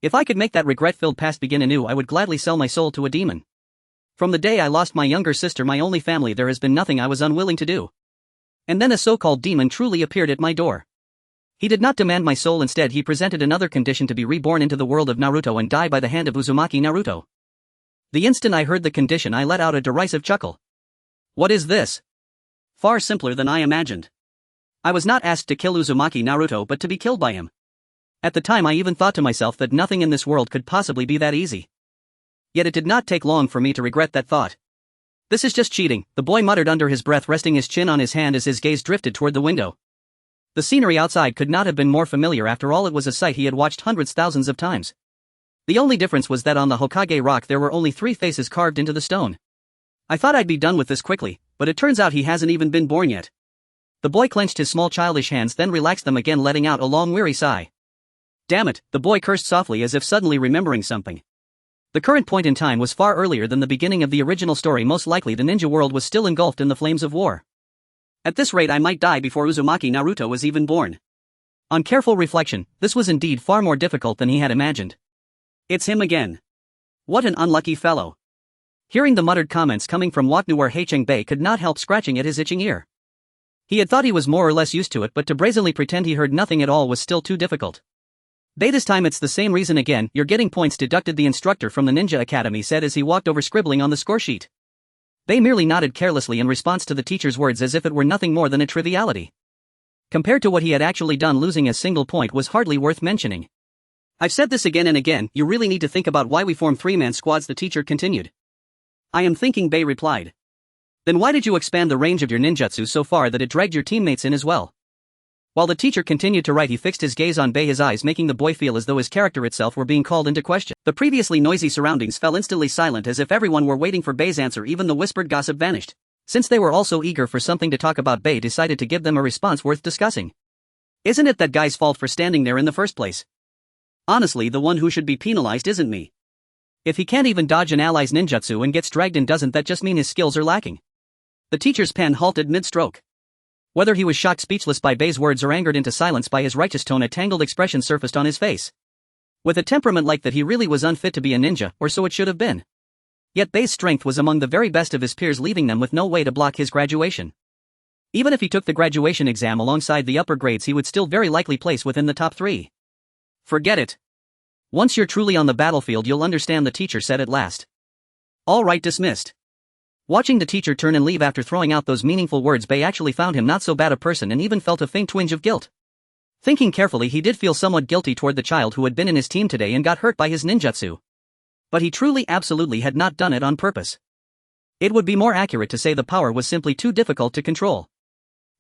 If I could make that regret-filled past begin anew, I would gladly sell my soul to a demon. From the day I lost my younger sister, my only family, there has been nothing I was unwilling to do. And then a so-called demon truly appeared at my door. He did not demand my soul, instead he presented another condition: to be reborn into the world of Naruto and die by the hand of Uzumaki Naruto. The instant I heard the condition, I let out a derisive chuckle. What is this? Far simpler than I imagined. I was not asked to kill Uzumaki Naruto but to be killed by him. At the time I even thought to myself that nothing in this world could possibly be that easy. Yet it did not take long for me to regret that thought. This is just cheating, the boy muttered under his breath, resting his chin on his hand as his gaze drifted toward the window. The scenery outside could not have been more familiar. After all, it was a sight he had watched hundreds, thousands of times. The only difference was that on the Hokage rock there were only 3 faces carved into the stone. I thought I'd be done with this quickly, but it turns out he hasn't even been born yet. The boy clenched his small childish hands, then relaxed them again, letting out a long weary sigh. Damn it, the boy cursed softly as if suddenly remembering something. The current point in time was far earlier than the beginning of the original story. Most likely the ninja world was still engulfed in the flames of war. At this rate I might die before Uzumaki Naruto was even born. On careful reflection, this was indeed far more difficult than he had imagined. It's him again. What an unlucky fellow. Hearing the muttered comments coming from Waknuar, Hacheng-bei could not help scratching at his itching ear. He had thought he was more or less used to it, but to brazenly pretend he heard nothing at all was still too difficult. Bei, this time it's the same reason again, you're getting points deducted, the instructor from the Ninja Academy said as he walked over, scribbling on the score sheet. Bei merely nodded carelessly in response to the teacher's words, as if it were nothing more than a triviality. Compared to what he had actually done, losing a single point was hardly worth mentioning. I've said this again and again, you really need to think about why we form 3-man squads, the teacher continued. I am thinking, Bei replied. Then why did you expand the range of your ninjutsu so far that it dragged your teammates in as well? While the teacher continued to write, he fixed his gaze on Bei, his eyes making the boy feel as though his character itself were being called into question. The previously noisy surroundings fell instantly silent, as if everyone were waiting for Bei's answer. Even the whispered gossip vanished. Since they were all so eager for something to talk about, Bei decided to give them a response worth discussing. Isn't it that guy's fault for standing there in the first place? Honestly, the one who should be penalized isn't me. If he can't even dodge an ally's ninjutsu and gets dragged in, doesn't that just mean his skills are lacking? The teacher's pen halted mid-stroke. Whether he was shocked speechless by Bei's words or angered into silence by his righteous tone, a tangled expression surfaced on his face. With a temperament like that, he really was unfit to be a ninja, or so it should have been. Yet Bei's strength was among the very best of his peers, leaving them with no way to block his graduation. Even if he took the graduation exam alongside the upper grades, he would still very likely place within the top 3. Forget it. Once you're truly on the battlefield you'll understand, the teacher said at last. All right, dismissed. Watching the teacher turn and leave after throwing out those meaningful words, Bei actually found him not so bad a person and even felt a faint twinge of guilt. Thinking carefully, he did feel somewhat guilty toward the child who had been in his team today and got hurt by his ninjutsu. But he truly absolutely had not done it on purpose. It would be more accurate to say the power was simply too difficult to control.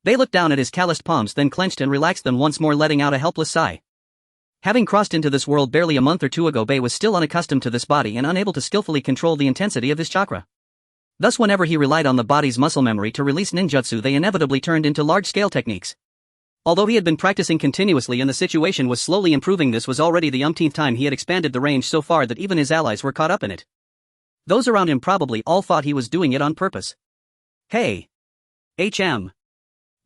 Bei looked down at his calloused palms, then clenched and relaxed them once more, letting out a helpless sigh. Having crossed into this world barely a month or two ago, Bei was still unaccustomed to this body and unable to skillfully control the intensity of his chakra. Thus, whenever he relied on the body's muscle memory to release ninjutsu, they inevitably turned into large-scale techniques. Although he had been practicing continuously and the situation was slowly improving, this was already the umpteenth time he had expanded the range so far that even his allies were caught up in it. Those around him probably all thought he was doing it on purpose. Hey! HM!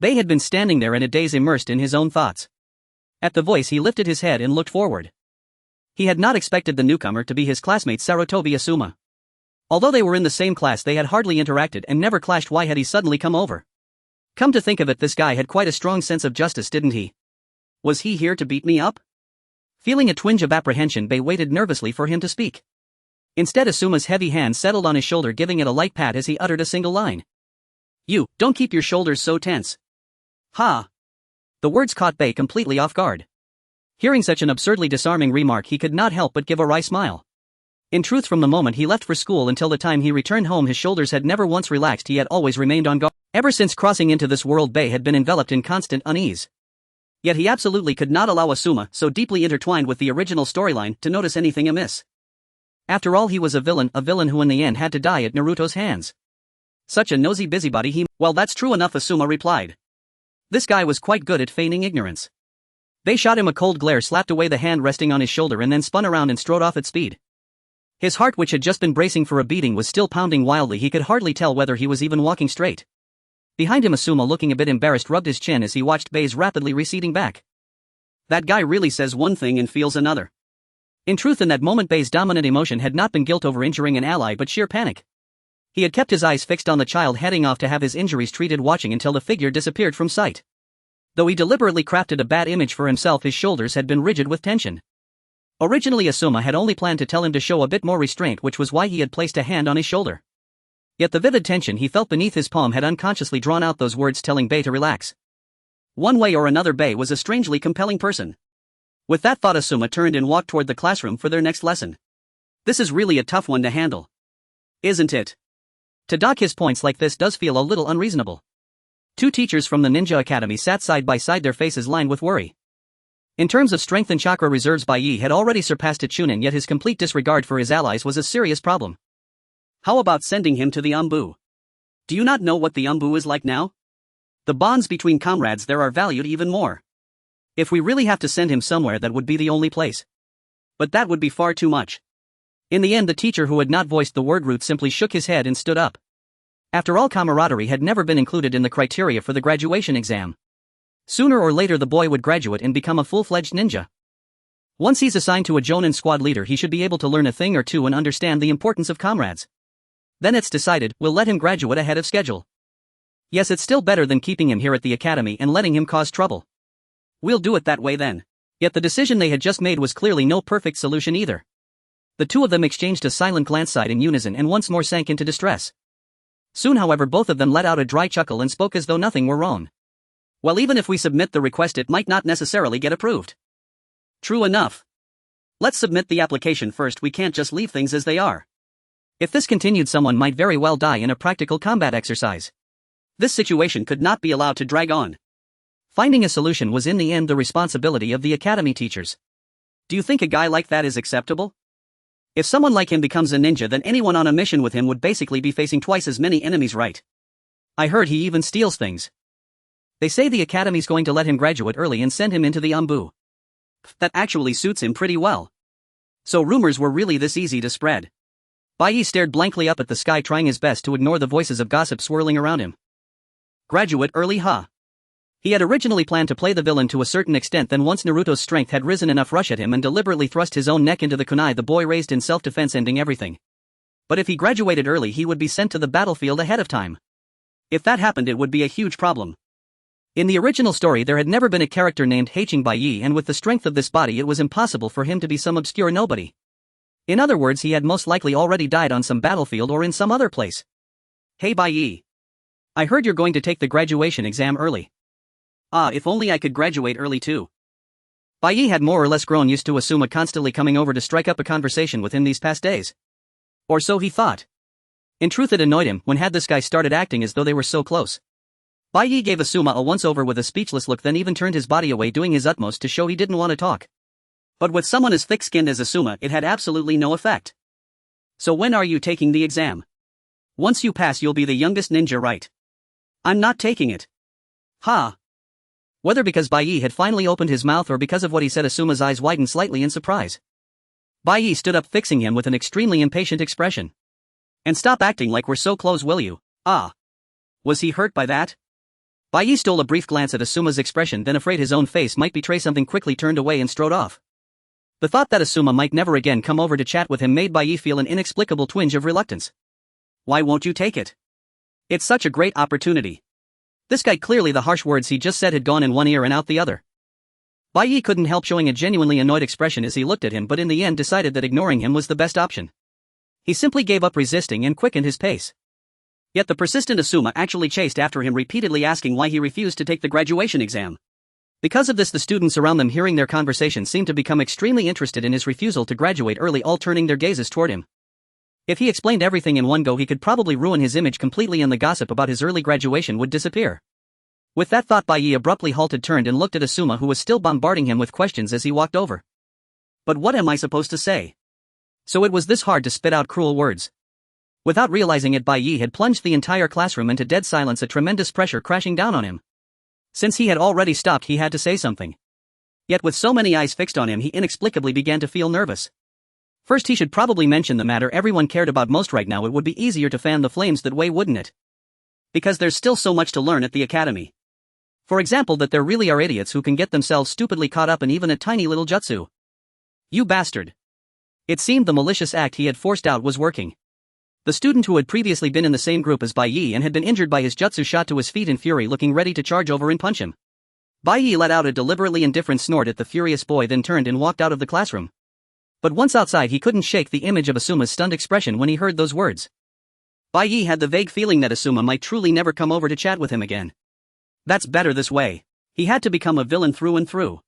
Bei had been standing there in a daze, immersed in his own thoughts. At the voice he lifted his head and looked forward. He had not expected the newcomer to be his classmate Sarutobi Asuma. Although they were in the same class, they had hardly interacted and never clashed. Why had he suddenly come over? Come to think of it, this guy had quite a strong sense of justice, didn't he? Was he here to beat me up? Feeling a twinge of apprehension, Bei waited nervously for him to speak. Instead, Asuma's heavy hand settled on his shoulder, giving it a light pat as he uttered a single line. You, don't keep your shoulders so tense. Ha! The words caught Bei completely off guard. Hearing such an absurdly disarming remark, he could not help but give a wry smile. In truth, from the moment he left for school until the time he returned home, his shoulders had never once relaxed. He had always remained on guard. Ever since crossing into this world, Bei had been enveloped in constant unease. Yet he absolutely could not allow Asuma, so deeply intertwined with the original storyline, to notice anything amiss. After all, he was a villain who in the end had to die at Naruto's hands. Such a nosy busybody he— Well, that's true enough, Asuma replied. This guy was quite good at feigning ignorance. Bei shot him a cold glare, slapped away the hand resting on his shoulder, and then spun around and strode off at speed. His heart, which had just been bracing for a beating, was still pounding wildly. He could hardly tell whether he was even walking straight. Behind him, Asuma, looking a bit embarrassed, rubbed his chin as he watched Bei's rapidly receding back. That guy really says one thing and feels another. In truth, in that moment, Bei's dominant emotion had not been guilt over injuring an ally but sheer panic. He had kept his eyes fixed on the child heading off to have his injuries treated, watching until the figure disappeared from sight. Though he deliberately crafted a bad image for himself, his shoulders had been rigid with tension. Originally, Asama had only planned to tell him to show a bit more restraint, which was why he had placed a hand on his shoulder. Yet the vivid tension he felt beneath his palm had unconsciously drawn out those words telling Bei to relax. One way or another, Bei was a strangely compelling person. With that thought, Asama turned and walked toward the classroom for their next lesson. This is really a tough one to handle. Isn't it? To dock his points like this does feel a little unreasonable. Two teachers from the Ninja Academy sat side by side, their faces lined with worry. In terms of strength and chakra reserves, Bai Yi had already surpassed Chunin, yet his complete disregard for his allies was a serious problem. How about sending him to the ANBU? Do you not know what the ANBU is like now? The bonds between comrades there are valued even more. If we really have to send him somewhere, that would be the only place. But that would be far too much. In the end, the teacher who had not voiced the word root simply shook his head and stood up. After all, camaraderie had never been included in the criteria for the graduation exam. Sooner or later the boy would graduate and become a full-fledged ninja. Once he's assigned to a Jonin squad leader, he should be able to learn a thing or two and understand the importance of comrades. Then it's decided, we'll let him graduate ahead of schedule. Yes, it's still better than keeping him here at the academy and letting him cause trouble. We'll do it that way then. Yet the decision they had just made was clearly no perfect solution either. The two of them exchanged a silent glance in unison and once more sank into distress. Soon, however, both of them let out a dry chuckle and spoke as though nothing were wrong. Well, even if we submit the request, it might not necessarily get approved. True enough. Let's submit the application first, we can't just leave things as they are. If this continued, someone might very well die in a practical combat exercise. This situation could not be allowed to drag on. Finding a solution was in the end the responsibility of the academy teachers. Do you think a guy like that is acceptable? If someone like him becomes a ninja, then anyone on a mission with him would basically be facing twice as many enemies, right? I heard he even steals things. They say the academy's going to let him graduate early and send him into the ANBU. That actually suits him pretty well. So rumors were really this easy to spread. Bai Yi stared blankly up at the sky, trying his best to ignore the voices of gossip swirling around him. Graduate early, huh? He had originally planned to play the villain to a certain extent, then once Naruto's strength had risen enough, rush at him and deliberately thrust his own neck into the kunai the boy raised in self-defense, ending everything. But if he graduated early, he would be sent to the battlefield ahead of time. If that happened, it would be a huge problem. In the original story, there had never been a character named Haching Bai Yi, and with the strength of this body, it was impossible for him to be some obscure nobody. In other words, he had most likely already died on some battlefield or in some other place. Hey Bai Yi. I heard you're going to take the graduation exam early. Ah, if only I could graduate early too. Bai Yi had more or less grown used to Asama constantly coming over to strike up a conversation with him these past days. Or so he thought. In truth, it annoyed him when had this guy started acting as though they were so close. Bai Yi gave Asama a once-over with a speechless look, then even turned his body away, doing his utmost to show he didn't want to talk. But with someone as thick-skinned as Asama, it had absolutely no effect. So when are you taking the exam? Once you pass, you'll be the youngest ninja, right? I'm not taking it. Ha! Whether because Bai Yi had finally opened his mouth or because of what he said, Asuma's eyes widened slightly in surprise. Bai Yi stood up, fixing him with an extremely impatient expression. And stop acting like we're so close, will you? Ah. Was he hurt by that? Bai Yi stole a brief glance at Asuma's expression, then, afraid his own face might betray something, quickly turned away and strode off. The thought that Asama might never again come over to chat with him made Bai Yi feel an inexplicable twinge of reluctance. Why won't you take it? It's such a great opportunity. This guy, clearly the harsh words he just said had gone in one ear and out the other. Bai Yi couldn't help showing a genuinely annoyed expression as he looked at him, but in the end decided that ignoring him was the best option. He simply gave up resisting and quickened his pace. Yet the persistent Asama actually chased after him, repeatedly asking why he refused to take the graduation exam. Because of this, the students around them, hearing their conversation, seemed to become extremely interested in his refusal to graduate early, all turning their gazes toward him. If he explained everything in one go, he could probably ruin his image completely, and the gossip about his early graduation would disappear. With that thought, Bai Yi abruptly halted, turned and looked at Asama, who was still bombarding him with questions as he walked over. But what am I supposed to say? So it was this hard to spit out cruel words. Without realizing it, Bai Yi had plunged the entire classroom into dead silence, a tremendous pressure crashing down on him. Since he had already stopped, he had to say something. Yet with so many eyes fixed on him, he inexplicably began to feel nervous. First, he should probably mention the matter everyone cared about most right now. It would be easier to fan the flames that way, wouldn't it? Because there's still so much to learn at the academy. For example, that there really are idiots who can get themselves stupidly caught up in even a tiny little jutsu. You bastard. It seemed the malicious act he had forced out was working. The student who had previously been in the same group as Bai Yi and had been injured by his jutsu shot to his feet in fury, looking ready to charge over and punch him. Bai Yi let out a deliberately indifferent snort at the furious boy, then turned and walked out of the classroom. But once outside, he couldn't shake the image of Asuma's stunned expression when he heard those words. Bai Yi had the vague feeling that Asuma might truly never come over to chat with him again. That's better this way. He had to become a villain through and through.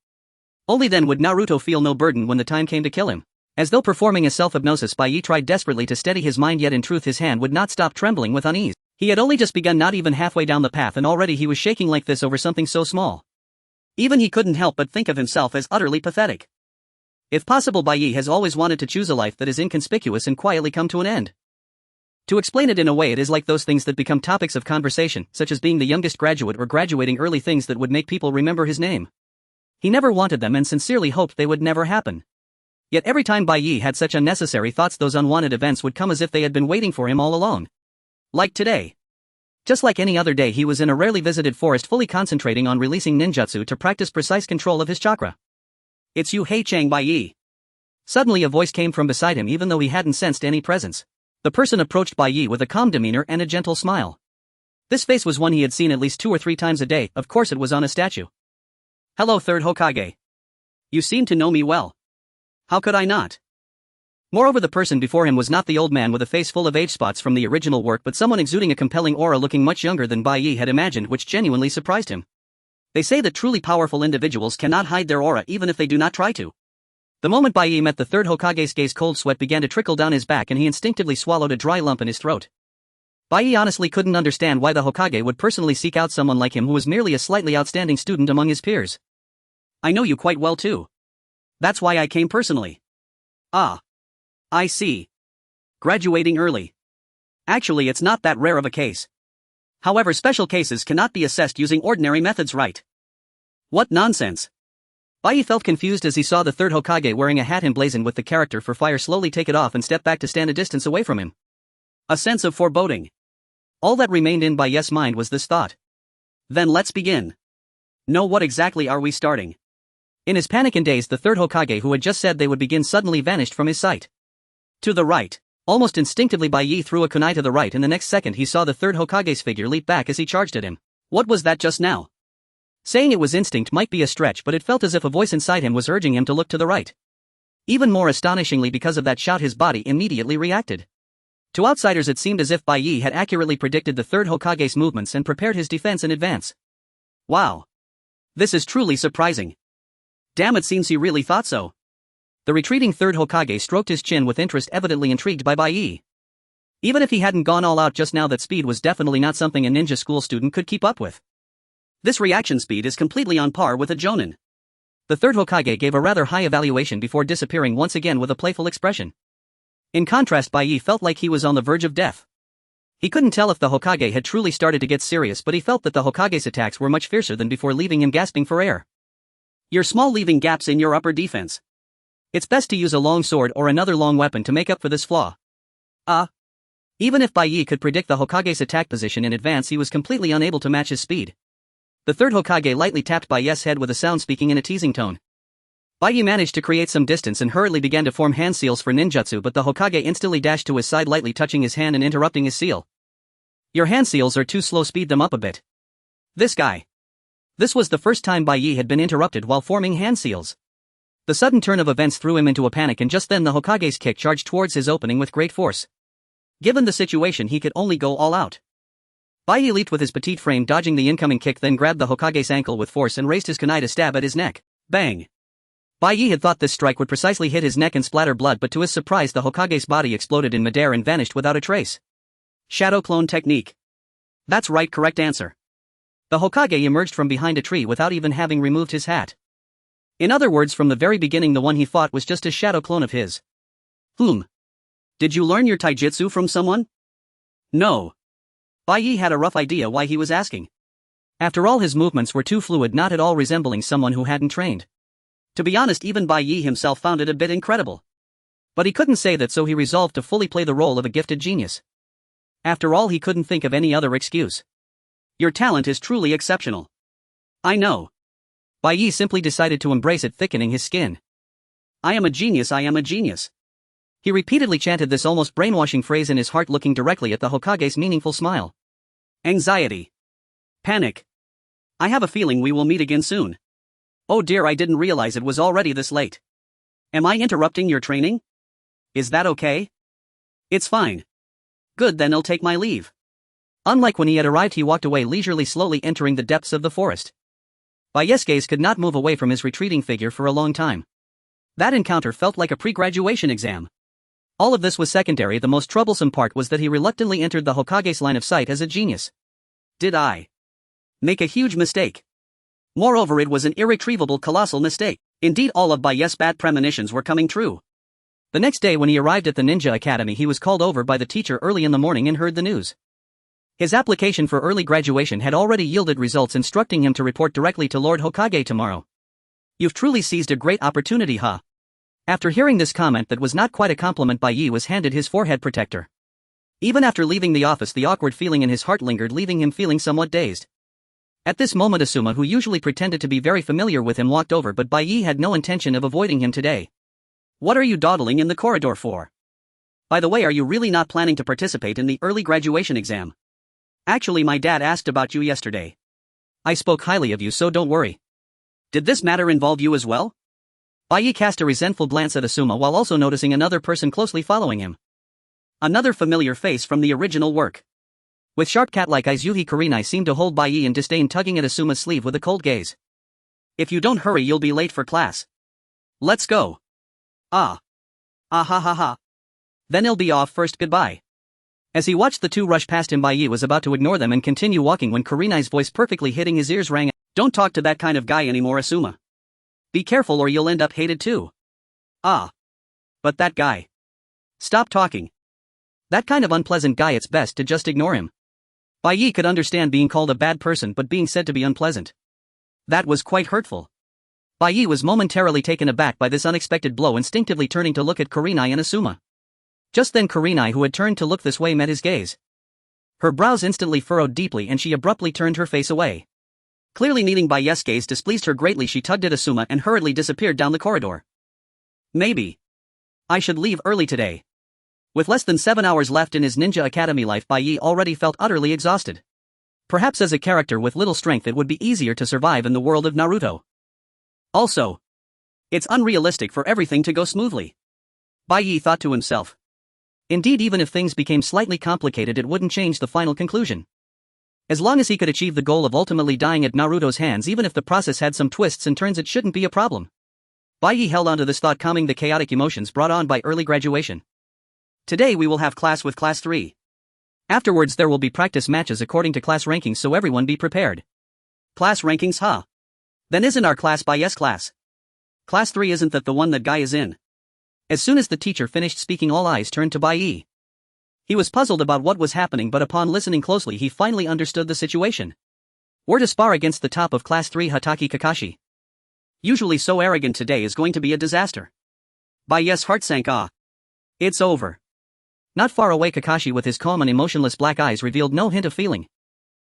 Only then would Naruto feel no burden when the time came to kill him. As though performing a self-hypnosis, Bai Yi tried desperately to steady his mind, yet in truth his hand would not stop trembling with unease. He had only just begun, not even halfway down the path, and already he was shaking like this over something so small. Even he couldn't help but think of himself as utterly pathetic. If possible, Bai Yi has always wanted to choose a life that is inconspicuous and quietly come to an end. To explain it in a way, it is like those things that become topics of conversation, such as being the youngest graduate or graduating early, things that would make people remember his name. He never wanted them and sincerely hoped they would never happen. Yet every time Bai Yi had such unnecessary thoughts, those unwanted events would come as if they had been waiting for him all along. Like today. Just like any other day, he was in a rarely visited forest, fully concentrating on releasing ninjutsu to practice precise control of his chakra. "It's you, Hei-Chang Bai Yi." Suddenly a voice came from beside him, even though he hadn't sensed any presence. The person approached Bai Yi with a calm demeanor and a gentle smile. This face was one he had seen at least 2 or 3 times a day. Of course it was on a statue. "Hello, Third Hokage. You seem to know me well. How could I not?" Moreover, the person before him was not the old man with a face full of age spots from the original work, but someone exuding a compelling aura, looking much younger than Bai Yi had imagined, which genuinely surprised him. They say that truly powerful individuals cannot hide their aura even if they do not try to. The moment Bai Yi met the Third Hokage's gaze, cold sweat began to trickle down his back and he instinctively swallowed a dry lump in his throat. Bai Yi honestly couldn't understand why the Hokage would personally seek out someone like him who was merely a slightly outstanding student among his peers. "I know you quite well too. That's why I came personally." "Ah. I see. Graduating early. Actually, it's not that rare of a case. However, special cases cannot be assessed using ordinary methods, right?" "What nonsense." Bai Yi felt confused as he saw the Third Hokage wearing a hat emblazoned with the character for fire slowly take it off and step back to stand a distance away from him. A sense of foreboding. All that remained in Bai Yi's mind was this thought. "Then let's begin." "No, what exactly are we starting?" In his panic and daze, the Third Hokage, who had just said they would begin, suddenly vanished from his sight. To the right. Almost instinctively, Bai Yi threw a kunai to the right, and the next second he saw the Third Hokage's figure leap back as he charged at him. What was that just now? Saying it was instinct might be a stretch, but it felt as if a voice inside him was urging him to look to the right. Even more astonishingly, because of that shout, his body immediately reacted. To outsiders it seemed as if Bai Yi had accurately predicted the Third Hokage's movements and prepared his defense in advance. Wow. This is truly surprising. Damn, it seems he really thought so. The retreating Third Hokage stroked his chin with interest, evidently intrigued by Bai Yi. Even if he hadn't gone all out just now, that speed was definitely not something a ninja school student could keep up with. This reaction speed is completely on par with a jonin. The Third Hokage gave a rather high evaluation before disappearing once again with a playful expression. In contrast, Bai Yi felt like he was on the verge of death. He couldn't tell if the Hokage had truly started to get serious, but he felt that the Hokage's attacks were much fiercer than before, leaving him gasping for air. "You're small, leaving gaps in your upper defense. It's best to use a long sword or another long weapon to make up for this flaw." Even if Bai Yi could predict the Hokage's attack position in advance, he was completely unable to match his speed. The Third Hokage lightly tapped Bai Yi's head with a sound, speaking in a teasing tone. Bai Yi managed to create some distance and hurriedly began to form hand seals for ninjutsu, but the Hokage instantly dashed to his side, lightly touching his hand and interrupting his seal. "Your hand seals are too slow, speed them up a bit." This guy. This was the first time Bai Yi had been interrupted while forming hand seals. The sudden turn of events threw him into a panic, and just then the Hokage's kick charged towards his opening with great force. Given the situation, he could only go all out. Bai Yi leaped with his petite frame, dodging the incoming kick, then grabbed the Hokage's ankle with force and raised his kunai to stab at his neck. Bang! Bai Yi had thought this strike would precisely hit his neck and splatter blood, but to his surprise the Hokage's body exploded in midair and vanished without a trace. Shadow clone technique. That's right, correct answer. The Hokage emerged from behind a tree without even having removed his hat. In other words, from the very beginning the one he fought was just a shadow clone of his. Did you learn your taijutsu from someone? No. Bai Yi had a rough idea why he was asking. After all, his movements were too fluid, not at all resembling someone who hadn't trained. To be honest, even Bai Yi himself found it a bit incredible. But he couldn't say that, so he resolved to fully play the role of a gifted genius. After all, he couldn't think of any other excuse. Your talent is truly exceptional. I know. Bai Yi simply decided to embrace it, thickening his skin. I am a genius, I am a genius. He repeatedly chanted this almost brainwashing phrase in his heart, looking directly at the Hokage's meaningful smile. Anxiety. Panic. I have a feeling we will meet again soon. Oh dear, I didn't realize it was already this late. Am I interrupting your training? Is that okay? It's fine. Good, then I'll take my leave. Unlike when he had arrived, he walked away leisurely, slowly entering the depths of the forest. Baye's gaze could not move away from his retreating figure for a long time. That encounter felt like a pre-graduation exam. All of this was secondary. The most troublesome part was that he reluctantly entered the Hokage's line of sight as a genius. Did I make a huge mistake? Moreover, it was an irretrievable, colossal mistake. Indeed, all of Baye's bad premonitions were coming true. The next day, when he arrived at the Ninja Academy, he was called over by the teacher early in the morning and heard the news. His application for early graduation had already yielded results, instructing him to report directly to Lord Hokage tomorrow. You've truly seized a great opportunity, huh? After hearing this comment that was not quite a compliment, Baye was handed his forehead protector. Even after leaving the office, the awkward feeling in his heart lingered, leaving him feeling somewhat dazed. At this moment, Asuma, who usually pretended to be very familiar with him, walked over, but Baye had no intention of avoiding him today. What are you dawdling in the corridor for? By the way, are you really not planning to participate in the early graduation exam? Actually, my dad asked about you yesterday. I spoke highly of you, so don't worry. Did this matter involve you as well? Baye cast a resentful glance at Asuma while also noticing another person closely following him. Another familiar face from the original work. With sharp cat-like eyes, Yuhi Kurenai seemed to hold Baye in disdain, tugging at Asuma's sleeve with a cold gaze. If you don't hurry, you'll be late for class. Let's go. Ah. Ah ha ha ha. Then I'll be off first, goodbye. As he watched the two rush past him, Baye was about to ignore them and continue walking when Kurenai's voice, perfectly hitting his ears, rang. Don't talk to that kind of guy anymore, Asuma. Be careful or you'll end up hated too. Ah. But that guy. Stop talking. That kind of unpleasant guy, it's best to just ignore him. Baye could understand being called a bad person, but being said to be unpleasant. That was quite hurtful. Baye was momentarily taken aback by this unexpected blow, instinctively turning to look at Kurenai and Asuma. Just then Kurenai, who had turned to look this way, met his gaze. Her brows instantly furrowed deeply and she abruptly turned her face away. Clearly needing Baye's gaze displeased her greatly, she tugged at Asuma and hurriedly disappeared down the corridor. Maybe I should leave early today. With less than 7 hours left in his Ninja Academy life, Baye already felt utterly exhausted. Perhaps as a character with little strength it would be easier to survive in the world of Naruto. Also, it's unrealistic for everything to go smoothly. Baye thought to himself. Indeed, even if things became slightly complicated, it wouldn't change the final conclusion. As long as he could achieve the goal of ultimately dying at Naruto's hands, even if the process had some twists and turns, it shouldn't be a problem. Baye held on to this thought, calming the chaotic emotions brought on by early graduation. Today we will have class with Class 3. Afterwards there will be practice matches according to class rankings, so everyone be prepared. Class rankings, huh? Then isn't our class Baye's class? Class 3, isn't that the one that guy is in? As soon as the teacher finished speaking, all eyes turned to Baye. He was puzzled about what was happening, but upon listening closely he finally understood the situation. We're to spar against the top of Class 3 Hatake Kakashi. Usually so arrogant, today is going to be a disaster. Baye's heart sank. Ah. It's over. Not far away, Kakashi with his calm and emotionless black eyes revealed no hint of feeling.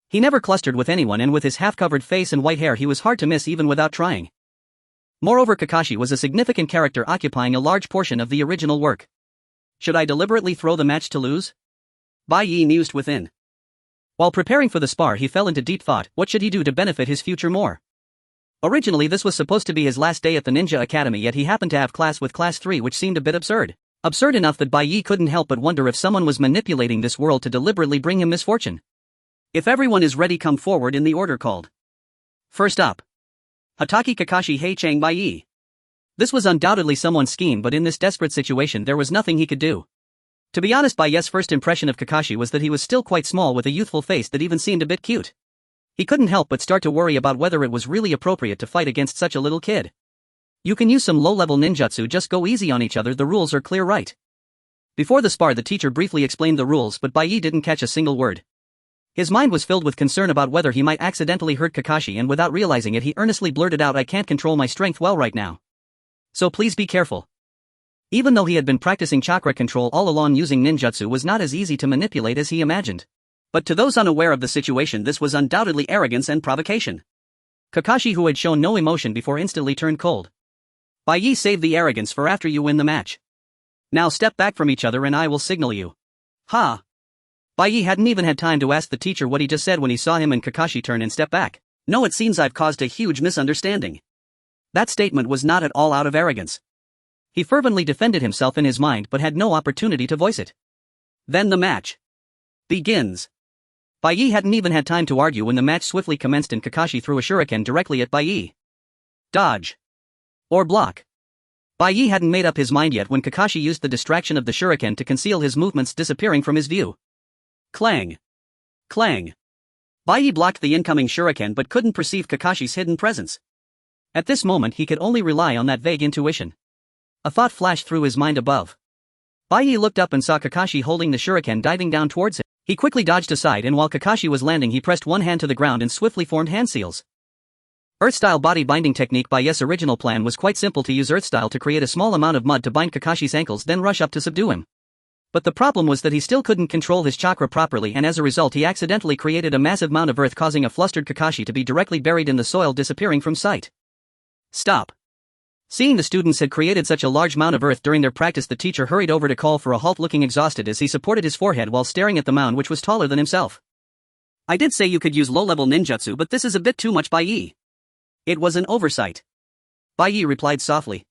He never clustered with anyone, and with his half-covered face and white hair he was hard to miss even without trying. Moreover, Kakashi was a significant character occupying a large portion of the original work. Should I deliberately throw the match to lose? Baye mused within. While preparing for the spar he fell into deep thought. What should he do to benefit his future more? Originally this was supposed to be his last day at the Ninja Academy, yet he happened to have class with Class 3, which seemed a bit absurd. Absurd enough that Baye couldn't help but wonder if someone was manipulating this world to deliberately bring him misfortune. If everyone is ready, come forward in the order called. First up, Hatake Kakashi Heichang Baye. This was undoubtedly someone's scheme, but in this desperate situation there was nothing he could do. To be honest, Baye's first impression of Kakashi was that he was still quite small with a youthful face that even seemed a bit cute. He couldn't help but start to worry about whether it was really appropriate to fight against such a little kid. You can use some low-level ninjutsu, just go easy on each other, the rules are clear, right? Before the spar the teacher briefly explained the rules, but Baye didn't catch a single word. His mind was filled with concern about whether he might accidentally hurt Kakashi, and without realizing it he earnestly blurted out, I can't control my strength well right now. So please be careful. Even though he had been practicing chakra control all along, using ninjutsu was not as easy to manipulate as he imagined. But to those unaware of the situation this was undoubtedly arrogance and provocation. Kakashi, who had shown no emotion before, instantly turned cold. Baye, save the arrogance for after you win the match. Now step back from each other and I will signal you. Ha! Bai Yi hadn't even had time to ask the teacher what he just said when he saw him and Kakashi turn and step back. No, it seems I've caused a huge misunderstanding. That statement was not at all out of arrogance. He fervently defended himself in his mind but had no opportunity to voice it. Then the match begins. Bai Yi hadn't even had time to argue when the match swiftly commenced and Kakashi threw a shuriken directly at Bai Yi. Dodge. Or block. Bai Yi hadn't made up his mind yet when Kakashi used the distraction of the shuriken to conceal his movements, disappearing from his view. Clang. Clang. Bai Yi blocked the incoming shuriken but couldn't perceive Kakashi's hidden presence. At this moment he could only rely on that vague intuition. A thought flashed through his mind above. Bai Yi looked up and saw Kakashi holding the shuriken diving down towards him. He quickly dodged aside and while Kakashi was landing he pressed one hand to the ground and swiftly formed hand seals. Earth-style body binding technique. Bai Yi's original plan was quite simple: to use Earth-style to create a small amount of mud to bind Kakashi's ankles, then rush up to subdue him. But the problem was that he still couldn't control his chakra properly, and as a result he accidentally created a massive mound of earth, causing a flustered Kakashi to be directly buried in the soil, disappearing from sight. Stop. Seeing the students had created such a large mound of earth during their practice, the teacher hurried over to call for a halt, looking exhausted as he supported his forehead while staring at the mound, which was taller than himself. I did say you could use low-level ninjutsu, but this is a bit too much, Bai Yi. It was an oversight. Bai Yi replied softly.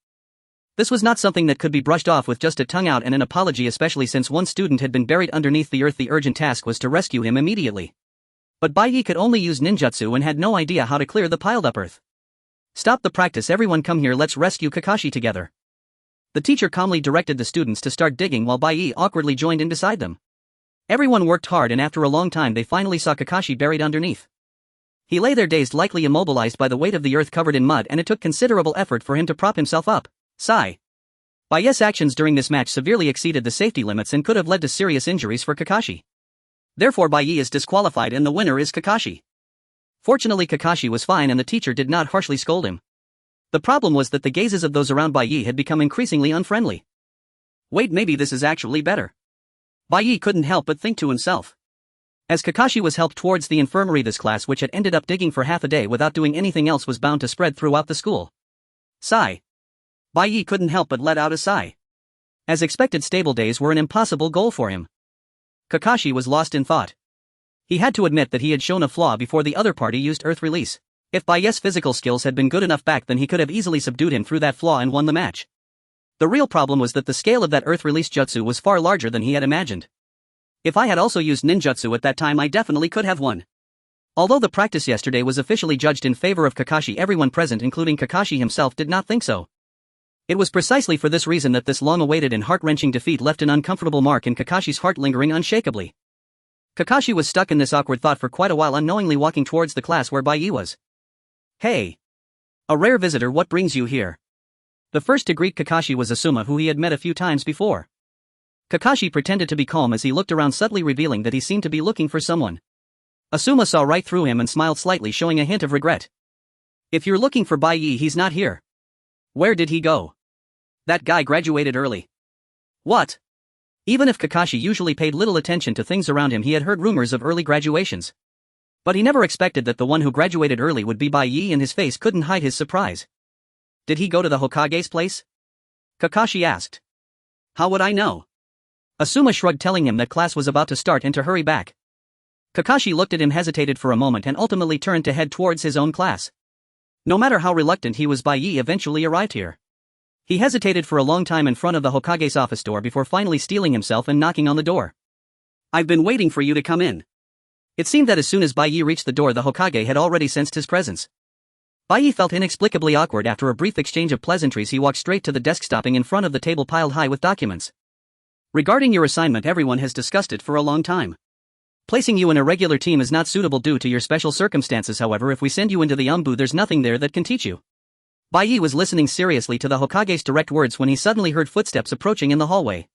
This was not something that could be brushed off with just a tongue out and an apology, especially since one student had been buried underneath the earth. The urgent task was to rescue him immediately. But Bai Yi could only use ninjutsu and had no idea how to clear the piled-up earth. Stop the practice, everyone, come here, let's rescue Kakashi together. The teacher calmly directed the students to start digging while Bai Yi awkwardly joined in beside them. Everyone worked hard and after a long time they finally saw Kakashi buried underneath. He lay there dazed, likely immobilized by the weight of the earth covered in mud, and it took considerable effort for him to prop himself up. Sigh. Bai Yi's actions during this match severely exceeded the safety limits and could have led to serious injuries for Kakashi. Therefore Bai Yi is disqualified and the winner is Kakashi. Fortunately Kakashi was fine and the teacher did not harshly scold him. The problem was that the gazes of those around Bai Yi had become increasingly unfriendly. Wait, maybe this is actually better. Bai Yi couldn't help but think to himself. As Kakashi was helped towards the infirmary, this class, which had ended up digging for half a day without doing anything else, was bound to spread throughout the school. Sigh. Bai Yi couldn't help but let out a sigh. As expected, stable days were an impossible goal for him. Kakashi was lost in thought. He had to admit that he had shown a flaw before the other party used earth release. If Bai Yi's physical skills had been good enough back then, he could have easily subdued him through that flaw and won the match. The real problem was that the scale of that earth release jutsu was far larger than he had imagined. If I had also used ninjutsu at that time, I definitely could have won. Although the practice yesterday was officially judged in favor of Kakashi, everyone present, including Kakashi himself, did not think so. It was precisely for this reason that this long-awaited and heart-wrenching defeat left an uncomfortable mark in Kakashi's heart, lingering unshakably. Kakashi was stuck in this awkward thought for quite a while, unknowingly walking towards the class where Bai Yi was. Hey! A rare visitor, what brings you here? The first to greet Kakashi was Asama, who he had met a few times before. Kakashi pretended to be calm as he looked around, subtly revealing that he seemed to be looking for someone. Asama saw right through him and smiled slightly, showing a hint of regret. If you're looking for Bai Yi, he's not here. Where did he go? That guy graduated early. What? Even if Kakashi usually paid little attention to things around him, he had heard rumors of early graduations. But he never expected that the one who graduated early would be Bai Yi, and his face couldn't hide his surprise. Did he go to the Hokage's place? Kakashi asked. How would I know? Asama shrugged, telling him that class was about to start and to hurry back. Kakashi looked at him, hesitated for a moment, and ultimately turned to head towards his own class. No matter how reluctant he was, Bai Yi eventually arrived here. He hesitated for a long time in front of the Hokage's office door before finally steeling himself and knocking on the door. I've been waiting for you to come in. It seemed that as soon as Bai Yi reached the door, the Hokage had already sensed his presence. Bai Yi felt inexplicably awkward. After a brief exchange of pleasantries, he walked straight to the desk, stopping in front of the table piled high with documents. Regarding your assignment, everyone has discussed it for a long time. Placing you in a regular team is not suitable due to your special circumstances. However, if we send you into the ANBU, there's nothing there that can teach you. Bai Yi was listening seriously to the Hokage's direct words when he suddenly heard footsteps approaching in the hallway.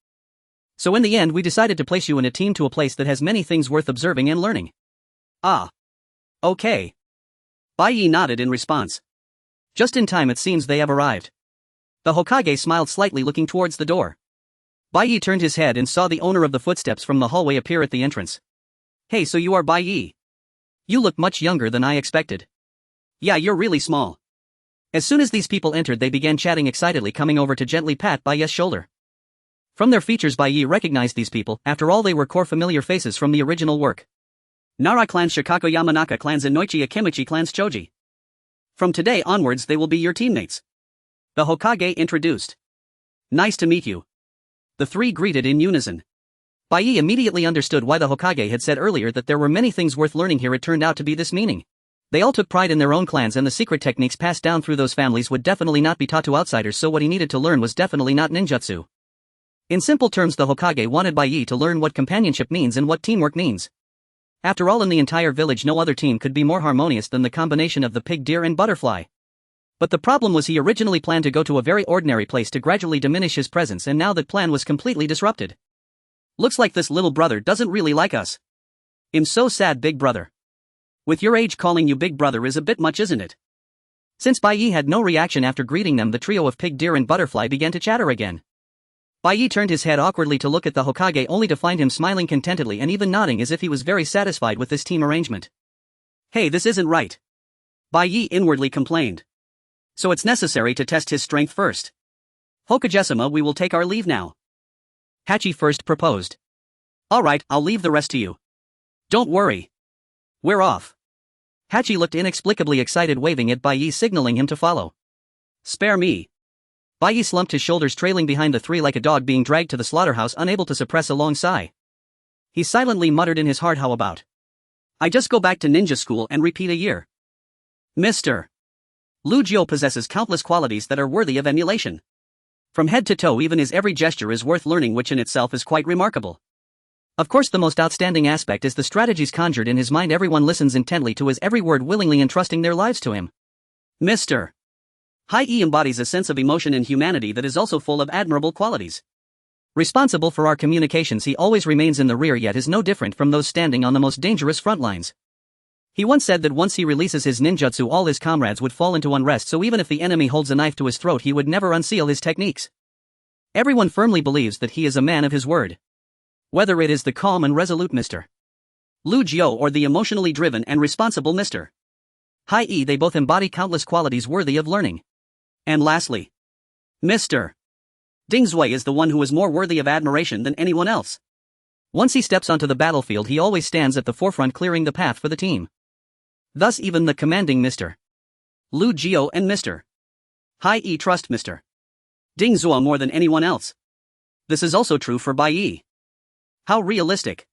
So in the end, we decided to place you in a team to a place that has many things worth observing and learning. Ah. Okay. Bai Yi nodded in response. Just in time, it seems they have arrived. The Hokage smiled slightly, looking towards the door. Bai Yi turned his head and saw the owner of the footsteps from the hallway appear at the entrance. Hey, so you are Bai Yi? You look much younger than I expected. Yeah, you're really small. As soon as these people entered, they began chatting excitedly, coming over to gently pat Bai Yi's shoulder. From their features Bai Yi recognized these people, after all they were core familiar faces from the original work. Nara clans Shikako Yamanaka clans Inoichi Akimichi clans Choji. From today onwards they will be your teammates. The Hokage introduced. Nice to meet you. The three greeted in unison. Bai Yi immediately understood why the Hokage had said earlier that there were many things worth learning here. It turned out to be this meaning. They all took pride in their own clans and the secret techniques passed down through those families would definitely not be taught to outsiders, so what he needed to learn was definitely not ninjutsu. In simple terms, the Hokage wanted Bai Yi to learn what companionship means and what teamwork means. After all, in the entire village no other team could be more harmonious than the combination of the pig, deer and butterfly. But the problem was he originally planned to go to a very ordinary place to gradually diminish his presence, and now that plan was completely disrupted. Looks like this little brother doesn't really like us. I'm so sad, big brother. With your age, calling you big brother is a bit much, isn't it? Since Bai Yi had no reaction after greeting them, the trio of pig, deer and butterfly began to chatter again. Bai Yi turned his head awkwardly to look at the Hokage only to find him smiling contentedly and even nodding as if he was very satisfied with this team arrangement. Hey, this isn't right. Bai Yi inwardly complained. So it's necessary to test his strength first. Hokage-sama, we will take our leave now. Hachi first proposed. Alright, I'll leave the rest to you. Don't worry. We're off. Hachi looked inexplicably excited, waving at Bai Yi, signaling him to follow. Spare me. Bai Yi slumped his shoulders, trailing behind the three like a dog being dragged to the slaughterhouse, unable to suppress a long sigh. He silently muttered in his heart, how about I just go back to ninja school and repeat a year? Mr. Lu Jiu possesses countless qualities that are worthy of emulation. From head to toe, even his every gesture is worth learning, which in itself is quite remarkable. Of course, the most outstanding aspect is the strategies conjured in his mind. Everyone listens intently to his every word, willingly entrusting their lives to him. Mr. Hai-E embodies a sense of emotion and humanity that is also full of admirable qualities. Responsible for our communications, he always remains in the rear, yet is no different from those standing on the most dangerous front lines. He once said that once he releases his ninjutsu, all his comrades would fall into unrest, so even if the enemy holds a knife to his throat, he would never unseal his techniques. Everyone firmly believes that he is a man of his word. Whether it is the calm and resolute Mr. Lu Jiu or the emotionally driven and responsible Mr. Hai-E, they both embody countless qualities worthy of learning. And lastly, Mr. Ding Zui is the one who is more worthy of admiration than anyone else. Once he steps onto the battlefield, he always stands at the forefront, clearing the path for the team. Thus even the commanding Mr. Lu Jiu and Mr. Hai-E trust Mr. Ding Zui more than anyone else. This is also true for Bai Yi. How realistic.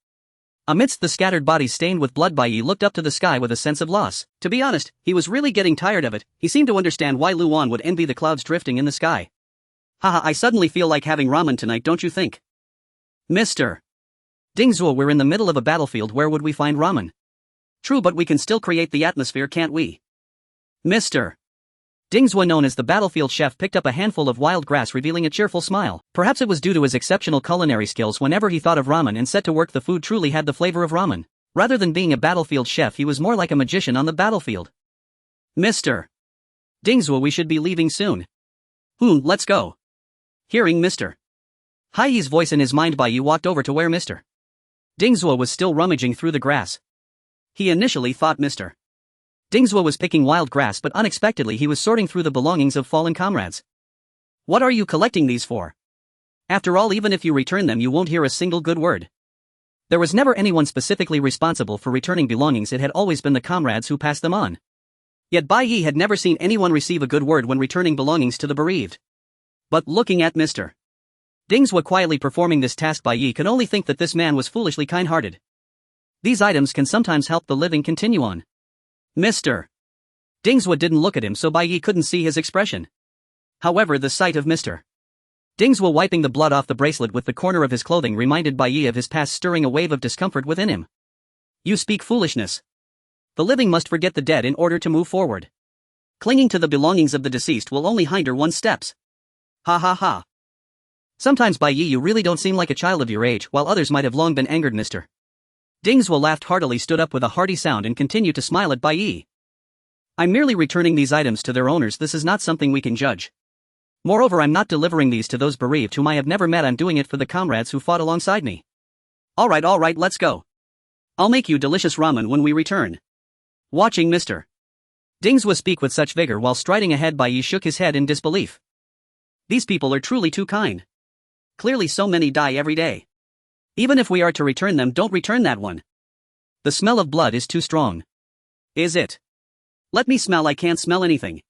Amidst the scattered bodies stained with blood, Bai Yi looked up to the sky with a sense of loss. To be honest, he was really getting tired of it. He seemed to understand why Luan would envy the clouds drifting in the sky. Haha, I suddenly feel like having ramen tonight, don't you think? Mr. Ding Zui, we're in the middle of a battlefield, where would we find ramen? True, but we can still create the atmosphere, can't we? Mr. Ding Zui, known as the battlefield chef, picked up a handful of wild grass, revealing a cheerful smile. Perhaps it was due to his exceptional culinary skills. Whenever he thought of ramen and set to work, the food truly had the flavor of ramen. Rather than being a battlefield chef, he was more like a magician on the battlefield. Mr. Ding Zui, we should be leaving soon. Let's go. Hearing Mr. Hai-E's voice in his mind, Bai Yi walked over to where Mr. Ding Zui was still rummaging through the grass. He initially thought Mr. Ding Zui was picking wild grass, but unexpectedly he was sorting through the belongings of fallen comrades. What are you collecting these for? After all, even if you return them, you won't hear a single good word. There was never anyone specifically responsible for returning belongings, it had always been the comrades who passed them on. Yet Bai Yi had never seen anyone receive a good word when returning belongings to the bereaved. But looking at Mr. Ding Zui quietly performing this task, Bai Yi could only think that this man was foolishly kind-hearted. These items can sometimes help the living continue on. Mr. Ding Zui didn't look at him, so Bai Yi couldn't see his expression. However, the sight of Mr. Ding Zui wiping the blood off the bracelet with the corner of his clothing reminded Bai Yi of his past, stirring a wave of discomfort within him. You speak foolishness. The living must forget the dead in order to move forward. Clinging to the belongings of the deceased will only hinder one's steps. Ha ha ha. Sometimes, Bai Yi, you really don't seem like a child of your age, while others might have long been angered. Mr. Ding Zui laughed heartily, stood up with a hearty sound and continued to smile at Bai Yi. I'm merely returning these items to their owners. This is not something we can judge. Moreover, I'm not delivering these to those bereaved whom I have never met. I'm doing it for the comrades who fought alongside me. Alright, let's go. I'll make you delicious ramen when we return. Watching Mr. Ding Zui speak with such vigor while striding ahead, Bai Yi shook his head in disbelief. These people are truly too kind. Clearly so many die every day. Even if we are to return them, don't return that one. The smell of blood is too strong. Is it? Let me smell. I can't smell anything.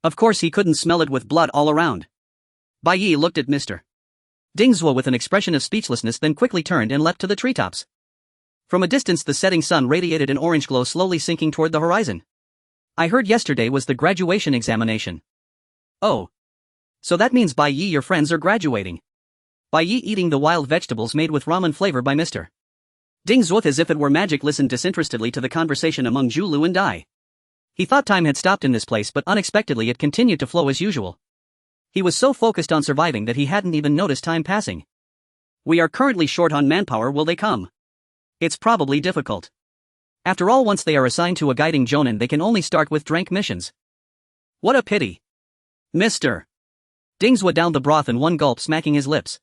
Of course he couldn't smell it with blood all around. Bai Yi looked at Mr. Dingzhuo with an expression of speechlessness, then quickly turned and leapt to the treetops. From a distance the setting sun radiated an orange glow, slowly sinking toward the horizon. I heard yesterday was the graduation examination. Oh. So that means Bai Yi, your friends are graduating. Bai Yi eating the wild vegetables made with ramen flavor by Mr. Dingzhuo as if it were magic listened disinterestedly to the conversation among Zhu Lu and Dai. He thought time had stopped in this place, but unexpectedly it continued to flow as usual. He was so focused on surviving that he hadn't even noticed time passing. We are currently short on manpower. Will they come? It's probably difficult. After all, once they are assigned to a guiding jonin, they can only start with drank missions. What a pity. Mr. Dingzhuo downed the broth in one gulp, smacking his lips.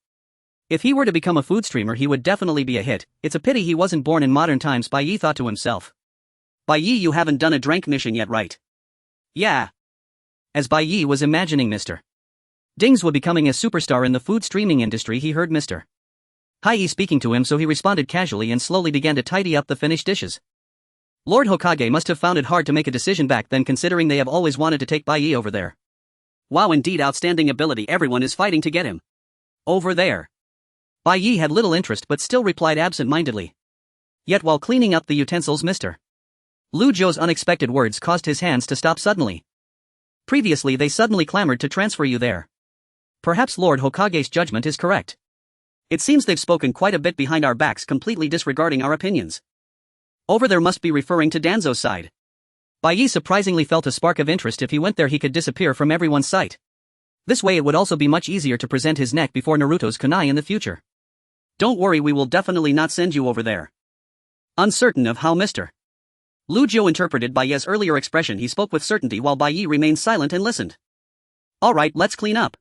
If he were to become a food streamer, he would definitely be a hit. It's a pity he wasn't born in modern times, Bai Yi thought to himself. Bai Yi, you haven't done a drank mission yet, right? Yeah. As Bai Yi was imagining Mr. Dingzhuo becoming a superstar in the food streaming industry, he heard Mr. Hai speaking to him, so he responded casually and slowly began to tidy up the finished dishes. Lord Hokage must have found it hard to make a decision back then, considering they have always wanted to take Bai Yi over there. Wow, indeed outstanding ability. Everyone is fighting to get him over there. Bai Yi had little interest but still replied absent-mindedly. Yet while cleaning up the utensils, Mr. Lu Zhou's unexpected words caused his hands to stop suddenly. Previously they suddenly clamored to transfer you there. Perhaps Lord Hokage's judgment is correct. It seems they've spoken quite a bit behind our backs, completely disregarding our opinions. Over there must be referring to Danzo's side. Bai Yi surprisingly felt a spark of interest. If he went there he could disappear from everyone's sight. This way it would also be much easier to present his neck before Naruto's kunai in the future. Don't worry, we will definitely not send you over there. Uncertain of how Mr. Lu Zhou interpreted Bai Yi's earlier expression, he spoke with certainty while Bai Yi remained silent and listened. Alright, let's clean up.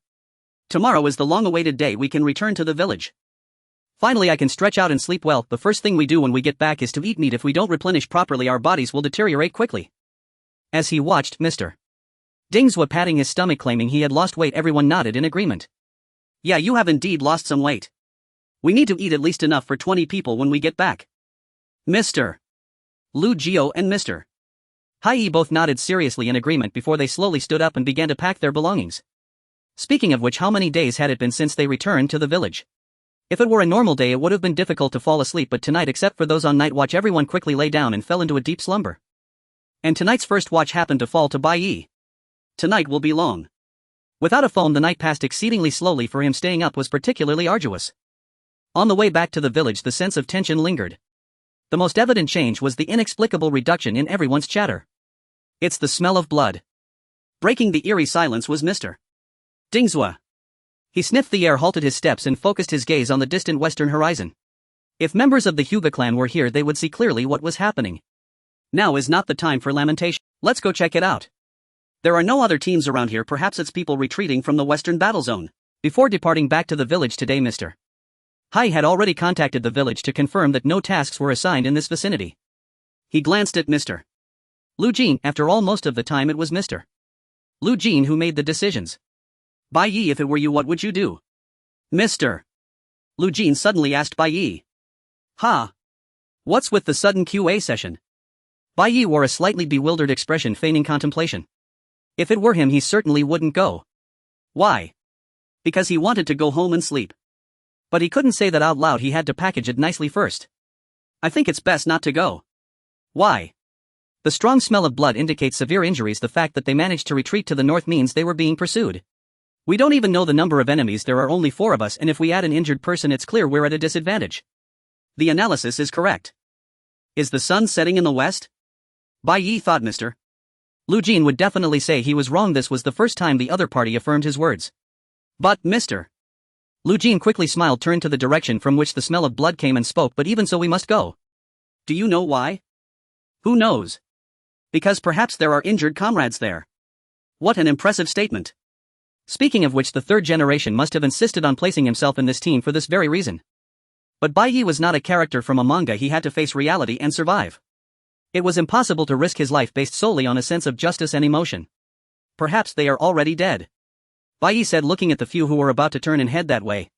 Tomorrow is the long-awaited day we can return to the village. Finally I can stretch out and sleep well. The first thing we do when we get back is to eat meat. If we don't replenish properly our bodies will deteriorate quickly. As he watched Mr. Dingzhuo patting his stomach claiming he had lost weight, everyone nodded in agreement. Yeah, you have indeed lost some weight. We need to eat at least enough for 20 people when we get back. Mr. Lu Zhou and Mr. Hai both nodded seriously in agreement before they slowly stood up and began to pack their belongings. Speaking of which, how many days had it been since they returned to the village? If it were a normal day it would have been difficult to fall asleep, but tonight, except for those on night watch, everyone quickly lay down and fell into a deep slumber. And tonight's first watch happened to fall to Bai Yi. Tonight will be long. Without a phone the night passed exceedingly slowly for him. Staying up was particularly arduous. On the way back to the village the sense of tension lingered. The most evident change was the inexplicable reduction in everyone's chatter. It's the smell of blood. Breaking the eerie silence was Mr. Dingzhuo. He sniffed the air, halted his steps and focused his gaze on the distant western horizon. If members of the Hyuga clan were here they would see clearly what was happening. Now is not the time for lamentation. Let's go check it out. There are no other teams around here, perhaps it's people retreating from the western battle zone. Before departing back to the village today, Mr. Hai had already contacted the village to confirm that no tasks were assigned in this vicinity. He glanced at Mr. Lu Jin. After all, most of the time it was Mr. Lu Jin who made the decisions. Bai Yi, if it were you, what would you do? Mr. Lu Jin suddenly asked Bai Yi. Ha! What's with the sudden QA session? Bai Yi wore a slightly bewildered expression, feigning contemplation. If it were him he certainly wouldn't go. Why? Because he wanted to go home and sleep. But he couldn't say that out loud, he had to package it nicely first. I think it's best not to go. Why? The strong smell of blood indicates severe injuries. The fact that they managed to retreat to the north means they were being pursued. We don't even know the number of enemies, there are only 4 of us, and if we add an injured person it's clear we're at a disadvantage. The analysis is correct. Is the sun setting in the west? Bai Yi thought Mr. Lu Jin would definitely say he was wrong. This was the first time the other party affirmed his words. But Mr. Lu Jin quickly smiled, turned to the direction from which the smell of blood came and spoke, but even so we must go. Do you know why? Who knows? Because perhaps there are injured comrades there. What an impressive statement. Speaking of which, the third generation must have insisted on placing himself in this team for this very reason. But Bai Yi was not a character from a manga, he had to face reality and survive. It was impossible to risk his life based solely on a sense of justice and emotion. Perhaps they are already dead. Bai Yi said, looking at the few who were about to turn and head that way.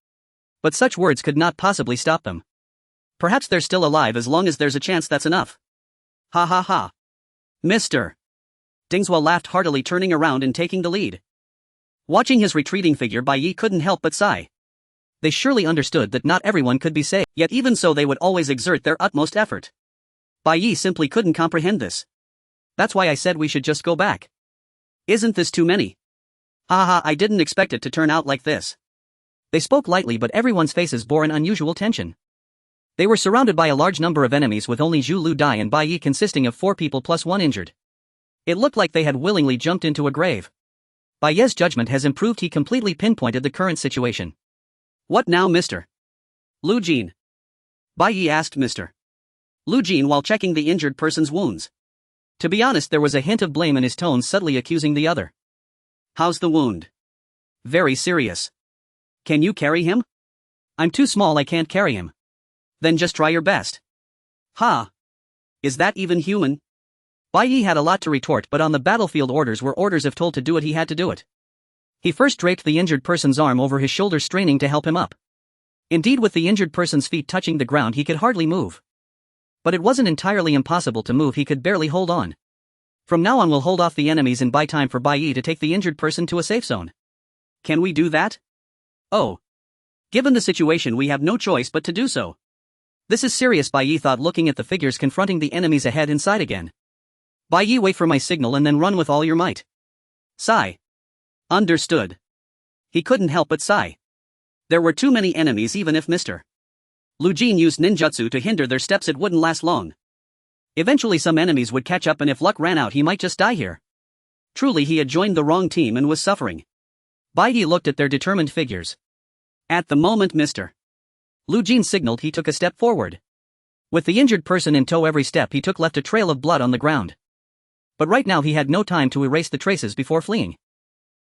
But such words could not possibly stop them. Perhaps they're still alive. As long as there's a chance, that's enough. Ha ha ha. Mr. Dingswell laughed heartily, turning around and taking the lead. Watching his retreating figure, Bai Yi couldn't help but sigh. They surely understood that not everyone could be saved, yet even so they would always exert their utmost effort. Bai Yi simply couldn't comprehend this. That's why I said we should just go back. Isn't this too many? Haha, I didn't expect it to turn out like this. They spoke lightly, but everyone's faces bore an unusual tension. They were surrounded by a large number of enemies, with only Zhu Lu Dai and Bai Yi consisting of 4 people plus 1 injured. It looked like they had willingly jumped into a grave. Bai Ye's judgment has improved. He completely pinpointed the current situation. What now, Mr. Lu Jin? Bai Yi asked Mr. Lu Jin while checking the injured person's wounds. To be honest, there was a hint of blame in his tone, subtly accusing the other. How's the wound? Very serious. Can you carry him? I'm too small, I can't carry him. Then just try your best. Ha! Is that even human? Bai Yi had a lot to retort, but on the battlefield, orders were orders. If told to do it, he had to do it. He first draped the injured person's arm over his shoulder, straining to help him up. Indeed, with the injured person's feet touching the ground, he could hardly move. But it wasn't entirely impossible to move, he could barely hold on. From now on, we'll hold off the enemies and buy time for Bai Yi to take the injured person to a safe zone. Can we do that? Oh. Given the situation, we have no choice but to do so. This is serious, Bai Yi thought, looking at the figures confronting the enemies ahead. Inside again. Bai Yi, wait for my signal and then run with all your might. Sigh. Understood. He couldn't help but sigh. There were too many enemies. Even if Mr. Lu Jin used ninjutsu to hinder their steps, it wouldn't last long. Eventually some enemies would catch up, and if luck ran out, he might just die here. Truly, he had joined the wrong team and was suffering. Bai Yi looked at their determined figures. At the moment Mr. Lu Jin signaled, he took a step forward. With the injured person in tow, every step he took left a trail of blood on the ground. But right now he had no time to erase the traces before fleeing.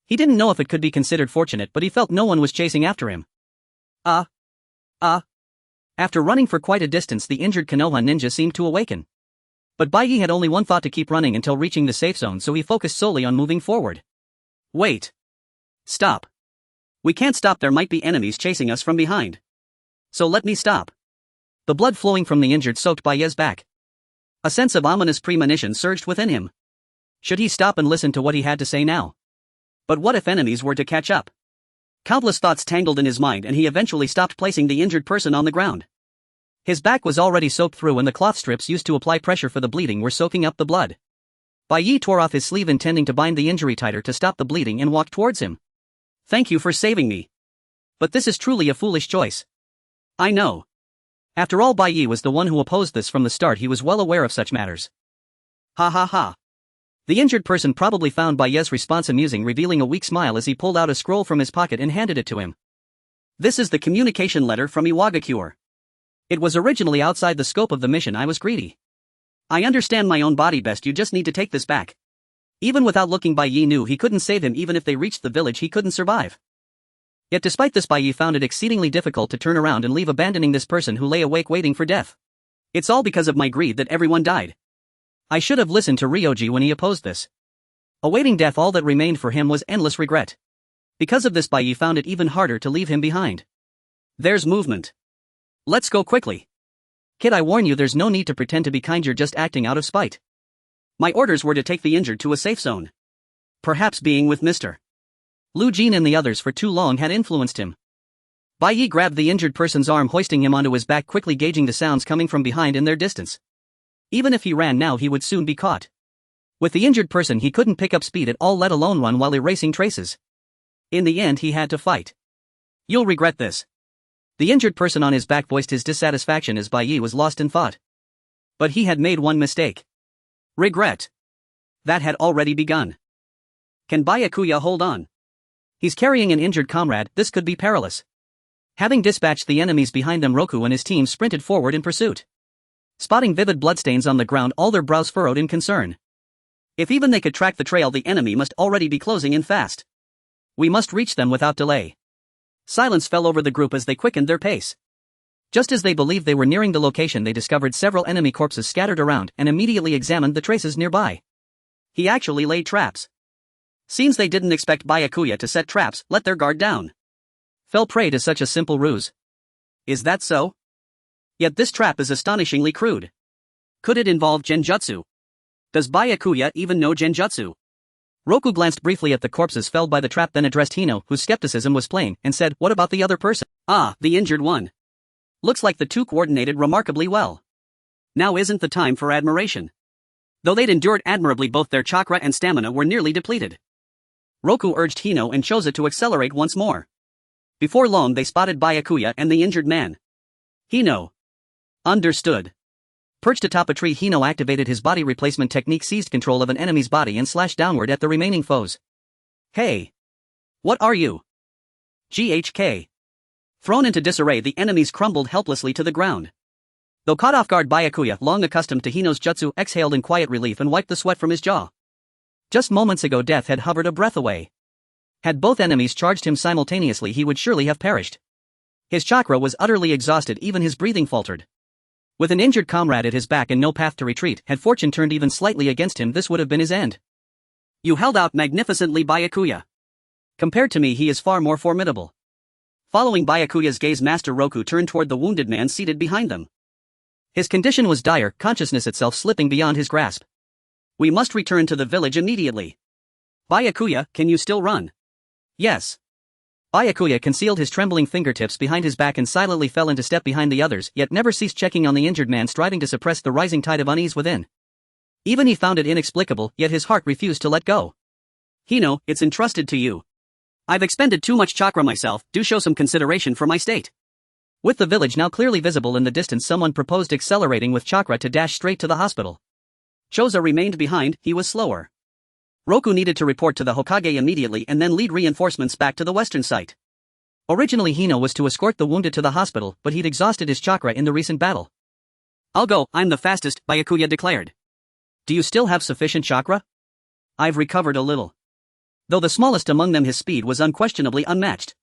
He didn't know if it could be considered fortunate, but he felt no one was chasing after him. After running for quite a distance, the injured Konoha ninja seemed to awaken. But Bai Yi had only one thought: to keep running until reaching the safe zone, so he focused solely on moving forward. Wait. Stop. We can't stop, there might be enemies chasing us from behind. So let me stop. The blood flowing from the injured soaked Bai Yi's back. A sense of ominous premonition surged within him. Should he stop and listen to what he had to say now? But what if enemies were to catch up? Countless thoughts tangled in his mind, and he eventually stopped, placing the injured person on the ground. His back was already soaked through, and the cloth strips used to apply pressure for the bleeding were soaking up the blood. Bai Yi tore off his sleeve, intending to bind the injury tighter to stop the bleeding, and walked towards him. Thank you for saving me. But this is truly a foolish choice. I know. After all, Bai Yi was the one who opposed this from the start. He was well aware of such matters. Ha ha ha. The injured person probably found Bai Yi's response amusing, revealing a weak smile as he pulled out a scroll from his pocket and handed it to him. This is the communication letter from Iwagakure. It was originally outside the scope of the mission. I was greedy. I understand my own body best. You just need to take this back. Even without looking, Bai Yi knew he couldn't save him. Even if they reached the village, he couldn't survive. Yet despite this, Bai Yi found it exceedingly difficult to turn around and leave, abandoning this person who lay awake waiting for death. It's all because of my greed that everyone died. I should have listened to Ryoji when he opposed this. Awaiting death, all that remained for him was endless regret. Because of this, Bai Yi found it even harder to leave him behind. There's movement. Let's go quickly. Kid, I warn you, there's no need to pretend to be kind, you're just acting out of spite. My orders were to take the injured to a safe zone. Perhaps being with Mr. Lu Jin and the others for too long had influenced him. Bai Yi grabbed the injured person's arm, hoisting him onto his back, quickly gauging the sounds coming from behind and their distance. Even if he ran now, he would soon be caught. With the injured person, he couldn't pick up speed at all, let alone run while erasing traces. In the end, he had to fight. You'll regret this. The injured person on his back voiced his dissatisfaction as Bai Yi was lost in thought. But he had made one mistake. Regret. That had already begun. Can Byakuya hold on? He's carrying an injured comrade, this could be perilous. Having dispatched the enemies behind them, Roku and his team sprinted forward in pursuit. Spotting vivid bloodstains on the ground, all their brows furrowed in concern. If even they could track the trail, the enemy must already be closing in fast. We must reach them without delay. Silence fell over the group as they quickened their pace. Just as they believed they were nearing the location, they discovered several enemy corpses scattered around and immediately examined the traces nearby. He actually laid traps. Seems they didn't expect Byakuya to set traps, let their guard down. Fell prey to such a simple ruse. Is that so? Yet this trap is astonishingly crude. Could it involve genjutsu? Does Byakuya even know genjutsu? Roku glanced briefly at the corpses felled by the trap, then addressed Hino, whose skepticism was plain, and said, "What about the other person?" "Ah, the injured one. Looks like the two coordinated remarkably well. Now isn't the time for admiration." Though they'd endured admirably, both their chakra and stamina were nearly depleted. Roku urged Hino and Choza to accelerate once more. Before long they spotted Byakuya and the injured man. Hino. Understood. Perched atop a tree, Hino activated his body replacement technique, seized control of an enemy's body and slashed downward at the remaining foes. "Hey! What are you?" GHK. Thrown into disarray, the enemies crumbled helplessly to the ground. Though caught off guard, Byakuya, long accustomed to Hino's jutsu, exhaled in quiet relief and wiped the sweat from his jaw. Just moments ago death had hovered a breath away. Had both enemies charged him simultaneously, he would surely have perished. His chakra was utterly exhausted, even his breathing faltered. With an injured comrade at his back and no path to retreat, had fortune turned even slightly against him, this would have been his end. "You held out magnificently, Byakuya. Compared to me, he is far more formidable." Following Byakuya's gaze, Master Roku turned toward the wounded man seated behind them. His condition was dire, consciousness itself slipping beyond his grasp. "We must return to the village immediately. Byakuya, can you still run?" "Yes." Byakuya concealed his trembling fingertips behind his back and silently fell into step behind the others, yet never ceased checking on the injured man, striving to suppress the rising tide of unease within. Even he found it inexplicable, yet his heart refused to let go. "Hino, it's entrusted to you. I've expended too much chakra myself, do show some consideration for my state." With the village now clearly visible in the distance, someone proposed accelerating with chakra to dash straight to the hospital. Choza remained behind, he was slower. Roku needed to report to the Hokage immediately and then lead reinforcements back to the western site. Originally Hino was to escort the wounded to the hospital, but he'd exhausted his chakra in the recent battle. "I'll go, I'm the fastest," Byakuya declared. "Do you still have sufficient chakra?" "I've recovered a little." Though the smallest among them, his speed was unquestionably unmatched.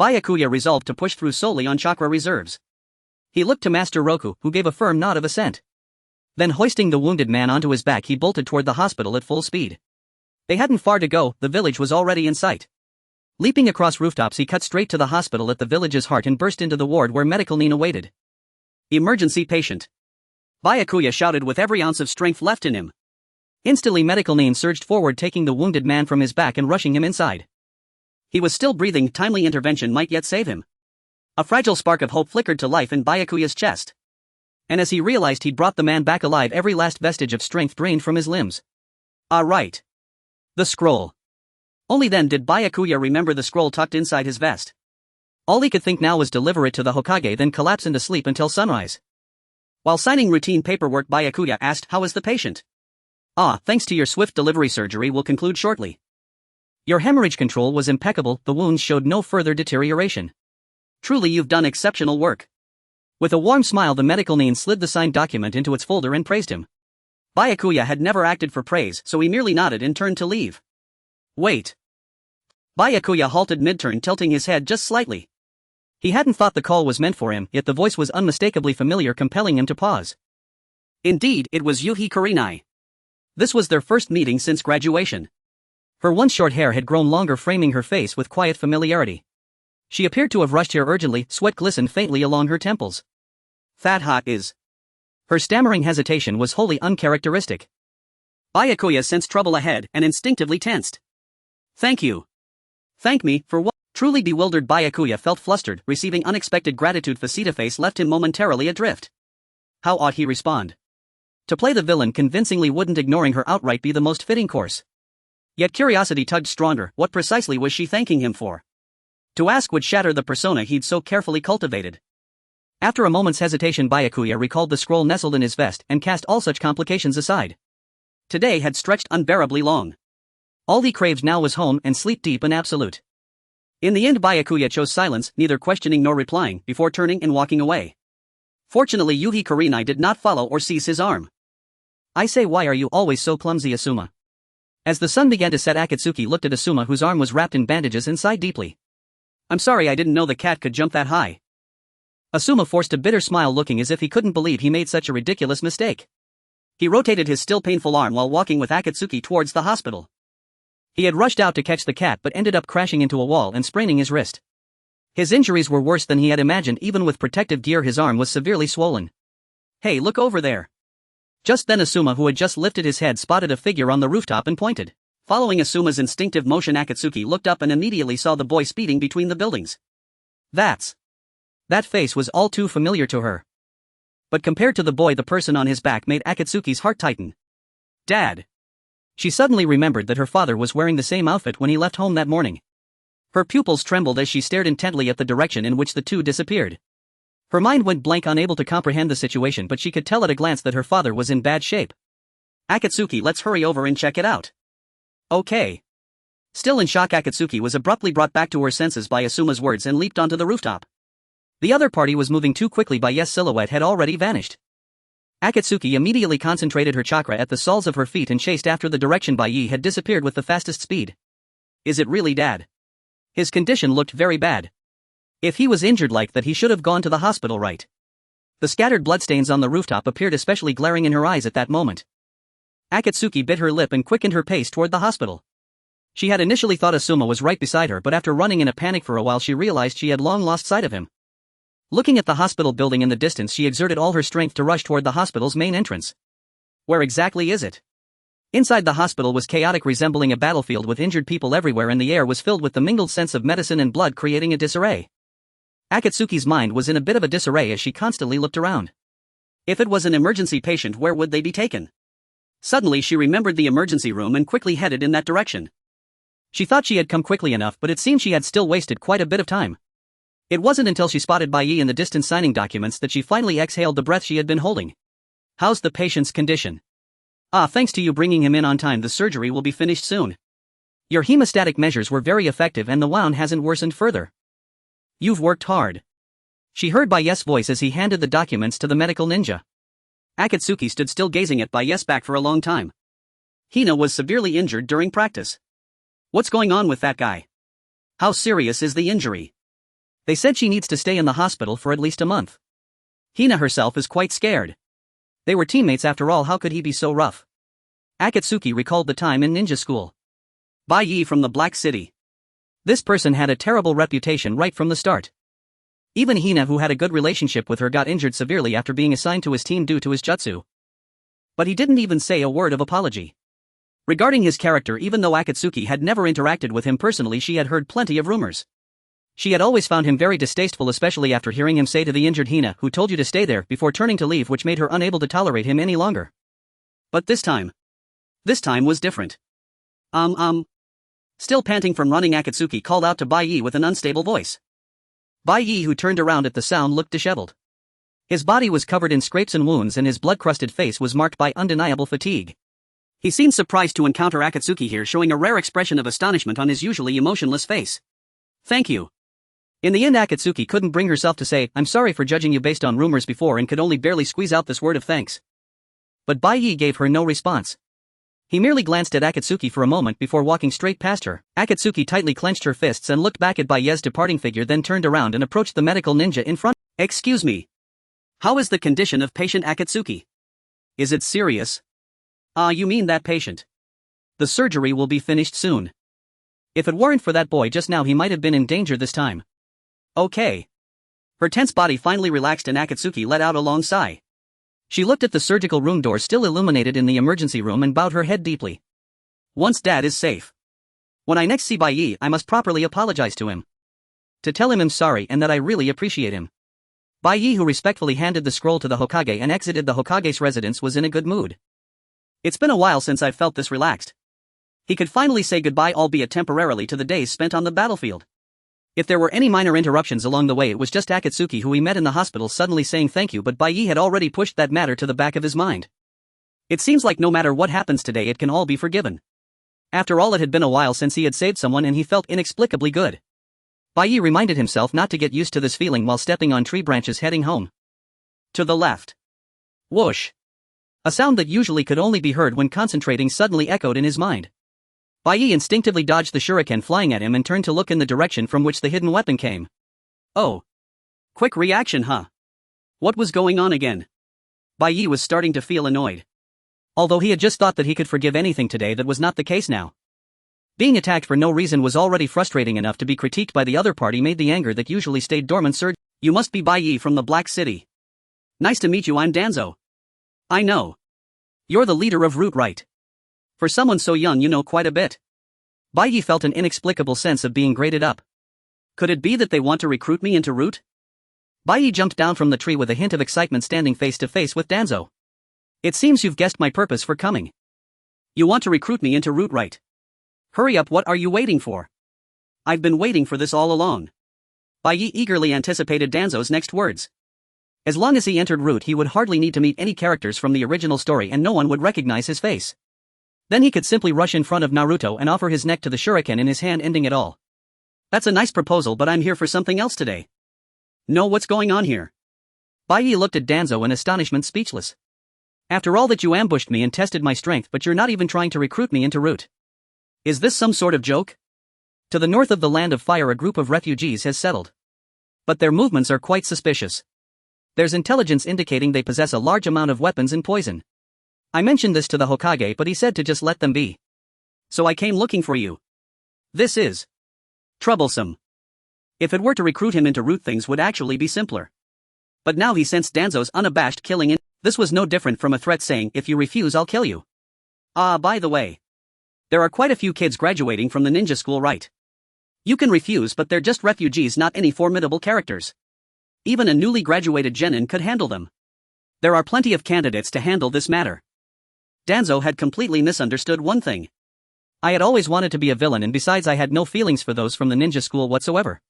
Byakuya resolved to push through solely on chakra reserves. He looked to Master Roku, who gave a firm nod of assent. Then hoisting the wounded man onto his back, he bolted toward the hospital at full speed. They hadn't far to go, the village was already in sight. Leaping across rooftops, he cut straight to the hospital at the village's heart and burst into the ward where medical need awaited. "Emergency patient!" Byakuya shouted with every ounce of strength left in him. Instantly medical need surged forward, taking the wounded man from his back and rushing him inside. He was still breathing, timely intervention might yet save him. A fragile spark of hope flickered to life in Byakuya's chest. And as he realized he'd brought the man back alive, every last vestige of strength drained from his limbs. Ah, right. The scroll. Only then did Byakuya remember the scroll tucked inside his vest. All he could think now was deliver it to the Hokage, then collapse into sleep until sunrise. While signing routine paperwork, Byakuya asked, "How is the patient?" "Ah, thanks to your swift delivery, surgery will conclude shortly. Your hemorrhage control was impeccable, the wounds showed no further deterioration. Truly you've done exceptional work." With a warm smile, the medical need slid the signed document into its folder and praised him. Byakuya had never acted for praise, so he merely nodded and turned to leave. "Wait." Byakuya halted mid-turn, tilting his head just slightly. He hadn't thought the call was meant for him, yet the voice was unmistakably familiar, compelling him to pause. Indeed, it was Yuhi Kurenai. This was their first meeting since graduation. Her once short hair had grown longer, framing her face with quiet familiarity. She appeared to have rushed here urgently, sweat glistened faintly along her temples. "That hot is." Her stammering hesitation was wholly uncharacteristic. Byakuya sensed trouble ahead and instinctively tensed. "Thank you." "Thank me, for what?" Truly bewildered, Byakuya felt flustered, receiving unexpected gratitude. Faceta face left him momentarily adrift. How ought he respond? To play the villain convincingly wouldn't ignoring her outright be the most fitting course? Yet curiosity tugged stronger, what precisely was she thanking him for? To ask would shatter the persona he'd so carefully cultivated. After a moment's hesitation, Byakuya recalled the scroll nestled in his vest and cast all such complications aside. Today had stretched unbearably long. All he craved now was home and sleep, deep and absolute. In the end, Byakuya chose silence, neither questioning nor replying, before turning and walking away. Fortunately, Yuhi Kurenai did not follow or seize his arm. "I say, why are you always so clumsy, Asuma?" As the sun began to set, Akatsuki looked at Asuma, whose arm was wrapped in bandages, and sighed deeply. "I'm sorry, I didn't know the cat could jump that high." Asuma forced a bitter smile, looking as if he couldn't believe he made such a ridiculous mistake. He rotated his still painful arm while walking with Akatsuki towards the hospital. He had rushed out to catch the cat but ended up crashing into a wall and spraining his wrist. His injuries were worse than he had imagined. Even with protective gear, his arm was severely swollen. "Hey, look over there." Just then Asuma, who had just lifted his head, spotted a figure on the rooftop and pointed. Following Asuma's instinctive motion, Akatsuki looked up and immediately saw the boy speeding between the buildings. That face was all too familiar to her. But compared to the boy, the person on his back made Akatsuki's heart tighten. Dad. She suddenly remembered that her father was wearing the same outfit when he left home that morning. Her pupils trembled as she stared intently at the direction in which the two disappeared. Her mind went blank, unable to comprehend the situation, but she could tell at a glance that her father was in bad shape. "Akatsuki, let's hurry over and check it out." "Okay." Still in shock, Akatsuki was abruptly brought back to her senses by Asuma's words and leaped onto the rooftop. The other party was moving too quickly. Bai's silhouette had already vanished. Akatsuki immediately concentrated her chakra at the soles of her feet and chased after the direction Bai had disappeared with the fastest speed. Is it really Dad? His condition looked very bad. If he was injured like that, he should have gone to the hospital, right? The scattered bloodstains on the rooftop appeared especially glaring in her eyes at that moment. Akatsuki bit her lip and quickened her pace toward the hospital. She had initially thought Asuma was right beside her, but after running in a panic for a while, she realized she had long lost sight of him. Looking at the hospital building in the distance, she exerted all her strength to rush toward the hospital's main entrance. Where exactly is it? Inside the hospital was chaotic, resembling a battlefield with injured people everywhere, and the air was filled with the mingled scents of medicine and blood, creating a disarray. Akatsuki's mind was in a bit of a disarray as she constantly looked around. If it was an emergency patient, where would they be taken? Suddenly she remembered the emergency room and quickly headed in that direction. She thought she had come quickly enough, but it seemed she had still wasted quite a bit of time. It wasn't until she spotted Bai in the distance signing documents that she finally exhaled the breath she had been holding. "How's the patient's condition?" Thanks to you bringing him in on time, the surgery will be finished soon. Your hemostatic measures were very effective and the wound hasn't worsened further. You've worked hard." She heard Bai's voice as he handed the documents to the medical ninja. Akatsuki stood still, gazing at Bai's back for a long time. Hina was severely injured during practice. What's going on with that guy? How serious is the injury? They said she needs to stay in the hospital for at least a month. Hina herself is quite scared. They were teammates after all, how could he be so rough? Akatsuki recalled the time in ninja school. Bai from the Black City. This person had a terrible reputation right from the start. Even Hina, who had a good relationship with her, got injured severely after being assigned to his team due to his jutsu. But he didn't even say a word of apology. Regarding his character, even though Akatsuki had never interacted with him personally, she had heard plenty of rumors. She had always found him very distasteful, especially after hearing him say to the injured Hina, "Who told you to stay there?" before turning to leave, which made her unable to tolerate him any longer. But this time was different. Still panting from running, Akatsuki called out to Bai with an unstable voice. Bai, who turned around at the sound, looked disheveled. His body was covered in scrapes and wounds and his blood-crusted face was marked by undeniable fatigue. He seemed surprised to encounter Akatsuki here, showing a rare expression of astonishment on his usually emotionless face. "Thank you." In the end, Akatsuki couldn't bring herself to say, "I'm sorry for judging you based on rumors before," and could only barely squeeze out this word of thanks. But Bai gave her no response. He merely glanced at Akatsuki for a moment before walking straight past her. Akatsuki tightly clenched her fists and looked back at Bai's departing figure, then turned around and approached the medical ninja in front. "Excuse me. How is the condition of patient Akatsuki? Is it serious?" You mean that patient? The surgery will be finished soon. If it weren't for that boy just now, he might have been in danger this time. Okay." Her tense body finally relaxed and Akatsuki let out a long sigh. She looked at the surgical room door still illuminated in the emergency room and bowed her head deeply. "Once Dad is safe, when I next see Bai, I must properly apologize to him. To tell him I'm sorry and that I really appreciate him." Bai, who respectfully handed the scroll to the Hokage and exited the Hokage's residence, was in a good mood. It's been a while since I've felt this relaxed. He could finally say goodbye, albeit temporarily, to the days spent on the battlefield. If there were any minor interruptions along the way, it was just Akatsuki, who he met in the hospital, suddenly saying thank you, but Bai had already pushed that matter to the back of his mind. It seems like no matter what happens today, it can all be forgiven. After all, it had been a while since he had saved someone and he felt inexplicably good. Bai reminded himself not to get used to this feeling while stepping on tree branches heading home. To the left. Whoosh. A sound that usually could only be heard when concentrating suddenly echoed in his mind. Bai instinctively dodged the shuriken flying at him and turned to look in the direction from which the hidden weapon came. Oh. Quick reaction, huh? What was going on again? Bai was starting to feel annoyed. Although he had just thought that he could forgive anything today, that was not the case now. Being attacked for no reason was already frustrating enough to be critiqued by the other party made the anger that usually stayed dormant surge. You must be Bai Yi from the Black City. Nice to meet you, I'm Danzo. I know. You're the leader of Root, right? For someone so young you know quite a bit. Bai Yi felt an inexplicable sense of being graded up. Could it be that they want to recruit me into Root? Bai Yi jumped down from the tree with a hint of excitement standing face to face with Danzo. It seems you've guessed my purpose for coming. You want to recruit me into Root, right? Hurry up, what are you waiting for? I've been waiting for this all along. Bai Yi eagerly anticipated Danzo's next words. As long as he entered Root he would hardly need to meet any characters from the original story and no one would recognize his face. Then he could simply rush in front of Naruto and offer his neck to the shuriken in his hand, ending it all. That's a nice proposal, but I'm here for something else today. No, what's going on here? Bai Yi looked at Danzo in astonishment, speechless. After all that, you ambushed me and tested my strength, but you're not even trying to recruit me into Root. Is this some sort of joke? To the north of the Land of Fire a group of refugees has settled. But their movements are quite suspicious. There's intelligence indicating they possess a large amount of weapons and poison. I mentioned this to the Hokage, but he said to just let them be. So I came looking for you. This is troublesome. If it were to recruit him into Root, things would actually be simpler. But now he sensed Danzo's unabashed killing in. This was no different from a threat saying, if you refuse I'll kill you. By the way. There are quite a few kids graduating from the ninja school, right? You can refuse, but they're just refugees, not any formidable characters. Even a newly graduated genin could handle them. There are plenty of candidates to handle this matter. Danzo had completely misunderstood one thing. I had always wanted to be a villain, and besides I had no feelings for those from the ninja school whatsoever.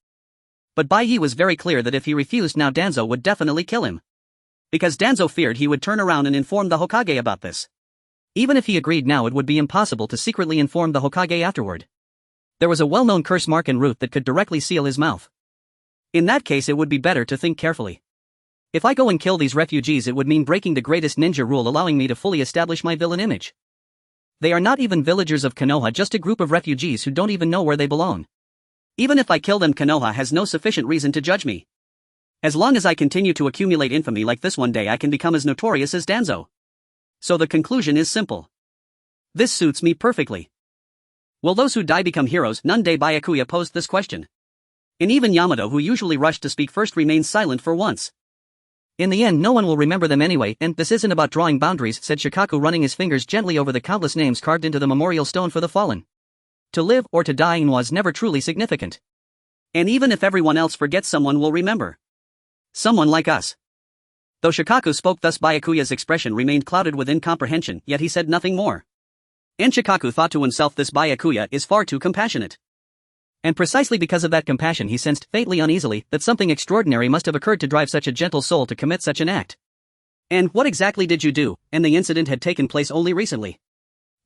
But Bai Yi was very clear that if he refused now Danzo would definitely kill him. Because Danzo feared he would turn around and inform the Hokage about this. Even if he agreed now it would be impossible to secretly inform the Hokage afterward. There was a well-known curse mark in Root that could directly seal his mouth. In that case it would be better to think carefully. If I go and kill these refugees it would mean breaking the greatest ninja rule, allowing me to fully establish my villain image. They are not even villagers of Konoha, just a group of refugees who don't even know where they belong. Even if I kill them, Konoha has no sufficient reason to judge me. As long as I continue to accumulate infamy like this, one day I can become as notorious as Danzo. So the conclusion is simple. This suits me perfectly. Will those who die become heroes? Nunde Byakuya posed this question. And even Yamato, who usually rushed to speak first, remained silent for once. In the end no one will remember them anyway, and this isn't about drawing boundaries, said Shikaku, running his fingers gently over the countless names carved into the memorial stone for the fallen. To live or to die was never truly significant. And even if everyone else forgets, someone will remember. Someone like us. Though Shikaku spoke thus, Byakuya's expression remained clouded with incomprehension, yet he said nothing more. And Shikaku thought to himself, this Byakuya is far too compassionate. And precisely because of that compassion he sensed, faintly uneasily, that something extraordinary must have occurred to drive such a gentle soul to commit such an act. And what exactly did you do? And the incident had taken place only recently.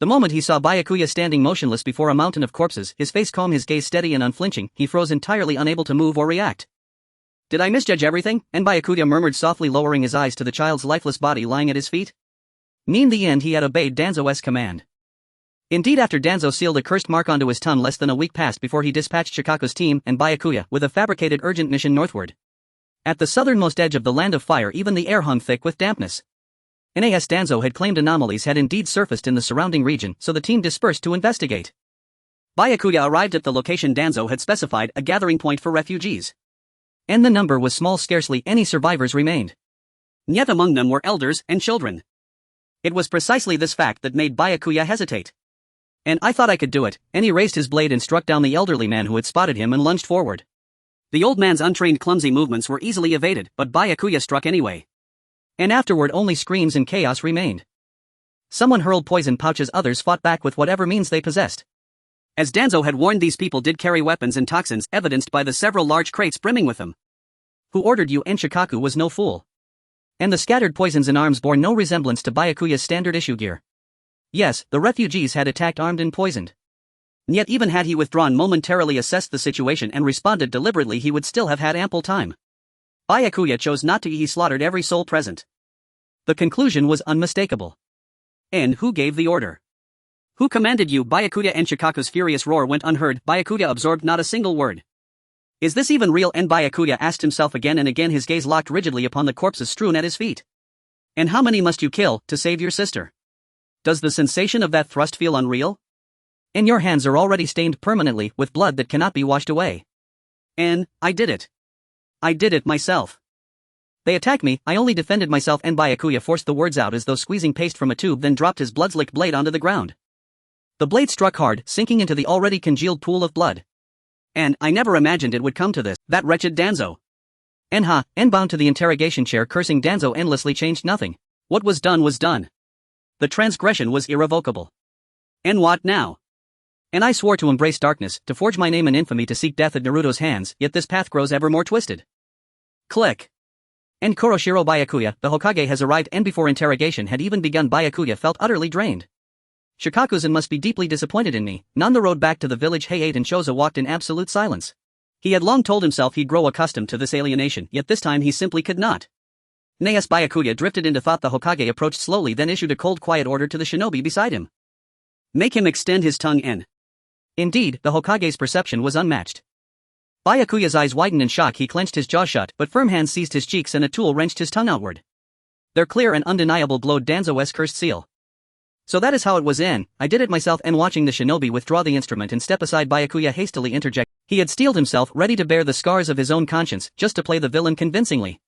The moment he saw Byakuya standing motionless before a mountain of corpses, his face calm, his gaze steady and unflinching, he froze, entirely unable to move or react. Did I misjudge everything? And Byakuya murmured softly, lowering his eyes to the child's lifeless body lying at his feet. In the end he had obeyed Danzo's command. Indeed, after Danzo sealed a cursed mark onto his tongue, less than a week passed before he dispatched Shikaku's team and Byakuya with a fabricated urgent mission northward. At the southernmost edge of the Land of Fire even the air hung thick with dampness. Nas Danzo had claimed anomalies had indeed surfaced in the surrounding region, so the team dispersed to investigate. Byakuya arrived at the location Danzo had specified, a gathering point for refugees. And the number was small, scarcely any survivors remained. Yet among them were elders and children. It was precisely this fact that made Byakuya hesitate. And I thought I could do it, and he raised his blade and struck down the elderly man who had spotted him and lunged forward. The old man's untrained clumsy movements were easily evaded, but Byakuya struck anyway. And afterward only screams and chaos remained. Someone hurled poison pouches, others fought back with whatever means they possessed. As Danzo had warned, these people did carry weapons and toxins, evidenced by the several large crates brimming with them. Who ordered you? And Shikaku was no fool. And the scattered poisons and arms bore no resemblance to Byakuya's standard issue gear. Yes, the refugees had attacked armed and poisoned. Yet even had he withdrawn, momentarily assessed the situation and responded deliberately, he would still have had ample time. Byakuya chose not to. He slaughtered every soul present. The conclusion was unmistakable. And who gave the order? Who commanded you? Byakuya and Shikaku's furious roar went unheard. Byakuya absorbed not a single word. Is this even real? And Byakuya asked himself again and again, his gaze locked rigidly upon the corpses strewn at his feet. And how many must you kill to save your sister? Does the sensation of that thrust feel unreal? And your hands are already stained permanently with blood that cannot be washed away. And, I did it. I did it myself. They attacked me, I only defended myself, and Byakuya forced the words out as though squeezing paste from a tube, then dropped his blood-slicked blade onto the ground. The blade struck hard, sinking into the already congealed pool of blood. And, I never imagined it would come to this, that wretched Danzo. En bound to the interrogation chair, cursing Danzo endlessly, changed nothing. What was done was done. The transgression was irrevocable. And what now? And I swore to embrace darkness, to forge my name in infamy, to seek death at Naruto's hands, yet this path grows ever more twisted. Click. And Kuroshiro Byakuya, the Hokage, has arrived, and before interrogation had even begun, Byakuya felt utterly drained. Shikaku-san must be deeply disappointed in me. On the road back to the village, Heiei and Chozo walked in absolute silence. He had long told himself he'd grow accustomed to this alienation, yet this time he simply could not. Neas Byakuya drifted into thought. The Hokage approached slowly, then issued a cold, quiet order to the shinobi beside him. Make him extend his tongue in. Indeed, the Hokage's perception was unmatched. Byakuya's eyes widened in shock. He clenched his jaw shut, but firm hands seized his cheeks and a tool wrenched his tongue outward. Their clear and undeniable glowed Danzo's cursed seal. So that is how it was. I did it myself. And watching the shinobi withdraw the instrument and step aside, Byakuya hastily interjected. He had steeled himself, ready to bear the scars of his own conscience, just to play the villain convincingly.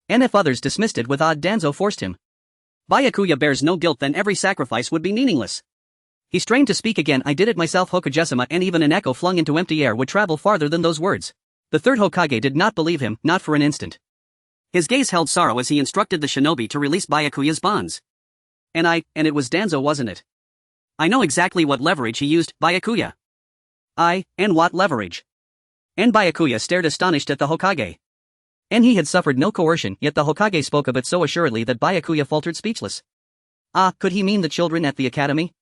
And if others dismissed it with odd, Danzo forced him. Byakuya bears no guilt, then every sacrifice would be meaningless. He strained to speak again. I did it myself, Hokage-sama, and even an echo flung into empty air would travel farther than those words. The third Hokage did not believe him, not for an instant. His gaze held sorrow as he instructed the shinobi to release Byakuya's bonds. And it was Danzo, wasn't it? I know exactly what leverage he used, Byakuya. And what leverage? And Byakuya stared astonished at the Hokage. And he had suffered no coercion, yet the Hokage spoke of it so assuredly that Byakuya faltered, speechless. Could he mean the children at the academy?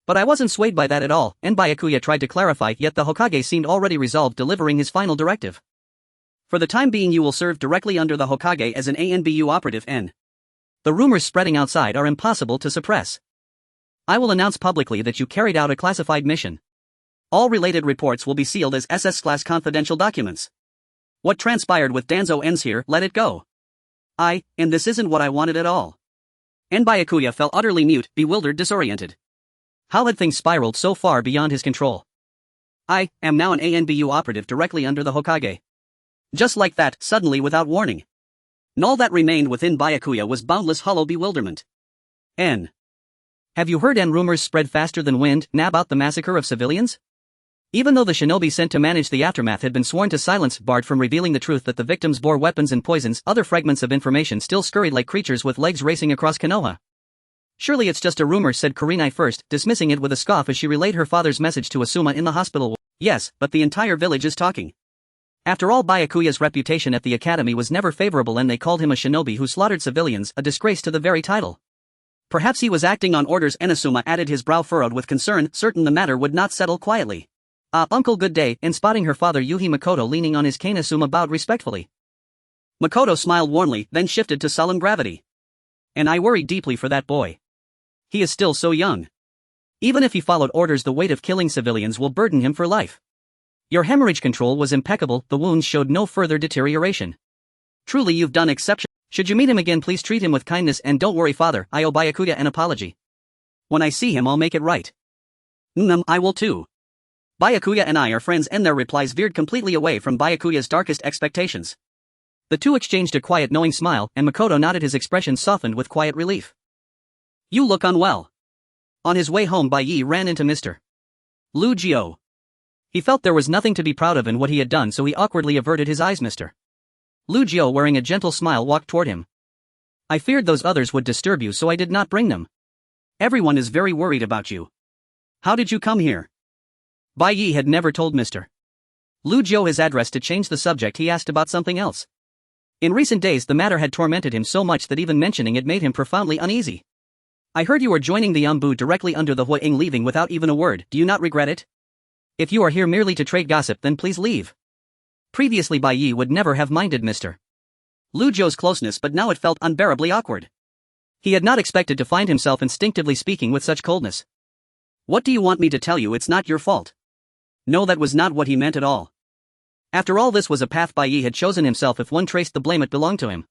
But I wasn't swayed by that at all, and Byakuya tried to clarify, yet the Hokage seemed already resolved, delivering his final directive. For the time being you will serve directly under the Hokage as an ANBU operative. The rumors spreading outside are impossible to suppress. I will announce publicly that you carried out a classified mission. All related reports will be sealed as SS-class confidential documents. What transpired with Danzo ends here, let it go. And this isn't what I wanted at all. And Byakuya fell utterly mute, bewildered, disoriented. How had things spiraled so far beyond his control? I am now an ANBU operative directly under the Hokage. Just like that, suddenly, without warning. And all that remained within Byakuya was boundless hollow bewilderment. Have you heard? Rumors spread faster than wind now about the massacre of civilians? Even though the shinobi sent to manage the aftermath had been sworn to silence, barred from revealing the truth that the victims bore weapons and poisons, other fragments of information still scurried like creatures with legs racing across Konoha. Surely it's just a rumor, said Kurenai first, dismissing it with a scoff as she relayed her father's message to Asuma in the hospital. Yes, but the entire village is talking. After all, Byakuya's reputation at the academy was never favorable, and they called him a shinobi who slaughtered civilians, a disgrace to the very title. Perhaps he was acting on orders, and Asuma added, his brow furrowed with concern, certain the matter would not settle quietly. Uncle, good day. And spotting her father Yuhi Makoto leaning on his cane, Asuma bowed respectfully. Makoto smiled warmly, then shifted to solemn gravity. And I worry deeply for that boy. He is still so young. Even if he followed orders, the weight of killing civilians will burden him for life. Your hemorrhage control was impeccable, the wounds showed no further deterioration. Truly you've done exceptional. Should you meet him again, please treat him with kindness, and don't worry, father, I owe Byakuya an apology. When I see him I'll make it right. I will too. Byakuya and I are friends, and their replies veered completely away from Byakuya's darkest expectations. The two exchanged a quiet knowing smile, and Makoto nodded, his expression softened with quiet relief. You look unwell. On his way home, Bai ran into Mr. Lu Jio. He felt there was nothing to be proud of in what he had done, so he awkwardly averted his eyes. Mr. Lu Jio, wearing a gentle smile, walked toward him. I feared those others would disturb you, so I did not bring them. Everyone is very worried about you. How did you come here? Bai Yi had never told Mr. Lu Jio his address. To change the subject, he asked about something else. In recent days the matter had tormented him so much that even mentioning it made him profoundly uneasy. I heard you are joining the ANBU directly under the Huang, leaving without even a word. Do you not regret it? If you are here merely to trade gossip, then please leave. Previously Bai Yi would never have minded Mr. Lu Jio's closeness, but now it felt unbearably awkward. He had not expected to find himself instinctively speaking with such coldness. What do you want me to tell you? It's not your fault. No, that was not what he meant at all. After all, this was a path Bai Yi had chosen himself. If one traced the blame, it belonged to him.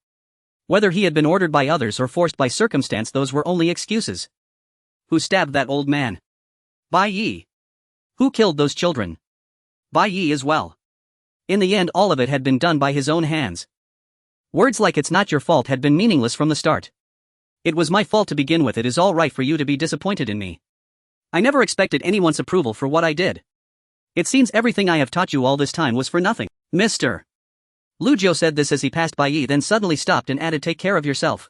Whether he had been ordered by others or forced by circumstance, those were only excuses. Who stabbed that old man? Bai Yi. Who killed those children? Bai Yi as well. In the end, all of it had been done by his own hands. Words like "it's not your fault" had been meaningless from the start. It was my fault to begin with. It is all right for you to be disappointed in me. I never expected anyone's approval for what I did. It seems everything I have taught you all this time was for nothing. Mr. Lu Jiu said this as he passed Bai Yi, then suddenly stopped and added, "Take care of yourself."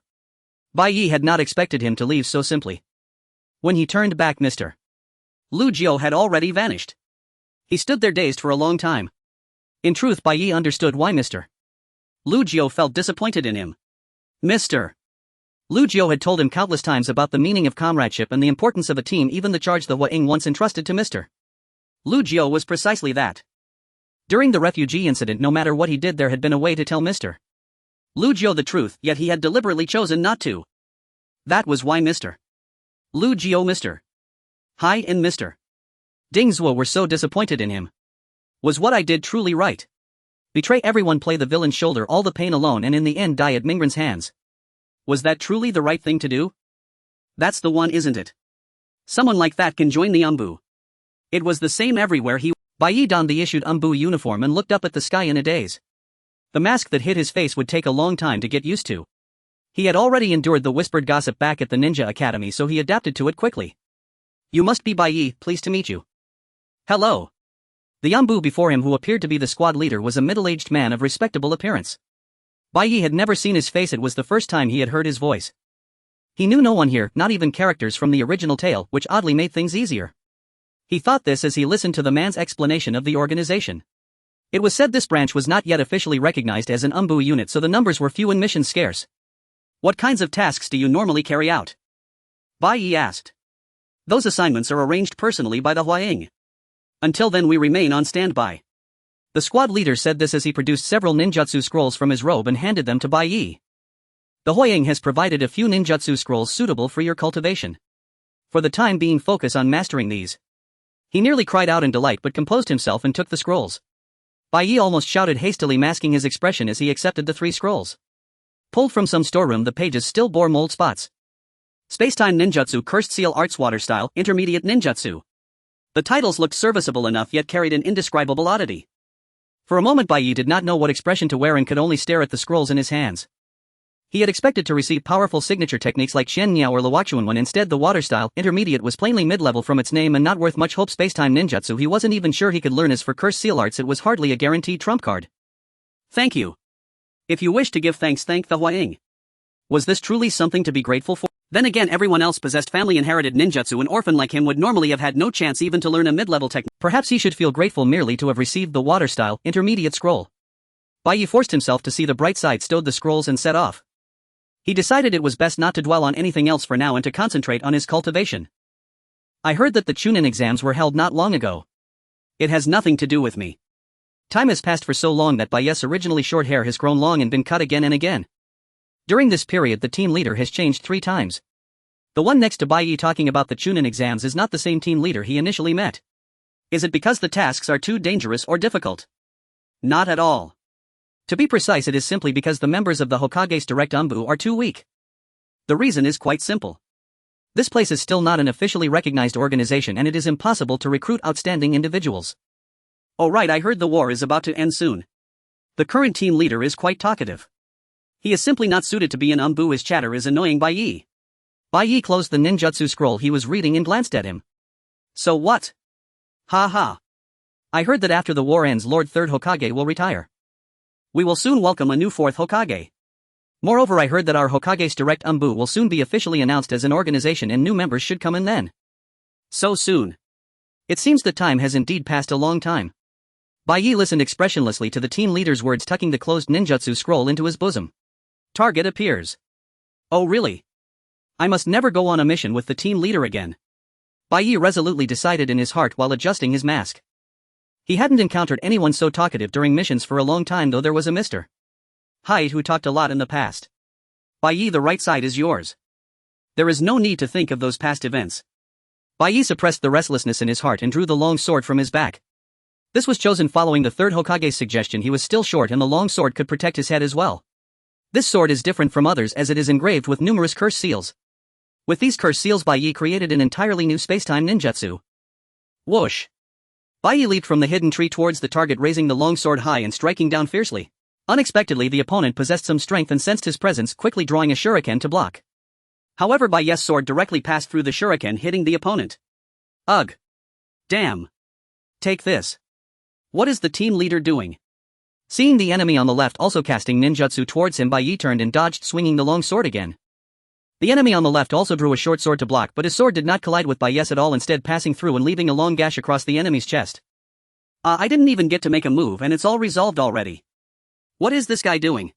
Bai Yi had not expected him to leave so simply. When he turned back, Mr. Lu Jiu had already vanished. He stood there dazed for a long time. In truth, Bai Yi understood why Mr. Lu Jiu felt disappointed in him. Mr. Lu Jiu had told him countless times about the meaning of comradeship and the importance of a team. Even the charge the Hua Ying once entrusted to Mr. Lu Jiu was precisely that. During the refugee incident, no matter what he did, there had been a way to tell Mr. Lu Jiu the truth, yet he had deliberately chosen not to. That was why Mr. Lu Jiu, Mr. Hai, and Mr. Ding Zuo were so disappointed in him. Was what I did truly right? Betray everyone, play the villain, shoulder all the pain alone, and in the end die at Mingren's hands. Was that truly the right thing to do? That's the one, isn't it? Someone like that can join the ANBU. It was the same everywhere. Bai Yi donned the issued ANBU uniform and looked up at the sky in a daze. The mask that hid his face would take a long time to get used to. He had already endured the whispered gossip back at the Ninja Academy, so he adapted to it quickly. "You must be Bai Yi, pleased to meet you." "Hello." The ANBU before him, who appeared to be the squad leader, was a middle-aged man of respectable appearance. Bai Yi had never seen his face. It was the first time he had heard his voice. He knew no one here, not even characters from the original tale, which oddly made things easier. He thought this as he listened to the man's explanation of the organization. It was said this branch was not yet officially recognized as an ANBU unit, so the numbers were few and missions scarce. "What kinds of tasks do you normally carry out?" Bai Yi asked. "Those assignments are arranged personally by the Hua Ying. Until then, we remain on standby." The squad leader said this as he produced several ninjutsu scrolls from his robe and handed them to Bai Yi. "The Hua Ying has provided a few ninjutsu scrolls suitable for your cultivation. For the time being, focus on mastering these." He nearly cried out in delight but composed himself and took the scrolls. Bai Yi almost shouted, hastily masking his expression as he accepted the 3 scrolls. Pulled from some storeroom, the pages still bore mold spots. Spacetime Ninjutsu, Cursed Seal Arts, Water Style, Intermediate Ninjutsu. The titles looked serviceable enough, yet carried an indescribable oddity. For a moment Bai Yi did not know what expression to wear and could only stare at the scrolls in his hands. He had expected to receive powerful signature techniques like Shen Niao or Luochuan, when instead the Water Style, Intermediate, was plainly mid-level from its name and not worth much hope. Spacetime Ninjutsu he wasn't even sure he could learn. As for Cursed Seal Arts, it was hardly a guaranteed trump card. "Thank you. If you wish to give thanks, thank the Hua Ying." Was this truly something to be grateful for? Then again, everyone else possessed family-inherited ninjutsu. An orphan like him would normally have had no chance even to learn a mid-level technique. Perhaps he should feel grateful merely to have received the Water Style, Intermediate scroll. Bai Yi forced himself to see the bright side, stowed the scrolls and set off. He decided it was best not to dwell on anything else for now and to concentrate on his cultivation. "I heard that the Chunin exams were held not long ago. It has nothing to do with me. Time has passed for so long that Bai Yi's originally short hair has grown long and been cut again and again. During this period, the team leader has changed 3 times. The one next to Bai Yi talking about the Chunin exams is not the same team leader he initially met. Is it because the tasks are too dangerous or difficult? Not at all. To be precise, it is simply because the members of the Hokage's direct ANBU are too weak. The reason is quite simple. This place is still not an officially recognized organization, and it is impossible to recruit outstanding individuals. Oh right, I heard the war is about to end soon. The current team leader is quite talkative. He is simply not suited to be an ANBU. His chatter is annoying Bai Yi." Bai Yi closed the ninjutsu scroll he was reading and glanced at him. "So what?" "Ha ha. I heard that after the war ends, Lord Third Hokage will retire. We will soon welcome a new 4th Hokage. Moreover, I heard that our Hokage's direct ANBU will soon be officially announced as an organization and new members should come in then." "So soon? It seems that time has indeed passed a long time." Bai Yi listened expressionlessly to the team leader's words, tucking the closed ninjutsu scroll into his bosom. Target appears. "Oh really? I must never go on a mission with the team leader again," Bai Yi resolutely decided in his heart while adjusting his mask. He hadn't encountered anyone so talkative during missions for a long time, though there was a Mr. Hyde who talked a lot in the past. "Bai Yi, the right side is yours. There is no need to think of those past events." Bai Yi suppressed the restlessness in his heart and drew the long sword from his back. This was chosen following the Third Hokage's suggestion. He was still short and the long sword could protect his head as well. This sword is different from others as it is engraved with numerous curse seals. With these curse seals, Bai Yi created an entirely new spacetime ninjutsu. Whoosh! Bai Yi leaped from the hidden tree towards the target, raising the long sword high and striking down fiercely. Unexpectedly, the opponent possessed some strength and sensed his presence, quickly drawing a shuriken to block. However, Bai Yi's sword directly passed through the shuriken, hitting the opponent. Ugh. Damn. Take this. What is the team leader doing? Seeing the enemy on the left also casting ninjutsu towards him, Bai Yi turned and dodged, swinging the long sword again. The enemy on the left also drew a short sword to block, but his sword did not collide with Bai Yi's at all, instead passing through and leaving a long gash across the enemy's chest. I didn't even get to make a move and it's all resolved already. What is this guy doing?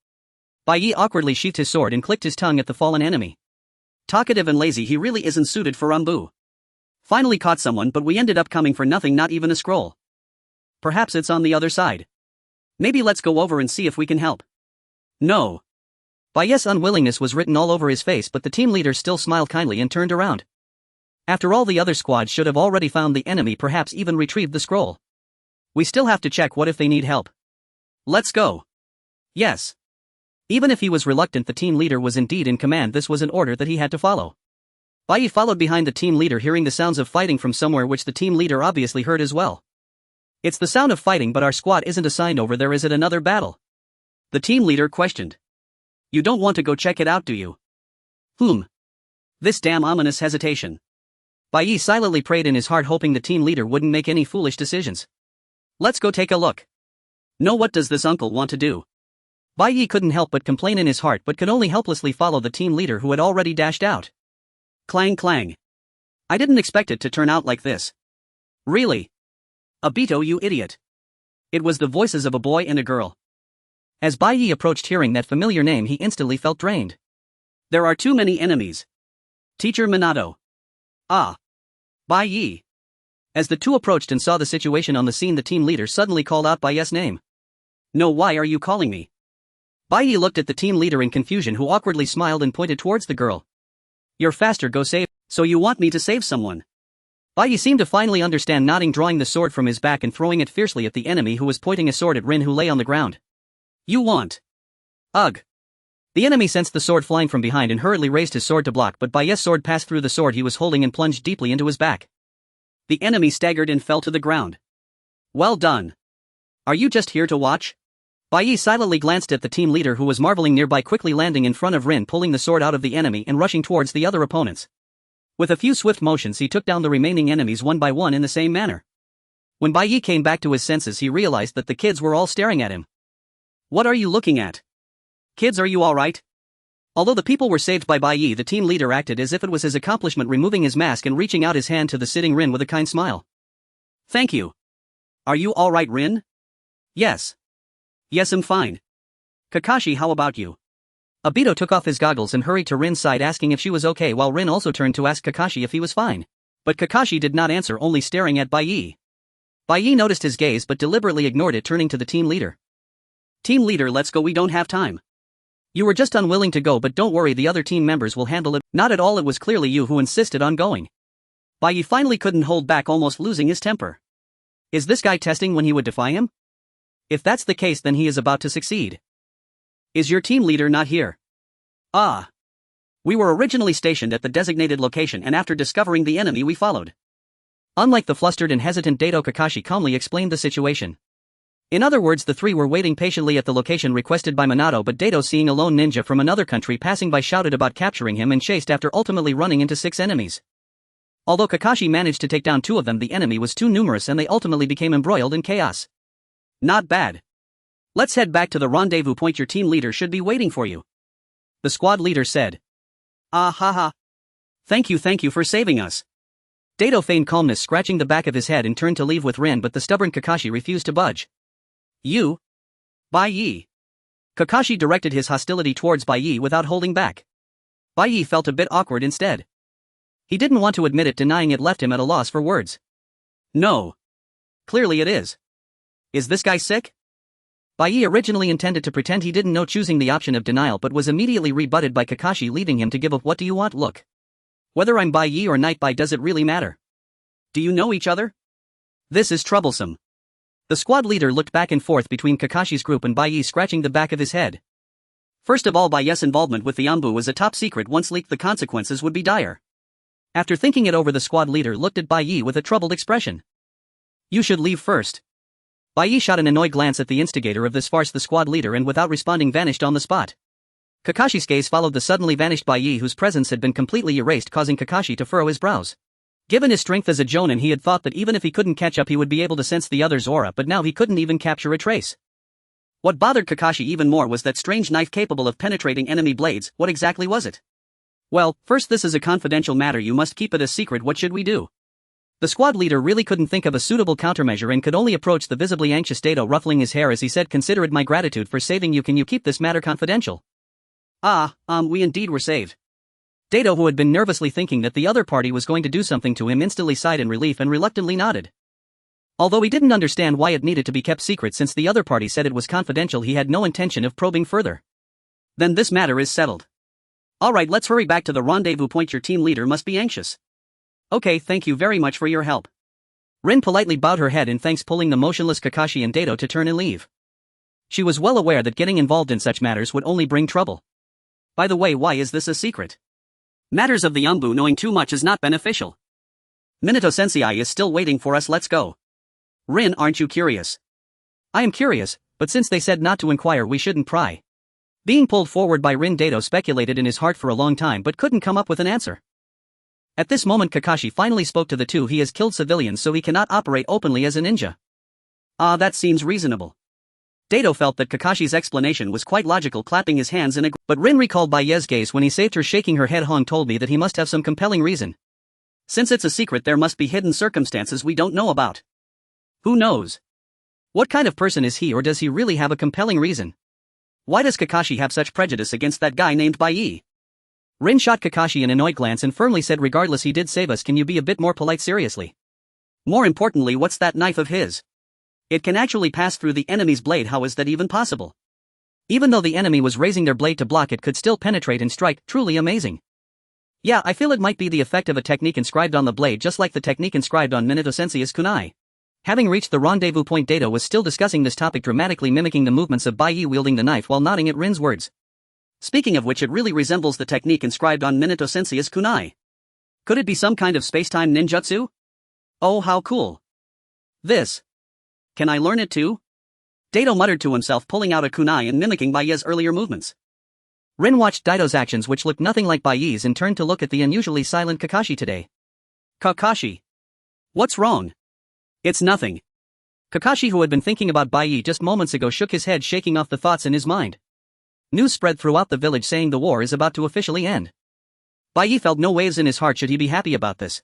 Bai Yi awkwardly sheathed his sword and clicked his tongue at the fallen enemy. Talkative and lazy, he really isn't suited for ANBU. Finally caught someone, but we ended up coming for nothing, not even a scroll. Perhaps it's on the other side. Maybe let's go over and see if we can help. No. Bai Yi's unwillingness was written all over his face, but the team leader still smiled kindly and turned around. After all, the other squad should have already found the enemy, perhaps even retrieved the scroll. We still have to check what if they need help. Let's go. Yes. Even if he was reluctant, the team leader was indeed in command. This was an order that he had to follow. Bai Yi followed behind the team leader, hearing the sounds of fighting from somewhere, which the team leader obviously heard as well. It's the sound of fighting, but our squad isn't assigned over there. Is it another battle? The team leader questioned. You don't want to go check it out, do you? This damn ominous hesitation. Bai Yi silently prayed in his heart, hoping the team leader wouldn't make any foolish decisions. Let's go take a look. No, what does this uncle want to do? Bai Yi couldn't help but complain in his heart, but could only helplessly follow the team leader, who had already dashed out. Clang clang. I didn't expect it to turn out like this. Really? Obito, you idiot. It was the voices of a boy and a girl. As Bai Yi approached, hearing that familiar name, he instantly felt drained. There are too many enemies. Teacher Minato. Ah. Bai Yi. As the two approached and saw the situation on the scene, the team leader suddenly called out Bai Yi's name. No, why are you calling me? Bai Yi looked at the team leader in confusion, who awkwardly smiled and pointed towards the girl. You're faster, go save. So you want me to save someone? Bai Yi seemed to finally understand, nodding, drawing the sword from his back and throwing it fiercely at the enemy, who was pointing a sword at Rin, who lay on the ground. You want? Ugh. The enemy sensed the sword flying from behind and hurriedly raised his sword to block, but Bai Yi's sword passed through the sword he was holding and plunged deeply into his back. The enemy staggered and fell to the ground. Well done. Are you just here to watch? Bai Yi silently glanced at the team leader, who was marveling nearby, quickly landing in front of Rin, pulling the sword out of the enemy and rushing towards the other opponents. With a few swift motions, he took down the remaining enemies one by one in the same manner. When Bai Yi came back to his senses, he realized that the kids were all staring at him. What are you looking at? Kids, are you alright? Although the people were saved by Bai Yi, the team leader acted as if it was his accomplishment, removing his mask and reaching out his hand to the sitting Rin with a kind smile. Thank you. Are you alright, Rin? Yes. Yes, I'm fine. Kakashi, how about you? Obito took off his goggles and hurried to Rin's side, asking if she was okay, while Rin also turned to ask Kakashi if he was fine. But Kakashi did not answer, only staring at Bai Yi. Bai Yi noticed his gaze but deliberately ignored it, turning to the team leader. Team leader, let's go, we don't have time. You were just unwilling to go, but don't worry, the other team members will handle it. Not at all, it was clearly you who insisted on going. Bai Yi finally couldn't hold back, almost losing his temper. Is this guy testing when he would defy him? If that's the case, then he is about to succeed. Is your team leader not here? Ah. We were originally stationed at the designated location, and after discovering the enemy we followed. Unlike the flustered and hesitant Dato, Kakashi calmly explained the situation. In other words, the three were waiting patiently at the location requested by Minato, but Dato, seeing a lone ninja from another country passing by, shouted about capturing him and chased after, ultimately running into 6 enemies. Although Kakashi managed to take down 2 of them, the enemy was too numerous and they ultimately became embroiled in chaos. Not bad. Let's head back to the rendezvous point, your team leader should be waiting for you. The squad leader said. Ah ha. Thank you for saving us. Dato feigned calmness, scratching the back of his head, and turned to leave with Rin, but the stubborn Kakashi refused to budge. You? Bai Yi. Kakashi directed his hostility towards Bai Yi without holding back. Bai Yi felt a bit awkward instead. He didn't want to admit it, denying it left him at a loss for words. No. Clearly it is. Is this guy sick? Bai Yi originally intended to pretend he didn't know, choosing the option of denial, but was immediately rebutted by Kakashi, leaving him to give a "what do you want" look. Whether I'm Bai Yi or Night Bai, does it really matter? Do you know each other? This is troublesome. The squad leader looked back and forth between Kakashi's group and Bai Yi, scratching the back of his head. First of all, Bai Yi's involvement with the ANBU was a top secret. Once leaked, the consequences would be dire. After thinking it over, the squad leader looked at Bai Yi with a troubled expression. You should leave first. Bai shot an annoyed glance at the instigator of this farce, the squad leader, and without responding vanished on the spot. Kakashi's gaze followed the suddenly vanished Bai, whose presence had been completely erased, causing Kakashi to furrow his brows. Given his strength as a jonin, he had thought that even if he couldn't catch up he would be able to sense the other's aura, but now he couldn't even capture a trace. What bothered Kakashi even more was that strange knife capable of penetrating enemy blades. What exactly was it? Well, first, this is a confidential matter, you must keep it a secret. What should we do? The squad leader really couldn't think of a suitable countermeasure and could only approach the visibly anxious Dato, ruffling his hair as he said, "Consider it my gratitude for saving you. Can you keep this matter confidential?" We indeed were saved. Dato, who had been nervously thinking that the other party was going to do something to him, instantly sighed in relief and reluctantly nodded. Although he didn't understand why it needed to be kept secret since the other party said it was confidential, he had no intention of probing further. Then this matter is settled. Alright, let's hurry back to the rendezvous point. Your team leader must be anxious. Okay, thank you very much for your help. Rin politely bowed her head in thanks, pulling the motionless Kakashi and Dato to turn and leave. She was well aware that getting involved in such matters would only bring trouble. By the way, why is this a secret? Matters of the ANBU knowing too much is not beneficial. Minato-sensei is still waiting for us, let's go. Rin, aren't you curious? I am curious, but since they said not to inquire we shouldn't pry. Being pulled forward by Rin, Dato speculated in his heart for a long time but couldn't come up with an answer. At this moment Kakashi finally spoke to the two. He has killed civilians so he cannot operate openly as a ninja. That seems reasonable. Dato felt that Kakashi's explanation was quite logical, clapping his hands in but Rin recalled Bai's gaze when he saved her, shaking her head. Hong told me that he must have some compelling reason. Since it's a secret, there must be hidden circumstances we don't know about. Who knows? What kind of person is he, or does he really have a compelling reason? Why does Kakashi have such prejudice against that guy named Bai? Rin shot Kakashi an annoyed glance and firmly said, regardless, he did save us. Can you be a bit more polite? Seriously. More importantly, what's that knife of his? It can actually pass through the enemy's blade. How is that even possible? Even though the enemy was raising their blade to block, it could still penetrate and strike. Truly amazing. Yeah, I feel it might be the effect of a technique inscribed on the blade, just like the technique inscribed on Minato-sensei's kunai. Having reached the rendezvous point, Dato was still discussing this topic, dramatically mimicking the movements of Bai wielding the knife while nodding at Rin's words. Speaking of which, it really resembles the technique inscribed on Minato-sensei's kunai. Could it be some kind of space-time ninjutsu? Oh, how cool. This. Can I learn it too? Dato muttered to himself, pulling out a kunai and mimicking Bai's earlier movements. Rin watched Dato's actions, which looked nothing like Bai's, and turned to look at the unusually silent Kakashi today. Kakashi. What's wrong? It's nothing. Kakashi, who had been thinking about Bai just moments ago, shook his head, shaking off the thoughts in his mind. News spread throughout the village saying the war is about to officially end. Bai felt no waves in his heart. Should he be happy about this?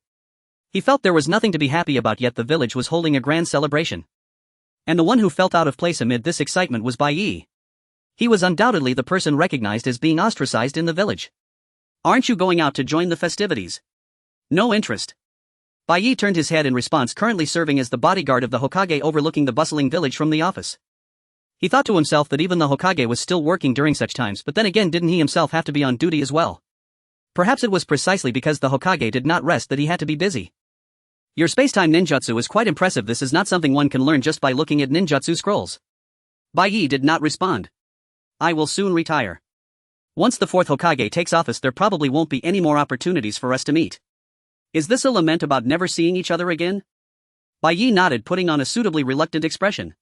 He felt there was nothing to be happy about, yet the village was holding a grand celebration. And the one who felt out of place amid this excitement was Bai. He was undoubtedly the person recognized as being ostracized in the village. Aren't you going out to join the festivities? No interest. Bai turned his head in response, currently serving as the bodyguard of the Hokage overlooking the bustling village from the office. He thought to himself that even the Hokage was still working during such times, but then again, didn't he himself have to be on duty as well? Perhaps it was precisely because the Hokage did not rest that he had to be busy. Your spacetime ninjutsu is quite impressive. This is not something one can learn just by looking at ninjutsu scrolls. Bai did not respond. I will soon retire. Once the fourth Hokage takes office, there probably won't be any more opportunities for us to meet. Is this a lament about never seeing each other again? Bai nodded, putting on a suitably reluctant expression.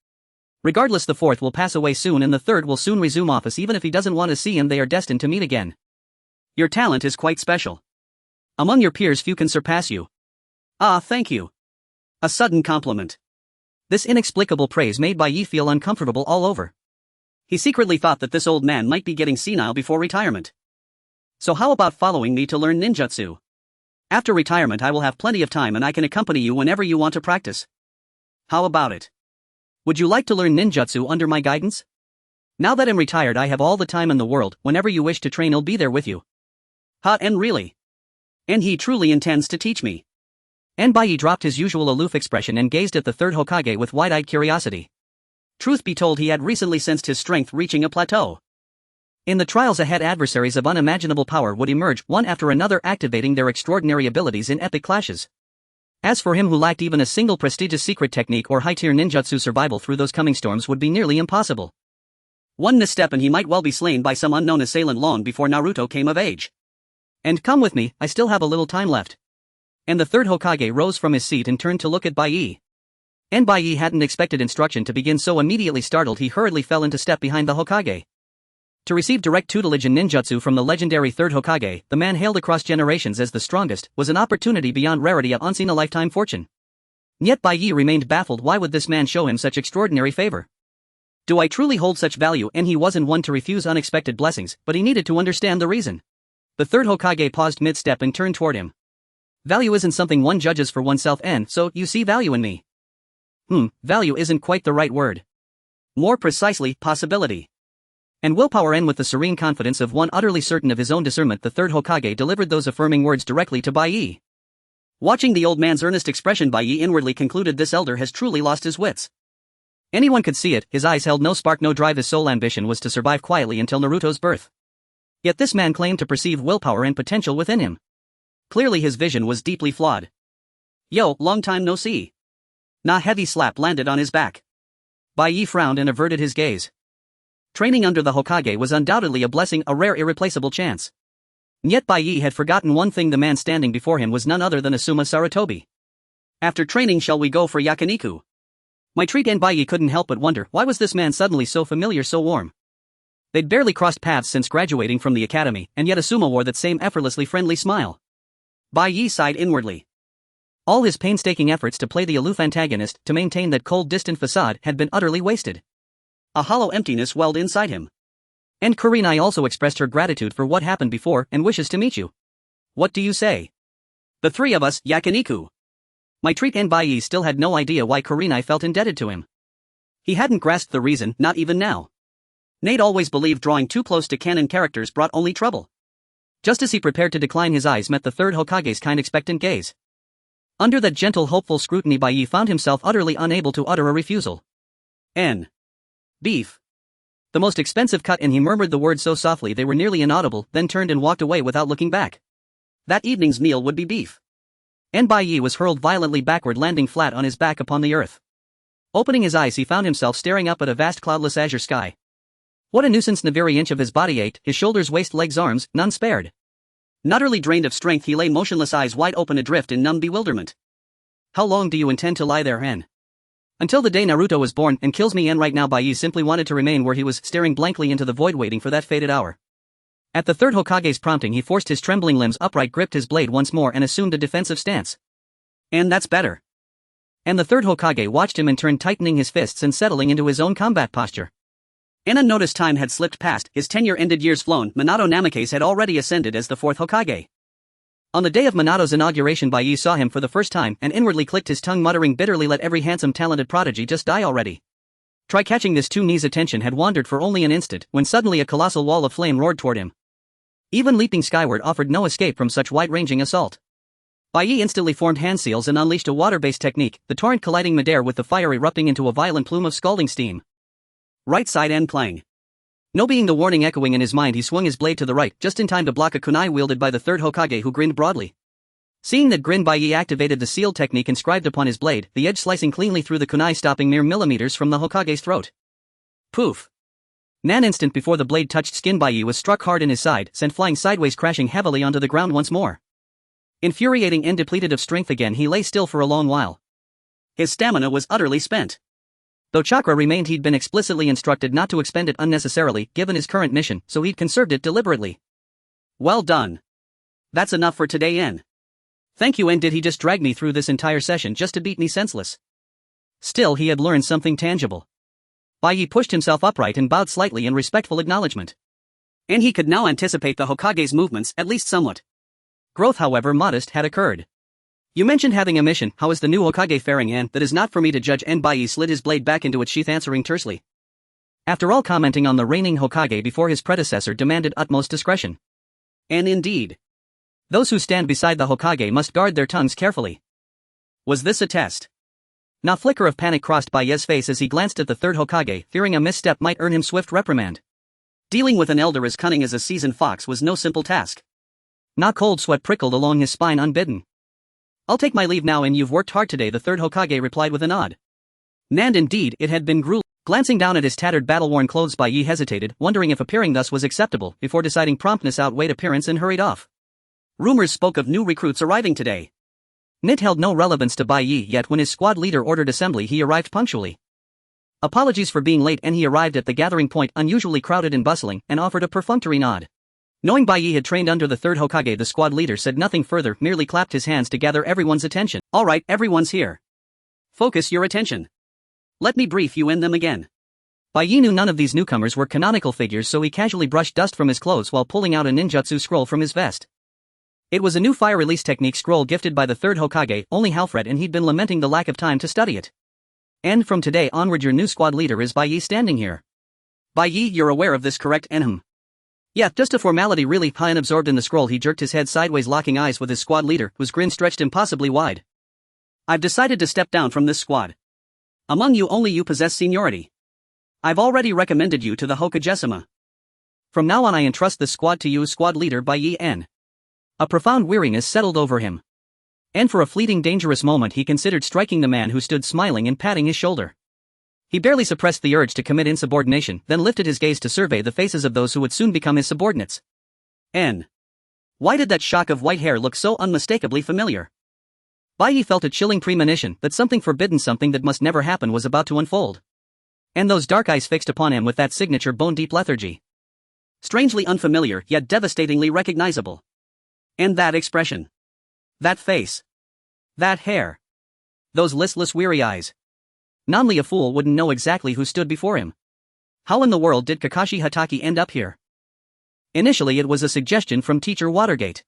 Regardless, the fourth will pass away soon and the third will soon resume office. Even if he doesn't want to see him, they are destined to meet again. Your talent is quite special. Among your peers few can surpass you. Thank you. A sudden compliment. This inexplicable praise made Bai feel uncomfortable all over. He secretly thought that this old man might be getting senile before retirement. So how about following me to learn ninjutsu? After retirement I will have plenty of time and I can accompany you whenever you want to practice. How about it? Would you like to learn ninjutsu under my guidance? Now that I'm retired I have all the time in the world. Whenever you wish to train I'll be there with you. And really? And he truly intends to teach me? And Bai dropped his usual aloof expression and gazed at the third Hokage with wide-eyed curiosity. Truth be told, he had recently sensed his strength reaching a plateau. In the trials ahead, adversaries of unimaginable power would emerge, one after another, activating their extraordinary abilities in epic clashes. As for him who lacked even a single prestigious secret technique or high-tier ninjutsu, survival through those coming storms would be nearly impossible. One misstep and he might well be slain by some unknown assailant long before Naruto came of age. And come with me, I still have a little time left. And the third Hokage rose from his seat and turned to look at Bai. And Bai Yi hadn't expected instruction to begin, so immediately startled he hurriedly fell into step behind the Hokage. To receive direct tutelage in ninjutsu from the legendary Third Hokage, the man hailed across generations as the strongest, was an opportunity beyond rarity, a once-in-a-lifetime fortune. Yet Bai Yi remained baffled. Why would this man show him such extraordinary favor? Do I truly hold such value? And he wasn't one to refuse unexpected blessings, but he needed to understand the reason. The Third Hokage paused mid-step and turned toward him. Value isn't something one judges for oneself, and so you see value in me. Value isn't quite the right word. More precisely, possibility. And willpower. And with the serene confidence of one utterly certain of his own discernment, the Third Hokage delivered those affirming words directly to Bai Yi. Watching the old man's earnest expression, Bai Yi inwardly concluded this elder has truly lost his wits. Anyone could see it, his eyes held no spark, no drive. His sole ambition was to survive quietly until Naruto's birth. Yet this man claimed to perceive willpower and potential within him. Clearly his vision was deeply flawed. Yo, long time no see. Na heavy slap landed on his back. Bai Yi frowned and averted his gaze. Training under the Hokage was undoubtedly a blessing, a rare irreplaceable chance. Yet Bai Yi had forgotten one thing: the man standing before him was none other than Asuma Sarutobi. After training, shall we go for yakiniku? My treat. And Bai Yi couldn't help but wonder, why was this man suddenly so familiar, so warm? They'd barely crossed paths since graduating from the academy, and yet Asuma wore that same effortlessly friendly smile. Bai Yi sighed inwardly. All his painstaking efforts to play the aloof antagonist, to maintain that cold, distant facade, had been utterly wasted. A hollow emptiness welled inside him. And Kurenai also expressed her gratitude for what happened before and wishes to meet you. What do you say? The three of us, yakiniku. My treat. And Bai Yi still had no idea why Kurenai felt indebted to him. He hadn't grasped the reason, not even now. Nate always believed drawing too close to canon characters brought only trouble. Just as he prepared to decline, his eyes met the Third Hokage's kind, expectant gaze. Under that gentle, hopeful scrutiny, Bai Yi found himself utterly unable to utter a refusal. Beef. The most expensive cut. And he murmured the words so softly they were nearly inaudible, then turned and walked away without looking back. That evening's meal would be beef. And Bai Yi was hurled violently backward, landing flat on his back upon the earth. Opening his eyes, he found himself staring up at a vast cloudless azure sky. What a nuisance! Every inch of his body ached, his shoulders, waist, legs, arms, none spared. Utterly drained of strength, he lay motionless, eyes wide open, adrift in numb bewilderment. How long do you intend to lie there, N? Until the day Naruto was born and kills me. And right now Bai Yi simply wanted to remain where he was, staring blankly into the void, waiting for that fated hour. At the Third Hokage's prompting, he forced his trembling limbs upright, gripped his blade once more, and assumed a defensive stance. And that's better. And the Third Hokage watched him in turn, tightening his fists and settling into his own combat posture. An unnoticed time had slipped past, his tenure ended, years flown. Minato Namikaze had already ascended as the Fourth Hokage. On the day of Minato's inauguration, Bai Yi saw him for the first time and inwardly clicked his tongue, muttering bitterly, let every handsome talented prodigy just die already. Try catching this. Two Knees' attention had wandered for only an instant, when suddenly a colossal wall of flame roared toward him. Even leaping skyward offered no escape from such wide-ranging assault. Bai Yi instantly formed hand seals and unleashed a water-based technique, the torrent colliding midair with the fire erupting into a violent plume of scalding steam. Right side and playing. No being the warning echoing in his mind, he swung his blade to the right, just in time to block a kunai wielded by the Third Hokage, who grinned broadly. Seeing that grin, Bai Yi activated the sealed technique inscribed upon his blade, the edge slicing cleanly through the kunai, stopping mere millimeters from the Hokage's throat. Poof. An instant before the blade touched skin, Bai Yi was struck hard in his side, sent flying sideways, crashing heavily onto the ground once more. Infuriating and depleted of strength again, he lay still for a long while. His stamina was utterly spent. Though chakra remained, he'd been explicitly instructed not to expend it unnecessarily, given his current mission, so he'd conserved it deliberately. Well done. That's enough for today, N. Thank you. And did he just drag me through this entire session just to beat me senseless? Still, he had learned something tangible. Bai Yi pushed himself upright and bowed slightly in respectful acknowledgement. And he could now anticipate the Hokage's movements, at least somewhat. Growth, however modest, had occurred. You mentioned having a mission. How is the new Hokage faring? And that is not for me to judge. And Bai Yi slid his blade back into its sheath, answering tersely. After all, commenting on the reigning Hokage before his predecessor demanded utmost discretion. And indeed, those who stand beside the Hokage must guard their tongues carefully. Was this a test? A flicker of panic crossed Bai Yi's face as he glanced at the Third Hokage, fearing a misstep might earn him swift reprimand. Dealing with an elder as cunning as a seasoned fox was no simple task. Cold sweat prickled along his spine unbidden. I'll take my leave now, and you've worked hard today, the Third Hokage replied with a nod. And indeed, it had been grueling. Glancing down at his tattered, battle-worn clothes, Bai Yi hesitated, wondering if appearing thus was acceptable, before deciding promptness outweighed appearance and hurried off. Rumors spoke of new recruits arriving today. Nit held no relevance to Bai Yi, yet when his squad leader ordered assembly he arrived punctually. Apologies for being late, and he arrived at the gathering point unusually crowded and bustling, and offered a perfunctory nod. Knowing Bai Yi had trained under the third Hokage, the squad leader said nothing further, merely clapped his hands to gather everyone's attention. Alright, everyone's here. Focus your attention. Let me brief you in them again. Bai Yi knew none of these newcomers were canonical figures, so he casually brushed dust from his clothes while pulling out a ninjutsu scroll from his vest. It was a new fire release technique scroll gifted by the third Hokage, only Halfred, and he'd been lamenting the lack of time to study it. And from today onward your new squad leader is Bai Yi standing here. Bai Yi, you're aware of this, correct? Yeah, just a formality really. High and absorbed in the scroll, he jerked his head sideways, locking eyes with his squad leader, whose grin stretched impossibly wide. I've decided to step down from this squad. Among you only you possess seniority. I've already recommended you to the Hokagesama. From now on I entrust this squad to you, squad leader Bai Yi N. A profound weariness settled over him. And for a fleeting dangerous moment he considered striking the man who stood smiling and patting his shoulder. He barely suppressed the urge to commit insubordination, then lifted his gaze to survey the faces of those who would soon become his subordinates. Why did that shock of white hair look so unmistakably familiar? Bai Yi felt a chilling premonition that something forbidden, something that must never happen, was about to unfold. And those dark eyes fixed upon him with that signature bone-deep lethargy. Strangely unfamiliar, yet devastatingly recognizable. And that expression. That face. That hair. Those listless, weary eyes. Only a fool wouldn't know exactly who stood before him. How in the world did Kakashi Hatake end up here? Initially it was a suggestion from Teacher Watergate.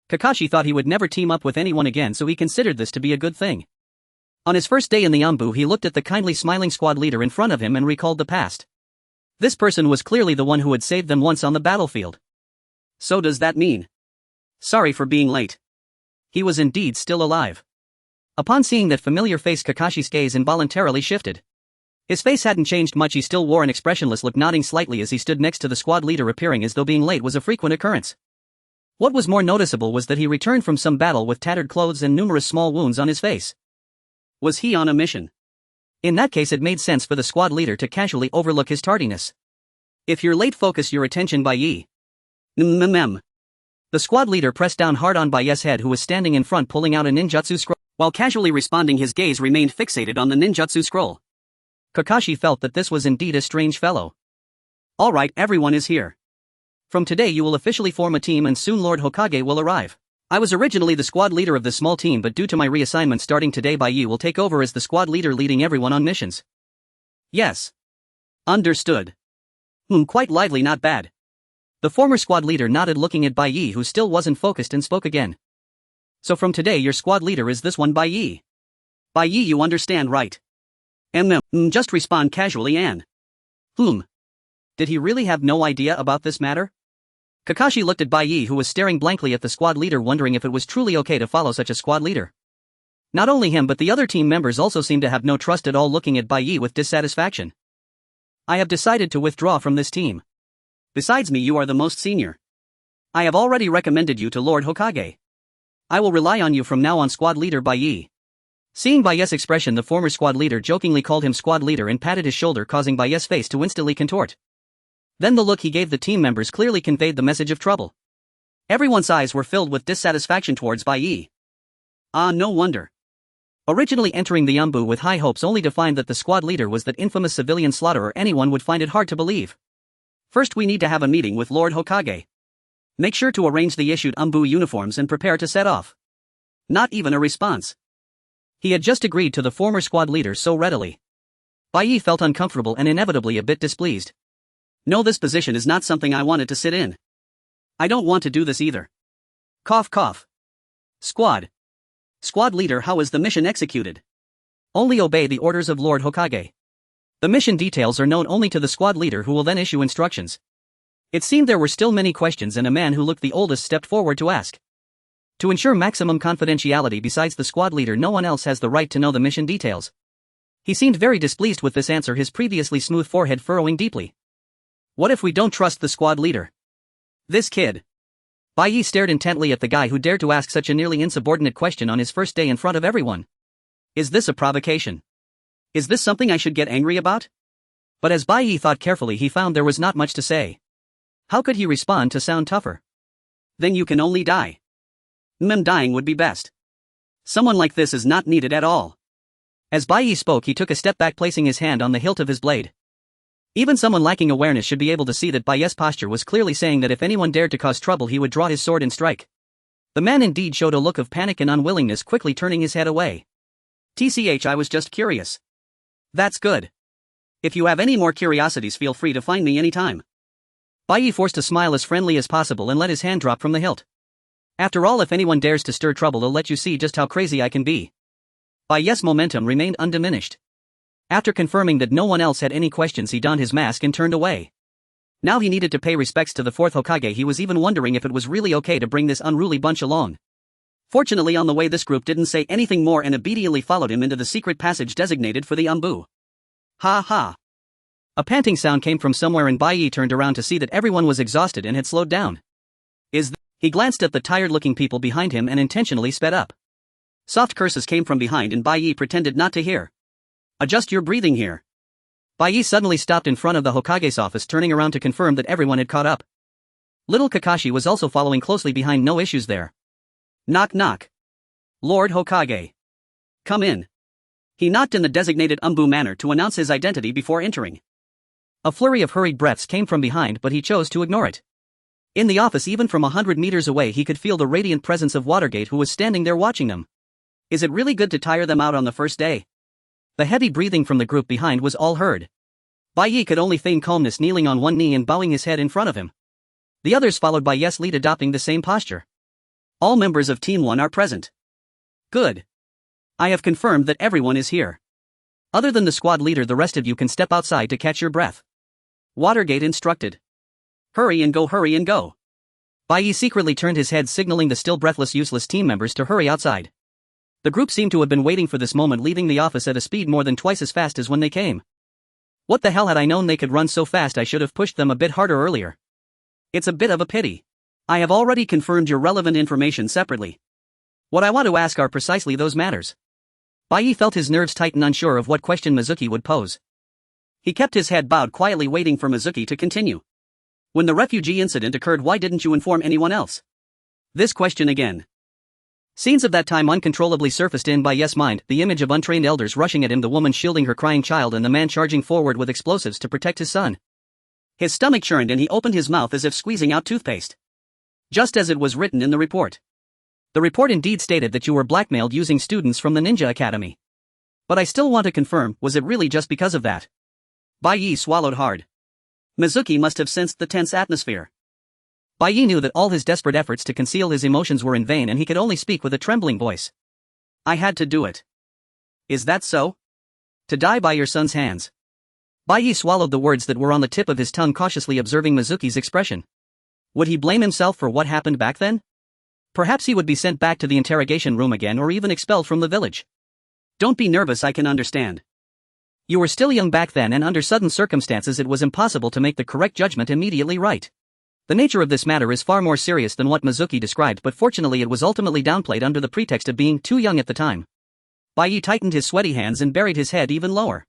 Kakashi thought he would never team up with anyone again, so he considered this to be a good thing. On his first day in the ANBU he looked at the kindly smiling squad leader in front of him and recalled the past. This person was clearly the one who had saved them once on the battlefield. So does that mean? Sorry for being late. He was indeed still alive. Upon seeing that familiar face, Kakashi's gaze involuntarily shifted. His face hadn't changed much, he still wore an expressionless look, nodding slightly as he stood next to the squad leader, appearing as though being late was a frequent occurrence. What was more noticeable was that he returned from some battle with tattered clothes and numerous small wounds on his face. Was he on a mission? In that case it made sense for the squad leader to casually overlook his tardiness. If you're late, focus your attention, Bai Yi. The squad leader pressed down hard on Bai Yi's head, who was standing in front pulling out a ninjutsu scroll. While casually responding, his gaze remained fixated on the ninjutsu scroll. Kakashi felt that this was indeed a strange fellow. Alright, everyone is here. From today you will officially form a team, and soon Lord Hokage will arrive. I was originally the squad leader of this small team, but due to my reassignment starting today, Bai Yi will take over as the squad leader, leading everyone on missions. Yes. Understood. Quite lively, not bad. The former squad leader nodded, looking at Bai Yi, who still wasn't focused, and spoke again. So from today your squad leader is this one, Bai Yi. Bai Yi, you understand, right? Just respond casually and... Did he really have no idea about this matter? Kakashi looked at Bai Yi, who was staring blankly at the squad leader, wondering if it was truly okay to follow such a squad leader. Not only him but the other team members also seemed to have no trust at all, looking at Bai Yi with dissatisfaction. I have decided to withdraw from this team. Besides me, you are the most senior. I have already recommended you to Lord Hokage. I will rely on you from now on, squad leader Bai Yi. Seeing Bai Yi's expression, the former squad leader jokingly called him squad leader and patted his shoulder, causing Bai Yi's face to instantly contort. Then the look he gave the team members clearly conveyed the message of trouble. Everyone's eyes were filled with dissatisfaction towards Bai Yi. No wonder. Originally entering the ANBU with high hopes, only to find that the squad leader was that infamous civilian slaughterer, anyone would find it hard to believe. First we need to have a meeting with Lord Hokage. Make sure to arrange the issued ANBU uniforms and prepare to set off. Not even a response. He had just agreed to the former squad leader so readily. Bai Yi felt uncomfortable and inevitably a bit displeased. No, this position is not something I wanted to sit in. I don't want to do this either. Cough cough. Squad leader, how is the mission executed? Only obey the orders of Lord Hokage. The mission details are known only to the squad leader, who will then issue instructions. It seemed there were still many questions, and a man who looked the oldest stepped forward to ask. To ensure maximum confidentiality, besides the squad leader no one else has the right to know the mission details. He seemed very displeased with this answer, his previously smooth forehead furrowing deeply. What if we don't trust the squad leader? This kid. Bai Yi stared intently at the guy who dared to ask such a nearly insubordinate question on his first day in front of everyone. Is this a provocation? Is this something I should get angry about? But as Bai Yi thought carefully, he found there was not much to say. How could he respond to sound tougher? Then you can only die. Dying would be best. Someone like this is not needed at all. As Bai spoke, he took a step back, placing his hand on the hilt of his blade. Even someone lacking awareness should be able to see that Bai's posture was clearly saying that if anyone dared to cause trouble, he would draw his sword and strike. The man indeed showed a look of panic and unwillingness, quickly turning his head away. "TCH, I was just curious." "That's good. If you have any more curiosities, feel free to find me anytime." Bai forced a smile as friendly as possible and let his hand drop from the hilt. "After all, if anyone dares to stir trouble, I'll let you see just how crazy I can be." Bai's momentum remained undiminished. After confirming that no one else had any questions, he donned his mask and turned away. Now he needed to pay respects to the fourth Hokage. He was even wondering if it was really okay to bring this unruly bunch along. Fortunately, on the way, this group didn't say anything more and immediately followed him into the secret passage designated for the ANBU. Ha ha. A panting sound came from somewhere and Bai turned around to see that everyone was exhausted and had slowed down. He glanced at the tired-looking people behind him and intentionally sped up. Soft curses came from behind and Bai pretended not to hear. "Adjust your breathing here." Bai suddenly stopped in front of the Hokage's office, turning around to confirm that everyone had caught up. Little Kakashi was also following closely behind. No issues there. Knock knock. "Lord Hokage. Come in." He knocked in the designated ANBU manner to announce his identity before entering. A flurry of hurried breaths came from behind, but he chose to ignore it. In the office, even from 100 meters away, he could feel the radiant presence of Watergate, who was standing there watching them. Is it really good to tire them out on the first day? The heavy breathing from the group behind was all heard. Bai could only feign calmness, kneeling on one knee and bowing his head in front of him. The others followed Bai's lead, adopting the same posture. All members of Team 1 are present. Good. I have confirmed that everyone is here. Other than the squad leader, the rest of you can step outside to catch your breath. Watergate instructed. Hurry and go, hurry and go. Bai secretly turned his head, signaling the still breathless, useless team members to hurry outside. The group seemed to have been waiting for this moment, leaving the office at a speed more than twice as fast as when they came. What the hell, had I known they could run so fast, I should have pushed them a bit harder earlier. It's a bit of a pity. I have already confirmed your relevant information separately. What I want to ask are precisely those matters. Bai felt his nerves tighten, unsure of what question Mizuki would pose. He kept his head bowed, quietly waiting for Mizuki to continue. When the refugee incident occurred, why didn't you inform anyone else? This question again. Scenes of that time uncontrollably surfaced in Bai's mind, the image of untrained elders rushing at him, the woman shielding her crying child, and the man charging forward with explosives to protect his son. His stomach churned and he opened his mouth as if squeezing out toothpaste. Just as it was written in the report. The report indeed stated that you were blackmailed using students from the Ninja Academy. But I still want to confirm, was it really just because of that? Bai swallowed hard. Mizuki must have sensed the tense atmosphere. Bai knew that all his desperate efforts to conceal his emotions were in vain and he could only speak with a trembling voice. I had to do it. Is that so? To die by your son's hands. Bai swallowed the words that were on the tip of his tongue, cautiously observing Mizuki's expression. Would he blame himself for what happened back then? Perhaps he would be sent back to the interrogation room again, or even expelled from the village. Don't be nervous, I can understand. You were still young back then, and under sudden circumstances it was impossible to make the correct judgment immediately right. The nature of this matter is far more serious than what Mizuki described, but fortunately it was ultimately downplayed under the pretext of being too young at the time. Bai tightened his sweaty hands and buried his head even lower.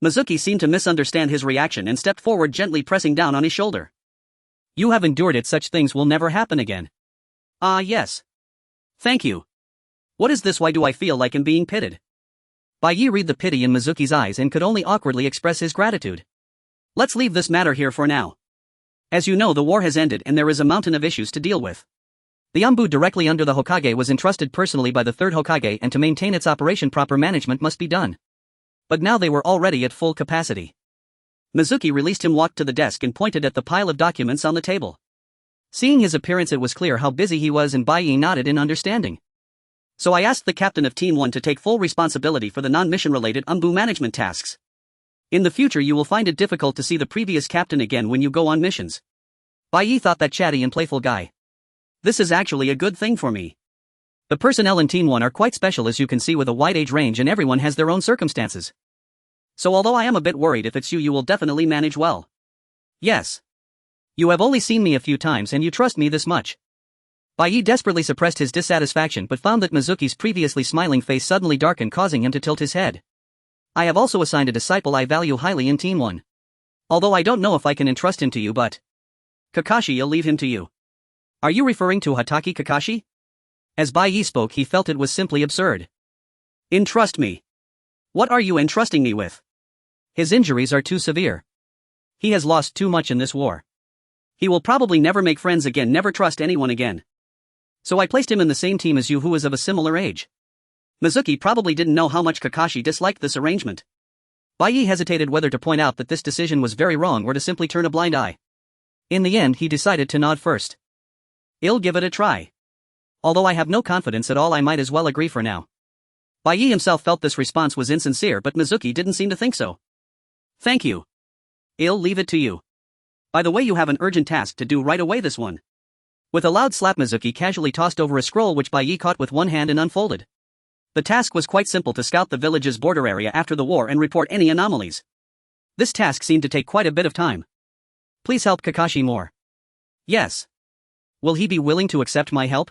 Mizuki seemed to misunderstand his reaction and stepped forward, gently pressing down on his shoulder. You have endured it, such things will never happen again. Ah yes. Thank you. What is this? Why do I feel like I'm being pitted? Bai read the pity in Mizuki's eyes and could only awkwardly express his gratitude. Let's leave this matter here for now. As you know, the war has ended and there is a mountain of issues to deal with. The ANBU directly under the Hokage was entrusted personally by the third Hokage, and to maintain its operation proper management must be done. But now they were already at full capacity. Mizuki released him, walked to the desk and pointed at the pile of documents on the table. Seeing his appearance, it was clear how busy he was, and Bai nodded in understanding. So I asked the captain of Team 1 to take full responsibility for the non-mission related ANBU management tasks. In the future you will find it difficult to see the previous captain again when you go on missions. Bai thought that chatty and playful guy. This is actually a good thing for me. The personnel in Team 1 are quite special, as you can see, with a wide age range, and everyone has their own circumstances. So although I am a bit worried, if it's you, you will definitely manage well. Yes. You have only seen me a few times and you trust me this much. Bai desperately suppressed his dissatisfaction, but found that Mizuki's previously smiling face suddenly darkened, causing him to tilt his head. I have also assigned a disciple I value highly in Team 1. Although I don't know if I can entrust him to you, but... Kakashi, I'll leave him to you. Are you referring to Hatake Kakashi? As Bai Yi spoke, he felt it was simply absurd. Entrust me. What are you entrusting me with? His injuries are too severe. He has lost too much in this war. He will probably never make friends again, never trust anyone again. So I placed him in the same team as you, who is of a similar age. Mizuki probably didn't know how much Kakashi disliked this arrangement. Bai Yi hesitated whether to point out that this decision was very wrong or to simply turn a blind eye. In the end, he decided to nod first. I'll give it a try. Although I have no confidence at all, I might as well agree for now. Bai Yi himself felt this response was insincere, but Mizuki didn't seem to think so. Thank you. I'll leave it to you. By the way, you have an urgent task to do right away, this one. With a loud slap, Mizuki casually tossed over a scroll which Bai Yi caught with one hand and unfolded. The task was quite simple: to scout the village's border area after the war and report any anomalies. This task seemed to take quite a bit of time. Please help Kakashi more. Yes. Will he be willing to accept my help?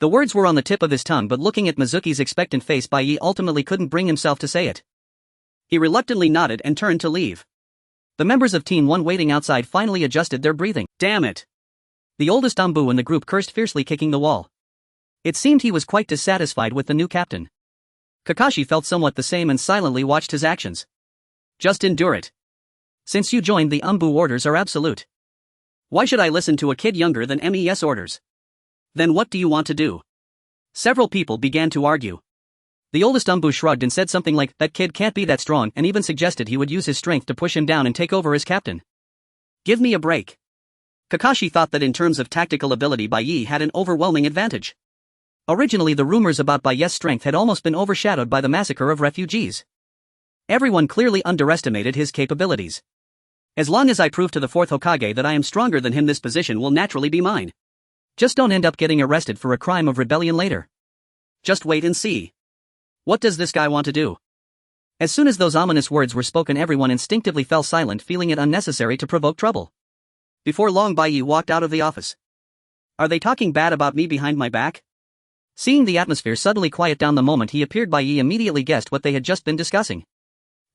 The words were on the tip of his tongue, but looking at Mizuki's expectant face, Bai Yi ultimately couldn't bring himself to say it. He reluctantly nodded and turned to leave. The members of Team 1 waiting outside finally adjusted their breathing. Damn it! The oldest ANBU in the group cursed fiercely, kicking the wall. It seemed he was quite dissatisfied with the new captain. Kakashi felt somewhat the same and silently watched his actions. Just endure it. Since you joined, the ANBU orders are absolute. Why should I listen to a kid younger than ME's orders? Then what do you want to do? Several people began to argue. The oldest ANBU shrugged and said something like, that kid can't be that strong, and even suggested he would use his strength to push him down and take over as captain. Give me a break. Kakashi thought that in terms of tactical ability, Bai Yi had an overwhelming advantage. Originally, the rumors about Bai Yi's strength had almost been overshadowed by the massacre of refugees. Everyone clearly underestimated his capabilities. As long as I prove to the fourth Hokage that I am stronger than him, this position will naturally be mine. Just don't end up getting arrested for a crime of rebellion later. Just wait and see. What does this guy want to do? As soon as those ominous words were spoken, everyone instinctively fell silent, feeling it unnecessary to provoke trouble. Before long, Bai Yi walked out of the office. Are they talking bad about me behind my back? Seeing the atmosphere suddenly quiet down the moment he appeared, Bai Yi immediately guessed what they had just been discussing.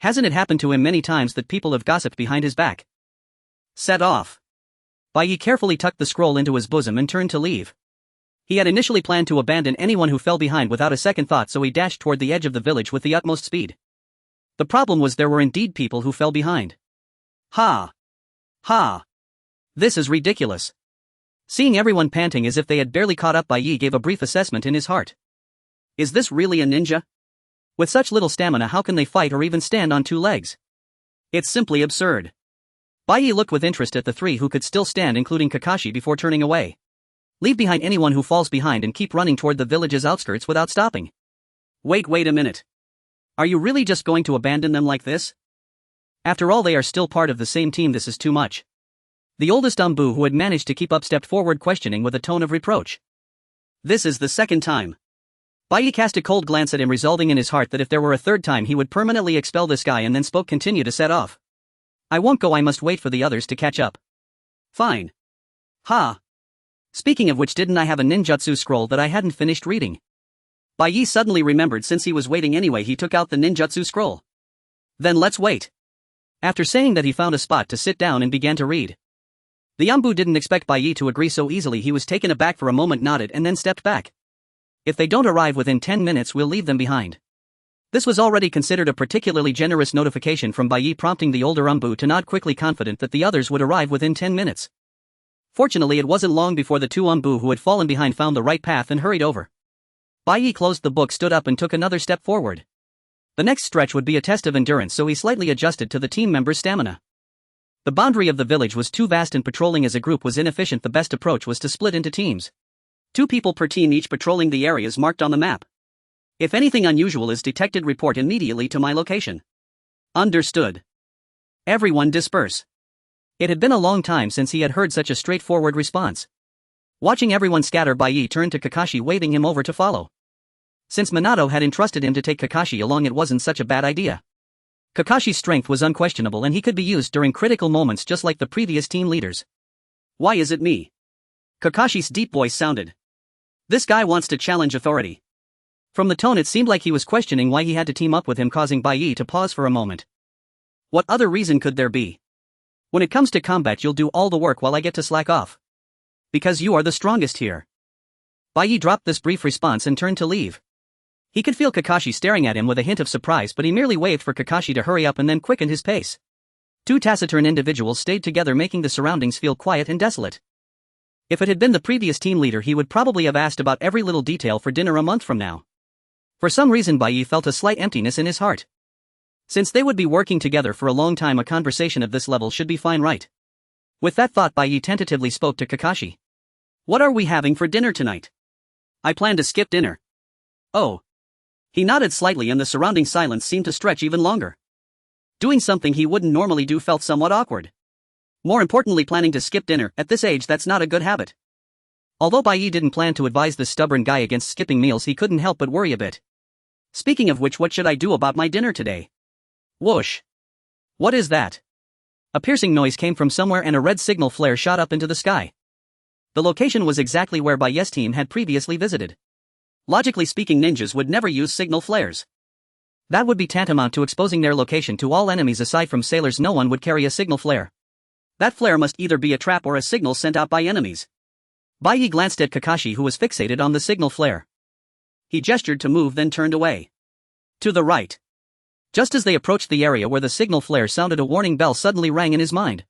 Hasn't it happened to him many times that people have gossiped behind his back? Set off. Bai Yi carefully tucked the scroll into his bosom and turned to leave. He had initially planned to abandon anyone who fell behind without a second thought, so he dashed toward the edge of the village with the utmost speed. The problem was there were indeed people who fell behind. Ha! Ha! This is ridiculous. Seeing everyone panting as if they had barely caught up, Bai Yi gave a brief assessment in his heart. Is this really a ninja? With such little stamina, how can they fight or even stand on two legs? It's simply absurd. Bai Yi looked with interest at the three who could still stand, including Kakashi, before turning away. Leave behind anyone who falls behind and keep running toward the village's outskirts without stopping. Wait a minute. Are you really just going to abandon them like this? After all, they are still part of the same team. This is too much. The oldest ANBU, who had managed to keep up, stepped forward, questioning with a tone of reproach. This is the second time. Bai Yi cast a cold glance at him, resolving in his heart that if there were a third time he would permanently expel this guy, and then spoke, continue to set off. I won't go, I must wait for the others to catch up. Fine. Ha. Speaking of which, didn't I have a ninjutsu scroll that I hadn't finished reading? Bai Yi suddenly remembered. Since he was waiting anyway, he took out the ninjutsu scroll. Then let's wait. After saying that, he found a spot to sit down and began to read. The ANBU didn't expect Bai Yi to agree so easily. He was taken aback for a moment, nodded, and then stepped back. If they don't arrive within 10 minutes, we'll leave them behind. This was already considered a particularly generous notification from Bai Yi, prompting the older ANBU to nod quickly, confident that the others would arrive within 10 minutes. Fortunately, it wasn't long before the two ANBU who had fallen behind found the right path and hurried over. Bai Yi closed the book, stood up, and took another step forward. The next stretch would be a test of endurance, so he slightly adjusted to the team members' stamina. The boundary of the village was too vast and patrolling as a group was inefficient. The best approach was to split into teams. 2 people per team, each patrolling the areas marked on the map. If anything unusual is detected, report immediately to my location. Understood. Everyone disperse. It had been a long time since he had heard such a straightforward response. Watching everyone scatter, Bai Yi turned to Kakashi, waving him over to follow. Since Minato had entrusted him to take Kakashi along, it wasn't such a bad idea. Kakashi's strength was unquestionable, and he could be used during critical moments just like the previous team leaders. Why is it me? Kakashi's deep voice sounded. This guy wants to challenge authority. From the tone, it seemed like he was questioning why he had to team up with him, causing Bai Yi to pause for a moment. What other reason could there be? When it comes to combat, you'll do all the work while I get to slack off. Because you are the strongest here. Bai dropped this brief response and turned to leave. He could feel Kakashi staring at him with a hint of surprise, but he merely waved for Kakashi to hurry up and then quickened his pace. Two taciturn individuals stayed together, making the surroundings feel quiet and desolate. If it had been the previous team leader, he would probably have asked about every little detail for dinner a month from now. For some reason, Bai felt a slight emptiness in his heart. Since they would be working together for a long time, a conversation of this level should be fine, right? With that thought, Bai tentatively spoke to Kakashi. What are we having for dinner tonight? I plan to skip dinner. Oh. He nodded slightly and the surrounding silence seemed to stretch even longer. Doing something he wouldn't normally do felt somewhat awkward. More importantly, planning to skip dinner, at this age that's not a good habit. Although Bai didn't plan to advise this stubborn guy against skipping meals, he couldn't help but worry a bit. Speaking of which, what should I do about my dinner today? Whoosh. What is that? A piercing noise came from somewhere and a red signal flare shot up into the sky. The location was exactly where Bai's team had previously visited. Logically speaking, ninjas would never use signal flares. That would be tantamount to exposing their location to all enemies. Aside from sailors, no one would carry a signal flare. That flare must either be a trap or a signal sent out by enemies. Bai glanced at Kakashi, who was fixated on the signal flare. He gestured to move, then turned away. To the right. Just as they approached the area where the signal flare sounded, a warning bell suddenly rang in his mind.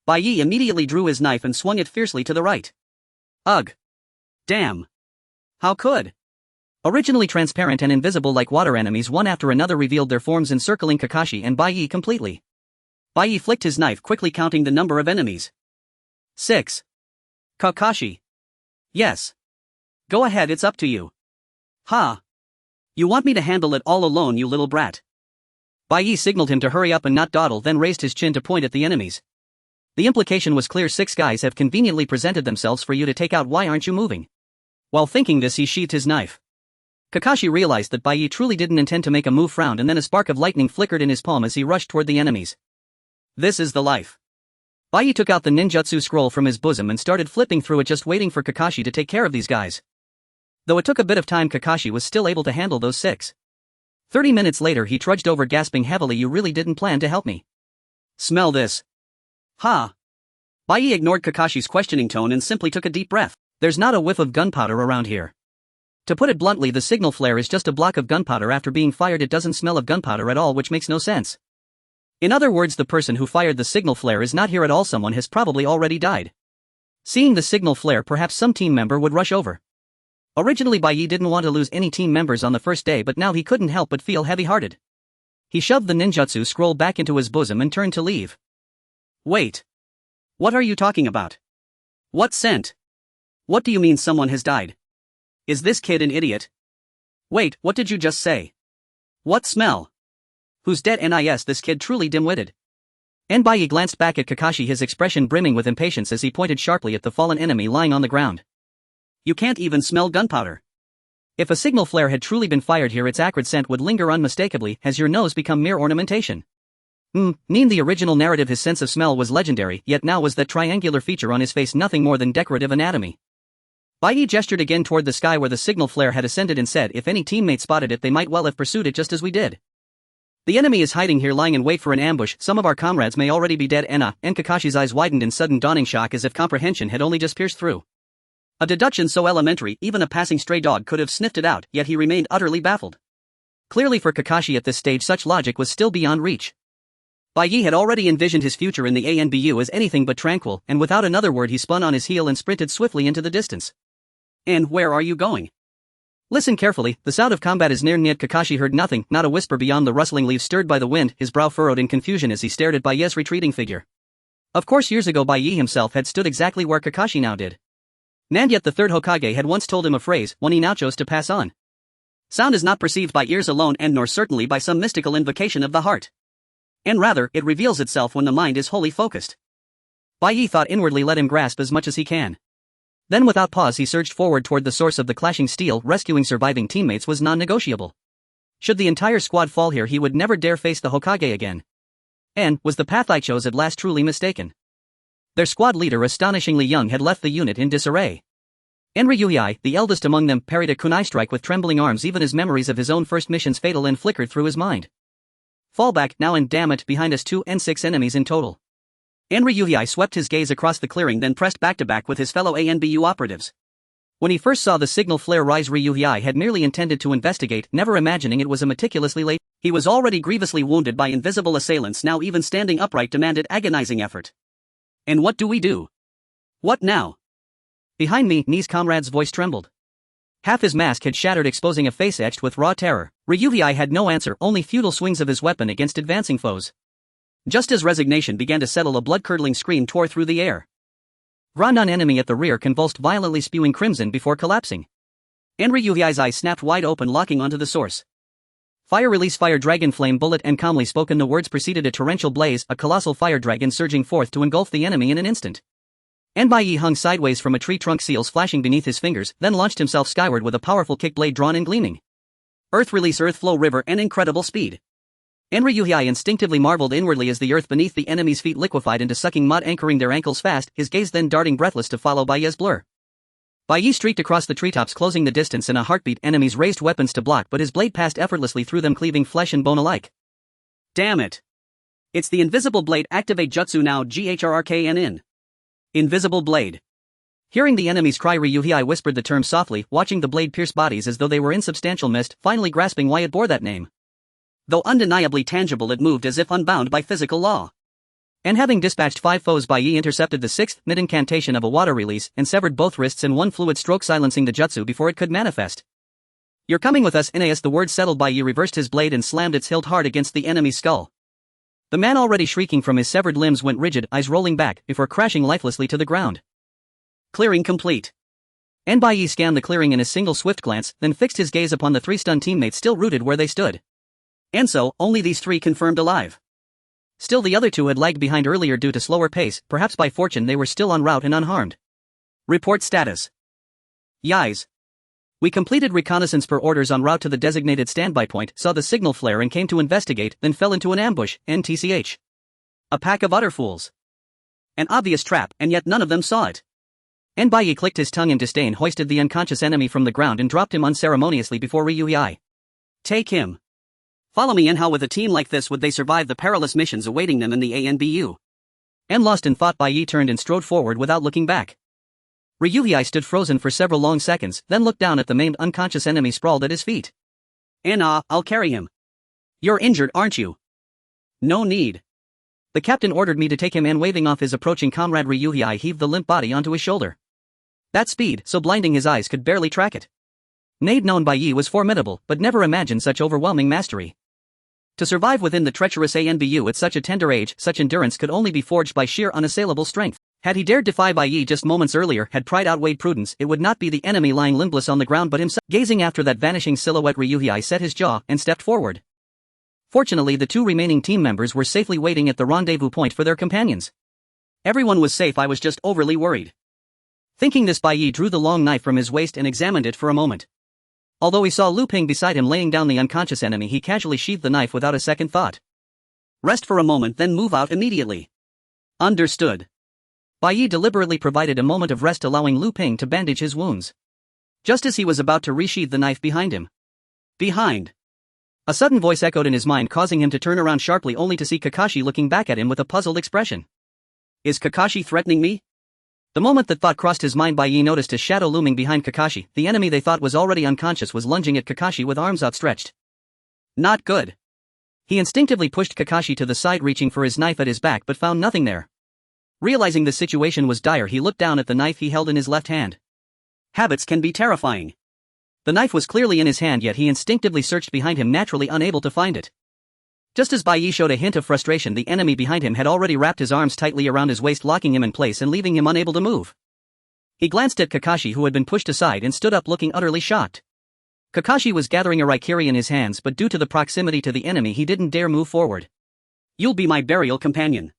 Bai immediately drew his knife and swung it fiercely to the right. Ugh. Damn. How could? Originally transparent and invisible like water, enemies one after another revealed their forms, encircling Kakashi and Bai completely. Bai flicked his knife, quickly counting the number of enemies. 6. Kakashi. Yes. Go ahead, it's up to you. Ha. You want me to handle it all alone, you little brat? Bai signaled him to hurry up and not dawdle, then raised his chin to point at the enemies. The implication was clear: 6 guys have conveniently presented themselves for you to take out. Why aren't you moving? While thinking this, he sheathed his knife. Kakashi realized that Bai truly didn't intend to make a move, frowned, and then a spark of lightning flickered in his palm as he rushed toward the enemies. This is the life. Bai took out the ninjutsu scroll from his bosom and started flipping through it, just waiting for Kakashi to take care of these guys. Though it took a bit of time, Kakashi was still able to handle those 6. 30 minutes later, he trudged over, gasping heavily. You really didn't plan to help me. Smell this. Ha. Bai ignored Kakashi's questioning tone and simply took a deep breath. There's not a whiff of gunpowder around here. To put it bluntly, the signal flare is just a block of gunpowder. After being fired, it doesn't smell of gunpowder at all, which makes no sense. In other words, the person who fired the signal flare is not here at all. Someone has probably already died. Seeing the signal flare, perhaps some team member would rush over. Originally, Bai didn't want to lose any team members on the first day, but now he couldn't help but feel heavy-hearted. He shoved the ninjutsu scroll back into his bosom and turned to leave. Wait. What are you talking about? What scent? What do you mean someone has died? Is this kid an idiot? Wait, what did you just say? What smell? Who's dead? NIS, this kid truly dim-witted. Bai glanced back at Kakashi, his expression brimming with impatience as he pointed sharply at the fallen enemy lying on the ground. You can't even smell gunpowder. If a signal flare had truly been fired here, its acrid scent would linger unmistakably. Has your nose become mere ornamentation? In the original narrative, his sense of smell was legendary, yet now was that triangular feature on his face nothing more than decorative anatomy. Bai gestured again toward the sky where the signal flare had ascended and said, if any teammate spotted it, they might well have pursued it just as we did. The enemy is hiding here, lying in wait for an ambush. Some of our comrades may already be dead. And Kakashi's eyes widened in sudden dawning shock, as if comprehension had only just pierced through. A deduction so elementary, even a passing stray dog could have sniffed it out, yet he remained utterly baffled. Clearly for Kakashi at this stage, such logic was still beyond reach. Bai had already envisioned his future in the ANBU as anything but tranquil, and without another word he spun on his heel and sprinted swiftly into the distance. And where are you going? Listen carefully, the sound of combat is near. Yet Kakashi heard nothing, not a whisper beyond the rustling leaves stirred by the wind. His brow furrowed in confusion as he stared at Bai's retreating figure. Of course, years ago Bai himself had stood exactly where Kakashi now did. And yet the third Hokage had once told him a phrase, one he now chose to pass on. Sound is not perceived by ears alone, and nor certainly by some mystical invocation of the heart. And rather, it reveals itself when the mind is wholly focused. Bai thought inwardly, let him grasp as much as he can. Then without pause he surged forward toward the source of the clashing steel. Rescuing surviving teammates was non-negotiable. Should the entire squad fall here, he would never dare face the Hokage again. And was the path I chose at last truly mistaken? Their squad leader, astonishingly young, had left the unit in disarray. Ryuhei, the eldest among them, parried a kunai strike with trembling arms, even as memories of his own first mission's fatal end flickered through his mind. Fall back now, and damn it, behind us 2 and 6 enemies in total. Ryuhei swept his gaze across the clearing, then pressed back to back with his fellow ANBU operatives. When he first saw the signal flare rise, Ryuhei had merely intended to investigate, never imagining it was a meticulously laid. He was already grievously wounded by invisible assailants, now even standing upright demanded agonizing effort. And what do we do? What now? Behind me, Ni's comrade's voice trembled. Half his mask had shattered, exposing a face etched with raw terror. Ryuhei had no answer, only futile swings of his weapon against advancing foes. Just as resignation began to settle, a blood-curdling scream tore through the air. Grandon enemy at the rear convulsed violently, spewing crimson before collapsing. And Ryuhei's eyes snapped wide open, locking onto the source. Fire release, fire dragon, flame bullet, and calmly spoken the words preceded a torrential blaze, a colossal fire dragon surging forth to engulf the enemy in an instant. ANBU hung sideways from a tree trunk, seals flashing beneath his fingers, then launched himself skyward with a powerful kick blade drawn and gleaming. Earth release, earth flow, river, and incredible speed. And Ryuhei instinctively marveled inwardly as the earth beneath the enemy's feet liquefied into sucking mud, anchoring their ankles fast, his gaze then darting breathless to follow Baiyi's blur. Baiyi streaked across the treetops, closing the distance in a heartbeat. Enemies raised weapons to block, but his blade passed effortlessly through them, cleaving flesh and bone alike. Damn it! It's the invisible blade. Activate jutsu now. GHRRKNN. Invisible blade. Hearing the enemy's cry, Ryuhei whispered the term softly, watching the blade pierce bodies as though they were insubstantial mist, finally grasping why it bore that name. Though undeniably tangible, it moved as if unbound by physical law. And having dispatched 5 foes, Baiyi intercepted the 6th mid-incantation of a water release and severed both wrists in one fluid stroke, silencing the jutsu before it could manifest. You're coming with us, Ineas. The word settled. Baiyi reversed his blade and slammed its hilt hard against the enemy's skull. The man, already shrieking from his severed limbs, went rigid, eyes rolling back, before crashing lifelessly to the ground. Clearing complete. ANBU scanned the clearing in a single swift glance, then fixed his gaze upon the 3 stunned teammates still rooted where they stood. And so, only these 3 confirmed alive. Still, the other 2 had lagged behind earlier due to slower pace. Perhaps by fortune they were still en route and unharmed. Report status. Yais. We completed reconnaissance per orders en route to the designated standby point, saw the signal flare and came to investigate, then fell into an ambush, NTCH. A pack of utter fools. An obvious trap, and yet none of them saw it. ANBU clicked his tongue in disdain, hoisted the unconscious enemy from the ground and dropped him unceremoniously before Ryuhei. Take him. Follow me. And how with a team like this would they survive the perilous missions awaiting them in the ANBU? And lost in thought, Baiyi turned and strode forward without looking back. Ryuhei stood frozen for several long seconds, then looked down at the maimed unconscious enemy sprawled at his feet. I'll carry him. You're injured, aren't you? No need. The captain ordered me to take him, and waving off his approaching comrade, Ryuhei heaved the limp body onto his shoulder. That speed, so blinding his eyes could barely track it. Nade known Baiyi was formidable, but never imagined such overwhelming mastery. To survive within the treacherous ANBU at such a tender age, such endurance could only be forged by sheer unassailable strength. Had he dared defy Baiyi just moments earlier, had pride outweighed prudence, it would not be the enemy lying limbless on the ground but himself. Gazing after that vanishing silhouette, Ryuhei set his jaw and stepped forward. Fortunately, the 2 remaining team members were safely waiting at the rendezvous point for their companions. Everyone was safe. I was just overly worried. Thinking this, Baiyi drew the long knife from his waist and examined it for a moment. Although he saw Lu Ping beside him laying down the unconscious enemy, he casually sheathed the knife without a second thought. Rest for a moment, then move out immediately. Understood. Baiyi deliberately provided a moment of rest, allowing Lu Ping to bandage his wounds. Just as he was about to resheathe the knife behind him. Behind. A sudden voice echoed in his mind, causing him to turn around sharply, only to see Kakashi looking back at him with a puzzled expression. Is Kakashi threatening me? The moment that thought crossed his mind, Baiyi noticed a shadow looming behind Kakashi. The enemy they thought was already unconscious was lunging at Kakashi with arms outstretched. Not good. He instinctively pushed Kakashi to the side, reaching for his knife at his back, but found nothing there. Realizing the situation was dire, he looked down at the knife he held in his left hand. Habits can be terrifying. The knife was clearly in his hand, yet he instinctively searched behind him, naturally unable to find it. Just as Baiyi showed a hint of frustration, the enemy behind him had already wrapped his arms tightly around his waist, locking him in place and leaving him unable to move. He glanced at Kakashi, who had been pushed aside, and stood up looking utterly shocked. Kakashi was gathering a raikiri in his hands, but due to the proximity to the enemy he didn't dare move forward. You'll be my burial companion.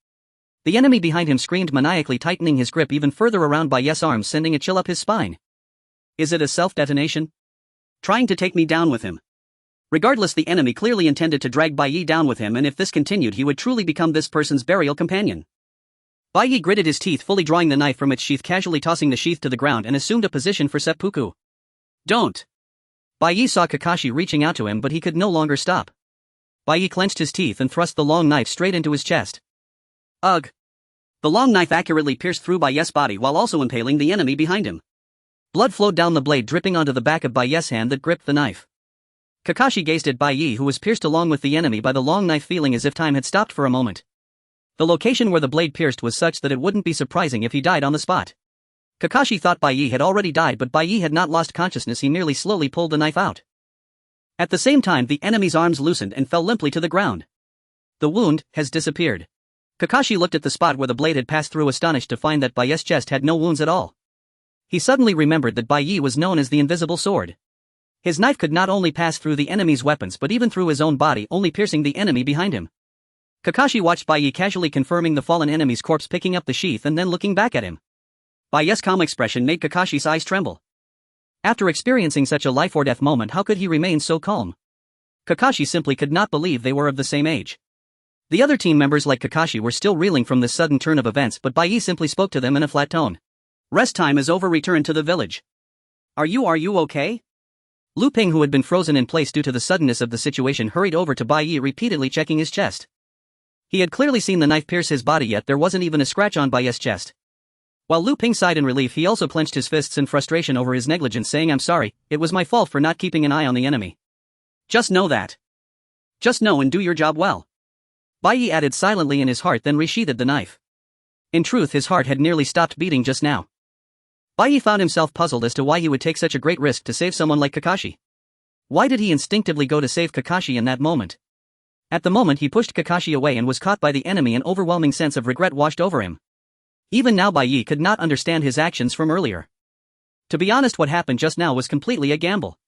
The enemy behind him screamed maniacally, tightening his grip even further around Baiyi's arms, sending a chill up his spine. Is it a self-detonation? Trying to take me down with him. Regardless, the enemy clearly intended to drag Baiyi down with him, and if this continued he would truly become this person's burial companion. Baiyi gritted his teeth, fully drawing the knife from its sheath, casually tossing the sheath to the ground, and assumed a position for seppuku. Don't! Baiyi saw Kakashi reaching out to him, but he could no longer stop. Baiyi clenched his teeth and thrust the long knife straight into his chest. Ugh! The long knife accurately pierced through Baiyi's body while also impaling the enemy behind him. Blood flowed down the blade, dripping onto the back of Bai's hand that gripped the knife. Kakashi gazed at Bai, who was pierced along with the enemy by the long knife, feeling as if time had stopped for a moment. The location where the blade pierced was such that it wouldn't be surprising if he died on the spot. Kakashi thought Bai had already died, but Bai had not lost consciousness. He merely slowly pulled the knife out. At the same time, the enemy's arms loosened and fell limply to the ground. The wound has disappeared. Kakashi looked at the spot where the blade had passed through, astonished to find that Bai's chest had no wounds at all. He suddenly remembered that Bai was known as the Invisible Sword. His knife could not only pass through the enemy's weapons but even through his own body, only piercing the enemy behind him. Kakashi watched Bai casually confirming the fallen enemy's corpse, picking up the sheath and then looking back at him. Bai's calm expression made Kakashi's eyes tremble. After experiencing such a life-or-death moment, how could he remain so calm? Kakashi simply could not believe they were of the same age. The other team members like Kakashi were still reeling from this sudden turn of events, but Bai simply spoke to them in a flat tone. Rest time is over, return to the village. Are you okay? Lu Ping, who had been frozen in place due to the suddenness of the situation, hurried over to Bai, repeatedly checking his chest. He had clearly seen the knife pierce his body, yet there wasn't even a scratch on Bai's chest. While Lu Ping sighed in relief, he also clenched his fists in frustration over his negligence, saying, "I'm sorry, it was my fault for not keeping an eye on the enemy. Just know that. Just know and do your job well." Bai added silently in his heart, then resheathed the knife. In truth, his heart had nearly stopped beating just now. Bai found himself puzzled as to why he would take such a great risk to save someone like Kakashi. Why did he instinctively go to save Kakashi in that moment? At the moment he pushed Kakashi away and was caught by the enemy, an overwhelming sense of regret washed over him. Even now Bai could not understand his actions from earlier. To be honest, what happened just now was completely a gamble.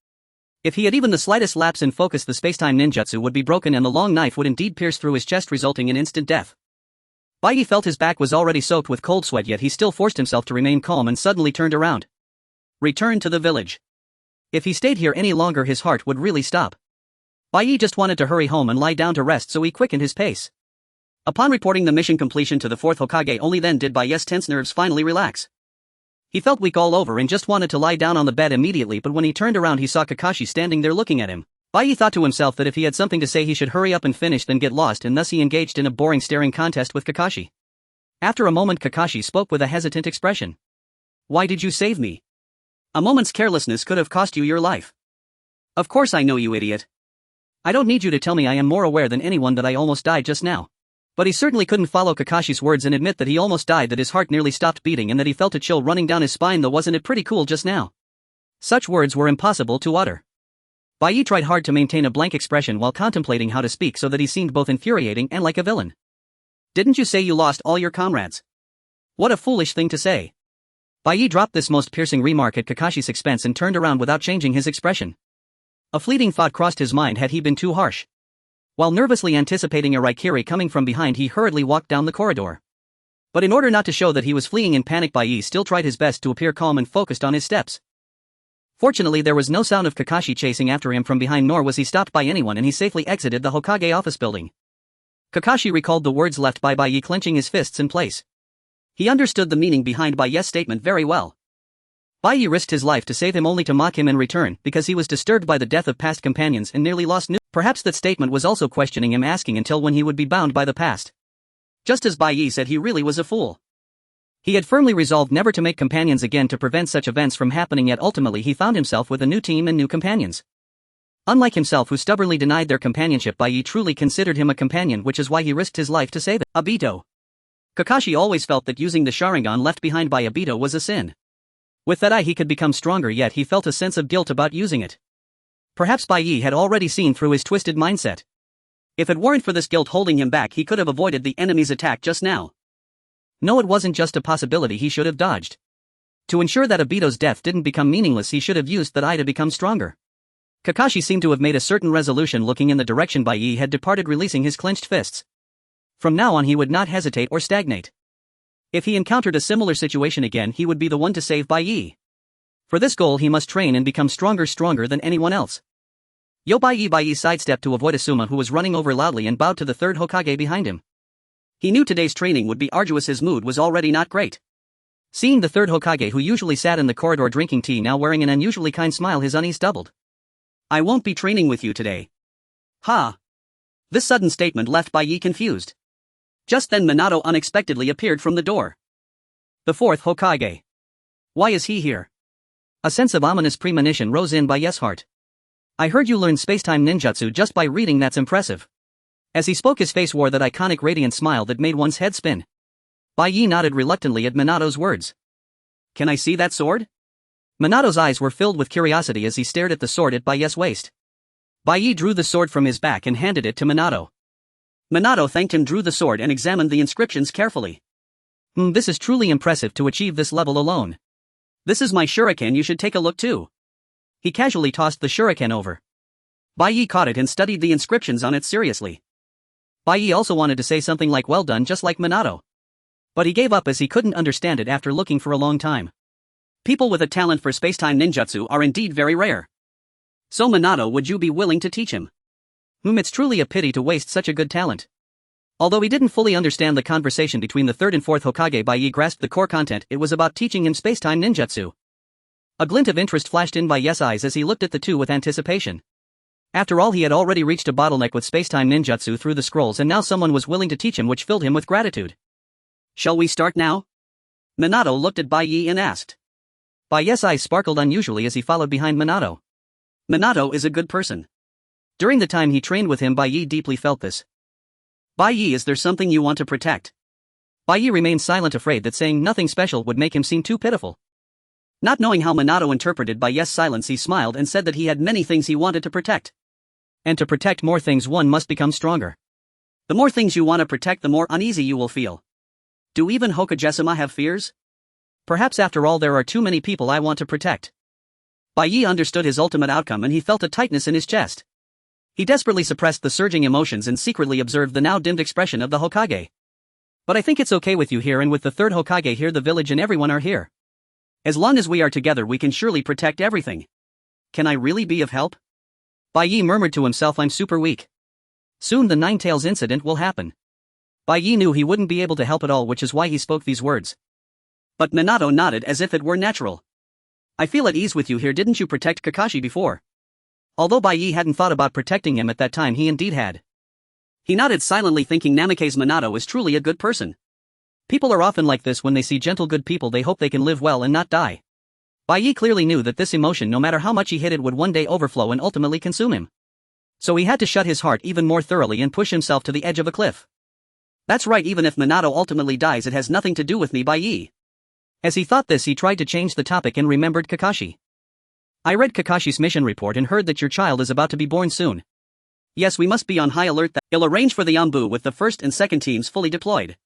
If he had even the slightest lapse in focus, the spacetime ninjutsu would be broken and the long knife would indeed pierce through his chest, resulting in instant death. Bai felt his back was already soaked with cold sweat, yet he still forced himself to remain calm and suddenly turned around. Return to the village. If he stayed here any longer, his heart would really stop. Bai just wanted to hurry home and lie down to rest, so he quickened his pace. Upon reporting the mission completion to the fourth Hokage, only then did Bai's tense nerves finally relax. He felt weak all over and just wanted to lie down on the bed immediately, but when he turned around he saw Kakashi standing there looking at him. Bai thought to himself that if he had something to say he should hurry up and finish, then get lost, and thus he engaged in a boring staring contest with Kakashi. After a moment Kakashi spoke with a hesitant expression. "Why did you save me? A moment's carelessness could have cost you your life." "Of course I know, you idiot. I don't need you to tell me. I am more aware than anyone that I almost died just now." But he certainly couldn't follow Kakashi's words and admit that he almost died, that his heart nearly stopped beating and that he felt a chill running down his spine. Though wasn't it pretty cool just now? Such words were impossible to utter. Bai tried hard to maintain a blank expression while contemplating how to speak so that he seemed both infuriating and like a villain. "Didn't you say you lost all your comrades? What a foolish thing to say." Bai dropped this most piercing remark at Kakashi's expense and turned around without changing his expression. A fleeting thought crossed his mind: had he been too harsh? While nervously anticipating a raikiri coming from behind, he hurriedly walked down the corridor. But in order not to show that he was fleeing in panic, Bai still tried his best to appear calm and focused on his steps. Fortunately, there was no sound of Kakashi chasing after him from behind, nor was he stopped by anyone, and he safely exited the Hokage office building. Kakashi recalled the words left by Bai, clenching his fists in place. He understood the meaning behind Bai's statement very well. Bai risked his life to save him, only to mock him in return, because he was disturbed by the death of past companions and nearly lost new. Perhaps that statement was also questioning him, asking until when he would be bound by the past. Just as Bai said, he really was a fool. He had firmly resolved never to make companions again to prevent such events from happening, yet ultimately he found himself with a new team and new companions. Unlike himself, who stubbornly denied their companionship, Bai truly considered him a companion, which is why he risked his life to save it. Obito. Kakashi always felt that using the Sharingan left behind by Obito was a sin. With that eye he could become stronger, yet he felt a sense of guilt about using it. Perhaps Bai had already seen through his twisted mindset. If it weren't for this guilt holding him back, he could have avoided the enemy's attack just now. No, it wasn't just a possibility, he should have dodged. To ensure that Obito's death didn't become meaningless, he should have used that eye to become stronger. Kakashi seemed to have made a certain resolution, looking in the direction Bai had departed, releasing his clenched fists. From now on he would not hesitate or stagnate. If he encountered a similar situation again, he would be the one to save Bai. For this goal he must train and become stronger than anyone else. Yo Bai sidestepped to avoid Asuma, who was running over loudly, and bowed to the third Hokage behind him. He knew today's training would be arduous, his mood was already not great. Seeing the third Hokage, who usually sat in the corridor drinking tea, now wearing an unusually kind smile, his unease doubled. "I won't be training with you today." "Ha!" This sudden statement left Bai confused. Just then Minato unexpectedly appeared from the door. "The fourth Hokage. Why is he here?" A sense of ominous premonition rose in Bai's heart. I heard you learn spacetime ninjutsu just by reading, that's impressive. As he spoke, his face wore that iconic radiant smile that made one's head spin. Bai nodded reluctantly at Minato's words. Can I see that sword? Minato's eyes were filled with curiosity as he stared at the sword at Bai's waist. Bai drew the sword from his back and handed it to Minato. Minato thanked him, drew the sword and examined the inscriptions carefully. This is truly impressive to achieve this level alone. This is my shuriken, you should take a look too. He casually tossed the shuriken over. Bai caught it and studied the inscriptions on it seriously. Bai also wanted to say something like well done, just like Minato. But he gave up as he couldn't understand it after looking for a long time. People with a talent for spacetime ninjutsu are indeed very rare. So Minato, would you be willing to teach him? It's truly a pity to waste such a good talent. Although he didn't fully understand the conversation between the third and fourth Hokage, Bai grasped the core content. It was about teaching him spacetime ninjutsu. A glint of interest flashed in Bai's eyes as he looked at the two with anticipation. After all, he had already reached a bottleneck with spacetime ninjutsu through the scrolls, and now someone was willing to teach him, which filled him with gratitude. Shall we start now? Minato looked at Bai and asked. Bai's eyes sparkled unusually as he followed behind Minato. Minato is a good person. During the time he trained with him, Bai deeply felt this. Bai, is there something you want to protect? Bai remained silent, afraid that saying nothing special would make him seem too pitiful. Not knowing how Minato interpreted Bai's silence, he smiled and said that he had many things he wanted to protect. And to protect more things, one must become stronger. The more things you want to protect, the more uneasy you will feel. Do even Hokage-sama have fears? Perhaps after all there are too many people I want to protect. Bai understood his ultimate outcome and he felt a tightness in his chest. He desperately suppressed the surging emotions and secretly observed the now dimmed expression of the Hokage. But I think it's okay with you here and with the third Hokage here, the village and everyone are here. As long as we are together we can surely protect everything. Can I really be of help? Bai murmured to himself, I'm super weak. Soon the Nine-Tails incident will happen. Bai knew he wouldn't be able to help at all, which is why he spoke these words. But Minato nodded as if it were natural. I feel at ease with you here, didn't you protect Kakashi before? Although Bai hadn't thought about protecting him at that time, he indeed had. He nodded silently, thinking Namake's Minato is truly a good person. People are often like this. When they see gentle good people they hope they can live well and not die. Bai clearly knew that this emotion, no matter how much he hid it, would one day overflow and ultimately consume him. So he had to shut his heart even more thoroughly and push himself to the edge of a cliff. That's right, even if Minato ultimately dies it has nothing to do with me, Bai. As he thought this, he tried to change the topic and remembered Kakashi. I read Kakashi's mission report and heard that your child is about to be born soon. Yes, we must be on high alert. That he'll arrange for the ANBU with the first and second teams fully deployed.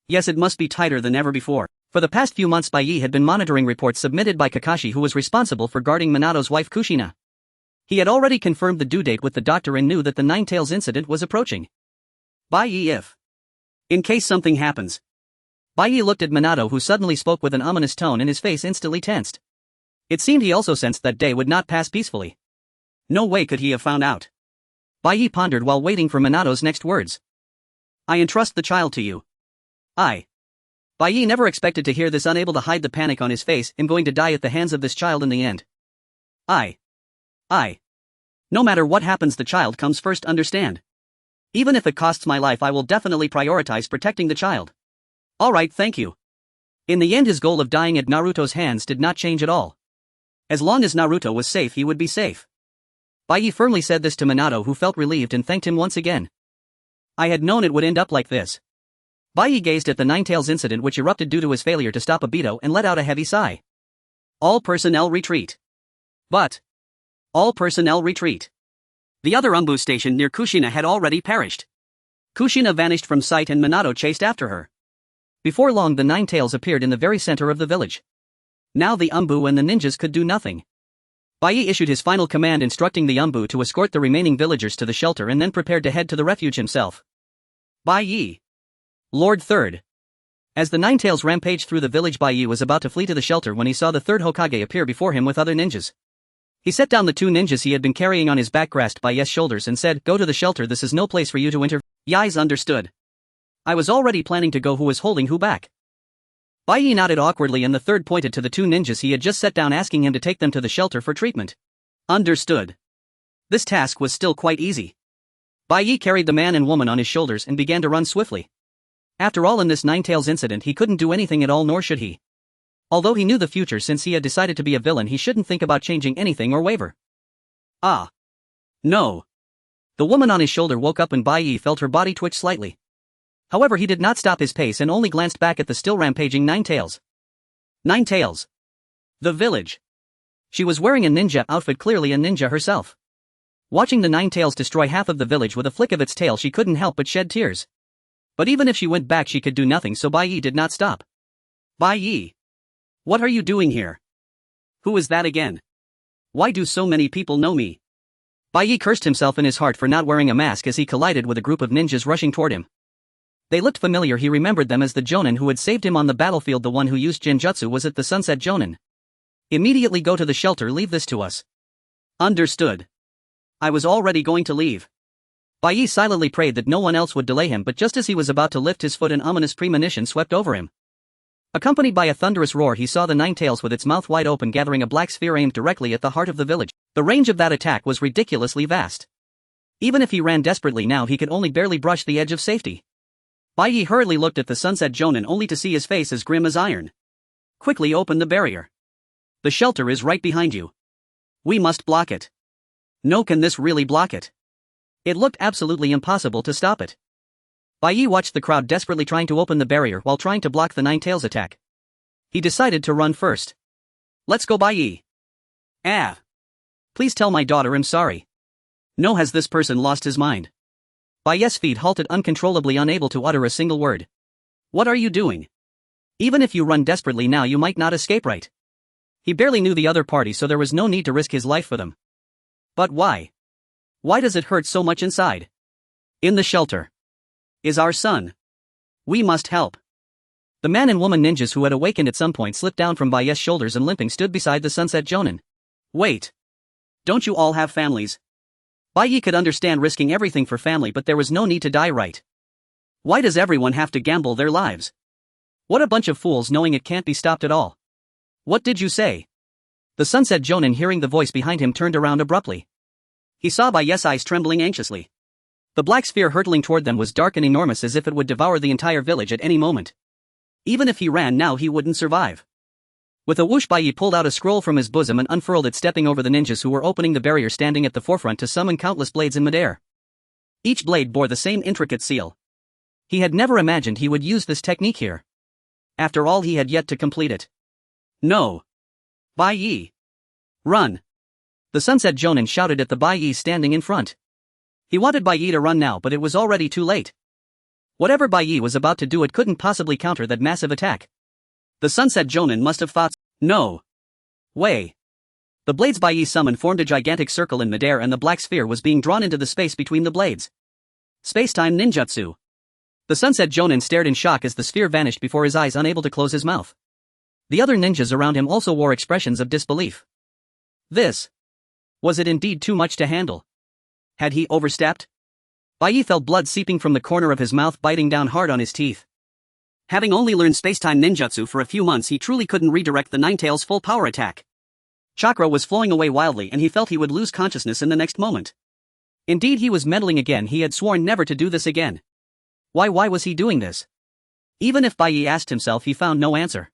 Yes, it must be tighter than ever before. For the past few months Bai had been monitoring reports submitted by Kakashi, who was responsible for guarding Minato's wife Kushina. He had already confirmed the due date with the doctor and knew that the Nine-Tails incident was approaching. Bai, if in case something happens. Bai looked at Minato, who suddenly spoke with an ominous tone and his face instantly tensed. It seemed he also sensed that day would not pass peacefully. No way could he have found out. Bai pondered while waiting for Minato's next words. I entrust the child to you. Bai never expected to hear this, unable to hide the panic on his face. I'm going to die at the hands of this child in the end. No matter what happens, the child comes first, understand? Even if it costs my life, I will definitely prioritize protecting the child. Alright, thank you. In the end, his goal of dying at Naruto's hands did not change at all. As long as Naruto was safe, he would be safe. Bai firmly said this to Minato, who felt relieved and thanked him once again. I had known it would end up like this. Bai gazed at the Nine-Tails incident, which erupted due to his failure to stop Obito, and let out a heavy sigh. All personnel retreat. But all personnel retreat. The other ANBU station near Kushina had already perished. Kushina vanished from sight and Minato chased after her. Before long the Nine-Tails appeared in the very center of the village. Now the ANBU and the ninjas could do nothing. Bai issued his final command, instructing the ANBU to escort the remaining villagers to the shelter, and then prepared to head to the refuge himself. Bai, Lord Third. As the Nine-Tails rampaged through the village, Bai was about to flee to the shelter when he saw the third Hokage appear before him with other ninjas. He set down the two ninjas he had been carrying on his back, grasped Bai's shoulders, and said, Go to the shelter, this is no place for you to enter. Yais understood. I was already planning to go. Who was holding who back? Bai nodded awkwardly and the third pointed to the two ninjas he had just set down, asking him to take them to the shelter for treatment. Understood. This task was still quite easy. Bai carried the man and woman on his shoulders and began to run swiftly. After all, in this Nine-Tails incident he couldn't do anything at all, nor should he. Although he knew the future, since he had decided to be a villain, he shouldn't think about changing anything or waver. Ah. No. The woman on his shoulder woke up and Bai Yi felt her body twitch slightly. However, he did not stop his pace and only glanced back at the still rampaging Nine Tails. Nine Tails. The village. She was wearing a ninja outfit, clearly a ninja herself. Watching the Nine Tails destroy half of the village with a flick of its tail, she couldn't help but shed tears. But even if she went back, she could do nothing, so Bai Yi did not stop. Bai Yi. What are you doing here? Who is that again? Why do so many people know me? Bai Yi cursed himself in his heart for not wearing a mask as he collided with a group of ninjas rushing toward him. They looked familiar. He remembered them as the Jonin who had saved him on the battlefield. The one who used Genjutsu was it the Sunset Jonin? Immediately go to the shelter. Leave this to us. Understood. I was already going to leave. Bai Yi silently prayed that no one else would delay him, but just as he was about to lift his foot, an ominous premonition swept over him. Accompanied by a thunderous roar, he saw the Nine Tails with its mouth wide open gathering a black sphere aimed directly at the heart of the village. The range of that attack was ridiculously vast. Even if he ran desperately now, he could only barely brush the edge of safety. Bai Yi hurriedly looked at the Sunset Jonin only to see his face as grim as iron. Quickly open the barrier. The shelter is right behind you. We must block it. No, can this really block it? It looked absolutely impossible to stop it. Bai Yi watched the crowd desperately trying to open the barrier while trying to block the Nine Tails attack. He decided to run first. Let's go, Bai Yi. Ah. Please tell my daughter I'm sorry. No, has this person lost his mind? Bai Yi's feet halted uncontrollably, unable to utter a single word. What are you doing? Even if you run desperately now, you might not escape, right? He barely knew the other party, so there was no need to risk his life for them. But why? Why does it hurt so much inside? In the shelter is our son. We must help. The man and woman ninjas who had awakened at some point slipped down from Bai Yi's shoulders and limping stood beside the Sunset Jonin. Wait. Don't you all have families? Bai Yi could understand risking everything for family, but there was no need to die, right? Why does everyone have to gamble their lives? What a bunch of fools, knowing it can't be stopped at all. What did you say? The Sunset Jonin, hearing the voice behind him, turned around abruptly. He saw Bai Yi's eyes trembling anxiously. The black sphere hurtling toward them was dark and enormous, as if it would devour the entire village at any moment. Even if he ran now, he wouldn't survive. With a whoosh, Bai Yi pulled out a scroll from his bosom and unfurled it, stepping over the ninjas who were opening the barrier, standing at the forefront to summon countless blades in midair. Each blade bore the same intricate seal. He had never imagined he would use this technique here. After all, he had yet to complete it. No. Bai Yi. Run. The Sunset Jonin shouted at the Bai Yi standing in front. He wanted Bai Yi to run now, but it was already too late. Whatever Bai Yi was about to do, it couldn't possibly counter that massive attack. The Sunset Jonin must have thought, no way. The blades Bai Yi summoned formed a gigantic circle in midair, and the black sphere was being drawn into the space between the blades. Space-time ninjutsu. The Sunset Jonin stared in shock as the sphere vanished before his eyes, unable to close his mouth. The other ninjas around him also wore expressions of disbelief. Was it indeed too much to handle? Had he overstepped? Bai Yi felt blood seeping from the corner of his mouth, biting down hard on his teeth. Having only learned space-time ninjutsu for a few months, he truly couldn't redirect the Nine Tails' full power attack. Chakra was flowing away wildly, and he felt he would lose consciousness in the next moment. Indeed, he was meddling again. He had sworn never to do this again. Why was he doing this? Even if Bai Yi asked himself, he found no answer.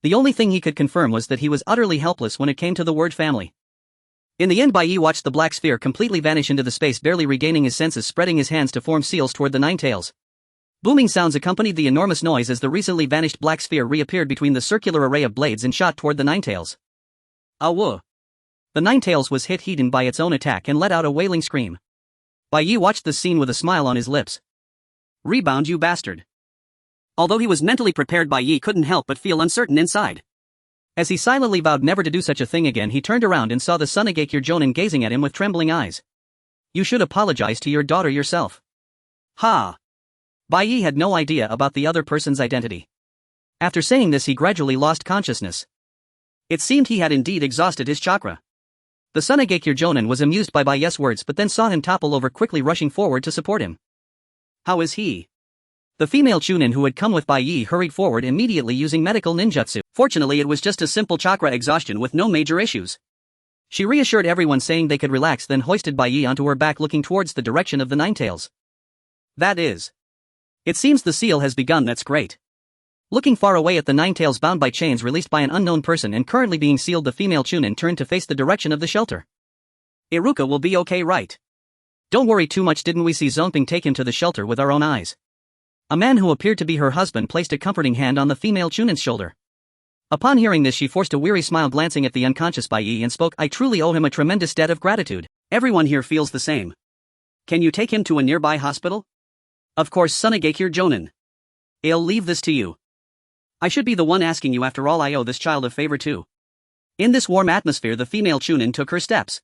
The only thing he could confirm was that he was utterly helpless when it came to the word family. In the end, Bai Yi watched the black sphere completely vanish into the space, barely regaining his senses, spreading his hands to form seals toward the Nine Tails. Booming sounds accompanied the enormous noise as the recently vanished black sphere reappeared between the circular array of blades and shot toward the Nine Tails. Awoo! The Nine Tails was hit heated by its own attack and let out a wailing scream. Bai Yi watched the scene with a smile on his lips. Rebound, you bastard! Although he was mentally prepared, Bai Yi couldn't help but feel uncertain inside. As he silently vowed never to do such a thing again, he turned around and saw the Sunagakure Jonin gazing at him with trembling eyes. You should apologize to your daughter yourself. Ha! Bai Yi had no idea about the other person's identity. After saying this, he gradually lost consciousness. It seemed he had indeed exhausted his chakra. The Sunagakure Jonin was amused by Bai Yi's words, but then saw him topple over, quickly rushing forward to support him. How is he? The female Chunin who had come with Bai Yi hurried forward immediately using medical ninjutsu. Fortunately, it was just a simple chakra exhaustion with no major issues. She reassured everyone, saying they could relax, then hoisted Bai Yi onto her back, looking towards the direction of the Nine Tails. That is. It seems the seal has begun. That's great. Looking far away at the nine tails bound by chains released by an unknown person and currently being sealed, the female Chunin turned to face the direction of the shelter. Iruka will be okay, right? Don't worry too much. Didn't we see Zonping take him to the shelter with our own eyes? A man who appeared to be her husband placed a comforting hand on the female Chunin's shoulder. Upon hearing this, she forced a weary smile, glancing at the unconscious Bai Yi, and spoke, I truly owe him a tremendous debt of gratitude. Everyone here feels the same. Can you take him to a nearby hospital? Of course, Sunagakure Jonin. I'll leave this to you. I should be the one asking you. After all, I owe this child a favor too. In this warm atmosphere, the female Chunin took her steps.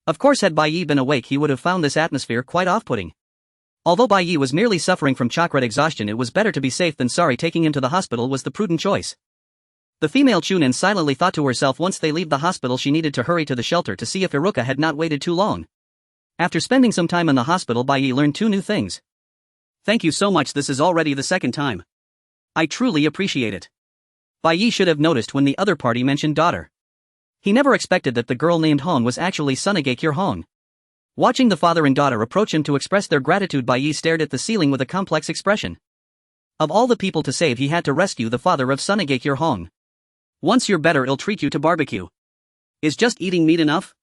Of course, had Bai Yi been awake, he would have found this atmosphere quite off-putting. Although Bai Yi was merely suffering from chakra exhaustion, it was better to be safe than sorry. Taking him to the hospital was the prudent choice. The female Chunin silently thought to herself, once they leave the hospital she needed to hurry to the shelter to see if Iruka had not waited too long. After spending some time in the hospital, Bai Yi learned two new things. Thank you so much, this is already the second time. I truly appreciate it. Bai Yi should have noticed when the other party mentioned daughter. He never expected that the girl named Hong was actually Sunagakure Hong. Watching the father and daughter approach him to express their gratitude, Bai Yi stared at the ceiling with a complex expression. Of all the people to save, he had to rescue the father of Sunagakure Hong. Once you're better, I'll treat you to barbecue. Is just eating meat enough?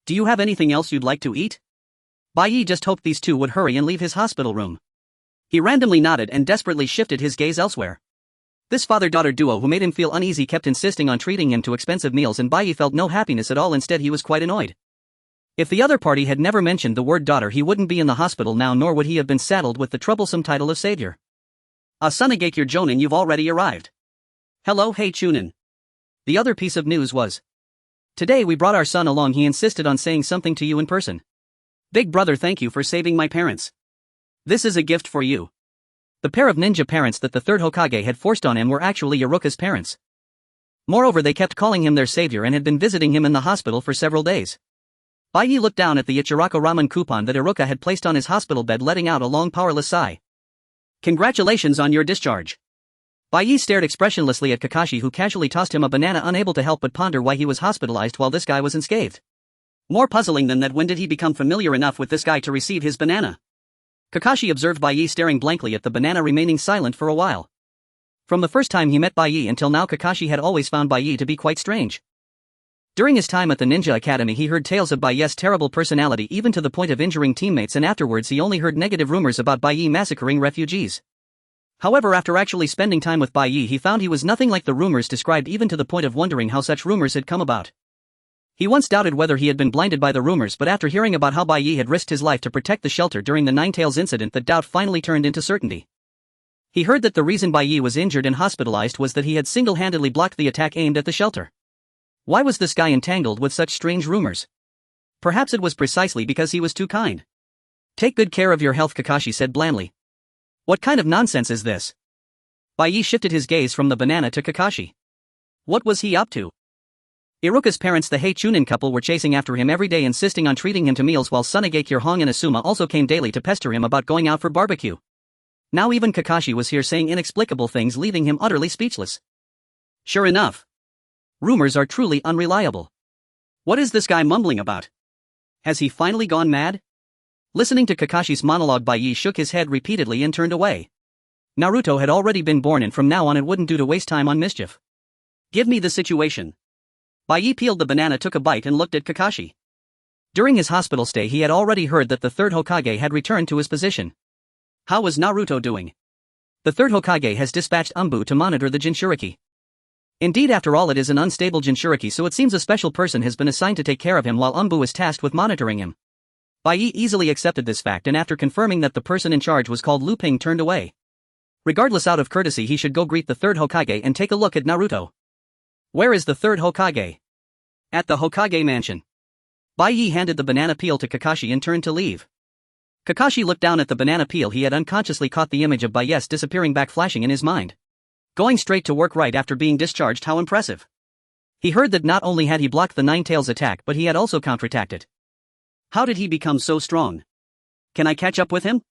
Do you have anything else you'd like to eat? Bai Yi just hoped these two would hurry and leave his hospital room. He randomly nodded and desperately shifted his gaze elsewhere. This father-daughter duo who made him feel uneasy kept insisting on treating him to expensive meals, and Bai Yi felt no happiness at all. Instead, he was quite annoyed. If the other party had never mentioned the word daughter, he wouldn't be in the hospital now, nor would he have been saddled with the troublesome title of savior. Sunagakure Jonin, you've already arrived. Hello, hey Chunin. The other piece of news was, today we brought our son along. He insisted on saying something to you in person. Big brother, thank you for saving my parents. This is a gift for you. The pair of ninja parents that the third Hokage had forced on him were actually Iruka's parents. Moreover, they kept calling him their savior and had been visiting him in the hospital for several days. Bai Yi looked down at the Ichiraku ramen coupon that Iruka had placed on his hospital bed, letting out a long powerless sigh. Congratulations on your discharge. Bai Yi stared expressionlessly at Kakashi, who casually tossed him a banana, unable to help but ponder why he was hospitalized while this guy was unscathed. More puzzling than that, when did he become familiar enough with this guy to receive his banana? Kakashi observed Bai Yi staring blankly at the banana, remaining silent for a while. From the first time he met Bai Yi until now, Kakashi had always found Bai Yi to be quite strange. During his time at the Ninja Academy, he heard tales of Bai Yi's terrible personality, even to the point of injuring teammates, and afterwards he only heard negative rumors about Bai Yi massacring refugees. However, after actually spending time with Bai Yi, he found he was nothing like the rumors described, even to the point of wondering how such rumors had come about. He once doubted whether he had been blinded by the rumors, but after hearing about how Bai Yi had risked his life to protect the shelter during the Nine Tails incident, that doubt finally turned into certainty. He heard that the reason Bai Yi was injured and hospitalized was that he had single-handedly blocked the attack aimed at the shelter. Why was this guy entangled with such strange rumors? Perhaps it was precisely because he was too kind. Take good care of your health, Kakashi said blandly. What kind of nonsense is this? Bai Yi shifted his gaze from the banana to Kakashi. What was he up to? Iruka's parents, the Hei Chunin couple, were chasing after him every day, insisting on treating him to meals, while Sunagakure Hong and Asuma also came daily to pester him about going out for barbecue. Now even Kakashi was here saying inexplicable things, leaving him utterly speechless. Sure enough. Rumors are truly unreliable. What is this guy mumbling about? Has he finally gone mad? Listening to Kakashi's monologue, Bai Yi shook his head repeatedly and turned away. Naruto had already been born, and from now on it wouldn't do to waste time on mischief. Give me the situation. Bai Yi peeled the banana, took a bite, and looked at Kakashi. During his hospital stay, he had already heard that the third Hokage had returned to his position. How was Naruto doing? The third Hokage has dispatched ANBU to monitor the Jinchuriki. Indeed, after all, it is an unstable Jinchuriki, so it seems a special person has been assigned to take care of him while ANBU is tasked with monitoring him. Bai Yi easily accepted this fact, and after confirming that the person in charge was called Lu Ping, turned away. Regardless, out of courtesy, he should go greet the third Hokage and take a look at Naruto. Where is the third Hokage? At the Hokage mansion. Bai Yi handed the banana peel to Kakashi and turned to leave. Kakashi looked down at the banana peel. He had unconsciously caught the image of Bai Yi's disappearing back flashing in his mind. Going straight to work right after being discharged, how impressive. He heard that not only had he blocked the Nine Tails attack, but he had also counterattacked it. How did he become so strong? Can I catch up with him?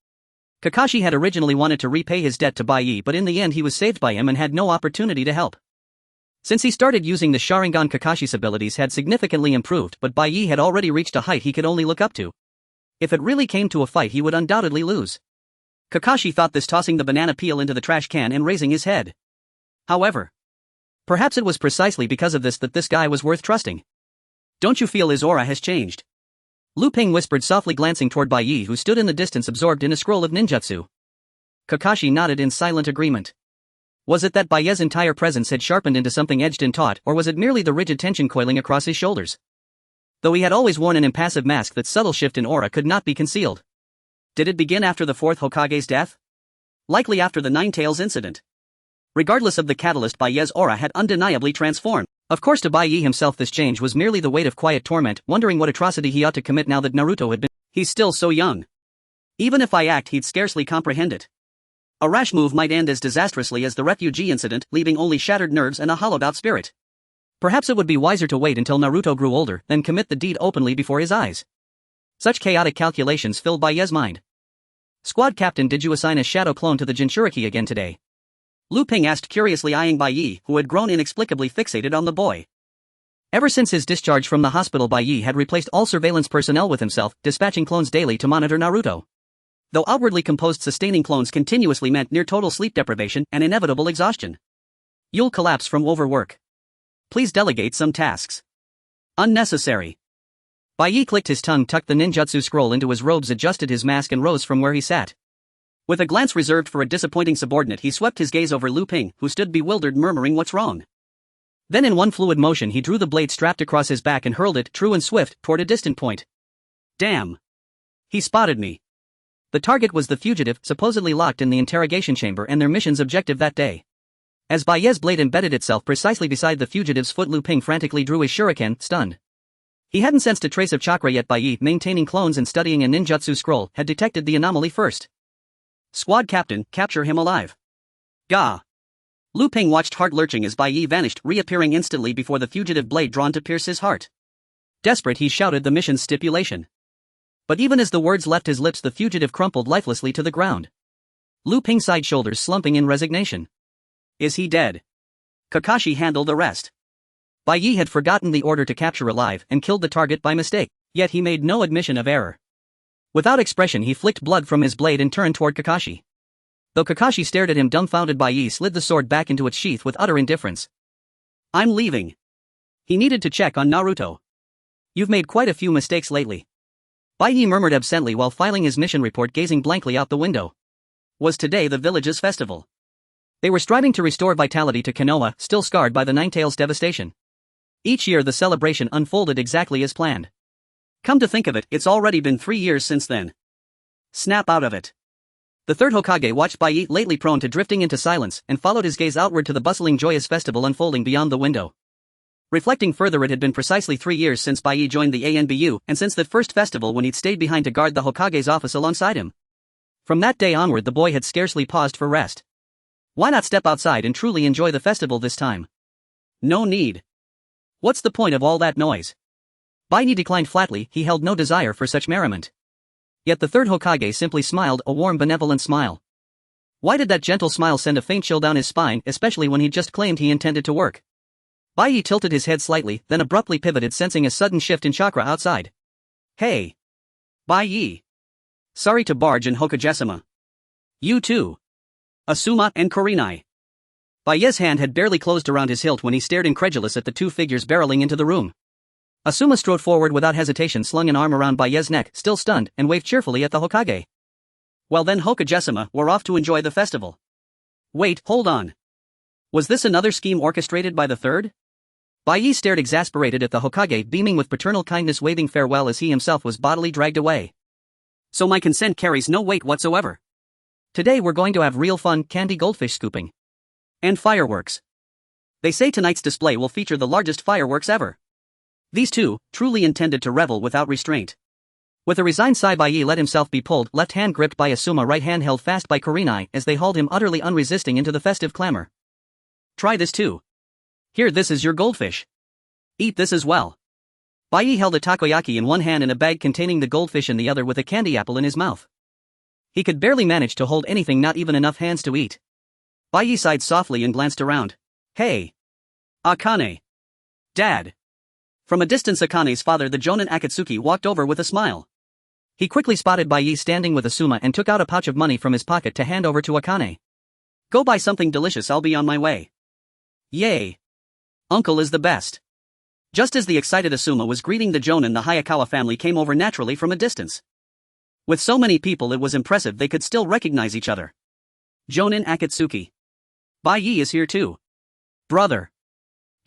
Kakashi had originally wanted to repay his debt to Bai Yi, but in the end he was saved by him and had no opportunity to help. Since he started using the Sharingan, Kakashi's abilities had significantly improved, but Bai Yi had already reached a height he could only look up to. If it really came to a fight, he would undoubtedly lose. Kakashi thought this, tossing the banana peel into the trash can and raising his head. However, perhaps it was precisely because of this that this guy was worth trusting. Don't you feel his aura has changed? Lu Ping whispered softly, glancing toward Bai Yi, who stood in the distance absorbed in a scroll of ninjutsu. Kakashi nodded in silent agreement. Was it that Bai Yi's entire presence had sharpened into something edged and taut, or was it merely the rigid tension coiling across his shoulders? Though he had always worn an impassive mask, that subtle shift in aura could not be concealed. Did it begin after the fourth Hokage's death? Likely after the Nine Tails incident. Regardless of the catalyst, Bai Yi's aura had undeniably transformed. Of course, to Bai Yi himself this change was merely the weight of quiet torment, wondering what atrocity he ought to commit now that Naruto had been. He's still so young. Even if I act, he'd scarcely comprehend it. A rash move might end as disastrously as the refugee incident, leaving only shattered nerves and a hollowed-out spirit. Perhaps it would be wiser to wait until Naruto grew older than commit the deed openly before his eyes. Such chaotic calculations filled Bai Yi's mind. Squad captain, did you assign a shadow clone to the Jinchuriki again today? Lu Ping asked, curiously eyeing Bai Yi, who had grown inexplicably fixated on the boy. Ever since his discharge from the hospital, Bai Yi had replaced all surveillance personnel with himself, dispatching clones daily to monitor Naruto. Though outwardly composed, sustaining clones continuously meant near total sleep deprivation and inevitable exhaustion. You'll collapse from overwork. Please delegate some tasks. Unnecessary. Bai Yi clicked his tongue, tucked the ninjutsu scroll into his robes, adjusted his mask and rose from where he sat. With a glance reserved for a disappointing subordinate, he swept his gaze over Lu Ping, who stood bewildered, murmuring, "What's wrong?" Then in one fluid motion he drew the blade strapped across his back and hurled it, true and swift, toward a distant point. Damn. He spotted me. The target was the fugitive, supposedly locked in the interrogation chamber, and their mission's objective that day. As Bai Yi's blade embedded itself precisely beside the fugitive's foot, Lu Ping frantically drew his shuriken, stunned. He hadn't sensed a trace of chakra yet. Bai Yi, maintaining clones and studying a ninjutsu scroll, had detected the anomaly first. Squad captain, capture him alive. Gah. Lu Ping watched, heart-lurching, as Bai Yi vanished, reappearing instantly before the fugitive blade drawn to pierce his heart. Desperate, he shouted the mission's stipulation. But even as the words left his lips, the fugitive crumpled lifelessly to the ground. Lu Ping sighed, shoulders slumping in resignation. Is he dead? Kakashi, handle the rest. Bai Yi had forgotten the order to capture alive and killed the target by mistake, yet he made no admission of error. Without expression, he flicked blood from his blade and turned toward Kakashi. Though Kakashi stared at him dumbfounded, Bai Yi slid the sword back into its sheath with utter indifference. I'm leaving. He needed to check on Naruto. You've made quite a few mistakes lately. Bai Yi murmured absently while filing his mission report, gazing blankly out the window. Was today the village's festival? They were striving to restore vitality to Konoha, still scarred by the Nine Tails devastation. Each year the celebration unfolded exactly as planned. Come to think of it, it's already been 3 years since then. Snap out of it. The third Hokage watched Bai Yi, lately prone to drifting into silence, and followed his gaze outward to the bustling, joyous festival unfolding beyond the window. Reflecting further, it had been precisely 3 years since Bai Yi joined the ANBU, and since that first festival when he'd stayed behind to guard the Hokage's office alongside him. From that day onward, the boy had scarcely paused for rest. Why not step outside and truly enjoy the festival this time? No need. What's the point of all that noise? Bai Yi declined flatly. He held no desire for such merriment. Yet the third Hokage simply smiled, a warm, benevolent smile. Why did that gentle smile send a faint chill down his spine, especially when he'd just claimed he intended to work? Bai Yi tilted his head slightly, then abruptly pivoted, sensing a sudden shift in chakra outside. Hey! Bai Yi! Sorry to barge in, Hokage-sama. You too. Asuma and Kurenai. Bai Yi's hand had barely closed around his hilt when he stared incredulous at the two figures barreling into the room. Asuma strode forward without hesitation, slung an arm around Bai Yi's neck, still stunned, and waved cheerfully at the Hokage. Well then, Hokage-sama, we're off to enjoy the festival. Wait, hold on. Was this another scheme orchestrated by the third? Bai Yi stared exasperated at the Hokage, beaming with paternal kindness, waving farewell as he himself was bodily dragged away. So my consent carries no weight whatsoever. Today we're going to have real fun, candy goldfish scooping. And fireworks. They say tonight's display will feature the largest fireworks ever. These two, truly intended to revel without restraint. With a resigned sigh, Bai Yi let himself be pulled, left hand gripped by Asuma, right hand held fast by Kurenai, as they hauled him utterly unresisting into the festive clamor. Try this too. Here, this is your goldfish. Eat this as well. Bai Yi held a takoyaki in one hand and a bag containing the goldfish in the other, with a candy apple in his mouth. He could barely manage to hold anything, not even enough hands to eat. Bai Yi sighed softly and glanced around. Hey! Akane! Dad! From a distance, Akane's father, the Jonin Akatsuki, walked over with a smile. He quickly spotted Bai Yi standing with Asuma and took out a pouch of money from his pocket to hand over to Akane. Go buy something delicious, I'll be on my way. Yay! Uncle is the best. Just as the excited Asuma was greeting the Jonin, the Hayakawa family came over naturally from a distance. With so many people, it was impressive they could still recognize each other. Jonin Akatsuki. Bai-Yi is here too. Brother.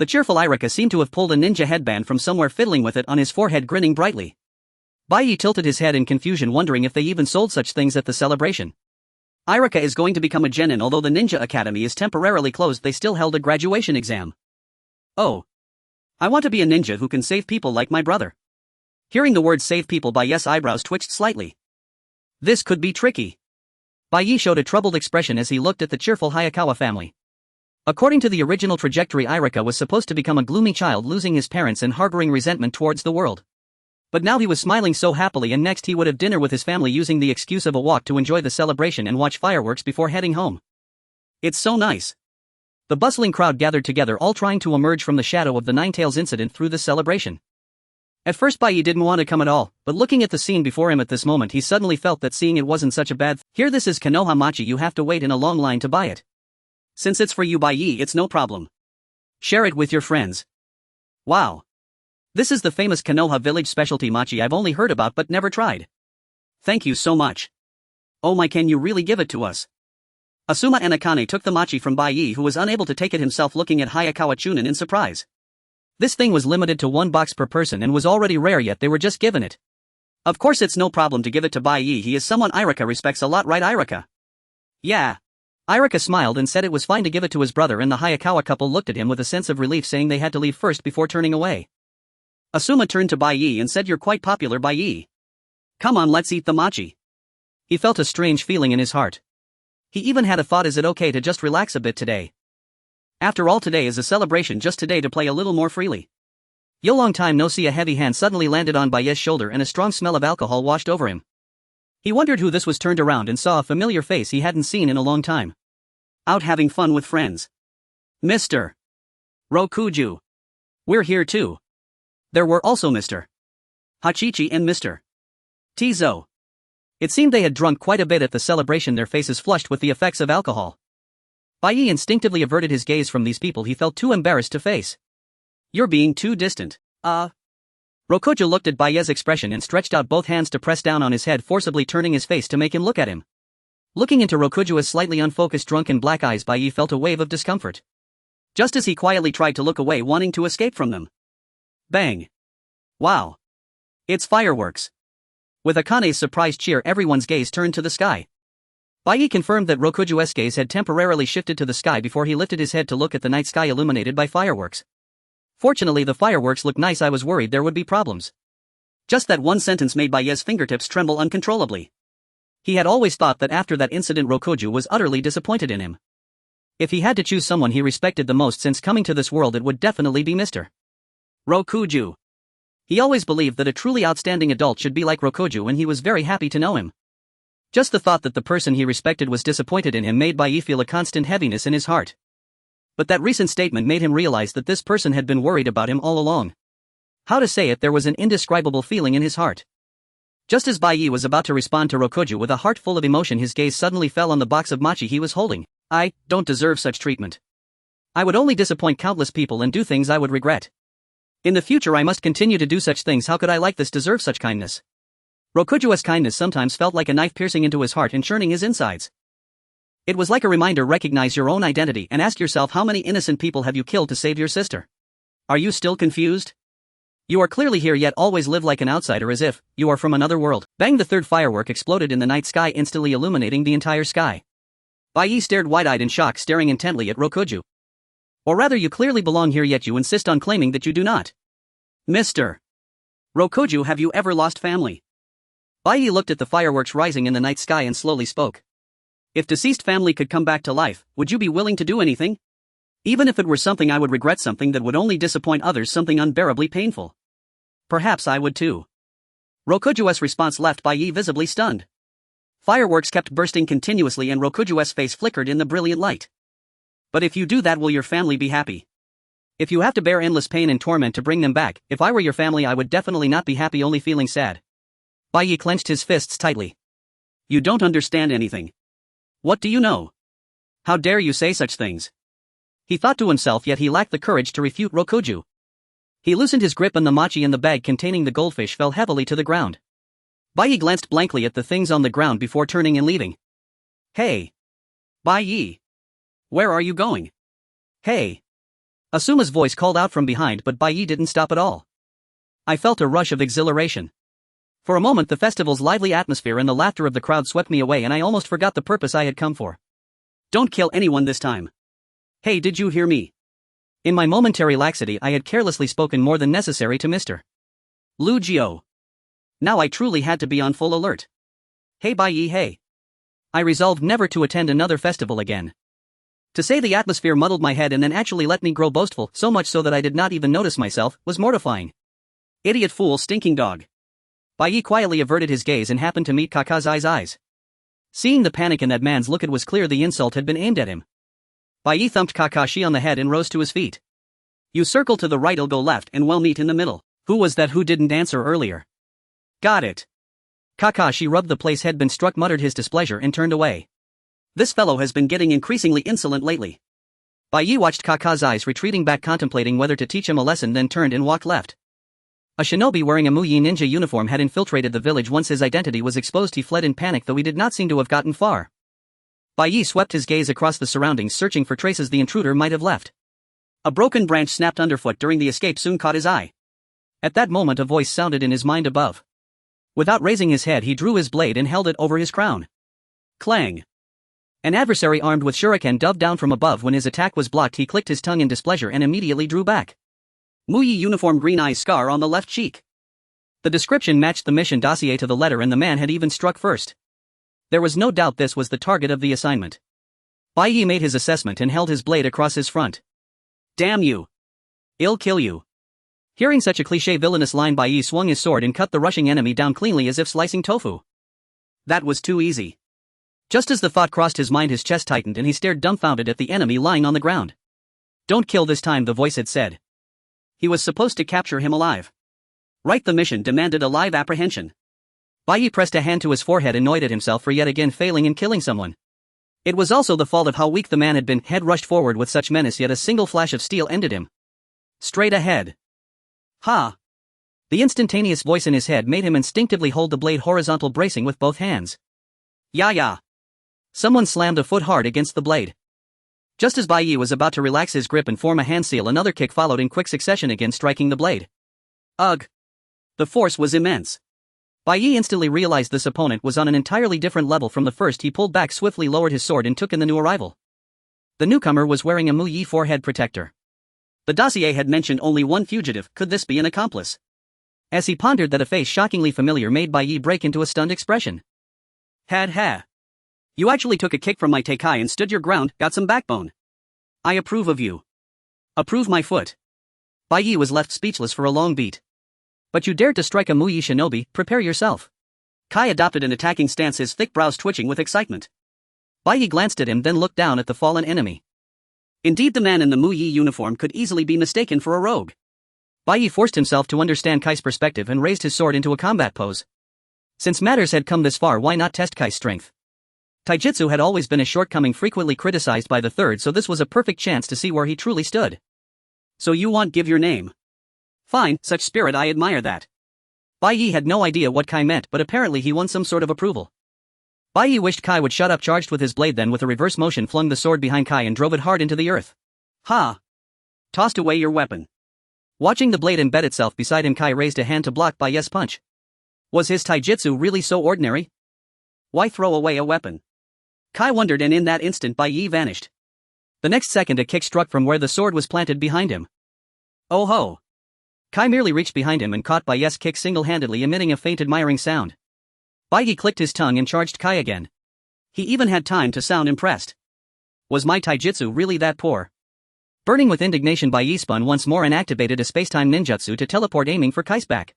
The cheerful Irika seemed to have pulled a ninja headband from somewhere, fiddling with it on his forehead, grinning brightly. Bai-Yi tilted his head in confusion, wondering if they even sold such things at the celebration. Irika is going to become a genin. Although the ninja academy is temporarily closed, they still held a graduation exam. Oh. I want to be a ninja who can save people like my brother. Hearing the word save people, Bai-Yi's eyebrows twitched slightly. This could be tricky. Bai-Yi showed a troubled expression as he looked at the cheerful Hayakawa family. According to the original trajectory, Irika was supposed to become a gloomy child, losing his parents and harboring resentment towards the world. But now he was smiling so happily, and next he would have dinner with his family, using the excuse of a walk to enjoy the celebration and watch fireworks before heading home. It's so nice. The bustling crowd gathered together, all trying to emerge from the shadow of the Ninetales incident through this celebration. At first Bai-Yi didn't want to come at all, but looking at the scene before him at this moment, he suddenly felt that seeing it wasn't such a bad thing. Here, this is Konoha Mochi. You have to wait in a long line to buy it. Since it's for you, Bai-Yi, it's no problem. Share it with your friends. Wow. This is the famous Konoha village specialty mochi I've only heard about but never tried. Thank you so much. Oh my, can you really give it to us? Asuma and Akane took the mochi from Bai-Yi, who was unable to take it himself, looking at Hayakawa Chunin in surprise. This thing was limited to 1 box per person and was already rare, yet they were just given it. Of course it's no problem to give it to Bai-Yi. He is someone Irika respects a lot, right Irika? Yeah. Irika smiled and said it was fine to give it to his brother, and the Hayakawa couple looked at him with a sense of relief, saying they had to leave first before turning away. Asuma turned to Bai-Yi and said, "You're quite popular, Bai-Yi. Come on, let's eat the mochi." He felt a strange feeling in his heart. He even had a thought, is it okay to just relax a bit today? After all, today is a celebration, just today to play a little more freely. Yo, long time no see. A heavy hand suddenly landed on Bai-Yi's shoulder and a strong smell of alcohol washed over him. He wondered who this was, turned around and saw a familiar face he hadn't seen in a long time. Out having fun with friends. Mr. Rokuju. We're here too. There were also Mr. Hachichi and Mr. Tizo. It seemed they had drunk quite a bit at the celebration, their faces flushed with the effects of alcohol. Bai-Yi instinctively averted his gaze from these people he felt too embarrassed to face. You're being too distant. Rokuju looked at Bai-Yi's expression and stretched out both hands to press down on his head, forcibly turning his face to make him look at him. Looking into Rokuju's slightly unfocused, drunken black eyes, Bai-Yi felt a wave of discomfort. Just as he quietly tried to look away, wanting to escape from them. Bang. Wow. It's fireworks. With Akane's surprised cheer, everyone's gaze turned to the sky. Bai-Yi confirmed that Rokuju's gaze had temporarily shifted to the sky before he lifted his head to look at the night sky illuminated by fireworks. Fortunately, the fireworks looked nice. I was worried there would be problems. Just that one sentence made Bai-Yi's fingertips tremble uncontrollably. He had always thought that after that incident Rokuju was utterly disappointed in him. If he had to choose someone he respected the most since coming to this world, it would definitely be Mr. Rokuju. He always believed that a truly outstanding adult should be like Rokuju, and he was very happy to know him. Just the thought that the person he respected was disappointed in him made Bai-Yi feel a constant heaviness in his heart. But that recent statement made him realize that this person had been worried about him all along. How to say it, there was an indescribable feeling in his heart. Just as Bai-Yi was about to respond to Rokuju with a heart full of emotion, his gaze suddenly fell on the box of mochi he was holding. I don't deserve such treatment. I would only disappoint countless people and do things I would regret. In the future I must continue to do such things. How could I like this deserve such kindness? Rokuju's kindness sometimes felt like a knife piercing into his heart and churning his insides. It was like a reminder: recognize your own identity and ask yourself, how many innocent people have you killed to save your sister? Are you still confused? You are clearly here yet always live like an outsider, as if you are from another world. Bang! The third firework exploded in the night sky, instantly illuminating the entire sky. Bai-Yi stared wide-eyed in shock, staring intently at Rokuju. Or rather, you clearly belong here, yet you insist on claiming that you do not. Mr. Rokuju, have you ever lost family? Bai-Yi looked at the fireworks rising in the night sky and slowly spoke. If deceased family could come back to life, would you be willing to do anything? Even if it were something I would regret, something that would only disappoint others, something unbearably painful. Perhaps I would too. Rokuju's response left Bai-Yi visibly stunned. Fireworks kept bursting continuously and Rokuju's face flickered in the brilliant light. But if you do that, will your family be happy? If you have to bear endless pain and torment to bring them back, if I were your family I would definitely not be happy, only feeling sad. Bai-Yi clenched his fists tightly. You don't understand anything. What do you know? How dare you say such things? He thought to himself, yet he lacked the courage to refute Rokuju. He loosened his grip and the machi in the bag containing the goldfish fell heavily to the ground. Bai glanced blankly at the things on the ground before turning and leaving. Hey! Bai! Where are you going? Hey! Asuma's voice called out from behind, but Bai didn't stop at all. I felt a rush of exhilaration. For a moment the festival's lively atmosphere and the laughter of the crowd swept me away and I almost forgot the purpose I had come for. Don't kill anyone this time. Hey, did you hear me? In my momentary laxity I had carelessly spoken more than necessary to Mr. Lu Jio. Now I truly had to be on full alert. Hey Bai hey. I resolved never to attend another festival again. To say the atmosphere muddled my head and then actually let me grow boastful, so much so that I did not even notice myself, was mortifying. Idiot fool stinking dog. Bai quietly averted his gaze and happened to meet Kakashi's eyes. Seeing the panic in that man's look, it was clear the insult had been aimed at him. Bai thumped Kakashi on the head and rose to his feet. You circle to the right, I'll go left and we'll meet in the middle. Who was that who didn't answer earlier? Got it. Kakashi rubbed the place he'd been struck, muttered his displeasure and turned away. This fellow has been getting increasingly insolent lately. Bai watched Kakashi's retreating back, contemplating whether to teach him a lesson, then turned and walked left. A shinobi wearing a Muyi ninja uniform had infiltrated the village. Once his identity was exposed he fled in panic, though he did not seem to have gotten far. Bai swept his gaze across the surroundings, searching for traces the intruder might have left. A broken branch snapped underfoot during the escape soon caught his eye. At that moment a voice sounded in his mind above. Without raising his head he drew his blade and held it over his crown. Clang! An adversary armed with shuriken dove down from above. When his attack was blocked he clicked his tongue in displeasure and immediately drew back. Muyi uniform, green eyes, scar on the left cheek. The description matched the mission dossier to the letter and the man had even struck first. There was no doubt this was the target of the assignment. Bai made his assessment and held his blade across his front. Damn you! I'll kill you! Hearing such a cliché villainous line, Bai swung his sword and cut the rushing enemy down cleanly as if slicing tofu. That was too easy. Just as the thought crossed his mind his chest tightened and he stared dumbfounded at the enemy lying on the ground. Don't kill this time, the voice had said. He was supposed to capture him alive. Right, the mission demanded a live apprehension. Bai pressed a hand to his forehead, annoyed at himself for yet again failing in killing someone. It was also the fault of how weak the man had been. Head rushed forward with such menace, yet a single flash of steel ended him. Straight ahead. Ha! The instantaneous voice in his head made him instinctively hold the blade horizontal, bracing with both hands. Ya! Someone slammed a foot hard against the blade. Just as Bai was about to relax his grip and form a hand seal, another kick followed in quick succession, again striking the blade. Ugh! The force was immense. Bai instantly realized this opponent was on an entirely different level from the first. He pulled back swiftly, lowered his sword and took in the new arrival. The newcomer was wearing a Muyi forehead protector. The dossier had mentioned only one fugitive. Could this be an accomplice? As he pondered that, a face shockingly familiar made Bai break into a stunned expression. Ha! You actually took a kick from my Teikai and stood your ground, got some backbone. I approve of you. Approve my foot. Bai was left speechless for a long beat. But you dared to strike a Muyi shinobi, prepare yourself. Kai adopted an attacking stance, his thick brows twitching with excitement. Bai glanced at him, then looked down at the fallen enemy. Indeed, the man in the Muyi uniform could easily be mistaken for a rogue. Bai forced himself to understand Kai's perspective and raised his sword into a combat pose. Since matters had come this far, why not test Kai's strength? Taijutsu had always been a shortcoming frequently criticized by the Third, so this was a perfect chance to see where he truly stood. So you want give your name? Fine, such spirit, I admire that. Bai had no idea what Kai meant, but apparently he won some sort of approval. Bai wished Kai would shut up, charged with his blade, then with a reverse motion flung the sword behind Kai and drove it hard into the earth. Ha! Tossed away your weapon. Watching the blade embed itself beside him, Kai raised a hand to block Bai's punch. Was his taijutsu really so ordinary? Why throw away a weapon? Kai wondered, and in that instant Bai vanished. The next second a kick struck from where the sword was planted behind him. Oh ho! Kai merely reached behind him and caught Bai's kick single-handedly, emitting a faint admiring sound. Bai clicked his tongue and charged Kai again. He even had time to sound impressed. Was my taijutsu really that poor? Burning with indignation, Bai spun once more and activated a spacetime ninjutsu to teleport, aiming for Kai's back.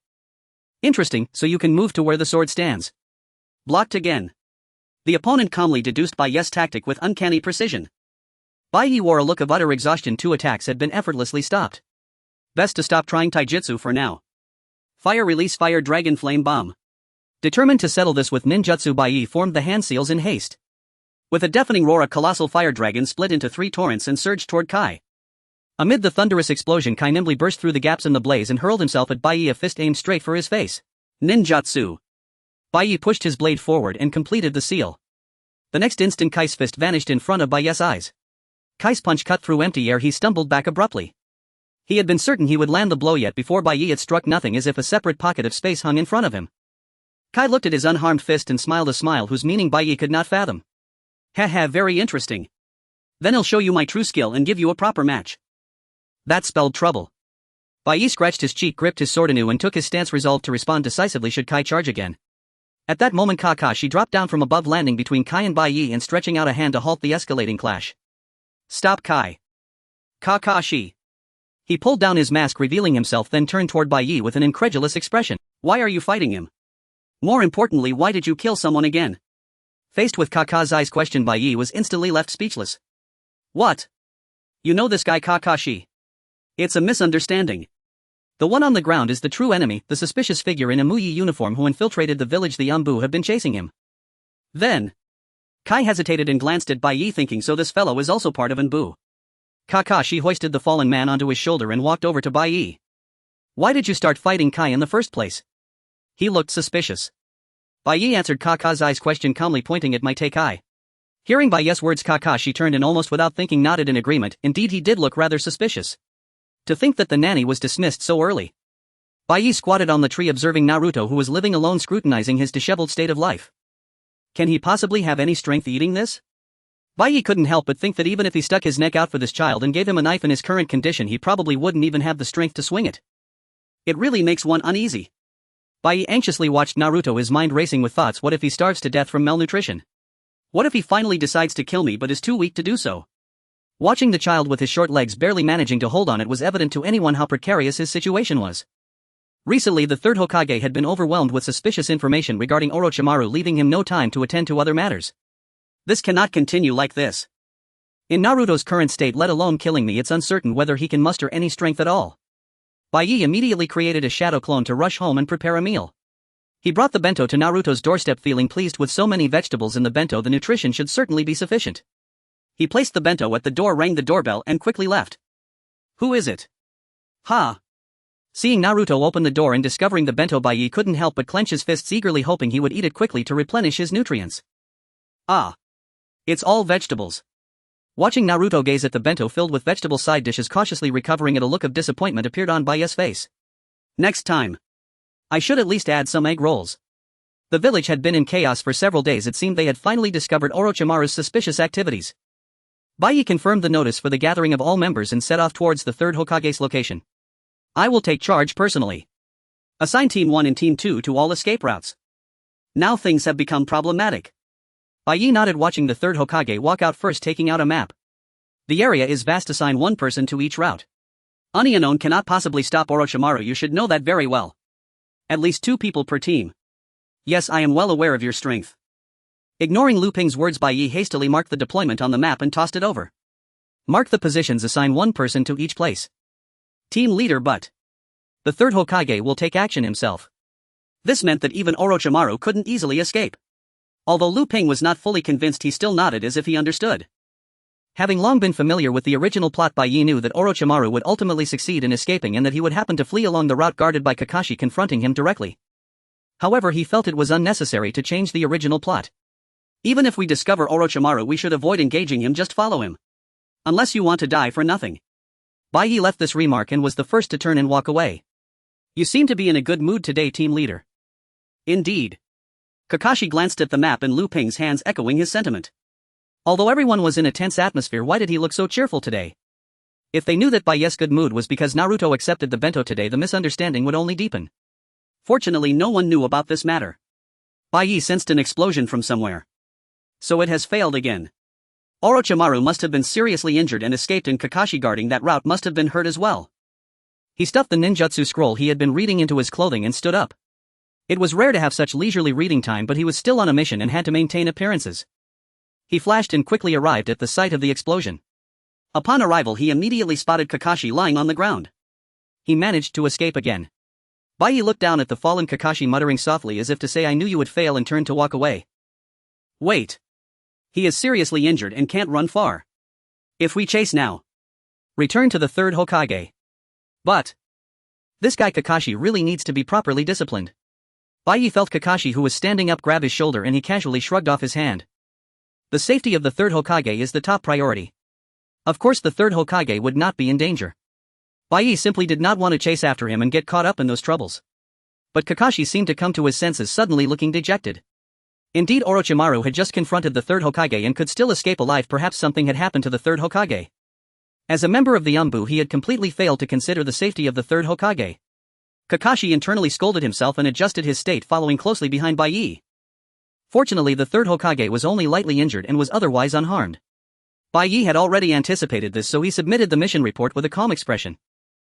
Interesting, so you can move to where the sword stands. Blocked again. The opponent calmly deduced Bai's tactic with uncanny precision. Bai wore a look of utter exhaustion. 2 attacks had been effortlessly stopped. Best to stop trying taijutsu for now. Fire, release fire, dragon flame bomb. Determined to settle this with ninjutsu, Bai formed the hand seals in haste. With a deafening roar, a colossal fire dragon split into 3 torrents and surged toward Kai. Amid the thunderous explosion, Kai nimbly burst through the gaps in the blaze and hurled himself at Bai Yi, a fist aimed straight for his face. Ninjutsu. Bai Yi pushed his blade forward and completed the seal. The next instant, Kai's fist vanished in front of Bai Yi's eyes. Kai's punch cut through empty air. He stumbled back abruptly. He had been certain he would land the blow yet before Bai Yi had struck nothing, as if a separate pocket of space hung in front of him. Kai looked at his unharmed fist and smiled a smile whose meaning Bai Yi could not fathom. Haha, very interesting. Then I'll show you my true skill and give you a proper match. That spelled trouble. Bai Yi scratched his cheek, gripped his sword anew, and took his stance, resolved to respond decisively should Kai charge again. At that moment, Kakashi dropped down from above, landing between Kai and Bai Yi and stretching out a hand to halt the escalating clash. Stop, Kai. Kakashi. He pulled down his mask, revealing himself, then turned toward Bai Yi with an incredulous expression. Why are you fighting him? More importantly, why did you kill someone again? Faced with Kakashi's question, Bai Yi was instantly left speechless. What? You know this guy Kakashi? It's a misunderstanding. The one on the ground is the true enemy, the suspicious figure in a Muyi uniform who infiltrated the village. The ANBU have been chasing him. Then, Kai hesitated and glanced at Bai Yi, thinking, so this fellow is also part of ANBU. Kakashi hoisted the fallen man onto his shoulder and walked over to Bai Yi. Why did you start fighting Kai in the first place? He looked suspicious. Bai Yi answered Kakashi's question calmly, pointing at my Kai. Hearing Bai Yi's words, Kakashi turned and almost without thinking nodded in agreement. Indeed, he did look rather suspicious. To think that the nanny was dismissed so early. Bai Yi squatted on the tree, observing Naruto, who was living alone, scrutinizing his disheveled state of life. Can he possibly have any strength eating this? Bai Yi couldn't help but think that even if he stuck his neck out for this child and gave him a knife in his current condition, he probably wouldn't even have the strength to swing it. It really makes one uneasy. Bai Yi anxiously watched Naruto, his mind racing with thoughts. What if he starves to death from malnutrition? What if he finally decides to kill me but is too weak to do so? Watching the child with his short legs barely managing to hold on, it was evident to anyone how precarious his situation was. Recently, the third Hokage had been overwhelmed with suspicious information regarding Orochimaru, leaving him no time to attend to other matters. This cannot continue like this. In Naruto's current state, let alone killing me, it's uncertain whether he can muster any strength at all. Bai Yi immediately created a shadow clone to rush home and prepare a meal. He brought the bento to Naruto's doorstep, feeling pleased. With so many vegetables in the bento, the nutrition should certainly be sufficient. He placed the bento at the door, rang the doorbell, and quickly left. Who is it? Ha! Seeing Naruto open the door and discovering the bento, Bai Yi couldn't help but clench his fists, eagerly hoping he would eat it quickly to replenish his nutrients. Ah! It's all vegetables. Watching Naruto gaze at the bento filled with vegetable side dishes, cautiously recovering it, a look of disappointment appeared on Bai Yi's face. Next time, I should at least add some egg rolls. The village had been in chaos for several days. It seemed they had finally discovered Orochimaru's suspicious activities. Bai Yi confirmed the notice for the gathering of all members and set off towards the third Hokage's location. I will take charge personally. Assign Team 1 and Team 2 to all escape routes. Now things have become problematic. Bai Yi nodded, watching the third Hokage walk out first, taking out a map. The area is vast. Assign one person to each route. Oni alone cannot possibly stop Orochimaru. You should know that very well. At least 2 people per team. Yes, I am well aware of your strength. Ignoring Lu Ping's words, Bai Yi hastily marked the deployment on the map and tossed it over. Mark the positions. Assign one person to each place. Team leader, but the third Hokage will take action himself. This meant that even Orochimaru couldn't easily escape. Although Lu Ping was not fully convinced, he still nodded as if he understood. Having long been familiar with the original plot, Bai Yi knew that Orochimaru would ultimately succeed in escaping and that he would happen to flee along the route guarded by Kakashi, confronting him directly. However, he felt it was unnecessary to change the original plot. Even if we discover Orochimaru, we should avoid engaging him, just follow him. Unless you want to die for nothing. Bai Yi left this remark and was the first to turn and walk away. You seem to be in a good mood today, team leader. Indeed. Kakashi glanced at the map and Lu Ping's hands, echoing his sentiment. Although everyone was in a tense atmosphere, why did he look so cheerful today? If they knew that Bai Yi's good mood was because Naruto accepted the bento today, the misunderstanding would only deepen. Fortunately, no one knew about this matter. Bai Yi sensed an explosion from somewhere. So it has failed again. Orochimaru must have been seriously injured and escaped, and Kakashi guarding that route must have been hurt as well. He stuffed the ninjutsu scroll he had been reading into his clothing and stood up. It was rare to have such leisurely reading time, but he was still on a mission and had to maintain appearances. He flashed and quickly arrived at the site of the explosion. Upon arrival, he immediately spotted Kakashi lying on the ground. He managed to escape again. Bai Yi looked down at the fallen Kakashi, muttering softly as if to say, I knew you would fail, and turned to walk away. Wait. He is seriously injured and can't run far. If we chase now, return to the third Hokage. But this guy Kakashi really needs to be properly disciplined. Bai felt Kakashi, who was standing up, grab his shoulder, and he casually shrugged off his hand. The safety of the third Hokage is the top priority. Of course the third Hokage would not be in danger. Bai simply did not want to chase after him and get caught up in those troubles. But Kakashi seemed to come to his senses, suddenly looking dejected. Indeed, Orochimaru had just confronted the third Hokage and could still escape alive. Perhaps something had happened to the third Hokage. As a member of the ANBU, he had completely failed to consider the safety of the third Hokage. Kakashi internally scolded himself and adjusted his state, following closely behind Bai. Fortunately, the third Hokage was only lightly injured and was otherwise unharmed. Bai had already anticipated this, so he submitted the mission report with a calm expression.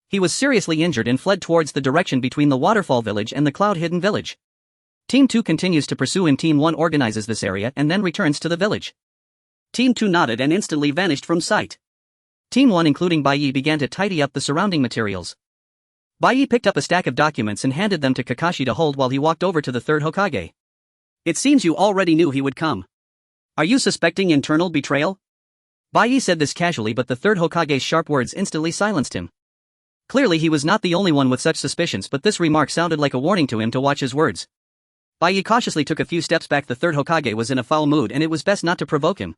He was seriously injured and fled towards the direction between the Waterfall Village and the Cloud-Hidden Village. Team 2 continues to pursue him. Team 1 organizes this area and then returns to the village. Team 2 nodded and instantly vanished from sight. Team 1, including Bai, began to tidy up the surrounding materials. Bai picked up a stack of documents and handed them to Kakashi to hold while he walked over to the third Hokage. It seems you already knew he would come. Are you suspecting internal betrayal? Bai said this casually, but the third Hokage's sharp words instantly silenced him. Clearly he was not the only one with such suspicions, but this remark sounded like a warning to him to watch his words. Bai cautiously took a few steps back. The third Hokage was in a foul mood and it was best not to provoke him.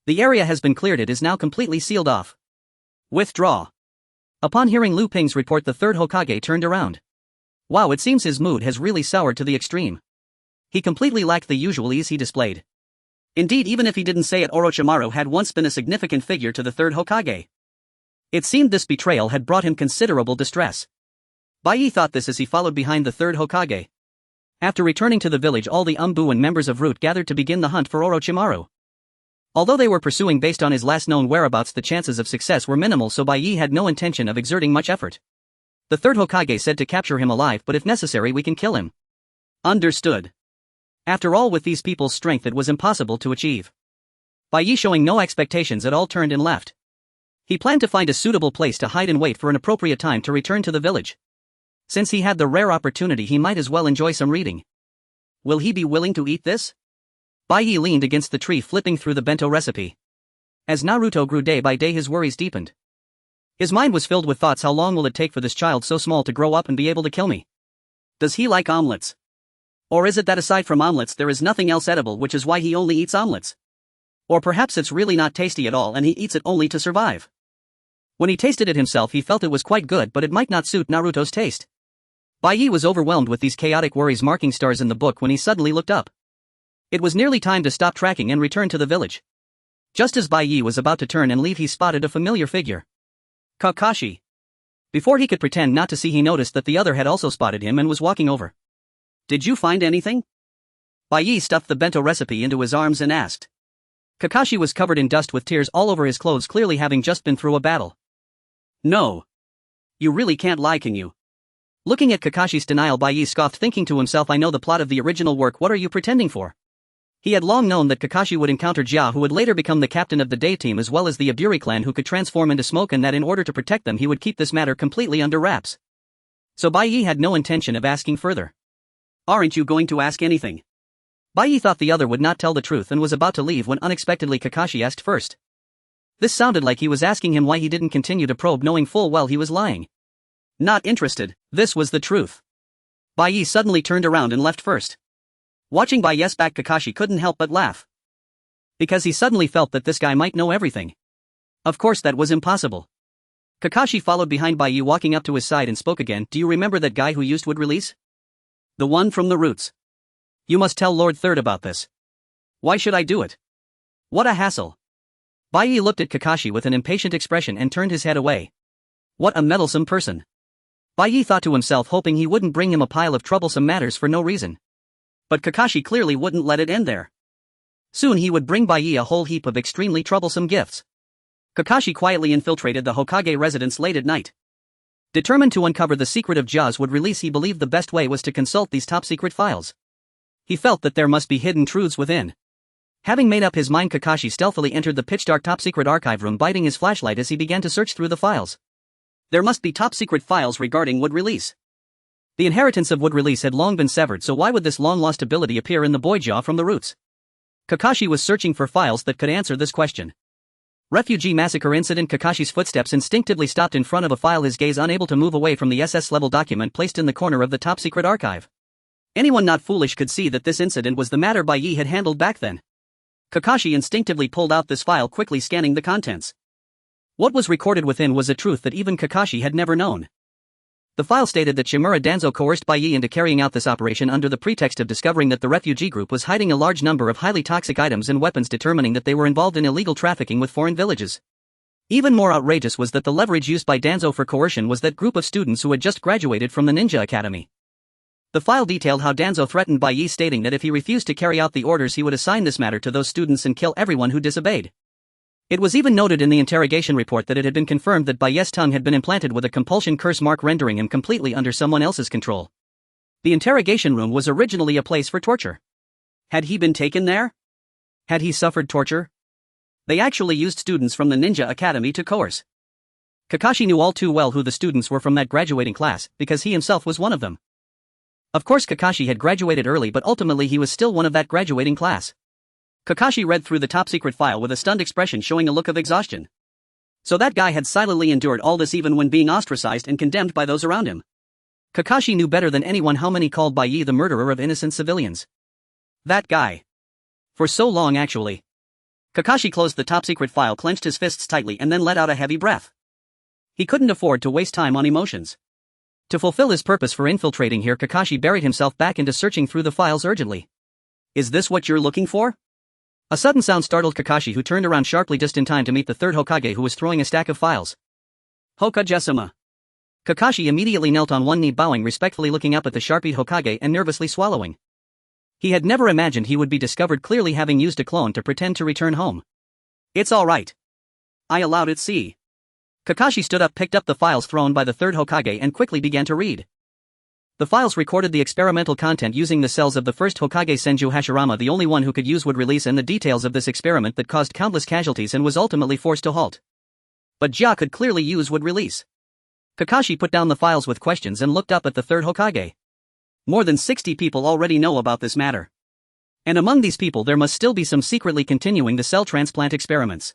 The area has been cleared. It is now completely sealed off. Withdraw. Upon hearing Lu Ping's report, the third Hokage turned around. Wow, it seems his mood has really soured to the extreme. He completely lacked the usual ease he displayed. Indeed, even if he didn't say it, Orochimaru had once been a significant figure to the third Hokage. It seemed this betrayal had brought him considerable distress. Bai thought this as he followed behind the third Hokage. After returning to the village, all the ANBU and members of Root gathered to begin the hunt for Orochimaru. Although they were pursuing based on his last known whereabouts, the chances of success were minimal, so Bai had no intention of exerting much effort. The third Hokage said to capture him alive, but if necessary we can kill him. Understood. After all, with these people's strength it was impossible to achieve. Bai, showing no expectations at all, turned and left. He planned to find a suitable place to hide and wait for an appropriate time to return to the village. Since he had the rare opportunity, he might as well enjoy some reading. Will he be willing to eat this? Bai leaned against the tree, flipping through the bento recipe. As Naruto grew day by day, his worries deepened. His mind was filled with thoughts. How long will it take for this child so small to grow up and be able to kill me? Does he like omelets? Or is it that aside from omelets there is nothing else edible, which is why he only eats omelets? Or perhaps it's really not tasty at all and he eats it only to survive. When he tasted it himself, he felt it was quite good, but it might not suit Naruto's taste. Bai was overwhelmed with these chaotic worries, marking stars in the book, when he suddenly looked up. It was nearly time to stop tracking and return to the village. Just as Bai was about to turn and leave, he spotted a familiar figure. Kakashi. Before he could pretend not to see, he noticed that the other had also spotted him and was walking over. Did you find anything? Bai stuffed the bento recipe into his arms and asked. Kakashi was covered in dust with tears all over his clothes, clearly having just been through a battle. No. You really can't lie, can you? Looking at Kakashi's denial, Bai scoffed, thinking to himself, I know the plot of the original work, what are you pretending for? He had long known that Kakashi would encounter Jia, who would later become the captain of the Day team, as well as the Aburi clan, who could transform into smoke, and that in order to protect them he would keep this matter completely under wraps. So Bai had no intention of asking further. Aren't you going to ask anything? Bai thought the other would not tell the truth and was about to leave when unexpectedly Kakashi asked first. This sounded like he was asking him why he didn't continue to probe, knowing full well he was lying. Not interested. This was the truth. Bai suddenly turned around and left first. Watching Bai's back, Kakashi couldn't help but laugh. Because he suddenly felt that this guy might know everything. Of course that was impossible. Kakashi followed behind Bai, walking up to his side, and spoke again. Do you remember that guy who used wood release? The one from the roots. You must tell Lord Third about this. Why should I do it? What a hassle. Bai looked at Kakashi with an impatient expression and turned his head away. What a meddlesome person. Bai thought to himself, hoping he wouldn't bring him a pile of troublesome matters for no reason. But Kakashi clearly wouldn't let it end there. Soon he would bring Bai a whole heap of extremely troublesome gifts. Kakashi quietly infiltrated the Hokage residence late at night. Determined to uncover the secret of Ja's wood release, he believed the best way was to consult these top-secret files. He felt that there must be hidden truths within. Having made up his mind, Kakashi stealthily entered the pitch-dark top-secret archive room, biting his flashlight as he began to search through the files. There must be top-secret files regarding wood release. The inheritance of wood release had long been severed, so why would this long-lost ability appear in the boy Jia from the roots? Kakashi was searching for files that could answer this question. Refugee massacre incident. Kakashi's footsteps instinctively stopped in front of a file, his gaze unable to move away from the SS-level document placed in the corner of the top-secret archive. Anyone not foolish could see that this incident was the matter Bai Yi had handled back then. Kakashi instinctively pulled out this file, quickly scanning the contents. What was recorded within was a truth that even Kakashi had never known. The file stated that Shimura Danzo coerced Bai Yi into carrying out this operation under the pretext of discovering that the refugee group was hiding a large number of highly toxic items and weapons, determining that they were involved in illegal trafficking with foreign villages. Even more outrageous was that the leverage used by Danzo for coercion was that group of students who had just graduated from the Ninja Academy. The file detailed how Danzo threatened Bai Yi, stating that if he refused to carry out the orders he would assign this matter to those students and kill everyone who disobeyed. It was even noted in the interrogation report that it had been confirmed that Bai Yi's tongue had been implanted with a compulsion curse mark, rendering him completely under someone else's control. The interrogation room was originally a place for torture. Had he been taken there? Had he suffered torture? They actually used students from the Ninja Academy to coerce. Kakashi knew all too well who the students were from that graduating class, because he himself was one of them. Of course, Kakashi had graduated early, but ultimately he was still one of that graduating class. Kakashi read through the top-secret file with a stunned expression, showing a look of exhaustion. So that guy had silently endured all this even when being ostracized and condemned by those around him. Kakashi knew better than anyone how many called Bai Yi the murderer of innocent civilians. That guy. For so long, actually. Kakashi closed the top-secret file, clenched his fists tightly, and then let out a heavy breath. He couldn't afford to waste time on emotions. To fulfill his purpose for infiltrating here, Kakashi buried himself back into searching through the files urgently. Is this what you're looking for? A sudden sound startled Kakashi, who turned around sharply just in time to meet the third Hokage, who was throwing a stack of files. Hokage-sama. Kakashi immediately knelt on one knee, bowing respectfully, looking up at the sharp-eyed Hokage and nervously swallowing. He had never imagined he would be discovered, clearly having used a clone to pretend to return home. It's all right. I allowed it. See. Kakashi stood up, picked up the files thrown by the third Hokage, and quickly began to read. The files recorded the experimental content using the cells of the first Hokage, Senju Hashirama, the only one who could use wood release, and the details of this experiment that caused countless casualties and was ultimately forced to halt. But Ja could clearly use wood release. Kakashi put down the files with questions and looked up at the third Hokage. More than 60 people already know about this matter. And among these people there must still be some secretly continuing the cell transplant experiments.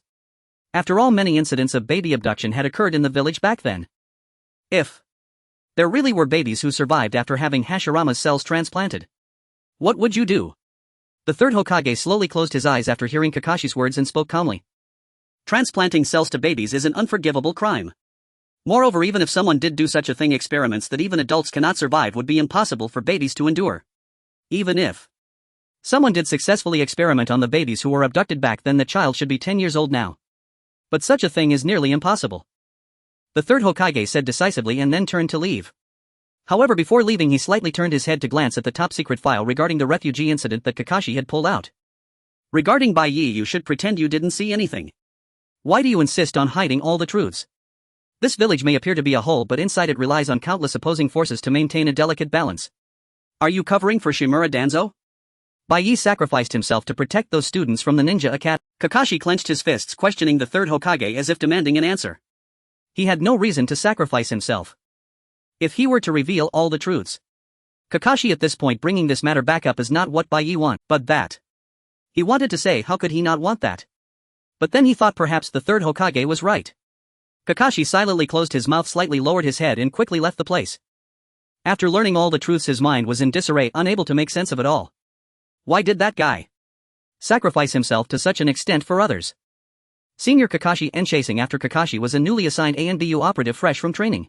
After all, many incidents of baby abduction had occurred in the village back then. If there really were babies who survived after having Hashirama's cells transplanted, what would you do? The third Hokage slowly closed his eyes after hearing Kakashi's words and spoke calmly. Transplanting cells to babies is an unforgivable crime. Moreover, even if someone did do such a thing, experiments that even adults cannot survive would be impossible for babies to endure. Even if someone did successfully experiment on the babies who were abducted back then, the child should be 10 years old now. But such a thing is nearly impossible. The third Hokage said decisively and then turned to leave. However, before leaving, he slightly turned his head to glance at the top-secret file regarding the refugee incident that Kakashi had pulled out. Regarding Bai Yi, you should pretend you didn't see anything. Why do you insist on hiding all the truths? This village may appear to be a whole, but inside it relies on countless opposing forces to maintain a delicate balance. Are you covering for Shimura Danzo? Bai Yi sacrificed himself to protect those students from the Ninja Academy. Kakashi clenched his fists, questioning the third Hokage as if demanding an answer. He had no reason to sacrifice himself. If he were to reveal all the truths, Kakashi at this point bringing this matter back up is not what Bai Yi wanted, but that. He wanted to say, how could he not want that? But then he thought perhaps the third Hokage was right. Kakashi silently closed his mouth, slightly lowered his head, and quickly left the place. After learning all the truths, his mind was in disarray, unable to make sense of it all. Why did that guy sacrifice himself to such an extent for others? Senior Kakashi and chasing after Kakashi was a newly assigned ANBU operative fresh from training.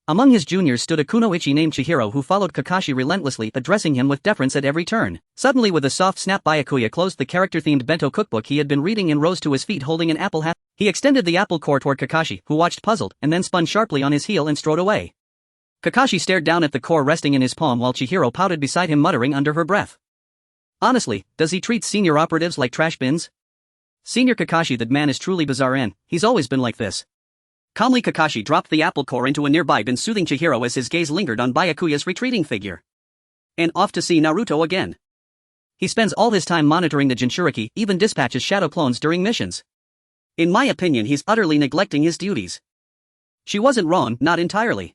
Among his juniors stood a kunoichi named Chihiro, who followed Kakashi relentlessly, addressing him with deference at every turn. Suddenly, with a soft snap, Byakuya closed the character-themed bento cookbook he had been reading and rose to his feet, holding an apple hat. He extended the apple core toward Kakashi, who watched puzzled, and then spun sharply on his heel and strode away. Kakashi stared down at the core resting in his palm while Chihiro pouted beside him, muttering under her breath. Honestly, does he treat senior operatives like trash bins? Senior Kakashi, that man is truly bizarre, and he's always been like this. Calmly, Kakashi dropped the apple core into a nearby bin, soothing Chihiro as his gaze lingered on Byakuya's retreating figure. And off to see Naruto again. He spends all his time monitoring the Jinchuriki, even dispatches shadow clones during missions. In my opinion, he's utterly neglecting his duties. She wasn't wrong, not entirely.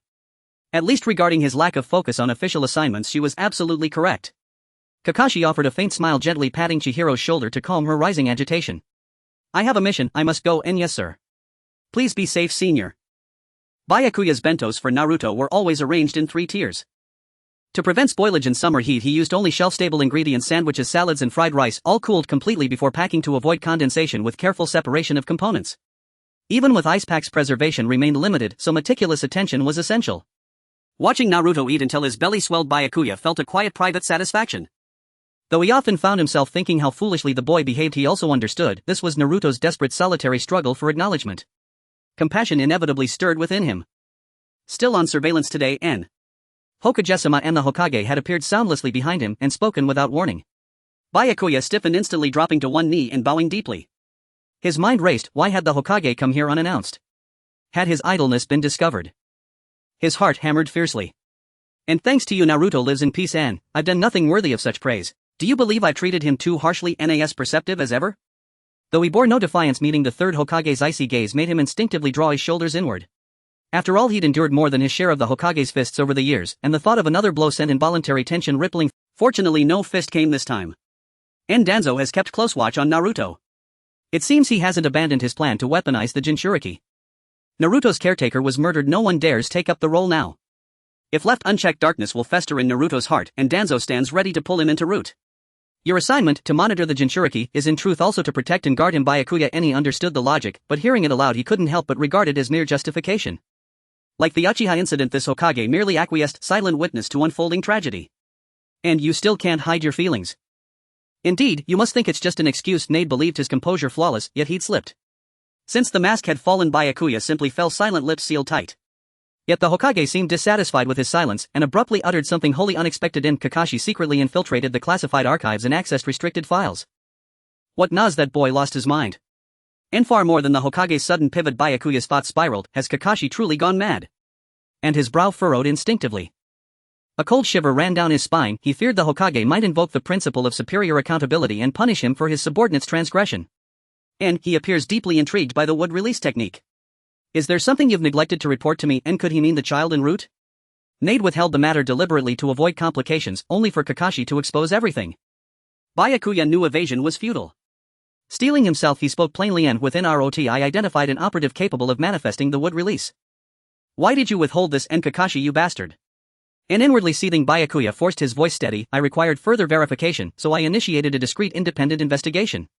At least regarding his lack of focus on official assignments, she was absolutely correct. Kakashi offered a faint smile, gently patting Chihiro's shoulder to calm her rising agitation. I have a mission, I must go, and yes sir. Please be safe, senior. Byakuya's bentos for Naruto were always arranged in 3 tiers. To prevent spoilage in summer heat, he used only shelf-stable ingredients, sandwiches, salads and fried rice, all cooled completely before packing to avoid condensation with careful separation of components. Even with ice packs, preservation remained limited, so meticulous attention was essential. Watching Naruto eat until his belly swelled, Byakuya felt a quiet private satisfaction. Though he often found himself thinking how foolishly the boy behaved, he also understood this was Naruto's desperate solitary struggle for acknowledgement. Compassion inevitably stirred within him. Still on surveillance today, N. Hokagesama and the Hokage had appeared soundlessly behind him and spoken without warning. Byakuya stiffened, instantly dropping to one knee and bowing deeply. His mind raced. Why had the Hokage come here unannounced? Had his idleness been discovered? His heart hammered fiercely. And thanks to you, Naruto lives in peace, Anne. I've done nothing worthy of such praise. Do you believe I've treated him too harshly? Nas perceptive as ever? Though he bore no defiance, meeting the third Hokage's icy gaze made him instinctively draw his shoulders inward. After all, he'd endured more than his share of the Hokage's fists over the years, and the thought of another blow sent involuntary tension rippling. Fortunately, no fist came this time. And Danzo has kept close watch on Naruto. It seems he hasn't abandoned his plan to weaponize the Jinchuriki. Naruto's caretaker was murdered. No one dares take up the role now. If left unchecked, darkness will fester in Naruto's heart, and Danzo stands ready to pull him into root. Your assignment, to monitor the Jinchuriki, is in truth also to protect and guard him. Byakuya Eni understood the logic, but hearing it aloud he couldn't help but regard it as mere justification. Like the Uchiha incident, this Hokage merely acquiesced, silent witness to unfolding tragedy. And you still can't hide your feelings. Indeed, you must think it's just an excuse. Nade believed his composure flawless, yet he'd slipped. Since the mask had fallen, Byakuya simply fell silent, lips sealed tight. Yet the Hokage seemed dissatisfied with his silence, and abruptly uttered something wholly unexpected. Kakashi secretly infiltrated the classified archives and accessed restricted files. What knows, that boy lost his mind. And far more than the Hokage's sudden pivot, Byakuya's thoughts spiraled. Has Kakashi truly gone mad? And his brow furrowed instinctively. A cold shiver ran down his spine. He feared the Hokage might invoke the principle of superior accountability and punish him for his subordinate's transgression. And he appears deeply intrigued by the wood release technique. Is there something you've neglected to report to me? And could he mean the child en route? Nade withheld the matter deliberately to avoid complications, only for Kakashi to expose everything. Byakuya knew evasion was futile. Steeling himself, he spoke plainly, and within ROT I identified an operative capable of manifesting the wood release. Why did you withhold this, and Kakashi, you bastard? And inwardly seething, Byakuya forced his voice steady. I required further verification, so I initiated a discreet independent investigation.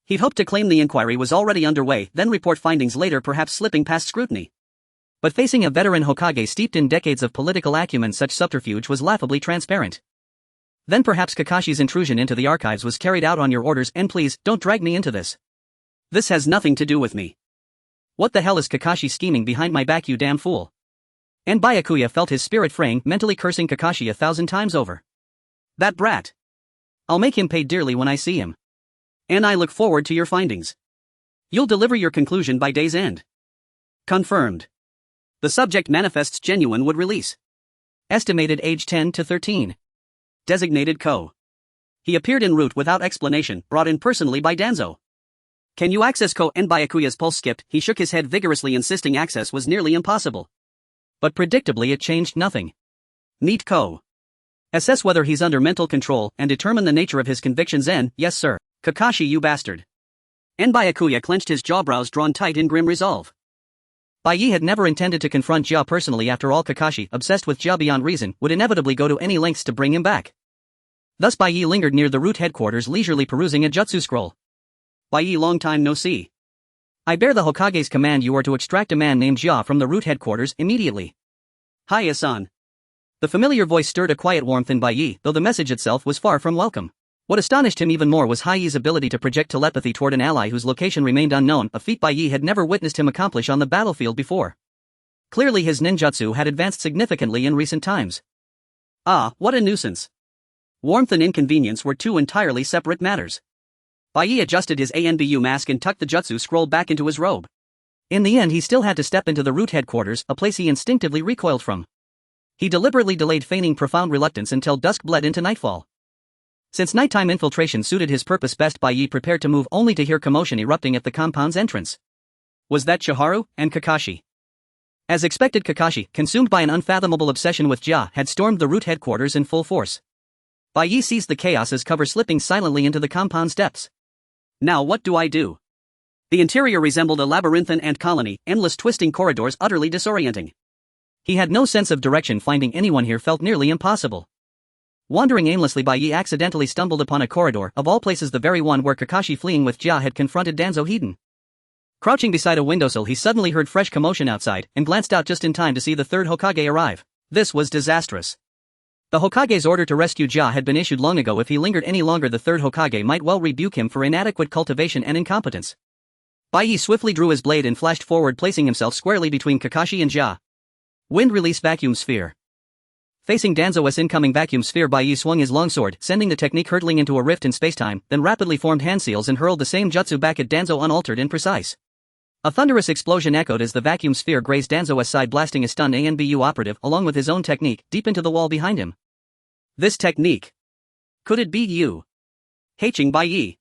He'd hoped to claim the inquiry was already underway, then report findings later, perhaps slipping past scrutiny. But facing a veteran Hokage steeped in decades of political acumen, such subterfuge was laughably transparent. Then perhaps Kakashi's intrusion into the archives was carried out on your orders, and please, don't drag me into this. This has nothing to do with me. What the hell is Kakashi scheming behind my back, you damn fool? And Byakuya felt his spirit fraying, mentally cursing Kakashi 1,000 times over. That brat. I'll make him pay dearly when I see him. And I look forward to your findings. You'll deliver your conclusion by day's end. Confirmed. The subject manifests genuine wood release. Estimated age 10 to 13. Designated Co. He appeared en route without explanation, brought in personally by Danzo. Can you access Co? And Byakuya's pulse skipped. He shook his head vigorously, insisting access was nearly impossible. But predictably it changed nothing. Meet Co. Assess whether he's under mental control and determine the nature of his convictions. N. Yes sir. Kakashi, you bastard. And Byakuya clenched his jawbrows, drawn tight in grim resolve. Bai had never intended to confront Jia personally. After all, Kakashi, obsessed with Jia beyond reason, would inevitably go to any lengths to bring him back. Thus Bai lingered near the root headquarters, leisurely perusing a jutsu scroll. Bai, long time no see. I bear the Hokage's command. You are to extract a man named Jia from the root headquarters immediately. Hi, Asan. The familiar voice stirred a quiet warmth in Bai, though the message itself was far from welcome. What astonished him even more was Hai's ability to project telepathy toward an ally whose location remained unknown, a feat Bai had never witnessed him accomplish on the battlefield before. Clearly his ninjutsu had advanced significantly in recent times. Ah, what a nuisance. Warmth and inconvenience were two entirely separate matters. Bai adjusted his ANBU mask and tucked the jutsu scroll back into his robe. In the end he still had to step into the root headquarters, a place he instinctively recoiled from. He deliberately delayed, feigning profound reluctance until dusk bled into nightfall. Since nighttime infiltration suited his purpose best, Bai prepared to move only to hear commotion erupting at the compound's entrance. Was that Chiharu and Kakashi? As expected, Kakashi, consumed by an unfathomable obsession with Jia, had stormed the root headquarters in full force. Bai Yi sees the chaos as cover slipping silently into the compound's depths. Now what do I do? The interior resembled a labyrinthine ant colony, endless twisting corridors utterly disorienting. He had no sense of direction. Finding anyone here felt nearly impossible. Wandering aimlessly, Bai Yi accidentally stumbled upon a corridor, of all places the very one where Kakashi fleeing with Jia had confronted Danzo hidden. Crouching beside a windowsill, he suddenly heard fresh commotion outside, and glanced out just in time to see the third Hokage arrive. This was disastrous. The Hokage's order to rescue Jia had been issued long ago. If he lingered any longer, the third Hokage might well rebuke him for inadequate cultivation and incompetence. Bai Yi swiftly drew his blade and flashed forward, placing himself squarely between Kakashi and Jia. Wind release vacuum sphere. Facing Danzo's incoming vacuum sphere, Bai Yi swung his longsword, sending the technique hurtling into a rift in spacetime, then rapidly formed hand seals and hurled the same jutsu back at Danzo, unaltered and precise. A thunderous explosion echoed as the vacuum sphere grazed Danzo's side, blasting a stunned ANBU operative, along with his own technique, deep into the wall behind him. This technique. Could it be you? Haching Bai Yi.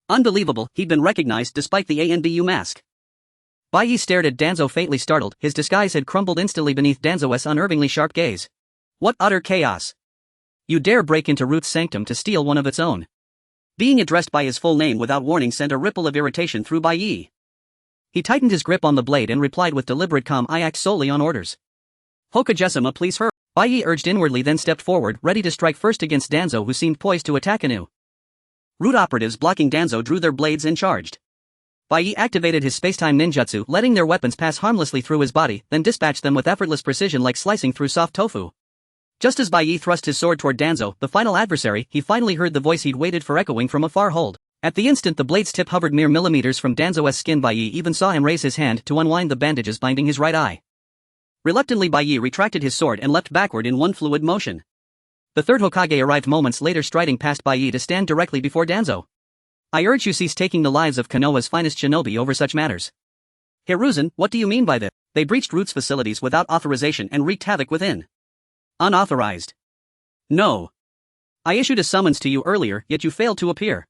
Unbelievable, he'd been recognized despite the ANBU mask. Bai Yi stared at Danzo, faintly startled. His disguise had crumbled instantly beneath Danzo's unervingly sharp gaze. What utter chaos! You dare break into Ruth's sanctum to steal one of its own? Being addressed by his full name without warning sent a ripple of irritation through Bai Yi. He tightened his grip on the blade and replied with deliberate calm, I act solely on orders. Hokage-sama, please hurry. Bai Yi urged inwardly, then stepped forward, ready to strike first against Danzo, who seemed poised to attack anew. Root operatives blocking Danzo drew their blades and charged. Bai Yi activated his spacetime ninjutsu, letting their weapons pass harmlessly through his body, then dispatched them with effortless precision like slicing through soft tofu. Just as Bai Yi thrust his sword toward Danzo, the final adversary, he finally heard the voice he'd waited for echoing from a far hold. At the instant the blade's tip hovered mere millimeters from Danzo's skin, Bai Yi even saw him raise his hand to unwind the bandages binding his right eye. Reluctantly, Bai Yi retracted his sword and leapt backward in one fluid motion. The third Hokage arrived moments later, striding past Bai Yi to stand directly before Danzo. I urge you cease taking the lives of Konoha's finest shinobi over such matters. Hiruzen, what do you mean by this? They breached Root's facilities without authorization and wreaked havoc within. Unauthorized. No. I issued a summons to you earlier, yet you failed to appear.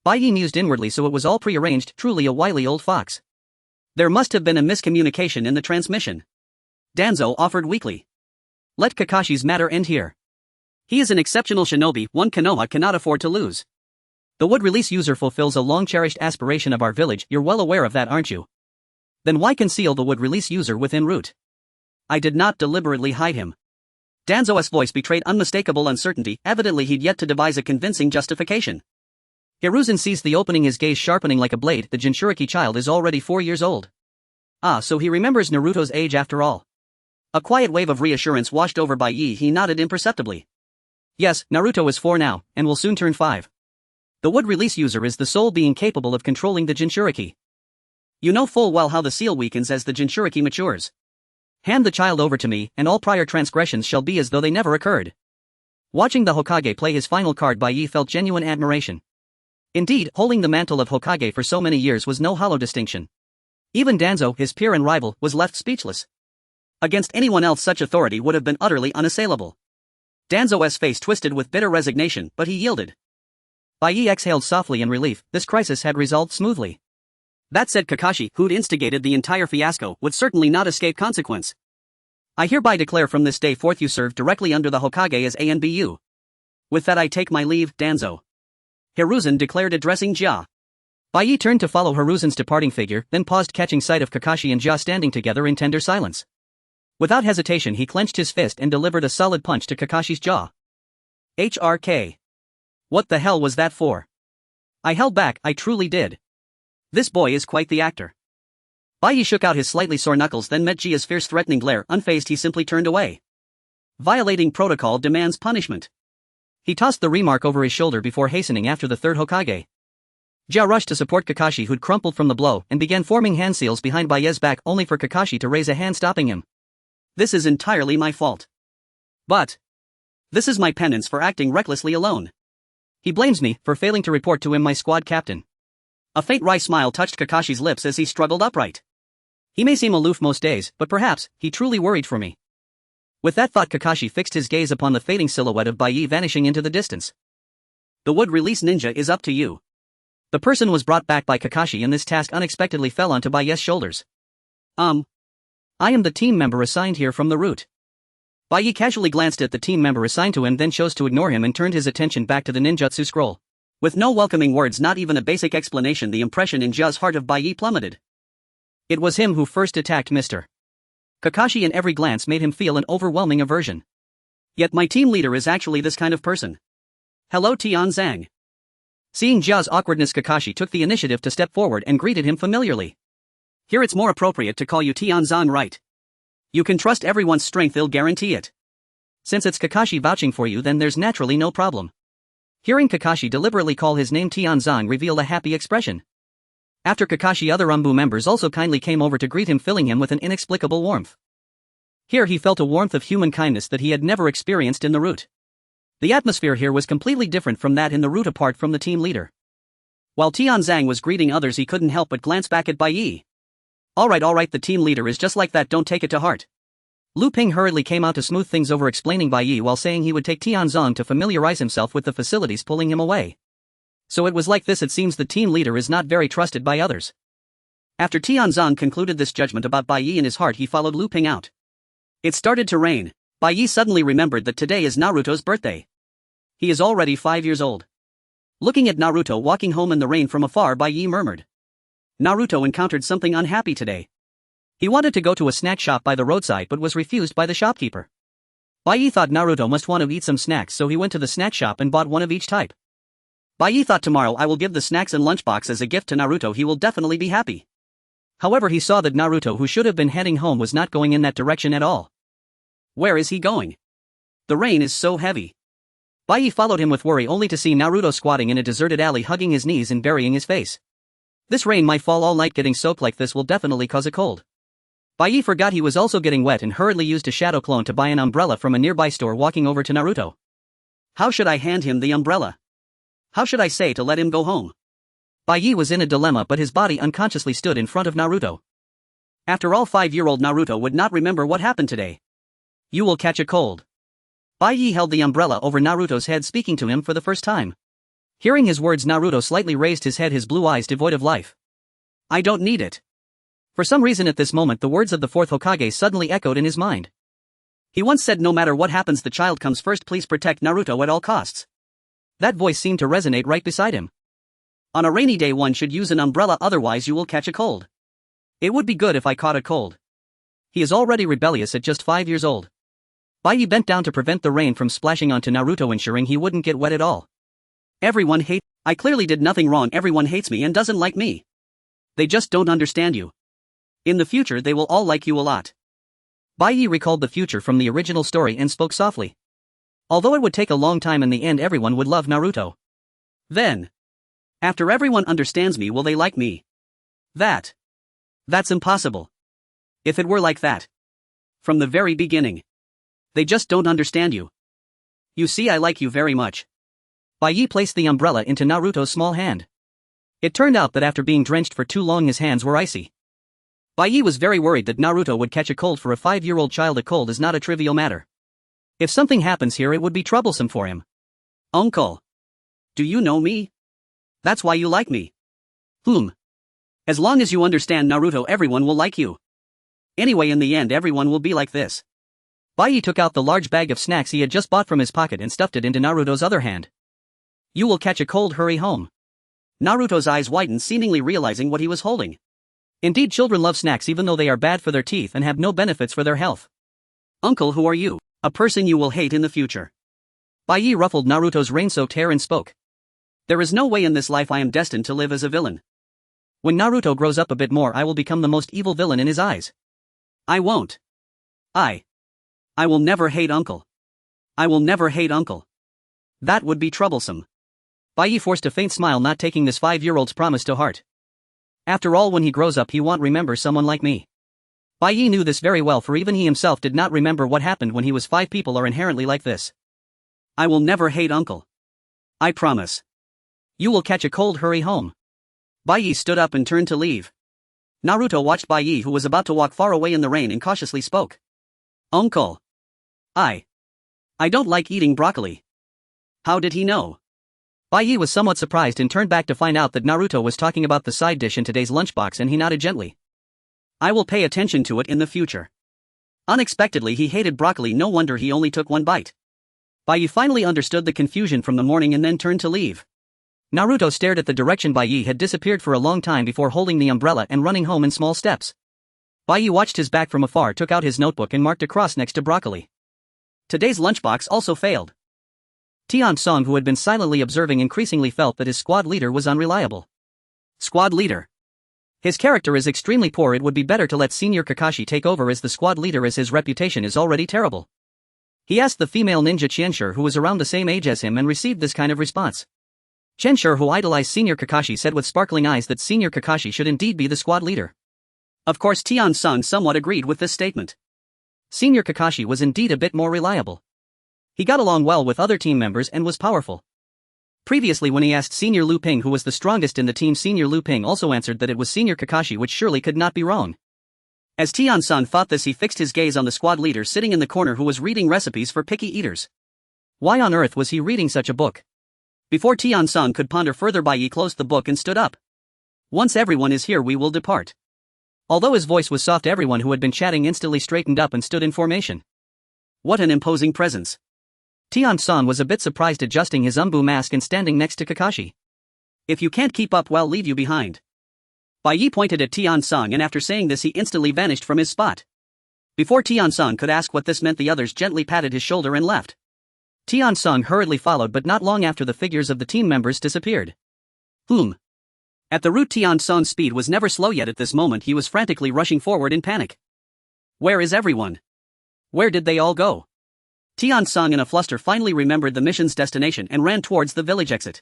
Bai Yi mused inwardly, so it was all prearranged, truly a wily old fox. There must have been a miscommunication in the transmission. Danzo offered weakly. Let Kakashi's matter end here. He is an exceptional shinobi, one Konoha cannot afford to lose. The wood release user fulfills a long-cherished aspiration of our village, you're well aware of that, aren't you? Then why conceal the wood release user within Root? I did not deliberately hide him. Danzo's voice betrayed unmistakable uncertainty, evidently he'd yet to devise a convincing justification. Hiruzen seized the opening, his gaze sharpening like a blade. The Jinchuriki child is already 4 years old. Ah, so he remembers Naruto's age after all. A quiet wave of reassurance washed over Bai Yi, he nodded imperceptibly. Yes, Naruto is 4 now, and will soon turn 5. The wood release user is the sole being capable of controlling the Jinchuriki. You know full well how the seal weakens as the Jinchuriki matures. Hand the child over to me, and all prior transgressions shall be as though they never occurred. Watching the Hokage play his final card, Bai Yi felt genuine admiration. Indeed, holding the mantle of Hokage for so many years was no hollow distinction. Even Danzo, his peer and rival, was left speechless. Against anyone else such authority would have been utterly unassailable. Danzo's face twisted with bitter resignation, but he yielded. Bai Yi exhaled softly in relief. This crisis had resolved smoothly. That said, Kakashi, who'd instigated the entire fiasco, would certainly not escape consequence. I hereby declare from this day forth you serve directly under the Hokage as ANBU. With that I take my leave, Danzo. Hiruzen declared, addressing Jia. Bai Yi turned to follow Hiruzen's departing figure, then paused, catching sight of Kakashi and Jia standing together in tender silence. Without hesitation he clenched his fist and delivered a solid punch to Kakashi's jaw. HRK. What the hell was that for? I held back, I truly did. This boy is quite the actor. Bai Yi shook out his slightly sore knuckles, then met Jia's fierce threatening glare. Unfazed, he simply turned away. Violating protocol demands punishment. He tossed the remark over his shoulder before hastening after the third Hokage. Jia rushed to support Kakashi, who'd crumpled from the blow, and began forming hand seals behind Bai Yi's back, only for Kakashi to raise a hand stopping him. This is entirely my fault. But this is my penance for acting recklessly alone. He blames me for failing to report to him my squad captain. A faint wry smile touched Kakashi's lips as he struggled upright. He may seem aloof most days, but perhaps he truly worried for me. With that thought, Kakashi fixed his gaze upon the fading silhouette of Bai Yi vanishing into the distance. The wood release ninja is up to you. The person was brought back by Kakashi, and this task unexpectedly fell onto Bai Yi's shoulders. I am the team member assigned here from the Root. Bai casually glanced at the team member assigned to him, then chose to ignore him and turned his attention back to the ninjutsu scroll. With no welcoming words, not even a basic explanation, the impression in Ja's heart of Bai plummeted. It was him who first attacked Mr. Kakashi, and every glance made him feel an overwhelming aversion. Yet my team leader is actually this kind of person. Hello, Tian Zhang. Seeing Ja's awkwardness, Kakashi took the initiative to step forward and greeted him familiarly. Here it's more appropriate to call you Tian Zhang, right? You can trust everyone's strength, they'll guarantee it. Since it's Kakashi vouching for you, then there's naturally no problem. Hearing Kakashi deliberately call his name Tian Zhang revealed a happy expression. After Kakashi, other ANBU members also kindly came over to greet him, filling him with an inexplicable warmth. Here he felt a warmth of human kindness that he had never experienced in the route. The atmosphere here was completely different from that in the route, apart from the team leader. While Tian Zhang was greeting others, he couldn't help but glance back at Bai. Alright, the team leader is just like that, don't take it to heart. Lu Ping hurriedly came out to smooth things over, explaining Bai while saying he would take Tian Zhang to familiarize himself with the facilities, pulling him away. So it was like this, it seems the team leader is not very trusted by others. After Tian Zhang concluded this judgment about Bai in his heart, he followed Lu Ping out. It started to rain. Bai suddenly remembered that today is Naruto's birthday. He is already 5 years old. Looking at Naruto walking home in the rain from afar, Bai murmured. Naruto encountered something unhappy today. He wanted to go to a snack shop by the roadside but was refused by the shopkeeper. Bai thought Naruto must want to eat some snacks, so he went to the snack shop and bought one of each type. Bai thought, tomorrow I will give the snacks and lunchbox as a gift to Naruto, he will definitely be happy. However, he saw that Naruto, who should have been heading home, was not going in that direction at all. Where is he going? The rain is so heavy. Bai followed him with worry, only to see Naruto squatting in a deserted alley, hugging his knees and burying his face. This rain might fall all night, getting soaked like this will definitely cause a cold. Bai forgot he was also getting wet and hurriedly used a shadow clone to buy an umbrella from a nearby store, walking over to Naruto. How should I hand him the umbrella? How should I say to let him go home? Bai was in a dilemma, but his body unconsciously stood in front of Naruto. After all, 5-year-old Naruto would not remember what happened today. You will catch a cold. Bai held the umbrella over Naruto's head, speaking to him for the first time. Hearing his words, Naruto slightly raised his head, his blue eyes devoid of life. I don't need it. For some reason at this moment the words of the fourth Hokage suddenly echoed in his mind. He once said, no matter what happens, the child comes first, please protect Naruto at all costs. That voice seemed to resonate right beside him. On a rainy day one should use an umbrella, otherwise you will catch a cold. It would be good if I caught a cold. He is already rebellious at just 5 years old. Bai bent down to prevent the rain from splashing onto Naruto, ensuring he wouldn't get wet at all. Everyone hates. I clearly did nothing wrong. Everyone hates me and doesn't like me. They just don't understand you. In the future they will all like you a lot. Bai recalled the future from the original story and spoke softly. Although it would take a long time, in the end everyone would love Naruto. Then, after everyone understands me, will they like me? That's impossible. If it were like that. From the very beginning. They just don't understand you. You see, I like you very much. Bai placed the umbrella into Naruto's small hand. It turned out that after being drenched for too long his hands were icy. Bai was very worried that Naruto would catch a cold. For a 5-year-old child, a cold is not a trivial matter. If something happens here, it would be troublesome for him. Uncle. Do you know me? That's why you like me. As long as you understand Naruto, everyone will like you. Anyway, in the end everyone will be like this. Bai took out the large bag of snacks he had just bought from his pocket and stuffed it into Naruto's other hand. You will catch a cold, hurry home. Naruto's eyes widened, seemingly realizing what he was holding. Indeed, children love snacks even though they are bad for their teeth and have no benefits for their health. Uncle, who are you? A person you will hate in the future. Bai ruffled Naruto's rain-soaked hair and spoke. There is no way in this life I am destined to live as a villain. When Naruto grows up a bit more, I will become the most evil villain in his eyes. I won't. I will never hate Uncle. I will never hate Uncle. That would be troublesome. Bai forced a faint smile, not taking this 5-year-old's promise to heart. After all, when he grows up he won't remember someone like me. Bai knew this very well, for even he himself did not remember what happened when he was 5. People are inherently like this. I will never hate Uncle. I promise. You will catch a cold, hurry home. Bai stood up and turned to leave. Naruto watched Bai, who was about to walk far away in the rain, and cautiously spoke. Uncle. I don't like eating broccoli. How did he know? Bai was somewhat surprised and turned back to find out that Naruto was talking about the side dish in today's lunchbox, and he nodded gently. I will pay attention to it in the future. Unexpectedly he hated broccoli, no wonder he only took one bite. Baiyi finally understood the confusion from the morning and then turned to leave. Naruto stared at the direction Baiyi had disappeared for a long time before holding the umbrella and running home in small steps. Baiyi watched his back from afar, took out his notebook and marked a cross next to broccoli. Today's lunchbox also failed. Tian Song, who had been silently observing, increasingly felt that his squad leader was unreliable. Squad leader. His character is extremely poor. It would be better to let Senior Kakashi take over as the squad leader, as his reputation is already terrible. He asked the female ninja Qianshi, who was around the same age as him, and received this kind of response. Qianshi, who idolized Senior Kakashi, said with sparkling eyes that Senior Kakashi should indeed be the squad leader. Of course, Tian Song somewhat agreed with this statement. Senior Kakashi was indeed a bit more reliable. He got along well with other team members and was powerful. Previously, when he asked Senior Lu Ping who was the strongest in the team, Senior Lu Ping also answered that it was Senior Kakashi, which surely could not be wrong. As Tian Song thought this, he fixed his gaze on the squad leader sitting in the corner, who was reading recipes for picky eaters. Why on earth was he reading such a book? Before Tian Song could ponder further, Baiyi closed the book and stood up. Once everyone is here, we will depart. Although his voice was soft, everyone who had been chatting instantly straightened up and stood in formation. What an imposing presence. Tian Song was a bit surprised, adjusting his ANBU mask and standing next to Kakashi. If you can't keep up, well, leave you behind. Baiyi pointed at Tian Song, and after saying this he instantly vanished from his spot. Before Tian Song could ask what this meant, the others gently patted his shoulder and left. Tian Song hurriedly followed, but not long after the figures of the team members disappeared. At the route, Tian Song's speed was never slow, yet at this moment he was frantically rushing forward in panic. Where is everyone? Where did they all go? Tian Song, in a fluster, finally remembered the mission's destination and ran towards the village exit.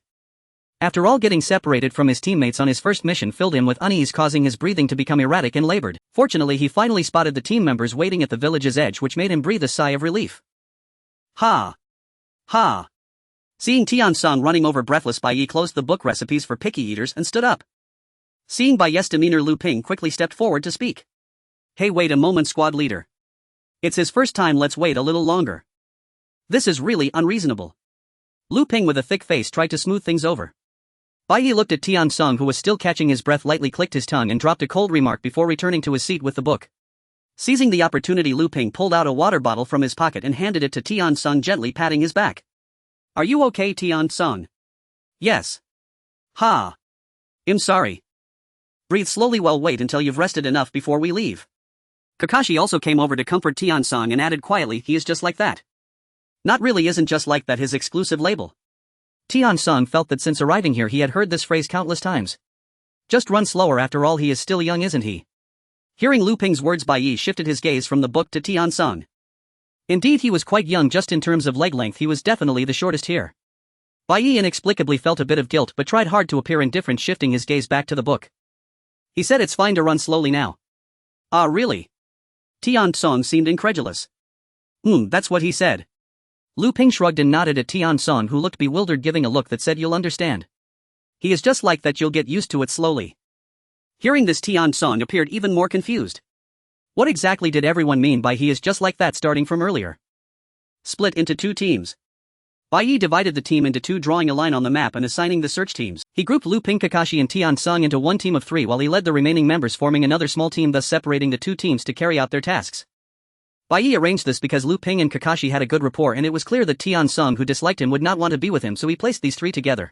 After all, getting separated from his teammates on his first mission filled him with unease, causing his breathing to become erratic and labored. Fortunately, he finally spotted the team members waiting at the village's edge, which made him breathe a sigh of relief. Ha! Ha! Seeing Tian Song running over breathless, Baiyi closed the book recipes for picky eaters and stood up. Seeing Baiyi's demeanor, Lu Ping quickly stepped forward to speak. Hey, wait a moment, squad leader. It's his first time, let's wait a little longer. This is really unreasonable. Lu Ping, with a thick face, tried to smooth things over. Baiyi looked at Tian Song, who was still catching his breath, lightly clicked his tongue and dropped a cold remark before returning to his seat with the book. Seizing the opportunity, Lu Ping pulled out a water bottle from his pocket and handed it to Tian Song, gently patting his back. Are you okay, Tian Song? Yes. Ha. I'm sorry. Breathe slowly, well, wait until you've rested enough before we leave. Kakashi also came over to comfort Tian Song and added quietly, he is just like that. Not really, isn't just like that his exclusive label. Tian Song felt that since arriving here he had heard this phrase countless times. Just run slower, after all he is still young, isn't he? Hearing Lu Ping's words, Baiyi shifted his gaze from the book to Tian Song. Indeed, he was quite young. Just in terms of leg length he was definitely the shortest here. Baiyi inexplicably felt a bit of guilt but tried hard to appear indifferent, shifting his gaze back to the book. He said, it's fine to run slowly now. Ah, really? Tian Song seemed incredulous. That's what he said. Lu Ping shrugged and nodded at Tian Song, who looked bewildered, giving a look that said, you'll understand. He is just like that, you'll get used to it slowly. Hearing this, Tian Song appeared even more confused. What exactly did everyone mean by he is just like that, starting from earlier? Split into two teams. Baiyi divided the team into two, drawing a line on the map and assigning the search teams. He grouped Lu Ping, Kakashi and Tian Song into one team of three, while he led the remaining members, forming another small team, thus separating the two teams to carry out their tasks. Baiyi arranged this because Lu Ping and Kakashi had a good rapport, and it was clear that Tian Song, who disliked him, would not want to be with him, so he placed these three together.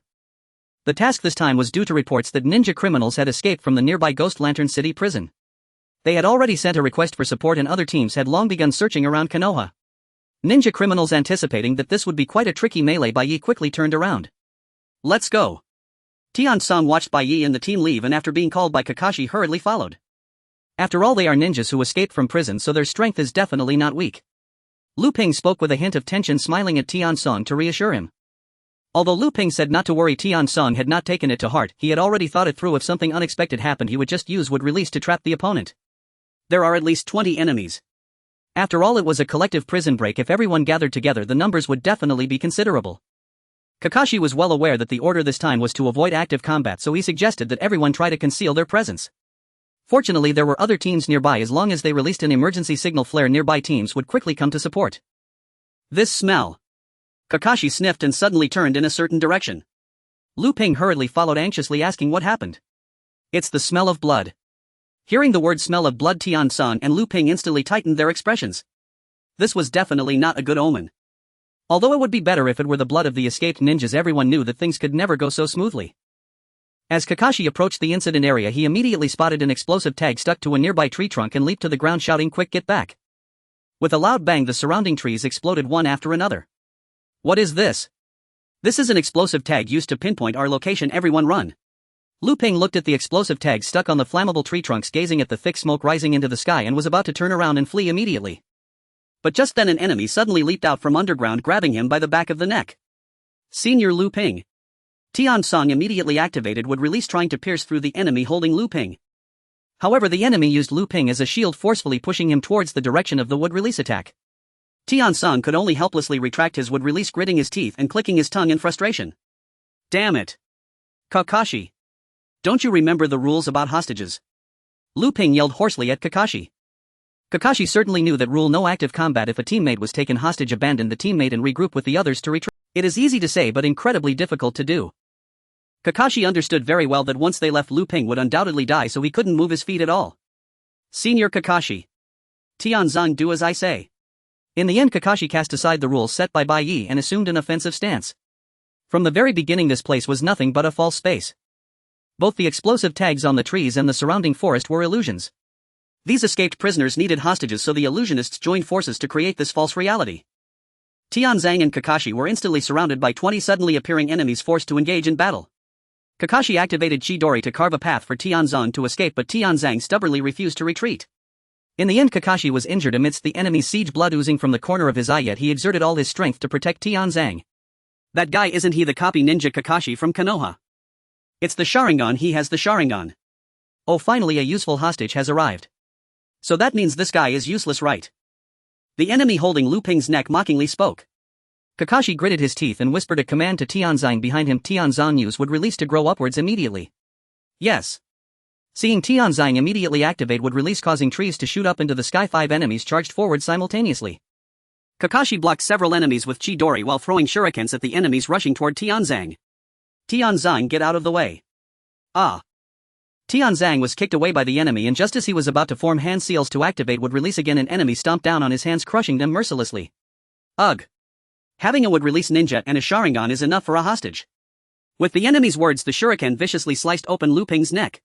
The task this time was due to reports that ninja criminals had escaped from the nearby Ghost Lantern City prison. They had already sent a request for support and other teams had long begun searching around Konoha. Ninja criminals, anticipating that this would be quite a tricky melee, Baiyi quickly turned around. Let's go. Tian Song watched Baiyi and the team leave, and after being called by Kakashi hurriedly followed. After all, they are ninjas who escaped from prison, so their strength is definitely not weak. Lu Ping spoke with a hint of tension, smiling at Tian Song to reassure him. Although Lu Ping said not to worry, Tian Song had not taken it to heart. He had already thought it through. If something unexpected happened, he would just use wood release to trap the opponent. There are at least 20 enemies. After all, it was a collective prison break. If everyone gathered together, the numbers would definitely be considerable. Kakashi was well aware that the order this time was to avoid active combat, so he suggested that everyone try to conceal their presence. Fortunately, there were other teams nearby. As long as they released an emergency signal flare, nearby teams would quickly come to support. This smell. Kakashi sniffed and suddenly turned in a certain direction. Lu Ping hurriedly followed, anxiously asking what happened. It's the smell of blood. Hearing the word smell of blood, Tian-san and Lu Ping instantly tightened their expressions. This was definitely not a good omen. Although it would be better if it were the blood of the escaped ninjas, everyone knew that things could never go so smoothly. As Kakashi approached the incident area, he immediately spotted an explosive tag stuck to a nearby tree trunk and leaped to the ground shouting, "Quick, get back!" With a loud bang, the surrounding trees exploded one after another. What is this? This is an explosive tag used to pinpoint our location. Everyone run! Lu Ping looked at the explosive tag stuck on the flammable tree trunks, gazing at the thick smoke rising into the sky, and was about to turn around and flee immediately. But just then an enemy suddenly leaped out from underground, grabbing him by the back of the neck. Senior Lu Ping. Tian-san immediately activated would release, trying to pierce through the enemy holding Lu Ping. However, the enemy used Lu Ping as a shield, forcefully pushing him towards the direction of the wood release attack. Tian-san could only helplessly retract his wood release, gritting his teeth and clicking his tongue in frustration. Damn it! Kakashi! Don't you remember the rules about hostages? Lu Ping yelled hoarsely at Kakashi. Kakashi certainly knew that rule: no active combat if a teammate was taken hostage. Abandon the teammate and regroup with the others to retreat. It is easy to say but incredibly difficult to do. Kakashi understood very well that once they left, Lu Ping would undoubtedly die, so he couldn't move his feet at all. Senior Kakashi. Tian-san, do as I say. In the end, Kakashi cast aside the rules set by Bai Yi and assumed an offensive stance. From the very beginning, this place was nothing but a false space. Both the explosive tags on the trees and the surrounding forest were illusions. These escaped prisoners needed hostages, so the illusionists joined forces to create this false reality. Tianzang and Kakashi were instantly surrounded by 20 suddenly appearing enemies, forced to engage in battle. Kakashi activated Chidori to carve a path for Tianzang to escape, but Tianzang stubbornly refused to retreat. In the end, Kakashi was injured amidst the enemy's siege, blood oozing from the corner of his eye, yet he exerted all his strength to protect Tianzang. That guy, isn't he the copy ninja Kakashi from Konoha? It's the Sharingan, he has the Sharingan. Oh, finally a useful hostage has arrived. So that means this guy is useless, right? The enemy holding Lu Ping's neck mockingly spoke. Kakashi gritted his teeth and whispered a command to Tianzang behind him. Tianzang's would release to grow upwards immediately. Yes. Seeing Tianzang immediately activate would release, causing trees to shoot up into the sky. 5 enemies charged forward simultaneously. Kakashi blocked several enemies with Chidori while throwing shurikens at the enemies rushing toward Tianzang. Tianzang, get out of the way. Ah. Tianzang was kicked away by the enemy, and just as he was about to form hand seals to activate would release again, an enemy stomped down on his hands, crushing them mercilessly. Ugh. Having a would release ninja and a Sharingan is enough for a hostage. With the enemy's words, the shuriken viciously sliced open Lu Ping's neck.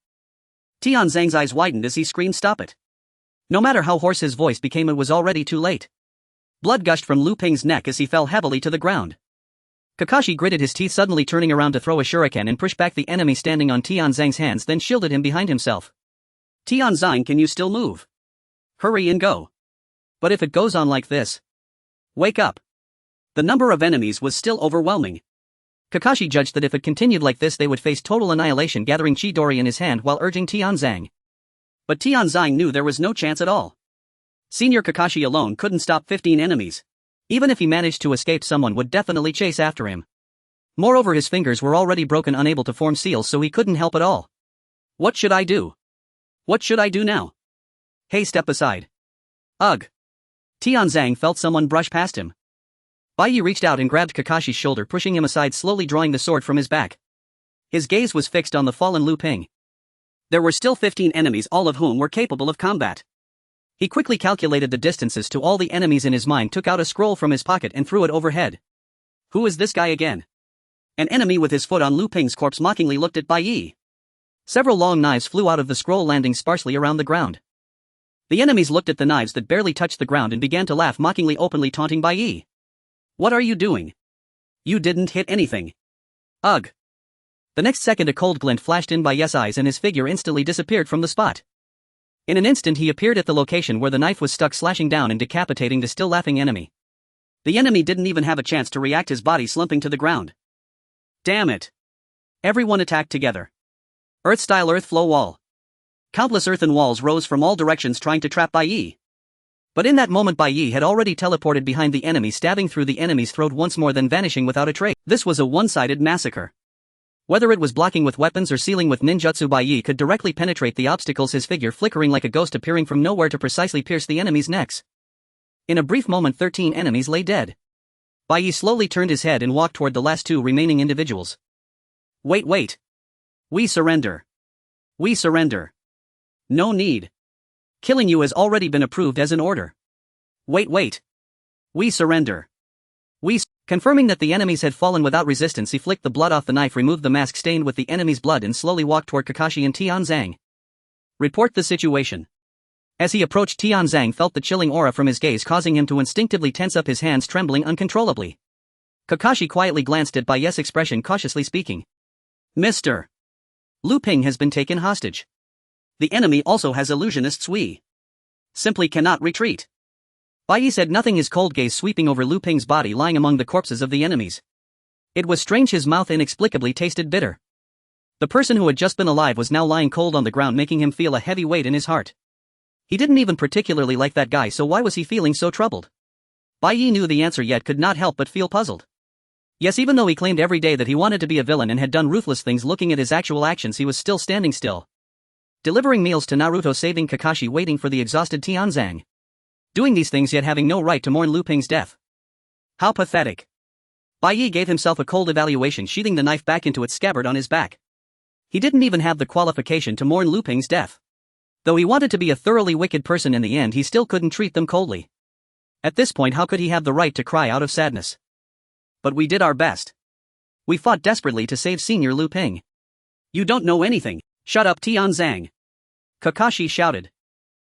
Tianzang's eyes widened as he screamed, "Stop it." No matter how hoarse his voice became, it was already too late. Blood gushed from Lu Ping's neck as he fell heavily to the ground. Kakashi gritted his teeth, suddenly turning around to throw a shuriken and push back the enemy standing on Tianzang's hands, then shielded him behind himself. Tianzang, can you still move? Hurry and go. But if it goes on like this... Wake up. The number of enemies was still overwhelming. Kakashi judged that if it continued like this, they would face total annihilation, gathering Chidori in his hand while urging Tianzang. But Tianzang knew there was no chance at all. Senior Kakashi alone couldn't stop 15 enemies. Even if he managed to escape, someone would definitely chase after him. Moreover, his fingers were already broken, unable to form seals, so he couldn't help at all. What should I do? What should I do now? Hey, step aside. Ugh. Tianzang felt someone brush past him. Bai Yi reached out and grabbed Kakashi's shoulder, pushing him aside, slowly drawing the sword from his back. His gaze was fixed on the fallen Lu Ping. There were still 15 enemies, all of whom were capable of combat. He quickly calculated the distances to all the enemies in his mind, took out a scroll from his pocket and threw it overhead. Who is this guy again? An enemy with his foot on Lu Ping's corpse mockingly looked at Bai Yi. Several long knives flew out of the scroll, landing sparsely around the ground. The enemies looked at the knives that barely touched the ground and began to laugh mockingly, openly taunting Bai Yi. What are you doing? You didn't hit anything. Ugh. The next second, a cold glint flashed in Bai Yi's eyes and his figure instantly disappeared from the spot. In an instant, he appeared at the location where the knife was stuck, slashing down and decapitating the still laughing enemy. The enemy didn't even have a chance to react, his body slumping to the ground. Damn it. Everyone attacked together. Earth-style earth flow wall. Countless earthen walls rose from all directions, trying to trap Bai Yi. But in that moment, Bai Yi had already teleported behind the enemy, stabbing through the enemy's throat once more, then vanishing without a trace. This was a one-sided massacre. Whether it was blocking with weapons or sealing with ninjutsu, Bai Yi could directly penetrate the obstacles, his figure flickering like a ghost, appearing from nowhere to precisely pierce the enemies' necks. In a brief moment, 13 enemies lay dead. Bai Yi slowly turned his head and walked toward the last 2 remaining individuals. Wait. We surrender. We surrender. No need. Killing you has already been approved as an order. Wait. We surrender. Confirming that the enemies had fallen without resistance, he flicked the blood off the knife, removed the mask stained with the enemy's blood, and slowly walked toward Kakashi and Tianzang. Report the situation. As he approached, Tianzang felt the chilling aura from his gaze, causing him to instinctively tense up, his hands trembling uncontrollably. Kakashi quietly glanced at Bai's expression, cautiously speaking. Mr. Lu Ping has been taken hostage. The enemy also has illusionists. We simply cannot retreat. Bai said nothing, his cold gaze sweeping over Lu Ping's body lying among the corpses of the enemies. It was strange, his mouth inexplicably tasted bitter. The person who had just been alive was now lying cold on the ground, making him feel a heavy weight in his heart. He didn't even particularly like that guy, so why was he feeling so troubled? Bai knew the answer, yet could not help but feel puzzled. Yes, even though he claimed every day that he wanted to be a villain and had done ruthless things, looking at his actual actions, he was still standing still. Delivering meals to Naruto, saving Kakashi, waiting for the exhausted Tianzang. Doing these things yet having no right to mourn Lu Ping's death. How pathetic. Bai gave himself a cold evaluation, sheathing the knife back into its scabbard on his back. He didn't even have the qualification to mourn Lu Ping's death. Though he wanted to be a thoroughly wicked person, in the end he still couldn't treat them coldly. At this point, how could he have the right to cry out of sadness? But we did our best. We fought desperately to save Senior Lu Ping. You don't know anything. Shut up, Tianzang. Kakashi shouted.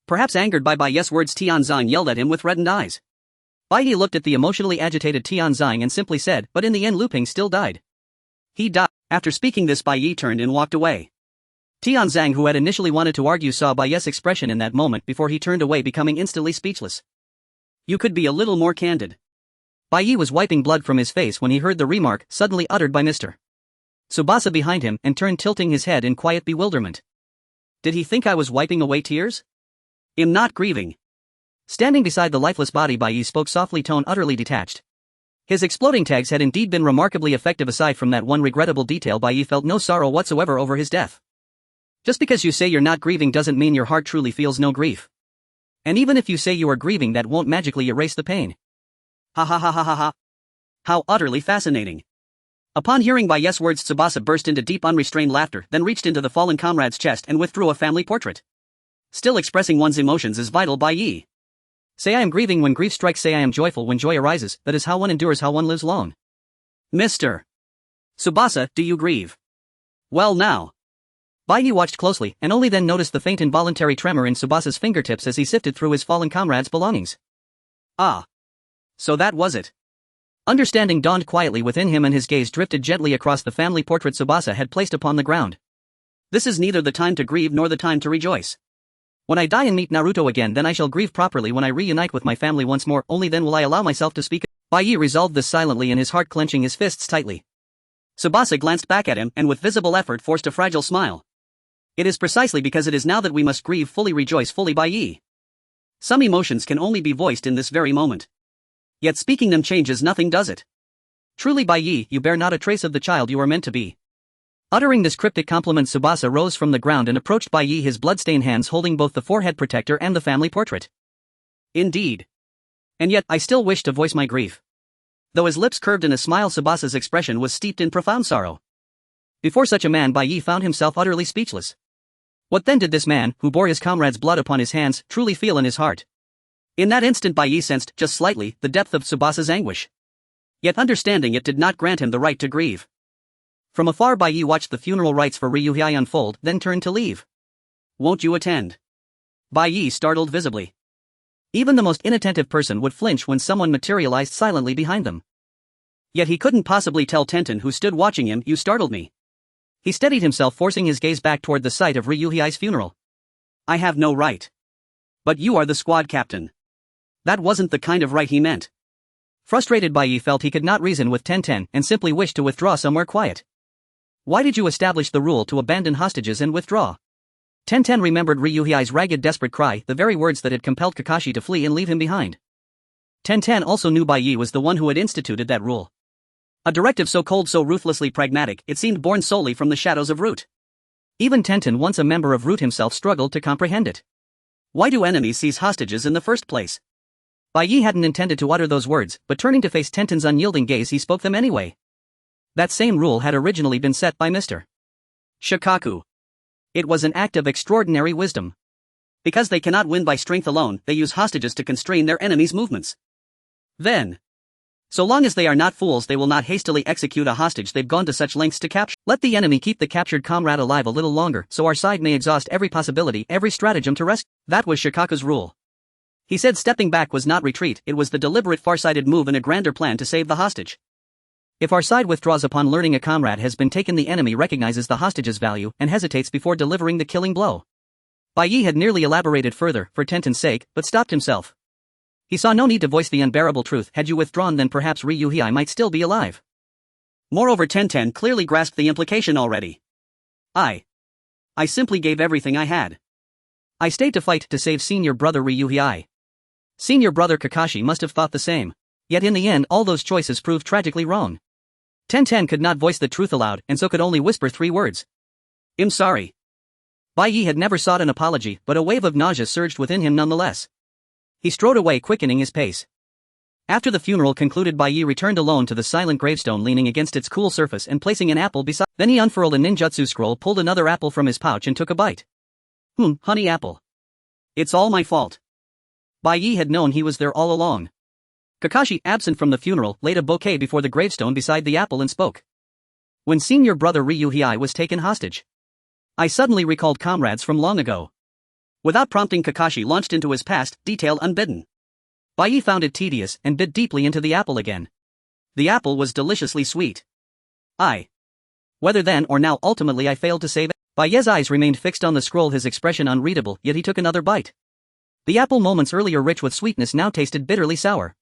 Perhaps angered by Bai's words, Tianzang yelled at him with reddened eyes. Bai looked at the emotionally agitated Tianzang and simply said, but in the end Lu Ping still died. He died. After speaking this, Bai turned and walked away. Tianzang, who had initially wanted to argue, saw Bai's expression in that moment before he turned away, becoming instantly speechless. You could be a little more candid. Bai was wiping blood from his face when he heard the remark suddenly uttered by Mr. Tsubasa behind him, and turned, tilting his head in quiet bewilderment. Did he think I was wiping away tears? I'm not grieving. Standing beside the lifeless body, Bai spoke softly, tone utterly detached. His exploding tags had indeed been remarkably effective. Aside from that one regrettable detail, Bai felt no sorrow whatsoever over his death. Just because you say you're not grieving doesn't mean your heart truly feels no grief. And even if you say you are grieving, that won't magically erase the pain. Ha ha ha ha ha ha. How utterly fascinating. Upon hearing Bai's words, Tsubasa burst into deep unrestrained laughter, then reached into the fallen comrade's chest and withdrew a family portrait. Still, expressing one's emotions is vital, Bai. Say I am grieving when grief strikes, say I am joyful when joy arises, that is how one endures, how one lives long. Mr. Tsubasa, do you grieve? Well now. Bai watched closely, and only then noticed the faint involuntary tremor in Tsubasa's fingertips as he sifted through his fallen comrade's belongings. Ah. So that was it. Understanding dawned quietly within him, and his gaze drifted gently across the family portrait Tsubasa had placed upon the ground. This is neither the time to grieve nor the time to rejoice. When I die and meet Naruto again, then I shall grieve properly. When I reunite with my family once more, only then will I allow myself to speak. Bai resolved this silently, in his heart, clenching his fists tightly. Tsubasa glanced back at him and with visible effort forced a fragile smile. It is precisely because it is now that we must grieve fully, rejoice fully, Bai. Some emotions can only be voiced in this very moment. Yet speaking them changes nothing, does it? Truly, Bai, you bear not a trace of the child you are meant to be. Uttering this cryptic compliment, Tsubasa rose from the ground and approached Bai, his bloodstained hands holding both the forehead protector and the family portrait. Indeed. And yet, I still wish to voice my grief. Though his lips curved in a smile, Tsubasa's expression was steeped in profound sorrow. Before such a man, Bai found himself utterly speechless. What then did this man, who bore his comrade's blood upon his hands, truly feel in his heart? In that instant, Bai sensed, just slightly, the depth of Tsubasa's anguish. Yet understanding it did not grant him the right to grieve. From afar, Bai watched the funeral rites for Ryuhei unfold, then turned to leave. Won't you attend? Bai startled visibly. Even the most inattentive person would flinch when someone materialized silently behind them. Yet he couldn't possibly tell Tenten, who stood watching him, you startled me. He steadied himself, forcing his gaze back toward the site of Ryuhei's funeral. I have no right. But you are the squad captain. That wasn't the kind of right he meant. Frustrated, Bai felt he could not reason with Tenten and simply wished to withdraw somewhere quiet. Why did you establish the rule to abandon hostages and withdraw? Tenten remembered Ryuhei's ragged, desperate cry, the very words that had compelled Kakashi to flee and leave him behind. Tenten also knew Bai was the one who had instituted that rule. A directive so cold, so ruthlessly pragmatic, it seemed born solely from the shadows of Root. Even Tenten, once a member of Root himself, struggled to comprehend it. Why do enemies seize hostages in the first place? Bai hadn't intended to utter those words, but turning to face Tenten's unyielding gaze, he spoke them anyway. That same rule had originally been set by Mr. Shikaku. It was an act of extraordinary wisdom. Because they cannot win by strength alone, they use hostages to constrain their enemies' movements. Then, so long as they are not fools, they will not hastily execute a hostage they've gone to such lengths to capture. Let the enemy keep the captured comrade alive a little longer so our side may exhaust every possibility, every stratagem to rescue. That was Shikaku's rule. He said stepping back was not retreat, it was the deliberate far-sighted move in a grander plan to save the hostage. If our side withdraws upon learning a comrade has been taken, the enemy recognizes the hostage's value and hesitates before delivering the killing blow. Bai Yi had nearly elaborated further, for Tenten's sake, but stopped himself. He saw no need to voice the unbearable truth. Had you withdrawn, then perhaps Ryuhei might still be alive. Moreover, Tenten clearly grasped the implication already. I simply gave everything I had. I stayed to fight to save senior brother Ryuhei. Senior brother Kakashi must have thought the same. Yet in the end, all those choices proved tragically wrong. Tenten could not voice the truth aloud, and so could only whisper 3 words. I'm sorry. Bai Yi had never sought an apology, but a wave of nausea surged within him nonetheless. He strode away, quickening his pace. After the funeral concluded, Bai Yi returned alone to the silent gravestone, leaning against its cool surface and placing an apple beside. Then he unfurled a ninjutsu scroll, pulled another apple from his pouch and took a bite. Honey apple. It's all my fault. Bai Yi had known he was there all along. Kakashi, absent from the funeral, laid a bouquet before the gravestone beside the apple and spoke. When senior brother Ryuhei was taken hostage, I suddenly recalled comrades from long ago. Without prompting, Kakashi launched into his past, detail unbidden. Bai Yi found it tedious and bit deeply into the apple again. The apple was deliciously sweet. Whether then or now, ultimately I failed to save it. Bai Yi's eyes remained fixed on the scroll, his expression unreadable, yet he took another bite. The apple, moments earlier rich with sweetness, now tasted bitterly sour.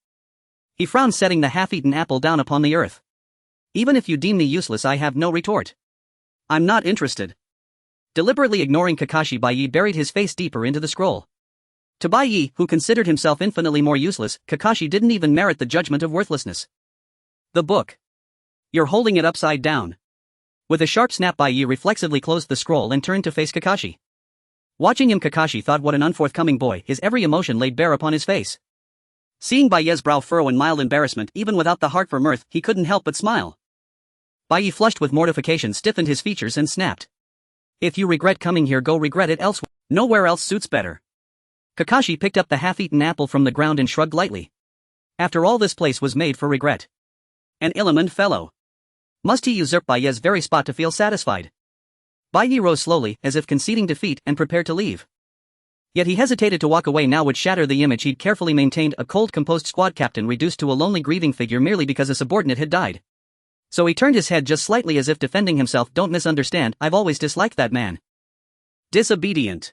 He frowned, setting the half-eaten apple down upon the earth. Even if you deem me useless, I have no retort. I'm not interested. Deliberately ignoring Kakashi, Bai Yi buried his face deeper into the scroll. To Bai Yi, who considered himself infinitely more useless, Kakashi didn't even merit the judgment of worthlessness. The book. You're holding it upside down. With a sharp snap, Bai Yi reflexively closed the scroll and turned to face Kakashi. Watching him, Kakashi thought what an unforthcoming boy, his every emotion laid bare upon his face. Seeing Bai Yi's brow furrow in mild embarrassment, even without the heart for mirth, he couldn't help but smile. Bai Yi, flushed with mortification, stiffened his features and snapped. If you regret coming here, go regret it elsewhere. Nowhere else suits better. Kakashi picked up the half-eaten apple from the ground and shrugged lightly. After all, this place was made for regret. An ill-omened fellow. Must he usurp Bai Yi's very spot to feel satisfied? Bai Yi rose slowly, as if conceding defeat, and prepared to leave. Yet he hesitated. To walk away now would shatter the image he'd carefully maintained, a cold, composed squad captain reduced to a lonely, grieving figure merely because a subordinate had died. So he turned his head just slightly, as if defending himself. Don't misunderstand, I've always disliked that man. Disobedient.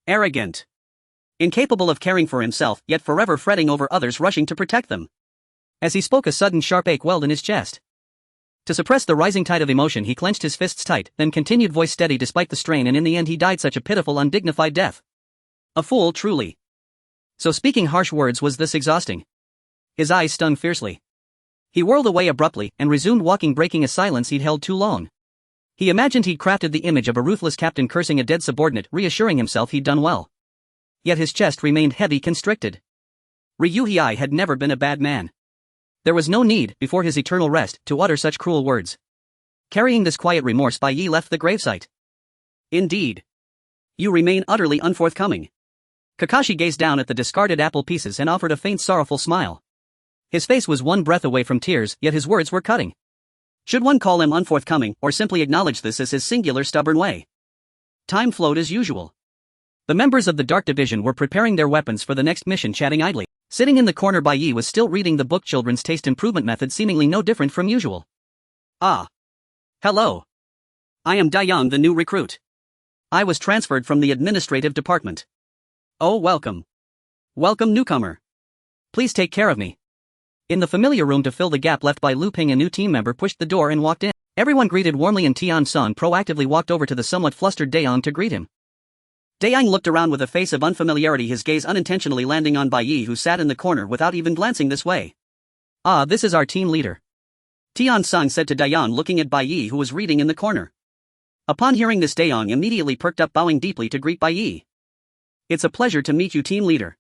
Arrogant. Incapable of caring for himself, yet forever fretting over others, rushing to protect them. As he spoke, a sudden sharp ache welled in his chest. To suppress the rising tide of emotion, he clenched his fists tight, then continued, voice steady despite the strain, and in the end he died such a pitiful, undignified death. A fool, truly. So speaking harsh words was this exhausting. His eyes stung fiercely. He whirled away abruptly and resumed walking, breaking a silence he'd held too long. He imagined he'd crafted the image of a ruthless captain cursing a dead subordinate, reassuring himself he'd done well. Yet his chest remained heavy, constricted. Ryuhei had never been a bad man. There was no need, before his eternal rest, to utter such cruel words. Carrying this quiet remorse, Bai Yi left the gravesite. Indeed. You remain utterly unforthcoming. Kakashi gazed down at the discarded apple pieces and offered a faint, sorrowful smile. His face was one breath away from tears, yet his words were cutting. Should one call him unforthcoming, or simply acknowledge this as his singular stubborn way? Time flowed as usual. The members of the Dark Division were preparing their weapons for the next mission, chatting idly. Sitting in the corner, Bai Yi was still reading the book Children's Taste Improvement Method, seemingly no different from usual. Ah. Hello. I am Dayang, the new recruit. I was transferred from the administrative department. Oh, welcome. Welcome, newcomer. Please take care of me. In the familiar room to fill the gap left by Lu Ping, a new team member pushed the door and walked in. Everyone greeted warmly, and Tian-san proactively walked over to the somewhat flustered Dayang to greet him. Dayang looked around with a face of unfamiliarity, his gaze unintentionally landing on Bai Yi, who sat in the corner without even glancing this way. Ah, this is our team leader. Tian-san said to Dayang, looking at Bai Yi, who was reading in the corner. Upon hearing this, Dayang immediately perked up, bowing deeply to greet Bai Yi. It's a pleasure to meet you, team leader.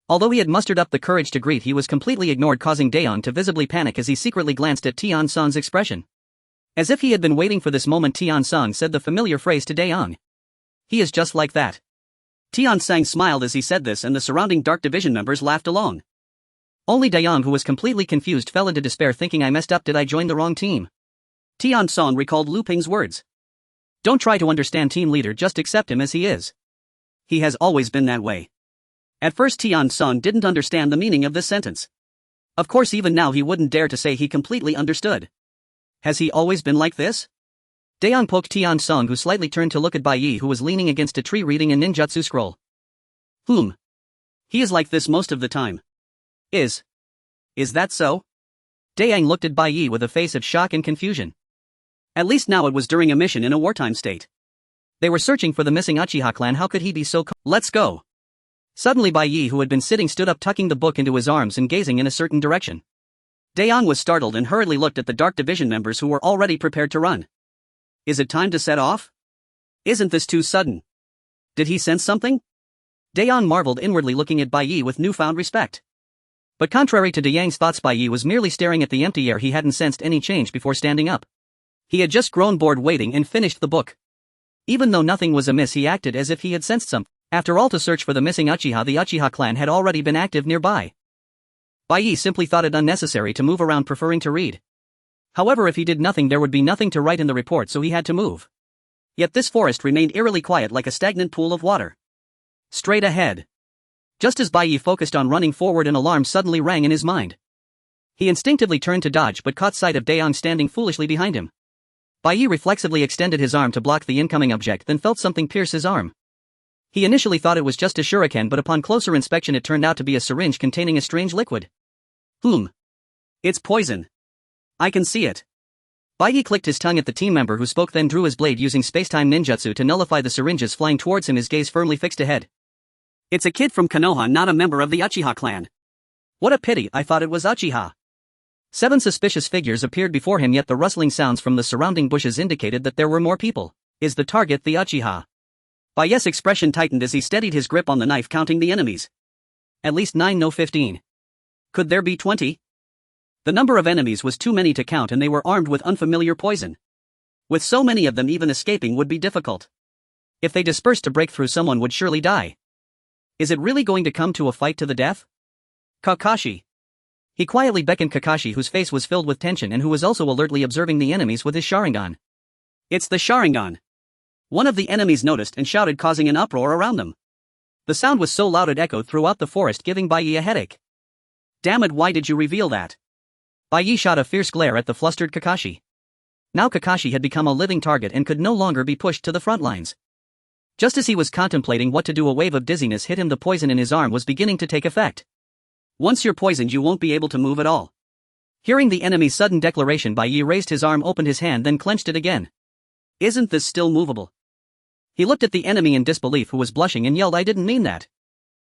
Although he had mustered up the courage to greet, he was completely ignored, causing Dayang to visibly panic as he secretly glanced at Tian-san's expression. As if he had been waiting for this moment, Tian-san said the familiar phrase to Daeon. He is just like that. Tian-san smiled as he said this, and the surrounding Dark Division members laughed along. Only Daeon, who was completely confused, fell into despair, thinking, I messed up, did I join the wrong team? Tian-san recalled Lu Ping's words. Don't try to understand team leader, just accept him as he is. He has always been that way. At first Tian-san didn't understand the meaning of this sentence. Of course even now he wouldn't dare to say he completely understood. Has he always been like this? Daeon poked Tian-san, who slightly turned to look at Bai Yi, who was leaning against a tree reading a ninjutsu scroll. He is like this most of the time. Is that so? Daeon looked at Bai Yi with a face of shock and confusion. At least now it was during a mission in a wartime state. They were searching for the missing Uchiha clan. How could he be so Let's go. Suddenly Bai Yi, who had been sitting, stood up, tucking the book into his arms and gazing in a certain direction. Daeon was startled and hurriedly looked at the Dark Division members who were already prepared to run. Is it time to set off? Isn't this too sudden? Did he sense something? Daeon marveled inwardly, looking at Bai Yi with newfound respect. But contrary to Daeon's thoughts, Bai Yi was merely staring at the empty air. He hadn't sensed any change before standing up. He had just grown bored waiting and finished the book. Even though nothing was amiss, he acted as if he had sensed something. After all, to search for the missing Uchiha, the Uchiha clan had already been active nearby. Bai Yi simply thought it unnecessary to move around, preferring to read. However, if he did nothing, there would be nothing to write in the report, so he had to move. Yet this forest remained eerily quiet, like a stagnant pool of water. Straight ahead. Just as Bai Yi focused on running forward, an alarm suddenly rang in his mind. He instinctively turned to dodge, but caught sight of Daeon standing foolishly behind him. Bai Yi reflexively extended his arm to block the incoming object, then felt something pierce his arm. He initially thought it was just a shuriken, but upon closer inspection it turned out to be a syringe containing a strange liquid. It's poison. I can see it. Bai Yi clicked his tongue at the team member who spoke, then drew his blade using spacetime ninjutsu to nullify the syringes flying towards him, his gaze firmly fixed ahead. It's a kid from Konoha, not a member of the Uchiha clan. What a pity, I thought it was Uchiha. 7 suspicious figures appeared before him, yet the rustling sounds from the surrounding bushes indicated that there were more people. Is the target the Uchiha? Bai Yi's expression tightened as he steadied his grip on the knife, counting the enemies. At least 9, no 15. Could there be 20? The number of enemies was too many to count, and they were armed with unfamiliar poison. With so many of them, even escaping would be difficult. If they dispersed to break through, someone would surely die. Is it really going to come to a fight to the death? Kakashi. He quietly beckoned Kakashi, whose face was filled with tension and who was also alertly observing the enemies with his Sharingan. It's the Sharingan. One of the enemies noticed and shouted, causing an uproar around them. The sound was so loud it echoed throughout the forest, giving Bai Yi a headache. Damn it, why did you reveal that? Bai Yi shot a fierce glare at the flustered Kakashi. Now Kakashi had become a living target and could no longer be pushed to the front lines. Just as he was contemplating what to do, a wave of dizziness hit him. The poison in his arm was beginning to take effect. Once you're poisoned, you won't be able to move at all. Hearing the enemy's sudden declaration, Bai Yi raised his arm, opened his hand, then clenched it again. Isn't this still movable? He looked at the enemy in disbelief, who was blushing, and yelled, I didn't mean that.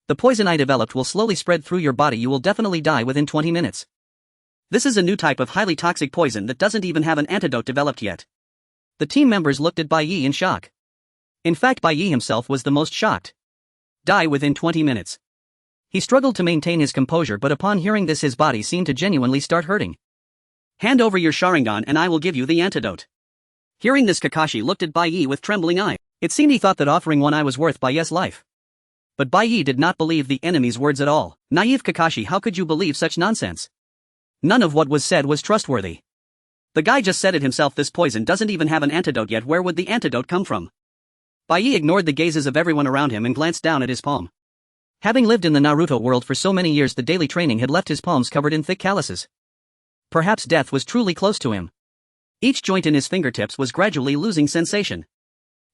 The poison I developed will slowly spread through your body. You will definitely die within 20 minutes. This is a new type of highly toxic poison that doesn't even have an antidote developed yet. The team members looked at Bai Yi in shock. In fact, Bai Yi himself was the most shocked. Die within 20 minutes. He struggled to maintain his composure, but upon hearing this his body seemed to genuinely start hurting. Hand over your Sharingan and I will give you the antidote. Hearing this, Kakashi looked at Bai Yi with trembling eyes. It seemed he thought that offering one eye was worth Bai Yi's life. But Bai Yi did not believe the enemy's words at all. Naive Kakashi, how could you believe such nonsense? None of what was said was trustworthy. The guy just said it himself. This poison doesn't even have an antidote yet. Where would the antidote come from? Bai Yi ignored the gazes of everyone around him and glanced down at his palm. Having lived in the Naruto world for so many years, the daily training had left his palms covered in thick calluses. Perhaps death was truly close to him. Each joint in his fingertips was gradually losing sensation.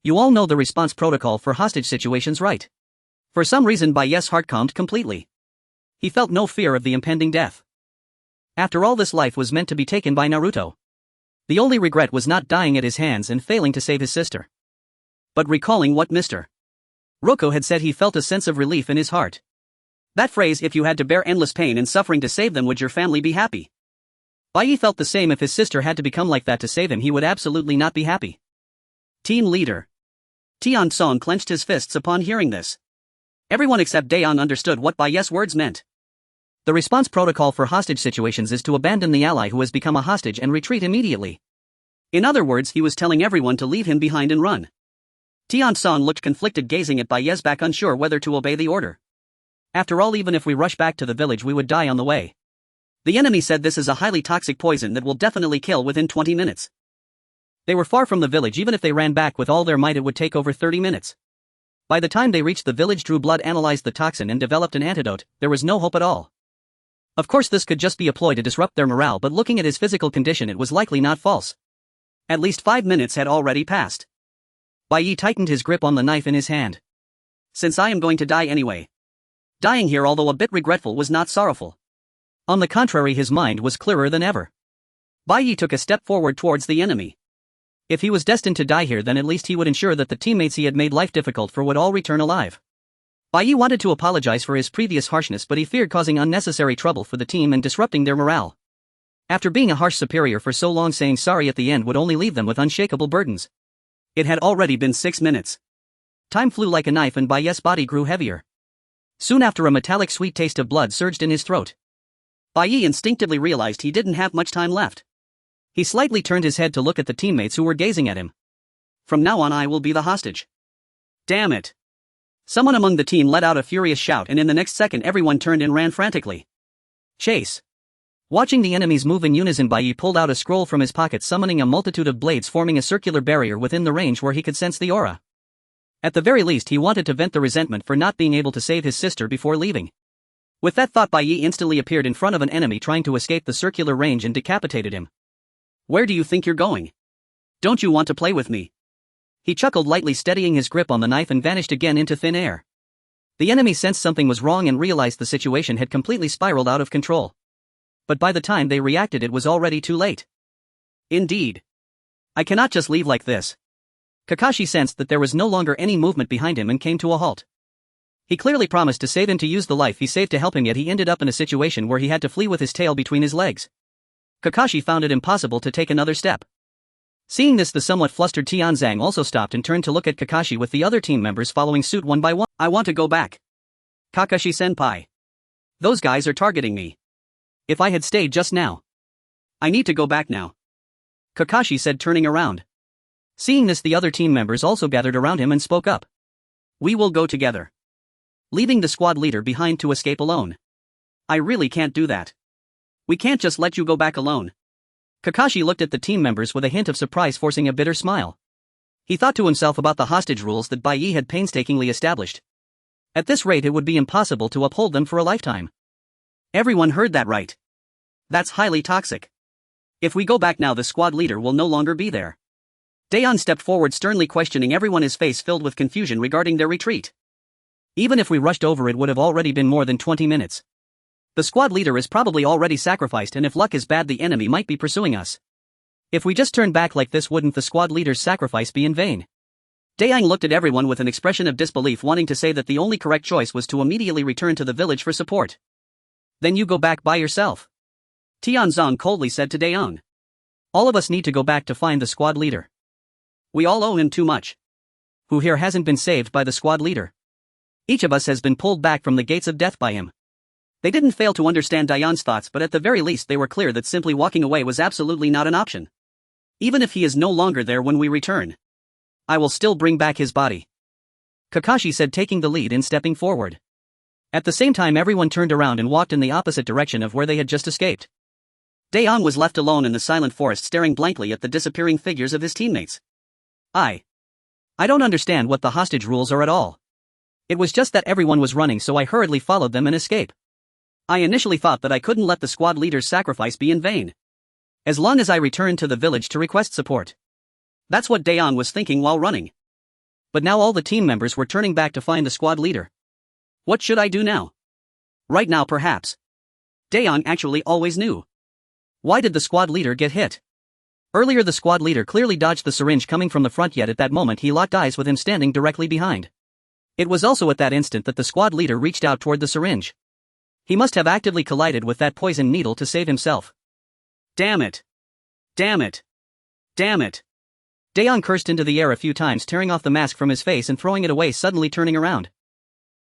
You all know the response protocol for hostage situations, right? For some reason, Bai Yi's heart calmed completely. He felt no fear of the impending death. After all, this life was meant to be taken by Naruto. The only regret was not dying at his hands and failing to save his sister. But recalling what Mr. Roko had said, he felt a sense of relief in his heart. That phrase, if you had to bear endless pain and suffering to save them, would your family be happy? Bai Yi felt the same. If his sister had to become like that to save him, he would absolutely not be happy. Team leader. Tian-san clenched his fists upon hearing this. Everyone except Daeon understood what Bai Yi's words meant. The response protocol for hostage situations is to abandon the ally who has become a hostage and retreat immediately. In other words, he was telling everyone to leave him behind and run. Tian-san looked conflicted, gazing at Bai Ye's back, unsure whether to obey the order. After all, even if we rush back to the village, we would die on the way. The enemy said this is a highly toxic poison that will definitely kill within 20 minutes. They were far from the village. Even if they ran back with all their might, it would take over 30 minutes. By the time they reached the village, Drew Blood analyzed the toxin and developed an antidote. There was no hope at all. Of course, this could just be a ploy to disrupt their morale, but looking at his physical condition, it was likely not false. At least 5 minutes had already passed. Bai Yi tightened his grip on the knife in his hand. Since I am going to die anyway. Dying here, although a bit regretful, was not sorrowful. On the contrary, his mind was clearer than ever. Bai Yi took a step forward towards the enemy. If he was destined to die here, then at least he would ensure that the teammates he had made life difficult for would all return alive. Bai Yi wanted to apologize for his previous harshness, but he feared causing unnecessary trouble for the team and disrupting their morale. After being a harsh superior for so long, saying sorry at the end would only leave them with unshakable burdens. It had already been 6 minutes. Time flew like a knife and Bai Ye's body grew heavier. Soon after, a metallic sweet taste of blood surged in his throat. Bai Yi instinctively realized he didn't have much time left. He slightly turned his head to look at the teammates who were gazing at him. From now on, I will be the hostage. Damn it. Someone among the team let out a furious shout, and in the next second everyone turned and ran frantically. Chase. Watching the enemies move in unison, Bai Yi pulled out a scroll from his pocket, summoning a multitude of blades, forming a circular barrier within the range where he could sense the aura. At the very least, he wanted to vent the resentment for not being able to save his sister before leaving. With that thought, Bai Yi instantly appeared in front of an enemy trying to escape the circular range and decapitated him. Where do you think you're going? Don't you want to play with me? He chuckled lightly, steadying his grip on the knife, and vanished again into thin air. The enemy sensed something was wrong and realized the situation had completely spiraled out of control. But by the time they reacted, it was already too late. Indeed. I cannot just leave like this. Kakashi sensed that there was no longer any movement behind him and came to a halt. He clearly promised to save him, to use the life he saved to help him, yet he ended up in a situation where he had to flee with his tail between his legs. Kakashi found it impossible to take another step. Seeing this, the somewhat flustered Tianzang also stopped and turned to look at Kakashi, with the other team members following suit one by one. I want to go back. Kakashi-senpai. Those guys are targeting me. If I had stayed just now. I need to go back now. Kakashi said, turning around. Seeing this, the other team members also gathered around him and spoke up. We will go together. Leaving the squad leader behind to escape alone. I really can't do that. We can't just let you go back alone. Kakashi looked at the team members with a hint of surprise, forcing a bitter smile. He thought to himself about the hostage rules that Bai Yi had painstakingly established. At this rate, it would be impossible to uphold them for a lifetime. Everyone heard that right. That's highly toxic. If we go back now, the squad leader will no longer be there. Daeon stepped forward, sternly questioning everyone, his face filled with confusion regarding their retreat. Even if we rushed over, it would have already been more than 20 minutes. The squad leader is probably already sacrificed, and if luck is bad, the enemy might be pursuing us. If we just turn back like this, wouldn't the squad leader's sacrifice be in vain? Daeon looked at everyone with an expression of disbelief, wanting to say that the only correct choice was to immediately return to the village for support. Then you go back by yourself. Tianzong coldly said to Daeon. All of us need to go back to find the squad leader. We all owe him too much. Who here hasn't been saved by the squad leader? Each of us has been pulled back from the gates of death by him. They didn't fail to understand Daeon's thoughts, but at the very least they were clear that simply walking away was absolutely not an option. Even if he is no longer there when we return, I will still bring back his body. Kakashi said, taking the lead and stepping forward. At the same time, everyone turned around and walked in the opposite direction of where they had just escaped. Daeon was left alone in the silent forest, staring blankly at the disappearing figures of his teammates. I don't understand what the hostage rules are at all. It was just that everyone was running, so I hurriedly followed them and escaped. I initially thought that I couldn't let the squad leader's sacrifice be in vain. As long as I returned to the village to request support. That's what Daeon was thinking while running. But now all the team members were turning back to find the squad leader. What should I do now? Right now, perhaps. Daeon actually always knew. Why did the squad leader get hit? Earlier, the squad leader clearly dodged the syringe coming from the front, yet at that moment he locked eyes with him standing directly behind. It was also at that instant that the squad leader reached out toward the syringe. He must have actively collided with that poison needle to save himself. Damn it! Damn it! Damn it! Daeon cursed into the air a few times, tearing off the mask from his face and throwing it away, suddenly turning around.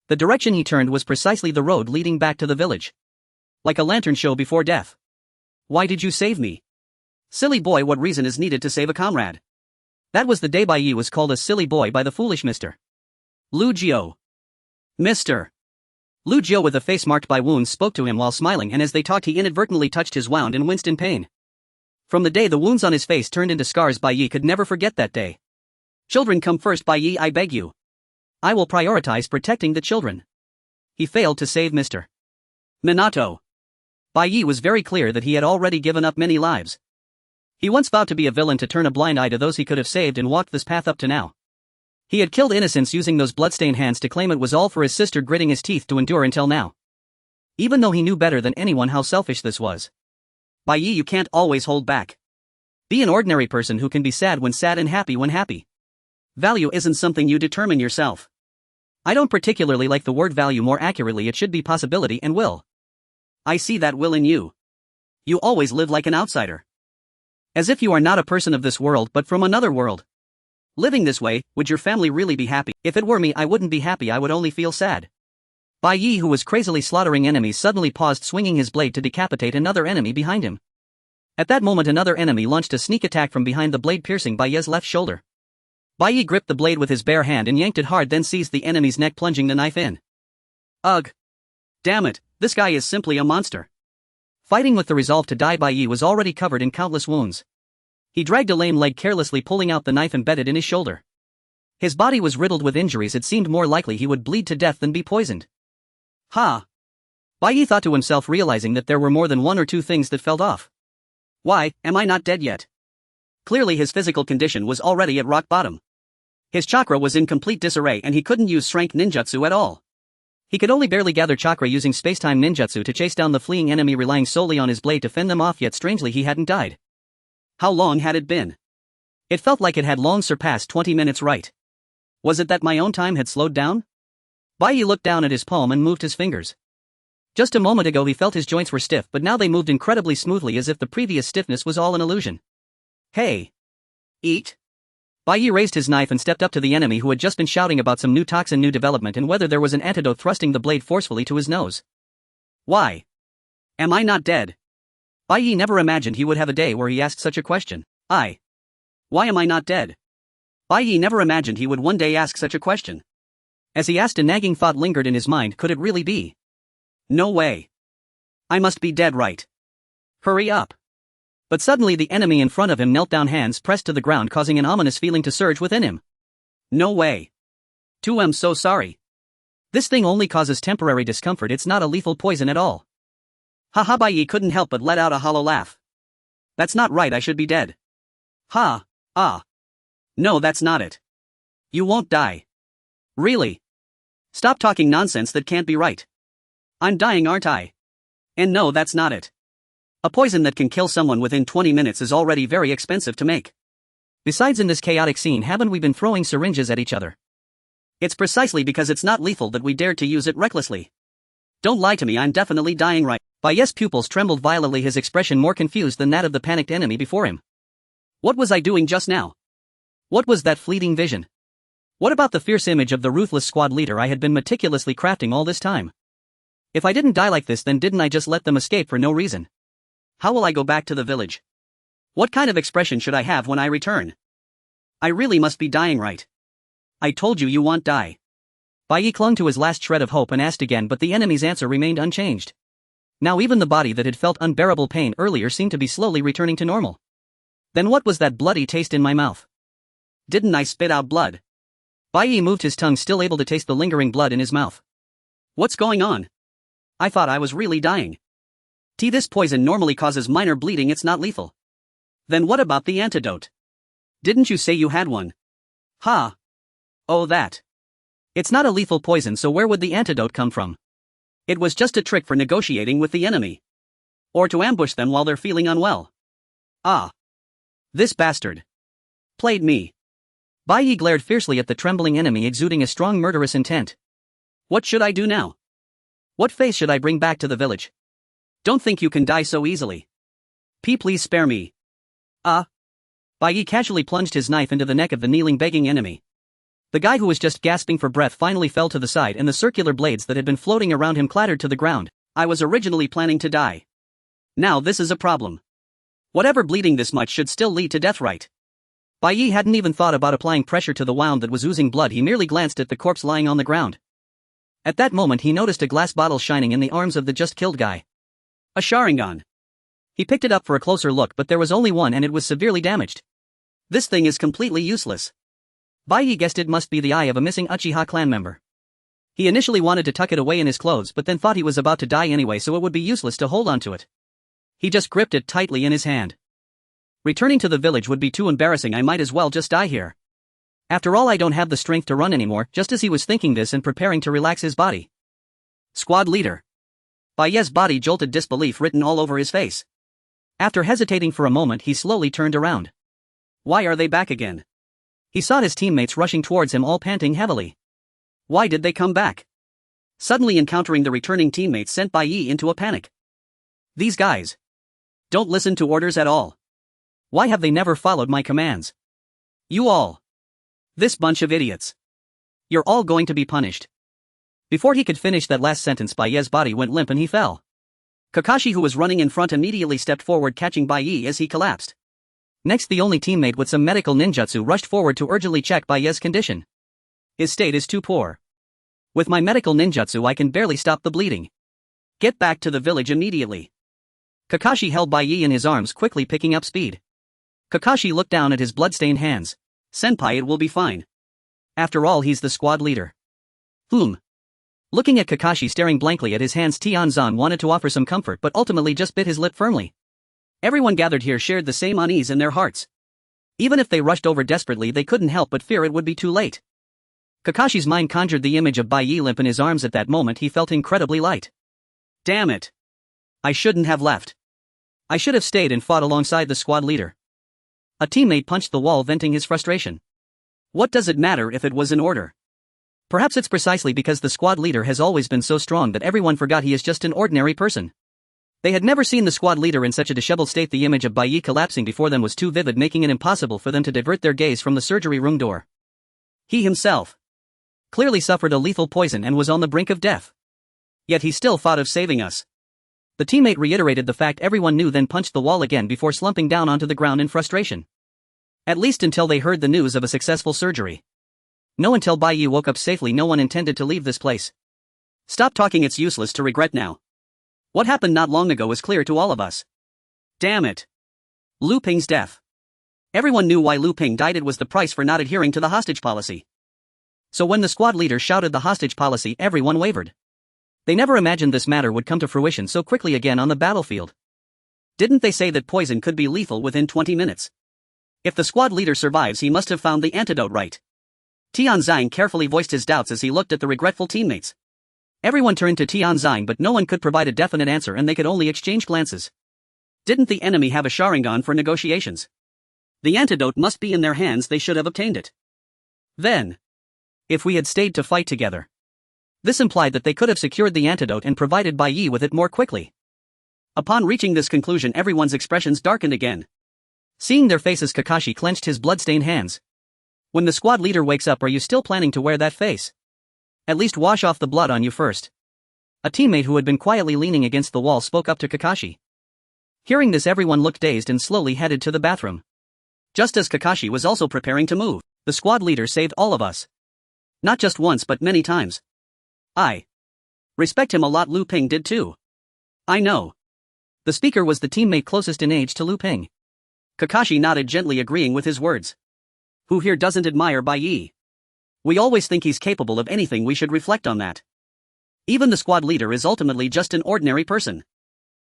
The direction he turned was precisely the road leading back to the village. Like a lantern show before death. Why did you save me? Silly boy, what reason is needed to save a comrade? That was the day Bai Yi was called a silly boy by the foolish Mr. Lu Jiao. Mr. Lu Jiao, with a face marked by wounds, spoke to him while smiling, and as they talked he inadvertently touched his wound and winced in pain. From the day the wounds on his face turned into scars, Bai Yi could never forget that day. Children come first, Bai Yi, I beg you. I will prioritize protecting the children. He failed to save Mr. Minato. Bai Yi was very clear that he had already given up many lives. He once vowed to be a villain, to turn a blind eye to those he could have saved, and walked this path up to now. He had killed innocents using those bloodstained hands to claim it was all for his sister, gritting his teeth to endure until now. Even though he knew better than anyone how selfish this was. Bai Yi, you can't always hold back. Be an ordinary person who can be sad when sad and happy when happy. Value isn't something you determine yourself. I don't particularly like the word value, more accurately it should be possibility and will. I see that will in you. You always live like an outsider. As if you are not a person of this world but from another world. Living this way, would your family really be happy? If it were me, I wouldn't be happy, I would only feel sad. Bai Yi, who was crazily slaughtering enemies, suddenly paused, swinging his blade to decapitate another enemy behind him. At that moment another enemy launched a sneak attack from behind, the blade piercing Bai Yi's left shoulder. Bai Yi gripped the blade with his bare hand and yanked it hard, then seized the enemy's neck, plunging the knife in. Ugh. Damn it, this guy is simply a monster. Fighting with the resolve to die, Bai Yi was already covered in countless wounds. He dragged a lame leg carelessly, pulling out the knife embedded in his shoulder. His body was riddled with injuries, it seemed more likely he would bleed to death than be poisoned. Ha! Bai Yi thought to himself, realizing that there were more than one or two things that fell off. Why, am I not dead yet? Clearly his physical condition was already at rock bottom. His chakra was in complete disarray and he couldn't use strength ninjutsu at all. He could only barely gather chakra using space-time ninjutsu to chase down the fleeing enemy, relying solely on his blade to fend them off, yet strangely he hadn't died. How long had it been? It felt like it had long surpassed 20 minutes, right? Was it that my own time had slowed down? Bai Yi looked down at his palm and moved his fingers. Just a moment ago he felt his joints were stiff, but now they moved incredibly smoothly, as if the previous stiffness was all an illusion. Hey! Eat! Bai Yi raised his knife and stepped up to the enemy, who had just been shouting about some new toxin, new development, and whether there was an antidote, thrusting the blade forcefully to his nose. Why? Am I not dead? Bai Yi never imagined he would have a day where he asked such a question. Why am I not dead? Bai Yi never imagined he would one day ask such a question. As he asked, a nagging thought lingered in his mind, could it really be? No way. I must be dead, right? Hurry up. But suddenly the enemy in front of him knelt down, hands pressed to the ground, causing an ominous feeling to surge within him. No way. I'm so sorry. This thing only causes temporary discomfort, it's not a lethal poison at all. Haha, Bai Yi couldn't help but let out a hollow laugh. That's not right, I should be dead. No, that's not it. You won't die. Really? Stop talking nonsense, that can't be right. I'm dying, aren't I? And no, that's not it. A poison that can kill someone within 20 minutes is already very expensive to make. Besides, in this chaotic scene, haven't we been throwing syringes at each other? It's precisely because it's not lethal that we dared to use it recklessly. Don't lie to me, I'm definitely dying, right? Bai Yi's pupils trembled violently, his expression more confused than that of the panicked enemy before him. What was I doing just now? What was that fleeting vision? What about the fierce image of the ruthless squad leader I had been meticulously crafting all this time? If I didn't die like this, then didn't I just let them escape for no reason? How will I go back to the village? What kind of expression should I have when I return? I really must be dying, right? I told you, you won't die. Bai Yi clung to his last shred of hope and asked again, but the enemy's answer remained unchanged. Now even the body that had felt unbearable pain earlier seemed to be slowly returning to normal. Then what was that bloody taste in my mouth? Didn't I spit out blood? Bai Yi moved his tongue, still able to taste the lingering blood in his mouth. What's going on? I thought I was really dying. This poison normally causes minor bleeding, it's not lethal. Then what about the antidote? Didn't you say you had one? Oh, that. It's not a lethal poison, so where would the antidote come from? It was just a trick for negotiating with the enemy. Or to ambush them while they're feeling unwell. This bastard played me. Bai Yi glared fiercely at the trembling enemy, exuding a strong murderous intent. What should I do now? What face should I bring back to the village? Don't think you can die so easily. Please spare me. Bai Yi casually plunged his knife into the neck of the kneeling, begging enemy. The guy who was just gasping for breath finally fell to the side, and the circular blades that had been floating around him clattered to the ground. I was originally planning to die. Now this is a problem. Whatever bleeding this much should still lead to death, right? Bai Yi hadn't even thought about applying pressure to the wound that was oozing blood. He merely glanced at the corpse lying on the ground. At that moment he noticed a glass bottle shining in the arms of the just killed guy. A Sharingan. He picked it up for a closer look, but there was only one and it was severely damaged. This thing is completely useless. Bai Yi guessed it must be the eye of a missing Uchiha clan member. He initially wanted to tuck it away in his clothes but then thought he was about to die anyway, so it would be useless to hold onto it. He just gripped it tightly in his hand. Returning to the village would be too embarrassing. I might as well just die here. After all, I don't have the strength to run anymore. Just as he was thinking this and preparing to relax his body. Squad leader. Bai Yi's body jolted, disbelief written all over his face. After hesitating for a moment, he slowly turned around. Why are they back again? He saw his teammates rushing towards him, all panting heavily. Why did they come back? Suddenly encountering the returning teammates sent Bai Yi into a panic. These guys don't listen to orders at all. Why have they never followed my commands? You all. This bunch of idiots. You're all going to be punished. Before he could finish that last sentence, Bai Yi's body went limp and he fell. Kakashi, who was running in front, immediately stepped forward, catching Bai Yi as he collapsed. Next, the only teammate with some medical ninjutsu rushed forward to urgently check Bai Yi's condition. His state is too poor. With my medical ninjutsu I can barely stop the bleeding. Get back to the village immediately. Kakashi held Bai Yi in his arms, quickly picking up speed. Kakashi looked down at his bloodstained hands. Senpai, it will be fine. After all, he's the squad leader. Looking at Kakashi staring blankly at his hands, Tianzan wanted to offer some comfort but ultimately just bit his lip firmly. Everyone gathered here shared the same unease in their hearts. Even if they rushed over desperately, they couldn't help but fear it would be too late. Kakashi's mind conjured the image of Bai Yi limp in his arms. At that moment he felt incredibly light. Damn it. I shouldn't have left. I should have stayed and fought alongside the squad leader. A teammate punched the wall, venting his frustration. What does it matter if it was an order? Perhaps it's precisely because the squad leader has always been so strong that everyone forgot he is just an ordinary person. They had never seen the squad leader in such a disheveled state. The image of Bai Yi collapsing before them was too vivid, making it impossible for them to divert their gaze from the surgery room door. He himself clearly suffered a lethal poison and was on the brink of death. Yet he still thought of saving us. The teammate reiterated the fact everyone knew, then punched the wall again before slumping down onto the ground in frustration. At least until they heard the news of a successful surgery. No, until Bai Yi woke up safely, no one intended to leave this place. Stop talking, it's useless to regret now. What happened not long ago is clear to all of us. Damn it. Lu Ping's death. Everyone knew why Lu Ping died. It was the price for not adhering to the hostage policy. So when the squad leader shouted the hostage policy, everyone wavered. They never imagined this matter would come to fruition so quickly again on the battlefield. Didn't they say that poison could be lethal within 20 minutes? If the squad leader survives, he must have found the antidote, right? Tianzan carefully voiced his doubts as he looked at the regretful teammates. Everyone turned to Tianzan, but no one could provide a definite answer and they could only exchange glances. Didn't the enemy have a Sharingan for negotiations? The antidote must be in their hands, they should have obtained it. Then, if we had stayed to fight together. This implied that they could have secured the antidote and provided Bai Yi with it more quickly. Upon reaching this conclusion, everyone's expressions darkened again. Seeing their faces, Kakashi clenched his bloodstained hands. When the squad leader wakes up, are you still planning to wear that face? At least wash off the blood on you first. A teammate who had been quietly leaning against the wall spoke up to Kakashi. Hearing this, everyone looked dazed and slowly headed to the bathroom. Just as Kakashi was also preparing to move, the squad leader saved all of us. Not just once but many times. I respect him a lot. Lu Ping did too. I know. The speaker was the teammate closest in age to Lu Ping. Kakashi nodded, gently agreeing with his words. Who here doesn't admire Bai Yi? We always think he's capable of anything. We should reflect on that. Even the squad leader is ultimately just an ordinary person.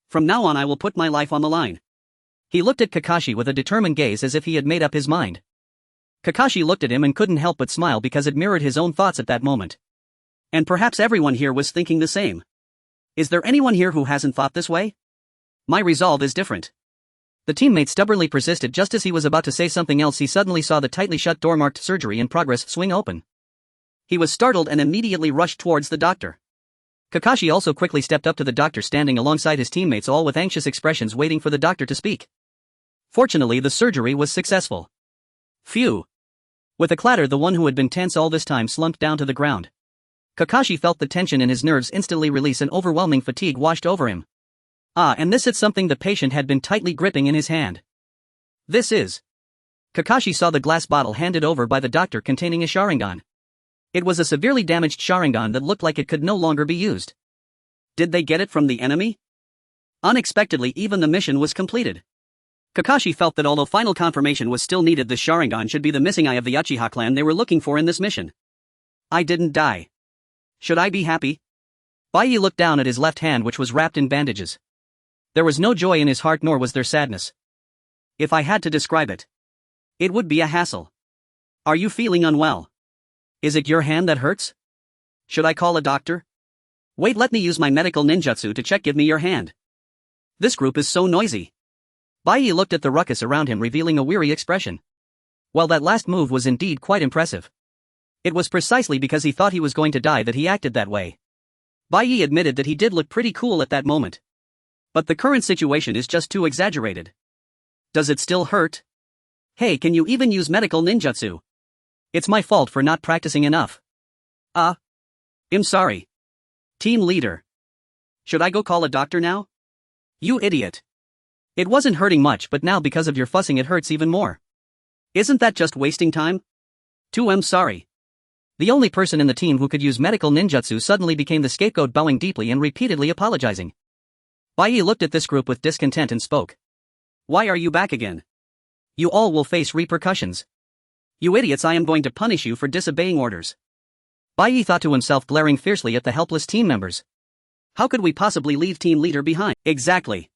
From now on I will put my life on the line. He looked at Kakashi with a determined gaze as if he had made up his mind. Kakashi looked at him and couldn't help but smile because it mirrored his own thoughts at that moment. And perhaps everyone here was thinking the same. Is there anyone here who hasn't thought this way? My resolve is different. The teammate stubbornly persisted. Just as he was about to say something else, he suddenly saw the tightly shut door marked surgery in progress swing open. He was startled and immediately rushed towards the doctor. Kakashi also quickly stepped up to the doctor, standing alongside his teammates, all with anxious expressions, waiting for the doctor to speak. Fortunately, the surgery was successful. Phew. With a clatter, the one who had been tense all this time slumped down to the ground. Kakashi felt the tension in his nerves instantly release, and overwhelming fatigue washed over him. Ah, and this is something the patient had been tightly gripping in his hand. This is. Kakashi saw the glass bottle handed over by the doctor containing a Sharingan. It was a severely damaged Sharingan that looked like it could no longer be used. Did they get it from the enemy? Unexpectedly, even the mission was completed. Kakashi felt that although final confirmation was still needed, the Sharingan should be the missing eye of the Uchiha clan they were looking for in this mission. I didn't die. Should I be happy? Bai looked down at his left hand, which was wrapped in bandages. There was no joy in his heart, nor was there sadness. If I had to describe it, it would be a hassle. Are you feeling unwell? Is it your hand that hurts? Should I call a doctor? Wait, let me use my medical ninjutsu to check. Give me your hand. This group is so noisy. Bai looked at the ruckus around him, revealing a weary expression. Well, that last move was indeed quite impressive. It was precisely because he thought he was going to die that he acted that way. Bai admitted that he did look pretty cool at that moment. But the current situation is just too exaggerated. Does it still hurt? Hey, can you even use medical ninjutsu? It's my fault for not practicing enough. I'm sorry. Team leader. Should I go call a doctor now? You idiot. It wasn't hurting much, but now because of your fussing it hurts even more. Isn't that just wasting time? I'm sorry. The only person in the team who could use medical ninjutsu suddenly became the scapegoat, bowing deeply and repeatedly apologizing. Bai looked at this group with discontent and spoke. Why are you back again? You all will face repercussions. You idiots, I am going to punish you for disobeying orders. Bai thought to himself, glaring fiercely at the helpless team members. How could we possibly leave team leader behind? Exactly.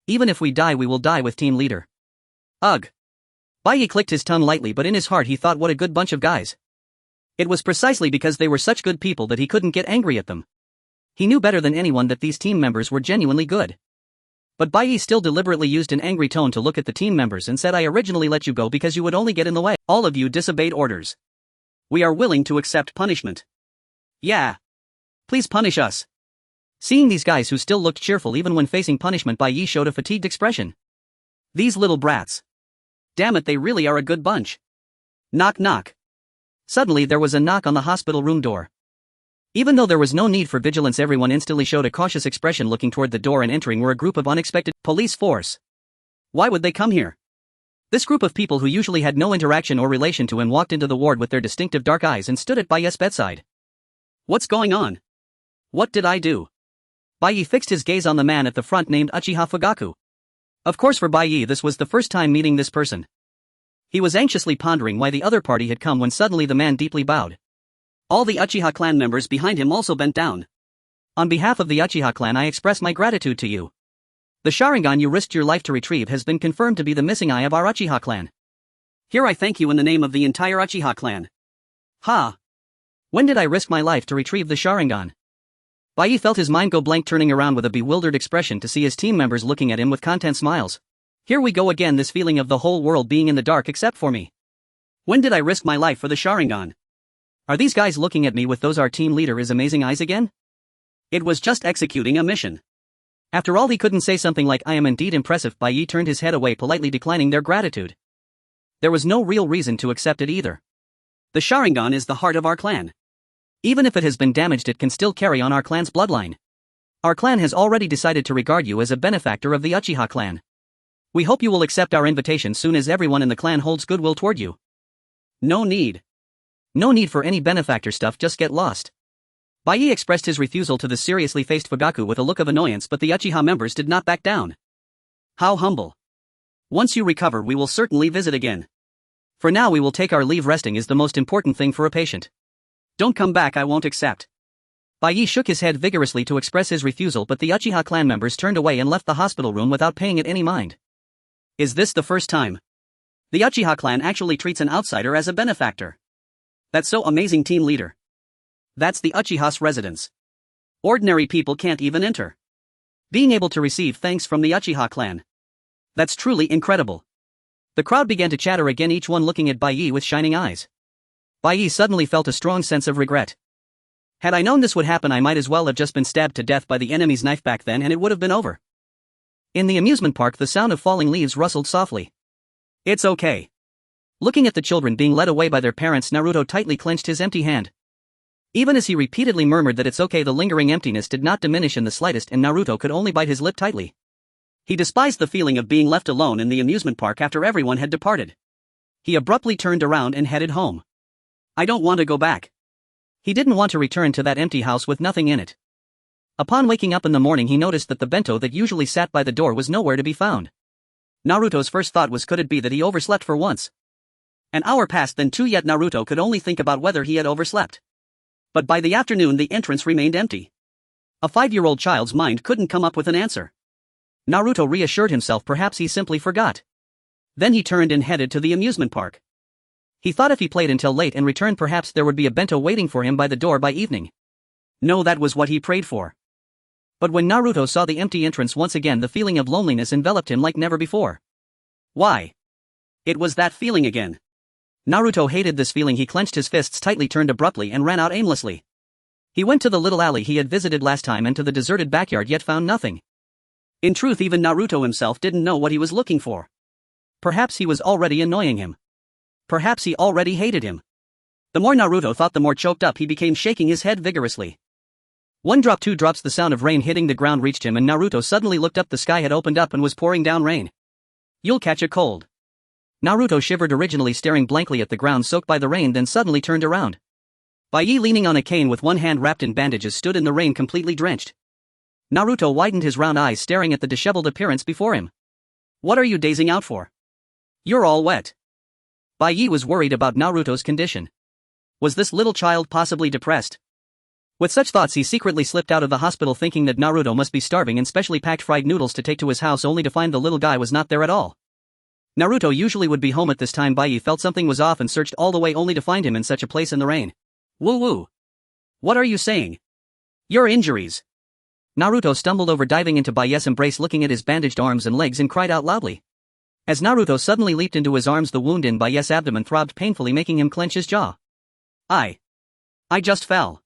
Even if we die, we will die with team leader. Ugh. Bai clicked his tongue lightly, but in his heart he thought, what a good bunch of guys. It was precisely because they were such good people that he couldn't get angry at them. He knew better than anyone that these team members were genuinely good. But Bai still deliberately used an angry tone to look at the team members and said, I originally let you go because you would only get in the way. All of you disobeyed orders. We are willing to accept punishment. Yeah. Please punish us. Seeing these guys who still looked cheerful even when facing punishment, Bai showed a fatigued expression. These little brats. Damn it, they really are a good bunch. Knock knock. Suddenly there was a knock on the hospital room door. Even though there was no need for vigilance, everyone instantly showed a cautious expression. Looking toward the door and entering were a group of unexpected police force. Why would they come here? This group of people, who usually had no interaction or relation to him, walked into the ward with their distinctive dark eyes and stood at Bai's bedside. What's going on? What did I do? Bai fixed his gaze on the man at the front named Uchiha Fugaku. Of course, for Bai this was the first time meeting this person. He was anxiously pondering why the other party had come when suddenly the man deeply bowed. All the Uchiha clan members behind him also bent down. On behalf of the Uchiha clan, I express my gratitude to you. The Sharingan you risked your life to retrieve has been confirmed to be the missing eye of our Uchiha clan. Here I thank you in the name of the entire Uchiha clan. Ha! When did I risk my life to retrieve the Sharingan? Bai felt his mind go blank, turning around with a bewildered expression to see his team members looking at him with content smiles. Here we go again, this feeling of the whole world being in the dark except for me. When did I risk my life for the Sharingan? Are these guys looking at me with those our team leader is amazing eyes again? It was just executing a mission. After all, he couldn't say something like, I am indeed impressive. Bai turned his head away, politely declining their gratitude. There was no real reason to accept it either. The Sharingan is the heart of our clan. Even if it has been damaged, it can still carry on our clan's bloodline. Our clan has already decided to regard you as a benefactor of the Uchiha clan. We hope you will accept our invitation soon, as everyone in the clan holds goodwill toward you. No need. No need for any benefactor stuff, just get lost. Bai expressed his refusal to the seriously faced Fugaku with a look of annoyance, but the Uchiha members did not back down. How humble. Once you recover, we will certainly visit again. For now we will take our leave. Resting is the most important thing for a patient. Don't come back, I won't accept. Bai shook his head vigorously to express his refusal, but the Uchiha clan members turned away and left the hospital room without paying it any mind. Is this the first time the Uchiha clan actually treats an outsider as a benefactor? That's so amazing, team leader. That's the Uchiha's residence. Ordinary people can't even enter. Being able to receive thanks from the Uchiha clan. That's truly incredible. The crowd began to chatter again, each one looking at Bai with shining eyes. Bai suddenly felt a strong sense of regret. Had I known this would happen, I might as well have just been stabbed to death by the enemy's knife back then, and it would have been over. In the amusement park, the sound of falling leaves rustled softly. It's okay. Looking at the children being led away by their parents, Naruto tightly clenched his empty hand. Even as he repeatedly murmured that it's okay, the lingering emptiness did not diminish in the slightest, and Naruto could only bite his lip tightly. He despised the feeling of being left alone in the amusement park after everyone had departed. He abruptly turned around and headed home. I don't want to go back. He didn't want to return to that empty house with nothing in it. Upon waking up in the morning, he noticed that the bento that usually sat by the door was nowhere to be found. Naruto's first thought was, could it be that he overslept for once? An hour passed, then two, yet Naruto could only think about whether he had overslept. But by the afternoon the entrance remained empty. A 5-year-old child's mind couldn't come up with an answer. Naruto reassured himself perhaps he simply forgot. Then he turned and headed to the amusement park. He thought if he played until late and returned, perhaps there would be a bento waiting for him by the door by evening. No, that was what he prayed for. But when Naruto saw the empty entrance once again, the feeling of loneliness enveloped him like never before. Why? It was that feeling again. Naruto hated this feeling. He clenched his fists tightly, turned abruptly, and ran out aimlessly. He went to the little alley he had visited last time and to the deserted backyard, yet found nothing. In truth, even Naruto himself didn't know what he was looking for. Perhaps he was already annoying him. Perhaps he already hated him. The more Naruto thought, the more choked up he became, shaking his head vigorously. 1 drop, 2 drops. The sound of rain hitting the ground reached him, and Naruto suddenly looked up. The sky had opened up and was pouring down rain. You'll catch a cold. Naruto shivered, originally staring blankly at the ground soaked by the rain, then suddenly turned around. Bai, leaning on a cane with one hand wrapped in bandages, stood in the rain completely drenched. Naruto widened his round eyes, staring at the disheveled appearance before him. What are you dazing out for? You're all wet. Bai was worried about Naruto's condition. Was this little child possibly depressed? With such thoughts, he secretly slipped out of the hospital, thinking that Naruto must be starving, and specially packed fried noodles to take to his house, only to find the little guy was not there at all. Naruto usually would be home at this time. Bai felt something was off and searched all the way, only to find him in such a place in the rain. Woo woo. What are you saying? Your injuries. Naruto stumbled over, diving into Bai's embrace, looking at his bandaged arms and legs, and cried out loudly. As Naruto suddenly leaped into his arms, the wound in Bai's abdomen throbbed painfully, making him clench his jaw. I just fell.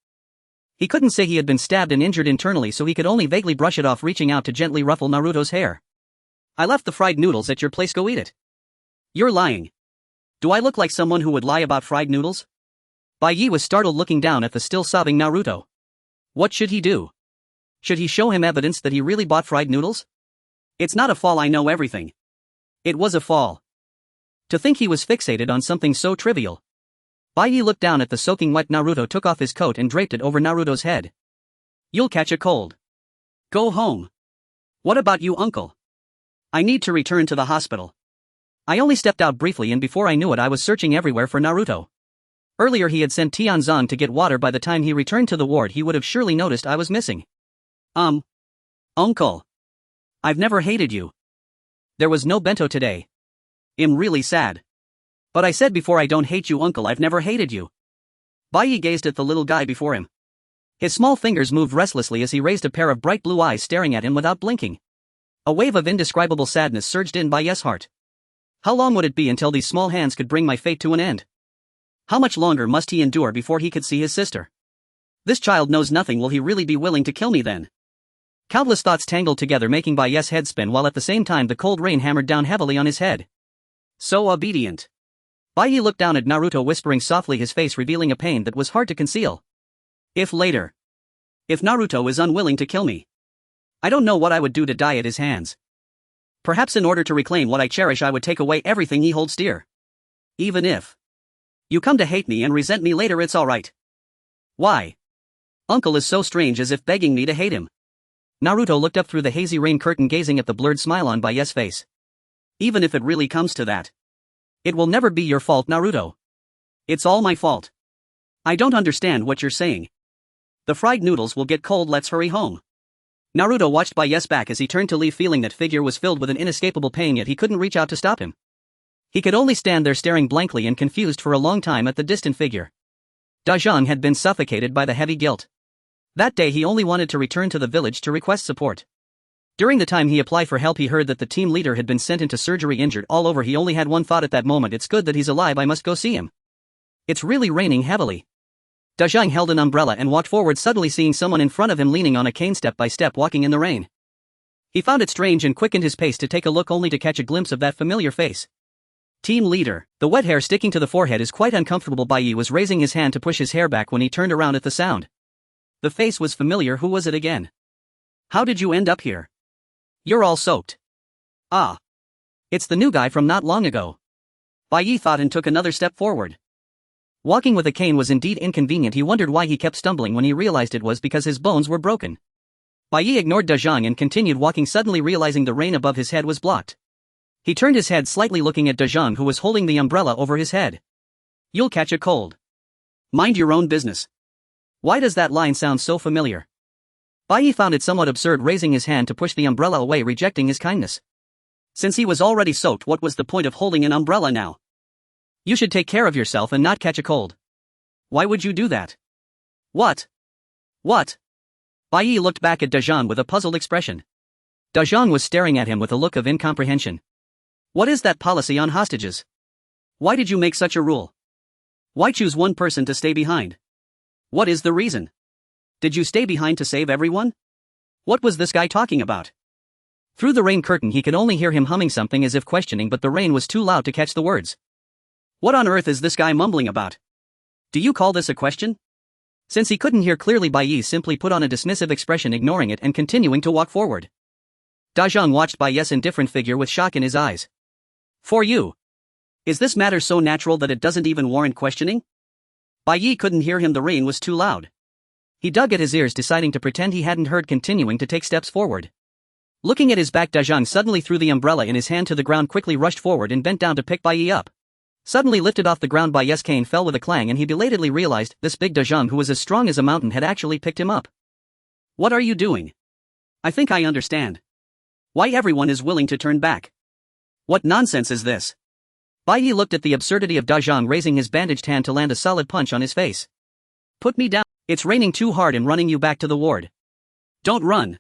He couldn't say he had been stabbed and injured internally, so he could only vaguely brush it off, reaching out to gently ruffle Naruto's hair. I left the fried noodles at your place, go eat it. You're lying. Do I look like someone who would lie about fried noodles? Bai was startled, looking down at the still sobbing Naruto. What should he do? Should he show him evidence that he really bought fried noodles? It's not a fall, I know everything. It was a fall. To think he was fixated on something so trivial. Bai looked down at the soaking wet Naruto, took off his coat and draped it over Naruto's head. You'll catch a cold. Go home. What about you, uncle? I need to return to the hospital. I only stepped out briefly, and before I knew it I was searching everywhere for Naruto. Earlier he had sent Tianzan to get water. By the time he returned to the ward, he would have surely noticed I was missing. Uncle. I've never hated you. There was no bento today. I'm really sad. But I said before, I don't hate you, uncle, I've never hated you. Bai gazed at the little guy before him. His small fingers moved restlessly as he raised a pair of bright blue eyes, staring at him without blinking. A wave of indescribable sadness surged in Bai's heart. How long would it be until these small hands could bring my fate to an end? How much longer must he endure before he could see his sister? This child knows nothing. Will he really be willing to kill me then? Countless thoughts tangled together, making Bai's head spin, while at the same time the cold rain hammered down heavily on his head. So obedient. Bai looked down at Naruto, whispering softly, his face revealing a pain that was hard to conceal. If Naruto is unwilling to kill me, I don't know what I would do to die at his hands. Perhaps in order to reclaim what I cherish, I would take away everything he holds dear. Even if you come to hate me and resent me later, it's alright. Why? Uncle is so strange, as if begging me to hate him. Naruto looked up through the hazy rain curtain, gazing at the blurred smile on Bai's face. Even if it really comes to that, it will never be your fault, Naruto. It's all my fault. I don't understand what you're saying. The fried noodles will get cold, let's hurry home. Naruto watched Bai's back as he turned to leave, feeling that figure was filled with an inescapable pain, yet he couldn't reach out to stop him. He could only stand there staring blankly and confused for a long time at the distant figure. Dajang had been suffocated by the heavy guilt. That day he only wanted to return to the village to request support. During the time he applied for help, he heard that the team leader had been sent into surgery, injured all over. He only had one thought at that moment: it's good that he's alive, I must go see him. It's really raining heavily. Dajang held an umbrella and walked forward, suddenly seeing someone in front of him leaning on a cane, step by step walking in the rain. He found it strange and quickened his pace to take a look, only to catch a glimpse of that familiar face. Team leader. The wet hair sticking to the forehead is quite uncomfortable. Bai was raising his hand to push his hair back when he turned around at the sound. The face was familiar. Who was it again? How did you end up here? You're all soaked. Ah. It's the new guy from not long ago. Bai thought and took another step forward. Walking with a cane was indeed inconvenient. He wondered why he kept stumbling when he realized it was because his bones were broken. Bai ignored Dajang and continued walking, suddenly realizing the rain above his head was blocked. He turned his head slightly, looking at Dajang, who was holding the umbrella over his head. You'll catch a cold. Mind your own business. Why does that line sound so familiar? Bai found it somewhat absurd raising his hand to push the umbrella away, rejecting his kindness. Since he was already soaked, what was the point of holding an umbrella now? You should take care of yourself and not catch a cold. Why would you do that? What? What? Bai looked back at Dajang with a puzzled expression. Dajang was staring at him with a look of incomprehension. What is that policy on hostages? Why did you make such a rule? Why choose one person to stay behind? What is the reason? Did you stay behind to save everyone? What was this guy talking about? Through the rain curtain he could only hear him humming something as if questioning, but the rain was too loud to catch the words. What on earth is this guy mumbling about? Do you call this a question? Since he couldn't hear clearly, Bai simply put on a dismissive expression, ignoring it and continuing to walk forward. Dajang watched Bai's indifferent figure with shock in his eyes. For you? Is this matter so natural that it doesn't even warrant questioning? Bai couldn't hear him, the rain was too loud. He dug at his ears, deciding to pretend he hadn't heard, continuing to take steps forward. Looking at his back, Dajang suddenly threw the umbrella in his hand to the ground, quickly rushed forward and bent down to pick Bai up. Suddenly lifted off the ground, Bai's cane fell with a clang and he belatedly realized this big Dajang, who was as strong as a mountain, had actually picked him up. What are you doing? I think I understand. Why everyone is willing to turn back. What nonsense is this? Bai looked at the absurdity of Dajang raising his bandaged hand to land a solid punch on his face. Put me down. It's raining too hard and running you back to the ward. Don't run.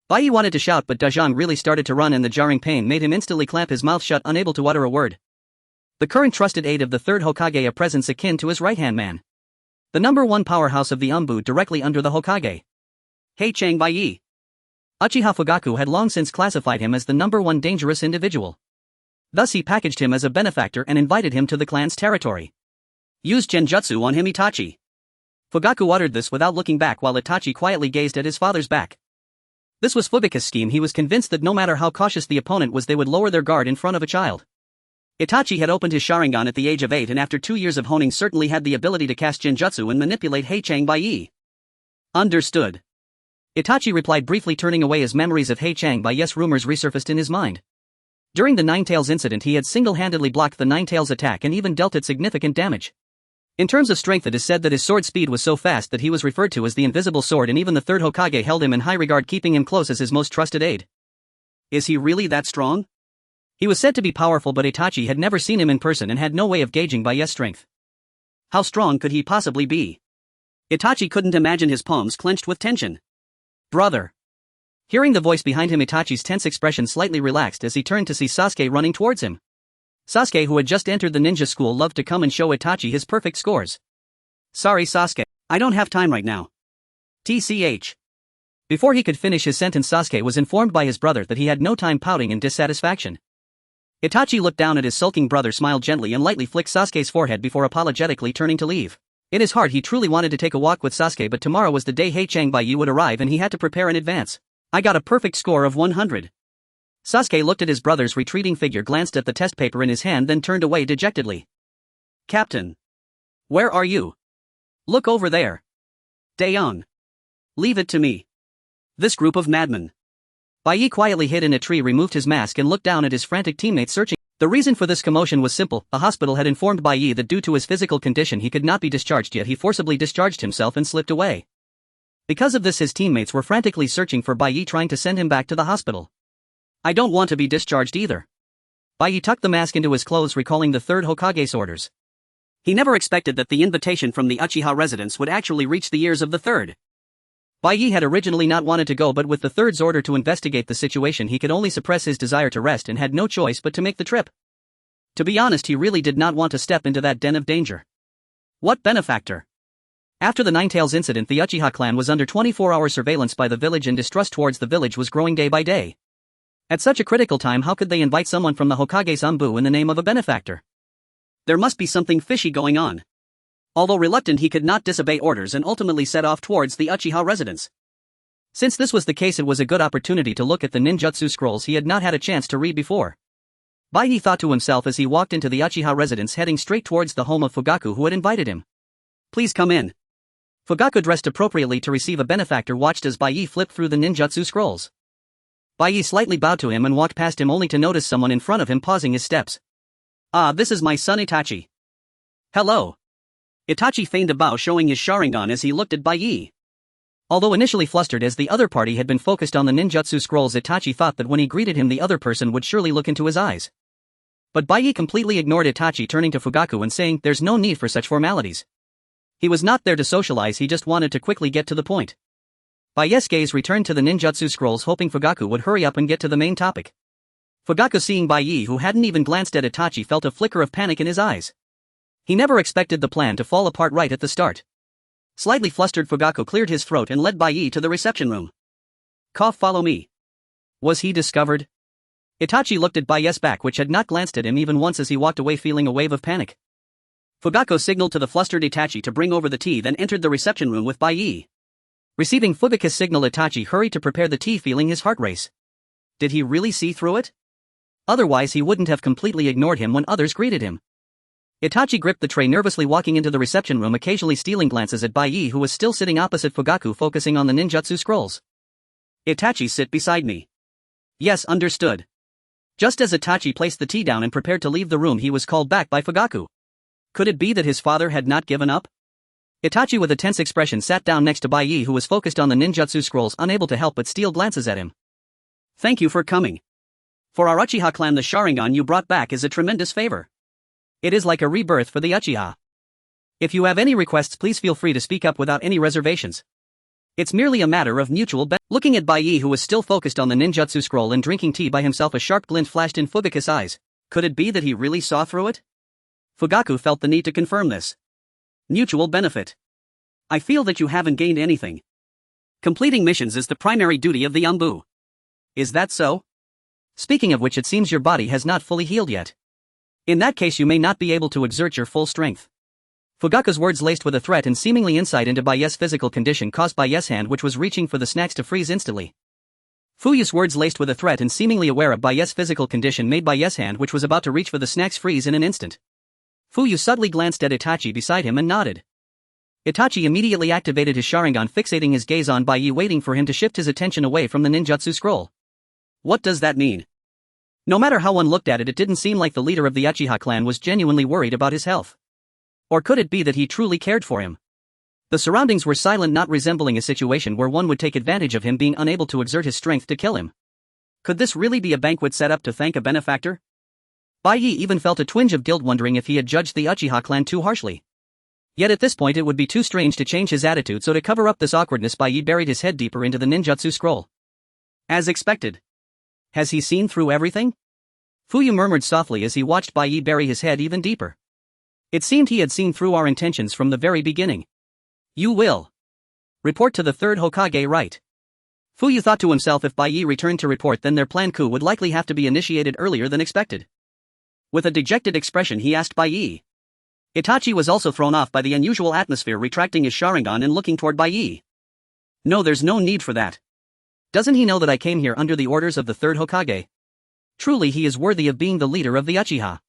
Bai wanted to shout, but Dajang really started to run and the jarring pain made him instantly clamp his mouth shut, unable to utter a word. The current trusted aide of the third Hokage, a presence akin to his right-hand man. The #1 powerhouse of the ANBU, directly under the Hokage. Heichang Bai. Uchiha Fugaku had long since classified him as the #1 dangerous individual. Thus he packaged him as a benefactor and invited him to the clan's territory. Use genjutsu on him, Itachi. Fugaku uttered this without looking back, while Itachi quietly gazed at his father's back. This was Fugaku's scheme. He was convinced that no matter how cautious the opponent was, they would lower their guard in front of a child. Itachi had opened his Sharingan at the age of 8 and after 2 years of honing certainly had the ability to cast genjutsu and manipulate Heichang Bai. Understood. Itachi replied, briefly turning away as memories of Heichang Bai's rumors resurfaced in his mind. During the Ninetales incident he had single-handedly blocked the Ninetales attack and even dealt it significant damage. In terms of strength, it is said that his sword speed was so fast that he was referred to as the Invisible Sword, and even the third Hokage held him in high regard, keeping him close as his most trusted aide. Is he really that strong? He was said to be powerful, but Itachi had never seen him in person and had no way of gauging Bai's strength. How strong could he possibly be? Itachi couldn't imagine, his palms clenched with tension. Brother. Hearing the voice behind him, Itachi's tense expression slightly relaxed as he turned to see Sasuke running towards him. Sasuke, who had just entered the ninja school, loved to come and show Itachi his perfect scores. Sorry Sasuke, I don't have time right now. TCH. Before he could finish his sentence, Sasuke was informed by his brother that he had no time, pouting in dissatisfaction. Itachi looked down at his sulking brother, smiled gently and lightly flicked Sasuke's forehead before apologetically turning to leave. In his heart he truly wanted to take a walk with Sasuke, but tomorrow was the day Heichang Bai would arrive and he had to prepare in advance. I got a perfect score of 100. Sasuke looked at his brother's retreating figure, glanced at the test paper in his hand, then turned away dejectedly. Captain. Where are you? Look over there. Daeon. Leave it to me. This group of madmen. Bai quietly hid in a tree, removed his mask and looked down at his frantic teammates searching. The reason for this commotion was simple. The hospital had informed Bai that due to his physical condition he could not be discharged, yet he forcibly discharged himself and slipped away. Because of this his teammates were frantically searching for Bai, trying to send him back to the hospital. I don't want to be discharged either. Bai tucked the mask into his clothes, recalling the third Hokage's orders. He never expected that the invitation from the Uchiha residence would actually reach the ears of the third. Bai had originally not wanted to go, but with the third's order to investigate the situation he could only suppress his desire to rest and had no choice but to make the trip. To be honest, he really did not want to step into that den of danger. What benefactor? After the Ninetales incident, the Uchiha clan was under 24-hour surveillance by the village and distrust towards the village was growing day by day. At such a critical time, how could they invite someone from the Hokage's ANBU in the name of a benefactor? There must be something fishy going on. Although reluctant, he could not disobey orders and ultimately set off towards the Uchiha residence. Since this was the case, it was a good opportunity to look at the ninjutsu scrolls he had not had a chance to read before. Baiyi thought to himself as he walked into the Uchiha residence, heading straight towards the home of Fugaku, who had invited him. Please come in. Fugaku, dressed appropriately to receive a benefactor, watched as Baiyi flipped through the ninjutsu scrolls. Baiyi slightly bowed to him and walked past him, only to notice someone in front of him pausing his steps. Ah, this is my son Itachi. Hello. Itachi feigned a bow, showing his Sharingan as he looked at Baiyi. Although initially flustered as the other party had been focused on the ninjutsu scrolls, Itachi thought that when he greeted him the other person would surely look into his eyes. But Baiyi completely ignored Itachi, turning to Fugaku and saying, "There's no need for such formalities." He was not there to socialize, he just wanted to quickly get to the point. Baiyi's gaze returned to the ninjutsu scrolls, hoping Fugaku would hurry up and get to the main topic. Fugaku, seeing Baiyi, who hadn't even glanced at Itachi, felt a flicker of panic in his eyes. He never expected the plan to fall apart right at the start. Slightly flustered, Fugaku cleared his throat and led Baiyi to the reception room. Cough, follow me. Was he discovered? Itachi looked at Baiyi's back, which had not glanced at him even once, as he walked away feeling a wave of panic. Fugaku signaled to the flustered Itachi to bring over the tea, then entered the reception room with Baiyi. Receiving Fugaku's signal, Itachi hurried to prepare the tea, feeling his heart race. Did he really see through it? Otherwise he wouldn't have completely ignored him when others greeted him. Itachi gripped the tray, nervously walking into the reception room, occasionally stealing glances at Baiyi, who was still sitting opposite Fugaku, focusing on the ninjutsu scrolls. Itachi, sit beside me. Yes, understood. Just as Itachi placed the tea down and prepared to leave the room, he was called back by Fugaku. Could it be that his father had not given up? Itachi, with a tense expression, sat down next to Baiyi, who was focused on the ninjutsu scrolls, unable to help but steal glances at him. Thank you for coming. For our Uchiha clan, the Sharingan you brought back is a tremendous favor. It is like a rebirth for the Uchiha. If you have any requests, please feel free to speak up without any reservations. It's merely a matter of mutual benefit. Looking at Baiyi, who was still focused on the ninjutsu scroll and drinking tea by himself, a sharp glint flashed in Fugaku's eyes. Could it be that he really saw through it? Fugaku felt the need to confirm this. Mutual benefit. I feel that you haven't gained anything. Completing missions is the primary duty of the ANBU. Is that so? Speaking of which, it seems your body has not fully healed yet. In that case, you may not be able to exert your full strength. Fugaku's words, laced with a threat and seemingly insight into Baiyi's physical condition, caused Baiyi's hand, which was reaching for the snacks, to freeze instantly. Fuyu's words, laced with a threat and seemingly aware of Baiyi's physical condition, made Baiyi's hand, which was about to reach for the snacks, freeze in an instant. Fuyu subtly glanced at Itachi beside him and nodded. Itachi immediately activated his Sharingan, fixating his gaze on Baiyi, waiting for him to shift his attention away from the ninjutsu scroll. What does that mean? No matter how one looked at it, it didn't seem like the leader of the Uchiha clan was genuinely worried about his health. Or could it be that he truly cared for him? The surroundings were silent, not resembling a situation where one would take advantage of him being unable to exert his strength to kill him. Could this really be a banquet set up to thank a benefactor? Baiyi even felt a twinge of guilt, wondering if he had judged the Uchiha clan too harshly. Yet at this point it would be too strange to change his attitude, so to cover up this awkwardness, Baiyi buried his head deeper into the ninjutsu scroll. As expected. Has he seen through everything? Fuyu murmured softly as he watched Baiyi bury his head even deeper. It seemed he had seen through our intentions from the very beginning. You will report to the third Hokage, right? Fuyu thought to himself, if Baiyi returned to report, then their planned coup would likely have to be initiated earlier than expected. With a dejected expression, he asked Baiyi. Itachi was also thrown off by the unusual atmosphere, retracting his Sharingan and looking toward Baiyi. No, there's no need for that. Doesn't he know that I came here under the orders of the third Hokage? Truly, he is worthy of being the leader of the Uchiha.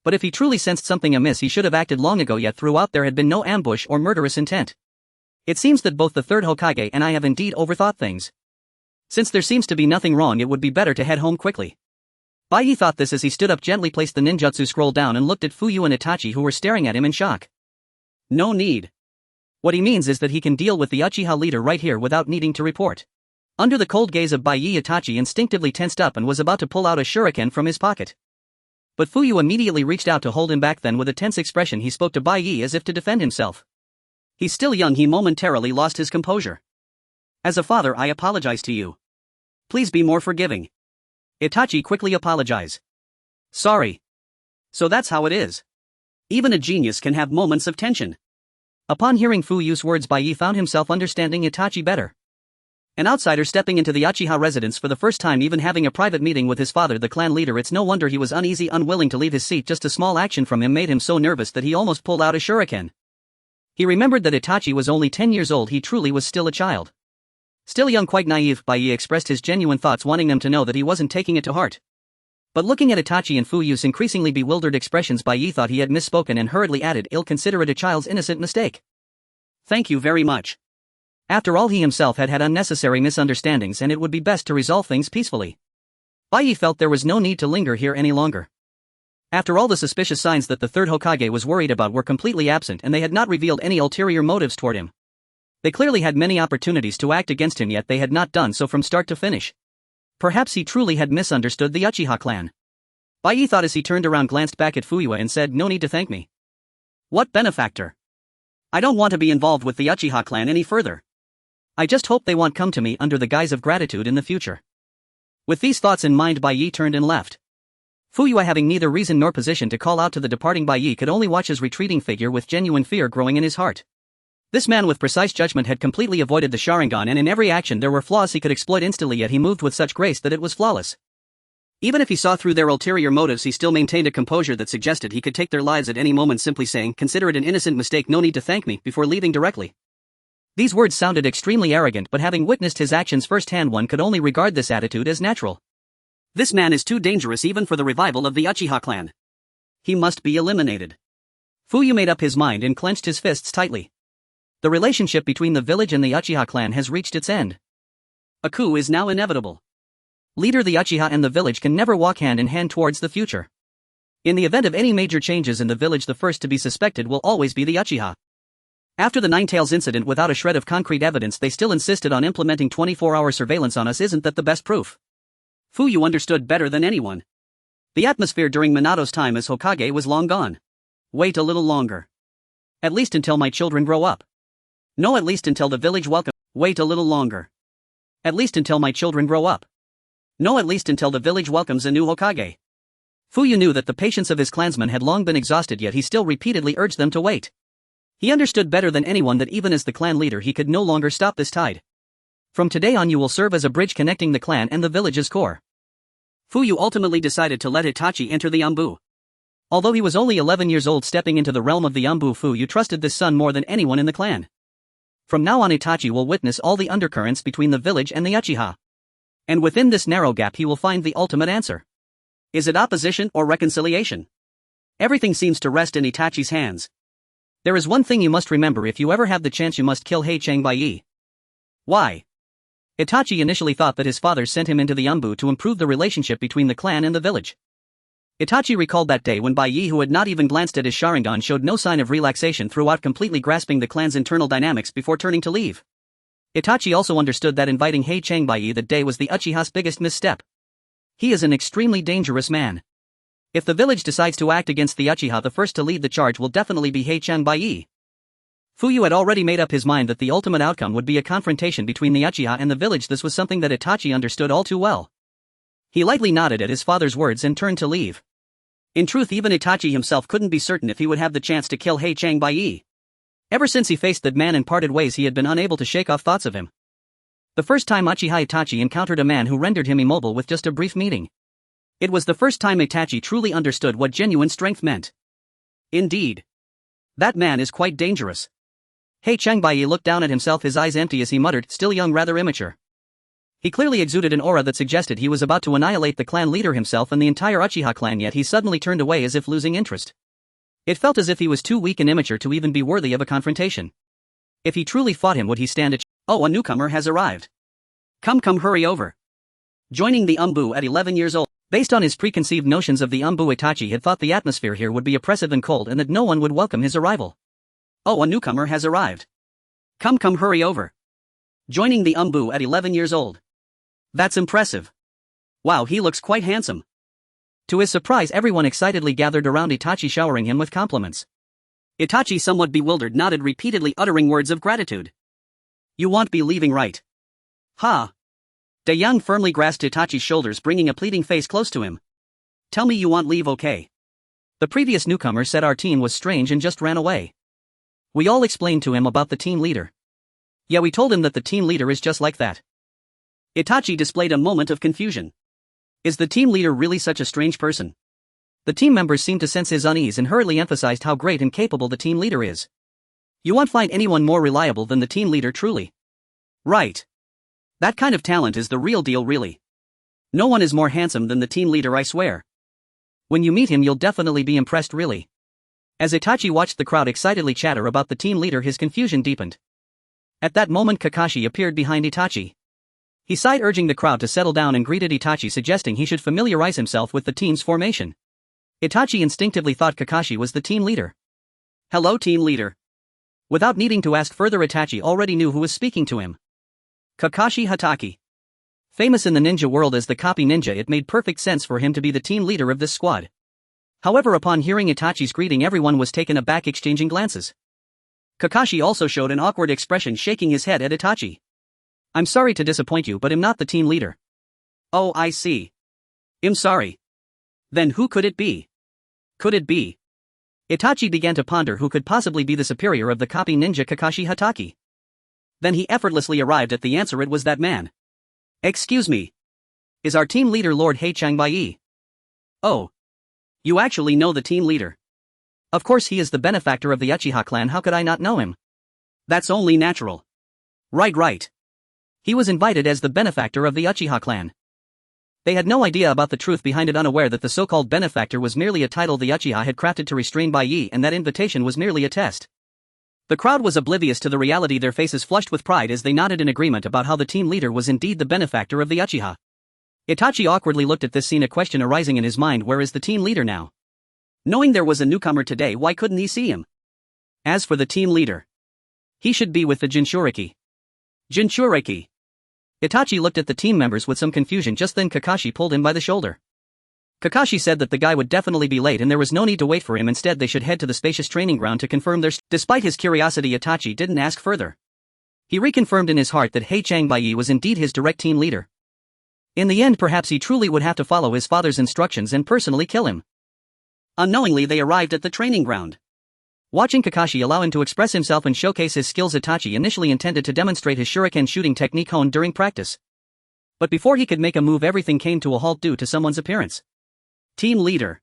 But if he truly sensed something amiss, he should have acted long ago, yet throughout there had been no ambush or murderous intent. It seems that both the third Hokage and I have indeed overthought things. Since there seems to be nothing wrong, it would be better to head home quickly. Baiyi thought this as he stood up, gently placed the ninjutsu scroll down and looked at Fuyu and Itachi, who were staring at him in shock. No need. What he means is that he can deal with the Uchiha leader right here without needing to report. Under the cold gaze of Baiyi, Itachi instinctively tensed up and was about to pull out a shuriken from his pocket. But Fuyu immediately reached out to hold him back, then with a tense expression he spoke to Baiyi as if to defend himself. He's still young, he momentarily lost his composure. As a father, I apologize to you. Please be more forgiving. Itachi quickly apologized. Sorry. So that's how it is. Even a genius can have moments of tension. Upon hearing Fuyu's words, Baiyi found himself understanding Itachi better. An outsider stepping into the Uchiha residence for the first time, even having a private meeting with his father, the clan leader. It's no wonder he was uneasy, unwilling to leave his seat. Just a small action from him made him so nervous that he almost pulled out a shuriken. He remembered that Itachi was only 10 years old. He truly was still a child. Still young, quite naive. Bai expressed his genuine thoughts, wanting them to know that he wasn't taking it to heart. But looking at Itachi and Fuyu's increasingly bewildered expressions, Bai thought he had misspoken and hurriedly added, "I'll consider it a child's innocent mistake. Thank you very much." After all, he himself had had unnecessary misunderstandings, and it would be best to resolve things peacefully. Bai felt there was no need to linger here any longer. After all, the suspicious signs that the third Hokage was worried about were completely absent, and they had not revealed any ulterior motives toward him. They clearly had many opportunities to act against him, yet they had not done so from start to finish. Perhaps he truly had misunderstood the Uchiha clan. Bai thought as he turned around, glanced back at Fuyua and said, "No need to thank me. What benefactor? I don't want to be involved with the Uchiha clan any further. I just hope they won't come to me under the guise of gratitude in the future." With these thoughts in mind, Bai turned and left. Fuyua, having neither reason nor position to call out to the departing Bai, could only watch his retreating figure with genuine fear growing in his heart. This man with precise judgment had completely avoided the Sharingan, and in every action there were flaws he could exploit instantly, yet he moved with such grace that it was flawless. Even if he saw through their ulterior motives, he still maintained a composure that suggested he could take their lives at any moment, simply saying, "Consider it an innocent mistake, no need to thank me," before leaving directly. These words sounded extremely arrogant, but having witnessed his actions firsthand, one could only regard this attitude as natural. This man is too dangerous even for the revival of the Uchiha clan. He must be eliminated. Fuyu made up his mind and clenched his fists tightly. The relationship between the village and the Uchiha clan has reached its end. A coup is now inevitable. Leader, the Uchiha and the village can never walk hand in hand towards the future. In the event of any major changes in the village, the first to be suspected will always be the Uchiha. After the Ninetales incident, without a shred of concrete evidence, they still insisted on implementing 24-hour surveillance on us. Isn't that the best proof? Fuyu understood better than anyone. The atmosphere during Minato's time as Hokage was long gone. Wait a little longer. At least until my children grow up. No, at least until the village welcomes. Wait a little longer. At least until my children grow up. No, at least until the village welcomes a new Hokage. Fuyu knew that the patience of his clansmen had long been exhausted, yet he still repeatedly urged them to wait. He understood better than anyone that even as the clan leader he could no longer stop this tide. From today on, you will serve as a bridge connecting the clan and the village's core. Fuyu ultimately decided to let Itachi enter the ANBU. Although he was only 11 years old, stepping into the realm of the ANBU, Fuyu trusted this son more than anyone in the clan. From now on, Itachi will witness all the undercurrents between the village and the Uchiha. And within this narrow gap he will find the ultimate answer. Is it opposition or reconciliation? Everything seems to rest in Itachi's hands. There is one thing you must remember: if you ever have the chance, you must kill Bai. Why? Itachi initially thought that his father sent him into the ANBU to improve the relationship between the clan and the village. Itachi recalled that day when Bai, who had not even glanced at his Sharingan, showed no sign of relaxation throughout, completely grasping the clan's internal dynamics before turning to leave. Itachi also understood that inviting Bai that day was the Uchiha's biggest misstep. He is an extremely dangerous man. If the village decides to act against the Uchiha, the first to lead the charge will definitely be Bai. Fuyu had already made up his mind that the ultimate outcome would be a confrontation between the Uchiha and the village. This was something that Itachi understood all too well. He lightly nodded at his father's words and turned to leave. In truth, even Itachi himself couldn't be certain if he would have the chance to kill Bai. Ever since he faced that man and parted ways, he had been unable to shake off thoughts of him. The first time Uchiha Itachi encountered a man who rendered him immobile with just a brief meeting. It was the first time Itachi truly understood what genuine strength meant. Indeed. That man is quite dangerous. Bai looked down at himself, his eyes empty as he muttered, "Still young, rather immature." He clearly exuded an aura that suggested he was about to annihilate the clan leader himself and the entire Uchiha clan, yet he suddenly turned away as if losing interest. It felt as if he was too weak and immature to even be worthy of a confrontation. If he truly fought him, would he stand a chance? Oh, a newcomer has arrived. Come, hurry over. Joining the ANBU at 11 years old. Based on his preconceived notions of the ANBU, Itachi had thought the atmosphere here would be oppressive and cold and that no one would welcome his arrival. Oh, a newcomer has arrived. Come, hurry over. Joining the ANBU at 11 years old. That's impressive. Wow, he looks quite handsome. To his surprise, everyone excitedly gathered around Itachi, showering him with compliments. Itachi, somewhat bewildered, nodded, repeatedly uttering words of gratitude. You won't be leaving, right? Ha! De Yang firmly grasped Itachi's shoulders, bringing a pleading face close to him. Tell me you won't leave, okay? The previous newcomer said our team was strange and just ran away. We all explained to him about the team leader. Yeah, we told him that the team leader is just like that. Itachi displayed a moment of confusion. Is the team leader really such a strange person? The team members seemed to sense his unease and hurriedly emphasized how great and capable the team leader is. You won't find anyone more reliable than the team leader, truly. Right. That kind of talent is the real deal, really. No one is more handsome than the team leader, I swear. When you meet him, you'll definitely be impressed, really. As Itachi watched the crowd excitedly chatter about the team leader, his confusion deepened. At that moment, Kakashi appeared behind Itachi. He sighed, urging the crowd to settle down, and greeted Itachi, suggesting he should familiarize himself with the team's formation. Itachi instinctively thought Kakashi was the team leader. Hello, team leader. Without needing to ask further, Itachi already knew who was speaking to him. Kakashi Hatake. Famous in the ninja world as the copy ninja, it made perfect sense for him to be the team leader of this squad. However, upon hearing Itachi's greeting, everyone was taken aback, exchanging glances. Kakashi also showed an awkward expression, shaking his head at Itachi. I'm sorry to disappoint you, but I'm not the team leader. Oh, I see. I'm sorry. Then who could it be? Could it be? Itachi began to ponder who could possibly be the superior of the copy ninja Kakashi Hatake. Then he effortlessly arrived at the answer. It was that man. Excuse me. Is our team leader Lord Heichangbai? Oh. You actually know the team leader. Of course, he is the benefactor of the Uchiha clan. How could I not know him? That's only natural. Right. He was invited as the benefactor of the Uchiha clan. They had no idea about the truth behind it, unaware that the so-called benefactor was merely a title the Uchiha had crafted to restrain Bai, and that invitation was merely a test. The crowd was oblivious to the reality, their faces flushed with pride as they nodded in agreement about how the team leader was indeed the benefactor of the Uchiha. Itachi awkwardly looked at this scene, a question arising in his mind: where is the team leader now? Knowing there was a newcomer today, why couldn't he see him? As for the team leader, he should be with the Jinchuriki. Jinchuriki. Itachi looked at the team members with some confusion. Just then Kakashi pulled him by the shoulder. Kakashi said that the guy would definitely be late and there was no need to wait for him. Instead, they should head to the spacious training ground to confirm their Despite his curiosity, Itachi didn't ask further. He reconfirmed in his heart that Heichangbai was indeed his direct team leader. In the end, perhaps he truly would have to follow his father's instructions and personally kill him. Unknowingly, they arrived at the training ground. Watching Kakashi allow him to express himself and showcase his skills, Itachi initially intended to demonstrate his shuriken shooting technique honed during practice. But before he could make a move, everything came to a halt due to someone's appearance. Team leader.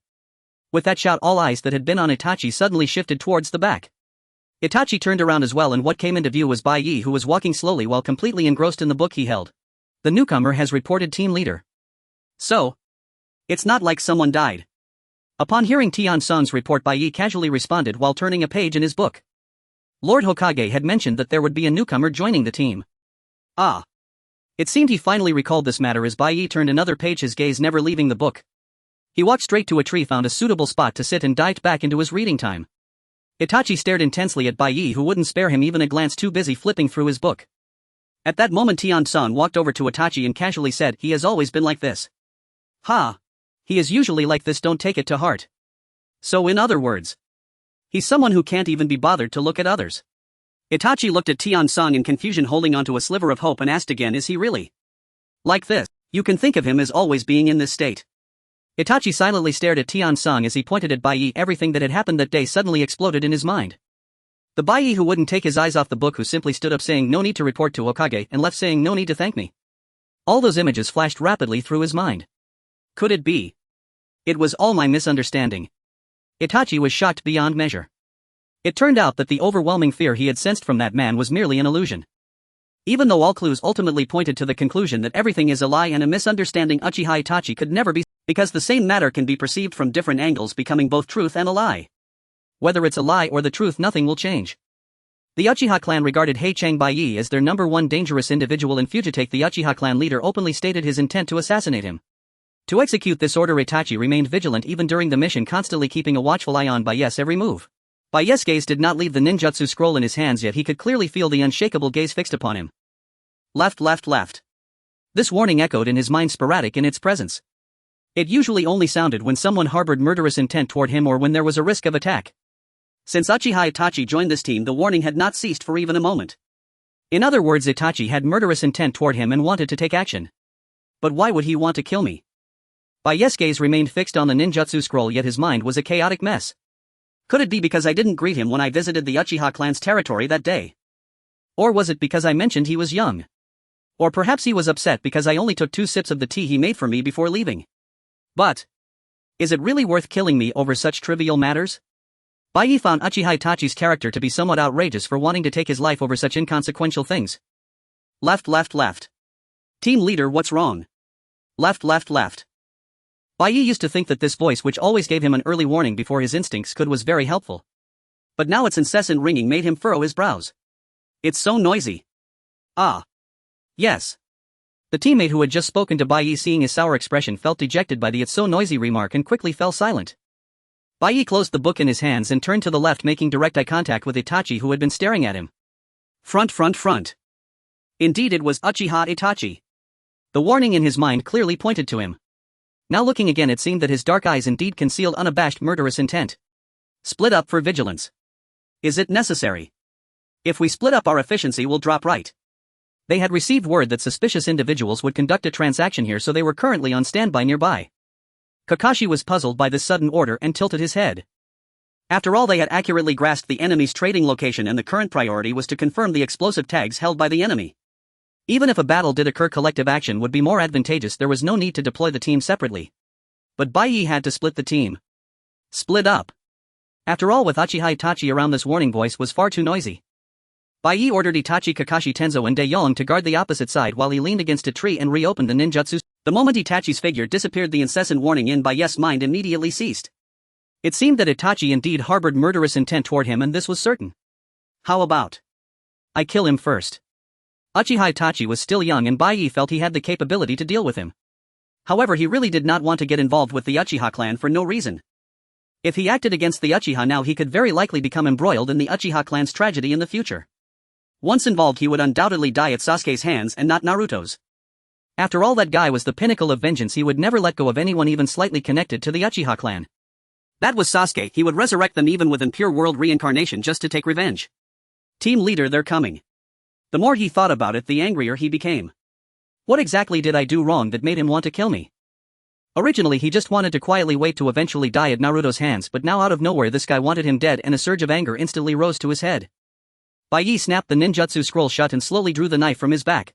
With that shout, all eyes that had been on Itachi suddenly shifted towards the back. Itachi turned around as well, and what came into view was Bai Yi, who was walking slowly while completely engrossed in the book he held. The newcomer has reported, team leader. So? It's not like someone died. Upon hearing Tian Song's report, Bai Yi casually responded while turning a page in his book. Lord Hokage had mentioned that there would be a newcomer joining the team. Ah. It seemed he finally recalled this matter as Bai Yi turned another page, his gaze never leaving the book. He walked straight to a tree, found a suitable spot to sit, and dived back into his reading time. Itachi stared intensely at Bai Yi, who wouldn't spare him even a glance, too busy flipping through his book. At that moment, Tian Song walked over to Itachi and casually said, "He has always been like this." Ha! He is usually like this, don't take it to heart. So in other words, he's someone who can't even be bothered to look at others. Itachi looked at Tian Song in confusion, holding onto a sliver of hope, and asked again, is he really like this? You can think of him as always being in this state. Itachi silently stared at Tian Song as he pointed at Bai Yi. Everything that had happened that day suddenly exploded in his mind. The Bai Yi who wouldn't take his eyes off the book, who simply stood up saying no need to report to Hokage and left saying no need to thank me. All those images flashed rapidly through his mind. Could it be? It was all my misunderstanding. Itachi was shocked beyond measure. It turned out that the overwhelming fear he had sensed from that man was merely an illusion. Even though all clues ultimately pointed to the conclusion that everything is a lie and a misunderstanding, Uchiha Itachi could never be, because the same matter can be perceived from different angles, becoming both truth and a lie. Whether it's a lie or the truth, nothing will change. The Uchiha clan regarded Heichangbai as their number one dangerous individual in Fujitake. The Uchiha clan leader openly stated his intent to assassinate him. To execute this order, Itachi remained vigilant even during the mission, constantly keeping a watchful eye on Bai's every move. Bai's gaze did not leave the ninjutsu scroll in his hands, yet he could clearly feel the unshakable gaze fixed upon him. Left, left, left. This warning echoed in his mind, sporadic in its presence. It usually only sounded when someone harbored murderous intent toward him or when there was a risk of attack. Since Uchiha Itachi joined this team, the warning had not ceased for even a moment. In other words, Itachi had murderous intent toward him and wanted to take action. But why would he want to kill me? Bai's gaze remained fixed on the ninjutsu scroll, yet his mind was a chaotic mess. Could it be because I didn't greet him when I visited the Uchiha clan's territory that day? Or was it because I mentioned he was young? Or perhaps he was upset because I only took 2 sips of the tea he made for me before leaving. But is it really worth killing me over such trivial matters? Bai found Uchiha Itachi's character to be somewhat outrageous for wanting to take his life over such inconsequential things. Left. Team leader, what's wrong? Left. Bai used to think that this voice, which always gave him an early warning before his instincts could, was very helpful. But now its incessant ringing made him furrow his brows. It's so noisy. Ah. Yes. The teammate who had just spoken to Bai, seeing his sour expression, felt dejected by the "it's so noisy" remark and quickly fell silent. Bai closed the book in his hands and turned to the left, making direct eye contact with Itachi, who had been staring at him. Front. Indeed, it was Uchiha Itachi. The warning in his mind clearly pointed to him. Now looking again, it seemed that his dark eyes indeed concealed unabashed murderous intent. Split up for vigilance. Is it necessary? If we split up, our efficiency will drop, right? They had received word that suspicious individuals would conduct a transaction here, so they were currently on standby nearby. Kakashi was puzzled by this sudden order and tilted his head. After all, they had accurately grasped the enemy's trading location, and the current priority was to confirm the explosive tags held by the enemy. Even if a battle did occur, collective action would be more advantageous. There was no need to deploy the team separately. But Bai had to split the team. Split up. After all, with Uchiha Itachi around, this warning voice was far too noisy. Bai ordered Itachi, Kakashi, Tenzo and De-Yong to guard the opposite side while he leaned against a tree and reopened the ninjutsu. The moment Itachi's figure disappeared, the incessant warning in Bai's mind immediately ceased. It seemed that Itachi indeed harbored murderous intent toward him, and this was certain. How about I kill him first? Uchiha Itachi was still young, and Bai felt he had the capability to deal with him. However, he really did not want to get involved with the Uchiha clan for no reason. If he acted against the Uchiha now, he could very likely become embroiled in the Uchiha clan's tragedy in the future. Once involved, he would undoubtedly die at Sasuke's hands and not Naruto's. After all, that guy was the pinnacle of vengeance. He would never let go of anyone even slightly connected to the Uchiha clan. That was Sasuke. He would resurrect them even with impure world reincarnation just to take revenge. Team leader, they're coming. The more he thought about it, the angrier he became. What exactly did I do wrong that made him want to kill me? Originally, he just wanted to quietly wait to eventually die at Naruto's hands, but now out of nowhere this guy wanted him dead, and a surge of anger instantly rose to his head. Bai snapped the ninjutsu scroll shut and slowly drew the knife from his back.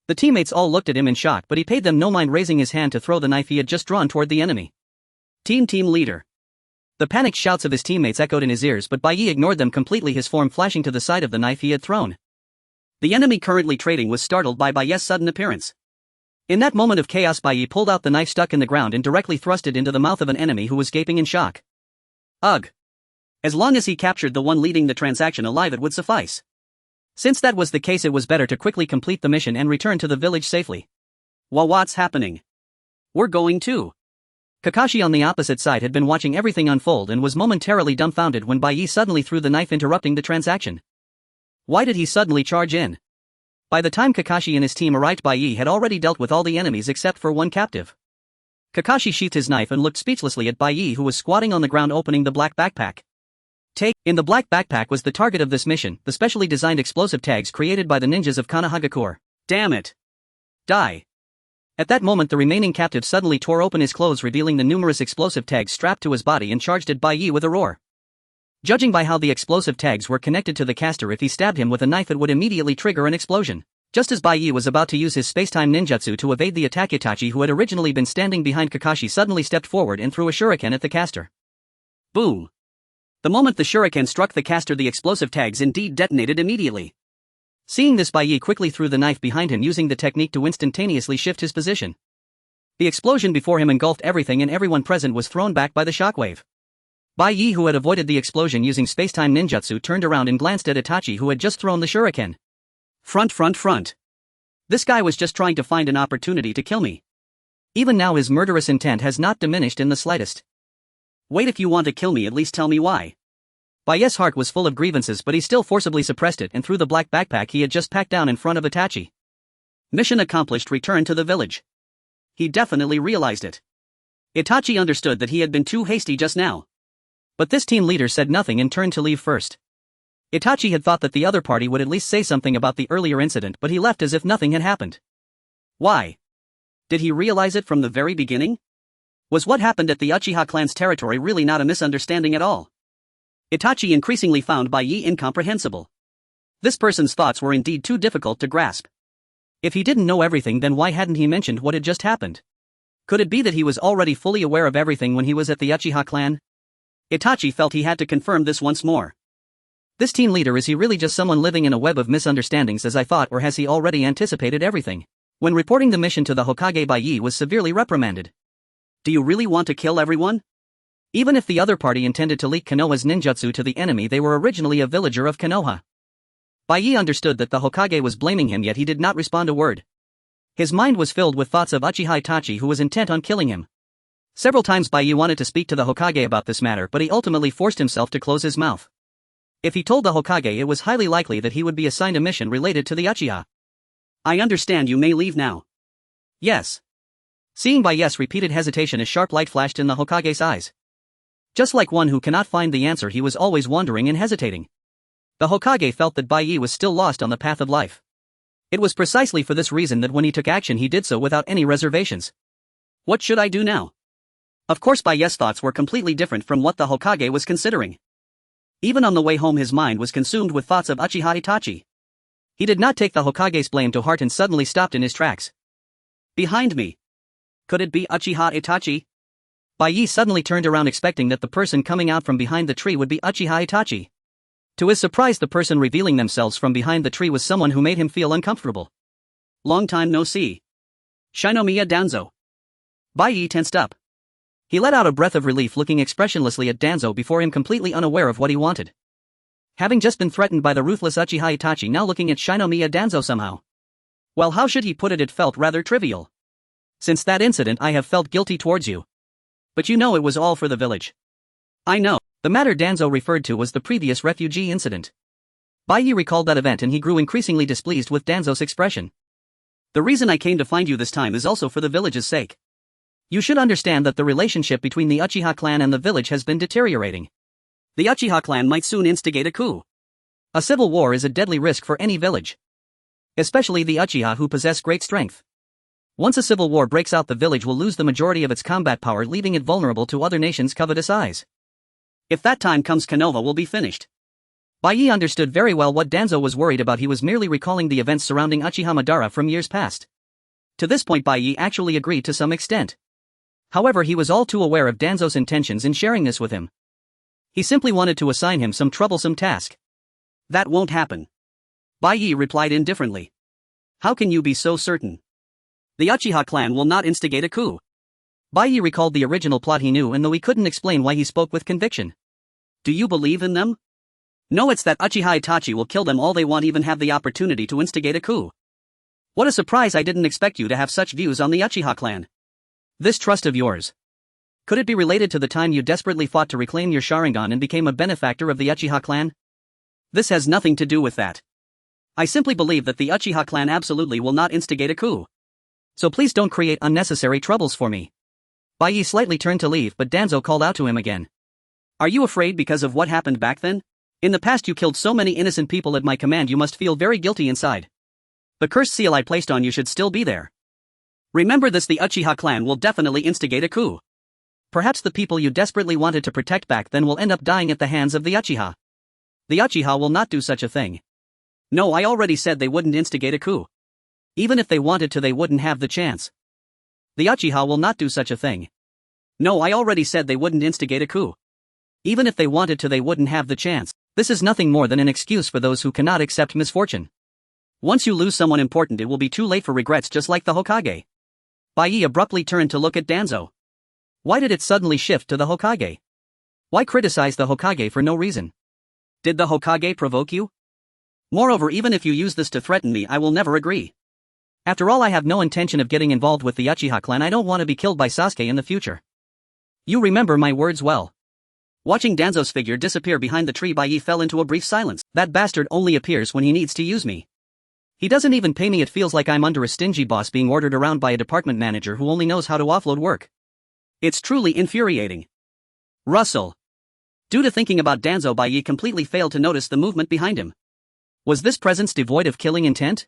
The teammates all looked at him in shock, but he paid them no mind, raising his hand to throw the knife he had just drawn toward the enemy. Team leader. The panicked shouts of his teammates echoed in his ears, but Bai ignored them completely, his form flashing to the side of the knife he had thrown. The enemy currently trading was startled by Bai's sudden appearance. In that moment of chaos, Bai pulled out the knife stuck in the ground and directly thrust it into the mouth of an enemy who was gaping in shock. Ugh. As long as he captured the one leading the transaction alive, it would suffice. Since that was the case, it was better to quickly complete the mission and return to the village safely. What's happening? We're going too. Kakashi on the opposite side had been watching everything unfold and was momentarily dumbfounded when Bai suddenly threw the knife, interrupting the transaction. Why did he suddenly charge in? By the time Kakashi and his team arrived, Bai had already dealt with all the enemies except for one captive. Kakashi sheathed his knife and looked speechlessly at Bai, who was squatting on the ground opening the black backpack. In the black backpack was the target of this mission, the specially designed explosive tags created by the ninjas of Konohagakure. Damn it. Die. At that moment, the remaining captive suddenly tore open his clothes, revealing the numerous explosive tags strapped to his body, and charged at Bai with a roar. Judging by how the explosive tags were connected to the caster, if he stabbed him with a knife, it would immediately trigger an explosion. Just as Bai was about to use his space-time ninjutsu to evade the attack, Itachi, who had originally been standing behind Kakashi, suddenly stepped forward and threw a shuriken at the caster. Boom. The moment the shuriken struck the caster, the explosive tags indeed detonated immediately. Seeing this, Bai quickly threw the knife behind him, using the technique to instantaneously shift his position. The explosion before him engulfed everything, and everyone present was thrown back by the shockwave. Bai, who had avoided the explosion using space-time ninjutsu, turned around and glanced at Itachi, who had just thrown the shuriken. Front. This guy was just trying to find an opportunity to kill me. Even now his murderous intent has not diminished in the slightest. Wait, if you want to kill me, at least tell me why. Bai's heart was full of grievances, but he still forcibly suppressed it and threw the black backpack he had just packed down in front of Itachi. Mission accomplished. Return to the village. He definitely realized it. Itachi understood that he had been too hasty just now. But this team leader said nothing and turned to leave first. Itachi had thought that the other party would at least say something about the earlier incident, but he left as if nothing had happened. Why? Did he realize it from the very beginning? Was what happened at the Uchiha clan's territory really not a misunderstanding at all? Itachi increasingly found Bai incomprehensible. This person's thoughts were indeed too difficult to grasp. If he didn't know everything, then why hadn't he mentioned what had just happened? Could it be that he was already fully aware of everything when he was at the Uchiha clan? Itachi felt he had to confirm this once more. This team leader, is he really just someone living in a web of misunderstandings as I thought, or has he already anticipated everything? When reporting the mission to the Hokage, Bai was severely reprimanded. Do you really want to kill everyone? Even if the other party intended to leak Konoha's ninjutsu to the enemy, they were originally a villager of Konoha. Bai understood that the Hokage was blaming him, yet he did not respond a word. His mind was filled with thoughts of Uchiha Itachi, who was intent on killing him. Several times Bai wanted to speak to the Hokage about this matter, but he ultimately forced himself to close his mouth. If he told the Hokage, it was highly likely that he would be assigned a mission related to the Uchiha. I understand, you may leave now. Yes. Seeing Bai's repeated hesitation, a sharp light flashed in the Hokage's eyes. Just like one who cannot find the answer, he was always wondering and hesitating. The Hokage felt that Bai was still lost on the path of life. It was precisely for this reason that when he took action, he did so without any reservations. What should I do now? Of course, Bai's thoughts were completely different from what the Hokage was considering. Even on the way home, his mind was consumed with thoughts of Uchiha Itachi. He did not take the Hokage's blame to heart and suddenly stopped in his tracks. Behind me. Could it be Uchiha Itachi? Bai suddenly turned around, expecting that the person coming out from behind the tree would be Uchiha Itachi. To his surprise, the person revealing themselves from behind the tree was someone who made him feel uncomfortable. Long time no see. Shinomiya Danzo. Bai tensed up. He let out a breath of relief, looking expressionlessly at Danzo before him, completely unaware of what he wanted. Having just been threatened by the ruthless Uchiha Itachi, now looking at Shinomiya Danzo somehow. Well, how should he put it? It felt rather trivial. Since that incident, I have felt guilty towards you. But you know, it was all for the village. I know. The matter Danzo referred to was the previous refugee incident. Bai recalled that event, and he grew increasingly displeased with Danzo's expression. The reason I came to find you this time is also for the village's sake. You should understand that the relationship between the Uchiha clan and the village has been deteriorating. The Uchiha clan might soon instigate a coup. A civil war is a deadly risk for any village. Especially the Uchiha, who possess great strength. Once a civil war breaks out, the village will lose the majority of its combat power, leaving it vulnerable to other nations' covetous eyes. If that time comes, Konoha will be finished. Bai understood very well what Danzo was worried about. He was merely recalling the events surrounding Uchiha Madara from years past. To this point, Bai actually agreed to some extent. However, he was all too aware of Danzo's intentions in sharing this with him. He simply wanted to assign him some troublesome task. That won't happen. Bai replied indifferently. How can you be so certain? The Uchiha clan will not instigate a coup. Bai recalled the original plot he knew, and though he couldn't explain why, he spoke with conviction. Do you believe in them? No, it's that Uchiha Itachi will kill them all they want, even have the opportunity to instigate a coup. What a surprise! I didn't expect you to have such views on the Uchiha clan. This trust of yours. Could it be related to the time you desperately fought to reclaim your Sharingan and became a benefactor of the Uchiha clan? This has nothing to do with that. I simply believe that the Uchiha clan absolutely will not instigate a coup. So please don't create unnecessary troubles for me. Bai slightly turned to leave, but Danzo called out to him again. Are you afraid because of what happened back then? In the past you killed so many innocent people at my command, you must feel very guilty inside. The cursed seal I placed on you should still be there. Remember this, the Uchiha clan will definitely instigate a coup. Perhaps the people you desperately wanted to protect back then will end up dying at the hands of the Uchiha. The Uchiha will not do such a thing. No, I already said they wouldn't instigate a coup. Even if they wanted to, they wouldn't have the chance. The Uchiha will not do such a thing. No, I already said they wouldn't instigate a coup. Even if they wanted to, they wouldn't have the chance. This is nothing more than an excuse for those who cannot accept misfortune. Once you lose someone important, it will be too late for regrets, just like the Hokage. Bai abruptly turned to look at Danzo. Why did it suddenly shift to the Hokage? Why criticize the Hokage for no reason? Did the Hokage provoke you? Moreover, even if you use this to threaten me, I will never agree. After all, I have no intention of getting involved with the Uchiha clan. I don't want to be killed by Sasuke in the future. You remember my words well. Watching Danzo's figure disappear behind the tree, Bai fell into a brief silence. That bastard only appears when he needs to use me. He doesn't even pay me. It feels like I'm under a stingy boss being ordered around by a department manager who only knows how to offload work. It's truly infuriating. Russell. Due to thinking about Danzo, Bai completely failed to notice the movement behind him. Was this presence devoid of killing intent?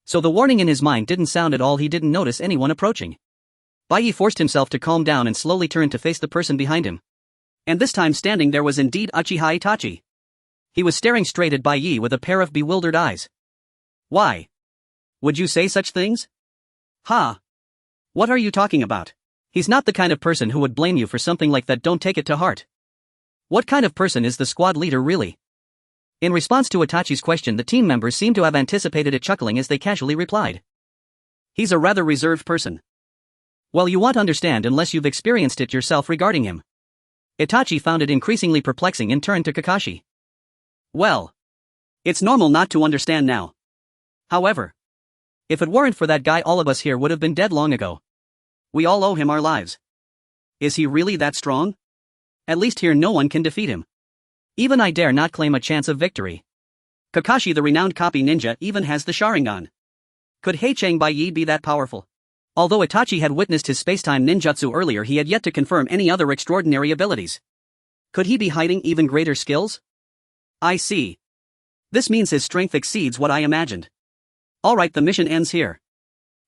So the warning in his mind didn't sound at all. He didn't notice anyone approaching. Bai forced himself to calm down and slowly turned to face the person behind him. And this time standing there was indeed Uchiha Itachi. He was staring straight at Bai with a pair of bewildered eyes. Why? Would you say such things? Ha! What are you talking about? He's not the kind of person who would blame you for something like that. Don't take it to heart. What kind of person is the squad leader really? In response to Itachi's question, the team members seemed to have anticipated it, chuckling as they casually replied. He's a rather reserved person. Well, you won't understand unless you've experienced it yourself regarding him. Itachi found it increasingly perplexing and turned to Kakashi. Well, it's normal not to understand now. However, if it weren't for that guy, all of us here would have been dead long ago. We all owe him our lives. Is he really that strong? At least here no one can defeat him. Even I dare not claim a chance of victory. Kakashi, the renowned copy ninja, even has the Sharingan. Could Heichang-Bai be that powerful? Although Itachi had witnessed his spacetime ninjutsu earlier, he had yet to confirm any other extraordinary abilities. Could he be hiding even greater skills? I see. This means his strength exceeds what I imagined. Alright, the mission ends here.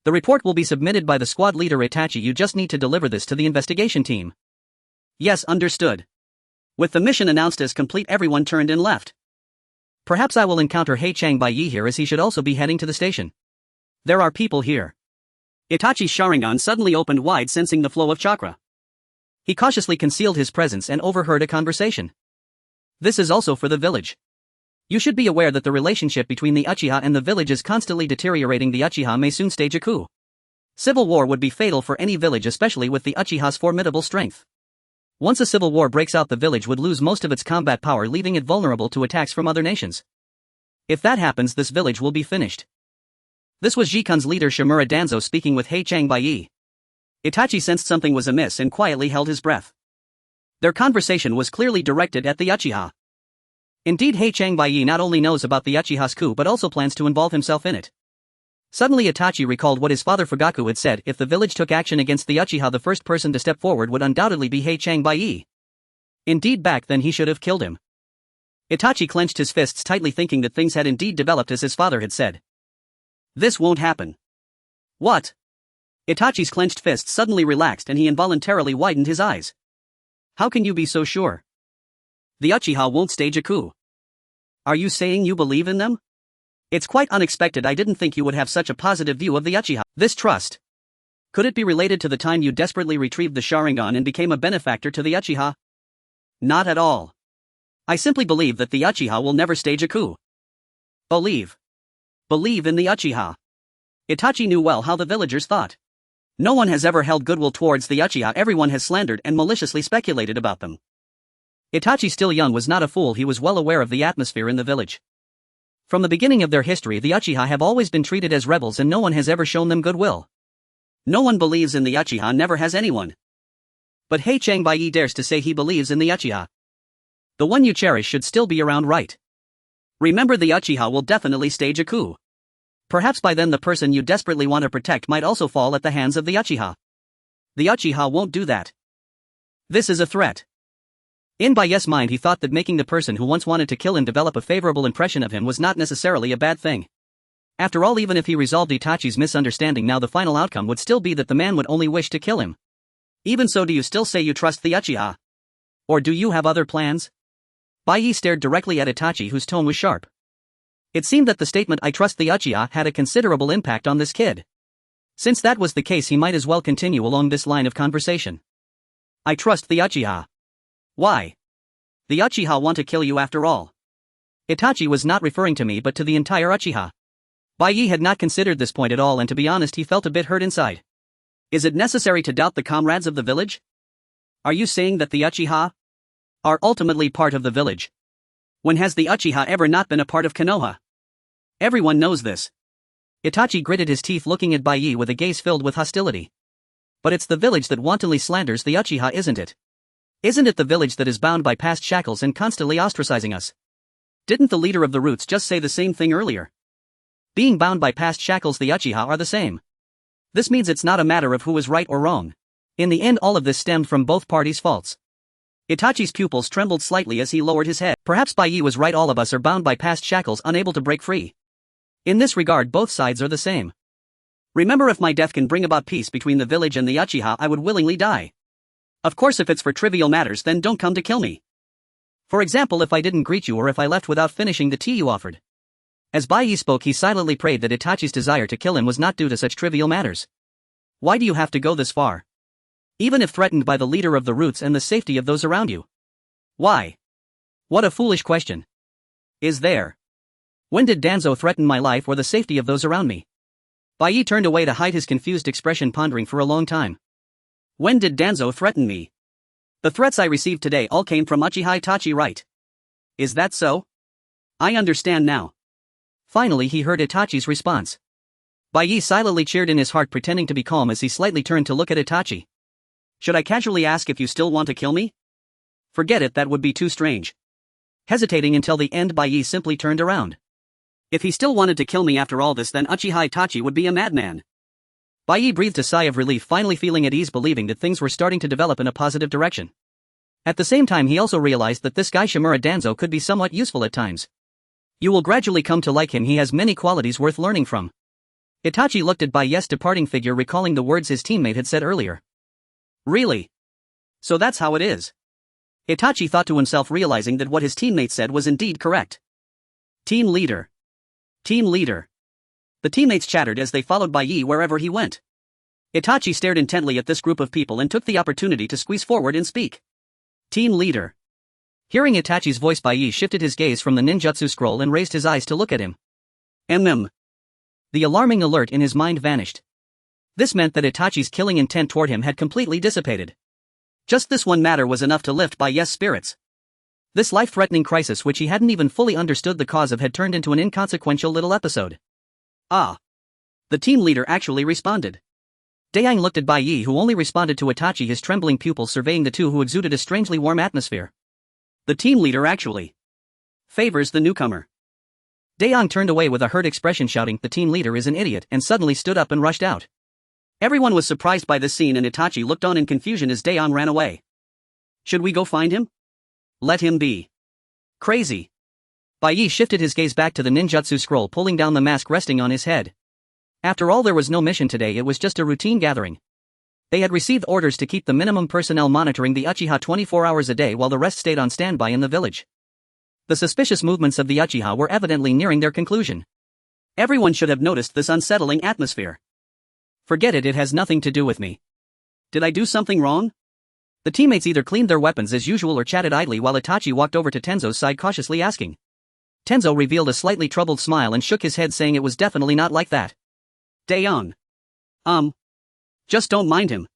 The report will be submitted by the squad leader Itachi. You just need to deliver this to the investigation team. Yes, understood. With the mission announced as complete, everyone turned and left. Perhaps I will encounter Heichang-Bai here, as he should also be heading to the station. There are people here. Itachi's Sharingan suddenly opened wide, sensing the flow of chakra. He cautiously concealed his presence and overheard a conversation. This is also for the village. You should be aware that the relationship between the Uchiha and the village is constantly deteriorating. The Uchiha may soon stage a coup. Civil war would be fatal for any village, especially with the Uchiha's formidable strength. Once a civil war breaks out, the village would lose most of its combat power, leaving it vulnerable to attacks from other nations. If that happens, this village will be finished. This was Jikun's leader Shimura Danzo speaking with Heichang-Bai. Itachi sensed something was amiss and quietly held his breath. Their conversation was clearly directed at the Uchiha. Indeed, Heichang-Bai not only knows about the Uchiha's coup but also plans to involve himself in it. Suddenly Itachi recalled what his father Fugaku had said: if the village took action against the Uchiha, the first person to step forward would undoubtedly be Heichang-Bai. Indeed, back then he should have killed him. Itachi clenched his fists tightly, thinking that things had indeed developed as his father had said. This won't happen. What? Itachi's clenched fists suddenly relaxed and he involuntarily widened his eyes. How can you be so sure? The Uchiha won't stage a coup. Are you saying you believe in them? It's quite unexpected. I didn't think you would have such a positive view of the Uchiha. This trust. Could it be related to the time you desperately retrieved the Sharingan and became a benefactor to the Uchiha? Not at all. I simply believe that the Uchiha will never stage a coup. Believe in the Uchiha. Itachi knew well how the villagers thought. No one has ever held goodwill towards the Uchiha. Everyone has slandered and maliciously speculated about them. Itachi, still young, was not a fool. He was well aware of the atmosphere in the village. From the beginning of their history, the Uchiha have always been treated as rebels and no one has ever shown them goodwill. No one believes in the Uchiha, never has anyone. But Heichang-Bai dares to say he believes in the Uchiha. The one you cherish should still be around, right? Remember, the Uchiha will definitely stage a coup. Perhaps by then the person you desperately want to protect might also fall at the hands of the Uchiha. The Uchiha won't do that. This is a threat. In Bai's mind, he thought that making the person who once wanted to kill him develop a favorable impression of him was not necessarily a bad thing. After all, even if he resolved Itachi's misunderstanding now, the final outcome would still be that the man would only wish to kill him. Even so, do you still say you trust the Uchiha? Or do you have other plans? Bai stared directly at Itachi, whose tone was sharp. It seemed that the statement "I trust the Uchiha" had a considerable impact on this kid. Since that was the case, he might as well continue along this line of conversation. I trust the Uchiha. Why? The Uchiha want to kill you after all. Itachi was not referring to me but to the entire Uchiha. Bai had not considered this point at all, and to be honest, he felt a bit hurt inside. Is it necessary to doubt the comrades of the village? Are you saying that the Uchiha are ultimately part of the village? When has the Uchiha ever not been a part of Konoha? Everyone knows this. Itachi gritted his teeth, looking at Bai with a gaze filled with hostility. But it's the village that wantonly slanders the Uchiha, isn't it? Isn't it the village that is bound by past shackles and constantly ostracizing us? Didn't the leader of the Roots just say the same thing earlier? Being bound by past shackles, the Uchiha are the same. This means it's not a matter of who is right or wrong. In the end, all of this stemmed from both parties' faults. Itachi's pupils trembled slightly as he lowered his head. Perhaps Bai was right, all of us are bound by past shackles, unable to break free. In this regard, both sides are the same. Remember, if my death can bring about peace between the village and the Uchiha, I would willingly die. Of course, if it's for trivial matters, then don't come to kill me. For example, if I didn't greet you or if I left without finishing the tea you offered. As Bai spoke, he silently prayed that Itachi's desire to kill him was not due to such trivial matters. Why do you have to go this far? Even if threatened by the leader of the Roots and the safety of those around you. Why? What a foolish question. Is there? When did Danzo threaten my life or the safety of those around me? Bai turned away to hide his confused expression, pondering for a long time. When did Danzo threaten me? The threats I received today all came from Uchiha Itachi, right? Is that so? I understand now. Finally he heard Itachi's response. Bai silently cheered in his heart, pretending to be calm as he slightly turned to look at Itachi. Should I casually ask if you still want to kill me? Forget it, that would be too strange. Hesitating until the end, Bai simply turned around. If he still wanted to kill me after all this, then Uchiha Itachi would be a madman. Bai breathed a sigh of relief, finally feeling at ease, believing that things were starting to develop in a positive direction. At the same time he also realized that this guy Shimura Danzo could be somewhat useful at times. You will gradually come to like him, he has many qualities worth learning from. Itachi looked at Bai's departing figure, recalling the words his teammate had said earlier. Really? So that's how it is. Itachi thought to himself, realizing that what his teammate said was indeed correct. Team leader. Team leader. The teammates chattered as they followed Bai wherever he went. Itachi stared intently at this group of people and took the opportunity to squeeze forward and speak. Team leader. Hearing Itachi's voice, Bai shifted his gaze from the ninjutsu scroll and raised his eyes to look at him. The alarming alert in his mind vanished. This meant that Itachi's killing intent toward him had completely dissipated. Just this one matter was enough to lift Bai's spirits. This life-threatening crisis, which he hadn't even fully understood the cause of, had turned into an inconsequential little episode. Ah. The team leader actually responded. Dayang looked at Bai, who only responded to Itachi, his trembling pupils surveying the two who exuded a strangely warm atmosphere. The team leader actually favors the newcomer. Dayang turned away with a hurt expression, shouting, "The team leader is an idiot," and suddenly stood up and rushed out. Everyone was surprised by this scene and Itachi looked on in confusion as Dayang ran away. Should we go find him? Let him be. Crazy. Bai shifted his gaze back to the ninjutsu scroll, pulling down the mask resting on his head. After all, there was no mission today, it was just a routine gathering. They had received orders to keep the minimum personnel monitoring the Uchiha 24 hours a day while the rest stayed on standby in the village. The suspicious movements of the Uchiha were evidently nearing their conclusion. Everyone should have noticed this unsettling atmosphere. Forget it, it has nothing to do with me. Did I do something wrong? The teammates either cleaned their weapons as usual or chatted idly while Itachi walked over to Tenzo's side, cautiously asking. Tenzo revealed a slightly troubled smile and shook his head, saying it was definitely not like that. Dayang. Just don't mind him.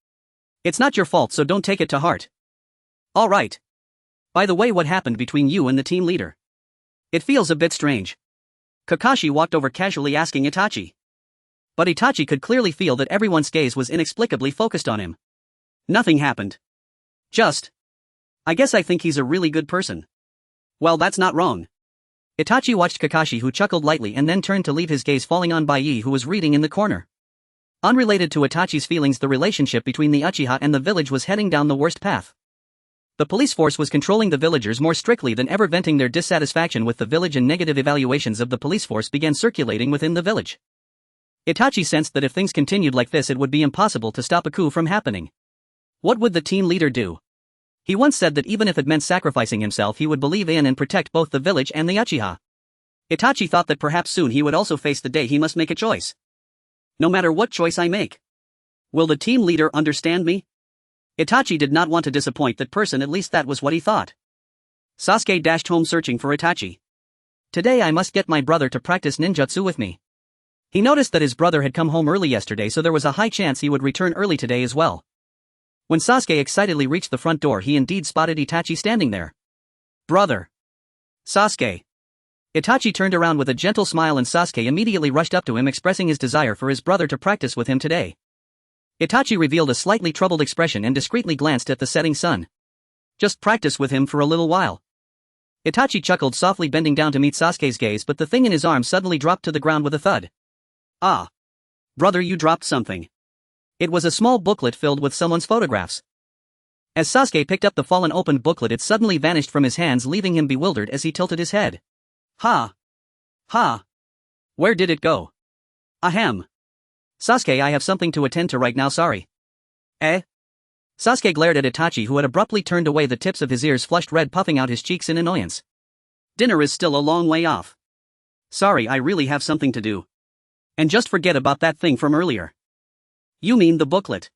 It's not your fault, so don't take it to heart. Alright. By the way, what happened between you and the team leader? It feels a bit strange. Kakashi walked over, casually asking Itachi. But Itachi could clearly feel that everyone's gaze was inexplicably focused on him. Nothing happened. I guess I think he's a really good person. Well, that's not wrong. Itachi watched Kakashi, who chuckled lightly and then turned to leave his gaze falling on Bai, who was reading in the corner. Unrelated to Itachi's feelings, the relationship between the Uchiha and the village was heading down the worst path. The police force was controlling the villagers more strictly than ever, venting their dissatisfaction with the village, and negative evaluations of the police force began circulating within the village. Itachi sensed that if things continued like this, it would be impossible to stop a coup from happening. What would the team leader do? He once said that even if it meant sacrificing himself, he would believe in and protect both the village and the Uchiha. Itachi thought that perhaps soon he would also face the day he must make a choice. No matter what choice I make, will the team leader understand me? Itachi did not want to disappoint that person, at least that was what he thought. Sasuke dashed home searching for Itachi. Today I must get my brother to practice ninjutsu with me. He noticed that his brother had come home early yesterday, so there was a high chance he would return early today as well. When Sasuke excitedly reached the front door, he indeed spotted Itachi standing there. Brother. Sasuke. Itachi turned around with a gentle smile and Sasuke immediately rushed up to him, expressing his desire for his brother to practice with him today. Itachi revealed a slightly troubled expression and discreetly glanced at the setting sun. Just practice with him for a little while. Itachi chuckled softly, bending down to meet Sasuke's gaze, but the thing in his arm suddenly dropped to the ground with a thud. Ah. Brother, you dropped something. It was a small booklet filled with someone's photographs. As Sasuke picked up the fallen opened booklet, it suddenly vanished from his hands, leaving him bewildered as he tilted his head. Ha! Where did it go? Ahem. Sasuke, I have something to attend to right now, sorry. Eh? Sasuke glared at Itachi, who had abruptly turned away, the tips of his ears flushed red, puffing out his cheeks in annoyance. Dinner is still a long way off. Sorry, I really have something to do. And just forget about that thing from earlier. You mean the booklet?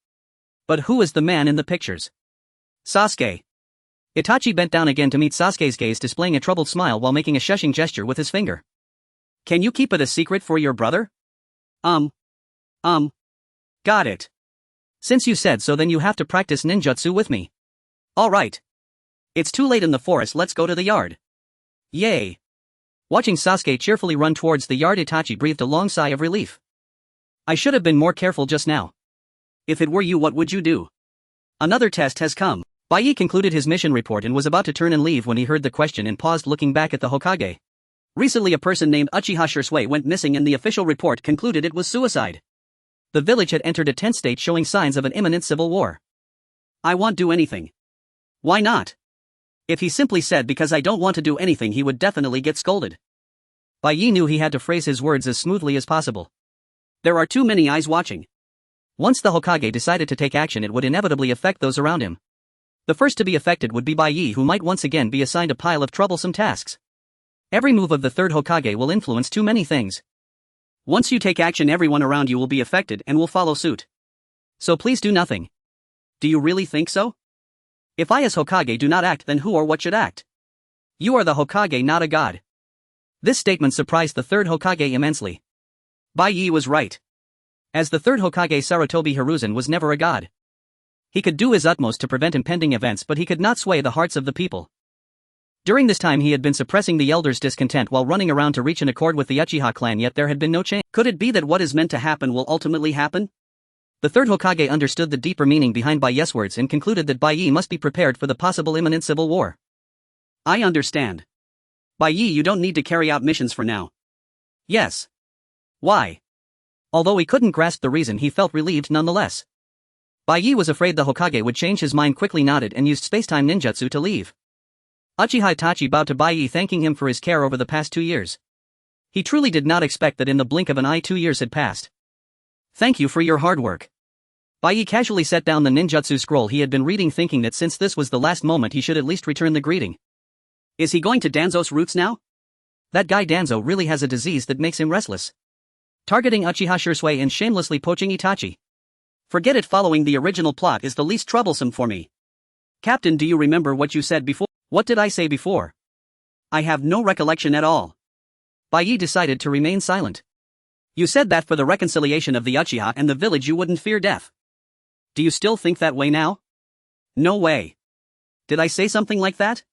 But who is the man in the pictures? Sasuke. Itachi bent down again to meet Sasuke's gaze, displaying a troubled smile while making a shushing gesture with his finger. Can you keep it a secret for your brother? Got it. Since you said so, then you have to practice ninjutsu with me. Alright. It's too late in the forest, let's go to the yard. Yay. Watching Sasuke cheerfully run towards the yard, Itachi breathed a long sigh of relief. I should have been more careful just now. If it were you, what would you do? Another test has come. Bai concluded his mission report and was about to turn and leave when he heard the question and paused, looking back at the Hokage. Recently a person named Uchiha Shisui went missing and the official report concluded it was suicide. The village had entered a tense state, showing signs of an imminent civil war. I won't do anything. Why not? If he simply said because I don't want to do anything, he would definitely get scolded. Bai knew he had to phrase his words as smoothly as possible. There are too many eyes watching. Once the Hokage decided to take action, it would inevitably affect those around him. The first to be affected would be Bai, who might once again be assigned a pile of troublesome tasks. Every move of the third Hokage will influence too many things. Once you take action, everyone around you will be affected and will follow suit. So please do nothing. Do you really think so? If I as Hokage do not act, then who or what should act? You are the Hokage, not a god. This statement surprised the third Hokage immensely. Bai was right. As the third Hokage, Sarutobi Hiruzen was never a god. He could do his utmost to prevent impending events, but he could not sway the hearts of the people. During this time he had been suppressing the elders' discontent while running around to reach an accord with the Uchiha clan, yet there had been no change. Could it be that what is meant to happen will ultimately happen? The third Hokage understood the deeper meaning behind Bai's words and concluded that Bai must be prepared for the possible imminent civil war. I understand. Bai, you don't need to carry out missions for now. Yes. Why? Although he couldn't grasp the reason, he felt relieved nonetheless. Bai was afraid the Hokage would change his mind, quickly nodded and used space-time ninjutsu to leave. Uchiha Itachi bowed to Bai, thanking him for his care over the past 2 years. He truly did not expect that in the blink of an eye 2 years had passed. Thank you for your hard work. Bai casually set down the ninjutsu scroll he had been reading, thinking that since this was the last moment he should at least return the greeting. Is he going to Danzo's roots now? That guy Danzo really has a disease that makes him restless. Targeting Uchiha Shisui and shamelessly poaching Itachi. Forget it, following the original plot is the least troublesome for me. Captain, do you remember what you said before? What did I say before? I have no recollection at all. Bai decided to remain silent. You said that for the reconciliation of the Uchiha and the village you wouldn't fear death. Do you still think that way now? No way. Did I say something like that?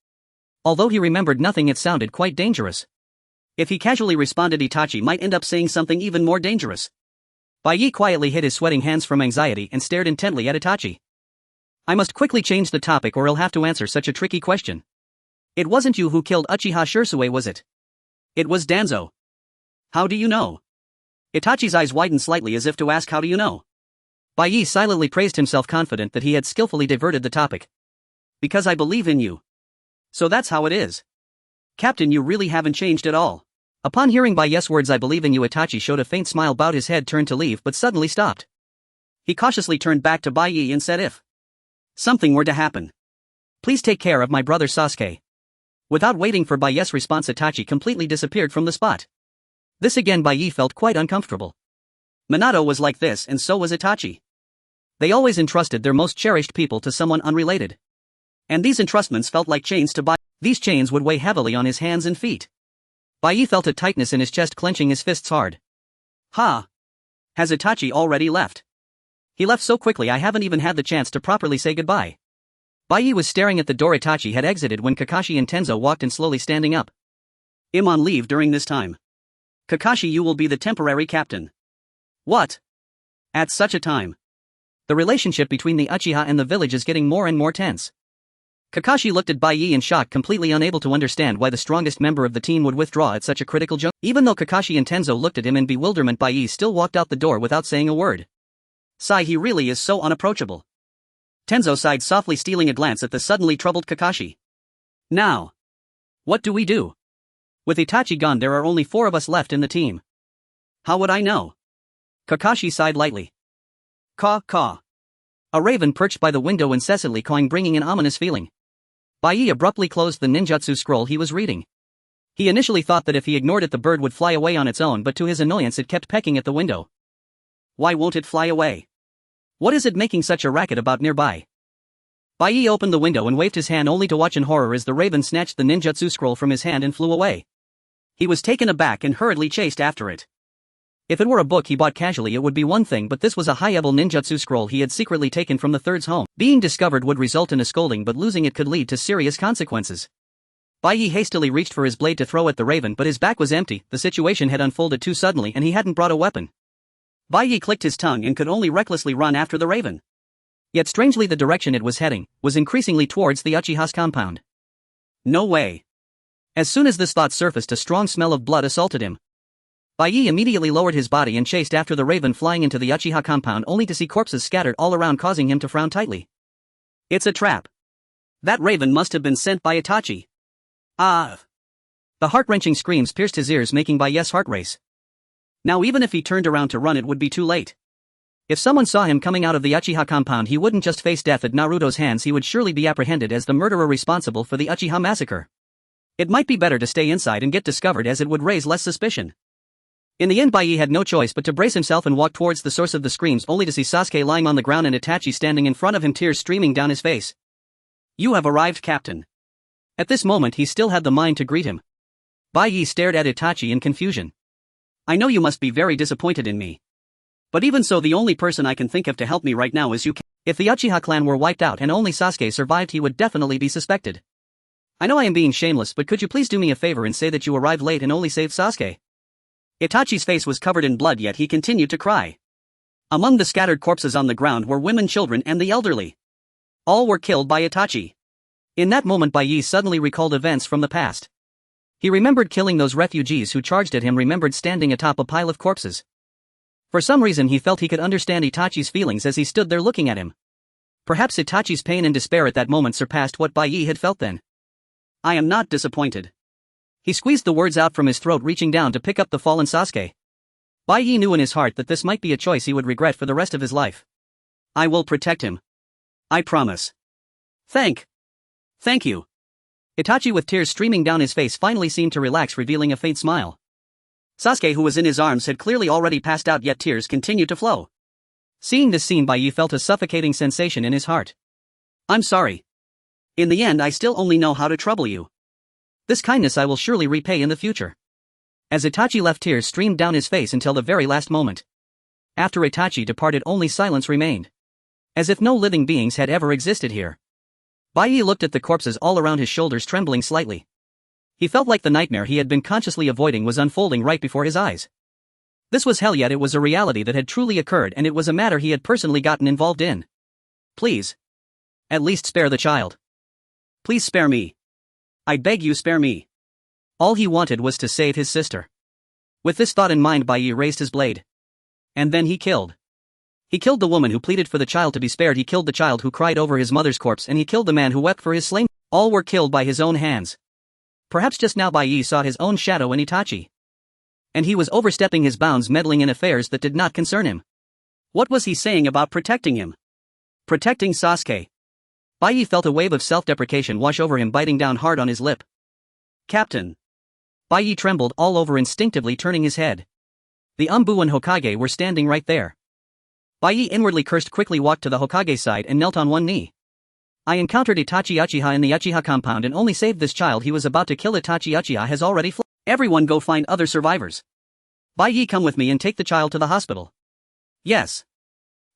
Although he remembered nothing, it sounded quite dangerous. If he casually responded, Itachi might end up saying something even more dangerous. Bai quietly hid his sweating hands from anxiety and stared intently at Itachi. I must quickly change the topic or he'll have to answer such a tricky question. It wasn't you who killed Uchiha Shisui, was it? It was Danzo. How do you know? Itachi's eyes widened slightly as if to ask, how do you know? Bai silently praised himself, confident that he had skillfully diverted the topic. Because I believe in you. So that's how it is. Captain, you really haven't changed at all. Upon hearing Bai's words, I believe in you, Itachi showed a faint smile, bowed his head, turned to leave, but suddenly stopped. He cautiously turned back to Bai and said, if something were to happen, please take care of my brother Sasuke. Without waiting for Bai's response, Itachi completely disappeared from the spot. This again, Bai felt quite uncomfortable. Minato was like this, and so was Itachi. They always entrusted their most cherished people to someone unrelated. And these entrustments felt like chains to Bai. These chains would weigh heavily on his hands and feet. Bai felt a tightness in his chest, clenching his fists hard. Has Itachi already left? He left so quickly I haven't even had the chance to properly say goodbye. Bai was staring at the door. Itachi had exited when Kakashi and Tenzo walked in, slowly standing up. I'm on leave during this time. Kakashi, you will be the temporary captain. What? At such a time? The relationship between the Uchiha and the village is getting more and more tense. Kakashi looked at Bai in shock, completely unable to understand why the strongest member of the team would withdraw at such a critical juncture. Even though Kakashi and Tenzo looked at him in bewilderment, Bai still walked out the door without saying a word. Sigh, he really is so unapproachable. Tenzo sighed softly, stealing a glance at the suddenly troubled Kakashi. Now, what do we do? With Itachi gone, there are only 4 of us left in the team. How would I know? Kakashi sighed lightly. Caw, caw. A raven perched by the window incessantly cawing, bringing an ominous feeling. Bai abruptly closed the ninjutsu scroll he was reading. He initially thought that if he ignored it the bird would fly away on its own, but to his annoyance it kept pecking at the window. Why won't it fly away? What is it making such a racket about nearby? Bai opened the window and waved his hand only to watch in horror as the raven snatched the ninjutsu scroll from his hand and flew away. He was taken aback and hurriedly chased after it. If it were a book he bought casually it would be one thing, but this was a high-level ninjutsu scroll he had secretly taken from the third's home. Being discovered would result in a scolding, but losing it could lead to serious consequences. Bai hastily reached for his blade to throw at the raven, but his back was empty. The situation had unfolded too suddenly and he hadn't brought a weapon. Bai clicked his tongue and could only recklessly run after the raven. Yet strangely the direction it was heading was increasingly towards the Uchiha's compound. No way. As soon as this thought surfaced a strong smell of blood assaulted him. Bai immediately lowered his body and chased after the raven, flying into the Uchiha compound only to see corpses scattered all around, causing him to frown tightly. It's a trap. That raven must have been sent by Itachi. Ah! The heart-wrenching screams pierced his ears, making Bai's heart race. Now even if he turned around to run it would be too late. If someone saw him coming out of the Uchiha compound he wouldn't just face death at Naruto's hands, he would surely be apprehended as the murderer responsible for the Uchiha massacre. It might be better to stay inside and get discovered, as it would raise less suspicion. In the end Bai had no choice but to brace himself and walk towards the source of the screams, only to see Sasuke lying on the ground and Itachi standing in front of him, tears streaming down his face. You have arrived, Captain. At this moment he still had the mind to greet him. Bai stared at Itachi in confusion. I know you must be very disappointed in me. But even so, the only person I can think of to help me right now is you. If the Uchiha clan were wiped out and only Sasuke survived he would definitely be suspected. I know I am being shameless, but could you please do me a favor and say that you arrived late and only saved Sasuke? Itachi's face was covered in blood, yet he continued to cry. Among the scattered corpses on the ground were women, children and the elderly. All were killed by Itachi. In that moment Bai suddenly recalled events from the past. He remembered killing those refugees who charged at him, remembered standing atop a pile of corpses. For some reason he felt he could understand Itachi's feelings as he stood there looking at him. Perhaps Itachi's pain and despair at that moment surpassed what Bai had felt then. I am not disappointed. He squeezed the words out from his throat, reaching down to pick up the fallen Sasuke. Bai knew in his heart that this might be a choice he would regret for the rest of his life. I will protect him. I promise. Thank you. Itachi, with tears streaming down his face, finally seemed to relax, revealing a faint smile. Sasuke, who was in his arms, had clearly already passed out, yet tears continued to flow. Seeing this scene, Bai felt a suffocating sensation in his heart. I'm sorry. In the end I still only know how to trouble you. This kindness I will surely repay in the future. As Itachi left, tears streamed down his face until the very last moment. After Itachi departed only silence remained. As if no living beings had ever existed here. Bai looked at the corpses all around his shoulders, trembling slightly. He felt like the nightmare he had been consciously avoiding was unfolding right before his eyes. This was hell, yet it was a reality that had truly occurred, and it was a matter he had personally gotten involved in. Please. At least spare the child. Please spare me. I beg you, spare me. All he wanted was to save his sister. With this thought in mind, Bai raised his blade. And then he killed. He killed the woman who pleaded for the child to be spared, he killed the child who cried over his mother's corpse, and he killed the man who wept for his slain. All were killed by his own hands. Perhaps just now Bai saw his own shadow in Itachi. And he was overstepping his bounds, meddling in affairs that did not concern him. What was he saying about protecting him? Protecting Sasuke? Bai felt a wave of self-deprecation wash over him, biting down hard on his lip. Captain. Bai trembled all over, instinctively turning his head. The ANBU and Hokage were standing right there. Bai inwardly cursed, quickly walked to the Hokage's side and knelt on one knee. I encountered Itachi Uchiha in the Uchiha compound and only saved this child. He was about to kill Itachi Uchiha has already fled. Everyone go find other survivors. Bai, come with me and take the child to the hospital. Yes.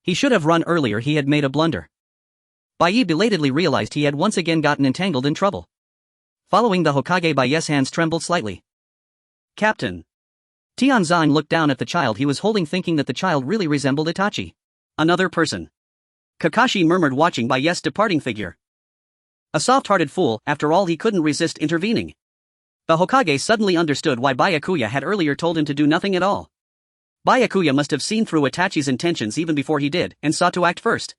He should have run earlier, he had made a blunder. Bai belatedly realized he had once again gotten entangled in trouble. Following the Hokage, Bai's hands trembled slightly. Captain. Tianzan looked down at the child he was holding, thinking that the child really resembled Itachi. Another person. Kakashi murmured, watching Bai's departing figure. A soft-hearted fool, after all. He couldn't resist intervening. The Hokage suddenly understood why Byakuya had earlier told him to do nothing at all. Byakuya must have seen through Itachi's intentions even before he did, and sought to act first.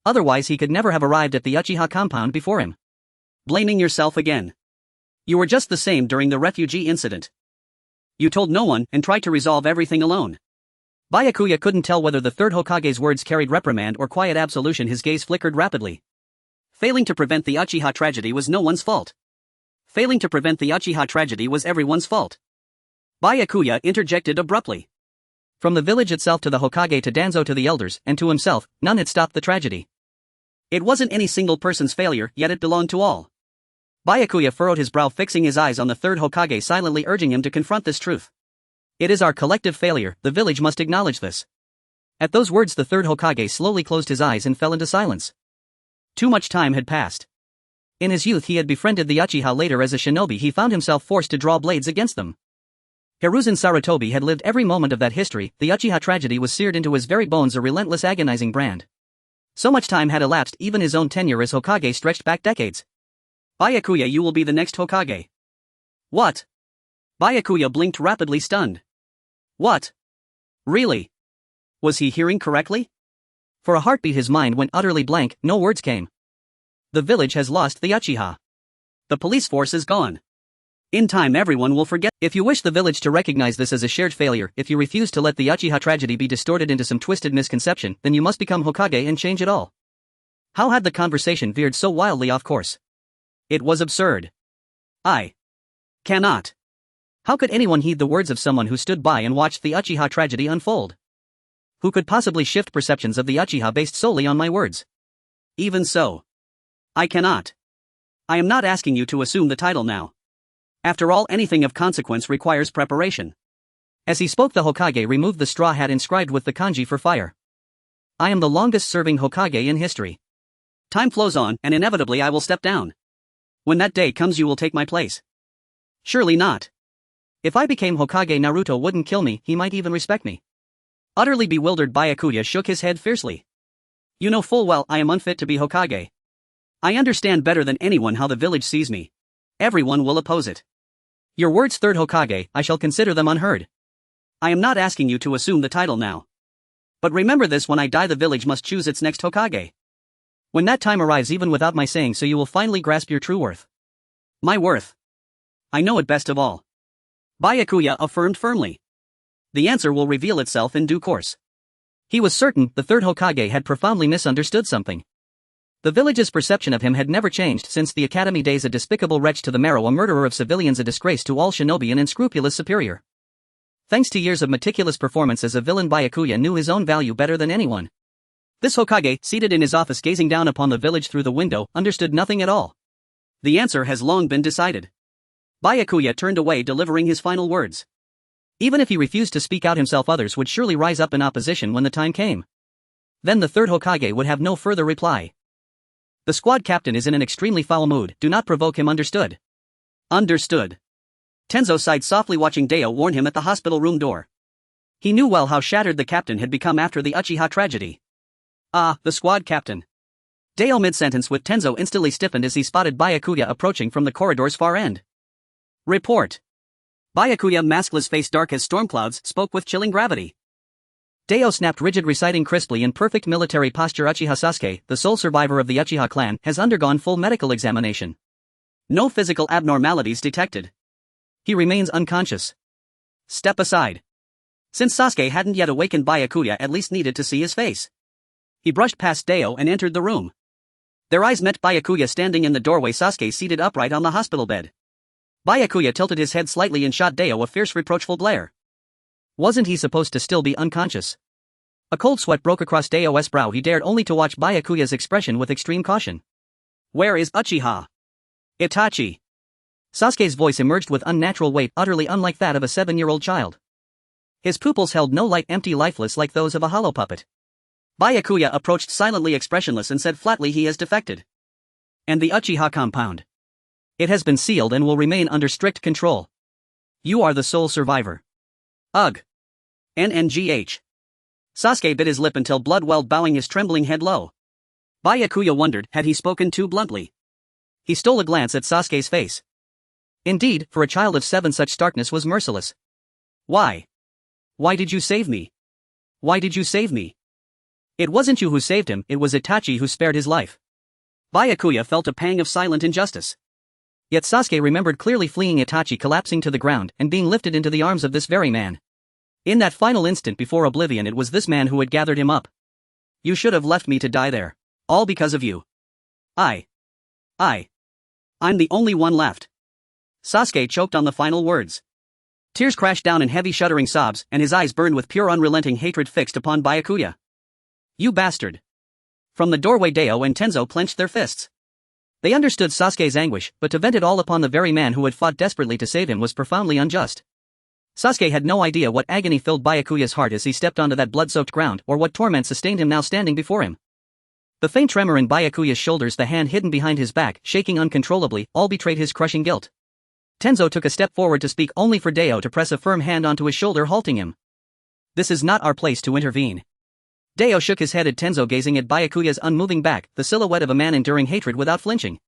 Otherwise he could never have arrived at the Uchiha compound before him. Blaming yourself again. You were just the same during the refugee incident. You told no one and tried to resolve everything alone. Byakuya couldn't tell whether the third Hokage's words carried reprimand or quiet absolution. His gaze flickered rapidly. Failing to prevent the Uchiha tragedy was no one's fault. Failing to prevent the Uchiha tragedy was everyone's fault. Byakuya interjected abruptly. From the village itself to the Hokage to Danzo to the elders, and to himself, none had stopped the tragedy. It wasn't any single person's failure, yet it belonged to all. Byakuya furrowed his brow, fixing his eyes on the third Hokage, silently urging him to confront this truth. It is our collective failure, the village must acknowledge this. At those words the third Hokage slowly closed his eyes and fell into silence. Too much time had passed. In his youth he had befriended the Uchiha, later as a shinobi he found himself forced to draw blades against them. Hiruzen Sarutobi had lived every moment of that history. The Uchiha tragedy was seared into his very bones, a relentless, agonizing brand. So much time had elapsed, even his own tenure as Hokage stretched back decades. Byakuya, you will be the next Hokage. What? Byakuya blinked rapidly, stunned. What? Really? Was he hearing correctly? For a heartbeat his mind went utterly blank, no words came. The village has lost the Uchiha. The police force is gone. In time everyone will forget. If you wish the village to recognize this as a shared failure, if you refuse to let the Uchiha tragedy be distorted into some twisted misconception, then you must become Hokage and change it all. How had the conversation veered so wildly off course? It was absurd. I cannot. How could anyone heed the words of someone who stood by and watched the Uchiha tragedy unfold? Who could possibly shift perceptions of the Uchiha based solely on my words? Even so, I cannot. I am not asking you to assume the title now. After all, anything of consequence requires preparation. As he spoke, the Hokage removed the straw hat inscribed with the kanji for fire. I am the longest serving Hokage in history. Time flows on, and inevitably I will step down. When that day comes, you will take my place. Surely not. If I became Hokage, Naruto wouldn't kill me, he might even respect me. Utterly bewildered, Byakuya shook his head fiercely. You know full well I am unfit to be Hokage. I understand better than anyone how the village sees me. Everyone will oppose it. Your words, third Hokage, I shall consider them unheard. I am not asking you to assume the title now. But remember this: when I die, the village must choose its next Hokage. When that time arrives, even without my saying so, you will finally grasp your true worth. My worth? I know it best of all. Byakuya affirmed firmly. The answer will reveal itself in due course. He was certain the third Hokage had profoundly misunderstood something. The village's perception of him had never changed since the academy days. A despicable wretch to the marrow, a murderer of civilians, a disgrace to all shinobi, an unscrupulous superior. Thanks to years of meticulous performance as a villain, Byakuya knew his own value better than anyone. This Hokage, seated in his office gazing down upon the village through the window, understood nothing at all. The answer has long been decided. Byakuya turned away, delivering his final words. Even if he refused to speak out himself, others would surely rise up in opposition when the time came. Then the third Hokage would have no further reply. The squad captain is in an extremely foul mood, do not provoke him, understood? Understood. Tenzo sighed softly, watching Deo warn him at the hospital room door. He knew well how shattered the captain had become after the Uchiha tragedy. Ah, the squad captain. Deo mid-sentence with Tenzo instantly stiffened as he spotted Byakuya approaching from the corridor's far end. Report. Byakuya, maskless face dark as storm clouds, spoke with chilling gravity. Deo snapped rigid, reciting crisply in perfect military posture, Uchiha Sasuke, the sole survivor of the Uchiha clan, has undergone full medical examination. No physical abnormalities detected. He remains unconscious. Step aside. Since Sasuke hadn't yet awakened, Byakuya at least needed to see his face. He brushed past Deo and entered the room. Their eyes met, Byakuya standing in the doorway, Sasuke seated upright on the hospital bed. Byakuya tilted his head slightly and shot Deo a fierce, reproachful glare. Wasn't he supposed to still be unconscious? A cold sweat broke across Deo's brow. He dared only to watch Byakuya's expression with extreme caution. Where is Uchiha? Itachi. Sasuke's voice emerged with unnatural weight, utterly unlike that of a 7-year-old child. His pupils held no light, empty, lifeless, like those of a hollow puppet. Byakuya approached silently, expressionless, and said flatly, he has defected. And the Uchiha compound? It has been sealed and will remain under strict control. You are the sole survivor. Ugh. NNGH. Sasuke bit his lip until blood welled, bowing his trembling head low. Byakuya wondered, had he spoken too bluntly? He stole a glance at Sasuke's face. Indeed, for a child of 7 such starkness was merciless. Why? Why did you save me? Why did you save me? It wasn't you who saved him, it was Itachi who spared his life. Byakuya felt a pang of silent injustice. Yet Sasuke remembered clearly fleeing Itachi, collapsing to the ground, and being lifted into the arms of this very man. In that final instant before oblivion, it was this man who had gathered him up. You should have left me to die there. All because of you. I'm the only one left. Sasuke choked on the final words. Tears crashed down in heavy shuddering sobs, and his eyes burned with pure unrelenting hatred fixed upon Byakuya. You bastard! From the doorway Deo and Tenzo clenched their fists. They understood Sasuke's anguish, but to vent it all upon the very man who had fought desperately to save him was profoundly unjust. Sasuke had no idea what agony filled Byakuya's heart as he stepped onto that blood-soaked ground, or what torment sustained him now standing before him. The faint tremor in Byakuya's shoulders, the hand hidden behind his back, shaking uncontrollably, all betrayed his crushing guilt. Tenzo took a step forward to speak, only for Deo to press a firm hand onto his shoulder, halting him. This is not our place to intervene. Deo shook his head at Tenzo, gazing at Byakuya's unmoving back, the silhouette of a man enduring hatred without flinching.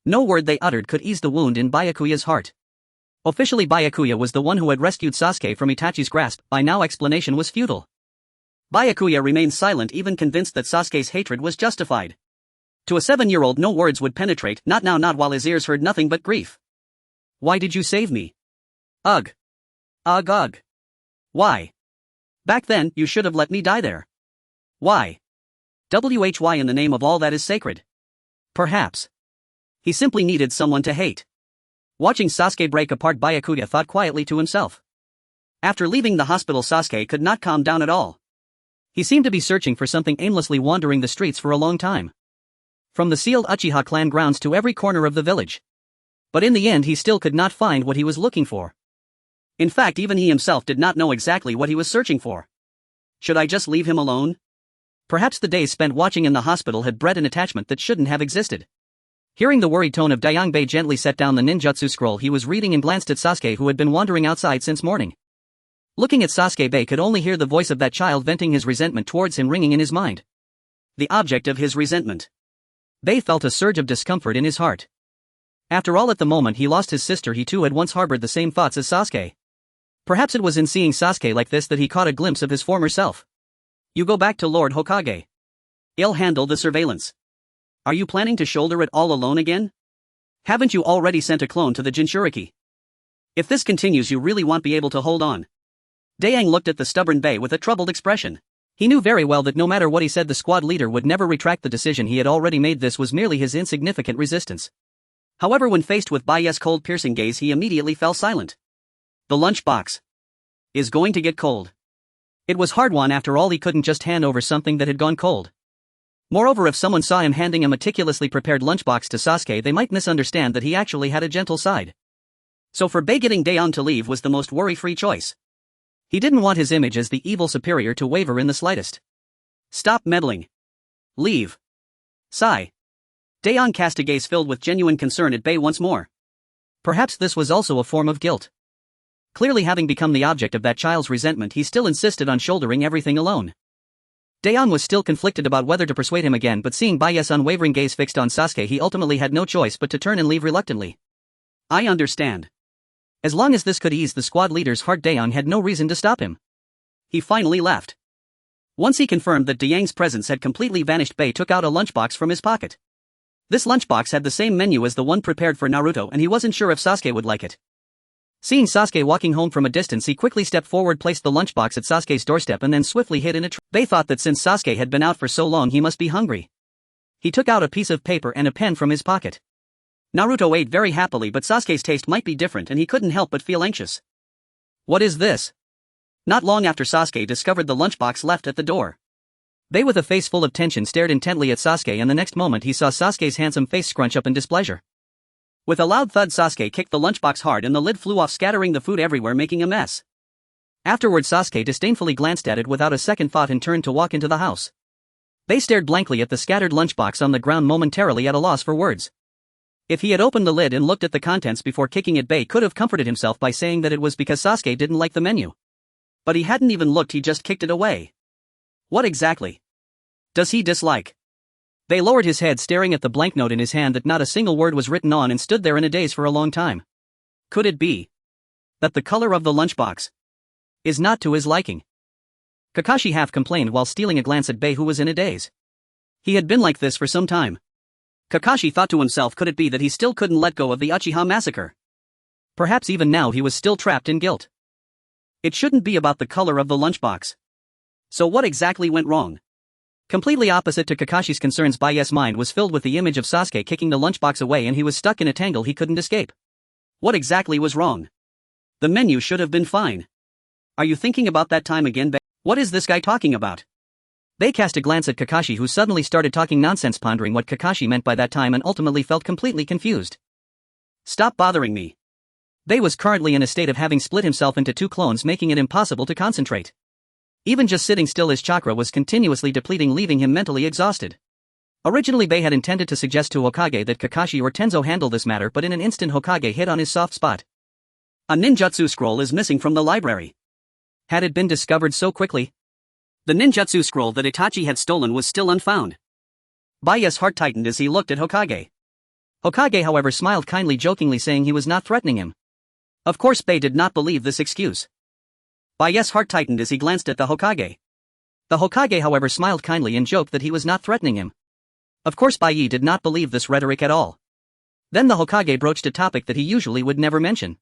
No word they uttered could ease the wound in Byakuya's heart. Officially Byakuya was the one who had rescued Sasuke from Itachi's grasp, by now explanation was futile. Byakuya remained silent, even convinced that Sasuke's hatred was justified. To a 7-year-old no words would penetrate, not now, not while his ears heard nothing but grief. Why did you save me? Ugh. Ugh, ugh. Why? Back then, you should have let me die there. Why? Why in the name of all that is sacred? Perhaps. He simply needed someone to hate. Watching Sasuke break apart, Byakuya thought quietly to himself. After leaving the hospital, Sasuke could not calm down at all. He seemed to be searching for something, aimlessly wandering the streets for a long time. From the sealed Uchiha clan grounds to every corner of the village. But in the end he still could not find what he was looking for. In fact, even he himself did not know exactly what he was searching for. Should I just leave him alone? Perhaps the days spent watching in the hospital had bred an attachment that shouldn't have existed. Hearing the worried tone of Dayangbei, gently set down the ninjutsu scroll he was reading and glanced at Sasuke, who had been wandering outside since morning. Looking at Sasuke, Bei could only hear the voice of that child venting his resentment towards him ringing in his mind. The object of his resentment. Bei felt a surge of discomfort in his heart. After all, at the moment he lost his sister, he too had once harbored the same thoughts as Sasuke. Perhaps it was in seeing Sasuke like this that he caught a glimpse of his former self. You go back to Lord Hokage. I'll handle the surveillance. Are you planning to shoulder it all alone again? Haven't you already sent a clone to the Jinchuriki? If this continues, you really won't be able to hold on. Dayang looked at the stubborn Bei with a troubled expression. He knew very well that no matter what he said, the squad leader would never retract the decision he had already made. This was merely his insignificant resistance. However, when faced with Bai's cold, piercing gaze, he immediately fell silent. The lunchbox is going to get cold. It was hard won. After all, he couldn't just hand over something that had gone cold. Moreover, if someone saw him handing a meticulously prepared lunchbox to Sasuke, they might misunderstand that he actually had a gentle side. So for Bei, getting Daeon to leave was the most worry-free choice. He didn't want his image as the evil superior to waver in the slightest. Stop meddling. Leave. Sigh. Daeon cast a gaze filled with genuine concern at Bei once more. Perhaps this was also a form of guilt. Clearly, having become the object of that child's resentment, he still insisted on shouldering everything alone. Daeon was still conflicted about whether to persuade him again, but seeing Bai's unwavering gaze fixed on Sasuke, he ultimately had no choice but to turn and leave reluctantly. I understand. As long as this could ease the squad leader's heart, Daeon had no reason to stop him. He finally left. Once he confirmed that Dayang's presence had completely vanished, Bei took out a lunchbox from his pocket. This lunchbox had the same menu as the one prepared for Naruto, and he wasn't sure if Sasuke would like it. Seeing Sasuke walking home from a distance, he quickly stepped forward, placed the lunchbox at Sasuke's doorstep, and then swiftly hid in a tree. Bei thought that since Sasuke had been out for so long, he must be hungry. He took out a piece of paper and a pen from his pocket. Naruto ate very happily, but Sasuke's taste might be different, and he couldn't help but feel anxious. What is this? Not long after Sasuke discovered the lunchbox left at the door. Bei, with a face full of tension, stared intently at Sasuke, and the next moment he saw Sasuke's handsome face scrunch up in displeasure. With a loud thud, Sasuke kicked the lunchbox hard and the lid flew off, scattering the food everywhere, making a mess. Afterward, Sasuke disdainfully glanced at it without a second thought and turned to walk into the house. Bei stared blankly at the scattered lunchbox on the ground, momentarily at a loss for words. If he had opened the lid and looked at the contents before kicking it, Bei could have comforted himself by saying that it was because Sasuke didn't like the menu. But he hadn't even looked, he just kicked it away. What exactly does he dislike? Bei lowered his head, staring at the blank note in his hand that not a single word was written on, and stood there in a daze for a long time. Could it be that the color of the lunchbox is not to his liking? Kakashi half complained while stealing a glance at Bei, who was in a daze. He had been like this for some time. Kakashi thought to himself, could it be that he still couldn't let go of the Uchiha massacre? Perhaps even now he was still trapped in guilt. It shouldn't be about the color of the lunchbox. So what exactly went wrong? Completely opposite to Kakashi's concerns, Bai's mind was filled with the image of Sasuke kicking the lunchbox away, and he was stuck in a tangle he couldn't escape. What exactly was wrong? The menu should have been fine. Are you thinking about that time again, What is this guy talking about? They cast a glance at Kakashi, who suddenly started talking nonsense, pondering what Kakashi meant by that time and ultimately felt completely confused. Stop bothering me. They was currently in a state of having split himself into two clones, making it impossible to concentrate. Even just sitting still, his chakra was continuously depleting, leaving him mentally exhausted. Originally Bei had intended to suggest to Hokage that Kakashi or Tenzo handle this matter, but in an instant Hokage hit on his soft spot. A ninjutsu scroll is missing from the library. Had it been discovered so quickly? The ninjutsu scroll that Itachi had stolen was still unfound. Bai's heart tightened as he looked at Hokage. Hokage, however, smiled kindly, jokingly saying he was not threatening him. Of course Bei did not believe this excuse. Bai's heart tightened as he glanced at the Hokage. The Hokage, however, smiled kindly and joked that he was not threatening him. Of course Bai did not believe this rhetoric at all. Then the Hokage broached a topic that he usually would never mention.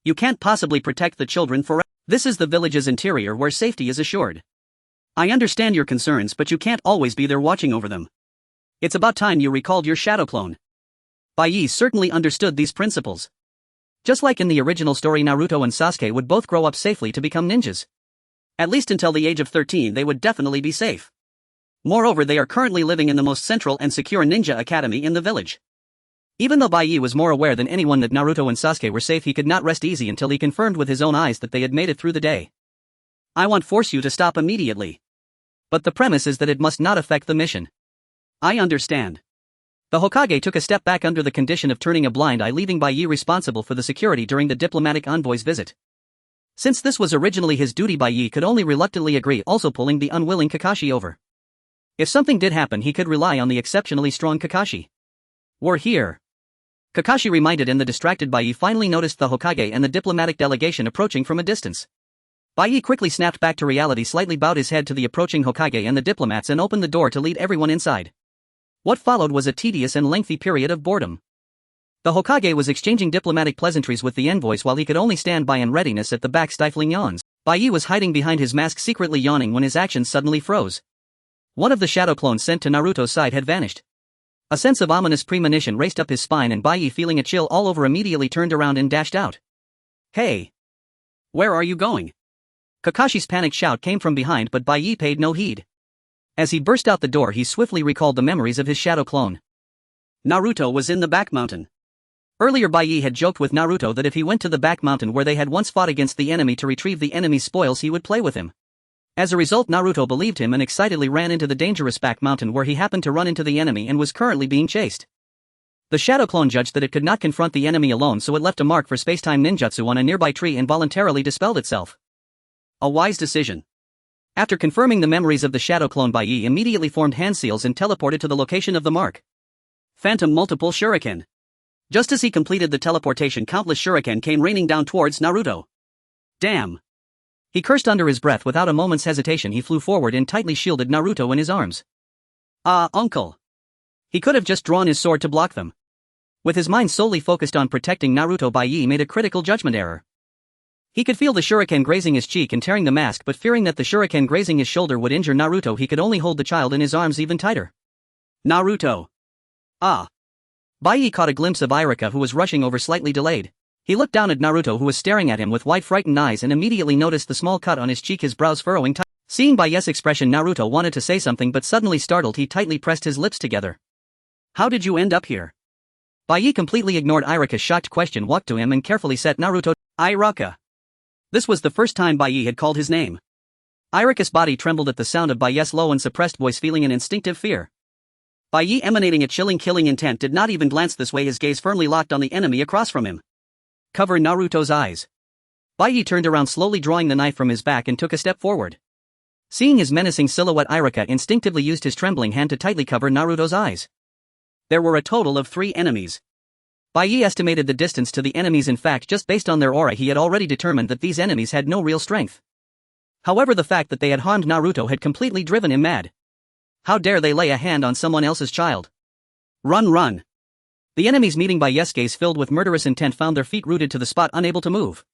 You can't possibly protect the children forever. This is the village's interior where safety is assured. I understand your concerns, but you can't always be there watching over them. It's about time you recalled your shadow clone. Bai certainly understood these principles. Just like in the original story, Naruto and Sasuke would both grow up safely to become ninjas. At least until the age of 13 they would definitely be safe. Moreover, they are currently living in the most central and secure ninja academy in the village. Even though Bai was more aware than anyone that Naruto and Sasuke were safe, he could not rest easy until he confirmed with his own eyes that they had made it through the day. I won't force you to stop immediately. But the premise is that it must not affect the mission. I understand. The Hokage took a step back under the condition of turning a blind eye, leaving Bai responsible for the security during the diplomatic envoy's visit. Since this was originally his duty, Bai could only reluctantly agree, also pulling the unwilling Kakashi over. If something did happen, he could rely on the exceptionally strong Kakashi. We're here. Kakashi reminded, and the distracted Bai finally noticed the Hokage and the diplomatic delegation approaching from a distance. Bai quickly snapped back to reality, slightly bowed his head to the approaching Hokage and the diplomats, and opened the door to lead everyone inside. What followed was a tedious and lengthy period of boredom. The Hokage was exchanging diplomatic pleasantries with the envoys while he could only stand by in readiness at the back, stifling yawns. Bai was hiding behind his mask, secretly yawning, when his actions suddenly froze. One of the shadow clones sent to Naruto's side had vanished. A sense of ominous premonition raced up his spine, and Bai, feeling a chill all over, immediately turned around and dashed out. Hey! Where are you going? Kakashi's panicked shout came from behind, but Bai paid no heed. As he burst out the door, he swiftly recalled the memories of his shadow clone. Naruto was in the back mountain. Earlier Bai had joked with Naruto that if he went to the back mountain where they had once fought against the enemy to retrieve the enemy's spoils, he would play with him. As a result, Naruto believed him and excitedly ran into the dangerous back mountain, where he happened to run into the enemy and was currently being chased. The shadow clone judged that it could not confront the enemy alone, so it left a mark for space-time ninjutsu on a nearby tree and voluntarily dispelled itself. A wise decision. After confirming the memories of the shadow clone, Bai immediately formed hand seals and teleported to the location of the mark. Phantom multiple shuriken. Just as he completed the teleportation, countless shuriken came raining down towards Naruto. Damn! He cursed under his breath. Without a moment's hesitation, he flew forward and tightly shielded Naruto in his arms. Uncle! He could have just drawn his sword to block them. With his mind solely focused on protecting Naruto, Bai made a critical judgment error. He could feel the shuriken grazing his cheek and tearing the mask, but fearing that the shuriken grazing his shoulder would injure Naruto, he could only hold the child in his arms even tighter. Naruto! Bai caught a glimpse of Irika, who was rushing over, slightly delayed. He looked down at Naruto, who was staring at him with wide frightened eyes, and immediately noticed the small cut on his cheek, his brows furrowing. Seeing Bai's expression, Naruto wanted to say something, but suddenly startled, he tightly pressed his lips together. How did you end up here? Bai completely ignored Irika's shocked question, walked to him and carefully set Naruto. Irika. This was the first time Bai had called his name. Irika's body trembled at the sound of Bai's low and suppressed voice, feeling an instinctive fear. Bai, emanating a chilling, killing intent, did not even glance this way, his gaze firmly locked on the enemy across from him. Cover Naruto's eyes. Bai turned around, slowly drawing the knife from his back, and took a step forward. Seeing his menacing silhouette, Irika instinctively used his trembling hand to tightly cover Naruto's eyes. There were a total of 3 enemies. Bai estimated the distance to the enemies. In fact, just based on their aura, he had already determined that these enemies had no real strength. However, the fact that they had harmed Naruto had completely driven him mad. How dare they lay a hand on someone else's child? Run! The enemies, meeting Bai's gaze filled with murderous intent, found their feet rooted to the spot, unable to move.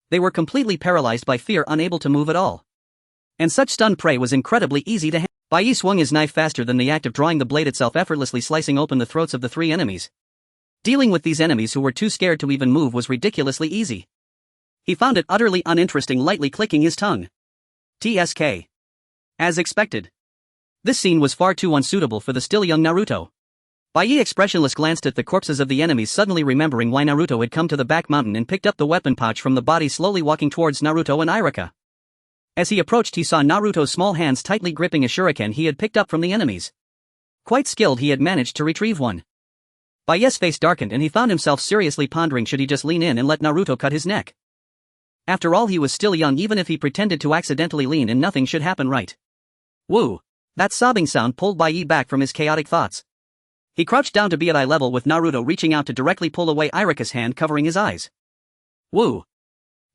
They were completely paralyzed by fear, unable to move at all. And such stunned prey was incredibly easy to handle. Bai swung his knife faster than the act of drawing the blade itself, effortlessly slicing open the throats of the 3 enemies. Dealing with these enemies who were too scared to even move was ridiculously easy. He found it utterly uninteresting lightly clicking his tongue. TSK. As expected. This scene was far too unsuitable for the still young Naruto. Baiyi expressionless glanced at the corpses of the enemies, suddenly remembering why Naruto had come to the back mountain, and picked up the weapon pouch from the body, slowly walking towards Naruto and Irika. As he approached, he saw Naruto's small hands tightly gripping a shuriken he had picked up from the enemies. Quite skilled, he had managed to retrieve one. Baiyi's face darkened and he found himself seriously pondering should he just lean in and let Naruto cut his neck. After all, he was still young. Even if he pretended to accidentally lean in, nothing should happen, right? Woo! That sobbing sound pulled Baiyi back from his chaotic thoughts. He crouched down to be at eye level with Naruto, reaching out to directly pull away Irika's hand covering his eyes. Woo!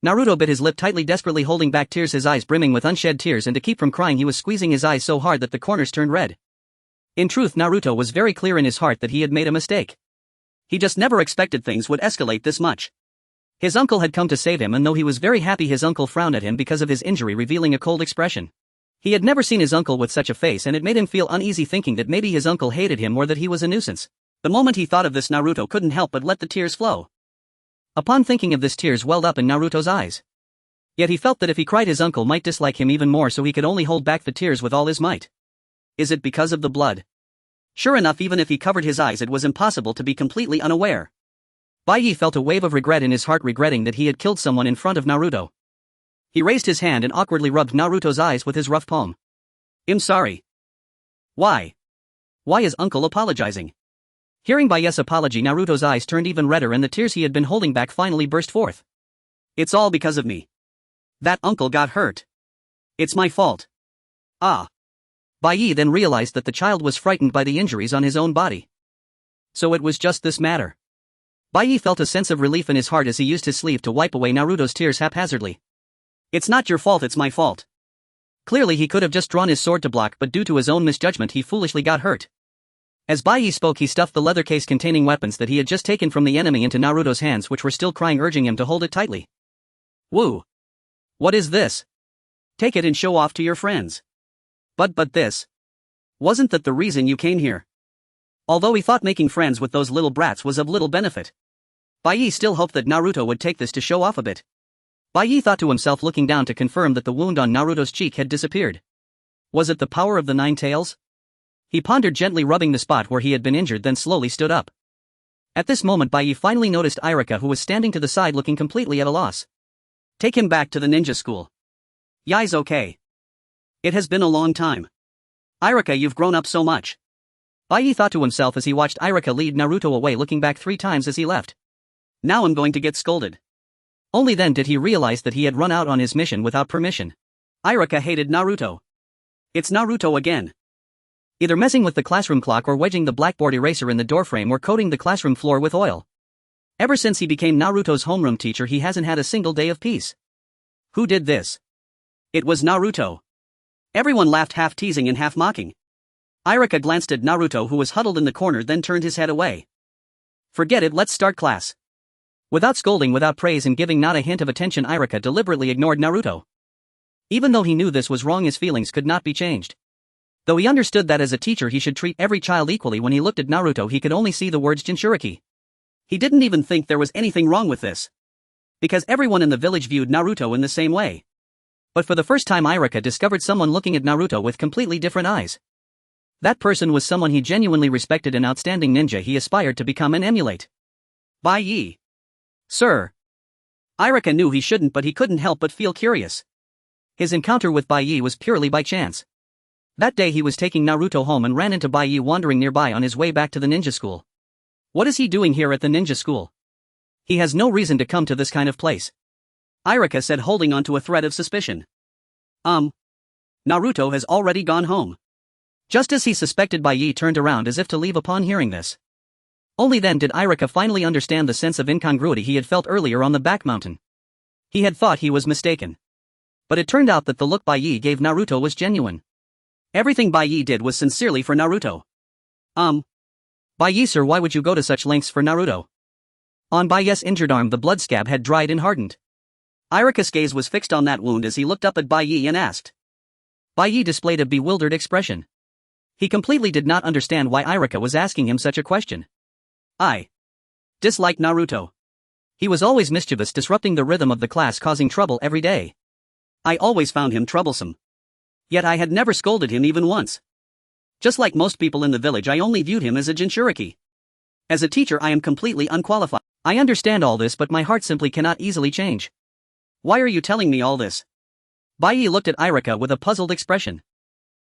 Naruto bit his lip tightly, desperately holding back tears, his eyes brimming with unshed tears, and to keep from crying he was squeezing his eyes so hard that the corners turned red. In truth, Naruto was very clear in his heart that he had made a mistake. He just never expected things would escalate this much. His uncle had come to save him, and though he was very happy, his uncle frowned at him because of his injury, revealing a cold expression. He had never seen his uncle with such a face, and it made him feel uneasy, thinking that maybe his uncle hated him or that he was a nuisance. The moment he thought of this, Naruto couldn't help but let the tears flow. Upon thinking of this, tears welled up in Naruto's eyes. Yet he felt that if he cried, his uncle might dislike him even more, so he could only hold back the tears with all his might. Is it because of the blood? Sure enough, even if he covered his eyes, it was impossible to be completely unaware. Baiyi felt a wave of regret in his heart, regretting that he had killed someone in front of Naruto. He raised his hand and awkwardly rubbed Naruto's eyes with his rough palm. I'm sorry. Why? Why is uncle apologizing? Hearing Baiyi's apology, Naruto's eyes turned even redder and the tears he had been holding back finally burst forth. It's all because of me. That uncle got hurt. It's my fault. Ah. Baiyi then realized that the child was frightened by the injuries on his own body. So it was just this matter. Baiyi felt a sense of relief in his heart as he used his sleeve to wipe away Naruto's tears haphazardly. It's not your fault, it's my fault. Clearly he could have just drawn his sword to block, but due to his own misjudgment he foolishly got hurt. As Baiyi spoke, he stuffed the leather case containing weapons that he had just taken from the enemy into Naruto's hands, which were still crying, urging him to hold it tightly. Woo! What is this? Take it and show off to your friends. But this. Wasn't that the reason you came here? Although he thought making friends with those little brats was of little benefit, Baiyi still hoped that Naruto would take this to show off a bit. Baiyi thought to himself, looking down to confirm that the wound on Naruto's cheek had disappeared. Was it the power of the 9 tails? He pondered, gently rubbing the spot where he had been injured, then slowly stood up. At this moment Baiyi finally noticed Irika, who was standing to the side looking completely at a loss. Take him back to the ninja school. Yai's okay. It has been a long time. Irika, you've grown up so much. Baiyi thought to himself as he watched Irika lead Naruto away, looking back 3 times as he left. Now I'm going to get scolded. Only then did he realize that he had run out on his mission without permission. Irika hated Naruto. It's Naruto again. Either messing with the classroom clock or wedging the blackboard eraser in the doorframe or coating the classroom floor with oil. Ever since he became Naruto's homeroom teacher, he hasn't had a single day of peace. Who did this? It was Naruto. Everyone laughed, half teasing and half mocking. Irika glanced at Naruto, who was huddled in the corner, then turned his head away. Forget it, let's start class. Without scolding, without praise, and giving not a hint of attention, Irika deliberately ignored Naruto. Even though he knew this was wrong, his feelings could not be changed. Though he understood that as a teacher he should treat every child equally, when he looked at Naruto he could only see the words Jinchuriki. He didn't even think there was anything wrong with this, because everyone in the village viewed Naruto in the same way. But for the first time Irika discovered someone looking at Naruto with completely different eyes. That person was someone he genuinely respected, an outstanding ninja he aspired to become and emulate. Baiyi. Sir. Irika knew he shouldn't, but he couldn't help but feel curious. His encounter with Baiyi was purely by chance. That day he was taking Naruto home and ran into Baiyi wandering nearby on his way back to the ninja school. What is he doing here at the ninja school? He has no reason to come to this kind of place, Irika said, holding on to a thread of suspicion. Naruto has already gone home. Just as he suspected, Baiyi turned around as if to leave upon hearing this. Only then did Irika finally understand the sense of incongruity he had felt earlier on the back mountain. He had thought he was mistaken. But it turned out that the look Baiyi gave Naruto was genuine. Everything Baiyi did was sincerely for Naruto. Baiyi, sir, why would you go to such lengths for Naruto? On Baiyi's injured arm the blood scab had dried and hardened. Irika's gaze was fixed on that wound as he looked up at Baiyi and asked. Baiyi displayed a bewildered expression. He completely did not understand why Irika was asking him such a question. Disliked Naruto. He was always mischievous, disrupting the rhythm of the class, causing trouble every day. I always found him troublesome. Yet I had never scolded him even once. Just like most people in the village, I only viewed him as a Jinchuriki. As a teacher, I am completely unqualified. I understand all this, but my heart simply cannot easily change. Why are you telling me all this? Bai looked at Irika with a puzzled expression.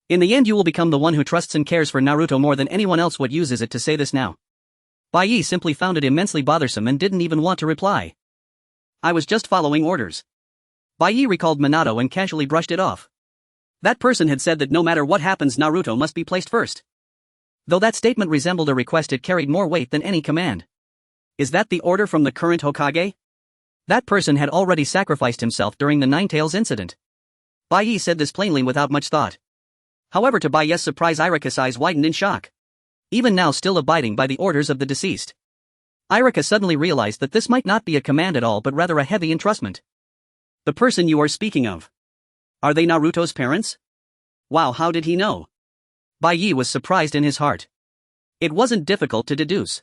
In the end, you will become the one who trusts and cares for Naruto more than anyone else. What use is it to say this now? Bai simply found it immensely bothersome and didn't even want to reply. I was just following orders. Bai recalled Minato and casually brushed it off. That person had said that no matter what happens, Naruto must be placed first. Though that statement resembled a request, it carried more weight than any command. Is that the order from the current Hokage? That person had already sacrificed himself during the Ninetales incident. Bai said this plainly without much thought. However, to Bai's surprise, Irika's eyes widened in shock. Even now, still abiding by the orders of the deceased, Irika suddenly realized that this might not be a command at all, but rather a heavy entrustment. The person you are speaking of. Are they Naruto's parents? Wow, how did he know? Bai was surprised in his heart. It wasn't difficult to deduce.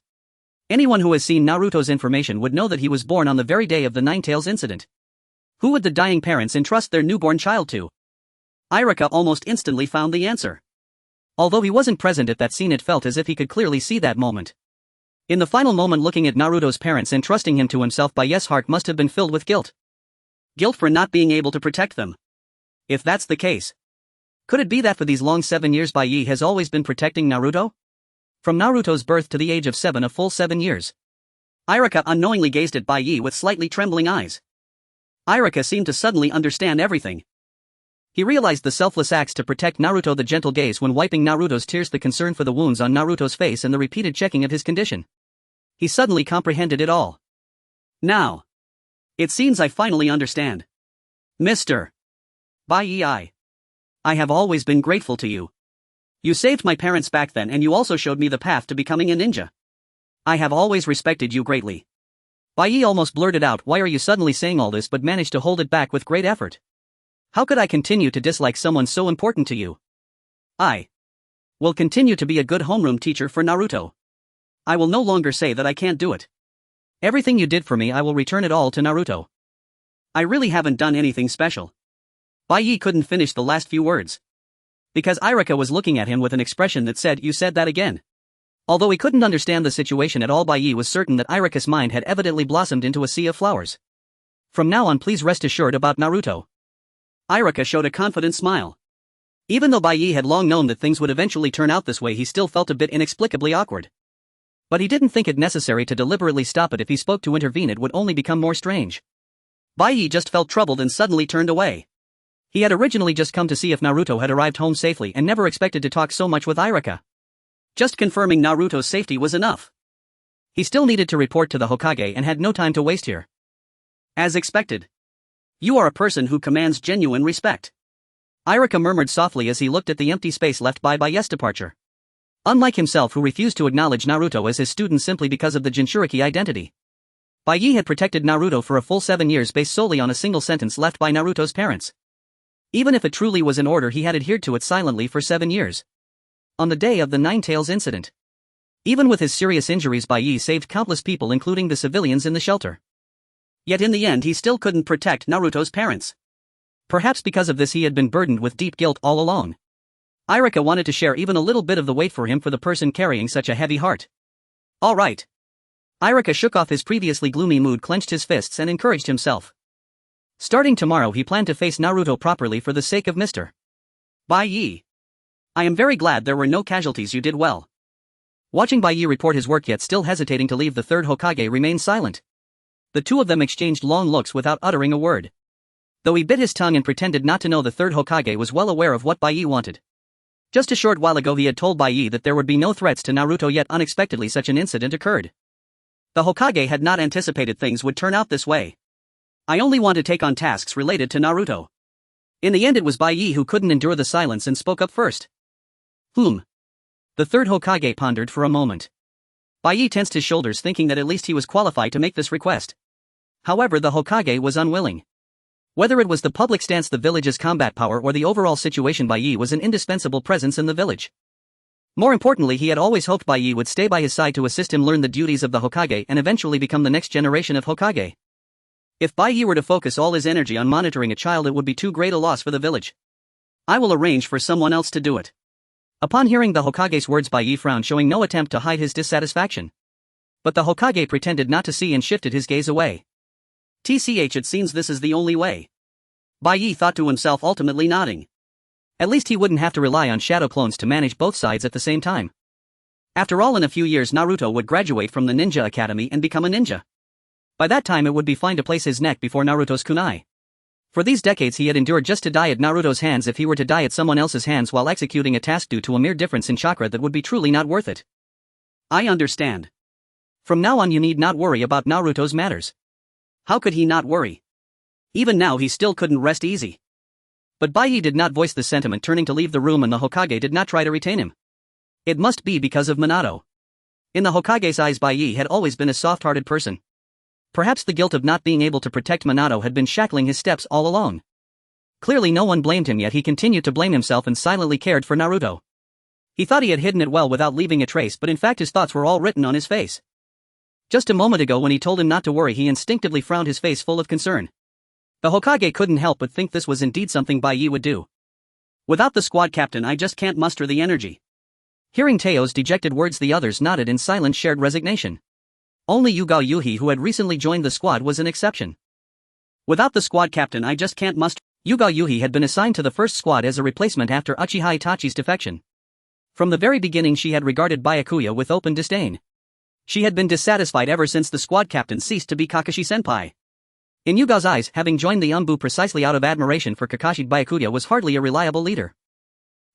Anyone who has seen Naruto's information would know that he was born on the very day of the Ninetales incident. Who would the dying parents entrust their newborn child to? Irika almost instantly found the answer. Although he wasn't present at that scene, it felt as if he could clearly see that moment. In the final moment, looking at Naruto's parents entrusting him to himself, Bai's heart must have been filled with guilt. Guilt for not being able to protect them. If that's the case, could it be that for these long 7 years Bai has always been protecting Naruto? From Naruto's birth to the age of 7, a full 7 years. Irika unknowingly gazed at Bai with slightly trembling eyes. Irika seemed to suddenly understand everything. He realized the selfless acts to protect Naruto, the gentle gaze when wiping Naruto's tears, the concern for the wounds on Naruto's face, and the repeated checking of his condition. He suddenly comprehended it all. Now, it seems I finally understand. Mr. Bai, I have always been grateful to you. You saved my parents back then, and you also showed me the path to becoming a ninja. I have always respected you greatly. Bai almost blurted out, "Why are you suddenly saying all this?" but managed to hold it back with great effort. How could I continue to dislike someone so important to you? I will continue to be a good homeroom teacher for Naruto. I will no longer say that I can't do it. Everything you did for me, I will return it all to Naruto. I really haven't done anything special. Bai couldn't finish the last few words. Because Irika was looking at him with an expression that said, "You said that again." Although he couldn't understand the situation at all, Bai was certain that Irika's mind had evidently blossomed into a sea of flowers. From now on, please rest assured about Naruto. Irika showed a confident smile. Even though Bai had long known that things would eventually turn out this way, he still felt a bit inexplicably awkward. But he didn't think it necessary to deliberately stop it. If he spoke to intervene, it would only become more strange. Bai just felt troubled and suddenly turned away. He had originally just come to see if Naruto had arrived home safely and never expected to talk so much with Irika. Just confirming Naruto's safety was enough. He still needed to report to the Hokage and had no time to waste here. As expected. You are a person who commands genuine respect. Irika murmured softly as he looked at the empty space left by Bai's departure. Unlike himself, who refused to acknowledge Naruto as his student simply because of the Jinchuriki identity, Bai had protected Naruto for a full 7 years based solely on a single sentence left by Naruto's parents. Even if it truly was an order, he had adhered to it silently for 7 years. On the day of the Ninetales incident, even with his serious injuries, Bai saved countless people, including the civilians in the shelter. Yet in the end, he still couldn't protect Naruto's parents. Perhaps because of this, he had been burdened with deep guilt all along. Irika wanted to share even a little bit of the weight for him, for the person carrying such a heavy heart. All right. Irika shook off his previously gloomy mood, clenched his fists, and encouraged himself. Starting tomorrow, he planned to face Naruto properly for the sake of Mr. Bai. I am very glad there were no casualties. You did well. Watching Bai report his work, yet still hesitating to leave, the third Hokage remained silent. The two of them exchanged long looks without uttering a word. Though he bit his tongue and pretended not to know, the third Hokage was well aware of what Bai wanted. Just a short while ago he had told Bai that there would be no threats to Naruto, yet unexpectedly such an incident occurred. The Hokage had not anticipated things would turn out this way. I only want to take on tasks related to Naruto. In the end, it was Bai who couldn't endure the silence and spoke up first. The third Hokage pondered for a moment. Bai tensed his shoulders, thinking that at least he was qualified to make this request. However, the Hokage was unwilling. Whether it was the public stance, the village's combat power, or the overall situation, Bai was an indispensable presence in the village. More importantly, he had always hoped Bai Yi would stay by his side to assist him learn the duties of the Hokage and eventually become the next generation of Hokage. If Bai Yi were to focus all his energy on monitoring a child, it would be too great a loss for the village. I will arrange for someone else to do it. Upon hearing the Hokage's words, Bai Yi frowned, showing no attempt to hide his dissatisfaction. But the Hokage pretended not to see and shifted his gaze away. TCH, it seems this is the only way. Bai Yi thought to himself, ultimately nodding. At least he wouldn't have to rely on shadow clones to manage both sides at the same time. After all, in a few years Naruto would graduate from the Ninja Academy and become a ninja. By that time it would be fine to place his neck before Naruto's kunai. For these decades he had endured just to die at Naruto's hands. If he were to die at someone else's hands while executing a task due to a mere difference in chakra, that would be truly not worth it. I understand. From now on you need not worry about Naruto's matters. How could he not worry? Even now he still couldn't rest easy. But Bai Yi did not voice this sentiment, turning to leave the room, and the Hokage did not try to retain him. It must be because of Minato. In the Hokage's eyes, Bai Yi had always been a soft-hearted person. Perhaps the guilt of not being able to protect Minato had been shackling his steps all along. Clearly no one blamed him, yet he continued to blame himself and silently cared for Naruto. He thought he had hidden it well without leaving a trace, but in fact his thoughts were all written on his face. Just a moment ago when he told him not to worry, he instinctively frowned, his face full of concern. The Hokage couldn't help but think this was indeed something Bai Yi would do. Without the squad captain, I just can't muster the energy. Hearing Teo's dejected words, the others nodded in silent shared resignation. Only Yugao Yuhi, who had recently joined the squad, was an exception. Without the squad captain, I just can't muster. Yugao Yuhi had been assigned to the first squad as a replacement after Uchiha Itachi's defection. From the very beginning she had regarded Byakuya with open disdain. She had been dissatisfied ever since the squad captain ceased to be Kakashi-senpai. In Yugao's eyes, having joined the ANBU precisely out of admiration for Kakashi, Byakuya was hardly a reliable leader.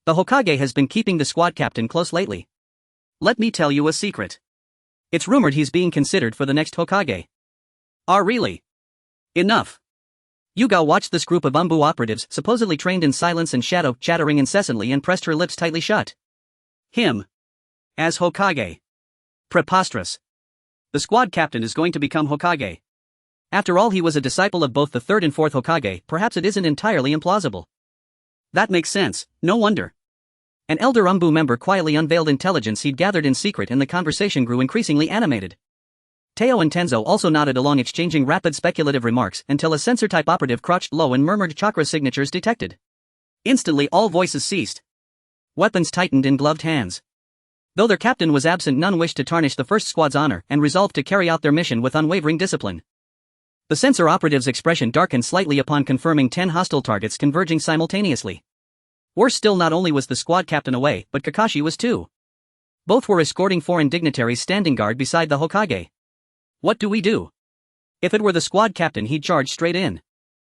The Hokage has been keeping the squad captain close lately. Let me tell you a secret. It's rumored he's being considered for the next Hokage. Ah, really? Enough. Yugao watched this group of ANBU operatives, supposedly trained in silence and shadow, chattering incessantly, and pressed her lips tightly shut. Him. As Hokage. Preposterous. The squad captain is going to become Hokage. After all, he was a disciple of both the third and fourth Hokage. Perhaps it isn't entirely implausible. That makes sense, no wonder. An elder ANBU member quietly unveiled intelligence he'd gathered in secret, and the conversation grew increasingly animated. Teo and Tenzo also nodded along, exchanging rapid speculative remarks, until a sensor-type operative crouched low and murmured, "Chakra signatures detected." Instantly all voices ceased. Weapons tightened in gloved hands. Though their captain was absent, none wished to tarnish the first squad's honor and resolved to carry out their mission with unwavering discipline. The sensor operative's expression darkened slightly upon confirming 10 hostile targets converging simultaneously. Worse still, not only was the squad captain away, but Kakashi was too. Both were escorting foreign dignitaries standing guard beside the Hokage. What do we do? If it were the squad captain, he'd charge straight in.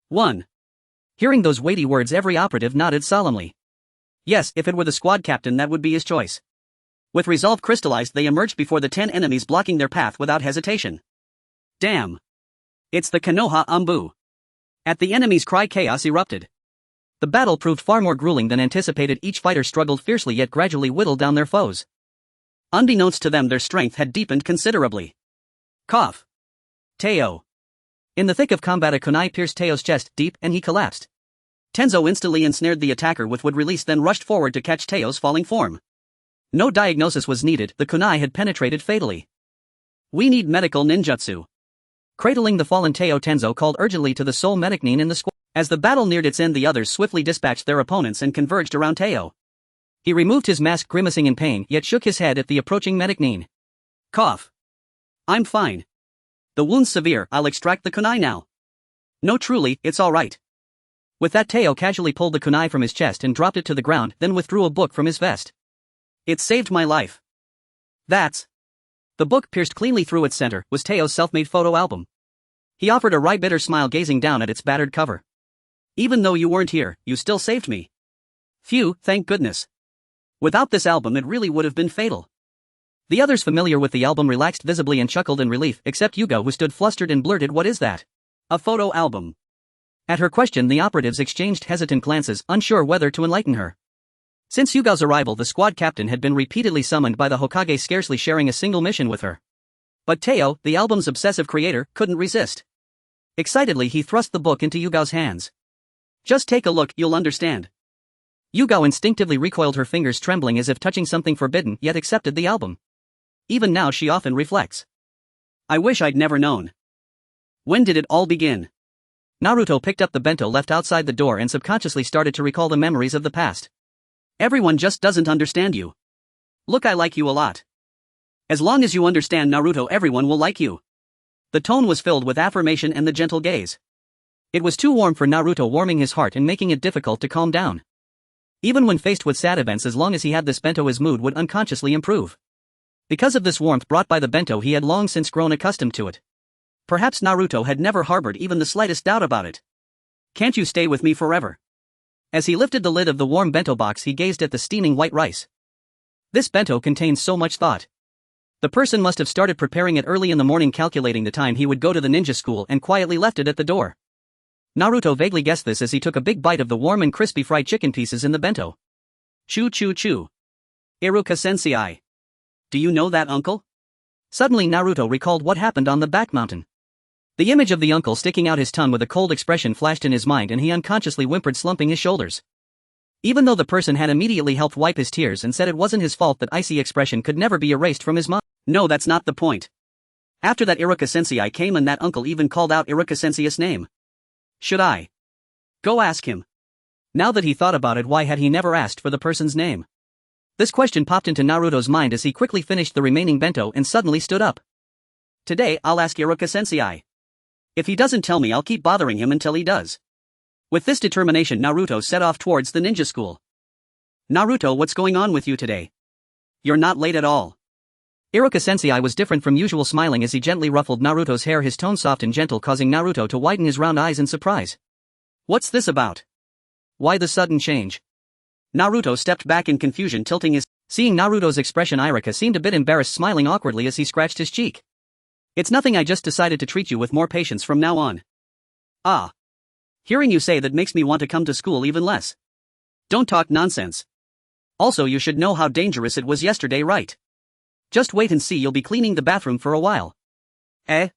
1. Hearing those weighty words, every operative nodded solemnly. Yes, if it were the squad captain, that would be his choice. With resolve crystallized, they emerged before the 10 enemies, blocking their path without hesitation. Damn. It's the Konoha ANBU. At the enemy's cry, chaos erupted. The battle proved far more grueling than anticipated. Each fighter struggled fiercely, yet gradually whittled down their foes. Unbeknownst to them, their strength had deepened considerably. Cough. Teo. In the thick of combat, a kunai pierced Teo's chest deep, and he collapsed. Tenzo instantly ensnared the attacker with wood release, then rushed forward to catch Teo's falling form. No diagnosis was needed, the kunai had penetrated fatally. We need medical ninjutsu. Cradling the fallen Teo, Tenzo called urgently to the sole medic Nin in the squad. As the battle neared its end, the others swiftly dispatched their opponents and converged around Teo. He removed his mask, grimacing in pain, yet shook his head at the approaching medic Nin. Cough. I'm fine. The wound's severe, I'll extract the kunai now. No, truly, it's alright. With that, Teo casually pulled the kunai from his chest and dropped it to the ground, then withdrew a book from his vest. It saved my life. That's. The book, pierced cleanly through its center, was Teo's self-made photo album. He offered a wry, bitter smile, gazing down at its battered cover. Even though you weren't here, you still saved me. Phew, thank goodness. Without this album, it really would have been fatal. The others familiar with the album relaxed visibly and chuckled in relief, except Yugo, who stood flustered and blurted, "What is that?" "A photo album." At her question, the operatives exchanged hesitant glances, unsure whether to enlighten her. Since Yugao's arrival, the squad captain had been repeatedly summoned by the Hokage, scarcely sharing a single mission with her. But Teo, the album's obsessive creator, couldn't resist. Excitedly, he thrust the book into Yugao's hands. "Just take a look, you'll understand." Yugao instinctively recoiled, her fingers trembling as if touching something forbidden, yet accepted the album. Even now she often reflects. I wish I'd never known. When did it all begin? Naruto picked up the bento left outside the door and subconsciously started to recall the memories of the past. Everyone just doesn't understand you. Look, I like you a lot. As long as you understand Naruto, everyone will like you. The tone was filled with affirmation and the gentle gaze. It was too warm for Naruto, warming his heart and making it difficult to calm down. Even when faced with sad events, as long as he had this bento, his mood would unconsciously improve. Because of this warmth brought by the bento, he had long since grown accustomed to it. Perhaps Naruto had never harbored even the slightest doubt about it. Can't you stay with me forever? As he lifted the lid of the warm bento box, he gazed at the steaming white rice. This bento contains so much thought. The person must have started preparing it early in the morning, calculating the time he would go to the ninja school, and quietly left it at the door. Naruto vaguely guessed this as he took a big bite of the warm and crispy fried chicken pieces in the bento. Chew chew chew. Iruka-sensei. Do you know that uncle? Suddenly Naruto recalled what happened on the back mountain. The image of the uncle sticking out his tongue with a cold expression flashed in his mind, and he unconsciously whimpered, slumping his shoulders. Even though the person had immediately helped wipe his tears and said it wasn't his fault, that icy expression could never be erased from his mind. No, that's not the point. After that, Iruka-sensei came, and that uncle even called out Iruka-sensei's name. Should I go ask him? Now that he thought about it, why had he never asked for the person's name? This question popped into Naruto's mind as he quickly finished the remaining bento and suddenly stood up. Today, I'll ask Iruka-sensei. If he doesn't tell me, I'll keep bothering him until he does. With this determination, Naruto set off towards the ninja school. Naruto, what's going on with you today? You're not late at all. Iruka-sensei was different from usual, smiling as he gently ruffled Naruto's hair, his tone soft and gentle, causing Naruto to widen his round eyes in surprise. What's this about? Why the sudden change? Naruto stepped back in confusion, tilting his. Seeing Naruto's expression, Iruka seemed a bit embarrassed, smiling awkwardly as he scratched his cheek. It's nothing, I just decided to treat you with more patience from now on. Ah. Hearing you say that makes me want to come to school even less. Don't talk nonsense. Also, you should know how dangerous it was yesterday, right? Just wait and see, you'll be cleaning the bathroom for a while. Eh?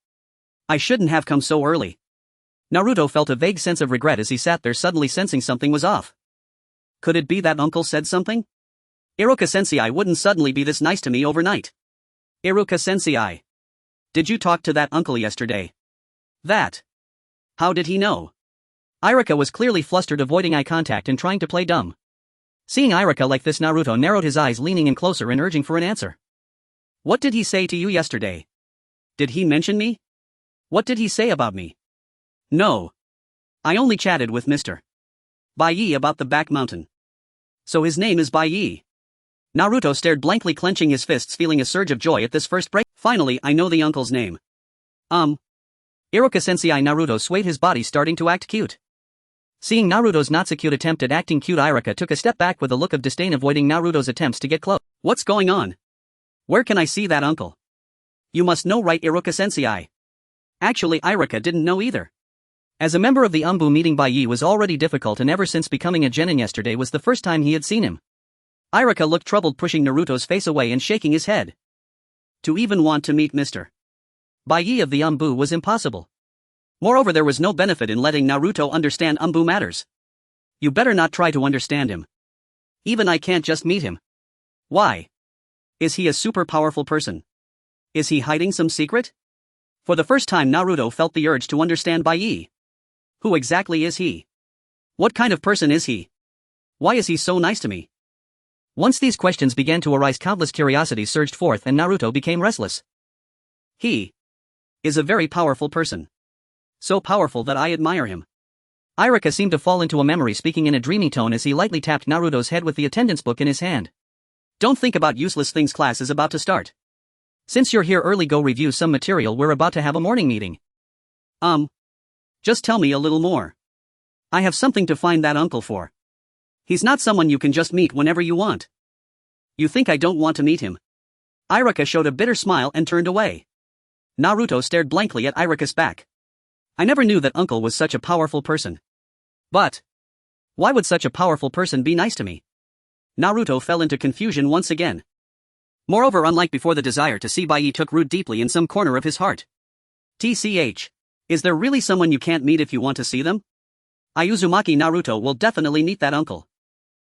I shouldn't have come so early. Naruto felt a vague sense of regret as he sat there, suddenly sensing something was off. Could it be that uncle said something? Iruka-sensei wouldn't suddenly be this nice to me overnight. Iruka-sensei. Did you talk to that uncle yesterday? That. How did he know? Iruka was clearly flustered, avoiding eye contact and trying to play dumb. Seeing Iruka like this, Naruto narrowed his eyes, leaning in closer and urging for an answer. What did he say to you yesterday? Did he mention me? What did he say about me? No. I only chatted with Mr. Bai about the back mountain. So his name is Bai. Naruto stared blankly, clenching his fists, feeling a surge of joy at this first break. Finally, I know the uncle's name. Iruka-sensei. Naruto swayed his body, starting to act cute. Seeing Naruto's not so cute attempt at acting cute, Iruka took a step back with a look of disdain, avoiding Naruto's attempts to get close. What's going on? Where can I see that uncle? You must know, right, Iruka-sensei? Actually, Iruka didn't know either. As a member of the ANBU meeting, Bai was already difficult, and ever since becoming a genin, yesterday was the first time he had seen him. Iruka looked troubled, pushing Naruto's face away and shaking his head. To even want to meet Mr. Bai of the ANBU was impossible. Moreover, there was no benefit in letting Naruto understand ANBU matters. You better not try to understand him. Even I can't just meet him. Why? Is he a super powerful person? Is he hiding some secret? For the first time, Naruto felt the urge to understand Bai. Who exactly is he? What kind of person is he? Why is he so nice to me? Once these questions began to arise, countless curiosities surged forth, and Naruto became restless. He is a very powerful person. So powerful that I admire him. Iruka seemed to fall into a memory, speaking in a dreamy tone as he lightly tapped Naruto's head with the attendance book in his hand. Don't think about useless things, class is about to start. Since you're here early, go review some material, we're about to have a morning meeting. Just tell me a little more. I have something to find that uncle for. He's not someone you can just meet whenever you want. You think I don't want to meet him? Iruka showed a bitter smile and turned away. Naruto stared blankly at Iruka's back. I never knew that uncle was such a powerful person. But why would such a powerful person be nice to me? Naruto fell into confusion once again. Moreover, unlike before, the desire to see Bai took root deeply in some corner of his heart. TCH. Is there really someone you can't meet if you want to see them? Uzumaki Naruto will definitely meet that uncle.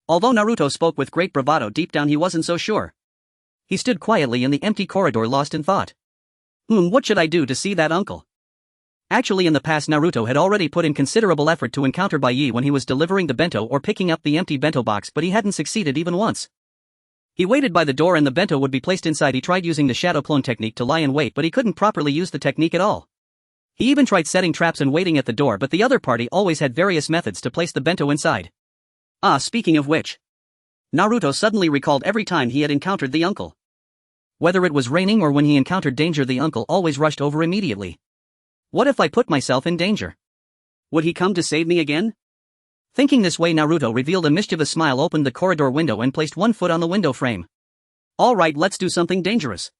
Although Naruto spoke with great bravado, deep down he wasn't so sure. He stood quietly in the empty corridor lost in thought. What should I do to see that uncle? Actually, in the past Naruto had already put in considerable effort to encounter Bai Yi when he was delivering the bento or picking up the empty bento box, but he hadn't succeeded even once. He waited by the door and the bento would be placed inside. He tried using the shadow clone technique to lie in wait, but he couldn't properly use the technique at all. He even tried setting traps and waiting at the door, but the other party always had various methods to place the bento inside. Speaking of which, Naruto suddenly recalled every time he had encountered the uncle. Whether it was raining or when he encountered danger, the uncle always rushed over immediately. What if I put myself in danger? Would he come to save me again? Thinking this way, Naruto revealed a mischievous smile, opened the corridor window and placed one foot on the window frame. Alright, let's do something dangerous.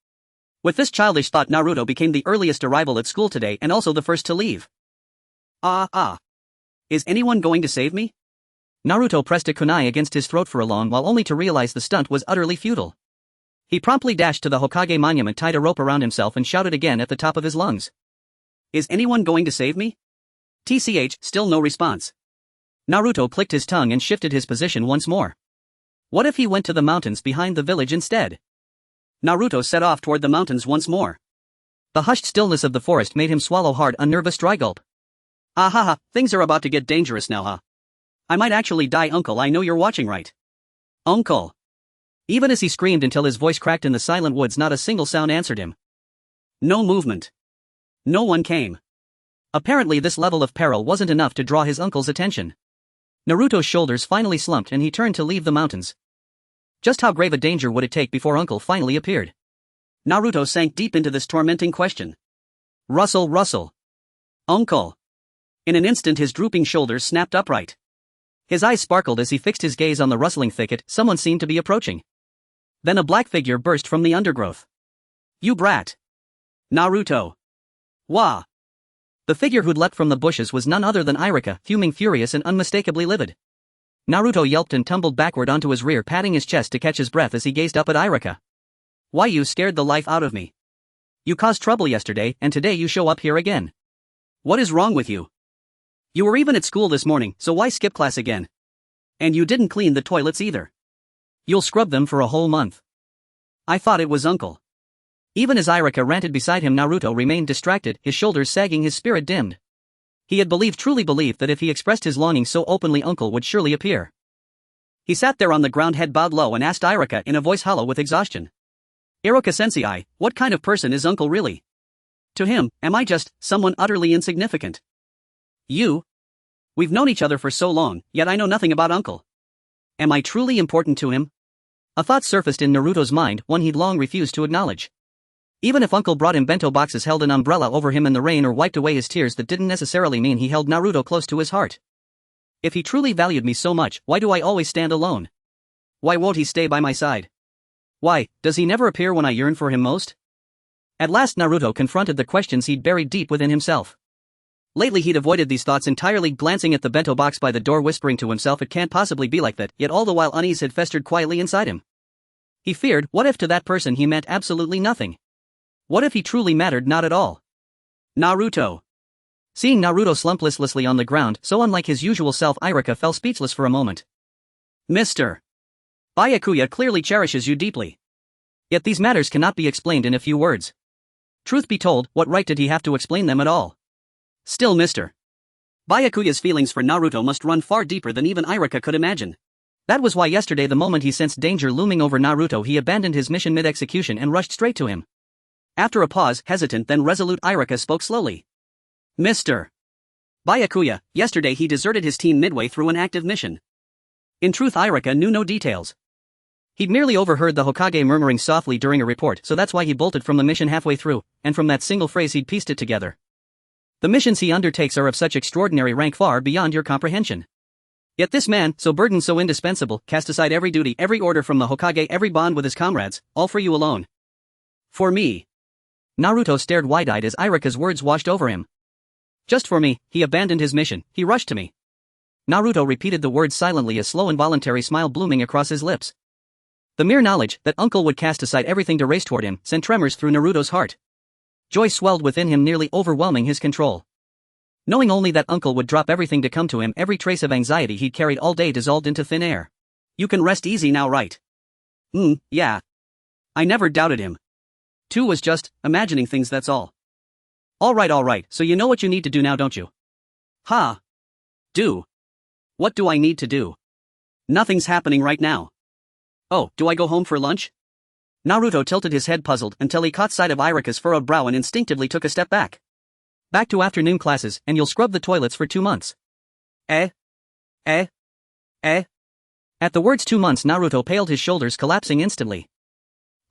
With this childish thought, Naruto became the earliest arrival at school today and also the first to leave. Is anyone going to save me? Naruto pressed a kunai against his throat for a long while, only to realize the stunt was utterly futile. He promptly dashed to the Hokage monument, tied a rope around himself and shouted again at the top of his lungs. Is anyone going to save me? TCH, still no response. Naruto clicked his tongue and shifted his position once more. What if he went to the mountains behind the village instead? Naruto set off toward the mountains once more. The hushed stillness of the forest made him swallow hard, a nervous dry gulp. Things are about to get dangerous now, huh? I might actually die, uncle. I know you're watching, right? Uncle. Even as he screamed until his voice cracked in the silent woods, not a single sound answered him. No movement. No one came. Apparently this level of peril wasn't enough to draw his uncle's attention. Naruto's shoulders finally slumped and he turned to leave the mountains. Just how grave a danger would it take before uncle finally appeared? Naruto sank deep into this tormenting question. Rustle. Uncle. In an instant his drooping shoulders snapped upright. His eyes sparkled as he fixed his gaze on the rustling thicket. Someone seemed to be approaching. Then a black figure burst from the undergrowth. You brat. Naruto. Wah! The figure who'd leapt from the bushes was none other than Irika, fuming, furious and unmistakably livid. Naruto yelped and tumbled backward onto his rear, patting his chest to catch his breath as he gazed up at Irika. Why, you scared the life out of me. You caused trouble yesterday, and today you show up here again. What is wrong with you? You were even at school this morning, so why skip class again? And you didn't clean the toilets either. You'll scrub them for a whole month. I thought it was uncle. Even as Irika ranted beside him, Naruto remained distracted, his shoulders sagging, his spirit dimmed. He had truly believed that if he expressed his longing so openly, uncle would surely appear. He sat there on the ground, head bowed low, and asked Irika in a voice hollow with exhaustion. Iroka-sensei, what kind of person is uncle really? To him, am I just someone utterly insignificant? You? We've known each other for so long, yet I know nothing about uncle. Am I truly important to him? A thought surfaced in Naruto's mind, one he'd long refused to acknowledge. Even if uncle brought him bento boxes, held an umbrella over him in the rain, or wiped away his tears, that didn't necessarily mean he held Naruto close to his heart. If he truly valued me so much, why do I always stand alone? Why won't he stay by my side? Why, does he never appear when I yearn for him most? At last Naruto confronted the questions he'd buried deep within himself. Lately he'd avoided these thoughts entirely, glancing at the bento box by the door, whispering to himself, it can't possibly be like that, yet all the while unease had festered quietly inside him. He feared, what if to that person he meant absolutely nothing? What if he truly mattered not at all? Naruto. Seeing Naruto slump listlessly on the ground, so unlike his usual self, Irika fell speechless for a moment. Mr. Byakuya clearly cherishes you deeply. Yet these matters cannot be explained in a few words. Truth be told, what right did he have to explain them at all? Still, Mr. Byakuya's feelings for Naruto must run far deeper than even Irika could imagine. That was why yesterday, the moment he sensed danger looming over Naruto, he abandoned his mission mid-execution and rushed straight to him. After a pause, hesitant then resolute, Irika spoke slowly. Mr. Byakuya, yesterday he deserted his team midway through an active mission. In truth, Irika knew no details. He'd merely overheard the Hokage murmuring softly during a report, so that's why he bolted from the mission halfway through, and from that single phrase he'd pieced it together. The missions he undertakes are of such extraordinary rank, far beyond your comprehension. Yet this man, so burdened, so indispensable, cast aside every duty, every order from the Hokage, every bond with his comrades, all for you alone. For me. Naruto stared wide-eyed as Irika's words washed over him. Just for me, he abandoned his mission, he rushed to me. Naruto repeated the words silently, a slow involuntary smile blooming across his lips. The mere knowledge that uncle would cast aside everything to race toward him sent tremors through Naruto's heart. Joy swelled within him, nearly overwhelming his control. Knowing only that uncle would drop everything to come to him, every trace of anxiety he'd carried all day dissolved into thin air. You can rest easy now, right? Yeah. I never doubted him. 2 was just imagining things, that's all. Alright, so you know what you need to do now, don't you? Ha. Do. What do I need to do? Nothing's happening right now. Oh, do I go home for lunch? Naruto tilted his head puzzled until he caught sight of Irika's furrowed brow and instinctively took a step back. Back to afternoon classes, and you'll scrub the toilets for 2 months. Eh? At the words 2 months, Naruto paled, his shoulders collapsing instantly.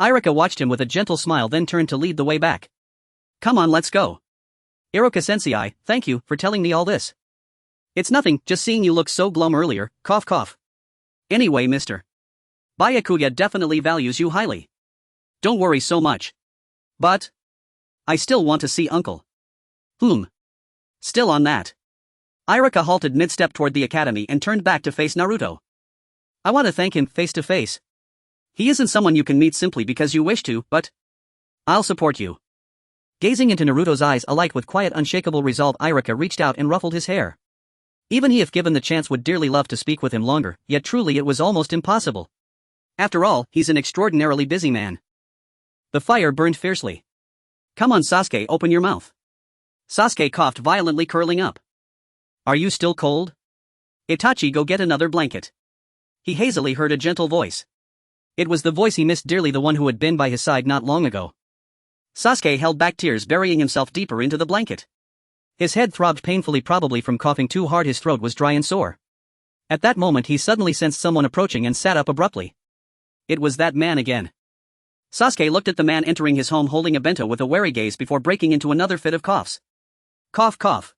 Irika watched him with a gentle smile, then turned to lead the way back. Come on, let's go. Iroka-sensei, thank you for telling me all this. It's nothing, just seeing you look so glum earlier, cough cough. Anyway, Mr. Byakuya definitely values you highly. Don't worry so much. But I still want to see Uncle. Still on that. Irika halted mid-step toward the academy and turned back to face Naruto. I want to thank him face to face. He isn't someone you can meet simply because you wish to, but I'll support you. Gazing into Naruto's eyes alight with quiet unshakable resolve, Irika reached out and ruffled his hair. Even he, if given the chance, would dearly love to speak with him longer, yet truly it was almost impossible. After all, he's an extraordinarily busy man. The fire burned fiercely. Come on, Sasuke, open your mouth. Sasuke coughed violently, curling up. Are you still cold? Itachi, go get another blanket. He hazily heard a gentle voice. It was the voice he missed dearly, the one who had been by his side not long ago. Sasuke held back tears, burying himself deeper into the blanket. His head throbbed painfully, probably from coughing too hard. His throat was dry and sore. At that moment he suddenly sensed someone approaching and sat up abruptly. It was that man again. Sasuke looked at the man entering his home holding a bento with a wary gaze before breaking into another fit of coughs. Cough cough.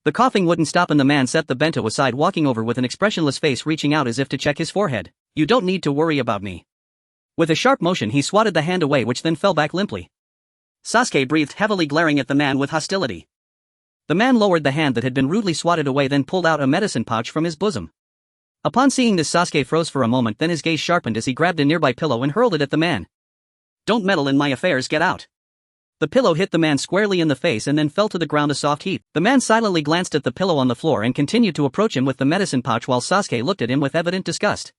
The coughing wouldn't stop and the man set the bento aside, walking over with an expressionless face, reaching out as if to check his forehead. You don't need to worry about me. With a sharp motion he swatted the hand away, which then fell back limply. Sasuke breathed heavily, glaring at the man with hostility. The man lowered the hand that had been rudely swatted away, then pulled out a medicine pouch from his bosom. Upon seeing this, Sasuke froze for a moment, then his gaze sharpened as he grabbed a nearby pillow and hurled it at the man. Don't meddle in my affairs, get out. The pillow hit the man squarely in the face and then fell to the ground, a soft heap. The man silently glanced at the pillow on the floor and continued to approach him with the medicine pouch while Sasuke looked at him with evident disgust.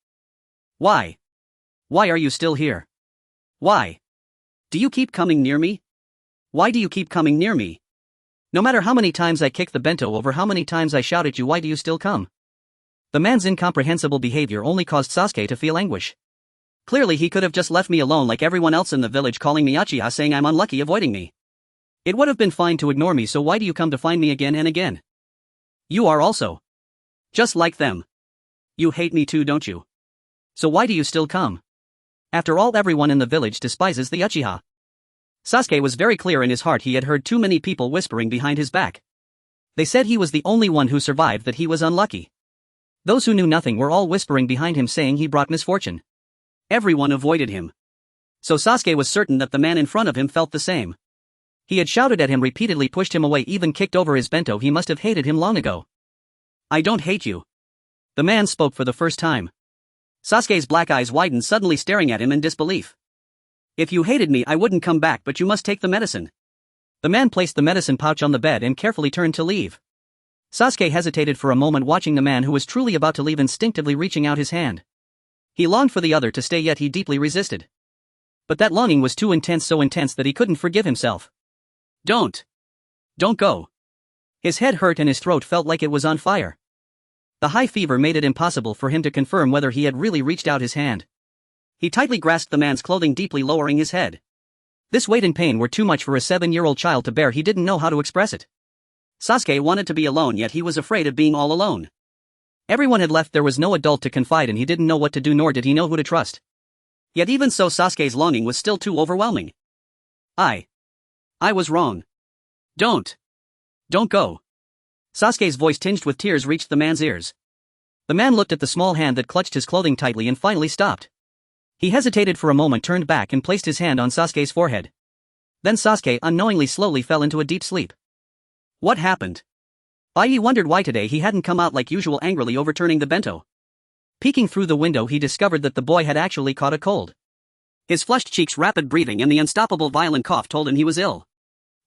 Why? Why are you still here? Why? Do you keep coming near me? Why do you keep coming near me? No matter how many times I kick the bento over, how many times I shout at you, why do you still come? The man's incomprehensible behavior only caused Sasuke to feel anguish. Clearly he could have just left me alone like everyone else in the village, calling me Uchiha, saying I'm unlucky, avoiding me. It would have been fine to ignore me, so why do you come to find me again and again? You are also just like them. You hate me too, don't you? So why do you still come? After all, everyone in the village despises the Uchiha. Sasuke was very clear in his heart he had heard too many people whispering behind his back. They said he was the only one who survived, that he was unlucky. Those who knew nothing were all whispering behind him, saying he brought misfortune. Everyone avoided him. So Sasuke was certain that the man in front of him felt the same. He had shouted at him repeatedly, pushed him away, even kicked over his bento. He must have hated him long ago. I don't hate you. The man spoke for the first time. Sasuke's black eyes widened, suddenly staring at him in disbelief. If you hated me, I wouldn't come back, but you must take the medicine. The man placed the medicine pouch on the bed and carefully turned to leave. Sasuke hesitated for a moment, watching the man who was truly about to leave, instinctively reaching out his hand. He longed for the other to stay, yet he deeply resisted. But that longing was too intense, so intense that he couldn't forgive himself. Don't go. His head hurt and his throat felt like it was on fire. The high fever made it impossible for him to confirm whether he had really reached out his hand. He tightly grasped the man's clothing, deeply lowering his head. This weight and pain were too much for a 7-year-old child to bear. He didn't know how to express it. Sasuke wanted to be alone, yet he was afraid of being all alone. Everyone had left, there was no adult to confide in, he didn't know what to do, nor did he know who to trust. Yet even so, Sasuke's longing was still too overwhelming. I was wrong. Don't go. Sasuke's voice, tinged with tears, reached the man's ears. The man looked at the small hand that clutched his clothing tightly and finally stopped. He hesitated for a moment, turned back and placed his hand on Sasuke's forehead. Then Sasuke unknowingly slowly fell into a deep sleep. What happened? Bai wondered why today he hadn't come out like usual, angrily overturning the bento. Peeking through the window, he discovered that the boy had actually caught a cold. His flushed cheeks, rapid breathing, and the unstoppable violent cough told him he was ill.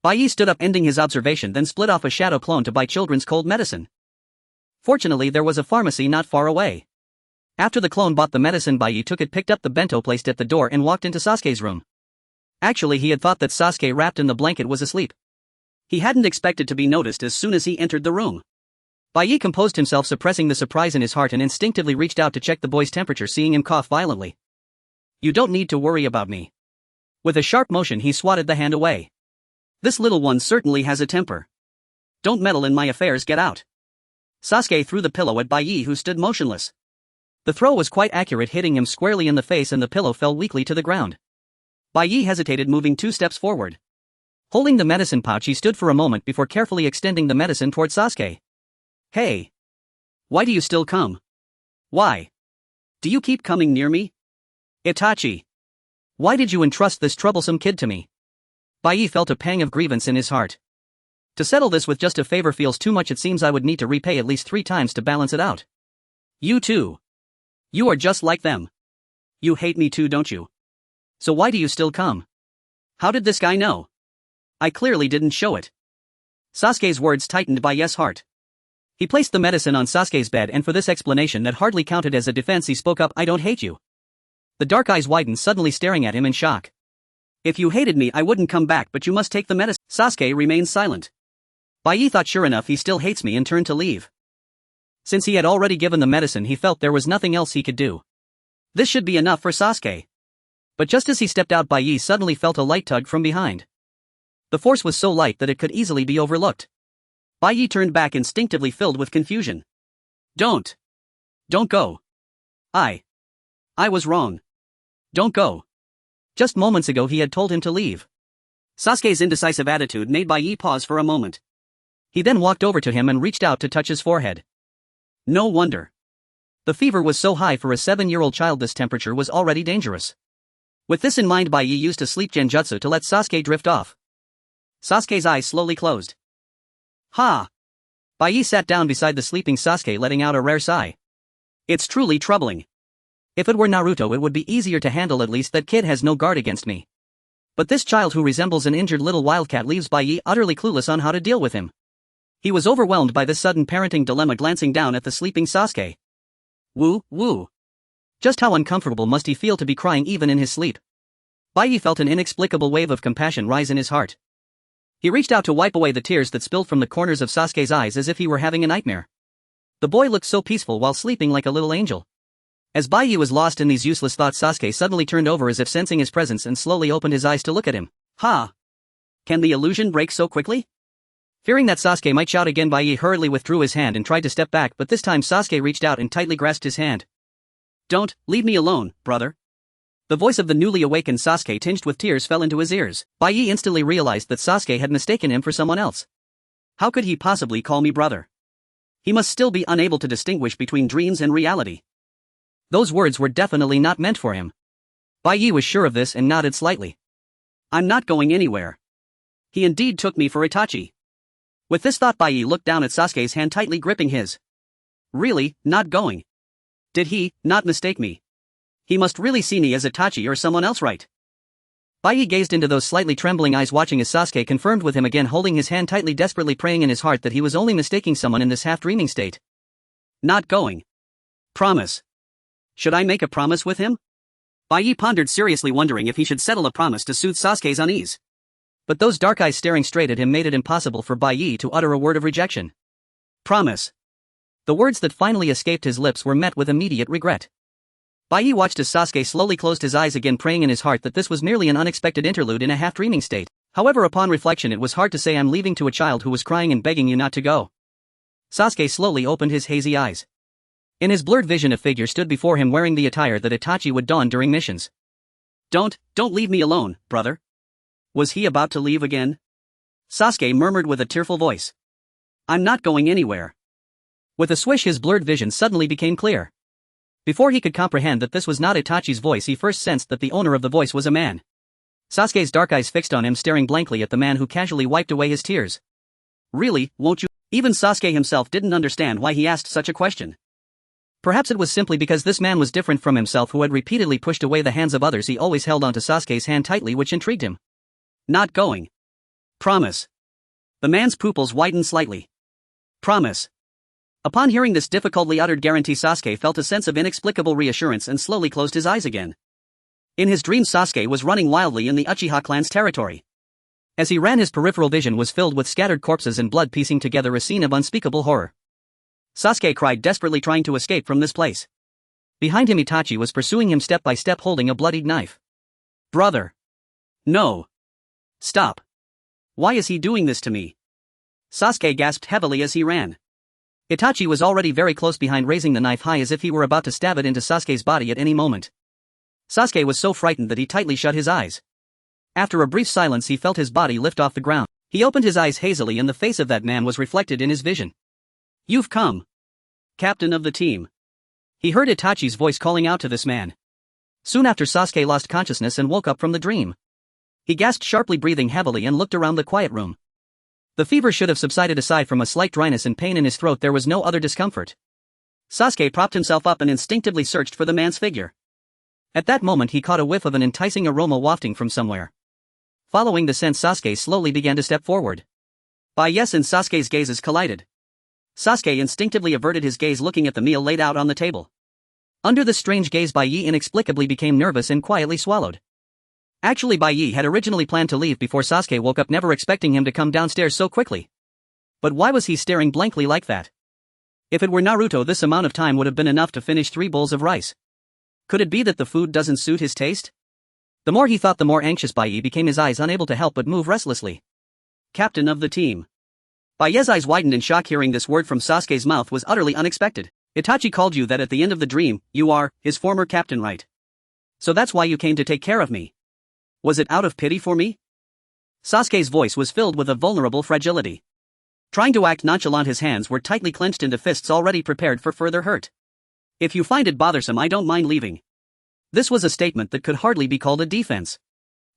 Bai stood up, ending his observation, then split off a shadow clone to buy children's cold medicine. Fortunately, there was a pharmacy not far away. After the clone bought the medicine, Bai took it, picked up the bento placed at the door and walked into Sasuke's room. Actually, he had thought that Sasuke wrapped in the blanket was asleep. He hadn't expected to be noticed as soon as he entered the room. Bai composed himself, suppressing the surprise in his heart, and instinctively reached out to check the boy's temperature, seeing him cough violently. "You don't need to worry about me." With a sharp motion he swatted the hand away. "This little one certainly has a temper. Don't meddle in my affairs, get out." Sasuke threw the pillow at Bai, who stood motionless. The throw was quite accurate, hitting him squarely in the face, and the pillow fell weakly to the ground. Bai hesitated, moving 2 steps forward. Holding the medicine pouch, he stood for a moment before carefully extending the medicine toward Sasuke. "Hey! Why do you still come? Why? Do you keep coming near me? Itachi! Why did you entrust this troublesome kid to me?" Bai felt a pang of grievance in his heart. To settle this with just a favor feels too much. It seems I would need to repay at least 3 times to balance it out. "You too. You are just like them. You hate me too, don't you? So why do you still come? How did this guy know? I clearly didn't show it." Sasuke's words tightened Bai's heart. He placed the medicine on Sasuke's bed, and for this explanation that hardly counted as a defense, he spoke up, "I don't hate you." The dark eyes widened, suddenly staring at him in shock. "If you hated me, I wouldn't come back, but you must take the medicine." Sasuke remained silent. Bai thought, sure enough, he still hates me, and turned to leave. Since he had already given the medicine, he felt there was nothing else he could do. This should be enough for Sasuke. But just as he stepped out, Bai suddenly felt a light tug from behind. The force was so light that it could easily be overlooked. Bai turned back, instinctively filled with confusion. Don't go. I was wrong. Don't go." Just moments ago he had told him to leave. Sasuke's indecisive attitude made Bai pause for a moment. He then walked over to him and reached out to touch his forehead. No wonder. The fever was so high for a 7-year-old child. This temperature was already dangerous. With this in mind, Bai used a sleep genjutsu to let Sasuke drift off. Sasuke's eyes slowly closed. Ha! Bai sat down beside the sleeping Sasuke, letting out a rare sigh. It's truly troubling. If it were Naruto, it would be easier to handle. At least that kid has no guard against me. But this child who resembles an injured little wildcat leaves Bai utterly clueless on how to deal with him. He was overwhelmed by this sudden parenting dilemma, glancing down at the sleeping Sasuke. Woo. Just how uncomfortable must he feel to be crying even in his sleep? Bai felt an inexplicable wave of compassion rise in his heart. He reached out to wipe away the tears that spilled from the corners of Sasuke's eyes as if he were having a nightmare. The boy looked so peaceful while sleeping, like a little angel. As Bai was lost in these useless thoughts, Sasuke suddenly turned over as if sensing his presence and slowly opened his eyes to look at him. Ha! Can the illusion break so quickly? Fearing that Sasuke might shout again, Bai hurriedly withdrew his hand and tried to step back, but this time Sasuke reached out and tightly grasped his hand. Don't leave me alone, brother. The voice of the newly awakened Sasuke, tinged with tears, fell into his ears. Bai instantly realized that Sasuke had mistaken him for someone else. How could he possibly call me brother? He must still be unable to distinguish between dreams and reality. Those words were definitely not meant for him. Bai was sure of this and nodded slightly. I'm not going anywhere. He indeed took me for Itachi. With this thought, Bai looked down at Sasuke's hand, tightly gripping his. Really, not going? Did he not mistake me? He must really see me as Itachi or someone else, right? Bai gazed into those slightly trembling eyes, watching as Sasuke confirmed with him again, holding his hand tightly, desperately praying in his heart that he was only mistaking someone in this half-dreaming state. Not going. Promise. Should I make a promise with him? Bai pondered seriously, wondering if he should settle a promise to soothe Sasuke's unease. But those dark eyes staring straight at him made it impossible for Bai to utter a word of rejection. Promise. The words that finally escaped his lips were met with immediate regret. Bai watched as Sasuke slowly closed his eyes again, praying in his heart that this was merely an unexpected interlude in a half-dreaming state. However, upon reflection, it was hard to say I'm leaving to a child who was crying and begging you not to go. Sasuke slowly opened his hazy eyes. In his blurred vision, a figure stood before him wearing the attire that Itachi would don during missions. Don't leave me alone, brother. Was he about to leave again? Sasuke murmured with a tearful voice. I'm not going anywhere. With a swish, his blurred vision suddenly became clear. Before he could comprehend that this was not Itachi's voice, he first sensed that the owner of the voice was a man. Sasuke's dark eyes fixed on him, staring blankly at the man who casually wiped away his tears. Really, won't you? Even Sasuke himself didn't understand why he asked such a question. Perhaps it was simply because this man was different from himself, who had repeatedly pushed away the hands of others. He always held onto Sasuke's hand tightly, which intrigued him. Not going. Promise. The man's pupils widened slightly. Promise. Upon hearing this difficultly uttered guarantee, Sasuke felt a sense of inexplicable reassurance and slowly closed his eyes again. In his dreams, Sasuke was running wildly in the Uchiha clan's territory. As he ran, his peripheral vision was filled with scattered corpses and blood, piecing together a scene of unspeakable horror. Sasuke cried, desperately trying to escape from this place. Behind him, Itachi was pursuing him step by step, holding a bloodied knife. Brother! No! Stop! Why is he doing this to me? Sasuke gasped heavily as he ran. Itachi was already very close behind, raising the knife high as if he were about to stab it into Sasuke's body at any moment. Sasuke was so frightened that he tightly shut his eyes. After a brief silence, he felt his body lift off the ground. He opened his eyes hazily, and the face of that man was reflected in his vision. You've come. Captain of the team. He heard Itachi's voice calling out to this man. Soon after, Sasuke lost consciousness and woke up from the dream. He gasped sharply, breathing heavily, and looked around the quiet room. The fever should have subsided. Aside from a slight dryness and pain in his throat, there was no other discomfort. Sasuke propped himself up and instinctively searched for the man's figure. At that moment, he caught a whiff of an enticing aroma wafting from somewhere. Following the scent, Sasuke slowly began to step forward. Yes, and Sasuke's gazes collided. Sasuke instinctively averted his gaze, looking at the meal laid out on the table. Under the strange gaze, Bai inexplicably became nervous and quietly swallowed. Actually, Bai had originally planned to leave before Sasuke woke up, never expecting him to come downstairs so quickly. But why was he staring blankly like that? If it were Naruto, this amount of time would have been enough to finish 3 bowls of rice. Could it be that the food doesn't suit his taste? The more he thought, the more anxious Bai became, his eyes unable to help but move restlessly. Captain of the team. Bai's eyes widened in shock. Hearing this word from Sasuke's mouth was utterly unexpected. Itachi called you that at the end of the dream. You are his former captain, right? So that's why you came to take care of me. Was it out of pity for me? Sasuke's voice was filled with a vulnerable fragility. Trying to act nonchalant, his hands were tightly clenched into fists, already prepared for further hurt. If you find it bothersome, I don't mind leaving. This was a statement that could hardly be called a defense.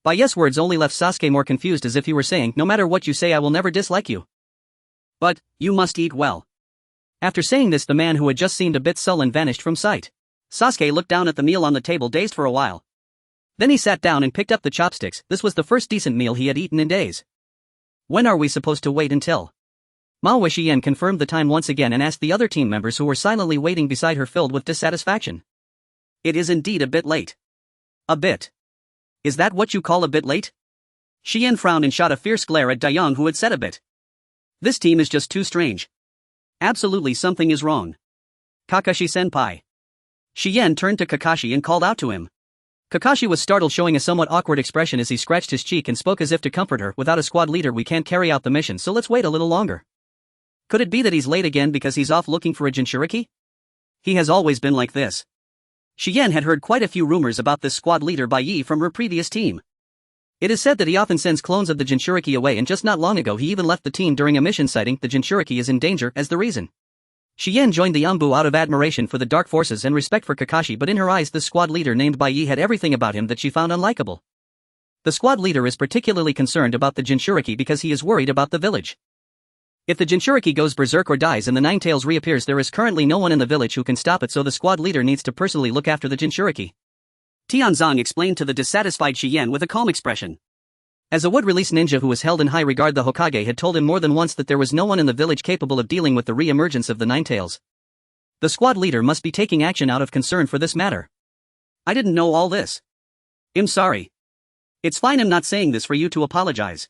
Bai's words only left Sasuke more confused, as if he were saying, no matter what you say, I will never dislike you. But, you must eat well. After saying this, the man who had just seemed a bit sullen vanished from sight. Sasuke looked down at the meal on the table, dazed for a while. Then he sat down and picked up the chopsticks. This was the first decent meal he had eaten in days. When are we supposed to wait until? Mao Xian confirmed the time once again and asked the other team members, who were silently waiting beside her, filled with dissatisfaction. It is indeed a bit late. A bit? Is that what you call a bit late? Xian frowned and shot a fierce glare at Dayang, who had said a bit. This team is just too strange. Absolutely something is wrong. Kakashi-senpai. Xian turned to Kakashi and called out to him. Kakashi was startled, showing a somewhat awkward expression as he scratched his cheek and spoke as if to comfort her. Without a squad leader, we can't carry out the mission, so let's wait a little longer. Could it be that he's late again because he's off looking for a Jinchuriki? He has always been like this. Xian had heard quite a few rumors about this squad leader Bai from her previous team. It is said that he often sends clones of the Jinchuriki away, and just not long ago he even left the team during a mission, citing the Jinchuriki is in danger as the reason. Xian joined the ANBU out of admiration for the dark forces and respect for Kakashi, but in her eyes this squad leader named Bai had everything about him that she found unlikable. The squad leader is particularly concerned about the Jinchuriki because he is worried about the village. If the Jinchuriki goes berserk or dies and the Nine Tails reappears, there is currently no one in the village who can stop it, so the squad leader needs to personally look after the Jinchuriki. Tianzong explained to the dissatisfied Xian with a calm expression. As a wood-release ninja who was held in high regard, the Hokage had told him more than once that there was no one in the village capable of dealing with the re-emergence of the Nine Tails. The squad leader must be taking action out of concern for this matter. I didn't know all this. I'm sorry. It's fine, I'm not saying this for you to apologize.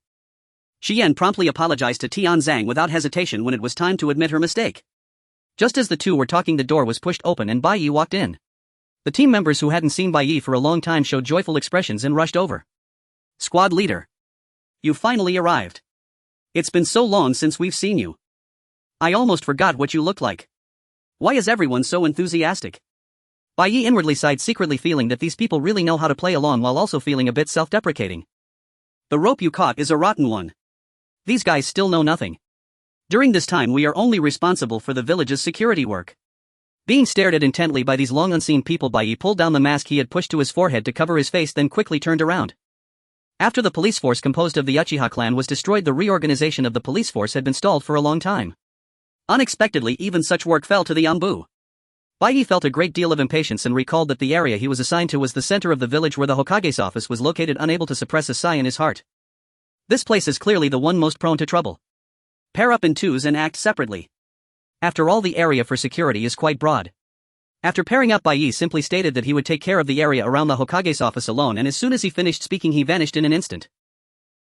Xian promptly apologized to Tianzong without hesitation when it was time to admit her mistake. Just as the two were talking, the door was pushed open and Bai Yi walked in. The team members who hadn't seen Bai Yi for a long time showed joyful expressions and rushed over. Squad leader. You finally arrived. It's been so long since we've seen you. I almost forgot what you looked like. Why is everyone so enthusiastic? Bai Yi inwardly sighed, secretly feeling that these people really know how to play along, while also feeling a bit self-deprecating. The rope you caught is a rotten one. These guys still know nothing. During this time we are only responsible for the village's security work. Being stared at intently by these long unseen people, Bai Yi pulled down the mask he had pushed to his forehead to cover his face, then quickly turned around. After the police force composed of the Uchiha clan was destroyed, the reorganization of the police force had been stalled for a long time. Unexpectedly, even such work fell to the ANBU. Bai Yi felt a great deal of impatience and recalled that the area he was assigned to was the center of the village where the Hokage's office was located, unable to suppress a sigh in his heart. This place is clearly the one most prone to trouble. Pair up in twos and act separately. After all, the area for security is quite broad. After pairing up, Bai simply stated that he would take care of the area around the Hokage's office alone, and as soon as he finished speaking he vanished in an instant.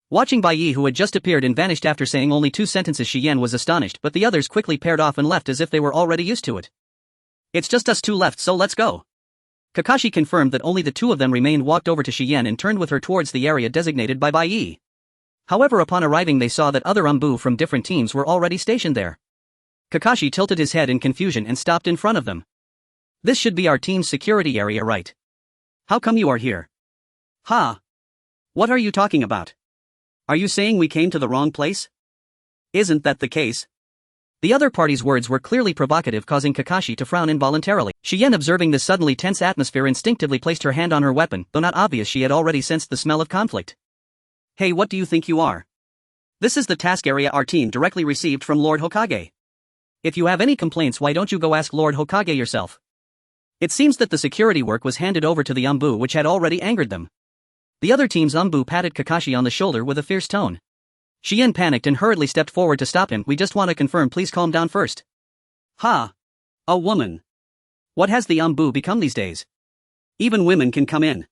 Watching Bai, who had just appeared and vanished after saying only 2 sentences, Shien was astonished, but the others quickly paired off and left as if they were already used to it. It's just us 2 left, so let's go. Kakashi confirmed that only the 2 of them remained, walked over to Shien and turned with her towards the area designated by Bai. However, upon arriving they saw that other ANBU from different teams were already stationed there. Kakashi tilted his head in confusion and stopped in front of them. This should be our team's security area, right? How come you are here? Ha! What are you talking about? Are you saying we came to the wrong place? Isn't that the case? The other party's words were clearly provocative, causing Kakashi to frown involuntarily. Shien, observing this suddenly tense atmosphere, instinctively placed her hand on her weapon, though not obvious she had already sensed the smell of conflict. Hey, what do you think you are? This is the task area our team directly received from Lord Hokage. If you have any complaints, why don't you go ask Lord Hokage yourself? It seems that the security work was handed over to the ANBU, which had already angered them. The other team's ANBU patted Kakashi on the shoulder with a fierce tone. Shien panicked and hurriedly stepped forward to stop him. We just want to confirm, please calm down first. Ha! A woman. What has the ANBU become these days? Even women can come in.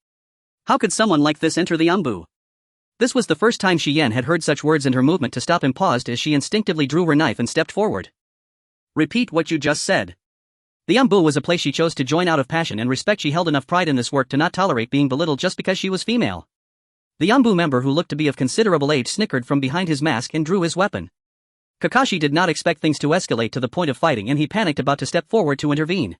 How could someone like this enter the ANBU? This was the first time Shien had heard such words, and her movement to stop him paused as she instinctively drew her knife and stepped forward. Repeat what you just said. The ANBU was a place she chose to join out of passion and respect. She held enough pride in this work to not tolerate being belittled just because she was female. The ANBU member, who looked to be of considerable age, snickered from behind his mask and drew his weapon. Kakashi did not expect things to escalate to the point of fighting, and he panicked, about to step forward to intervene.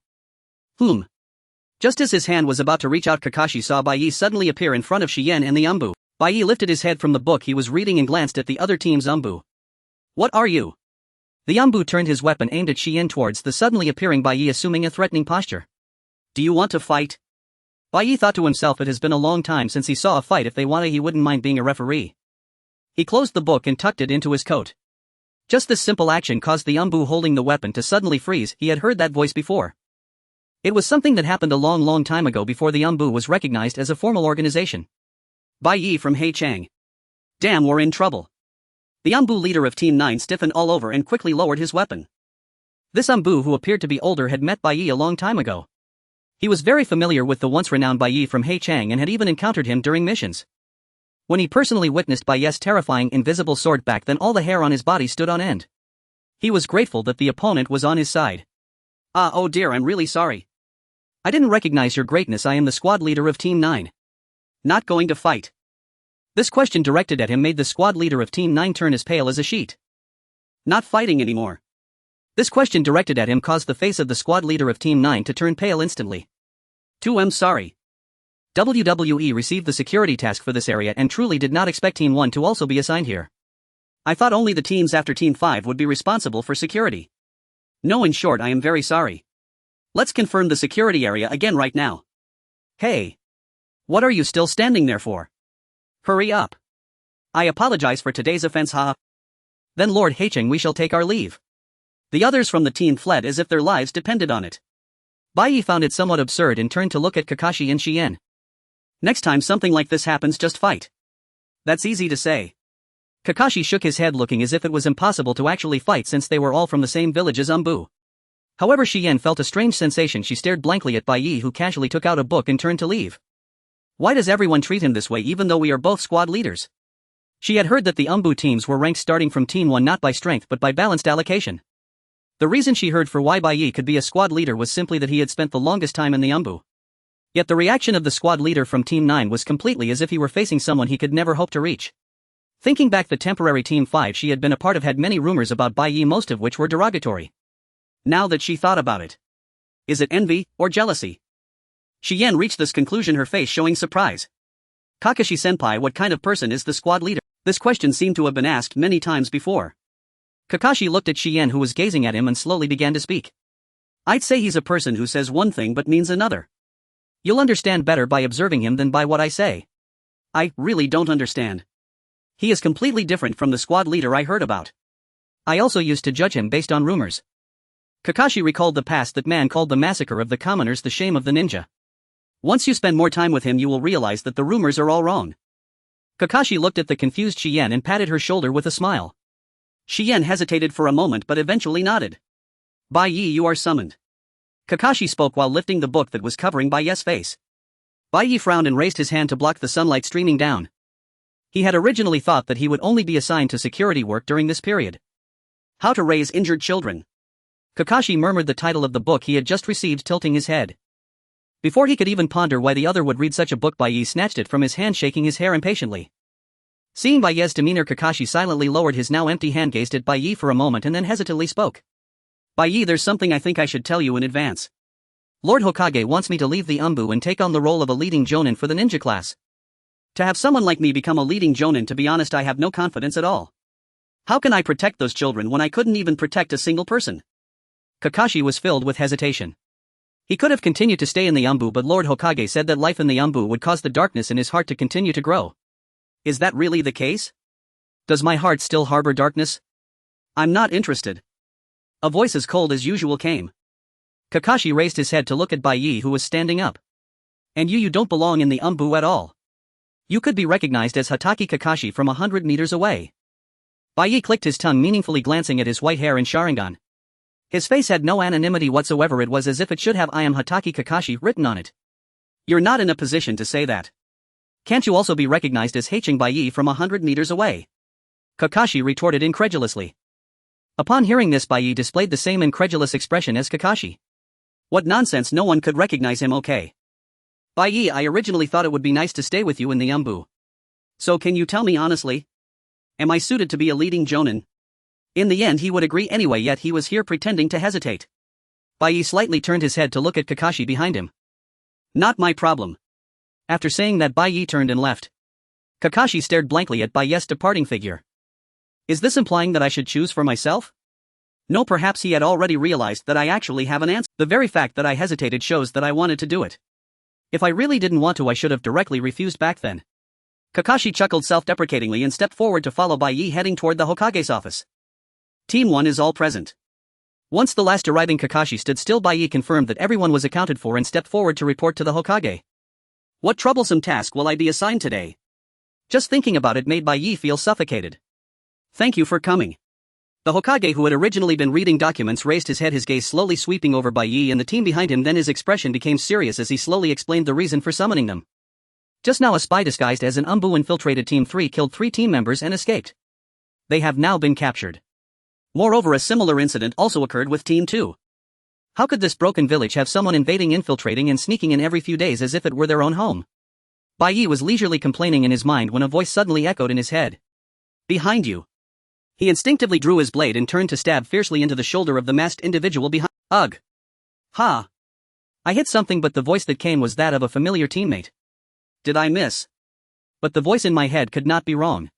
Just as his hand was about to reach out, Kakashi saw Bai suddenly appear in front of Shien and the ANBU. Bai lifted his head from the book he was reading and glanced at the other team's ANBU. What are you? The ANBU turned his weapon aimed at Shien towards the suddenly appearing Bai, assuming a threatening posture. Do you want to fight? Bai thought to himself, it has been a long time since he saw a fight. If they wanted, he wouldn't mind being a referee. He closed the book and tucked it into his coat. Just this simple action caused the ANBU holding the weapon to suddenly freeze. He had heard that voice before. It was something that happened a long time ago, before the ANBU was recognized as a formal organization. Bai from Heichang. Damn, we're in trouble. The ANBU leader of Team 9 stiffened all over and quickly lowered his weapon. This ANBU, who appeared to be older, had met Bai a long time ago. He was very familiar with the once renowned Bai from Heichang and had even encountered him during missions. When he personally witnessed Bai's terrifying invisible sword back then, all the hair on his body stood on end. He was grateful that the opponent was on his side. Oh dear, I'm really sorry. I didn't recognize your greatness. I am the squad leader of Team 9. Not going to fight? This question directed at him made the squad leader of Team 9 turn as pale as a sheet. Not fighting anymore? This question directed at him caused the face of the squad leader of Team 9 to turn pale instantly. I'm sorry. WWE received the security task for this area and truly did not expect Team 1 to also be assigned here. I thought only the teams after Team 5 would be responsible for security. No, in short, I am very sorry. Let's confirm the security area again right now. Hey! What are you still standing there for? Hurry up. I apologize for today's offense, ha. Then Lord Heichang, we shall take our leave. The others from the team fled as if their lives depended on it. Bai found it somewhat absurd and turned to look at Kakashi and Shien. Next time something like this happens, just fight. That's easy to say. Kakashi shook his head, looking as if it was impossible to actually fight since they were all from the same village as ANBU. However, Shien felt a strange sensation. She stared blankly at Bai, who casually took out a book and turned to leave. Why does everyone treat him this way, even though we are both squad leaders? She had heard that the ANBU teams were ranked starting from Team 1 not by strength but by balanced allocation. The reason she heard for why Bai could be a squad leader was simply that he had spent the longest time in the ANBU. Yet the reaction of the squad leader from Team 9 was completely as if he were facing someone he could never hope to reach. Thinking back, the temporary Team 5 she had been a part of had many rumors about Bai, most of which were derogatory. Now that she thought about it, is it envy or jealousy? Shien reached this conclusion, her face showing surprise. Kakashi-senpai, what kind of person is the squad leader? This question seemed to have been asked many times before. Kakashi looked at Shien, who was gazing at him, and slowly began to speak. I'd say he's a person who says one thing but means another. You'll understand better by observing him than by what I say. I really don't understand. He is completely different from the squad leader I heard about. I also used to judge him based on rumors. Kakashi recalled the past that man called the massacre of the commoners the shame of the ninja. Once you spend more time with him, you will realize that the rumors are all wrong. Kakashi looked at the confused Shien and patted her shoulder with a smile. Shien hesitated for a moment but eventually nodded. Bai Yi, you are summoned. Kakashi spoke while lifting the book that was covering Bai Yi's face. Bai Yi frowned and raised his hand to block the sunlight streaming down. He had originally thought that he would only be assigned to security work during this period. How to Raise Injured Children. Kakashi murmured the title of the book he had just received, tilting his head. Before he could even ponder why the other would read such a book, Bai Yi snatched it from his hand, shaking his hair impatiently. Seeing Bai Yi's demeanor, Kakashi silently lowered his now empty hand, gazed at Bai Yi for a moment and then hesitantly spoke. Bai Yi, there's something I think I should tell you in advance. Lord Hokage wants me to leave the ANBU and take on the role of a leading jonin for the ninja class. To have someone like me become a leading jonin, to be honest, I have no confidence at all. How can I protect those children when I couldn't even protect a single person? Kakashi was filled with hesitation. He could have continued to stay in the ANBU, but Lord Hokage said that life in the ANBU would cause the darkness in his heart to continue to grow. Is that really the case? Does my heart still harbor darkness? I'm not interested. A voice as cold as usual came. Kakashi raised his head to look at Bai Yi, who was standing up. And you don't belong in the ANBU at all. You could be recognized as Hatake Kakashi from 100 meters away. Bai Yi clicked his tongue, meaningfully glancing at his white hair and Sharingan. His face had no anonymity whatsoever. It was as if it should have "I am Hatake Kakashi" written on it. You're not in a position to say that. Can't you also be recognized as Haching Bai Yi from 100 meters away? Kakashi retorted incredulously. Upon hearing this, Bai Yi displayed the same incredulous expression as Kakashi. What nonsense, no one could recognize him. Okay. Bai Yi, I originally thought it would be nice to stay with you in the ANBU. So can you tell me honestly? Am I suited to be a leading jonin? In the end he would agree anyway, yet he was here pretending to hesitate. Bai Yi slightly turned his head to look at Kakashi behind him. Not my problem. After saying that, Bai Yi turned and left. Kakashi stared blankly at Bai Yi's departing figure. Is this implying that I should choose for myself? No, perhaps he had already realized that I actually have an answer. The very fact that I hesitated shows that I wanted to do it. If I really didn't want to, I should have directly refused back then. Kakashi chuckled self-deprecatingly and stepped forward to follow Bai Yi, heading toward the Hokage's office. Team 1 is all present. Once the last arriving Kakashi stood still, Bai Yi confirmed that everyone was accounted for and stepped forward to report to the Hokage. What troublesome task will I be assigned today? Just thinking about it made Bai Yi feel suffocated. Thank you for coming. The Hokage, who had originally been reading documents, raised his head, his gaze slowly sweeping over Bai Yi and the team behind him. Then his expression became serious as he slowly explained the reason for summoning them. Just now, a spy disguised as an ANBU infiltrated Team 3, killed 3 team members and escaped. They have now been captured. Moreover, a similar incident also occurred with Team 2. How could this broken village have someone invading, infiltrating and sneaking in every few days as if it were their own home? Bai Yi was leisurely complaining in his mind when a voice suddenly echoed in his head. Behind you. He instinctively drew his blade and turned to stab fiercely into the shoulder of the masked individual behind. Ugh. Ha. I hit something, but the voice that came was that of a familiar teammate. Did I miss? But the voice in my head could not be wrong.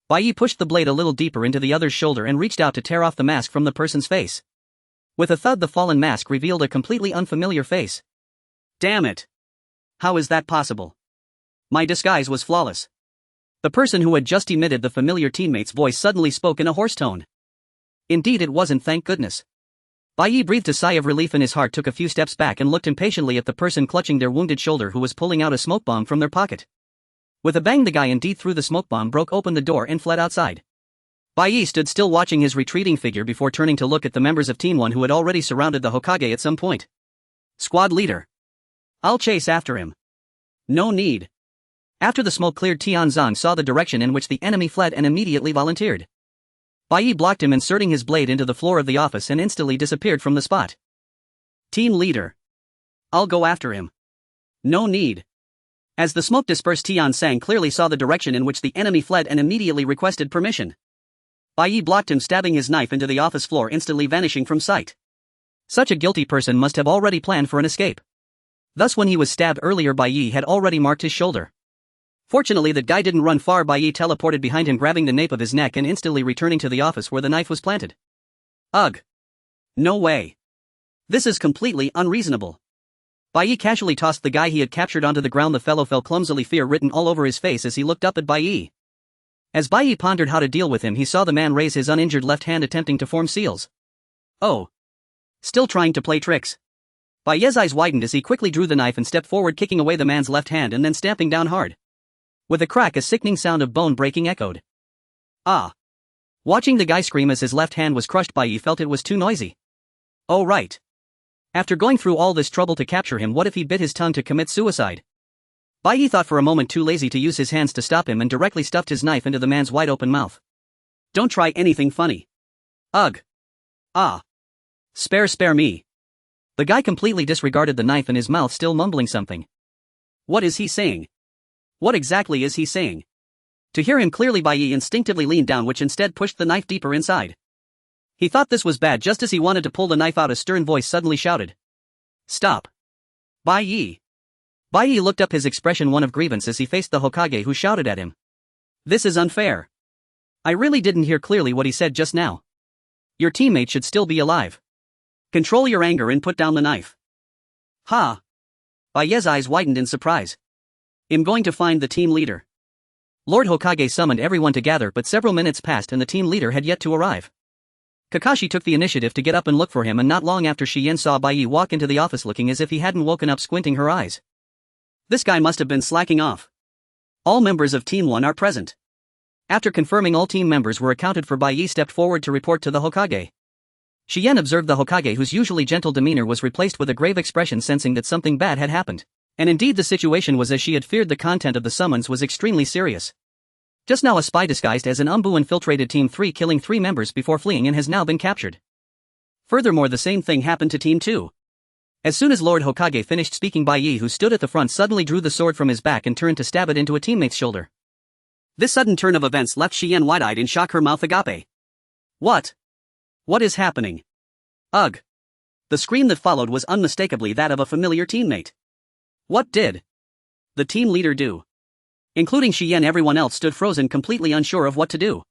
Bai Yi pushed the blade a little deeper into the other's shoulder and reached out to tear off the mask from the person's face. With a thud, the fallen mask revealed a completely unfamiliar face. Damn it. How is that possible? My disguise was flawless. The person who had just emitted the familiar teammate's voice suddenly spoke in a hoarse tone. Indeed it wasn't, thank goodness. Bai Yi breathed a sigh of relief in his heart, took a few steps back and looked impatiently at the person clutching their wounded shoulder, who was pulling out a smoke bomb from their pocket. With a bang, the guy indeed threw the smoke bomb, broke open the door and fled outside. Bai Yi stood still watching his retreating figure before turning to look at the members of Team 1 who had already surrounded the Hokage at some point. Squad leader. I'll chase after him. No need. After the smoke cleared, Tianzong saw the direction in which the enemy fled and immediately volunteered. Bai Yi blocked him, inserting his blade into the floor of the office, and instantly disappeared from the spot. Team leader. I'll go after him. No need. As the smoke dispersed, Tianzong clearly saw the direction in which the enemy fled and immediately requested permission. Bai Yi blocked him, stabbing his knife into the office floor, instantly vanishing from sight. Such a guilty person must have already planned for an escape. Thus, when he was stabbed earlier, Bai Yi had already marked his shoulder. Fortunately, the guy didn't run far. Bai Yi teleported behind him, grabbing the nape of his neck and instantly returning to the office where the knife was planted. Ugh. No way. This is completely unreasonable. Bai Yi casually tossed the guy he had captured onto the ground. The fellow fell clumsily, fear written all over his face as he looked up at Bai Yi. As Bai Yi pondered how to deal with him, he saw the man raise his uninjured left hand, attempting to form seals. Oh. Still trying to play tricks. Bai Yi's eyes widened as he quickly drew the knife and stepped forward, kicking away the man's left hand and then stamping down hard. With a crack, a sickening sound of bone breaking echoed. Ah. Watching the guy scream as his left hand was crushed, Bai Yi felt it was too noisy. Oh right. After going through all this trouble to capture him, what if he bit his tongue to commit suicide? Bai Yi thought for a moment, too lazy to use his hands to stop him, and directly stuffed his knife into the man's wide-open mouth. Don't try anything funny. Ugh. Ah. Spare me. The guy completely disregarded the knife in his mouth, still mumbling something. What is he saying? What exactly is he saying? To hear him clearly, Bai Yi instinctively leaned down, which instead pushed the knife deeper inside. He thought this was bad. Just as he wanted to pull the knife out, a stern voice suddenly shouted. Stop. Bai Yi. Bai Yi looked up, his expression one of grievance as he faced the Hokage, who shouted at him. This is unfair. I really didn't hear clearly what he said just now. Your teammate should still be alive. Control your anger and put down the knife. Ha! Bai Yi's eyes widened in surprise. I'm going to find the team leader. Lord Hokage summoned everyone to gather, but several minutes passed and the team leader had yet to arrive. Kakashi took the initiative to get up and look for him, and not long after, Shien saw Bai Yi walk into the office looking as if he hadn't woken up, squinting her eyes. This guy must have been slacking off. All members of Team 1 are present. After confirming all team members were accounted for, Bai Yi stepped forward to report to the Hokage. Shien observed the Hokage, whose usually gentle demeanor was replaced with a grave expression, sensing that something bad had happened. And indeed the situation was as she had feared. The content of the summons was extremely serious. Just now a spy disguised as an ANBU infiltrated Team 3, killing 3 members before fleeing, and has now been captured. Furthermore, the same thing happened to Team 2. As soon as Lord Hokage finished speaking, Bai Yi, who stood at the front, suddenly drew the sword from his back and turned to stab it into a teammate's shoulder. This sudden turn of events left Shien wide-eyed in shock, her mouth agape. What? What is happening? Ugh. The scream that followed was unmistakably that of a familiar teammate. What did the team leader do? Including Shien, everyone else stood frozen, completely unsure of what to do.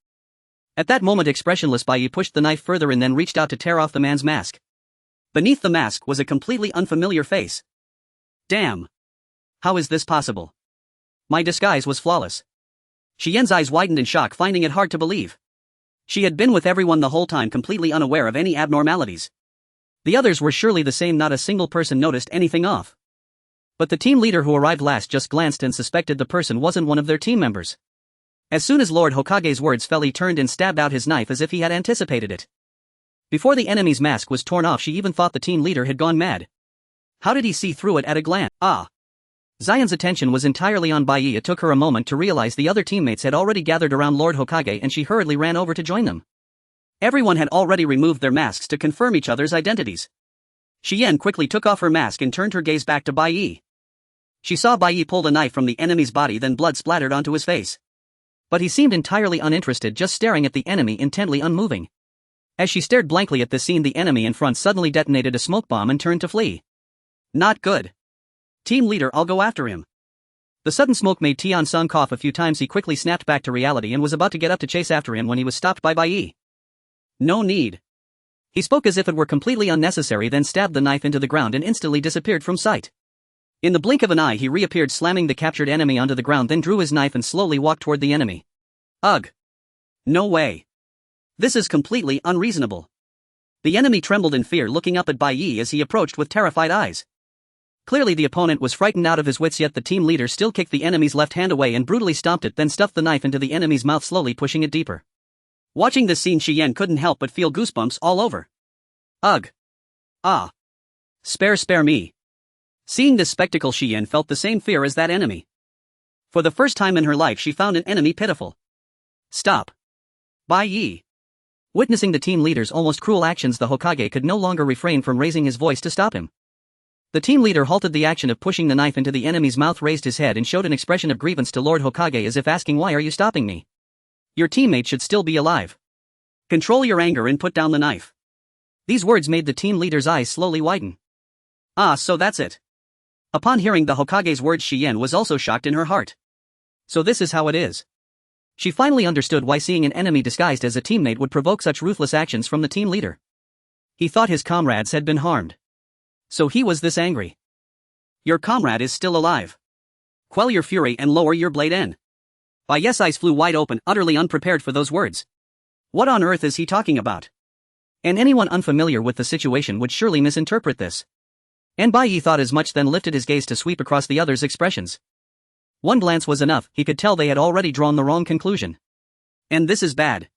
At that moment, expressionless, Bai Yi pushed the knife further and then reached out to tear off the man's mask. Beneath the mask was a completely unfamiliar face. Damn. How is this possible? My disguise was flawless. Shien's eyes widened in shock, finding it hard to believe. She had been with everyone the whole time, completely unaware of any abnormalities. The others were surely the same, not a single person noticed anything off. But the team leader, who arrived last, just glanced and suspected the person wasn't one of their team members. As soon as Lord Hokage's words fell, he turned and stabbed out his knife as if he had anticipated it. Before the enemy's mask was torn off, she even thought the team leader had gone mad. How did he see through it at a glance? Ah! Zion's attention was entirely on Bai Yi. It took her a moment to realize the other teammates had already gathered around Lord Hokage, and she hurriedly ran over to join them. Everyone had already removed their masks to confirm each other's identities. Shien quickly took off her mask and turned her gaze back to Bai Yi. She saw Bai Yi pull the knife from the enemy's body, then blood splattered onto his face. But he seemed entirely uninterested, just staring at the enemy, intently unmoving. As she stared blankly at this scene, the enemy in front suddenly detonated a smoke bomb and turned to flee. Not good. Team leader, I'll go after him. The sudden smoke made Tian-san cough a few times. He quickly snapped back to reality and was about to get up to chase after him when he was stopped by Bai Yi. No need. He spoke as if it were completely unnecessary, then stabbed the knife into the ground and instantly disappeared from sight. In the blink of an eye, he reappeared, slamming the captured enemy onto the ground, then drew his knife and slowly walked toward the enemy. Ugh. No way. This is completely unreasonable. The enemy trembled in fear, looking up at Bai Yi as he approached with terrified eyes. Clearly the opponent was frightened out of his wits, yet the team leader still kicked the enemy's left hand away and brutally stomped it, then stuffed the knife into the enemy's mouth, slowly pushing it deeper. Watching this scene, Shien couldn't help but feel goosebumps all over. Ugh. Ah. Spare me. Seeing this spectacle, Shien felt the same fear as that enemy. For the first time in her life, she found an enemy pitiful. Stop. Bai Yi. Witnessing the team leader's almost cruel actions, the Hokage could no longer refrain from raising his voice to stop him. The team leader halted the action of pushing the knife into the enemy's mouth, raised his head, and showed an expression of grievance to Lord Hokage, as if asking, "Why are you stopping me? Your teammate should still be alive. Control your anger and put down the knife." These words made the team leader's eyes slowly widen. Ah, so that's it. Upon hearing the Hokage's words, Shien was also shocked in her heart. So this is how it is. She finally understood why seeing an enemy disguised as a teammate would provoke such ruthless actions from the team leader. He thought his comrades had been harmed. So he was this angry. Your comrade is still alive. Quell your fury and lower your blade in. Bai Yi's eyes flew wide open, utterly unprepared for those words. What on earth is he talking about? And anyone unfamiliar with the situation would surely misinterpret this. And Bai Yi thought as much, then lifted his gaze to sweep across the others' expressions. One glance was enough. He could tell they had already drawn the wrong conclusion. And this is bad.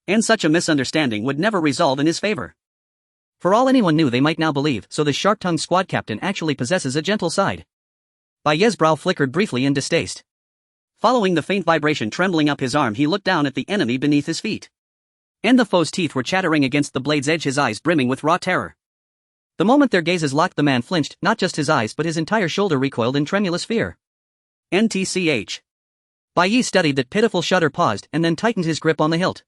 And such a misunderstanding would never resolve in his favor. For all anyone knew they might now believe, so the sharp-tongued squad captain actually possesses a gentle side. Baye's brow flickered briefly in distaste. Following the faint vibration trembling up his arm, he looked down at the enemy beneath his feet. And the foe's teeth were chattering against the blade's edge, his eyes brimming with raw terror. The moment their gazes locked, the man flinched, not just his eyes but his entire shoulder recoiled in tremulous fear. NTCH. Baye studied that pitiful shudder, paused, and then tightened his grip on the hilt.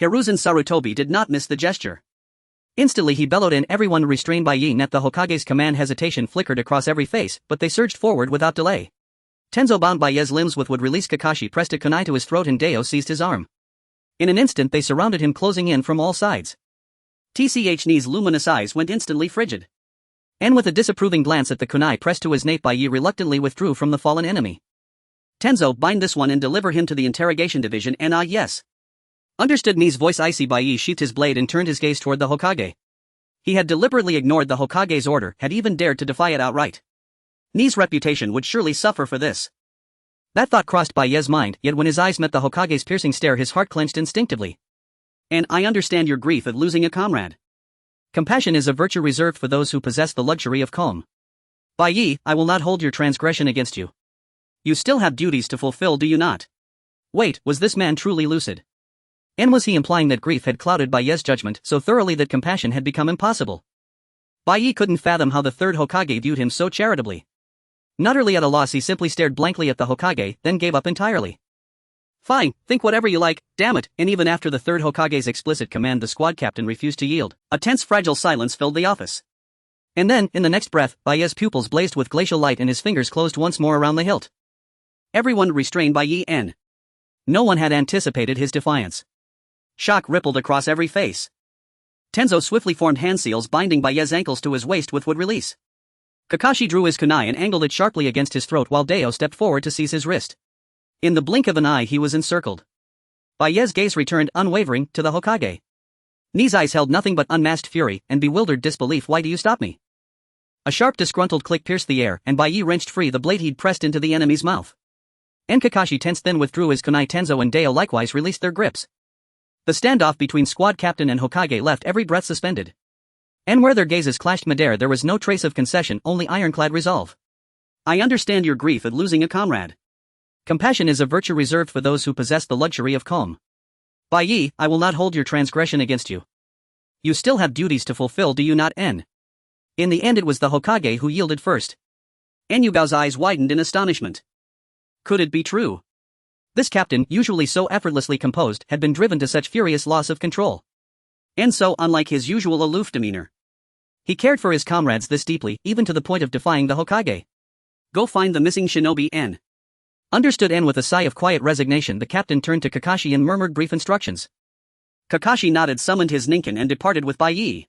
Hiruzen Sarutobi did not miss the gesture. Instantly he bellowed, and everyone restrained Baye. Net the Hokage's command. Hesitation flickered across every face, but they surged forward without delay. Tenzo bound Baye's limbs with would release. Kakashi pressed a kunai to his throat and Deo seized his arm. In an instant they surrounded him, closing in from all sides. TCH's luminous eyes went instantly frigid. And with a disapproving glance at the kunai pressed to his nape, Baye reluctantly withdrew from the fallen enemy. Tenzo, bind this one and deliver him to the interrogation division. And yes. Understood. Ni's voice icy. Baye sheathed his blade and turned his gaze toward the Hokage. He had deliberately ignored the Hokage's order, had even dared to defy it outright. Ni's reputation would surely suffer for this. That thought crossed Baye's mind, yet when his eyes met the Hokage's piercing stare, his heart clenched instinctively. And I understand your grief at losing a comrade. Compassion is a virtue reserved for those who possess the luxury of calm. Baye, I will not hold your transgression against you. You still have duties to fulfill, do you not? Wait, was this man truly lucid? And was he implying that grief had clouded Baye's judgment so thoroughly that compassion had become impossible? Baye couldn't fathom how the third Hokage viewed him so charitably. Utterly at a loss, he simply stared blankly at the Hokage, then gave up entirely. Fine, think whatever you like, damn it. And even after the third Hokage's explicit command, the squad captain refused to yield. A tense, fragile silence filled the office. And then, in the next breath, Baye's pupils blazed with glacial light and his fingers closed once more around the hilt. Everyone restrained Baye. No one had anticipated his defiance. Shock rippled across every face. Tenzo swiftly formed hand seals binding Baye's ankles to his waist with would release. Kakashi drew his kunai and angled it sharply against his throat while Deo stepped forward to seize his wrist. In the blink of an eye he was encircled. Baye's gaze returned unwavering to the Hokage. Ni's eyes held nothing but unmasked fury and bewildered disbelief. Why do you stop me? A sharp disgruntled click pierced the air and Baye wrenched free the blade he'd pressed into the enemy's mouth. And Kakashi tensed, then withdrew his kunai. Tenzo and Deo likewise released their grips. The standoff between squad captain and Hokage left every breath suspended. And where their gazes clashed midair, there was no trace of concession, only ironclad resolve. I understand your grief at losing a comrade. Compassion is a virtue reserved for those who possess the luxury of calm. Baye, I will not hold your transgression against you. You still have duties to fulfill, do you not? In the end it was the Hokage who yielded first. Enugao's eyes widened in astonishment. Could it be true? This captain, usually so effortlessly composed, had been driven to such furious loss of control. And so unlike his usual aloof demeanor. He cared for his comrades this deeply, even to the point of defying the Hokage. Go find the missing shinobi. Understood. And with a sigh of quiet resignation the captain turned to Kakashi and murmured brief instructions. Kakashi nodded, summoned his ninkin and departed with Baye.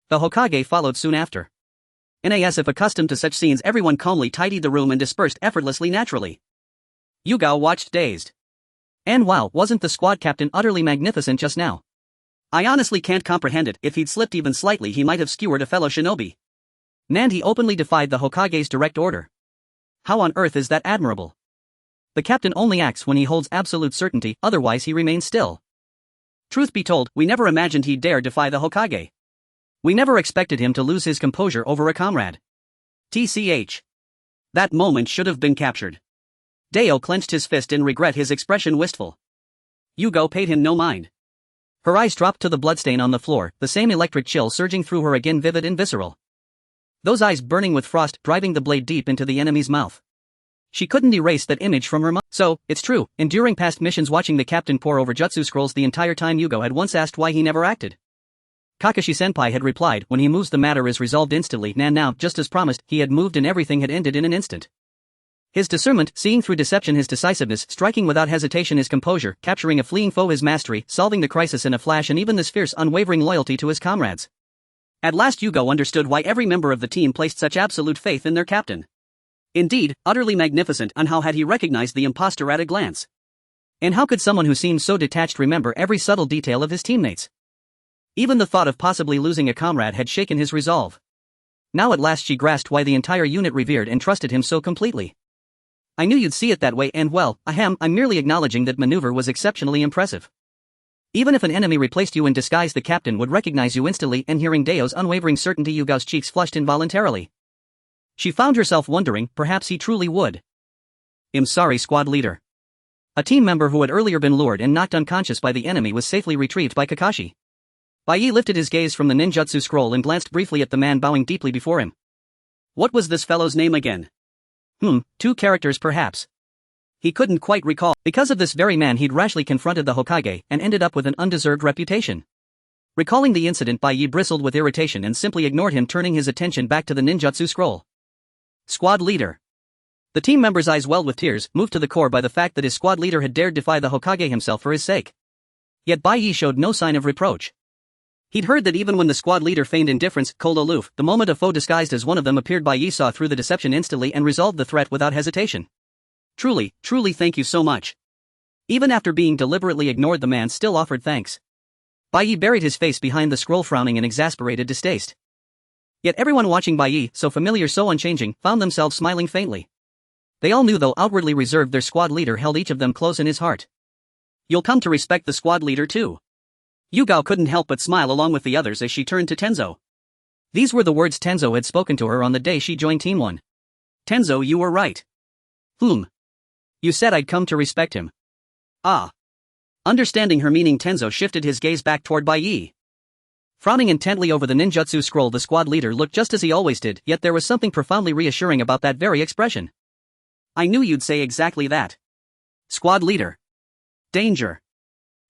The Hokage followed soon after. And as if accustomed to such scenes, everyone calmly tidied the room and dispersed effortlessly naturally. Yugao watched dazed. And wow, wasn't the squad captain utterly magnificent just now? I honestly can't comprehend it. If he'd slipped even slightly he might have skewered a fellow shinobi. And he openly defied the Hokage's direct order. How on earth is that admirable? The captain only acts when he holds absolute certainty, otherwise he remains still. Truth be told, we never imagined he'd dare defy the Hokage. We never expected him to lose his composure over a comrade. TCH. That moment should have been captured. Deo clenched his fist in regret, his expression wistful. Yugo paid him no mind. Her eyes dropped to the bloodstain on the floor, the same electric chill surging through her again, vivid and visceral. Those eyes burning with frost, driving the blade deep into the enemy's mouth. She couldn't erase that image from her mind. So, it's true, enduring past missions, watching the captain pore over jutsu scrolls the entire time. Yugo had once asked why he never acted. Kakashi-senpai had replied, when he moves the matter is resolved instantly. Now, just as promised, he had moved and everything had ended in an instant. His discernment, seeing through deception, his decisiveness, striking without hesitation, his composure, capturing a fleeing foe, his mastery, solving the crisis in a flash, and even this fierce, unwavering loyalty to his comrades. At last Yugo understood why every member of the team placed such absolute faith in their captain. Indeed, utterly magnificent, and how had he recognized the impostor at a glance? And how could someone who seemed so detached remember every subtle detail of his teammates? Even the thought of possibly losing a comrade had shaken his resolve. Now at last she grasped why the entire unit revered and trusted him so completely. I knew you'd see it that way, and well, I'm merely acknowledging that maneuver was exceptionally impressive. Even if an enemy replaced you in disguise, the captain would recognize you instantly, and hearing Dao's unwavering certainty, Yugao's cheeks flushed involuntarily. She found herself wondering, perhaps he truly would. I'm sorry, squad leader. A team member who had earlier been lured and knocked unconscious by the enemy was safely retrieved by Kakashi. Bai lifted his gaze from the ninjutsu scroll and glanced briefly at the man bowing deeply before him. What was this fellow's name again? 2 characters perhaps. He couldn't quite recall. Because of this very man he'd rashly confronted the Hokage and ended up with an undeserved reputation. Recalling the incident, Bai bristled with irritation and simply ignored him, turning his attention back to the ninjutsu scroll. Squad leader. The team member's eyes welled with tears, moved to the core by the fact that his squad leader had dared defy the Hokage himself for his sake. Yet Bai showed no sign of reproach. He'd heard that even when the squad leader feigned indifference, cold aloof, the moment a foe disguised as one of them appeared, Bai saw through the deception instantly and resolved the threat without hesitation. Truly, thank you so much. Even after being deliberately ignored, the man still offered thanks. Bai buried his face behind the scroll, frowning in exasperated distaste. Yet everyone watching Bai, so familiar, so unchanging, found themselves smiling faintly. They all knew, though outwardly reserved, their squad leader held each of them close in his heart. You'll come to respect the squad leader too. Yugao couldn't help but smile along with the others as she turned to Tenzo. These were the words Tenzo had spoken to her on the day she joined Team 1. Tenzo, you were right. You said I'd come to respect him. Ah. Understanding her meaning, Tenzo shifted his gaze back toward Bai. Frowning intently over the ninjutsu scroll, the squad leader looked just as he always did, yet there was something profoundly reassuring about that very expression. I knew you'd say exactly that. Squad leader. Danger.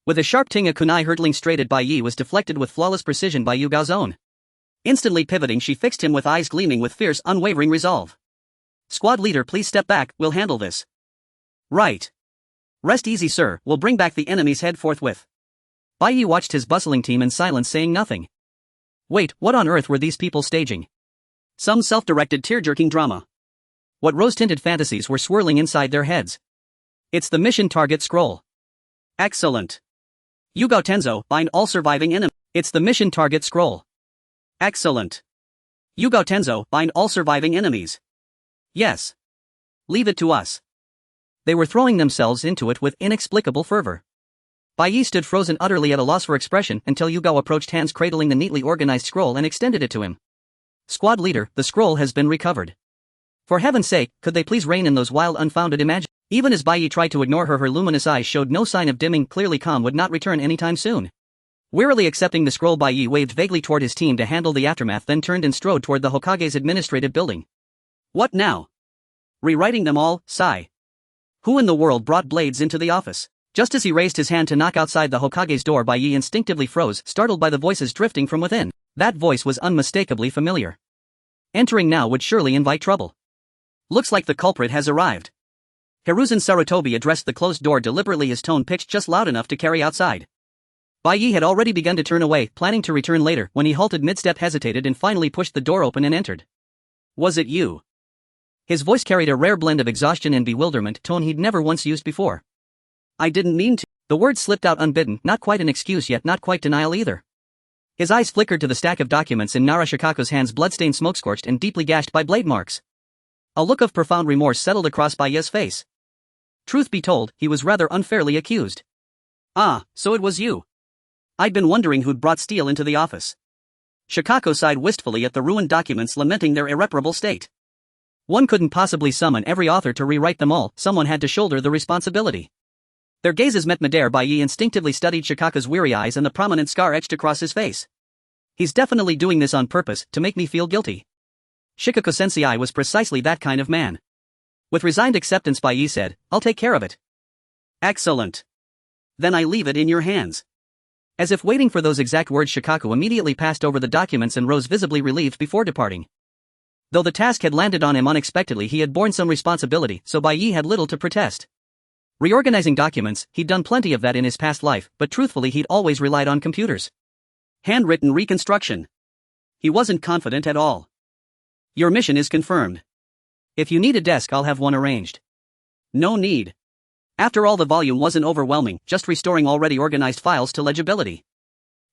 With a sharp ting, a kunai hurtling straight at Bai was deflected with flawless precision by Yugao's own. Instantly pivoting, she fixed him with eyes gleaming with fierce, unwavering resolve. Squad leader, please step back, we'll handle this. Right. Rest easy, sir, we'll bring back the enemy's head forthwith. Bai watched his bustling team in silence, saying nothing. Wait, what on earth were these people staging? Some self-directed tear-jerking drama. What rose-tinted fantasies were swirling inside their heads? It's the mission target scroll. Excellent. Yugao, Tenzo, bind all surviving enemies. It's the mission target scroll. Excellent. Yugao, Tenzo, bind all surviving enemies. Yes. Leave it to us. They were throwing themselves into it with inexplicable fervor. Bai stood frozen, utterly at a loss for expression, until Yugao approached, hands cradling the neatly organized scroll, and extended it to him. Squad leader, the scroll has been recovered. For heaven's sake, could they please rein in those wild, unfounded imaginations? Even as Bai tried to ignore her, her luminous eyes showed no sign of dimming, clearly calm would not return anytime soon. Wearily accepting the scroll, Bai waved vaguely toward his team to handle the aftermath, then turned and strode toward the Hokage's administrative building. What now? Rewriting them all, sigh. Who in the world brought blades into the office? Just as he raised his hand to knock outside the Hokage's door, Bai instinctively froze, startled by the voices drifting from within. That voice was unmistakably familiar. Entering now would surely invite trouble. Looks like the culprit has arrived. Hiruzen Sarutobi addressed the closed door deliberately, his tone pitched just loud enough to carry outside. Bai had already begun to turn away, planning to return later, when he halted mid-step, hesitated, and finally pushed the door open and entered. Was it you? His voice carried a rare blend of exhaustion and bewilderment, tone he'd never once used before. I didn't mean to. The words slipped out unbidden, not quite an excuse yet not quite denial either. His eyes flickered to the stack of documents in Ino-Shika-Cho's hands, bloodstained, smoke-scorched, and deeply gashed by blade marks. A look of profound remorse settled across Bai's face. Truth be told, he was rather unfairly accused. Ah, so it was you. I'd been wondering who'd brought steel into the office. Shika-Cho sighed wistfully at the ruined documents, lamenting their irreparable state. One couldn't possibly summon every author to rewrite them all, someone had to shoulder the responsibility. Their gazes met midair. Bai instinctively studied Shika-Cho's weary eyes and the prominent scar etched across his face. He's definitely doing this on purpose, to make me feel guilty. Shika-Cho-sensei was precisely that kind of man. With resigned acceptance, Bai said, I'll take care of it. Excellent. Then I leave it in your hands. As if waiting for those exact words, Shika-Cho immediately passed over the documents and rose, visibly relieved before departing. Though the task had landed on him unexpectedly, he had borne some responsibility, so Bai had little to protest. Reorganizing documents, he'd done plenty of that in his past life, but truthfully he'd always relied on computers. Handwritten reconstruction. He wasn't confident at all. Your mission is confirmed. If you need a desk, I'll have one arranged. No need. After all, the volume wasn't overwhelming, just restoring already organized files to legibility.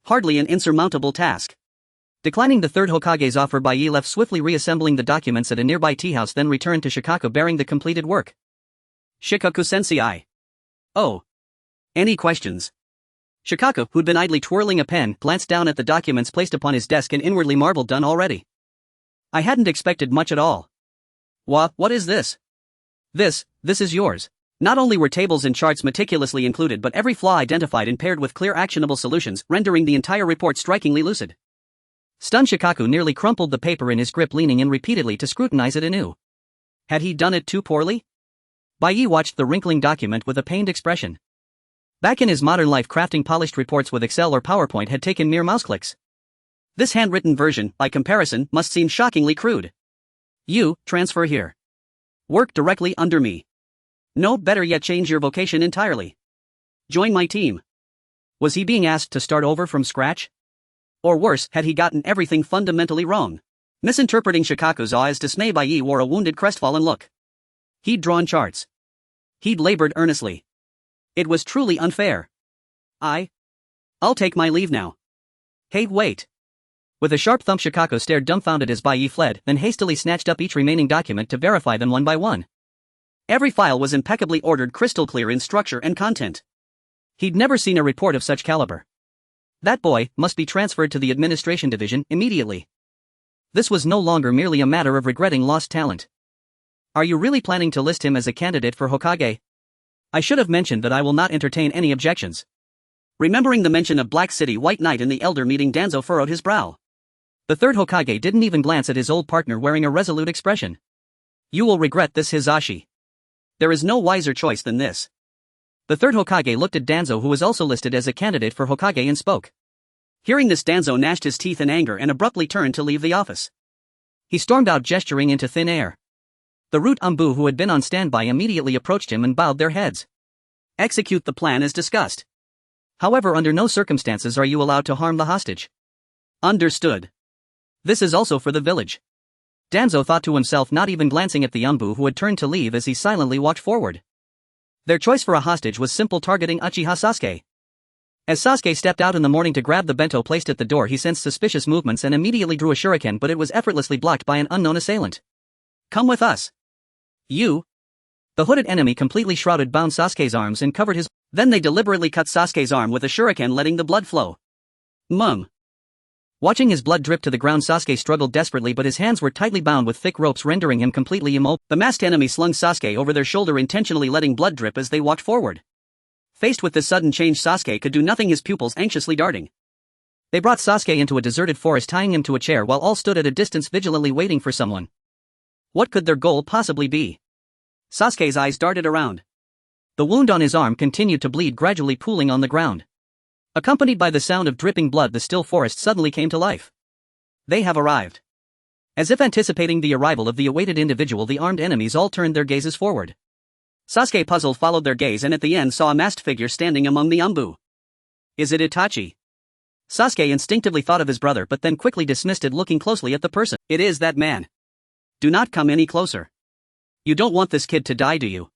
Hardly an insurmountable task. Declining the third Hokage's offer, Bai left, swiftly reassembling the documents at a nearby tea house, then returned to Shika-Cho bearing the completed work. Shika-Cho-sensei. Oh. Any questions? Shikaku, who'd been idly twirling a pen, glanced down at the documents placed upon his desk and inwardly marveled, done already. I hadn't expected much at all. What is this? This is yours. Not only were tables and charts meticulously included but every flaw identified and paired with clear actionable solutions, rendering the entire report strikingly lucid. Stunned, Shikaku nearly crumpled the paper in his grip, leaning in repeatedly to scrutinize it anew. Had he done it too poorly? Bai watched the wrinkling document with a pained expression. Back in his modern life, crafting polished reports with Excel or PowerPoint had taken mere mouse clicks. This handwritten version, by comparison, must seem shockingly crude. You, transfer here. Work directly under me. No, better yet, change your vocation entirely. Join my team. Was he being asked to start over from scratch? Or worse, had he gotten everything fundamentally wrong? Misinterpreting Shikaku's awe as dismay, Bai wore a wounded, crestfallen look. He'd drawn charts. He'd labored earnestly. It was truly unfair. I'll take my leave now. Hey, wait. With a sharp thump, Shikaku stared dumbfounded as Bai fled, then hastily snatched up each remaining document to verify them one by one. Every file was impeccably ordered, crystal clear in structure and content. He'd never seen a report of such caliber. That boy must be transferred to the administration division immediately. This was no longer merely a matter of regretting lost talent. Are you really planning to list him as a candidate for Hokage? I should have mentioned that I will not entertain any objections. Remembering the mention of Black City White Knight in the elder meeting, Danzo furrowed his brow. The third Hokage didn't even glance at his old partner, wearing a resolute expression. You will regret this, Hizashi. There is no wiser choice than this. The third Hokage looked at Danzo, who was also listed as a candidate for Hokage, and spoke. Hearing this, Danzo gnashed his teeth in anger and abruptly turned to leave the office. He stormed out, gesturing into thin air. The root ANBU, who had been on standby, immediately approached him and bowed their heads. Execute the plan as discussed. However, under no circumstances are you allowed to harm the hostage. Understood. This is also for the village. Danzo thought to himself, not even glancing at the ANBU who had turned to leave as he silently walked forward. Their choice for a hostage was simple, targeting Uchiha Sasuke. As Sasuke stepped out in the morning to grab the bento placed at the door, he sensed suspicious movements and immediately drew a shuriken, but it was effortlessly blocked by an unknown assailant. Come with us. You. The hooded enemy completely shrouded, bound Sasuke's arms and covered his. Then they deliberately cut Sasuke's arm with a shuriken, letting the blood flow. Watching his blood drip to the ground, Sasuke struggled desperately, but his hands were tightly bound with thick ropes, rendering him completely immobile. The masked enemy slung Sasuke over their shoulder, intentionally letting blood drip as they walked forward. Faced with this sudden change, Sasuke could do nothing, his pupils anxiously darting. They brought Sasuke into a deserted forest, tying him to a chair while all stood at a distance, vigilantly waiting for someone. What could their goal possibly be? Sasuke's eyes darted around. The wound on his arm continued to bleed, gradually pooling on the ground. Accompanied by the sound of dripping blood, the still forest suddenly came to life. They have arrived. As if anticipating the arrival of the awaited individual, the armed enemies all turned their gazes forward. Sasuke, puzzled, followed their gaze and at the end saw a masked figure standing among the ANBU. Is it Itachi? Sasuke instinctively thought of his brother, but then quickly dismissed it, looking closely at the person. It is that man. Do not come any closer. You don't want this kid to die, do you?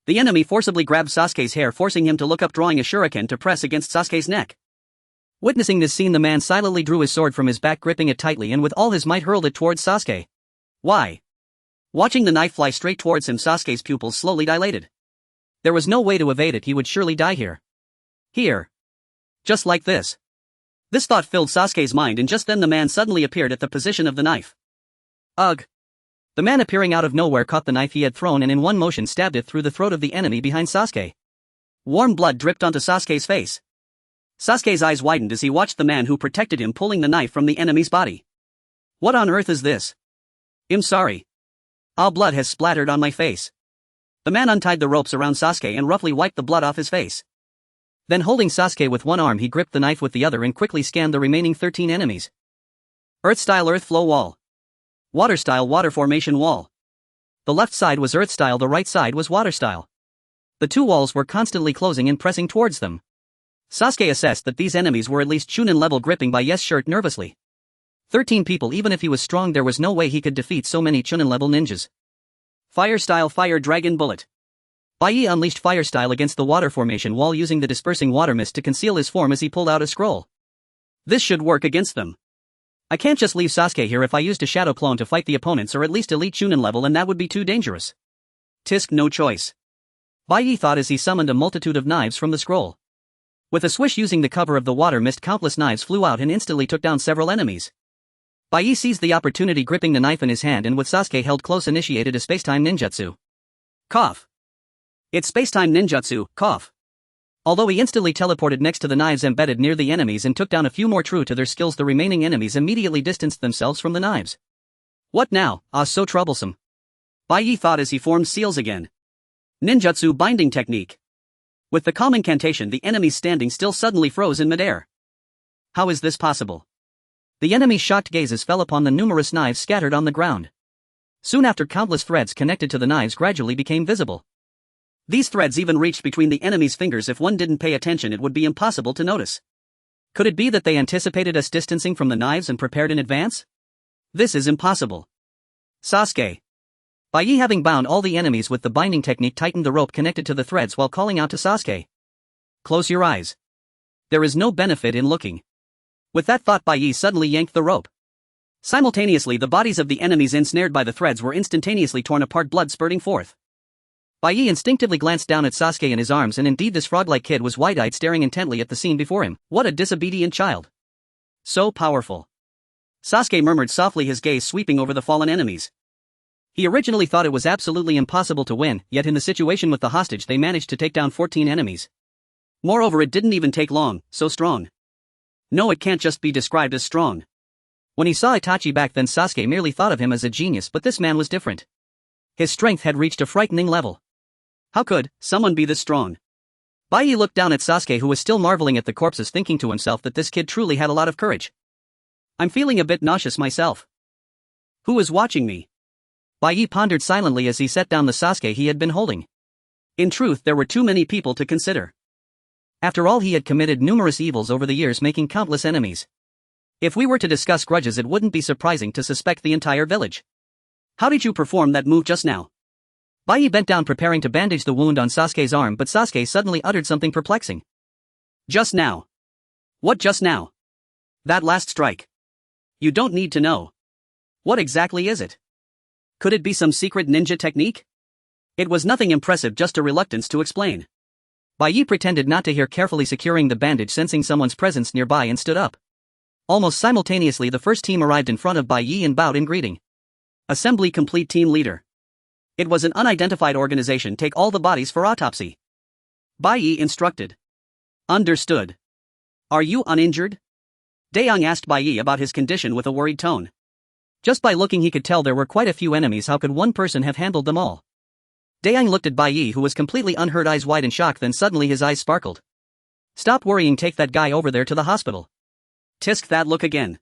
The enemy forcibly grabbed Sasuke's hair, forcing him to look up, drawing a shuriken to press against Sasuke's neck. Witnessing this scene, the man silently drew his sword from his back, gripping it tightly, and with all his might hurled it towards Sasuke. Why? Watching the knife fly straight towards him, Sasuke's pupils slowly dilated. There was no way to evade it, he would surely die here. Here. Just like this. This thought filled Sasuke's mind, and just then the man suddenly appeared at the position of the knife. Ugh. The man, appearing out of nowhere, caught the knife he had thrown and in one motion stabbed it through the throat of the enemy behind Sasuke. Warm blood dripped onto Sasuke's face. Sasuke's eyes widened as he watched the man who protected him pulling the knife from the enemy's body. What on earth is this? I'm sorry. All blood has splattered on my face. The man untied the ropes around Sasuke and roughly wiped the blood off his face. Then, holding Sasuke with one arm, he gripped the knife with the other and quickly scanned the remaining 13 enemies. Earth-style earth flow wall. Water-style water formation wall. The left side was earth-style, the right side was water-style. The two walls were constantly closing and pressing towards them. Sasuke assessed that these enemies were at least Chunin level, gripping Bai's shirt nervously. 13 people, even if he was strong, there was no way he could defeat so many Chunin level ninjas. Fire-style fire dragon bullet. Bai unleashed fire-style against the water formation wall, using the dispersing water mist to conceal his form as he pulled out a scroll. This should work against them. I can't just leave Sasuke here. If I used a shadow clone to fight the opponents, or at least elite Chunin level, and that would be too dangerous. Tisk, no choice. Bai thought as he summoned a multitude of knives from the scroll. With a swish using the cover of the water mist, countless knives flew out and instantly took down several enemies. Bai seized the opportunity, gripping the knife in his hand, and with Sasuke held close initiated a spacetime ninjutsu. Cough. It's spacetime ninjutsu, cough. Although he instantly teleported next to the knives embedded near the enemies and took down a few more, true to their skills, the remaining enemies immediately distanced themselves from the knives. What now? Ah, so troublesome. Bai thought as he formed seals again. Ninjutsu binding technique. With the calm incantation, the enemies standing still suddenly froze in midair. How is this possible? The enemy's shocked gazes fell upon the numerous knives scattered on the ground. Soon after, countless threads connected to the knives gradually became visible. These threads even reached between the enemy's fingers. If one didn't pay attention, it would be impossible to notice. Could it be that they anticipated us distancing from the knives and prepared in advance? This is impossible. Sasuke. Bai, having bound all the enemies with the binding technique, tightened the rope connected to the threads while calling out to Sasuke. Close your eyes. There is no benefit in looking. With that thought, Bai suddenly yanked the rope. Simultaneously, the bodies of the enemies ensnared by the threads were instantaneously torn apart, blood spurting forth. Bai instinctively glanced down at Sasuke in his arms, and indeed this frog-like kid was wide-eyed, staring intently at the scene before him. What a disobedient child. So powerful. Sasuke murmured softly, his gaze sweeping over the fallen enemies. He originally thought it was absolutely impossible to win, yet in the situation with the hostage they managed to take down 14 enemies. Moreover, it didn't even take long, so strong. No, it can't just be described as strong. When he saw Itachi back then, Sasuke merely thought of him as a genius, but this man was different. His strength had reached a frightening level. How could someone be this strong? Bai looked down at Sasuke, who was still marveling at the corpses, thinking to himself that this kid truly had a lot of courage. I'm feeling a bit nauseous myself. Who is watching me? Bai pondered silently as he set down the Sasuke he had been holding. In truth, there were too many people to consider. After all, he had committed numerous evils over the years, making countless enemies. If we were to discuss grudges, it wouldn't be surprising to suspect the entire village. How did you perform that move just now? Bai bent down, preparing to bandage the wound on Sasuke's arm, but Sasuke suddenly uttered something perplexing. Just now. What just now? That last strike. You don't need to know. What exactly is it? Could it be some secret ninja technique? It was nothing impressive, just a reluctance to explain. Bai pretended not to hear, carefully securing the bandage, sensing someone's presence nearby, and stood up. Almost simultaneously, the first team arrived in front of Bai and bowed in greeting. Assembly complete, team leader. It was an unidentified organization. Take all the bodies for autopsy. Bai instructed. Understood. Are you uninjured? Daeyoung asked Bai about his condition with a worried tone. Just by looking he could tell there were quite a few enemies. How could one person have handled them all? Daeyoung looked at Bai, who was completely unhurt, eyes wide in shock, then suddenly his eyes sparkled. Stop worrying, take that guy over there to the hospital. Tisk, that look again.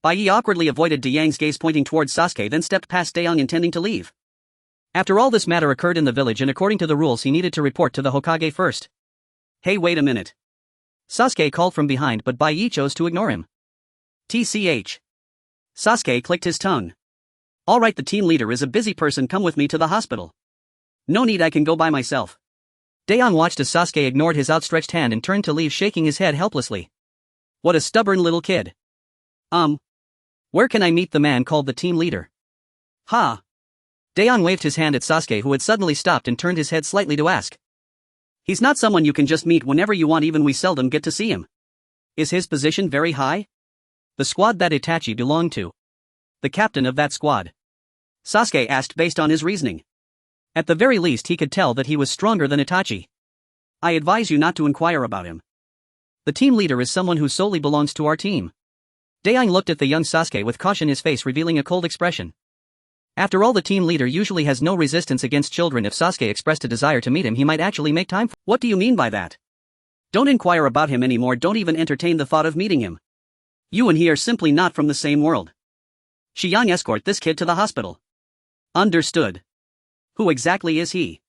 Bai awkwardly avoided Daeyoung's gaze, pointing towards Sasuke, then stepped past Daeyoung, intending to leave. After all, this matter occurred in the village, and according to the rules he needed to report to the Hokage first. Hey, wait a minute. Sasuke called from behind, but Bai chose to ignore him. TCH. Sasuke clicked his tongue. Alright, the team leader is a busy person, come with me to the hospital. No need, I can go by myself. Daeyoung watched as Sasuke ignored his outstretched hand and turned to leave, shaking his head helplessly. What a stubborn little kid. Where can I meet the man called the team leader? Ha! Daeyoung waved his hand at Sasuke, who had suddenly stopped and turned his head slightly to ask. He's not someone you can just meet whenever you want, even we seldom get to see him. Is his position very high? The squad that Itachi belonged to. The captain of that squad. Sasuke asked, based on his reasoning. At the very least he could tell that he was stronger than Itachi. I advise you not to inquire about him. The team leader is someone who solely belongs to our team. Daeyoung looked at the young Sasuke with caution, his face revealing a cold expression. After all, the team leader usually has no resistance against children. If Sasuke expressed a desire to meet him, he might actually make time for. What do you mean by that? Don't inquire about him anymore, don't even entertain the thought of meeting him. You and he are simply not from the same world. Shiyang, escort this kid to the hospital. Understood. Who exactly is he?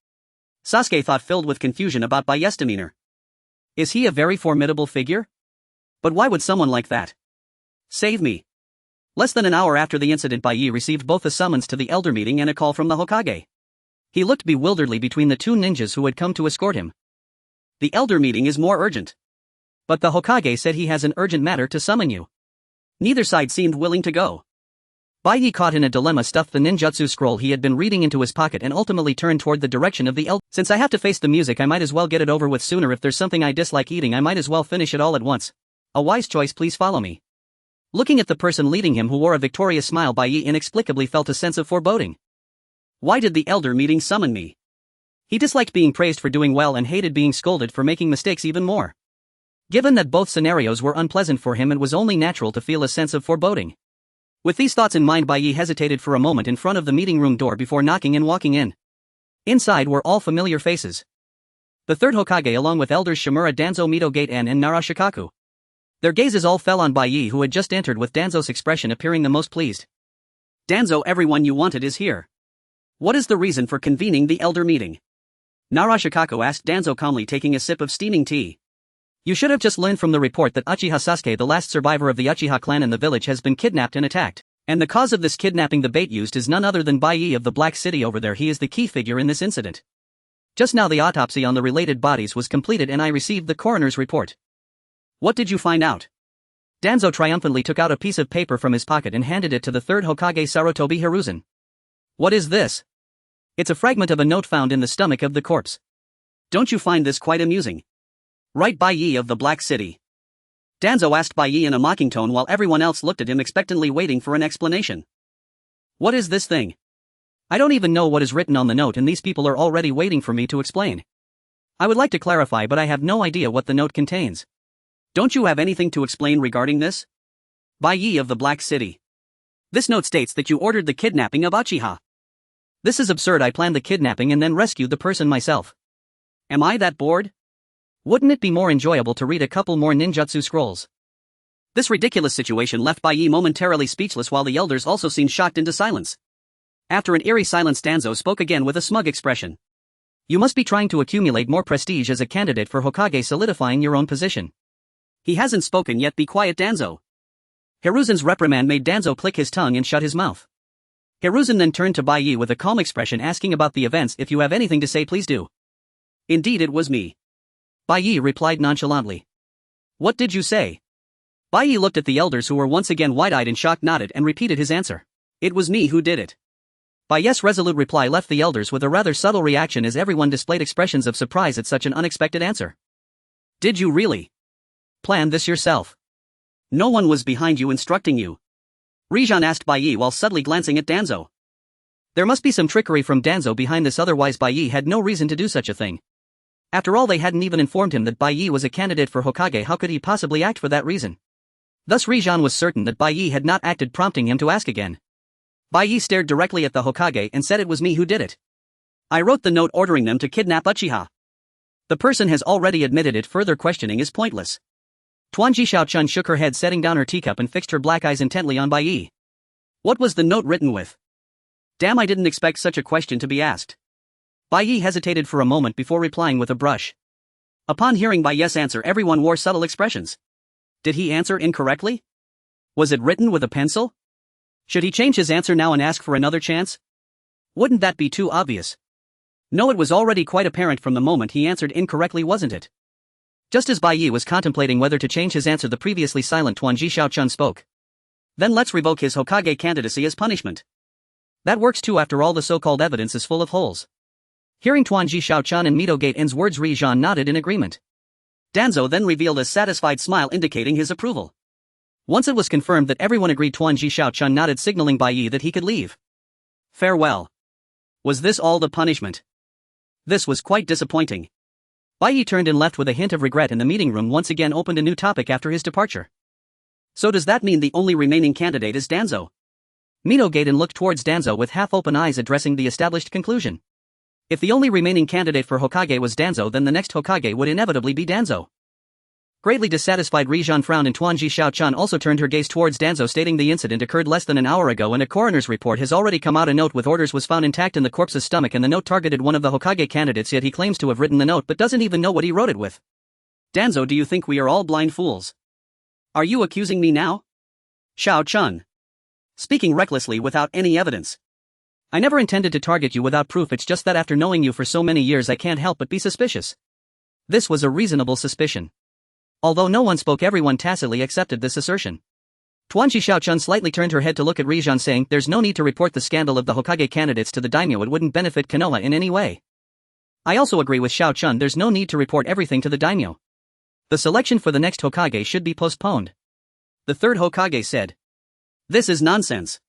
Sasuke thought, filled with confusion about Bai's demeanor. Is he a very formidable figure? But why would someone like that save me? Less than an hour after the incident, Bai received both a summons to the elder meeting and a call from the Hokage. He looked bewilderedly between the two ninjas who had come to escort him. The elder meeting is more urgent. But the Hokage said he has an urgent matter to summon you. Neither side seemed willing to go. Bai Yi, caught in a dilemma, stuffed the ninjutsu scroll he had been reading into his pocket and ultimately turned toward the direction of the elder. Since I have to face the music, I might as well get it over with sooner. If there's something I dislike eating, I might as well finish it all at once. A wise choice, please follow me. Looking at the person leading him, who wore a victorious smile, Bai Yi inexplicably felt a sense of foreboding. Why did the elder meeting summon me? He disliked being praised for doing well and hated being scolded for making mistakes even more. Given that both scenarios were unpleasant for him, it was only natural to feel a sense of foreboding. With these thoughts in mind, Bai Yi hesitated for a moment in front of the meeting room door before knocking and walking in. Inside were all familiar faces. The third Hokage, along with elders Shimura, Danzo, Midogate, and Ino-Shika-Cho. Their gazes all fell on Bai Yi, who had just entered, with Danzo's expression appearing the most pleased. Danzo, everyone you wanted is here. What is the reason for convening the elder meeting? Ino-Shika-Cho asked Danzo calmly, taking a sip of steaming tea. You should have just learned from the report that Uchiha Sasuke, the last survivor of the Uchiha clan in the village, has been kidnapped and attacked. And the cause of this kidnapping, the bait used, is none other than Bai Yi of the Black City over there. He is the key figure in this incident. Just now the autopsy on the related bodies was completed and I received the coroner's report. What did you find out? Danzo triumphantly took out a piece of paper from his pocket and handed it to the third Hokage, Sarutobi Hiruzen. What is this? It's a fragment of a note found in the stomach of the corpse. Don't you find this quite amusing? Right, Bai Yi of the Black City? Danzo asked Bai Yi in a mocking tone while everyone else looked at him expectantly, waiting for an explanation. What is this thing? I don't even know what is written on the note, and these people are already waiting for me to explain. I would like to clarify, but I have no idea what the note contains. Don't you have anything to explain regarding this? Bai Yi of the Black City. This note states that you ordered the kidnapping of Uchiha. This is absurd. I planned the kidnapping and then rescued the person myself. Am I that bored? Wouldn't it be more enjoyable to read a couple more ninjutsu scrolls? This ridiculous situation left Bai Yi momentarily speechless, while the elders also seemed shocked into silence. After an eerie silence, Danzo spoke again with a smug expression. You must be trying to accumulate more prestige as a candidate for Hokage, solidifying your own position. He hasn't spoken yet. Be quiet, Danzo. Hiruzen's reprimand made Danzo click his tongue and shut his mouth. Hiruzen then turned to Bai Yi with a calm expression, asking about the events. If you have anything to say, please do. Indeed, it was me. Bai Yi replied nonchalantly. What did you say? Bai Yi looked at the elders, who were once again wide-eyed and shocked, nodded, and repeated his answer. It was me who did it. Bai Yi's resolute reply left the elders with a rather subtle reaction, as everyone displayed expressions of surprise at such an unexpected answer. Did you really plan this yourself? No one was behind you instructing you? Rijan asked Bai Yi while subtly glancing at Danzo. There must be some trickery from Danzo behind this, otherwise Bai Yi had no reason to do such a thing. After all, they hadn't even informed him that Bai Yi was a candidate for Hokage. How could he possibly act for that reason? Thus Rijan was certain that Bai Yi had not acted, prompting him to ask again. Bai Yi stared directly at the Hokage and said, it was me who did it. I wrote the note ordering them to kidnap Uchiha. The person has already admitted it. Further questioning is pointless. Tuan Xiaochun shook her head, setting down her teacup and fixed her black eyes intently on Bai Yi. What was the note written with? Damn, I didn't expect such a question to be asked. Bai Yi hesitated for a moment before replying with a brush. Upon hearing Bai Yi's answer, everyone wore subtle expressions. Did he answer incorrectly? Was it written with a pencil? Should he change his answer now and ask for another chance? Wouldn't that be too obvious? No, it was already quite apparent from the moment he answered incorrectly, wasn't it? Just as Bai Yi was contemplating whether to change his answer, the previously silent Tuan Xiaochun spoke. Then let's revoke his Hokage candidacy as punishment. That works too, after all the so-called evidence is full of holes. Hearing Tuan Xiaochun and Midogate N's words, Rijan nodded in agreement. Danzo then revealed a satisfied smile, indicating his approval. Once it was confirmed that everyone agreed, Tuan Xiaochun nodded, signaling Bai Yi that he could leave. Farewell. Was this all the punishment? This was quite disappointing. Bai Yi turned and left with a hint of regret, and the meeting room once again opened a new topic after his departure. So does that mean the only remaining candidate is Danzo? Midogate looked towards Danzo with half-open eyes, addressing the established conclusion. If the only remaining candidate for Hokage was Danzo, then the next Hokage would inevitably be Danzo. Greatly dissatisfied, Rijan frowned, and Tuan Xiaochun also turned her gaze towards Danzo, stating the incident occurred less than an hour ago and a coroner's report has already come out. A note with orders was found intact in the corpse's stomach, and the note targeted one of the Hokage candidates, yet he claims to have written the note but doesn't even know what he wrote it with. Danzo, do you think we are all blind fools? Are you accusing me now? Xiaochun. Speaking recklessly without any evidence. I never intended to target you without proof, it's just that after knowing you for so many years I can't help but be suspicious. This was a reasonable suspicion. Although no one spoke, everyone tacitly accepted this assertion. Tuan Xiaochun slightly turned her head to look at Rijan, saying, "There's no need to report the scandal of the Hokage candidates to the daimyo, it wouldn't benefit Konoha in any way." I also agree with Xiaochun, there's no need to report everything to the daimyo. The selection for the next Hokage should be postponed. The third Hokage said. This is nonsense.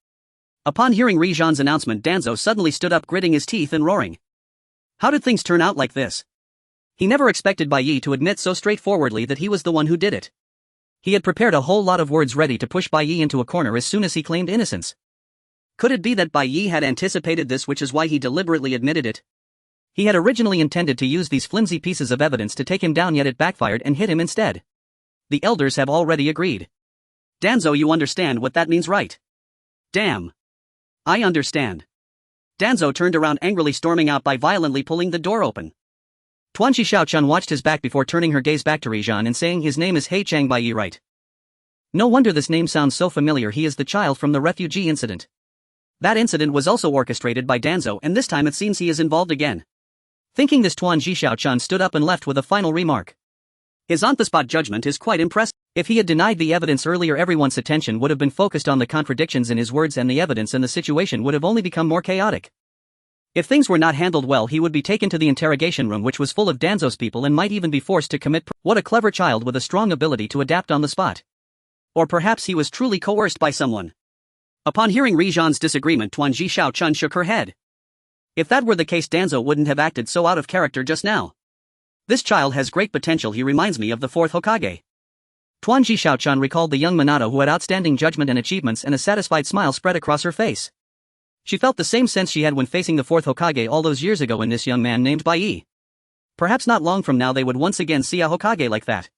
Upon hearing Rijan's announcement, Danzo suddenly stood up, gritting his teeth and roaring. How did things turn out like this? He never expected Bai Yi to admit so straightforwardly that he was the one who did it. He had prepared a whole lot of words ready to push Bai Yi into a corner as soon as he claimed innocence. Could it be that Bai Yi had anticipated this, which is why he deliberately admitted it? He had originally intended to use these flimsy pieces of evidence to take him down, yet it backfired and hit him instead. The elders have already agreed. Danzo, you understand what that means, right? Damn. I understand. Danzo turned around angrily, storming out by violently pulling the door open. Tuan Xiaochun watched his back before turning her gaze back to Rijan and saying, his name is Heichang Bai Yi, right? No wonder this name sounds so familiar, he is the child from the refugee incident. That incident was also orchestrated by Danzo, and this time it seems he is involved again. Thinking this, Tuan Xiaochun stood up and left with a final remark. His on-the-spot judgment is quite impressive. If he had denied the evidence earlier, everyone's attention would have been focused on the contradictions in his words and the evidence, and the situation would have only become more chaotic. If things were not handled well, he would be taken to the interrogation room, which was full of Danzo's people, and might even be forced to commit. What a clever child with a strong ability to adapt on the spot. Or perhaps he was truly coerced by someone. Upon hearing Rijan's disagreement, Tuan Xiaochun shook her head. If that were the case, Danzo wouldn't have acted so out of character just now. This child has great potential, he reminds me of the fourth Hokage. Tuan Xiaochun recalled the young Minato who had outstanding judgment and achievements, and a satisfied smile spread across her face. She felt the same sense she had when facing the fourth Hokage all those years ago in this young man named Bai Yi. Perhaps not long from now they would once again see a Hokage like that.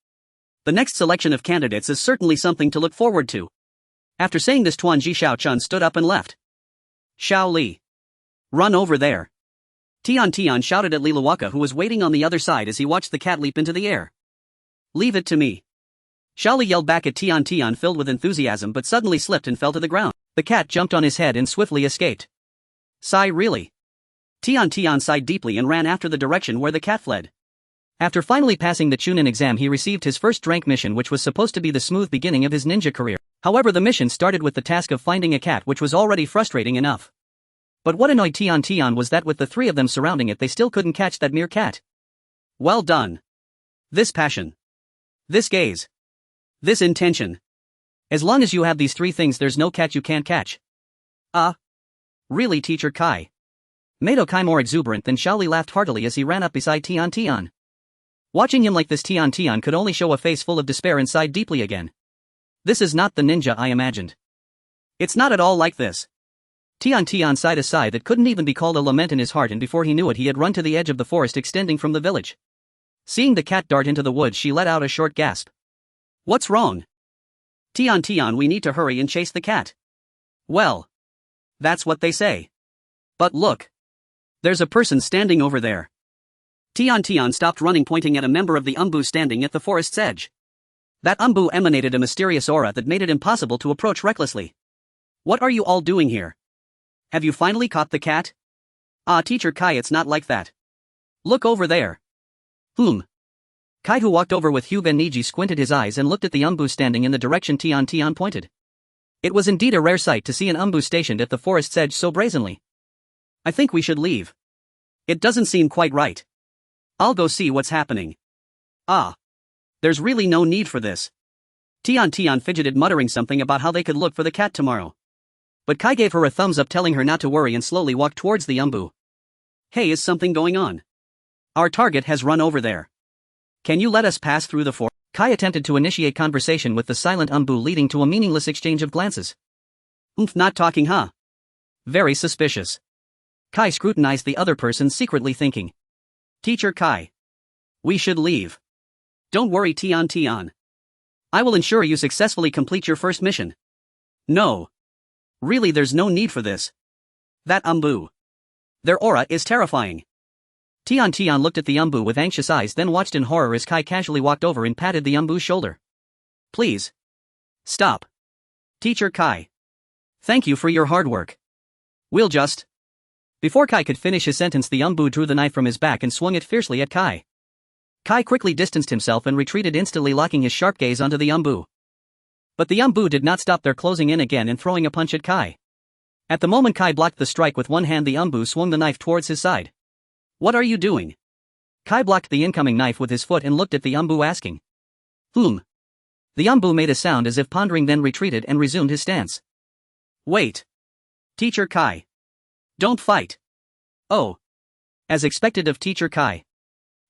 The next selection of candidates is certainly something to look forward to. After saying this, Tuan Xiaochun stood up and left. Xiao Li. Run over there. Tian shouted at Liluwaka, who was waiting on the other side as he watched the cat leap into the air. Leave it to me. Xiao Li yelled back at Tian, filled with enthusiasm, but suddenly slipped and fell to the ground. The cat jumped on his head and swiftly escaped. Sigh, really? Tian sighed deeply and ran after the direction where the cat fled. After finally passing the Chunin exam, he received his first rank mission, which was supposed to be the smooth beginning of his ninja career. However, the mission started with the task of finding a cat, which was already frustrating enough. But what annoyed Tian was that with the three of them surrounding it, they still couldn't catch that mere cat. Well done. This passion. This gaze. This intention. As long as you have these three things, there's no cat you can't catch. Really, Teacher Kai? Made Kai more exuberant than Xiao Li laughed heartily as he ran up beside Tian. Watching him like this, Tian could only show a face full of despair and sighed deeply again. This is not the ninja I imagined. It's not at all like this. Tian sighed a sigh that couldn't even be called a lament in his heart, and before he knew it, he had run to the edge of the forest extending from the village. Seeing the cat dart into the woods, she let out a short gasp. What's wrong? Tian, we need to hurry and chase the cat. Well, that's what they say. But look. There's a person standing over there. Tian stopped running, pointing at a member of the ANBU standing at the forest's edge. That ANBU emanated a mysterious aura that made it impossible to approach recklessly. What are you all doing here? Have you finally caught the cat? Teacher Kai, it's not like that. Look over there. Kai, who walked over with Hyugen Niji, squinted his eyes and looked at the ANBU standing in the direction Tian pointed. It was indeed a rare sight to see an ANBU stationed at the forest's edge so brazenly. I think we should leave. It doesn't seem quite right. I'll go see what's happening. There's really no need for this. Tian fidgeted, muttering something about how they could look for the cat tomorrow. But Kai gave her a thumbs up, telling her not to worry, and slowly walked towards the ANBU. Hey, is something going on? Our target has run over there. Can you let us pass through the forest? Kai attempted to initiate conversation with the silent ANBU, leading to a meaningless exchange of glances. Not talking, huh? Very suspicious. Kai scrutinized the other person, secretly thinking. Teacher Kai. We should leave. Don't worry, Tian. I will ensure you successfully complete your first mission. No. Really, there's no need for this. That ANBU. Their aura is terrifying. Tian looked at the ANBU with anxious eyes, then watched in horror as Kai casually walked over and patted the ANBU's shoulder. Please. Stop. Teacher Kai. Thank you for your hard work. We'll just... Before Kai could finish his sentence, the ANBU drew the knife from his back and swung it fiercely at Kai. Kai quickly distanced himself and retreated, instantly locking his sharp gaze onto the ANBU. But the ANBU did not stop their closing in again and throwing a punch at Kai. At the moment Kai blocked the strike with one hand, the ANBU swung the knife towards his side. What are you doing? Kai blocked the incoming knife with his foot and looked at the ANBU asking. The ANBU made a sound as if pondering, then retreated and resumed his stance. Wait. Teacher Kai. Don't fight. Oh. As expected of Teacher Kai.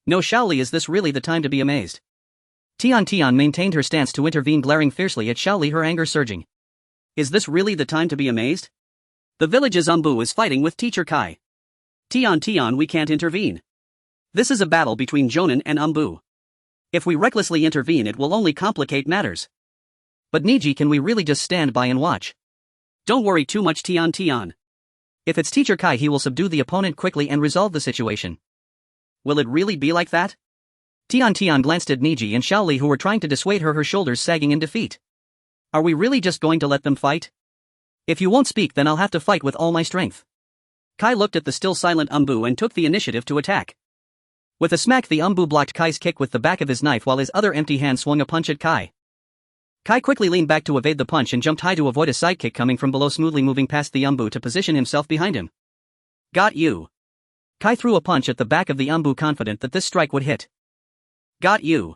No, Shaoli, is this really the time to be amazed? Tian maintained her stance to intervene, glaring fiercely at Shaoli, her anger surging. Is this really the time to be amazed? The village's ANBU is fighting with Teacher Kai. Tian, we can't intervene. This is a battle between Jonin and ANBU. If we recklessly intervene, it will only complicate matters. But Niji, can we really just stand by and watch? Don't worry too much, Tian. If it's Teacher Kai, he will subdue the opponent quickly and resolve the situation. Will it really be like that? Tian glanced at Niji and Shaoli, who were trying to dissuade her shoulders sagging in defeat. Are we really just going to let them fight? If you won't speak, then I'll have to fight with all my strength. Kai looked at the still silent ANBU and took the initiative to attack. With a smack, the ANBU blocked Kai's kick with the back of his knife while his other empty hand swung a punch at Kai. Kai quickly leaned back to evade the punch and jumped high to avoid a sidekick coming from below, smoothly moving past the ANBU to position himself behind him. Got you. Kai threw a punch at the back of the ANBU, confident that this strike would hit. Got you.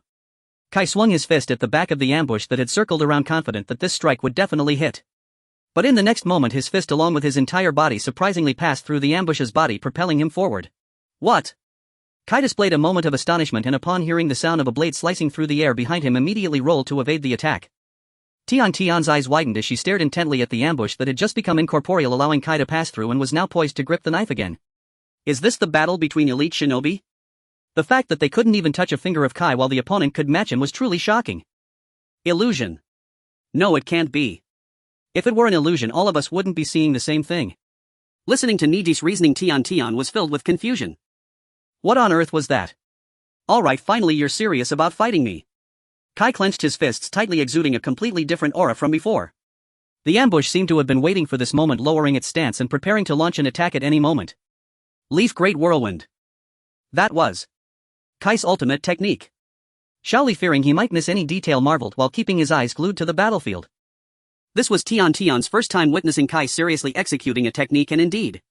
Kai swung his fist at the back of the ambush that had circled around, confident that this strike would definitely hit. But in the next moment, his fist along with his entire body surprisingly passed through the ambush's body, propelling him forward. What? Kai displayed a moment of astonishment, and upon hearing the sound of a blade slicing through the air behind him, immediately rolled to evade the attack. Tian's eyes widened as she stared intently at the ambush that had just become incorporeal, allowing Kai to pass through, and was now poised to grip the knife again. Is this the battle between elite shinobi? The fact that they couldn't even touch a finger of Kai while the opponent could match him was truly shocking. Illusion. No, it can't be. If it were an illusion, all of us wouldn't be seeing the same thing. Listening to Niji's reasoning, Tian was filled with confusion. What on earth was that? Alright, finally you're serious about fighting me. Kai clenched his fists tightly, exuding a completely different aura from before. The ambush seemed to have been waiting for this moment, lowering its stance and preparing to launch an attack at any moment. Leaf Great Whirlwind. That was Kai's ultimate technique. Shaoli, fearing he might miss any detail, marveled while keeping his eyes glued to the battlefield. This was Tian's first time witnessing Kai seriously executing a technique, and indeed,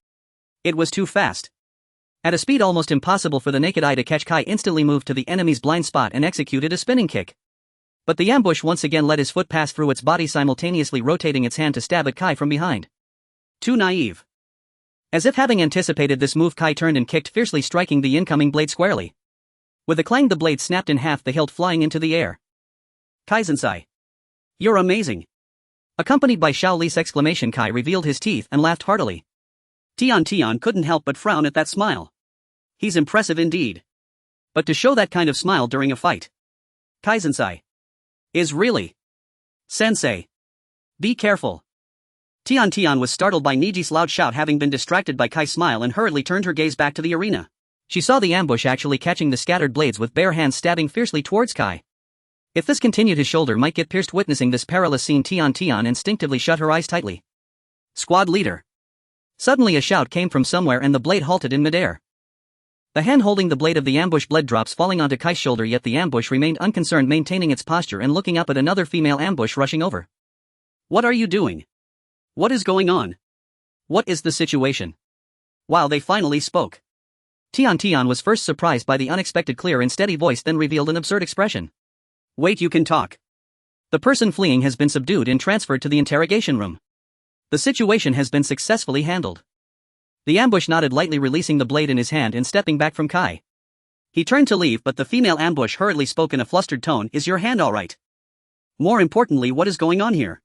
it was too fast. At a speed almost impossible for the naked eye to catch, Kai instantly moved to the enemy's blind spot and executed a spinning kick. But the ambush once again let his foot pass through its body, simultaneously rotating its hand to stab at Kai from behind. Too naive. As if having anticipated this move, Kai turned and kicked fiercely, striking the incoming blade squarely. With a clang, the blade snapped in half, the hilt flying into the air. Kai-sensei. You're amazing. Accompanied by Shaoli's exclamation, Kai revealed his teeth and laughed heartily. Tian couldn't help but frown at that smile. He's impressive indeed. But to show that kind of smile during a fight. Kai-sensei. Is really. Sensei. Be careful. Tian was startled by Niji's loud shout, having been distracted by Kai's smile, and hurriedly turned her gaze back to the arena. She saw the ambush actually catching the scattered blades, with bare hands stabbing fiercely towards Kai. If this continued, his shoulder might get pierced. Witnessing this perilous scene, Tian instinctively shut her eyes tightly. Squad leader. Suddenly a shout came from somewhere and the blade halted in midair. The hand holding the blade of the ambush bled drops, falling onto Kai's shoulder, yet the ambush remained unconcerned, maintaining its posture and looking up at another female ambush rushing over. What are you doing? What is going on? What is the situation? Wow, they finally spoke. Tian was first surprised by the unexpected clear and steady voice, then revealed an absurd expression. Wait, you can talk. The person fleeing has been subdued and transferred to the interrogation room. The situation has been successfully handled. The ambush nodded lightly, releasing the blade in his hand and stepping back from Kai. He turned to leave, but the female ambush hurriedly spoke in a flustered tone. Is your hand all right? More importantly, what is going on here?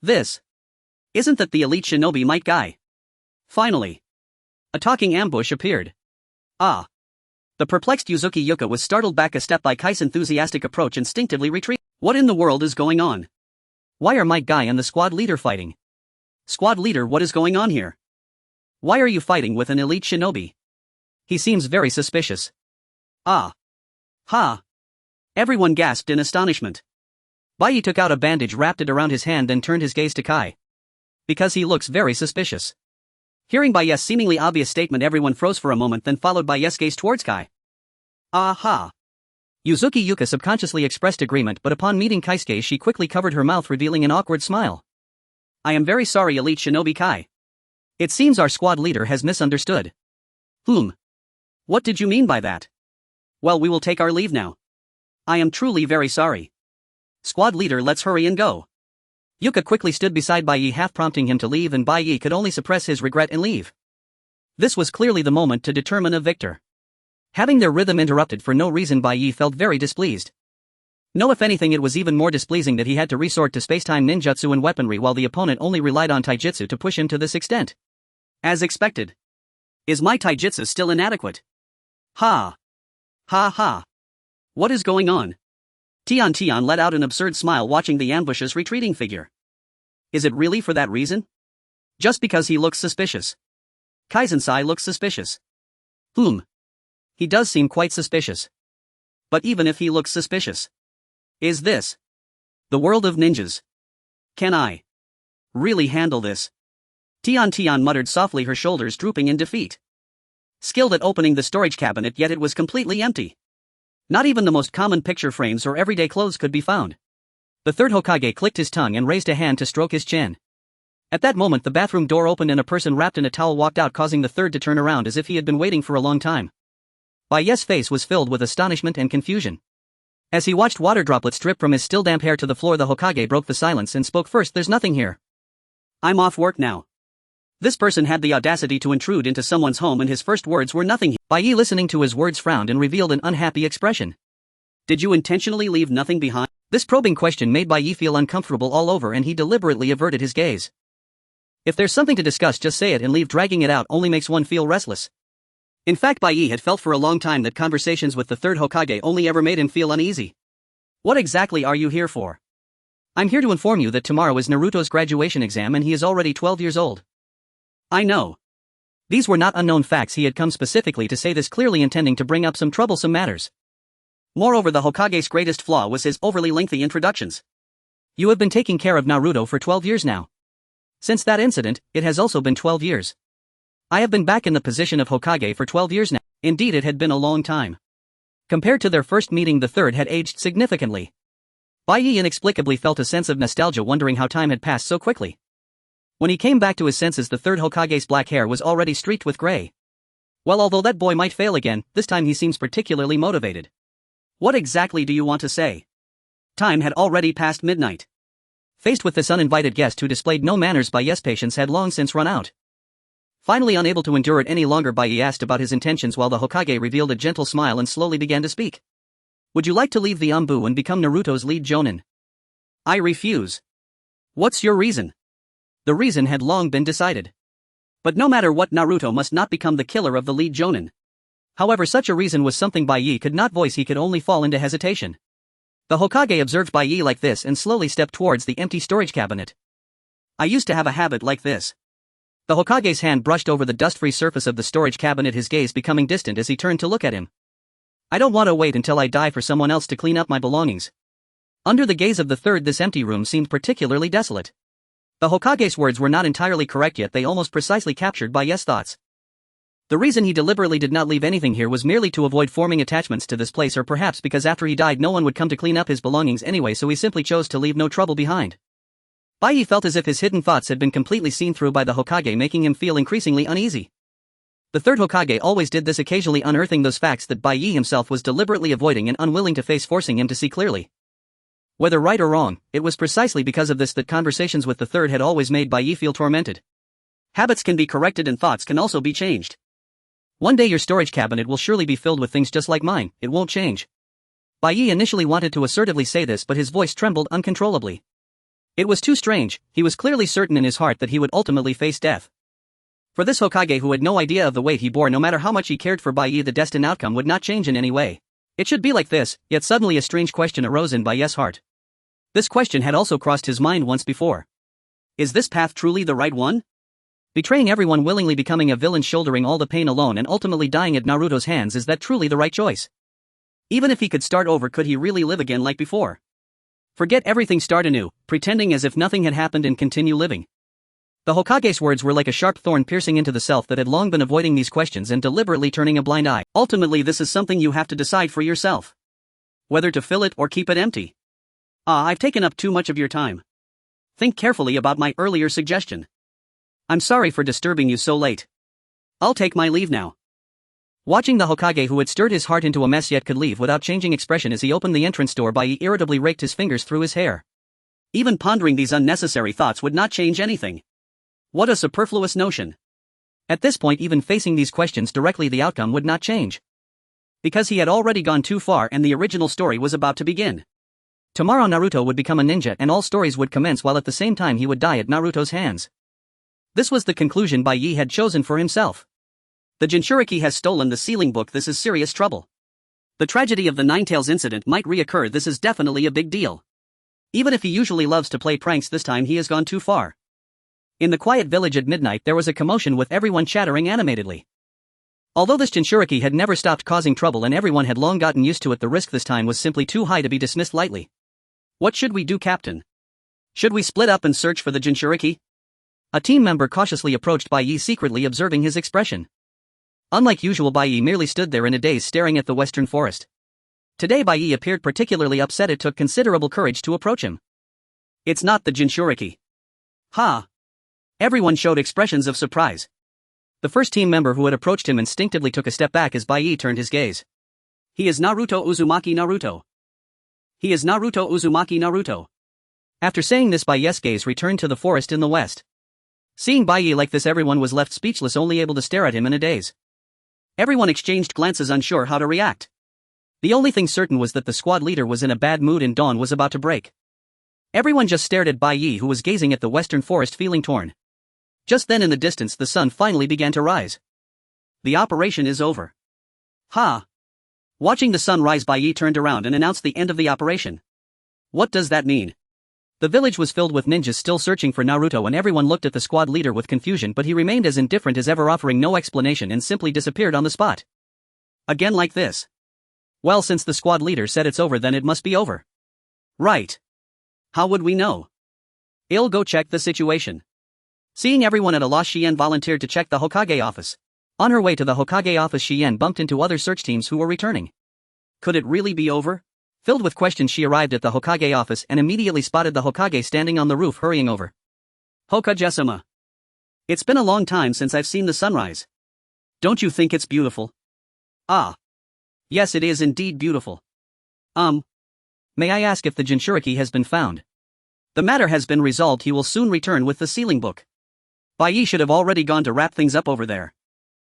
This. Isn't that the elite shinobi Might Guy? Finally. A talking ambush appeared. Ah. The perplexed Yuzuki Yuka was startled back a step by Kai's enthusiastic approach, instinctively retreated. What in the world is going on? Why are Might Guy and the squad leader fighting? Squad leader, what is going on here? Why are you fighting with an elite shinobi? He seems very suspicious. Ah. Ha. Everyone gasped in astonishment. Bai took out a bandage, wrapped it around his hand, then turned his gaze to Kai. Because he looks very suspicious. Hearing Bai's seemingly obvious statement, everyone froze for a moment, then followed Bai's gaze towards Kai. Aha. Yuzuki Yuka subconsciously expressed agreement, but upon meeting Kaisuke she quickly covered her mouth, revealing an awkward smile. I am very sorry, Elite Shinobi Kai. It seems our squad leader has misunderstood. What did you mean by that? Well, we will take our leave now. I am truly very sorry. Squad leader, let's hurry and go. Yuka quickly stood beside Bai Yi, half prompting him to leave, and Bai Yi could only suppress his regret and leave. This was clearly the moment to determine a victor. Having their rhythm interrupted for no reason, Bai Yi felt very displeased. No, if anything, it was even more displeasing that he had to resort to space-time ninjutsu and weaponry while the opponent only relied on taijutsu to push him to this extent. As expected. Is my taijutsu still inadequate? Ha! Ha ha! What is going on? Tian let out an absurd smile watching the ambush's retreating figure. Is it really for that reason? Just because he looks suspicious? Kaizensai looks suspicious. He does seem quite suspicious. But even if he looks suspicious, is this the world of ninjas? Can I really handle this? Tian muttered softly, her shoulders drooping in defeat. Skilled at opening the storage cabinet, yet it was completely empty. Not even the most common picture frames or everyday clothes could be found. The third Hokage clicked his tongue and raised a hand to stroke his chin. At that moment the bathroom door opened and a person wrapped in a towel walked out, causing the third to turn around as if he had been waiting for a long time. Bai Yi's face was filled with astonishment and confusion. As he watched water droplets drip from his still damp hair to the floor, the Hokage broke the silence and spoke first. There's nothing here. I'm off work now. This person had the audacity to intrude into someone's home and his first words were nothing here. Bai Yi, listening to his words, frowned and revealed an unhappy expression. Did you intentionally leave nothing behind? This probing question made Bai Yi feel uncomfortable all over and he deliberately averted his gaze. If there's something to discuss, just say it, and leave dragging it out only makes one feel restless. In fact, Bai Yi had felt for a long time that conversations with the third Hokage only ever made him feel uneasy. What exactly are you here for? I'm here to inform you that tomorrow is Naruto's graduation exam and he is already 12 years old. I know. These were not unknown facts. He had come specifically to say this, clearly intending to bring up some troublesome matters. Moreover, the Hokage's greatest flaw was his overly lengthy introductions. You have been taking care of Naruto for 12 years now. Since that incident, it has also been 12 years. I have been back in the position of Hokage for 12 years now. Indeed, it had been a long time. Compared to their first meeting, the third had aged significantly. Bai Yi inexplicably felt a sense of nostalgia, wondering how time had passed so quickly. When he came back to his senses, the third Hokage's black hair was already streaked with gray. Well, although that boy might fail again, this time he seems particularly motivated. What exactly do you want to say? Time had already passed midnight. Faced with this uninvited guest who displayed no manners, Bai Yi's patience had long since run out. Finally, unable to endure it any longer, Bai Yi asked about his intentions while the Hokage revealed a gentle smile and slowly began to speak. Would you like to leave the ANBU and become Naruto's lead jonin? I refuse. What's your reason? The reason had long been decided. But no matter what, Naruto must not become the killer of the lead jonin. However, such a reason was something Bai Yi could not voice. He could only fall into hesitation. The Hokage observed Bai Yi like this and slowly stepped towards the empty storage cabinet. I used to have a habit like this. The Hokage's hand brushed over the dust-free surface of the storage cabinet, his gaze becoming distant as he turned to look at him. I don't want to wait until I die for someone else to clean up my belongings. Under the gaze of the third, this empty room seemed particularly desolate. The Hokage's words were not entirely correct, yet they almost precisely captured Bai Yi's thoughts. The reason he deliberately did not leave anything here was merely to avoid forming attachments to this place, or perhaps because after he died no one would come to clean up his belongings anyway, so he simply chose to leave no trouble behind. Bai Yi felt as if his hidden thoughts had been completely seen through by the Hokage, making him feel increasingly uneasy. The third Hokage always did this, occasionally unearthing those facts that Bai Yi himself was deliberately avoiding and unwilling to face, forcing him to see clearly. Whether right or wrong, it was precisely because of this that conversations with the third had always made Bai Yi feel tormented. Habits can be corrected and thoughts can also be changed. One day your storage cabinet will surely be filled with things just like mine, it won't change. Bai Yi initially wanted to assertively say this, but his voice trembled uncontrollably. It was too strange. He was clearly certain in his heart that he would ultimately face death. For this Hokage, who had no idea of the weight he bore, no matter how much he cared for Bai Yi, the destined outcome would not change in any way. It should be like this, yet suddenly a strange question arose in Bai Yi's heart. This question had also crossed his mind once before. Is this path truly the right one? Betraying everyone, willingly becoming a villain, shouldering all the pain alone, and ultimately dying at Naruto's hands, is that truly the right choice? Even if he could start over, could he really live again like before? Forget everything, start anew, pretending as if nothing had happened and continue living. The Hokage's words were like a sharp thorn piercing into the self that had long been avoiding these questions and deliberately turning a blind eye. Ultimately, this is something you have to decide for yourself. Whether to fill it or keep it empty. I've taken up too much of your time. Think carefully about my earlier suggestion. I'm sorry for disturbing you so late. I'll take my leave now. Watching the Hokage who had stirred his heart into a mess yet could leave without changing expression as he opened the entrance door, Bai irritably raked his fingers through his hair. Even pondering these unnecessary thoughts would not change anything. What a superfluous notion. At this point, even facing these questions directly, the outcome would not change. Because he had already gone too far and the original story was about to begin. Tomorrow Naruto would become a ninja and all stories would commence, while at the same time he would die at Naruto's hands. This was the conclusion Bai had chosen for himself. The Jinchuriki has stolen the sealing book. This is serious trouble. The tragedy of the Ninetales incident might reoccur. This is definitely a big deal. Even if he usually loves to play pranks, this time he has gone too far. In the quiet village at midnight there was a commotion with everyone chattering animatedly. Although this Jinchuriki had never stopped causing trouble and everyone had long gotten used to it, the risk this time was simply too high to be dismissed lightly. What should we do, Captain? Should we split up and search for the Jinchuriki? A team member cautiously approached Bai, secretly observing his expression. Unlike usual, Bai merely stood there in a daze staring at the western forest. Today Bai appeared particularly upset. It took considerable courage to approach him. It's not the Jinchuriki. Ha! Everyone showed expressions of surprise. The first team member who had approached him instinctively took a step back as Bai turned his gaze. He is Naruto Uzumaki Naruto. He is Naruto Uzumaki Naruto. After saying this, Bai's gaze returned to the forest in the west. Seeing Bai like this, everyone was left speechless, only able to stare at him in a daze. Everyone exchanged glances, unsure how to react. The only thing certain was that the squad leader was in a bad mood and dawn was about to break. Everyone just stared at Bai, who was gazing at the western forest feeling torn. Just then in the distance the sun finally began to rise. The operation is over. Ha! Watching the sun rise, Bai turned around and announced the end of the operation. What does that mean? The village was filled with ninjas still searching for Naruto and everyone looked at the squad leader with confusion, but he remained as indifferent as ever, offering no explanation and simply disappeared on the spot. Again like this? Well, since the squad leader said it's over, then it must be over. Right. How would we know? I'll go check the situation. Seeing everyone at a loss, Shien volunteered to check the Hokage office. On her way to the Hokage office, Shien bumped into other search teams who were returning. Could it really be over? Filled with questions, she arrived at the Hokage office and immediately spotted the Hokage standing on the roof, hurrying over. Hokage-sama. It's been a long time since I've seen the sunrise. Don't you think it's beautiful? Ah. Yes, it is indeed beautiful. May I ask if the Jinchuriki has been found? The matter has been resolved. He will soon return with the sealing book. Bai should have already gone to wrap things up over there.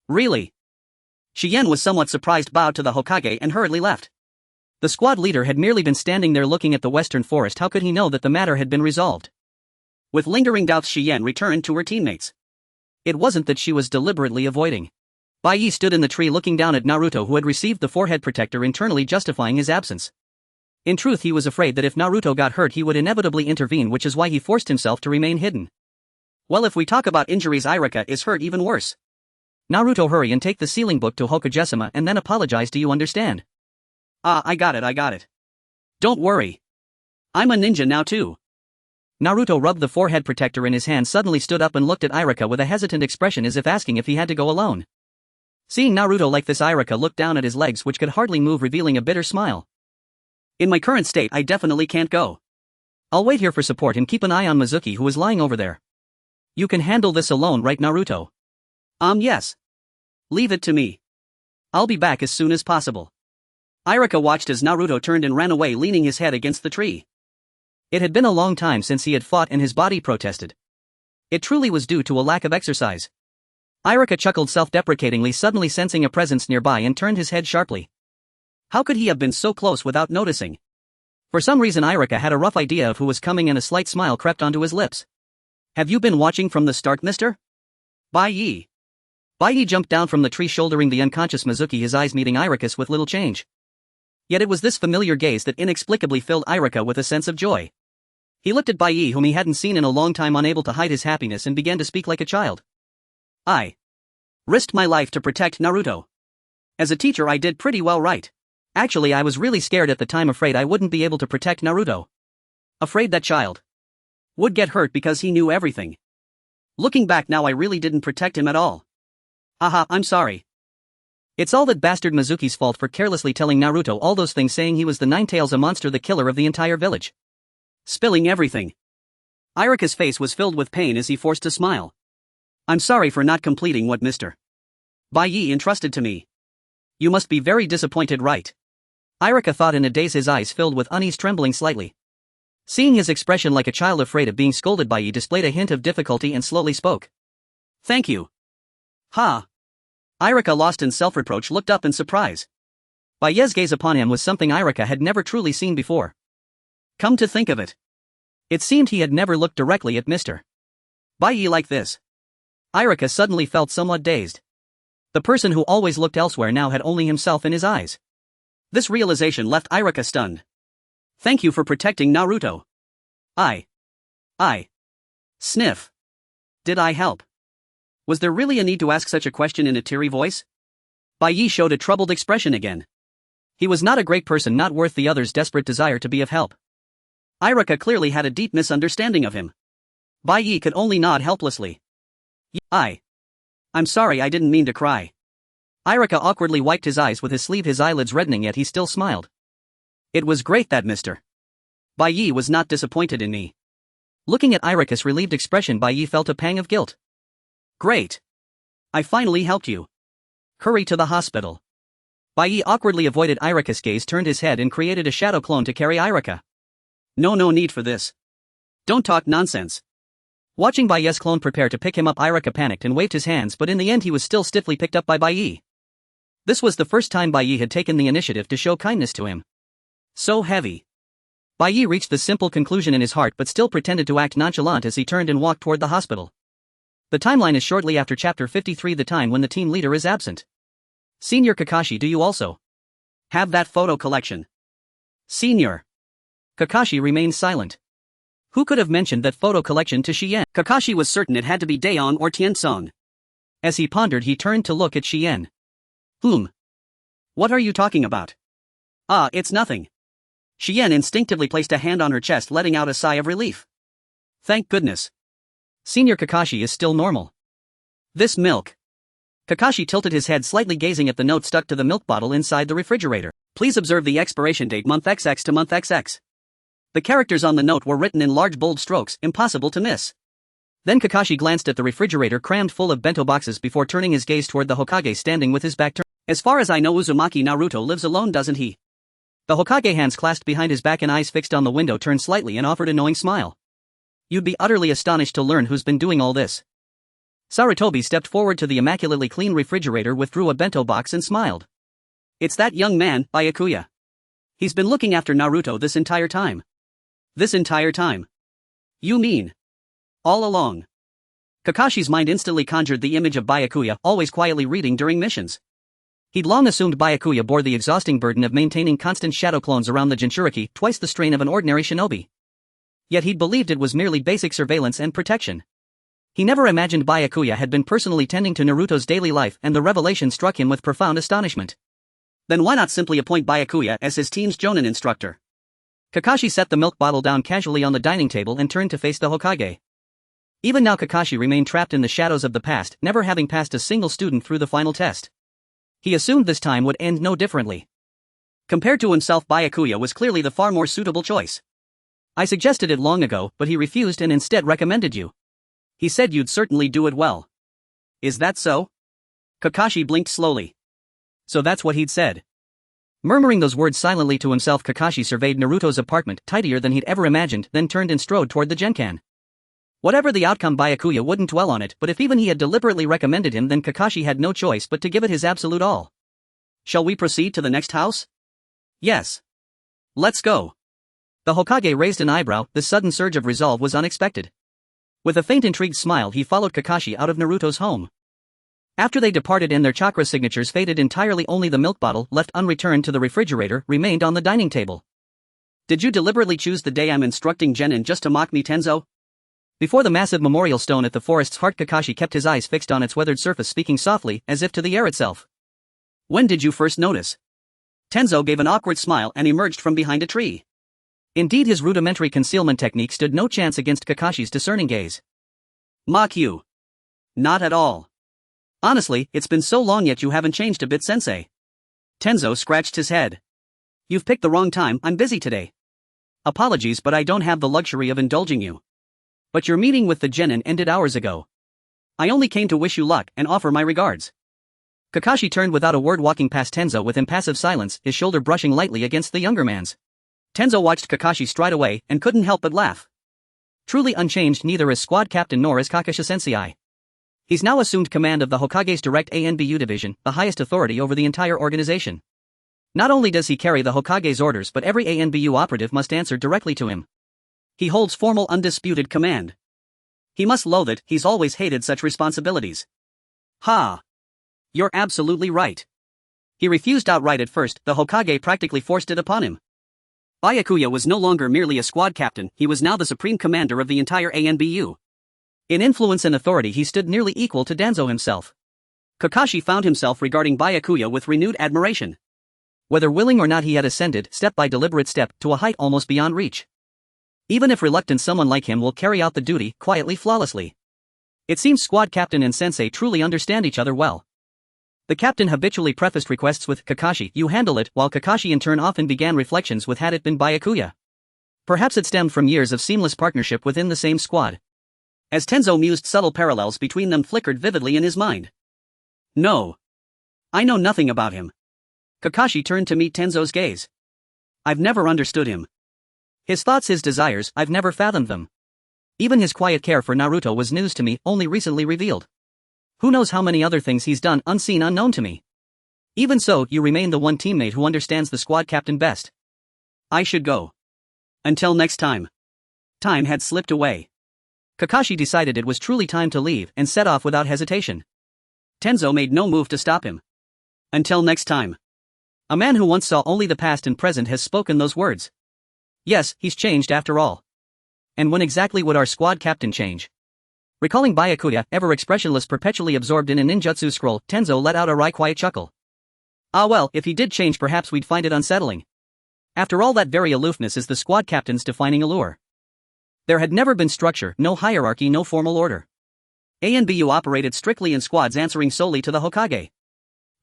Really? Shien was somewhat surprised, bowed to the Hokage and hurriedly left. The squad leader had merely been standing there looking at the western forest. How could he know that the matter had been resolved? With lingering doubts, Shien returned to her teammates. It wasn't that she was deliberately avoiding. Bai stood in the tree looking down at Naruto, who had received the forehead protector, internally justifying his absence. In truth, he was afraid that if Naruto got hurt he would inevitably intervene, which is why he forced himself to remain hidden. Well, if we talk about injuries, Irika is hurt even worse. Naruto, hurry and take the sealing book to Hokage-sama and then apologize. Do you understand? I got it. Don't worry. I'm a ninja now too. Naruto rubbed the forehead protector in his hand, suddenly stood up and looked at Irika with a hesitant expression as if asking if he had to go alone. Seeing Naruto like this, Irika looked down at his legs, which could hardly move, revealing a bitter smile. In my current state, I definitely can't go. I'll wait here for support and keep an eye on Mizuki, who is lying over there. You can handle this alone, right, Naruto? Yes. Leave it to me. I'll be back as soon as possible. Irika watched as Naruto turned and ran away, leaning his head against the tree. It had been a long time since he had fought and his body protested. It truly was due to a lack of exercise. Irika chuckled self-deprecatingly, suddenly sensing a presence nearby, and turned his head sharply. How could he have been so close without noticing? For some reason Irika had a rough idea of who was coming and a slight smile crept onto his lips. Have you been watching from the start, mister? Bai. Bai jumped down from the tree, shouldering the unconscious Mizuki, his eyes meeting Irika's with little change. Yet it was this familiar gaze that inexplicably filled Irika with a sense of joy. He looked at Bai, whom he hadn't seen in a long time, unable to hide his happiness, and began to speak like a child. I risked my life to protect Naruto. As a teacher I did pretty well, right? Actually, I was really scared at the time, afraid I wouldn't be able to protect Naruto. Afraid that child would get hurt because he knew everything. Looking back now, I really didn't protect him at all. Haha, I'm sorry. It's all that bastard Mizuki's fault for carelessly telling Naruto all those things, saying he was the Nine-Tails, a monster, the killer of the entire village. Spilling everything. Irika's face was filled with pain as he forced a smile. I'm sorry for not completing what Mr. Bai Yi entrusted to me. You must be very disappointed, right? Irika thought in a daze, his eyes filled with unease, trembling slightly. Seeing his expression like a child afraid of being scolded, Bai Yi displayed a hint of difficulty and slowly spoke. Thank you. Ha! Irika, lost in self-reproach, looked up in surprise. Bai Yi's gaze upon him was something Irika had never truly seen before. Come to think of it, it seemed he had never looked directly at Mr. Bai Yi like this. Irika suddenly felt somewhat dazed. The person who always looked elsewhere now had only himself in his eyes. This realization left Irika stunned. Thank you for protecting Naruto. I. Sniff. Did I help? Was there really a need to ask such a question in a teary voice? Bai Yi showed a troubled expression again. He was not a great person, not worth the other's desperate desire to be of help. Irika clearly had a deep misunderstanding of him. Bai Yi could only nod helplessly. I'm sorry, I didn't mean to cry. Irika awkwardly wiped his eyes with his sleeve, his eyelids reddening, yet he still smiled. It was great that Mr. Bai Yi was not disappointed in me. Looking at Irika's relieved expression, Bai Yi felt a pang of guilt. Great. I finally helped you. Hurry to the hospital. Bai Yi awkwardly avoided Irika's gaze, turned his head and created a shadow clone to carry Irika. No need for this. Don't talk nonsense. Watching Bai Yi's clone prepare to pick him up, Irika panicked and waved his hands, but in the end he was still stiffly picked up by Bai Yi. This was the first time Bai Yi had taken the initiative to show kindness to him. So heavy. Bai Yi reached the simple conclusion in his heart, but still pretended to act nonchalant as he turned and walked toward the hospital. The timeline is shortly after chapter 53, the time when the team leader is absent. Senior Kakashi, do you also have that photo collection? Senior Kakashi remained silent. Who could have mentioned that photo collection to Shien? Kakashi was certain it had to be Daeon or Tiansong. As he pondered, he turned to look at Shien. What are you talking about? It's nothing. Shien instinctively placed a hand on her chest, letting out a sigh of relief. Thank goodness. Senior Kakashi is still normal. This milk. Kakashi tilted his head slightly, gazing at the note stuck to the milk bottle inside the refrigerator. Please observe the expiration date, month XX to month XX. The characters on the note were written in large bold strokes, impossible to miss. Then Kakashi glanced at the refrigerator crammed full of bento boxes before turning his gaze toward the Hokage standing with his back turned. As far as I know, Uzumaki Naruto lives alone, doesn't he? The Hokage, hands clasped behind his back and eyes fixed on the window, turned slightly and offered a knowing smile. You'd be utterly astonished to learn who's been doing all this. Sarutobi stepped forward to the immaculately clean refrigerator, withdrew a bento box and smiled. It's that young man, Byakuya. He's been looking after Naruto this entire time. This entire time? You mean all along? Kakashi's mind instantly conjured the image of Byakuya, always quietly reading during missions. He'd long assumed Byakuya bore the exhausting burden of maintaining constant shadow clones around the Jinchuriki, twice the strain of an ordinary shinobi. Yet he'd believed it was merely basic surveillance and protection. He never imagined Byakuya had been personally tending to Naruto's daily life, and the revelation struck him with profound astonishment. Then why not simply appoint Byakuya as his team's Jonin instructor? Kakashi set the milk bottle down casually on the dining table and turned to face the Hokage. Even now Kakashi remained trapped in the shadows of the past, never having passed a single student through the final test. He assumed this time would end no differently. Compared to himself, Byakuya was clearly the far more suitable choice. I suggested it long ago, but he refused and instead recommended you. He said you'd certainly do it well. Is that so? Kakashi blinked slowly. So that's what he'd said. Murmuring those words silently to himself, Kakashi surveyed Naruto's apartment, tidier than he'd ever imagined, then turned and strode toward the Genkan. Whatever the outcome, Byakuya wouldn't dwell on it, but if even he had deliberately recommended him, then Kakashi had no choice but to give it his absolute all. Shall we proceed to the next house? Yes. Let's go. The Hokage raised an eyebrow. This sudden surge of resolve was unexpected. With a faint intrigued smile, he followed Kakashi out of Naruto's home. After they departed and their chakra signatures faded entirely, only the milk bottle, left unreturned to the refrigerator, remained on the dining table. Did you deliberately choose the day I'm instructing Genin just to mock me, Tenzo? Before the massive memorial stone at the forest's heart, Kakashi kept his eyes fixed on its weathered surface, speaking softly, as if to the air itself. When did you first notice? Tenzo gave an awkward smile and emerged from behind a tree. Indeed, his rudimentary concealment technique stood no chance against Kakashi's discerning gaze. Mock you? Not at all. Honestly, it's been so long yet you haven't changed a bit, sensei. Tenzo scratched his head. You've picked the wrong time, I'm busy today. Apologies, but I don't have the luxury of indulging you. But your meeting with the genin ended hours ago. I only came to wish you luck and offer my regards. Kakashi turned without a word, walking past Tenzo with impassive silence, his shoulder brushing lightly against the younger man's. Tenzo watched Kakashi stride away and couldn't help but laugh. Truly unchanged neither as squad captain nor as Kakashi sensei. He's now assumed command of the Hokage's direct ANBU division, the highest authority over the entire organization. Not only does he carry the Hokage's orders, but every ANBU operative must answer directly to him. He holds formal undisputed command. He must loathe it, he's always hated such responsibilities. Ha! You're absolutely right. He refused outright at first, the Hokage practically forced it upon him. Byakuya was no longer merely a squad captain, he was now the supreme commander of the entire ANBU. In influence and authority he stood nearly equal to Danzo himself. Kakashi found himself regarding Byakuya with renewed admiration. Whether willing or not, he had ascended, step by deliberate step, to a height almost beyond reach. Even if reluctant, someone like him will carry out the duty, quietly, flawlessly. It seems squad captain and sensei truly understand each other well. The captain habitually prefaced requests with, "Kakashi, you handle it," while Kakashi in turn often began reflections with, "Had it been Byakuya." Perhaps it stemmed from years of seamless partnership within the same squad. As Tenzo mused, subtle parallels between them flickered vividly in his mind. No. I know nothing about him. Kakashi turned to meet Tenzo's gaze. I've never understood him. His thoughts, his desires, I've never fathomed them. Even his quiet care for Naruto was news to me, only recently revealed. Who knows how many other things he's done, unseen, unknown to me. Even so, you remain the one teammate who understands the squad captain best. I should go. Until next time. Time had slipped away. Kakashi decided it was truly time to leave and set off without hesitation. Tenzo made no move to stop him. Until next time. A man who once saw only the past and present has spoken those words. Yes, he's changed after all. And when exactly would our squad captain change? Recalling Byakuya, ever expressionless, perpetually absorbed in a ninjutsu scroll, Tenzo let out a wry, quiet chuckle. Ah well, if he did change, perhaps we'd find it unsettling. After all, that very aloofness is the squad captain's defining allure. There had never been structure, no hierarchy, no formal order. ANBU operated strictly in squads, answering solely to the Hokage.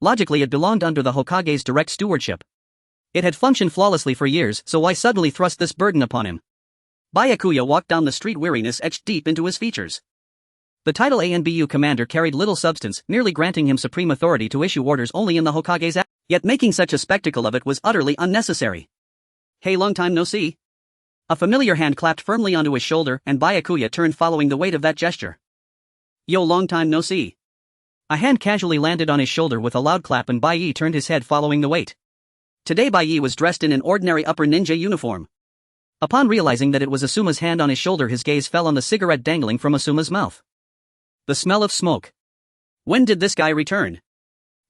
Logically, it belonged under the Hokage's direct stewardship. It had functioned flawlessly for years, so why suddenly thrust this burden upon him? Byakuya walked down the street, weariness etched deep into his features. The title ANBU commander carried little substance, merely granting him supreme authority to issue orders only in the Hokage's act. Yet making such a spectacle of it was utterly unnecessary. Hey, long time no see. A familiar hand clapped firmly onto his shoulder, and Byakuya turned, following the weight of that gesture. Yo, long time no see. A hand casually landed on his shoulder with a loud clap, and Bai Yi turned his head, following the weight. Today Bai Yi was dressed in an ordinary upper ninja uniform. Upon realizing that it was Asuma's hand on his shoulder, his gaze fell on the cigarette dangling from Asuma's mouth. The smell of smoke. When did this guy return?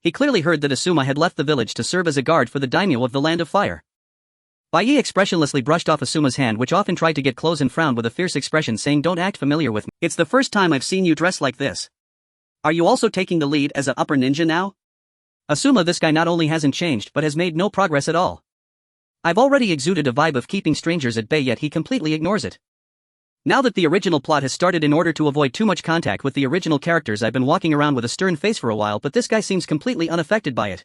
He clearly heard that Asuma had left the village to serve as a guard for the daimyo of the Land of Fire. Bai Yi expressionlessly brushed off Asuma's hand, which often tried to get close, and frowned with a fierce expression, saying, "Don't act familiar with me. It's the first time I've seen you dressed like this. Are you also taking the lead as an upper ninja now?" Asuma, this guy not only hasn't changed but has made no progress at all. I've already exuded a vibe of keeping strangers at bay, yet he completely ignores it. Now that the original plot has started, in order to avoid too much contact with the original characters, I've been walking around with a stern face for a while, but this guy seems completely unaffected by it.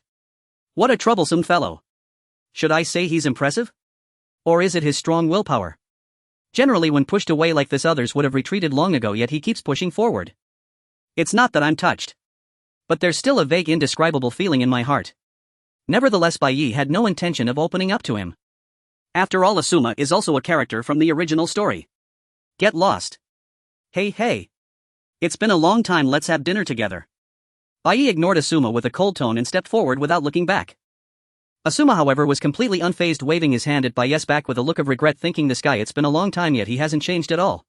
What a troublesome fellow. Should I say he's impressive? Or is it his strong willpower? Generally, when pushed away like this, others would have retreated long ago, yet he keeps pushing forward. It's not that I'm touched. But there's still a vague, indescribable feeling in my heart. Nevertheless, Bai Yi had no intention of opening up to him. After all, Asuma is also a character from the original story. Get lost. Hey. It's been a long time, let's have dinner together. Bai Yi ignored Asuma with a cold tone and stepped forward without looking back. Asuma, however, was completely unfazed, waving his hand at Bai Yi's back with a look of regret, thinking, this guy, it's been a long time yet he hasn't changed at all.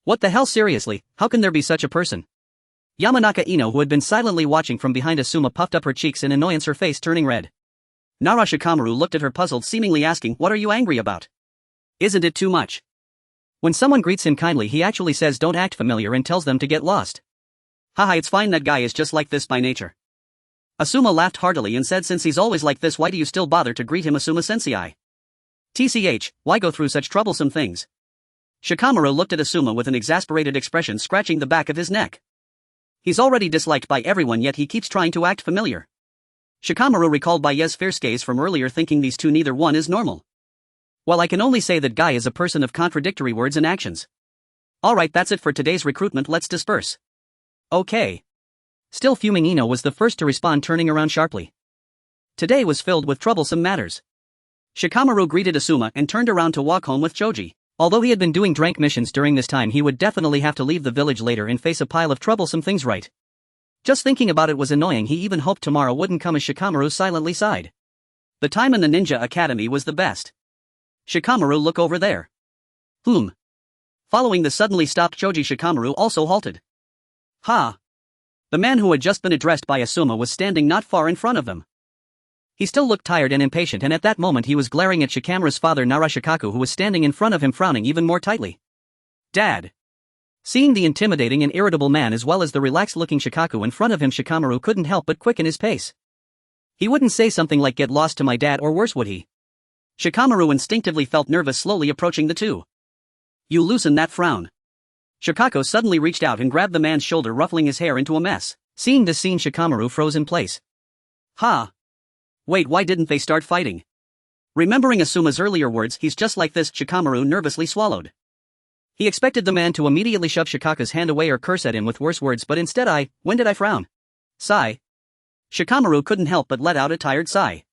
What the hell, seriously, how can there be such a person? Yamanaka Ino, who had been silently watching from behind Asuma, puffed up her cheeks in annoyance, her face turning red. Nara Shikamaru looked at her puzzled, seemingly asking, what are you angry about? Isn't it too much? When someone greets him kindly, he actually says don't act familiar and tells them to get lost. Haha, it's fine, that guy is just like this by nature. Asuma laughed heartily and said, since he's always like this, why do you still bother to greet him, Asuma sensei? TCH, why go through such troublesome things? Shikamaru looked at Asuma with an exasperated expression, scratching the back of his neck. He's already disliked by everyone yet he keeps trying to act familiar. Shikamaru recalled Baiye's fierce gaze from earlier, thinking these two neither one is normal. Well, I can only say that guy is a person of contradictory words and actions. Alright, that's it for today's recruitment, let's disperse. Okay. Still fuming, Ino was the first to respond, turning around sharply. Today was filled with troublesome matters. Shikamaru greeted Asuma and turned around to walk home with Choji. Although he had been doing drank missions during this time, he would definitely have to leave the village later and face a pile of troublesome things, right? Just thinking about it was annoying. He even hoped tomorrow wouldn't come as Shikamaru silently sighed. The time in the ninja academy was the best. Shikamaru, look over there. Following the suddenly stopped Choji, Shikamaru also halted. Ha! The man who had just been addressed by Asuma was standing not far in front of them. He still looked tired and impatient, and at that moment he was glaring at Shikamaru's father Narashikaku, who was standing in front of him frowning even more tightly. Dad! Seeing the intimidating and irritable man as well as the relaxed-looking Shikaku in front of him, Shikamaru couldn't help but quicken his pace. He wouldn't say something like "get lost to my dad," or worse, would he? Shikamaru instinctively felt nervous, slowly approaching the two. You loosen that frown. Shikako suddenly reached out and grabbed the man's shoulder, ruffling his hair into a mess. Seeing this scene, Shikamaru froze in place. Ha! Wait, why didn't they start fighting? Remembering Asuma's earlier words, he's just like this, Shikamaru nervously swallowed. He expected the man to immediately shove Shikaku's hand away or curse at him with worse words, but instead when did I frown? Sigh. Shikamaru couldn't help but let out a tired sigh.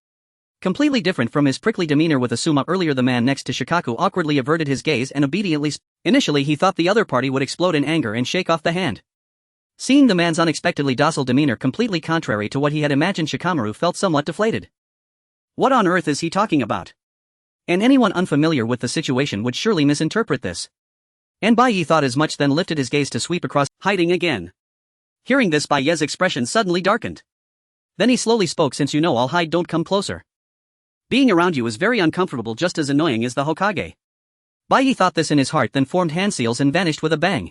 Completely different from his prickly demeanor with Asuma earlier, the man next to Shikaku awkwardly averted his gaze and obediently Initially he thought the other party would explode in anger and shake off the hand. Seeing the man's unexpectedly docile demeanor completely contrary to what he had imagined, Shikamaru felt somewhat deflated. What on earth is he talking about? And anyone unfamiliar with the situation would surely misinterpret this. And Baiyi thought as much, then lifted his gaze to sweep across, hiding again. Hearing this, Baiye's expression suddenly darkened. Then he slowly spoke, since you know I'll hide, don't come closer. Being around you is very uncomfortable, just as annoying as the Hokage. Baiyi thought this in his heart, then formed hand seals and vanished with a bang.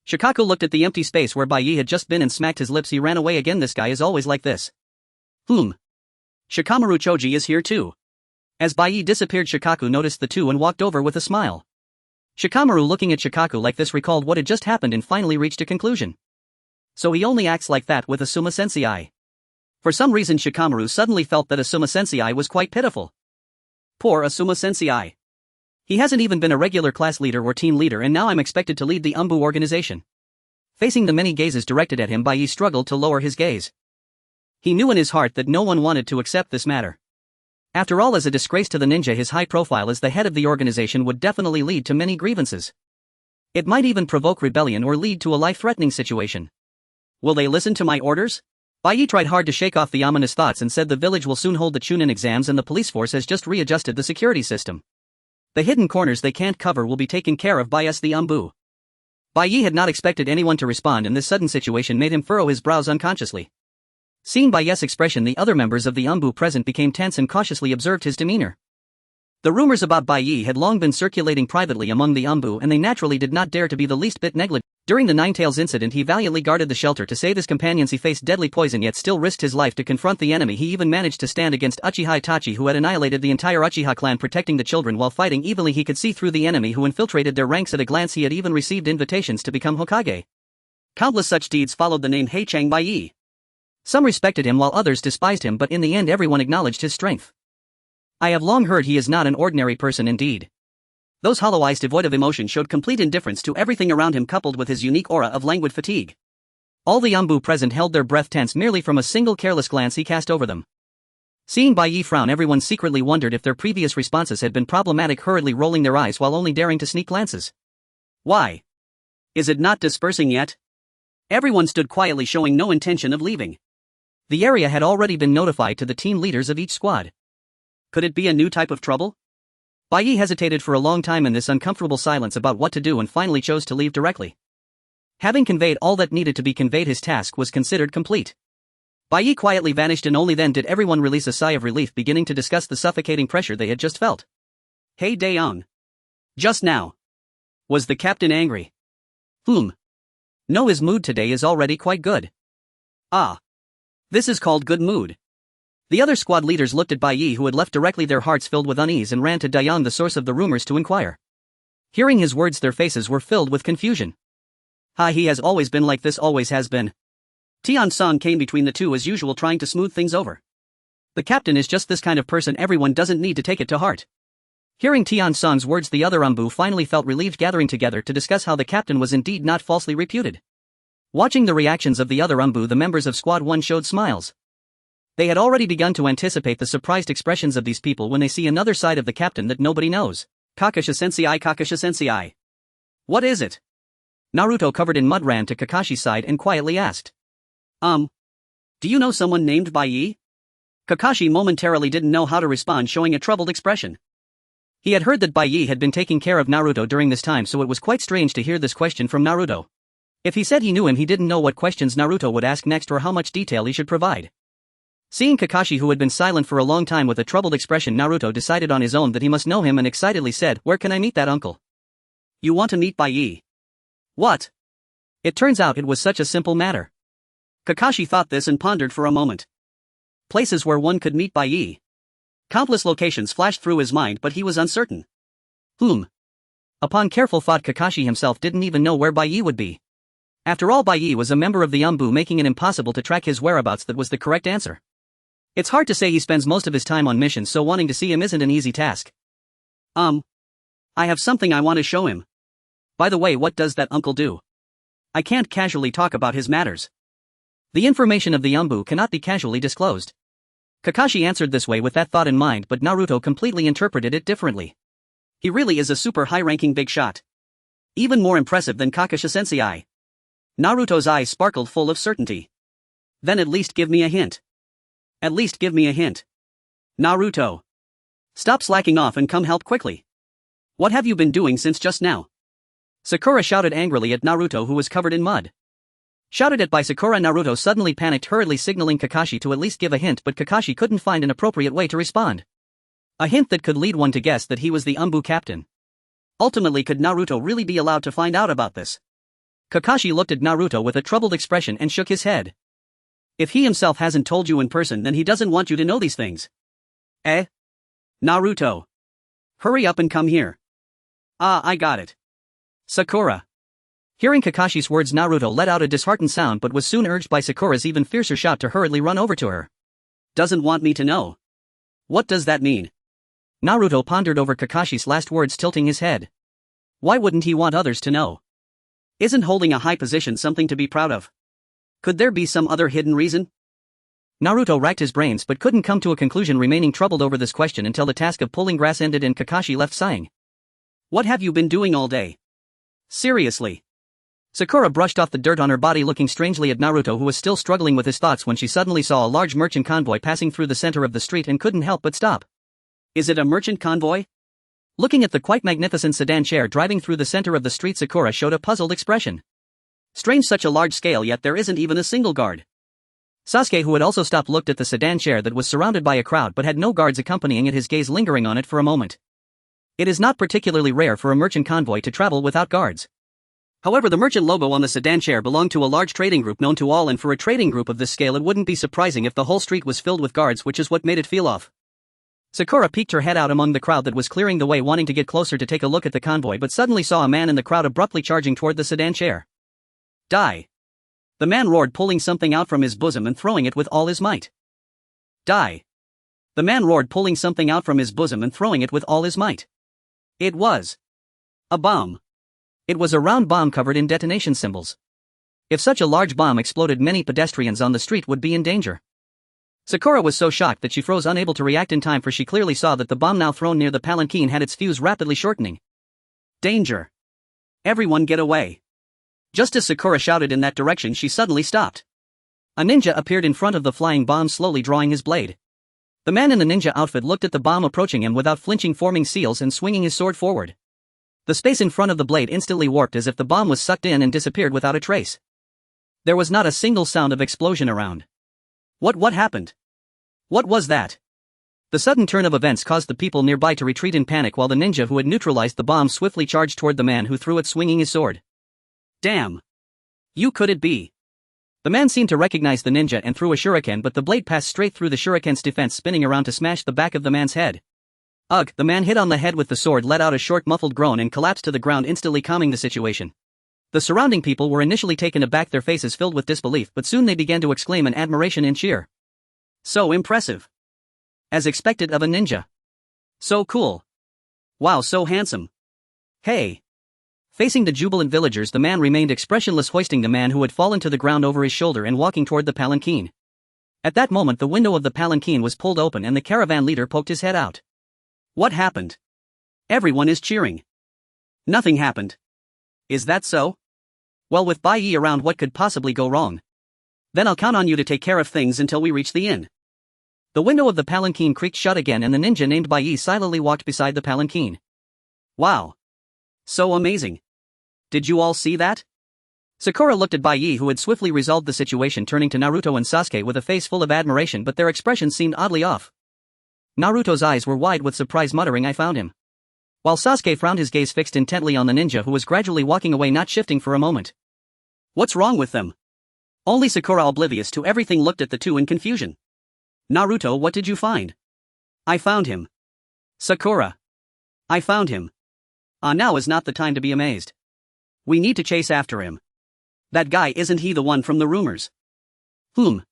Shikaku looked at the empty space where Baiyi had just been and smacked his lips. He ran away again. This guy is always like this. Shikamaru, Choji is here too. As Baiyi disappeared, Shikaku noticed the two and walked over with a smile. Shikamaru, looking at Shikaku like this, recalled what had just happened and finally reached a conclusion. So he only acts like that with Asuma Sensei. For some reason, Shikamaru suddenly felt that Asuma Sensei was quite pitiful. Poor Asuma Sensei. He hasn't even been a regular class leader or team leader, and now I'm expected to lead the ANBU organization. Facing the many gazes directed at him, Baiyi struggled to lower his gaze. He knew in his heart that no one wanted to accept this matter. After all, as a disgrace to the ninja, his high profile as the head of the organization would definitely lead to many grievances. It might even provoke rebellion or lead to a life-threatening situation. Will they listen to my orders? Baiyi tried hard to shake off the ominous thoughts and said the village will soon hold the Chunin exams and the police force has just readjusted the security system. The hidden corners they can't cover will be taken care of by us, the ANBU. Baiyi had not expected anyone to respond, and this sudden situation made him furrow his brows unconsciously. Seeing Baiyi's expression, the other members of the ANBU present became tense and cautiously observed his demeanor. The rumors about Baiyi had long been circulating privately among the ANBU, and they naturally did not dare to be the least bit negligent. During the Ninetales incident, he valiantly guarded the shelter to save his companions. He faced deadly poison yet still risked his life to confront the enemy. He even managed to stand against Uchiha Itachi, who had annihilated the entire Uchiha clan, protecting the children while fighting evilly. He could see through the enemy who infiltrated their ranks at a glance. He had even received invitations to become Hokage. Countless such deeds followed the name Heichang Baiyi. Some respected him while others despised him, but in the end everyone acknowledged his strength. I have long heard he is not an ordinary person indeed. Those hollow eyes devoid of emotion showed complete indifference to everything around him, coupled with his unique aura of languid fatigue. All the ANBU present held their breath tense merely from a single careless glance he cast over them. Seeing Baiyi frown, everyone secretly wondered if their previous responses had been problematic, hurriedly rolling their eyes while only daring to sneak glances. Why? Is it not dispersing yet? Everyone stood quietly, showing no intention of leaving. The area had already been notified to the team leaders of each squad. Could it be a new type of trouble? Baiyi hesitated for a long time in this uncomfortable silence about what to do and finally chose to leave directly. Having conveyed all that needed to be conveyed, his task was considered complete. Baiyi quietly vanished, and only then did everyone release a sigh of relief, beginning to discuss the suffocating pressure they had just felt. Hey Daeong. Just now. Was the captain angry? No, his mood today is already quite good. Ah. This is called good mood. The other squad leaders looked at Baiyi, who had left directly, their hearts filled with unease, and ran to Daeong, the source of the rumors, to inquire. Hearing his words, their faces were filled with confusion. He has always been like this, always has been. Tian-san came between the two as usual, trying to smooth things over. The captain is just this kind of person, everyone doesn't need to take it to heart. Hearing Tian-san's words, the other ANBU finally felt relieved, gathering together to discuss how the captain was indeed not falsely reputed. Watching the reactions of the other ANBU, the members of Squad 1 showed smiles. They had already begun to anticipate the surprised expressions of these people when they see another side of the captain that nobody knows. Kakashi-sensei, Kakashi-sensei. What is it? Naruto, covered in mud, ran to Kakashi's side and quietly asked. Do you know someone named Bai? Kakashi momentarily didn't know how to respond, showing a troubled expression. He had heard that Bai had been taking care of Naruto during this time, so it was quite strange to hear this question from Naruto. If he said he knew him, he didn't know what questions Naruto would ask next or how much detail he should provide. Seeing Kakashi, who had been silent for a long time, with a troubled expression, Naruto decided on his own that he must know him and excitedly said, "Where can I meet that uncle?" "You want to meet Bai?" "What?" It turns out it was such a simple matter. Kakashi thought this and pondered for a moment. Places where one could meet Bai. Countless locations flashed through his mind, but he was uncertain. Upon careful thought, Kakashi himself didn't even know where Bai would be. After all, Bai was a member of the ANBU, making it impossible to track his whereabouts. That was the correct answer. It's hard to say he spends most of his time on missions, so wanting to see him isn't an easy task. I have something I want to show him. By the way, what does that uncle do? I can't casually talk about his matters. The information of the ANBU cannot be casually disclosed. Kakashi answered this way with that thought in mind, but Naruto completely interpreted it differently. He really is a super high-ranking big shot. Even more impressive than Kakashi-sensei. Naruto's eyes sparkled, full of certainty. Then at least give me a hint. At least give me a hint. Naruto. Stop slacking off and come help quickly. What have you been doing since just now? Sakura shouted angrily at Naruto, who was covered in mud. Shouted at by Sakura, Naruto suddenly panicked, hurriedly signaling Kakashi to at least give a hint, but Kakashi couldn't find an appropriate way to respond. A hint that could lead one to guess that he was the ANBU captain. Ultimately, could Naruto really be allowed to find out about this? Kakashi looked at Naruto with a troubled expression and shook his head. If he himself hasn't told you in person, then he doesn't want you to know these things. Naruto. Hurry up and come here. I got it. Sakura. Hearing Kakashi's words, Naruto let out a disheartened sound, but was soon urged by Sakura's even fiercer shout to hurriedly run over to her. Doesn't want me to know. What does that mean? Naruto pondered over Kakashi's last words, tilting his head. Why wouldn't he want others to know? Isn't holding a high position something to be proud of? Could there be some other hidden reason? Naruto racked his brains but couldn't come to a conclusion, remaining troubled over this question until the task of pulling grass ended and Kakashi left sighing. What have you been doing all day? Seriously. Sakura brushed off the dirt on her body, looking strangely at Naruto, who was still struggling with his thoughts when she suddenly saw a large merchant convoy passing through the center of the street and couldn't help but stop. Is it a merchant convoy? Looking at the quite magnificent sedan chair driving through the center of the street, Sakura showed a puzzled expression. Strange, such a large scale, yet there isn't even a single guard. Sasuke, who had also stopped, looked at the sedan chair that was surrounded by a crowd but had no guards accompanying it, his gaze lingering on it for a moment. It is not particularly rare for a merchant convoy to travel without guards. However, the merchant logo on the sedan chair belonged to a large trading group known to all, and for a trading group of this scale it wouldn't be surprising if the whole street was filled with guards, which is what made it feel off. Sakura peeked her head out among the crowd that was clearing the way, wanting to get closer to take a look at the convoy, but suddenly saw a man in the crowd abruptly charging toward the sedan chair. Die! The man roared, pulling something out from his bosom and throwing it with all his might. Die! The man roared, pulling something out from his bosom and throwing it with all his might. It was a bomb. It was a round bomb covered in detonation symbols. If such a large bomb exploded, many pedestrians on the street would be in danger. Sakura was so shocked that she froze, unable to react in time, for she clearly saw that the bomb now thrown near the palanquin had its fuse rapidly shortening. Danger! Everyone get away! Just as Sakura shouted in that direction, she suddenly stopped. A ninja appeared in front of the flying bomb, slowly drawing his blade. The man in the ninja outfit looked at the bomb approaching him without flinching, forming seals and swinging his sword forward. The space in front of the blade instantly warped as if the bomb was sucked in and disappeared without a trace. There was not a single sound of explosion around. What happened? What was that? The sudden turn of events caused the people nearby to retreat in panic, while the ninja who had neutralized the bomb swiftly charged toward the man who threw it, swinging his sword. Damn! You could it be? The man seemed to recognize the ninja and threw a shuriken, but the blade passed straight through the shuriken's defense, spinning around to smash the back of the man's head. Ugh! The man hit on the head with the sword, let out a short muffled groan and collapsed to the ground, instantly calming the situation. The surrounding people were initially taken aback, their faces filled with disbelief, but soon they began to exclaim in admiration and cheer. So impressive. As expected of a ninja. So cool. Wow, so handsome. Hey. Facing the jubilant villagers, the man remained expressionless, hoisting the man who had fallen to the ground over his shoulder and walking toward the palanquin. At that moment the window of the palanquin was pulled open and the caravan leader poked his head out. What happened? Everyone is cheering. Nothing happened. Is that so? Well, with Bai Yi around, what could possibly go wrong? Then I'll count on you to take care of things until we reach the inn. The window of the palanquin creaked shut again and the ninja named Bai Yi silently walked beside the palanquin. Wow. So amazing. Did you all see that? Sakura looked at Bai Yi, who had swiftly resolved the situation, turning to Naruto and Sasuke with a face full of admiration, but their expressions seemed oddly off. Naruto's eyes were wide with surprise, muttering, "I found him." While Sasuke frowned, his gaze fixed intently on the ninja, who was gradually walking away, not shifting for a moment. What's wrong with them? Only Sakura, oblivious to everything, looked at the two in confusion. Naruto, what did you find? I found him. Sakura. I found him. Now is not the time to be amazed. We need to chase after him. That guy, isn't he the one from the rumors? Whom?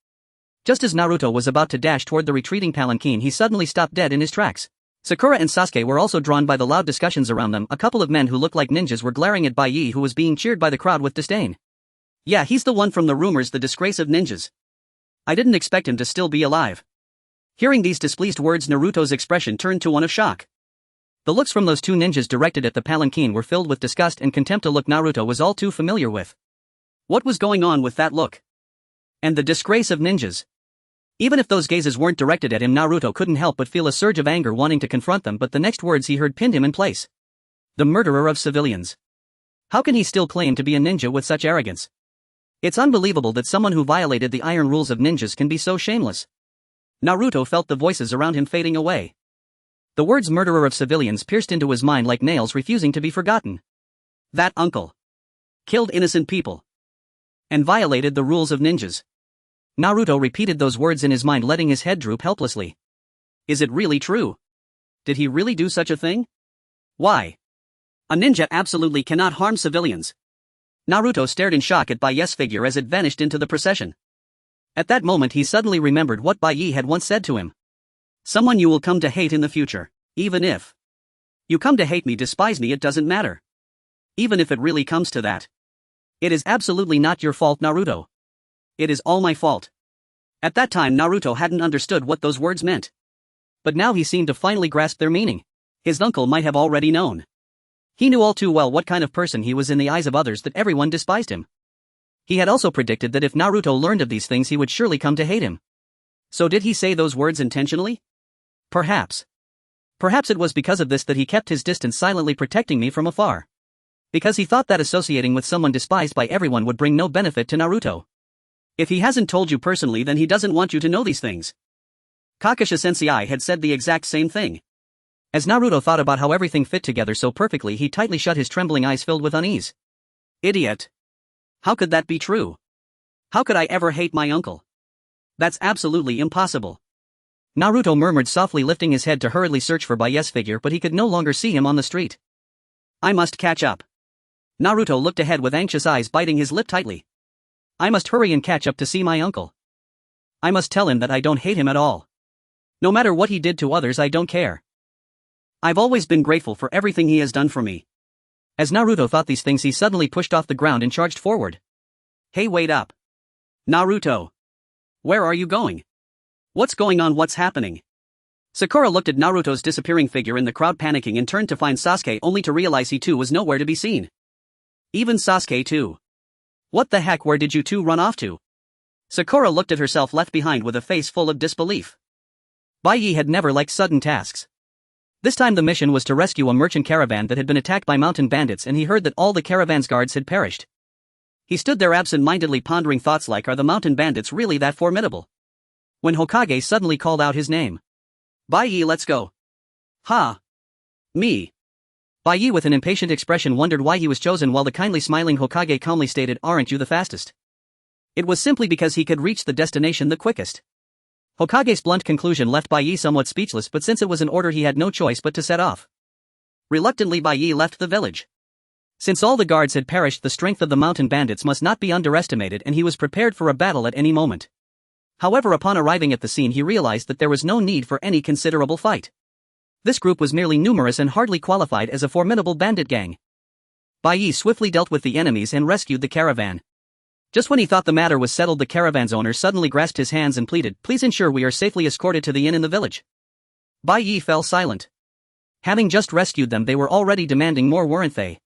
Just as Naruto was about to dash toward the retreating palanquin, he suddenly stopped dead in his tracks. Sakura and Sasuke were also drawn by the loud discussions around them. A couple of men who looked like ninjas were glaring at Bai Yi, who was being cheered by the crowd with disdain. Yeah, he's the one from the rumors, the disgrace of ninjas. I didn't expect him to still be alive. Hearing these displeased words, Naruto's expression turned to one of shock. The looks from those two ninjas directed at the palanquin were filled with disgust and contempt, a look Naruto was all too familiar with. What was going on with that look? And the disgrace of ninjas. Even if those gazes weren't directed at him, Naruto couldn't help but feel a surge of anger, wanting to confront them, but the next words he heard pinned him in place. The murderer of civilians. How can he still claim to be a ninja with such arrogance? It's unbelievable that someone who violated the iron rules of ninjas can be so shameless. Naruto felt the voices around him fading away. The words murderer of civilians pierced into his mind like nails, refusing to be forgotten. That uncle killed innocent people and violated the rules of ninjas. Naruto repeated those words in his mind, letting his head droop helplessly. Is it really true? Did he really do such a thing? Why? A ninja absolutely cannot harm civilians. Naruto stared in shock at Bai Yi's figure as it vanished into the procession. At that moment he suddenly remembered what Bai Yi had once said to him. Someone you will come to hate in the future. Even if you come to hate me, despise me, it doesn't matter. Even if it really comes to that. It is absolutely not your fault, Naruto. It is all my fault. At that time Naruto hadn't understood what those words meant. But now he seemed to finally grasp their meaning. His uncle might have already known. He knew all too well what kind of person he was in the eyes of others, that everyone despised him. He had also predicted that if Naruto learned of these things he would surely come to hate him. So did he say those words intentionally? Perhaps. Perhaps it was because of this that he kept his distance, silently protecting me from afar. Because he thought that associating with someone despised by everyone would bring no benefit to Naruto. If he hasn't told you personally, then he doesn't want you to know these things. Kakashi Sensei had said the exact same thing. As Naruto thought about how everything fit together so perfectly, he tightly shut his trembling eyes, filled with unease. Idiot. How could that be true? How could I ever hate my uncle? That's absolutely impossible. Naruto murmured softly, lifting his head to hurriedly search for Bai Yi's figure, but he could no longer see him on the street. I must catch up. Naruto looked ahead with anxious eyes, biting his lip tightly. I must hurry and catch up to see my uncle. I must tell him that I don't hate him at all. No matter what he did to others, I don't care. I've always been grateful for everything he has done for me. As Naruto thought these things, he suddenly pushed off the ground and charged forward. Hey, wait up. Naruto. Where are you going? What's going on? What's happening? Sakura looked at Naruto's disappearing figure in the crowd, panicking, and turned to find Sasuke, only to realize he too was nowhere to be seen. Even Sasuke too. What the heck, where did you two run off to? Sakura looked at herself left behind with a face full of disbelief. Bai Yi had never liked sudden tasks. This time the mission was to rescue a merchant caravan that had been attacked by mountain bandits, and he heard that all the caravan's guards had perished. He stood there absent-mindedly, pondering thoughts like, are the mountain bandits really that formidable? When Hokage suddenly called out his name. Bai Yi, let's go. Ha! Me. Bai Yi, with an impatient expression, wondered why he was chosen, while the kindly smiling Hokage calmly stated, aren't you the fastest? It was simply because he could reach the destination the quickest. Hokage's blunt conclusion left Bai Yi somewhat speechless, but since it was an order he had no choice but to set off. Reluctantly Bai Yi left the village. Since all the guards had perished, the strength of the mountain bandits must not be underestimated, and he was prepared for a battle at any moment. However, upon arriving at the scene, he realized that there was no need for any considerable fight. This group was merely numerous and hardly qualified as a formidable bandit gang. Bai Yi swiftly dealt with the enemies and rescued the caravan. Just when he thought the matter was settled, the caravan's owner suddenly grasped his hands and pleaded, "Please ensure we are safely escorted to the inn in the village." Bai Yi fell silent. Having just rescued them, they were already demanding more, weren't they?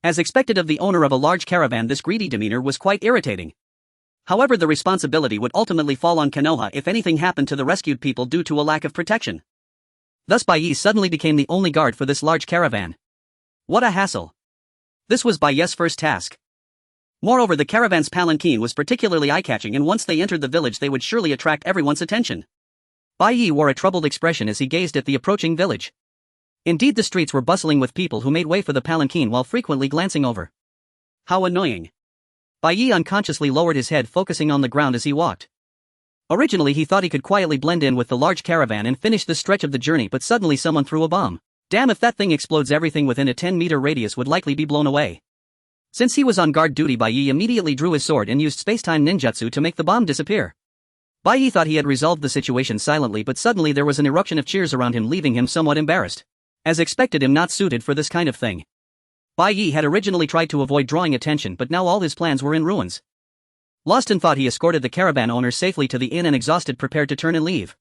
As expected of the owner of a large caravan, this greedy demeanor was quite irritating. However, the responsibility would ultimately fall on Konoha if anything happened to the rescued people due to a lack of protection. Thus Bai Yi suddenly became the only guard for this large caravan. What a hassle. This was Bai Yi's first task. Moreover, the caravan's palanquin was particularly eye-catching, and once they entered the village they would surely attract everyone's attention. Bai Yi wore a troubled expression as he gazed at the approaching village. Indeed, the streets were bustling with people who made way for the palanquin while frequently glancing over. How annoying. Bai Yi unconsciously lowered his head, focusing on the ground as he walked. Originally he thought he could quietly blend in with the large caravan and finish this stretch of the journey, but suddenly someone threw a bomb. Damn, if that thing explodes, everything within a 10-meter radius would likely be blown away. Since he was on guard duty, Bai Yi immediately drew his sword and used space-time ninjutsu to make the bomb disappear. Bai Yi thought he had resolved the situation silently, but suddenly there was an eruption of cheers around him, leaving him somewhat embarrassed. As expected, him not suited for this kind of thing. Bai Yi had originally tried to avoid drawing attention, but now all his plans were in ruins. Lost in thought, he escorted the caravan owner safely to the inn and, exhausted, prepared to turn and leave.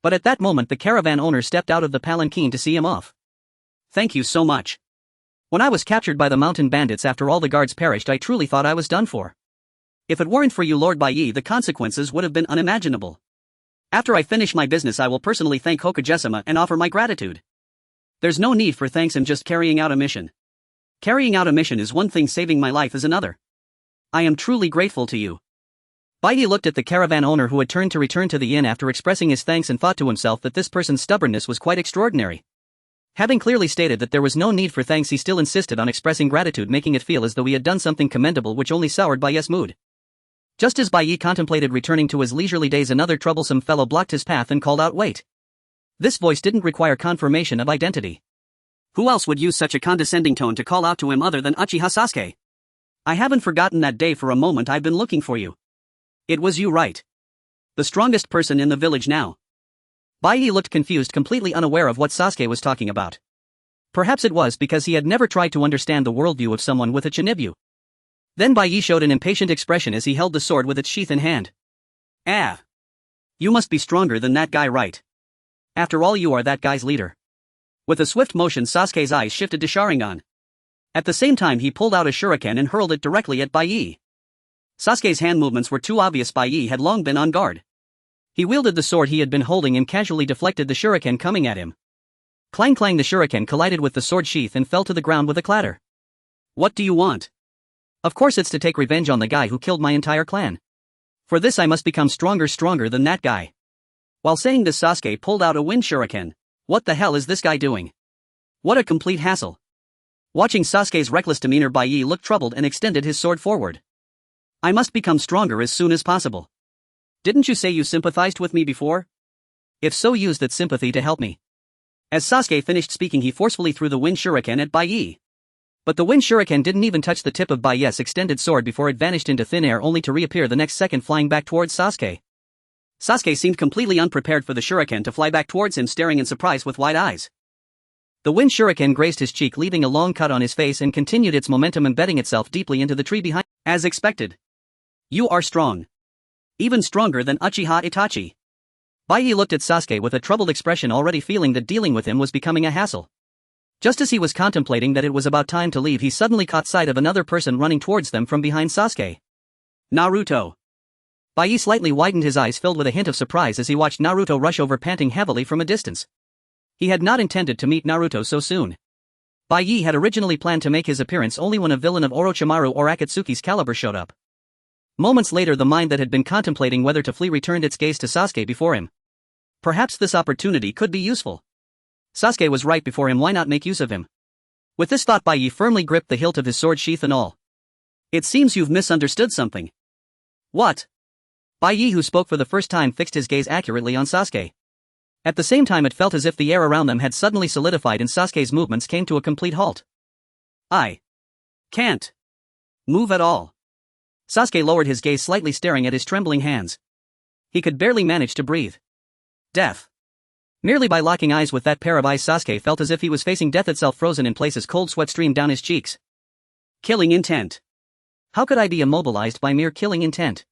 But at that moment the caravan owner stepped out of the palanquin to see him off. "Thank you so much. When I was captured by the mountain bandits after all the guards perished, I truly thought I was done for. If it weren't for you, Lord Bai Yi, the consequences would have been unimaginable. After I finish my business, I will personally thank Hokage-sama and offer my gratitude." "There's no need for thanks, I'm just carrying out a mission. Carrying out a mission is one thing, saving my life is another. I am truly grateful to you." Bai Yi looked at the caravan owner, who had turned to return to the inn after expressing his thanks, and thought to himself that this person's stubbornness was quite extraordinary. Having clearly stated that there was no need for thanks, he still insisted on expressing gratitude, making it feel as though he had done something commendable, which only soured Bai Yi's mood. Just as Bai Yi contemplated returning to his leisurely days, another troublesome fellow blocked his path and called out, "Wait." This voice didn't require confirmation of identity. Who else would use such a condescending tone to call out to him other than Uchiha Sasuke? "I haven't forgotten that day for a moment. I've been looking for you. It was you, right? The strongest person in the village now." Bai Yi looked confused, completely unaware of what Sasuke was talking about. Perhaps it was because he had never tried to understand the worldview of someone with a Chinibyu. Then Bai Yi showed an impatient expression as he held the sword with its sheath in hand. "Ah. You must be stronger than that guy, right? After all, you are that guy's leader." With a swift motion, Sasuke's eyes shifted to Sharingan. At the same time, he pulled out a shuriken and hurled it directly at Bai Yi. Sasuke's hand movements were too obvious. Bai Yi had long been on guard. He wielded the sword he had been holding and casually deflected the shuriken coming at him. Clang clang, the shuriken collided with the sword sheath and fell to the ground with a clatter. "What do you want?" "Of course it's to take revenge on the guy who killed my entire clan. For this I must become stronger than that guy." While saying this, Sasuke pulled out a wind shuriken. What the hell is this guy doing? What a complete hassle. Watching Sasuke's reckless demeanor, Bai Yi looked troubled and extended his sword forward. "I must become stronger as soon as possible. Didn't you say you sympathized with me before? If so, use that sympathy to help me." As Sasuke finished speaking, he forcefully threw the wind shuriken at Bai Yi. But the wind shuriken didn't even touch the tip of Bai Yi's extended sword before it vanished into thin air, only to reappear the next second, flying back towards Sasuke. Sasuke seemed completely unprepared for the shuriken to fly back towards him, staring in surprise with wide eyes. The wind shuriken grazed his cheek, leaving a long cut on his face, and continued its momentum, embedding itself deeply into the tree behind. "As expected. You are strong. Even stronger than Uchiha Itachi." Bai Yi looked at Sasuke with a troubled expression, already feeling that dealing with him was becoming a hassle. Just as he was contemplating that it was about time to leave, he suddenly caught sight of another person running towards them from behind Sasuke. "Naruto." Bai Yi slightly widened his eyes, filled with a hint of surprise as he watched Naruto rush over, panting heavily from a distance. He had not intended to meet Naruto so soon. Bai Yi had originally planned to make his appearance only when a villain of Orochimaru or Akatsuki's caliber showed up. Moments later, the mind that had been contemplating whether to flee returned its gaze to Sasuke before him. Perhaps this opportunity could be useful. Sasuke was right before him, why not make use of him? With this thought, Bai Yi firmly gripped the hilt of his sword, sheath and all. "It seems you've misunderstood something." "What?" Bai Yi, who spoke for the first time, fixed his gaze accurately on Sasuke. At the same time, it felt as if the air around them had suddenly solidified and Sasuke's movements came to a complete halt. Can't move at all. Sasuke lowered his gaze slightly, staring at his trembling hands. He could barely manage to breathe. Death. Merely by locking eyes with that pair of eyes, Sasuke felt as if he was facing death itself. Frozen in places, cold sweat streamed down his cheeks. Killing intent. How could I be immobilized by mere killing intent?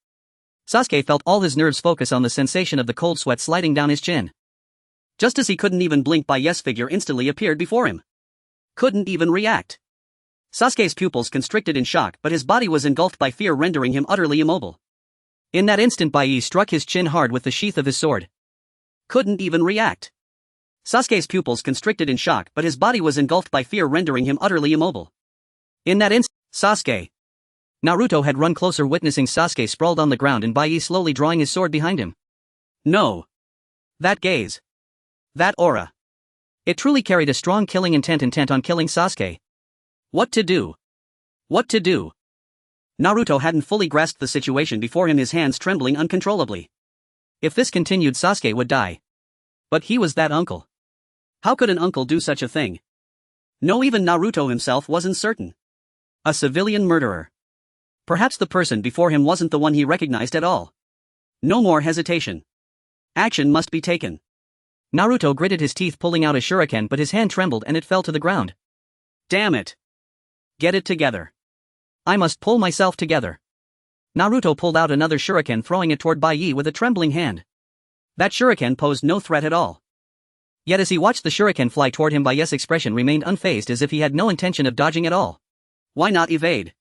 Sasuke felt all his nerves focus on the sensation of the cold sweat sliding down his chin. Just as he couldn't even blink, Bai's figure instantly appeared before him. Couldn't even react. Sasuke's pupils constricted in shock, but his body was engulfed by fear, rendering him utterly immobile. In that instant, Bai struck his chin hard with the sheath of his sword. Couldn't even react. Sasuke's pupils constricted in shock, but his body was engulfed by fear, rendering him utterly immobile. In that instant, Sasuke. Naruto had run closer, witnessing Sasuke sprawled on the ground and Bai slowly drawing his sword behind him. No. That gaze. That aura. It truly carried a strong killing intent on killing Sasuke. What to do? What to do? Naruto hadn't fully grasped the situation before him, his hands trembling uncontrollably. If this continued, Sasuke would die. But he was that uncle. How could an uncle do such a thing? No, even Naruto himself wasn't certain. A civilian murderer. Perhaps the person before him wasn't the one he recognized at all. No more hesitation. Action must be taken. Naruto gritted his teeth, pulling out a shuriken, but his hand trembled and it fell to the ground. Damn it. Get it together. I must pull myself together. Naruto pulled out another shuriken, throwing it toward Bai with a trembling hand. That shuriken posed no threat at all. Yet as he watched the shuriken fly toward him, Bai's expression remained unfazed, as if he had no intention of dodging at all. Why not evade?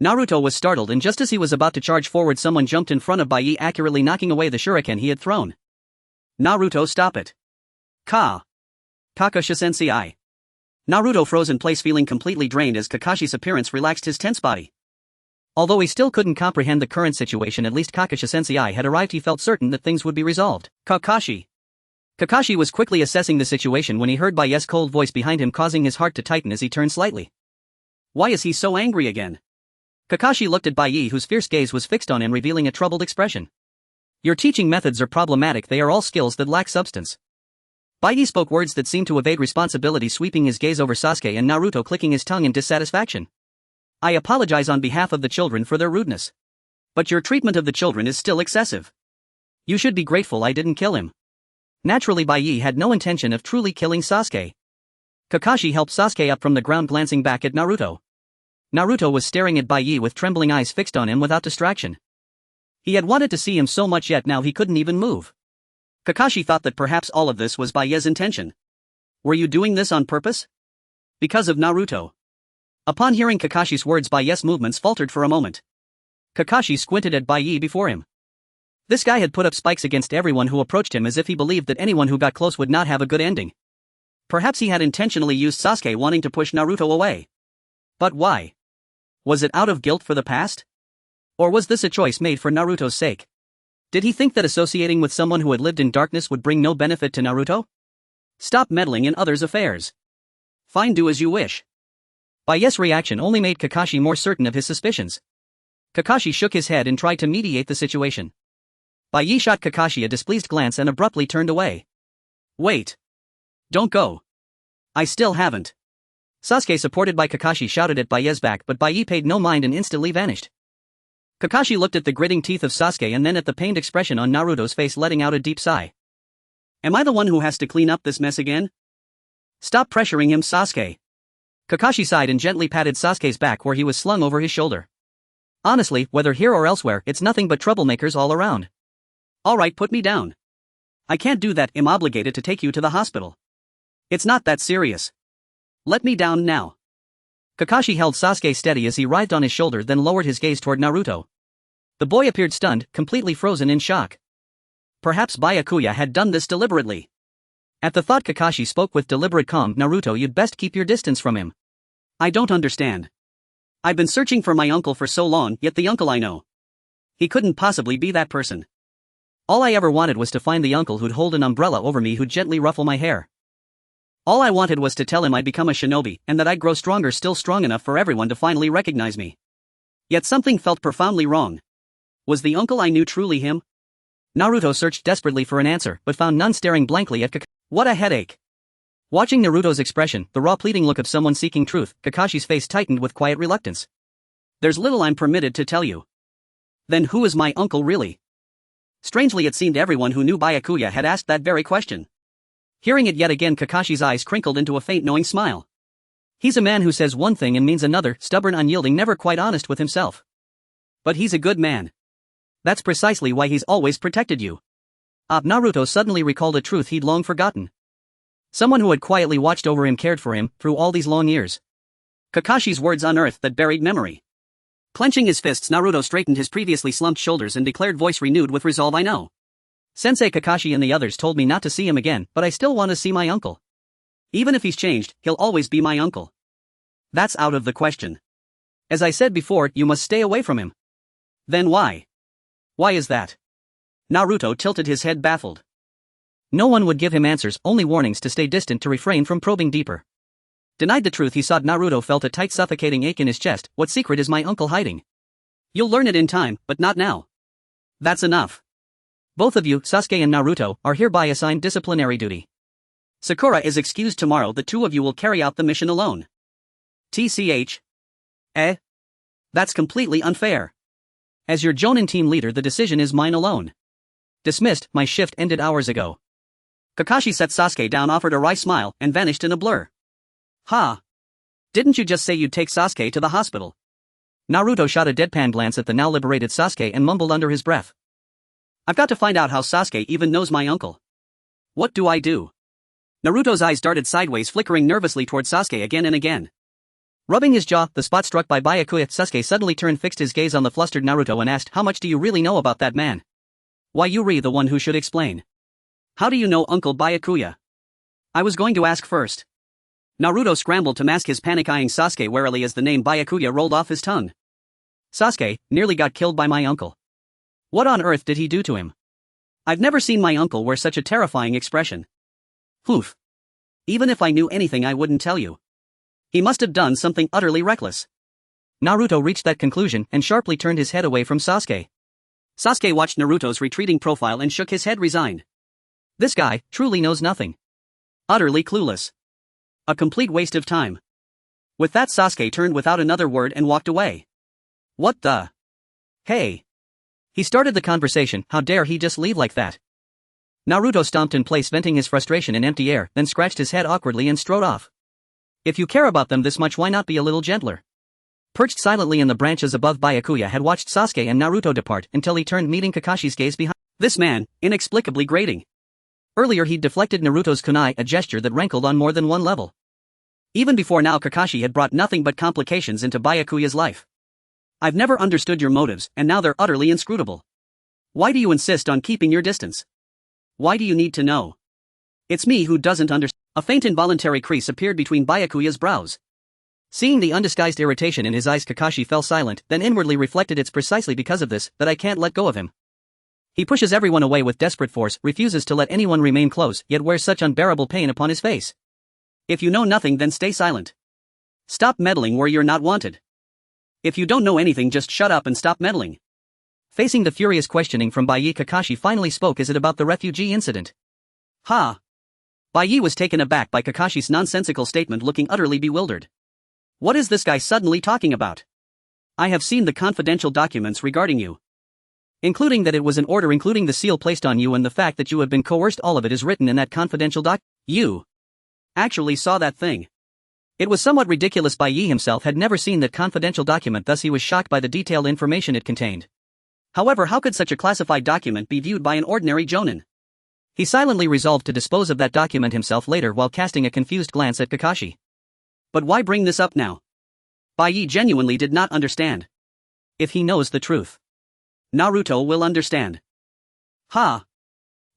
Naruto was startled, and just as he was about to charge forward, someone jumped in front of Bai, accurately knocking away the shuriken he had thrown. Naruto, stop it. Kakashi-sensei. Naruto froze in place, feeling completely drained as Kakashi's appearance relaxed his tense body. Although he still couldn't comprehend the current situation, at least Kakashi-sensei had arrived. He felt certain that things would be resolved. Kakashi. Kakashi was quickly assessing the situation when he heard Bai's cold voice behind him, causing his heart to tighten as he turned slightly. Why is he so angry again? Kakashi looked at Bai, whose fierce gaze was fixed on him, revealing a troubled expression. Your teaching methods are problematic. They are all skills that lack substance. Bai spoke words that seemed to evade responsibility, sweeping his gaze over Sasuke and Naruto, clicking his tongue in dissatisfaction. I apologize on behalf of the children for their rudeness. But your treatment of the children is still excessive. You should be grateful I didn't kill him. Naturally, Bai had no intention of truly killing Sasuke. Kakashi helped Sasuke up from the ground, glancing back at Naruto. Naruto was staring at Bai with trembling eyes fixed on him without distraction. He had wanted to see him so much, yet now he couldn't even move. Kakashi thought that perhaps all of this was Bai's intention. Were you doing this on purpose? Because of Naruto. Upon hearing Kakashi's words, Bai's movements faltered for a moment. Kakashi squinted at Bai before him. This guy had put up spikes against everyone who approached him, as if he believed that anyone who got close would not have a good ending. Perhaps he had intentionally used Sasuke, wanting to push Naruto away. But why? Was it out of guilt for the past? Or was this a choice made for Naruto's sake? Did he think that associating with someone who had lived in darkness would bring no benefit to Naruto? Stop meddling in others' affairs. Fine, do as you wish. Bai's reaction only made Kakashi more certain of his suspicions. Kakashi shook his head and tried to mediate the situation. Bai shot Kakashi a displeased glance and abruptly turned away. Wait. Don't go. I still haven't. Sasuke, supported by Kakashi, shouted at Bai's back, but Bai paid no mind and instantly vanished. Kakashi looked at the gritting teeth of Sasuke and then at the pained expression on Naruto's face, letting out a deep sigh. Am I the one who has to clean up this mess again? Stop pressuring him, Sasuke. Kakashi sighed and gently patted Sasuke's back where he was slung over his shoulder. Honestly, whether here or elsewhere, it's nothing but troublemakers all around. Alright, put me down. I can't do that. I'm obligated to take you to the hospital. It's not that serious. Let me down now. Kakashi held Sasuke steady as he writhed on his shoulder, then lowered his gaze toward Naruto. The boy appeared stunned, completely frozen in shock. Perhaps Byakuya had done this deliberately. At the thought, Kakashi spoke with deliberate calm. Naruto, you'd best keep your distance from him. I don't understand. I've been searching for my uncle for so long, yet the uncle I know. He couldn't possibly be that person. All I ever wanted was to find the uncle who'd hold an umbrella over me, who'd gently ruffle my hair. All I wanted was to tell him I'd become a shinobi, and that I'd grow stronger, still strong enough for everyone to finally recognize me. Yet something felt profoundly wrong. Was the uncle I knew truly him? Naruto searched desperately for an answer, but found none, staring blankly at Kakashi. What a headache. Watching Naruto's expression, the raw pleading look of someone seeking truth, Kakashi's face tightened with quiet reluctance. There's little I'm permitted to tell you. Then who is my uncle really? Strangely, it seemed everyone who knew Byakuya had asked that very question. Hearing it yet again, Kakashi's eyes crinkled into a faint knowing smile. He's a man who says one thing and means another, stubborn, unyielding, never quite honest with himself. But he's a good man. That's precisely why he's always protected you. Naruto suddenly recalled a truth he'd long forgotten. Someone who had quietly watched over him, cared for him, through all these long years. Kakashi's words unearthed that buried memory. Clenching his fists, Naruto straightened his previously slumped shoulders and declared, voice renewed with resolve, I know. Sensei Kakashi and the others told me not to see him again, but I still want to see my uncle. Even if he's changed, he'll always be my uncle. That's out of the question. As I said before, you must stay away from him. Then why? Why is that? Naruto tilted his head, baffled. No one would give him answers, only warnings to stay distant, to refrain from probing deeper. Denied the truth he sought, Naruto felt a tight, suffocating ache in his chest. What secret is my uncle hiding? You'll learn it in time, but not now. That's enough. Both of you, Sasuke and Naruto, are hereby assigned disciplinary duty. Sakura is excused tomorrow. The two of you will carry out the mission alone. TCH. That's completely unfair. As your Jonin team leader, the decision is mine alone. Dismissed, my shift ended hours ago. Kakashi set Sasuke down, offered a wry smile, and vanished in a blur. Ha! Didn't you just say you'd take Sasuke to the hospital? Naruto shot a deadpan glance at the now liberated Sasuke and mumbled under his breath. I've got to find out how Sasuke even knows my uncle. What do I do? Naruto's eyes darted sideways, flickering nervously toward Sasuke again and again. Rubbing his jaw, the spot struck by Byakuya, Sasuke suddenly turned, fixed his gaze on the flustered Naruto and asked, how much do you really know about that man? Why, you re the one who should explain. How do you know Uncle Byakuya? I was going to ask first. Naruto scrambled to mask his panic, eyeing Sasuke warily as the name Byakuya rolled off his tongue. Sasuke nearly got killed by my uncle. What on earth did he do to him? I've never seen my uncle wear such a terrifying expression. Oof. Even if I knew anything, I wouldn't tell you. He must have done something utterly reckless. Naruto reached that conclusion and sharply turned his head away from Sasuke. Sasuke watched Naruto's retreating profile and shook his head, resigned. This guy truly knows nothing. Utterly clueless. A complete waste of time. With that, Sasuke turned without another word and walked away. What the? Hey. He started the conversation, how dare he just leave like that? Naruto stomped in place, venting his frustration in empty air, then scratched his head awkwardly and strode off. If you care about them this much, why not be a little gentler? Perched silently in the branches above, Byakuya had watched Sasuke and Naruto depart until he turned, meeting Kakashi's gaze behind. This man, inexplicably grating. Earlier he'd deflected Naruto's kunai, a gesture that rankled on more than one level. Even before now, Kakashi had brought nothing but complications into Byakuya's life. I've never understood your motives, and now they're utterly inscrutable. Why do you insist on keeping your distance? Why do you need to know? It's me who doesn't understand. A faint involuntary crease appeared between Byakuya's brows. Seeing the undisguised irritation in his eyes, Kakashi fell silent, then inwardly reflected, it's precisely because of this that I can't let go of him. He pushes everyone away with desperate force, refuses to let anyone remain close, yet wears such unbearable pain upon his face. If you know nothing, then stay silent. Stop meddling where you're not wanted. If you don't know anything, just shut up and stop meddling. Facing the furious questioning from Bai, Kakashi finally spoke, is it about the refugee incident? Ha! Bai was taken aback by Kakashi's nonsensical statement, looking utterly bewildered. What is this guy suddenly talking about? I have seen the confidential documents regarding you. Including that it was an order, including the seal placed on you and the fact that you have been coerced. All of it is written in that confidential doc. You actually saw that thing. It was somewhat ridiculous. Bai himself had never seen that confidential document, thus he was shocked by the detailed information it contained. However, how could such a classified document be viewed by an ordinary jonin? He silently resolved to dispose of that document himself later, while casting a confused glance at Kakashi. But why bring this up now? Bai genuinely did not understand. If he knows the truth, Naruto will understand. Ha!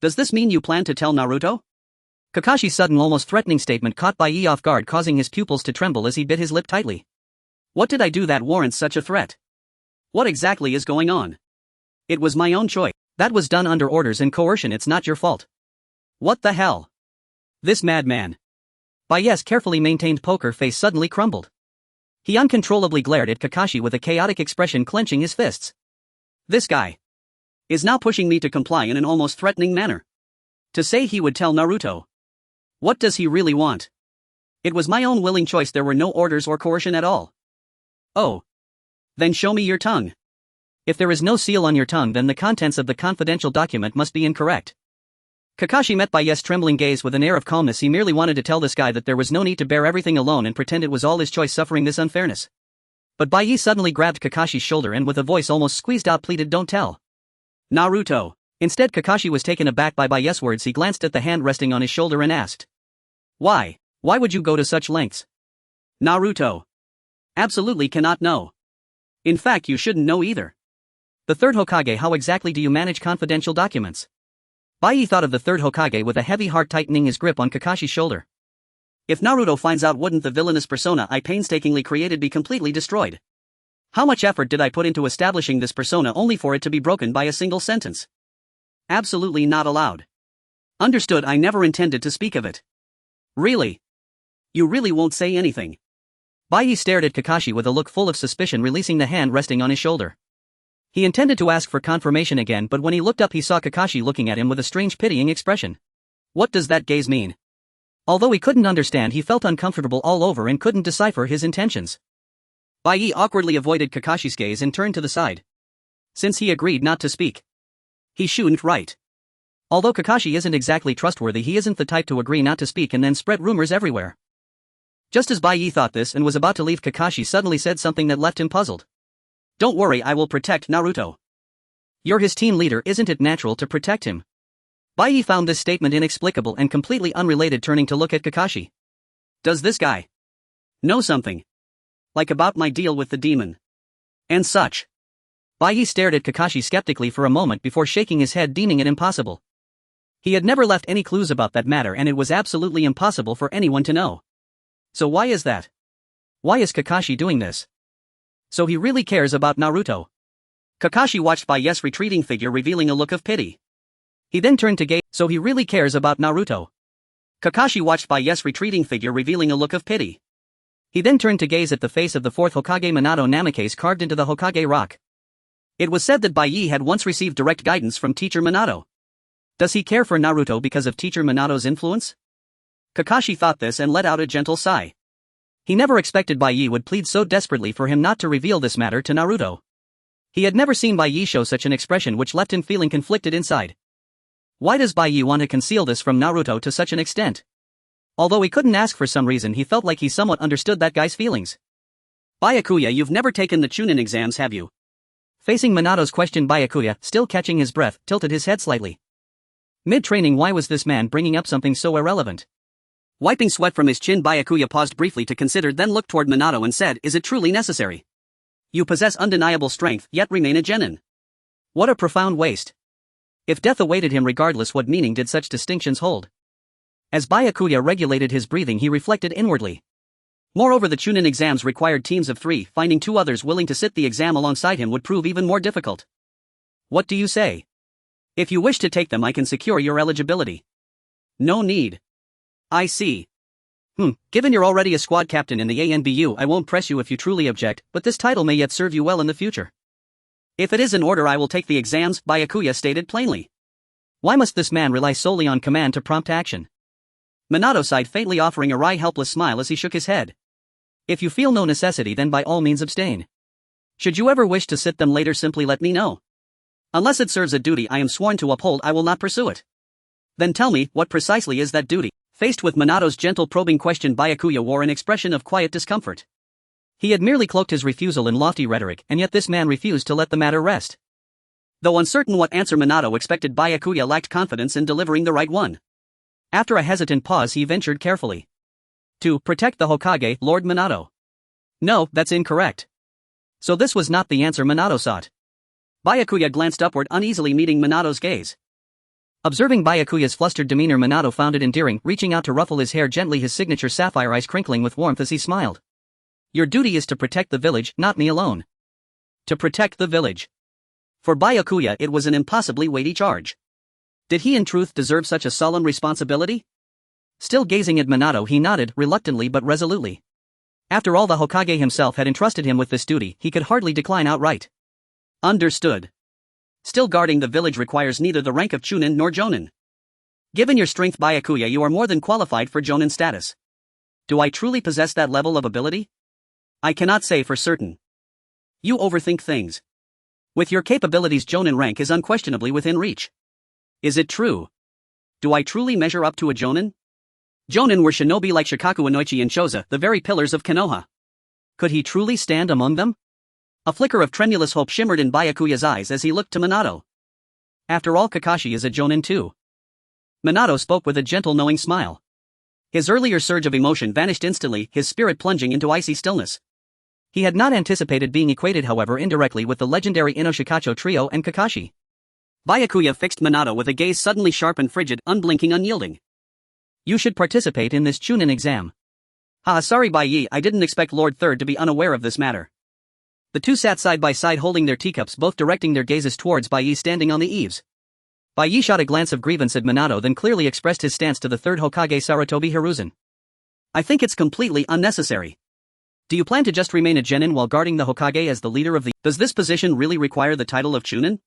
Does this mean you plan to tell Naruto? Kakashi's sudden, almost threatening statement caught Bai off guard, causing his pupils to tremble as he bit his lip tightly. What did I do that warrants such a threat? What exactly is going on? It was my own choice. That was done under orders and coercion. It's not your fault. What the hell? This madman. Bai's carefully maintained poker face suddenly crumbled. He uncontrollably glared at Kakashi with a chaotic expression, clenching his fists. This guy is now pushing me to comply in an almost threatening manner. To say he would tell Naruto. What does he really want? It was my own willing choice, there were no orders or coercion at all. Oh. Then show me your tongue. If there is no seal on your tongue, then the contents of the confidential document must be incorrect. Kakashi met Bai's trembling gaze with an air of calmness. He merely wanted to tell this guy that there was no need to bear everything alone and pretend it was all his choice suffering this unfairness. But Bai suddenly grabbed Kakashi's shoulder and with a voice almost squeezed out pleaded, "Don't tell Naruto." Instead, Kakashi was taken aback by Bai's words. He glanced at the hand resting on his shoulder and asked, "Why? Why would you go to such lengths?" Naruto absolutely cannot know. In fact, you shouldn't know either. The third Hokage, how exactly do you manage confidential documents? Bai thought of the third Hokage with a heavy heart tightening his grip on Kakashi's shoulder. If Naruto finds out, wouldn't the villainous persona I painstakingly created be completely destroyed? How much effort did I put into establishing this persona only for it to be broken by a single sentence? Absolutely not allowed. Understood, I never intended to speak of it. Really? You really won't say anything? Bai stared at Kakashi with a look full of suspicion, releasing the hand resting on his shoulder. He intended to ask for confirmation again, but when he looked up he saw Kakashi looking at him with a strange pitying expression. What does that gaze mean? Although he couldn't understand, he felt uncomfortable all over and couldn't decipher his intentions. Bai awkwardly avoided Kakashi's gaze and turned to the side. Since he agreed not to speak, he shouldn't, right? Although Kakashi isn't exactly trustworthy, he isn't the type to agree not to speak and then spread rumors everywhere. Just as Bai thought this and was about to leave, Kakashi suddenly said something that left him puzzled. "Don't worry, I will protect Naruto." You're his team leader, isn't it natural to protect him? Bai found this statement inexplicable and completely unrelated, turning to look at Kakashi. Does this guy know something? Like about my deal with the demon? And such? Bai stared at Kakashi skeptically for a moment before shaking his head, deeming it impossible. He had never left any clues about that matter and it was absolutely impossible for anyone to know. So why is that? Why is Kakashi doing this? So he really cares about Naruto. Kakashi watched Bai's retreating figure, revealing a look of pity. He then turned to gaze. So he really cares about Naruto. Kakashi watched Bai's retreating figure, revealing a look of pity. He then turned to gaze at the face of the fourth Hokage, Minato Namikaze, carved into the Hokage rock. It was said that Bai had once received direct guidance from teacher Minato. Does he care for Naruto because of teacher Minato's influence? Kakashi thought this and let out a gentle sigh. He never expected Bai would plead so desperately for him not to reveal this matter to Naruto. He had never seen Bai show such an expression, which left him feeling conflicted inside. Why does Bai want to conceal this from Naruto to such an extent? Although he couldn't ask, for some reason he felt like he somewhat understood that guy's feelings. Byakuya, you've never taken the Chunin exams, have you? Facing Minato's question, Byakuya, still catching his breath, tilted his head slightly. Mid-training, why was this man bringing up something so irrelevant? Wiping sweat from his chin, Byakuya paused briefly to consider, then looked toward Minato and said, "Is it truly necessary? You possess undeniable strength, yet remain a genin. What a profound waste. If death awaited him regardless, what meaning did such distinctions hold?" As Byakuya regulated his breathing, he reflected inwardly. Moreover, the Chunin exams required teams of 3, finding 2 others willing to sit the exam alongside him would prove even more difficult. What do you say? If you wish to take them, I can secure your eligibility. No need. I see. Given you're already a squad captain in the ANBU, I won't press you if you truly object, but this title may yet serve you well in the future. If it is in order, I will take the exams, Byakuya stated plainly. Why must this man rely solely on command to prompt action? Minato sighed faintly, offering a wry, helpless smile as he shook his head. If you feel no necessity, then by all means abstain. Should you ever wish to sit them later, simply let me know. Unless it serves a duty I am sworn to uphold, I will not pursue it. Then tell me, what precisely is that duty? Faced with Minato's gentle, probing question, Byakuya wore an expression of quiet discomfort. He had merely cloaked his refusal in lofty rhetoric, and yet this man refused to let the matter rest. Though uncertain what answer Minato expected, Byakuya lacked confidence in delivering the right one. After a hesitant pause, he ventured carefully. To protect the Hokage, Lord Minato. No, that's incorrect. So this was not the answer Minato sought. Byakuya glanced upward uneasily, meeting Minato's gaze. Observing Byakuya's flustered demeanor, Minato found it endearing, reaching out to ruffle his hair gently, his signature sapphire eyes crinkling with warmth as he smiled. Your duty is to protect the village, not me alone. To protect the village. For Byakuya it was an impossibly weighty charge. Did he in truth deserve such a solemn responsibility? Still gazing at Minato, he nodded, reluctantly but resolutely. After all, the Hokage himself had entrusted him with this duty, he could hardly decline outright. Understood. Still, guarding the village requires neither the rank of Chunin nor Jonin. Given your strength Byakuya, you are more than qualified for Jonin status. Do I truly possess that level of ability? I cannot say for certain. You overthink things. With your capabilities, Jonin rank is unquestionably within reach. Is it true? Do I truly measure up to a Jonin? Jonin were shinobi like Shikaku Inoichi and Choza, the very pillars of Konoha. Could he truly stand among them? A flicker of tremulous hope shimmered in Byakuya's eyes as he looked to Minato. After all, Kakashi is a Jonin too. Minato spoke with a gentle knowing smile. His earlier surge of emotion vanished instantly, his spirit plunging into icy stillness. He had not anticipated being equated, however, indirectly with the legendary Ino-Shika-Cho trio and Kakashi. Byakuya fixed Minato with a gaze suddenly sharp and frigid, unblinking, unyielding. You should participate in this Chunin exam. Sorry Bai, I didn't expect Lord Third to be unaware of this matter. The two sat side by side holding their teacups, both directing their gazes towards Bai standing on the eaves. Bai shot a glance of grievance at Minato, then clearly expressed his stance to the third Hokage Sarutobi Hiruzen. I think it's completely unnecessary. Do you plan to just remain a genin while guarding the Hokage as the leader of the— Does this position really require the title of Chunin?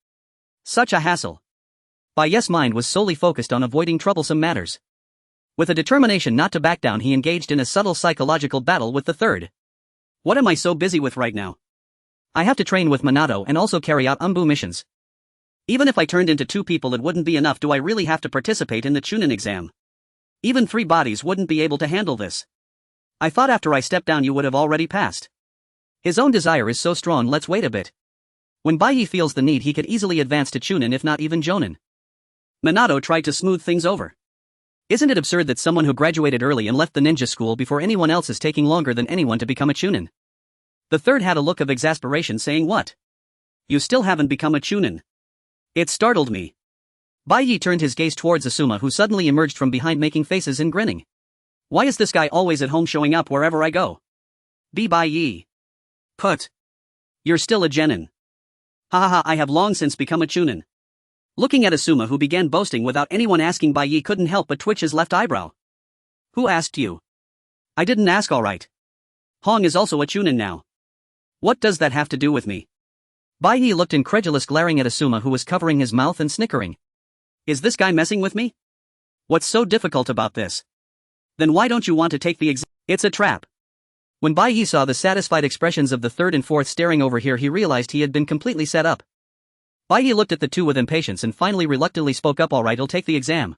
Such a hassle. Bai's mind was solely focused on avoiding troublesome matters. With a determination not to back down, he engaged in a subtle psychological battle with the third. What am I so busy with right now? I have to train with Minato and also carry out ANBU missions. Even if I turned into two people, it wouldn't be enough. Do I really have to participate in the Chunin exam? Even 3 bodies wouldn't be able to handle this. I thought after I stepped down you would have already passed. His own desire is so strong, let's wait a bit. When Bai feels the need, he could easily advance to Chunin, if not even Jonin. Minato tried to smooth things over. Isn't it absurd that someone who graduated early and left the ninja school before anyone else is taking longer than anyone to become a Chunin? The third had a look of exasperation, saying, what? You still haven't become a Chunin? It startled me. Bai turned his gaze towards Asuma, who suddenly emerged from behind, making faces and grinning. Why is this guy always at home, showing up wherever I go? Bai. Put. You're still a genin. I have long since become a Chunin. Looking at Asuma, who began boasting without anyone asking, Bai couldn't help but twitch his left eyebrow. Who asked you? I didn't ask, alright. Hong is also a Chunin now. What does that have to do with me? Bai looked incredulous, glaring at Asuma, who was covering his mouth and snickering. Is this guy messing with me? What's so difficult about this? Then why don't you want to take the exam? It's a trap. When Bai saw the satisfied expressions of the third and fourth staring over here, he realized he had been completely set up. Bai looked at the two with impatience and finally reluctantly spoke up, alright, I'll take the exam.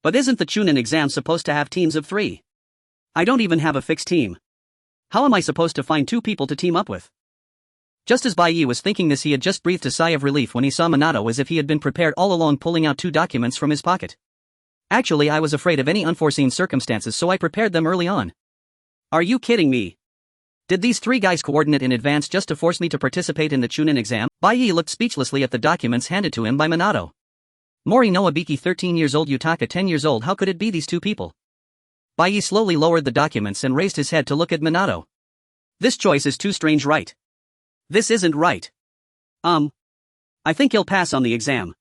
But isn't the Chunin exam supposed to have teams of 3? I don't even have a fixed team. How am I supposed to find 2 people to team up with? Just as Bai was thinking this, he had just breathed a sigh of relief when he saw Minato, as if he had been prepared all along, pulling out 2 documents from his pocket. Actually, I was afraid of any unforeseen circumstances, so I prepared them early on. Are you kidding me? Did these 3 guys coordinate in advance just to force me to participate in the Chunin exam? Bai looked speechlessly at the documents handed to him by Minato. Mori no Abiki 13 years old, Yutaka 10 years old, how could it be these 2 people? Bai slowly lowered the documents and raised his head to look at Minato. This choice is too strange, right? This isn't right. I think you'll pass on the exam.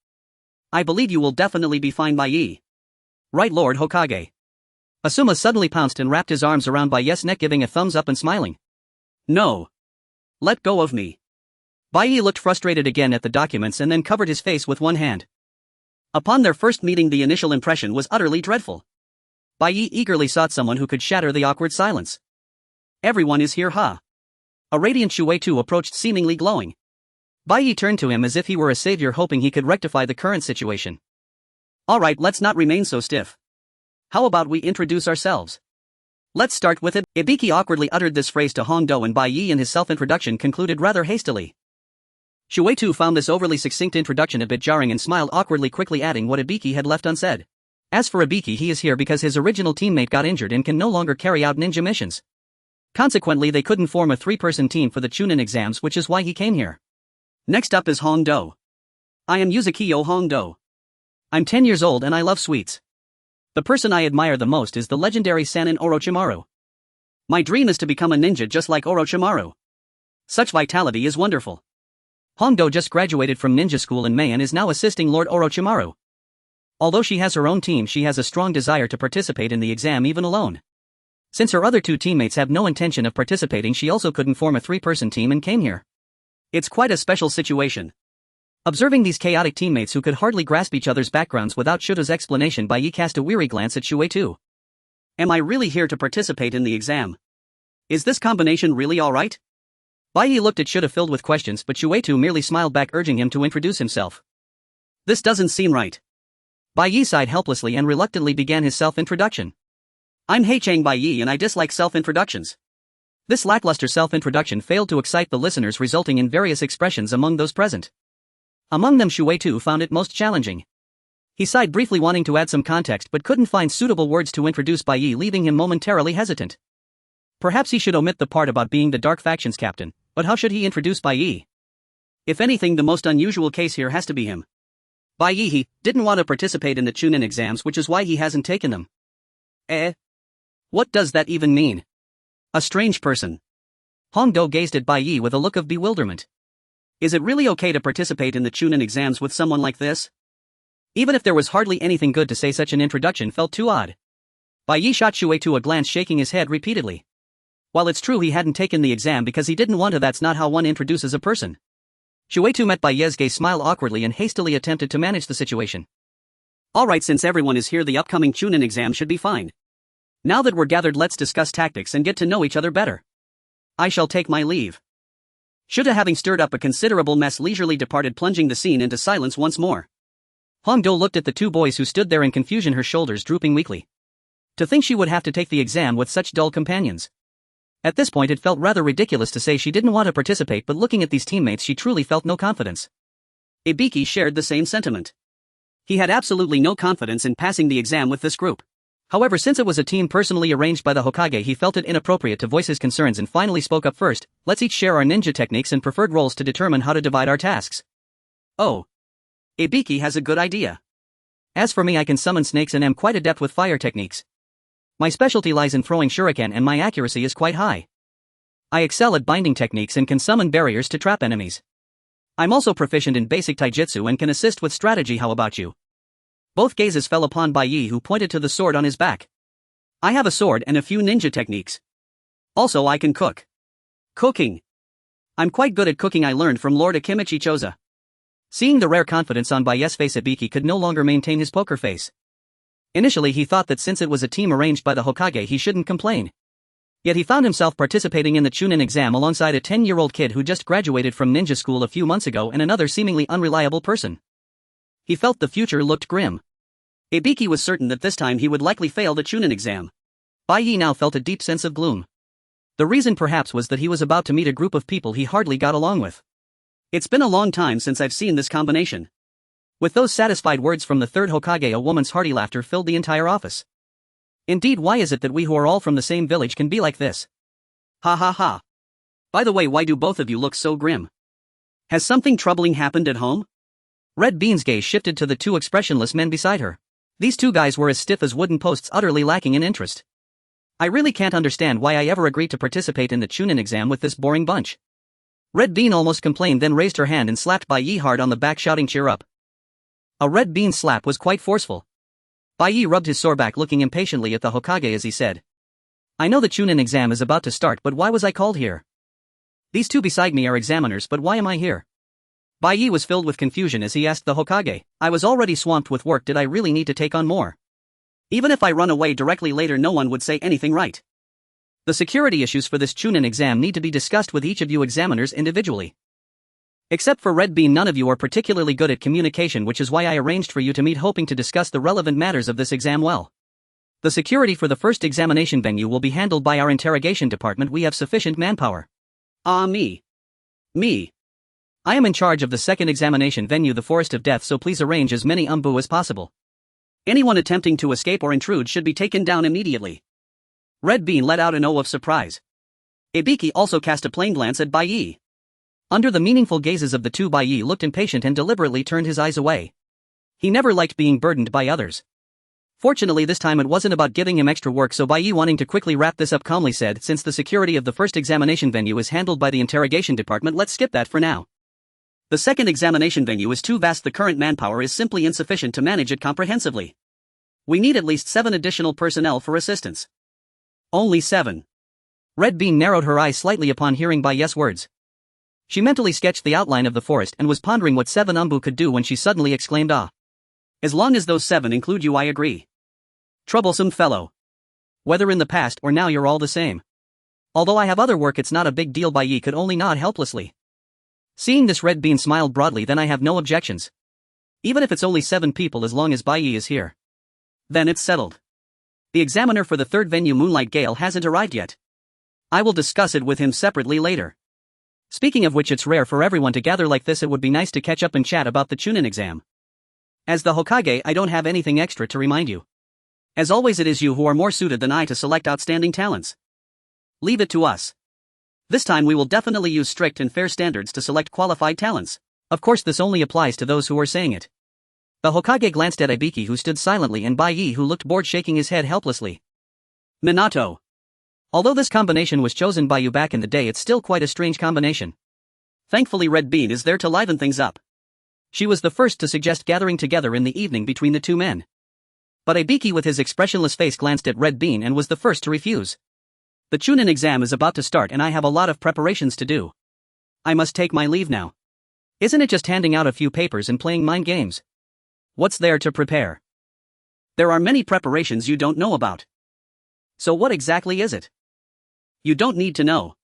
I believe you will definitely be fine, Bai. Right, Lord Hokage. Asuma suddenly pounced and wrapped his arms around Bai's neck, giving a thumbs up and smiling. No. Let go of me. Bai looked frustrated again at the documents and then covered his face with one hand. Upon their first meeting, the initial impression was utterly dreadful. Bai eagerly sought someone who could shatter the awkward silence. Everyone is here, huh? A radiant Shuei-Tu approached, seemingly glowing. Bai turned to him as if he were a savior, hoping he could rectify the current situation. Alright, let's not remain so stiff. How about we introduce ourselves? Let's start with it. Ibiki awkwardly uttered this phrase to Hongdo, and Bai in his self-introduction concluded rather hastily. Shuei-Tu found this overly succinct introduction a bit jarring and smiled awkwardly, quickly adding what Ibiki had left unsaid. As for Ibiki, he is here because his original teammate got injured and can no longer carry out ninja missions. Consequently, they couldn't form a 3-person team for the Chunin exams, which is why he came here. Next up is Hongdo. I am Yuzukiyo Hongdo. I'm 10 years old and I love sweets. The person I admire the most is the legendary Sannin Orochimaru. My dream is to become a ninja just like Orochimaru. Such vitality is wonderful. Hongdo just graduated from ninja school in May and is now assisting Lord Orochimaru. Although she has her own team, she has a strong desire to participate in the exam even alone. Since her other 2 teammates have no intention of participating, she also couldn't form a 3-person team and came here. It's quite a special situation. Observing these chaotic teammates who could hardly grasp each other's backgrounds without Shuto's explanation, Bai Yi cast a weary glance at Shuei-tu. Am I really here to participate in the exam? Is this combination really alright? Bai Yi looked at Shuto filled with questions, but Shuei-tu merely smiled back, urging him to introduce himself. This doesn't seem right. Bai Yi sighed helplessly and reluctantly began his self-introduction. I'm Heichang Bai Yi and I dislike self-introductions. This lackluster self-introduction failed to excite the listeners, resulting in various expressions among those present. Among them, Shuei-tu found it most challenging. He sighed briefly, wanting to add some context, but couldn't find suitable words to introduce Bai Yi, leaving him momentarily hesitant. Perhaps he should omit the part about being the Dark Faction's captain, but how should he introduce Bai Yi? If anything, the most unusual case here has to be him. Bai Yi, he didn't want to participate in the Chunin exams, which is why he hasn't taken them. What does that even mean? A strange person. Hongdo gazed at Bai Yi with a look of bewilderment. Is it really okay to participate in the Chunin exams with someone like this? Even if there was hardly anything good to say, such an introduction felt too odd. Bai Yi shot Shuei-tu a glance, shaking his head repeatedly. While it's true he hadn't taken the exam because he didn't want to, that's not how one introduces a person. Shuei-tu met Bai Yi's gaze, smiled awkwardly, and hastily attempted to manage the situation. Alright, since everyone is here, the upcoming Chunin exam should be fine. Now that we're gathered, let's discuss tactics and get to know each other better. I shall take my leave. Shuta, having stirred up a considerable mess, leisurely departed, plunging the scene into silence once more. Hongdo looked at the two boys who stood there in confusion, her shoulders drooping weakly. To think she would have to take the exam with such dull companions. At this point it felt rather ridiculous to say she didn't want to participate, but looking at these teammates she truly felt no confidence. Ibiki shared the same sentiment. He had absolutely no confidence in passing the exam with this group. However, since it was a team personally arranged by the Hokage, he felt it inappropriate to voice his concerns and finally spoke up first. Let's each share our ninja techniques and preferred roles to determine how to divide our tasks. Oh. Ibiki has a good idea. As for me, I can summon snakes and am quite adept with fire techniques. My specialty lies in throwing shuriken and my accuracy is quite high. I excel at binding techniques and can summon barriers to trap enemies. I'm also proficient in basic taijutsu and can assist with strategy. How about you? Both gazes fell upon Bai Yi, who pointed to the sword on his back. I have a sword and a few ninja techniques. Also, I can cook. Cooking. I'm quite good at cooking. I learned from Lord Akimichi Choza. Seeing the rare confidence on Bai Yi's face, Ibiki could no longer maintain his poker face. Initially he thought that since it was a team arranged by the Hokage he shouldn't complain. Yet he found himself participating in the Chunin exam alongside a 10-year-old kid who just graduated from ninja school a few months ago and another seemingly unreliable person. He felt the future looked grim. Ibiki was certain that this time he would likely fail the Chunin exam. Bai Yi now felt a deep sense of gloom. The reason perhaps was that he was about to meet a group of people he hardly got along with. It's been a long time since I've seen this combination. With those satisfied words from the third Hokage, a woman's hearty laughter filled the entire office. Indeed, why is it that we who are all from the same village can be like this? Ha ha ha. By the way, why do both of you look so grim? Has something troubling happened at home? Red Bean's gaze shifted to the two expressionless men beside her. These two guys were as stiff as wooden posts, utterly lacking in interest. I really can't understand why I ever agreed to participate in the Chunin exam with this boring bunch. Red Bean almost complained, then raised her hand and slapped Bai Yi hard on the back, shouting, "Cheer up." A Red Bean slap was quite forceful. Bai Yi rubbed his sore back, looking impatiently at the Hokage as he said, "I know the Chunin exam is about to start, but why was I called here? These two beside me are examiners, but why am I here?" Bai Yi was filled with confusion as he asked the Hokage, "I was already swamped with work, did I really need to take on more? Even if I run away directly later, no one would say anything, right?" The security issues for this Chunin exam need to be discussed with each of you examiners individually. Except for Red Bean, none of you are particularly good at communication, which is why I arranged for you to meet, hoping to discuss the relevant matters of this exam well. The security for the first examination venue will be handled by our interrogation department. We have sufficient manpower. Me. I am in charge of the second examination venue, the Forest of Death, so please arrange as many ANBU as possible. Anyone attempting to escape or intrude should be taken down immediately. Red Bean let out an "oh" of surprise. Ibiki also cast a plain glance at Bai Yi. Under the meaningful gazes of the two, Bai Yi looked impatient and deliberately turned his eyes away. He never liked being burdened by others. Fortunately, this time it wasn't about giving him extra work, so Bai Yi, wanting to quickly wrap this up, calmly said, "Since the security of the first examination venue is handled by the interrogation department, let's skip that for now. The second examination venue is too vast, the current manpower is simply insufficient to manage it comprehensively. We need at least 7 additional personnel for assistance." Only 7. Red Bean narrowed her eyes slightly upon hearing Bai Yi's words. She mentally sketched the outline of the forest and was pondering what 7 ANBU could do when she suddenly exclaimed, "Ah. As long as those 7 include you, I agree. Troublesome fellow. Whether in the past or now, you're all the same. Although I have other work, it's not a big deal." Bai could only nod helplessly. Seeing this, Red Bean smiled broadly. "Then I have no objections. Even if it's only 7 people, as long as Bai is here." "Then it's settled. The examiner for the third venue, Moonlight Gale, hasn't arrived yet. I will discuss it with him separately later." Speaking of which, it's rare for everyone to gather like this. It would be nice to catch up and chat about the Chunin exam. As the Hokage, I don't have anything extra to remind you. As always, it is you who are more suited than I to select outstanding talents. Leave it to us. This time we will definitely use strict and fair standards to select qualified talents. Of course, this only applies to those who are saying it. The Hokage glanced at Ibiki, who stood silently, and Bai, who looked bored, shaking his head helplessly. Minato. Although this combination was chosen by you back in the day, it's still quite a strange combination. Thankfully, Red Bean is there to liven things up. She was the first to suggest gathering together in the evening between the 2 men. But Ibiki, with his expressionless face, glanced at Red Bean and was the first to refuse. The Chunin exam is about to start and I have a lot of preparations to do. I must take my leave now. Isn't it just handing out a few papers and playing mind games? What's there to prepare? There are many preparations you don't know about. So what exactly is it? You don't need to know.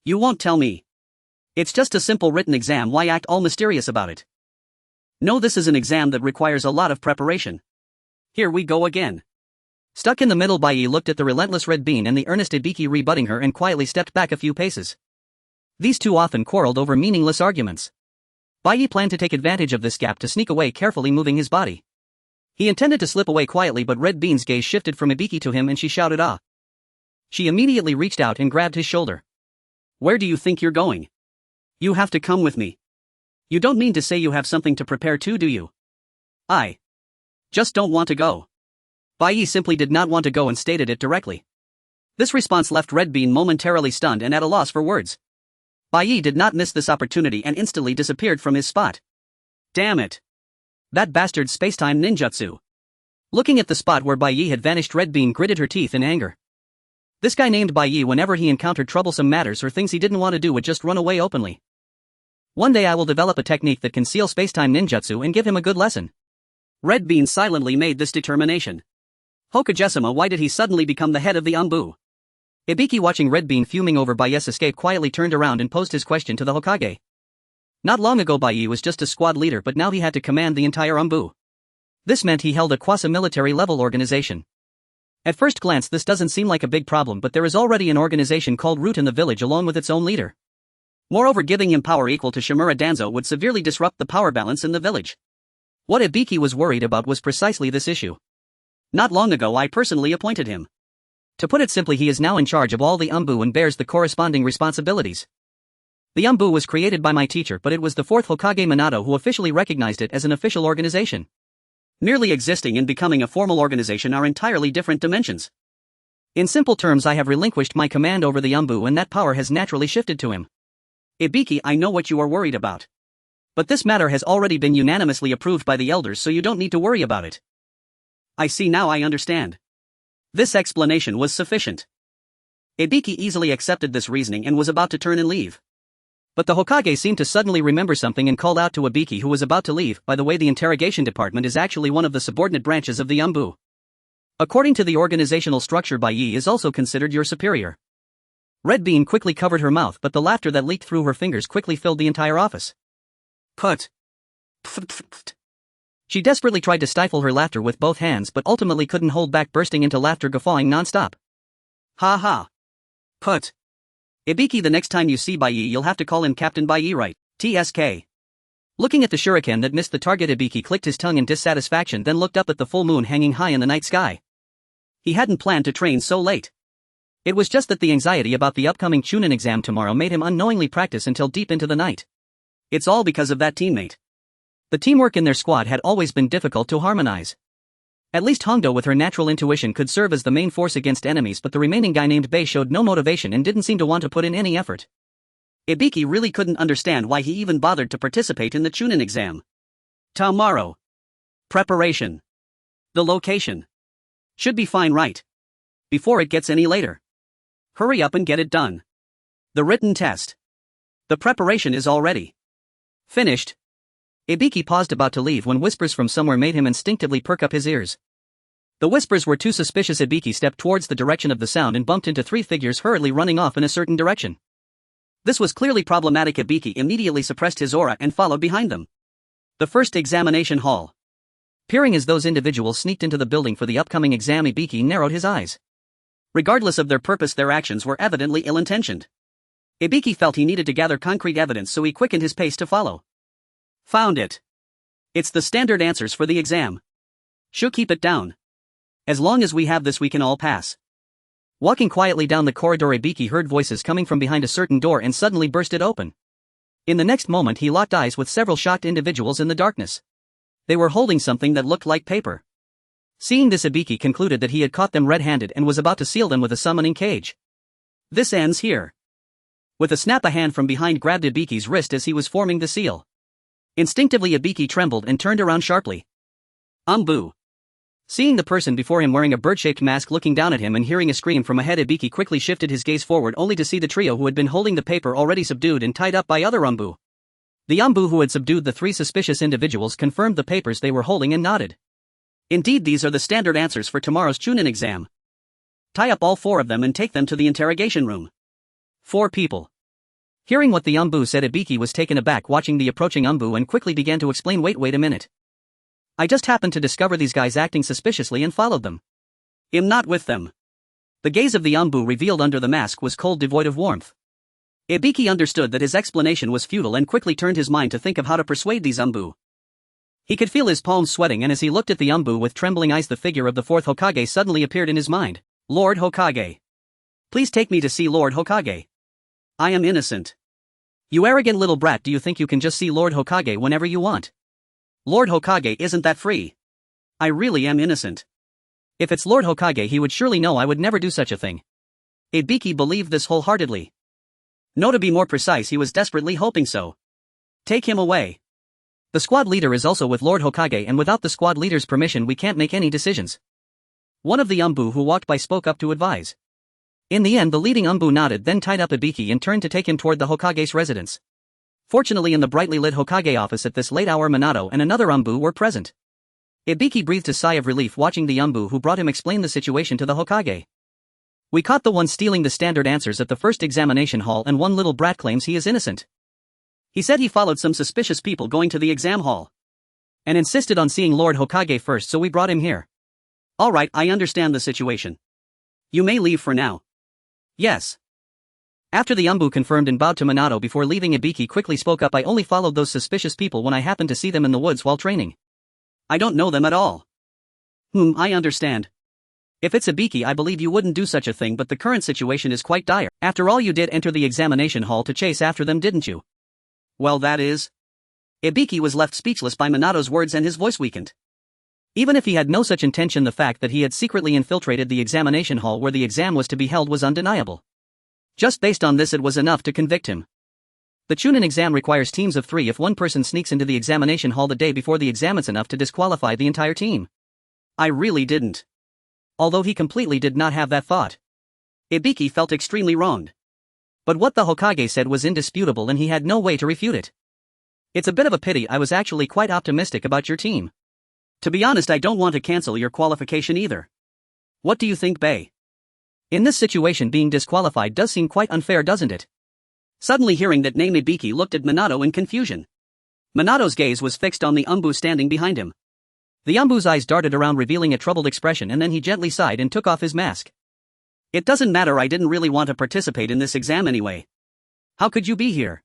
You won't tell me. It's just a simple written exam. Why act all mysterious about it? No, this is an exam that requires a lot of preparation. Here we go again. Stuck in the middle, Bai looked at the relentless Red Bean and the earnest Ibiki rebutting her and quietly stepped back a few paces. These two often quarreled over meaningless arguments. Bai planned to take advantage of this gap to sneak away, carefully moving his body. He intended to slip away quietly, but Red Bean's gaze shifted from Ibiki to him and she shouted, "Ah!" She immediately reached out and grabbed his shoulder. "Where do you think you're going? You have to come with me. You don't mean to say you have something to prepare too, do you?" "I just don't want to go." Bai simply did not want to go and stated it directly. This response left Red Bean momentarily stunned and at a loss for words. Bai did not miss this opportunity and instantly disappeared from his spot. Damn it. That bastard spacetime ninjutsu. Looking at the spot where Bai had vanished, Red Bean gritted her teeth in anger. This guy named Bai, whenever he encountered troublesome matters or things he didn't want to do, would just run away openly. One day I will develop a technique that can seal spacetime ninjutsu and give him a good lesson. Red Bean silently made this determination. Hokage-sama, why did he suddenly become the head of the ANBU? Ibiki, watching Red Bean fuming over Bai's escape, quietly turned around and posed his question to the Hokage. Not long ago Bai was just a squad leader, but now he had to command the entire ANBU. This meant he held a quasi-military level organization. At first glance this doesn't seem like a big problem, but there is already an organization called Root in the village along with its own leader. Moreover, giving him power equal to Shimura Danzo would severely disrupt the power balance in the village. What Ibiki was worried about was precisely this issue. Not long ago I personally appointed him. To put it simply, he is now in charge of all the ANBU and bears the corresponding responsibilities. The ANBU was created by my teacher, but it was the 4th Hokage Minato who officially recognized it as an official organization. Merely existing and becoming a formal organization are entirely different dimensions. In simple terms, I have relinquished my command over the ANBU and that power has naturally shifted to him. Ibiki, I know what you are worried about. But this matter has already been unanimously approved by the elders, so you don't need to worry about it. I see now, I understand. This explanation was sufficient. Ibiki easily accepted this reasoning and was about to turn and leave. But the Hokage seemed to suddenly remember something and called out to Ibiki, who was about to leave. "By the way, the interrogation department is actually one of the subordinate branches of the ANBU. According to the organizational structure, Bai is also considered your superior." Red Bean quickly covered her mouth, but the laughter that leaked through her fingers quickly filled the entire office. Put. She desperately tried to stifle her laughter with both hands, but ultimately couldn't hold back, bursting into laughter, guffawing non-stop. Ha ha. Put. Ibiki, the next time you see Bai, you'll have to call him Captain Bai, right? TSK. Looking at the shuriken that missed the target, Ibiki clicked his tongue in dissatisfaction, then looked up at the full moon hanging high in the night sky. He hadn't planned to train so late. It was just that the anxiety about the upcoming Chunin exam tomorrow made him unknowingly practice until deep into the night. It's all because of that teammate. The teamwork in their squad had always been difficult to harmonize. At least Hongdo, with her natural intuition, could serve as the main force against enemies, but the remaining guy named Bei showed no motivation and didn't seem to want to put in any effort. Ibiki really couldn't understand why he even bothered to participate in the Chunin exam. Tomorrow. Preparation. The location. Should be fine, right? Before it gets any later. Hurry up and get it done. The written test. The preparation is already finished. Ibiki paused about to leave when whispers from somewhere made him instinctively perk up his ears. The whispers were too suspicious. Ibiki stepped towards the direction of the sound and bumped into three figures hurriedly running off in a certain direction. This was clearly problematic. Ibiki immediately suppressed his aura and followed behind them. The first examination hall. Peering as those individuals sneaked into the building for the upcoming exam, Ibiki narrowed his eyes. Regardless of their purpose, their actions were evidently ill-intentioned. Ibiki felt he needed to gather concrete evidence, so he quickened his pace to follow. Found it. It's the standard answers for the exam. Should keep it down. As long as we have this, we can all pass. Walking quietly down the corridor, Ibiki heard voices coming from behind a certain door and suddenly burst it open. In the next moment, he locked eyes with several shocked individuals in the darkness. They were holding something that looked like paper. Seeing this, Ibiki concluded that he had caught them red-handed and was about to seal them with a summoning cage. This ends here. With a snap, a hand from behind grabbed Ibiki's wrist as he was forming the seal. Instinctively, Ibiki trembled and turned around sharply. ANBU. Seeing the person before him wearing a bird-shaped mask looking down at him and hearing a scream from ahead, Ibiki quickly shifted his gaze forward only to see the trio who had been holding the paper already subdued and tied up by other ANBU. The ANBU who had subdued the three suspicious individuals confirmed the papers they were holding and nodded. Indeed, these are the standard answers for tomorrow's Chunin exam. Tie up all four of them and take them to the interrogation room. 4 people. Hearing what the ANBU said, Ibiki was taken aback watching the approaching ANBU and quickly began to explain. Wait a minute. I just happened to discover these guys acting suspiciously and followed them. I'm not with them. The gaze of the ANBU revealed under the mask was cold, devoid of warmth. Ibiki understood that his explanation was futile and quickly turned his mind to think of how to persuade these ANBU. He could feel his palms sweating, and as he looked at the ANBU with trembling eyes, the figure of the fourth Hokage suddenly appeared in his mind. Lord Hokage. Please take me to see Lord Hokage. I am innocent. You arrogant little brat, do you think you can just see Lord Hokage whenever you want? Lord Hokage isn't that free. I really am innocent. If it's Lord Hokage, he would surely know I would never do such a thing. Ibiki believed this wholeheartedly. No, to be more precise, he was desperately hoping so. Take him away. The squad leader is also with Lord Hokage, and without the squad leader's permission we can't make any decisions. One of the ANBU who walked by spoke up to advise. In the end, the leading ANBU nodded, then tied up Ibiki and turned to take him toward the Hokage's residence. Fortunately, in the brightly lit Hokage office at this late hour, Minato and another ANBU were present. Ibiki breathed a sigh of relief watching the ANBU who brought him explain the situation to the Hokage. We caught the one stealing the standard answers at the first examination hall, and one little brat claims he is innocent. He said he followed some suspicious people going to the exam hall and insisted on seeing Lord Hokage first, so we brought him here. Alright, I understand the situation. You may leave for now. Yes. After the ANBU confirmed and bowed to Minato before leaving, Ibiki quickly spoke up. I only followed those suspicious people when I happened to see them in the woods while training. I don't know them at all. I understand. If it's Ibiki, I believe you wouldn't do such a thing, but the current situation is quite dire. After all, you did enter the examination hall to chase after them, didn't you? Well, that is. Ibiki was left speechless by Minato's words and his voice weakened. Even if he had no such intention, the fact that he had secretly infiltrated the examination hall where the exam was to be held was undeniable. Just based on this, it was enough to convict him. The Chunin exam requires teams of 3. If one person sneaks into the examination hall the day before the exam, it's enough to disqualify the entire team. I really didn't. Although he completely did not have that thought. Ibiki felt extremely wronged. But what the Hokage said was indisputable and he had no way to refute it. It's a bit of a pity. I was actually quite optimistic about your team. To be honest, I don't want to cancel your qualification either. What do you think, Bei? In this situation, being disqualified does seem quite unfair, doesn't it? Suddenly hearing that name, Ibiki looked at Minato in confusion. Minato's gaze was fixed on the ANBU standing behind him. The ANBU's eyes darted around, revealing a troubled expression, and then he gently sighed and took off his mask. It doesn't matter, I didn't really want to participate in this exam anyway. How could you be here?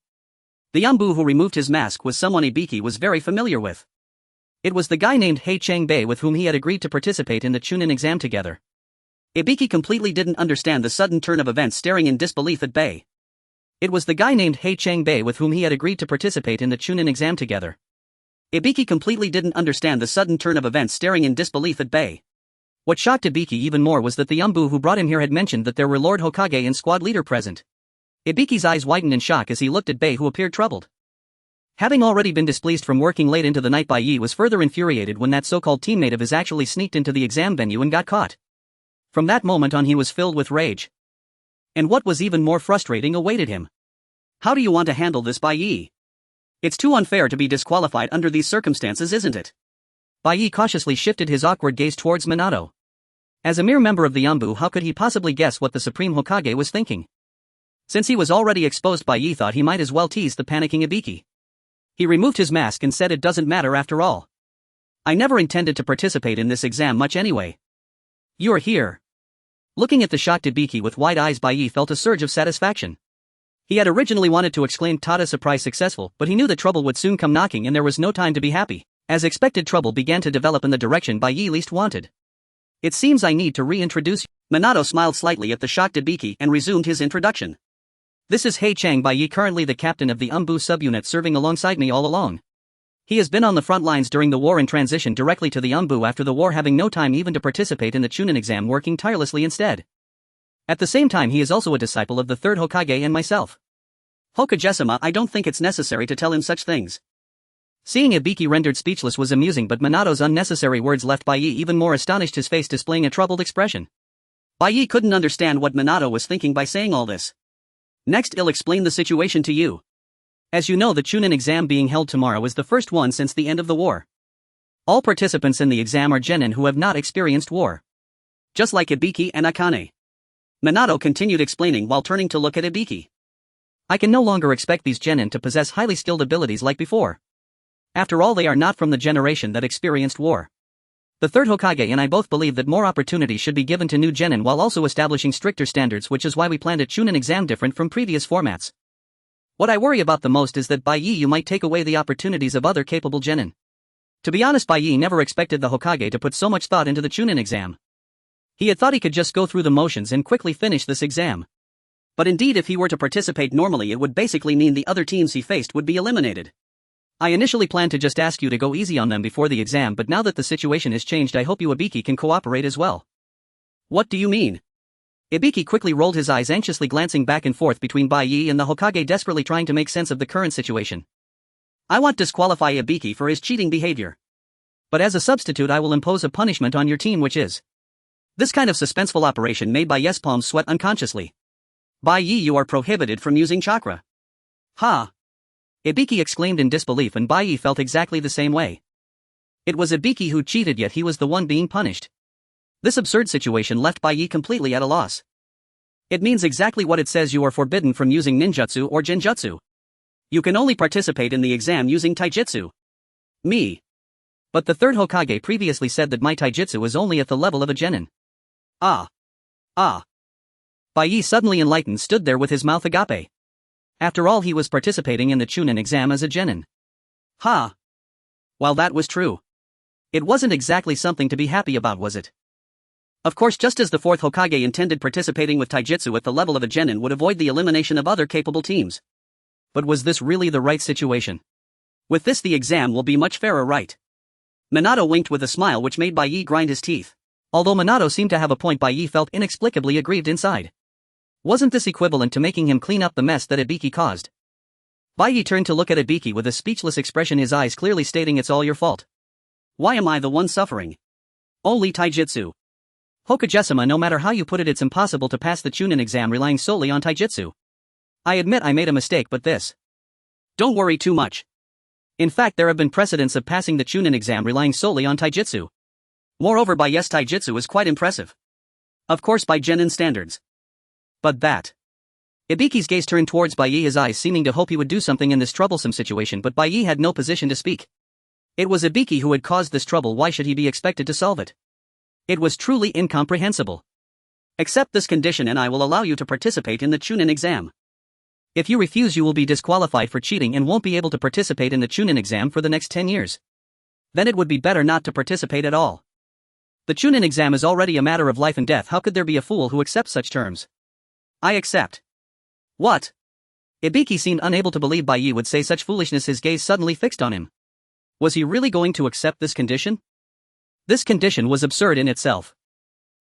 The ANBU who removed his mask was someone Ibiki was very familiar with. It was the guy named Bei with whom he had agreed to participate in the Chunin exam together. Ibiki completely didn't understand the sudden turn of events, staring in disbelief at Bei. It was the guy named Bei with whom he had agreed to participate in the Chunin exam together. Ibiki completely didn't understand the sudden turn of events, staring in disbelief at Bei. What shocked Ibiki even more was that the ANBU who brought him here had mentioned that there were Lord Hokage and squad leader present. Ibiki's eyes widened in shock as he looked at Bei, who appeared troubled. Having already been displeased from working late into the night, Bai was further infuriated when that so-called teammate of his actually sneaked into the exam venue and got caught. From that moment on, he was filled with rage. And what was even more frustrating awaited him. How do you want to handle this, Bai Yi? It's too unfair to be disqualified under these circumstances, isn't it? Bai Yi cautiously shifted his awkward gaze towards Minato. As a mere member of the ANBU, how could he possibly guess what the Supreme Hokage was thinking? Since he was already exposed, Bai Yi thought he might as well tease the panicking Ibiki. He removed his mask and said, it doesn't matter after all. I never intended to participate in this exam much anyway. You're here. Looking at the shocked Ibiki with wide eyes, Bai Yi felt a surge of satisfaction. He had originally wanted to exclaim Tada surprise successful, but he knew that trouble would soon come knocking and there was no time to be happy. As expected, trouble began to develop in the direction Bai Yi least wanted. It seems I need to reintroduce you. Minato smiled slightly at the shocked Ibiki and resumed his introduction. This is Hei Chang, Bai Yi, currently the captain of the ANBU subunit, serving alongside me all along. He has been on the front lines during the war and transitioned directly to the ANBU after the war, having no time even to participate in the Chunin exam, working tirelessly instead. At the same time, he is also a disciple of the Third Hokage and myself. Hokage-sama, I don't think it's necessary to tell him such things. Seeing Ibiki rendered speechless was amusing, but Minato's unnecessary words left Bai Yi even more astonished, his face displaying a troubled expression. Bai Yi couldn't understand what Minato was thinking by saying all this. Next, I'll explain the situation to you. As you know, the Chunin exam being held tomorrow is the first one since the end of the war. All participants in the exam are genin who have not experienced war. Just like Ibiki and Akane. Minato continued explaining while turning to look at Ibiki. I can no longer expect these genin to possess highly skilled abilities like before. After all, they are not from the generation that experienced war. The Third Hokage and I both believe that more opportunity should be given to new genin while also establishing stricter standards, which is why we planned a Chunin exam different from previous formats. What I worry about the most is that Bai Yi, you might take away the opportunities of other capable genin. To be honest, Bai Yi never expected the Hokage to put so much thought into the Chunin exam. He had thought he could just go through the motions and quickly finish this exam. But indeed, if he were to participate normally, it would basically mean the other teams he faced would be eliminated. I initially planned to just ask you to go easy on them before the exam, but now that the situation has changed, I hope you Ibiki can cooperate as well. What do you mean? Ibiki quickly rolled his eyes, anxiously glancing back and forth between Bai Yi and the Hokage, desperately trying to make sense of the current situation. I want to disqualify Ibiki for his cheating behavior. But as a substitute, I will impose a punishment on your team, which is this kind of suspenseful operation made Bai Yi's palms sweat unconsciously. Bai Yi, you are prohibited from using chakra. Ha! Ibiki exclaimed in disbelief, and Bai Yi felt exactly the same way. It was Ibiki who cheated, yet he was the one being punished. This absurd situation left Bai Yi completely at a loss. It means exactly what it says: you are forbidden from using ninjutsu or genjutsu. You can only participate in the exam using taijutsu. Me. But the Third Hokage previously said that my taijutsu is only at the level of a genin. Ah. Bai Yi, suddenly enlightened, stood there with his mouth agape. After all, he was participating in the Chunin exam as a genin. Ha! Well, that was true. It wasn't exactly something to be happy about, was it? Of course, just as the Fourth Hokage intended, participating with taijutsu at the level of a genin would avoid the elimination of other capable teams. But was this really the right situation? With this, the exam will be much fairer, right? Minato winked with a smile which made Bai Yi grind his teeth. Although Minato seemed to have a point, Bai Yi felt inexplicably aggrieved inside. Wasn't this equivalent to making him clean up the mess that Ibiki caused? Bai Yi turned to look at Ibiki with a speechless expression, his eyes clearly stating, it's all your fault. Why am I the one suffering? Only taijutsu. Hokage-sama, no matter how you put it, it's impossible to pass the Chunin exam relying solely on taijutsu. I admit I made a mistake, but this. Don't worry too much. In fact, there have been precedents of passing the Chunin exam relying solely on taijutsu. Moreover, Bai Yi's taijutsu is quite impressive. Of course, by genin standards. But that. Ibiki's gaze turned towards Bai Yi, his eyes seeming to hope he would do something in this troublesome situation, but Bai Yi had no position to speak. It was Ibiki who had caused this trouble, why should he be expected to solve it? It was truly incomprehensible. Accept this condition and I will allow you to participate in the Chunin exam. If you refuse, you will be disqualified for cheating and won't be able to participate in the Chunin exam for the next 10 years. Then it would be better not to participate at all. The Chunin exam is already a matter of life and death. How could there be a fool who accepts such terms? I accept. What? Ibiki seemed unable to believe Bai Yi would say such foolishness, his gaze suddenly fixed on him. Was he really going to accept this condition? This condition was absurd in itself.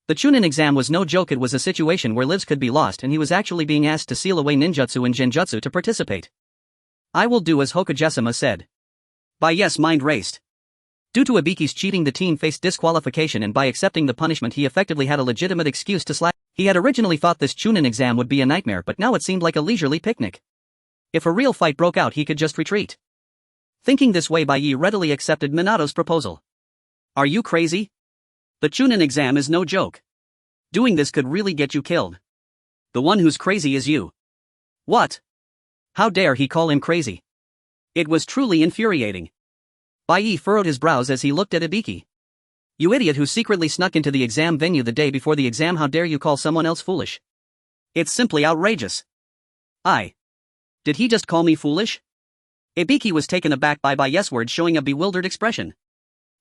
The Chunin exam was no joke, it was a situation where lives could be lost, and he was actually being asked to seal away ninjutsu and genjutsu to participate. I will do as Hokage-sama said. Bai Yi's mind raced. Due to Ibiki's cheating, the team faced disqualification, and by accepting the punishment he effectively had a legitimate excuse to slack. He had originally thought this Chunin exam would be a nightmare, but now it seemed like a leisurely picnic. If a real fight broke out, he could just retreat. Thinking this way, Bai Yi readily accepted Minato's proposal. Are you crazy? The Chunin exam is no joke. Doing this could really get you killed. The one who's crazy is you. What? How dare he call him crazy? It was truly infuriating. Bai Yi furrowed his brows as he looked at Ibiki. You idiot who secretly snuck into the exam venue the day before the exam, how dare you call someone else foolish? It's simply outrageous. Did he just call me foolish? Ibiki was taken aback by Bai Yi's words, showing a bewildered expression.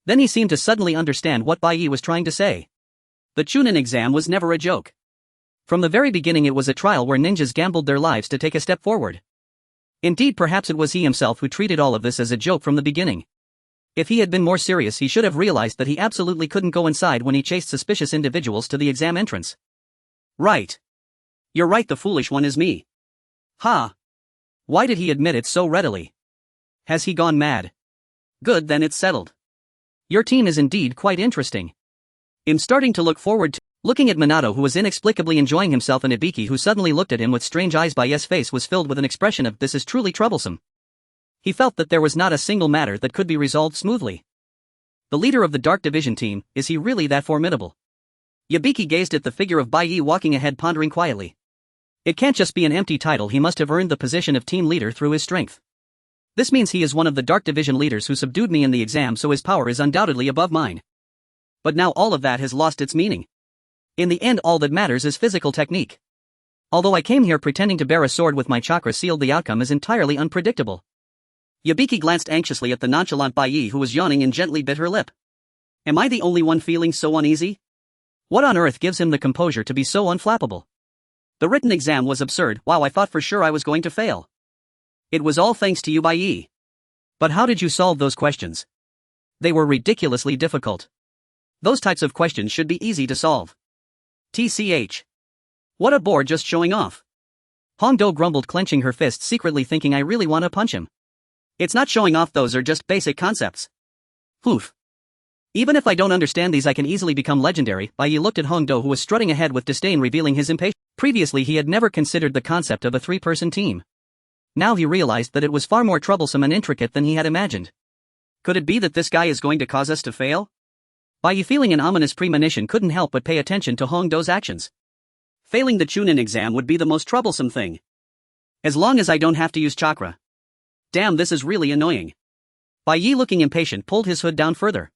Then he seemed to suddenly understand what Bai Yi was trying to say. The Chunin exam was never a joke. From the very beginning it was a trial where ninjas gambled their lives to take a step forward. Indeed, perhaps it was he himself who treated all of this as a joke from the beginning. If he had been more serious, he should have realized that he absolutely couldn't go inside when he chased suspicious individuals to the exam entrance. Right. You're right, the foolish one is me. Ha! Why did he admit it so readily? Has he gone mad? Good, then it's settled. Your team is indeed quite interesting. I'm starting to look forward to looking at Minato, who was inexplicably enjoying himself, and Ibiki, who suddenly looked at him with strange eyes. Bai Yi's face was filled with an expression of this is truly troublesome. He felt that there was not a single matter that could be resolved smoothly. The leader of the Dark Division team, is he really that formidable? Ibiki gazed at the figure of Bai Yi walking ahead, pondering quietly. It can't just be an empty title. He must have earned the position of team leader through his strength. This means he is one of the Dark Division leaders who subdued me in the exam, so his power is undoubtedly above mine. But now all of that has lost its meaning. In the end, all that matters is physical technique. Although I came here pretending to bear a sword with my chakra sealed, the outcome is entirely unpredictable. Ibiki glanced anxiously at the nonchalant Bai Yi, who was yawning, and gently bit her lip. Am I the only one feeling so uneasy? What on earth gives him the composure to be so unflappable? The written exam was absurd. Wow, I thought for sure I was going to fail. It was all thanks to you, Bai Yi. But how did you solve those questions? They were ridiculously difficult. Those types of questions should be easy to solve. TCH. What a bore, just showing off. Hongdo grumbled, clenching her fist, secretly thinking I really want to punch him. It's not showing off, those are just basic concepts. Oof. Even if I don't understand these, I can easily become legendary. Bai Yi looked at Hongdo, who was strutting ahead with disdain, revealing his impatience. Previously he had never considered the concept of a three-person team. Now he realized that it was far more troublesome and intricate than he had imagined. Could it be that this guy is going to cause us to fail? Bai Yi, feeling an ominous premonition, couldn't help but pay attention to Hongdo's actions. Failing the Chunin exam would be the most troublesome thing. As long as I don't have to use chakra. Damn, this is really annoying. Bai Yi, looking impatient, pulled his hood down further.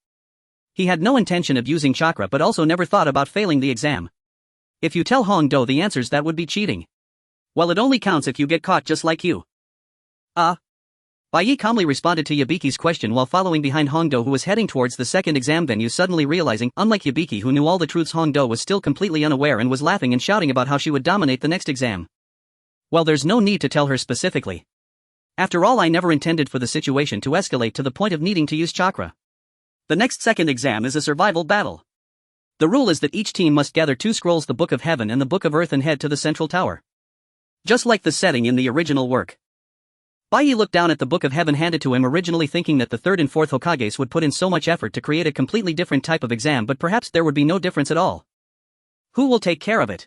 He had no intention of using chakra, but also never thought about failing the exam. If you tell Hongdo the answers, that would be cheating. Well, it only counts if you get caught, just like you. Bai Yi calmly responded to Yabiki's question while following behind Hongdo, who was heading towards the second exam venue, suddenly realizing, unlike Yabiki who knew all the truths, Hongdo was still completely unaware and was laughing and shouting about how she would dominate the next exam. Well, there's no need to tell her specifically. After all, I never intended for the situation to escalate to the point of needing to use chakra. The next second exam is a survival battle. The rule is that each team must gather 2 scrolls, the Book of Heaven and the Book of Earth, and head to the central tower. Just like the setting in the original work. Bai Yi looked down at the Book of Heaven handed to him, originally thinking that the Third and Fourth Hokages would put in so much effort to create a completely different type of exam, but perhaps there would be no difference at all. Who will take care of it?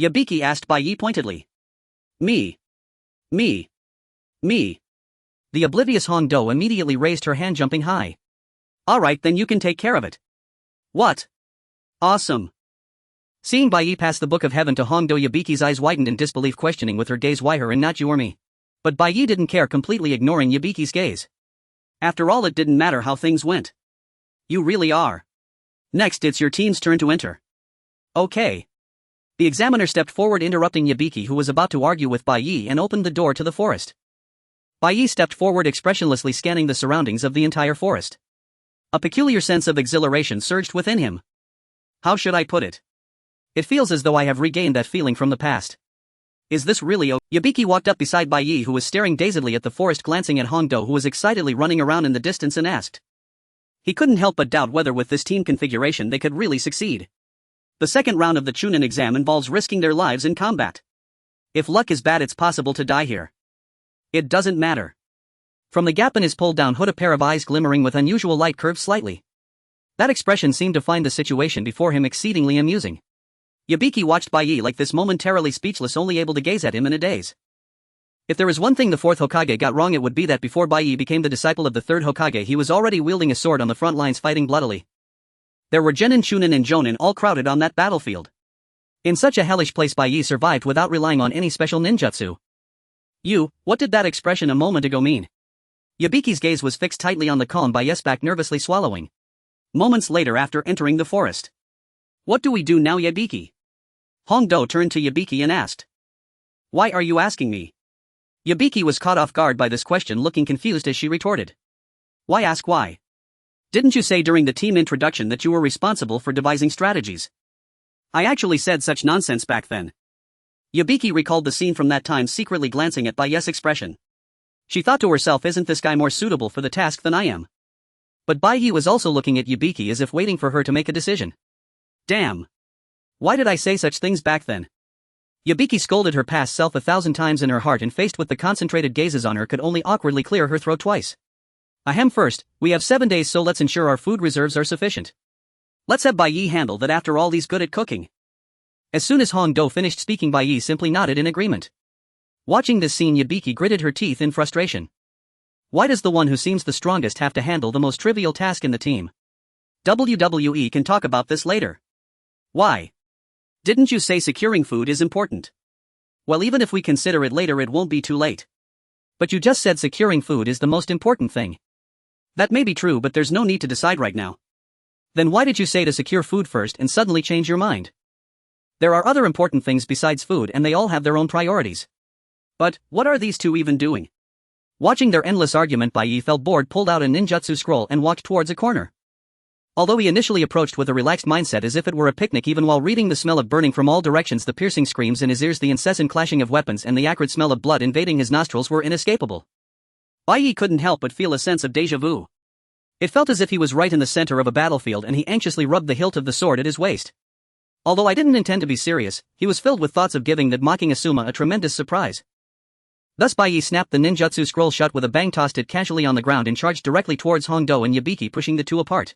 Yabiki asked Bai Yi pointedly. Me. The oblivious Hongdo immediately raised her hand, jumping high. Alright, then you can take care of it. What? Awesome. Seeing Bai Yi pass the Book of Heaven to Hongdo, Yabiki's eyes widened in disbelief, questioning with her gaze why her and not you or me. But Bai Yi didn't care, completely ignoring Yabiki's gaze. After all, it didn't matter how things went. You really are. Next, it's your team's turn to enter. Okay. The examiner stepped forward, interrupting Yabiki, who was about to argue with Bai Yi, and opened the door to the forest. Bai Yi stepped forward, expressionlessly scanning the surroundings of the entire forest. A peculiar sense of exhilaration surged within him. How should I put it? It feels as though I have regained that feeling from the past. Is this really Yabiki walked up beside Bai Yi, who was staring dazedly at the forest, glancing at Hongdo, who was excitedly running around in the distance, and asked. He couldn't help but doubt whether with this team configuration they could really succeed. The second round of the Chunin exam involves risking their lives in combat. If luck is bad, it's possible to die here. It doesn't matter. From the gap in his pulled-down hood, a pair of eyes glimmering with unusual light curved slightly. That expression seemed to find the situation before him exceedingly amusing. Yabiki watched Bai Yi like this, momentarily speechless, only able to gaze at him in a daze. If there is one thing the fourth Hokage got wrong, it would be that before Bai became the disciple of the third Hokage, he was already wielding a sword on the front lines fighting bloodily. There were Genin, Chunin and Jonin all crowded on that battlefield. In such a hellish place, Bai survived without relying on any special ninjutsu. What did that expression a moment ago mean? Yabiki's gaze was fixed tightly on the calm Bai's back, nervously swallowing. Moments later, after entering the forest. What do we do now, Yabiki? Hongdo turned to Yabiki and asked. Why are you asking me? Yabiki was caught off guard by this question, looking confused as she retorted. Why ask why? Didn't you say during the team introduction that you were responsible for devising strategies? I actually said such nonsense back then. Yabiki recalled the scene from that time, secretly glancing at Bai's expression. She thought to herself, isn't this guy more suitable for the task than I am? But Bai was also looking at Yabiki as if waiting for her to make a decision. Damn. Why did I say such things back then? Yabiki scolded her past self 1,000 times in her heart, and faced with the concentrated gazes on her could only awkwardly clear her throat twice. Ahem, first, we have 7 days, so let's ensure our food reserves are sufficient. Let's have Bai handle that. After all, he's good at cooking. As soon as Hongdo finished speaking, Bai simply nodded in agreement. Watching this scene, Yabiki gritted her teeth in frustration. Why does the one who seems the strongest have to handle the most trivial task in the team? WWE can talk about this later. Why? Didn't you say securing food is important? Well, even if we consider it later, it won't be too late. But you just said securing food is the most important thing. That may be true, but there's no need to decide right now. Then why did you say to secure food first and suddenly change your mind? There are other important things besides food, and they all have their own priorities. But, what are these two even doing? Watching their endless argument, Bai felt bored, pulled out a ninjutsu scroll and walked towards a corner. Although he initially approached with a relaxed mindset as if it were a picnic, even while reading, the smell of burning from all directions, the piercing screams in his ears, the incessant clashing of weapons and the acrid smell of blood invading his nostrils were inescapable. Bai couldn't help but feel a sense of déjà vu. It felt as if he was right in the center of a battlefield, and he anxiously rubbed the hilt of the sword at his waist. Although I didn't intend to be serious, he was filled with thoughts of giving that mocking Asuma a tremendous surprise. Thus Bai snapped the ninjutsu scroll shut with a bang, tossed it casually on the ground, and charged directly towards Hongdo and Yabiki, pushing the two apart.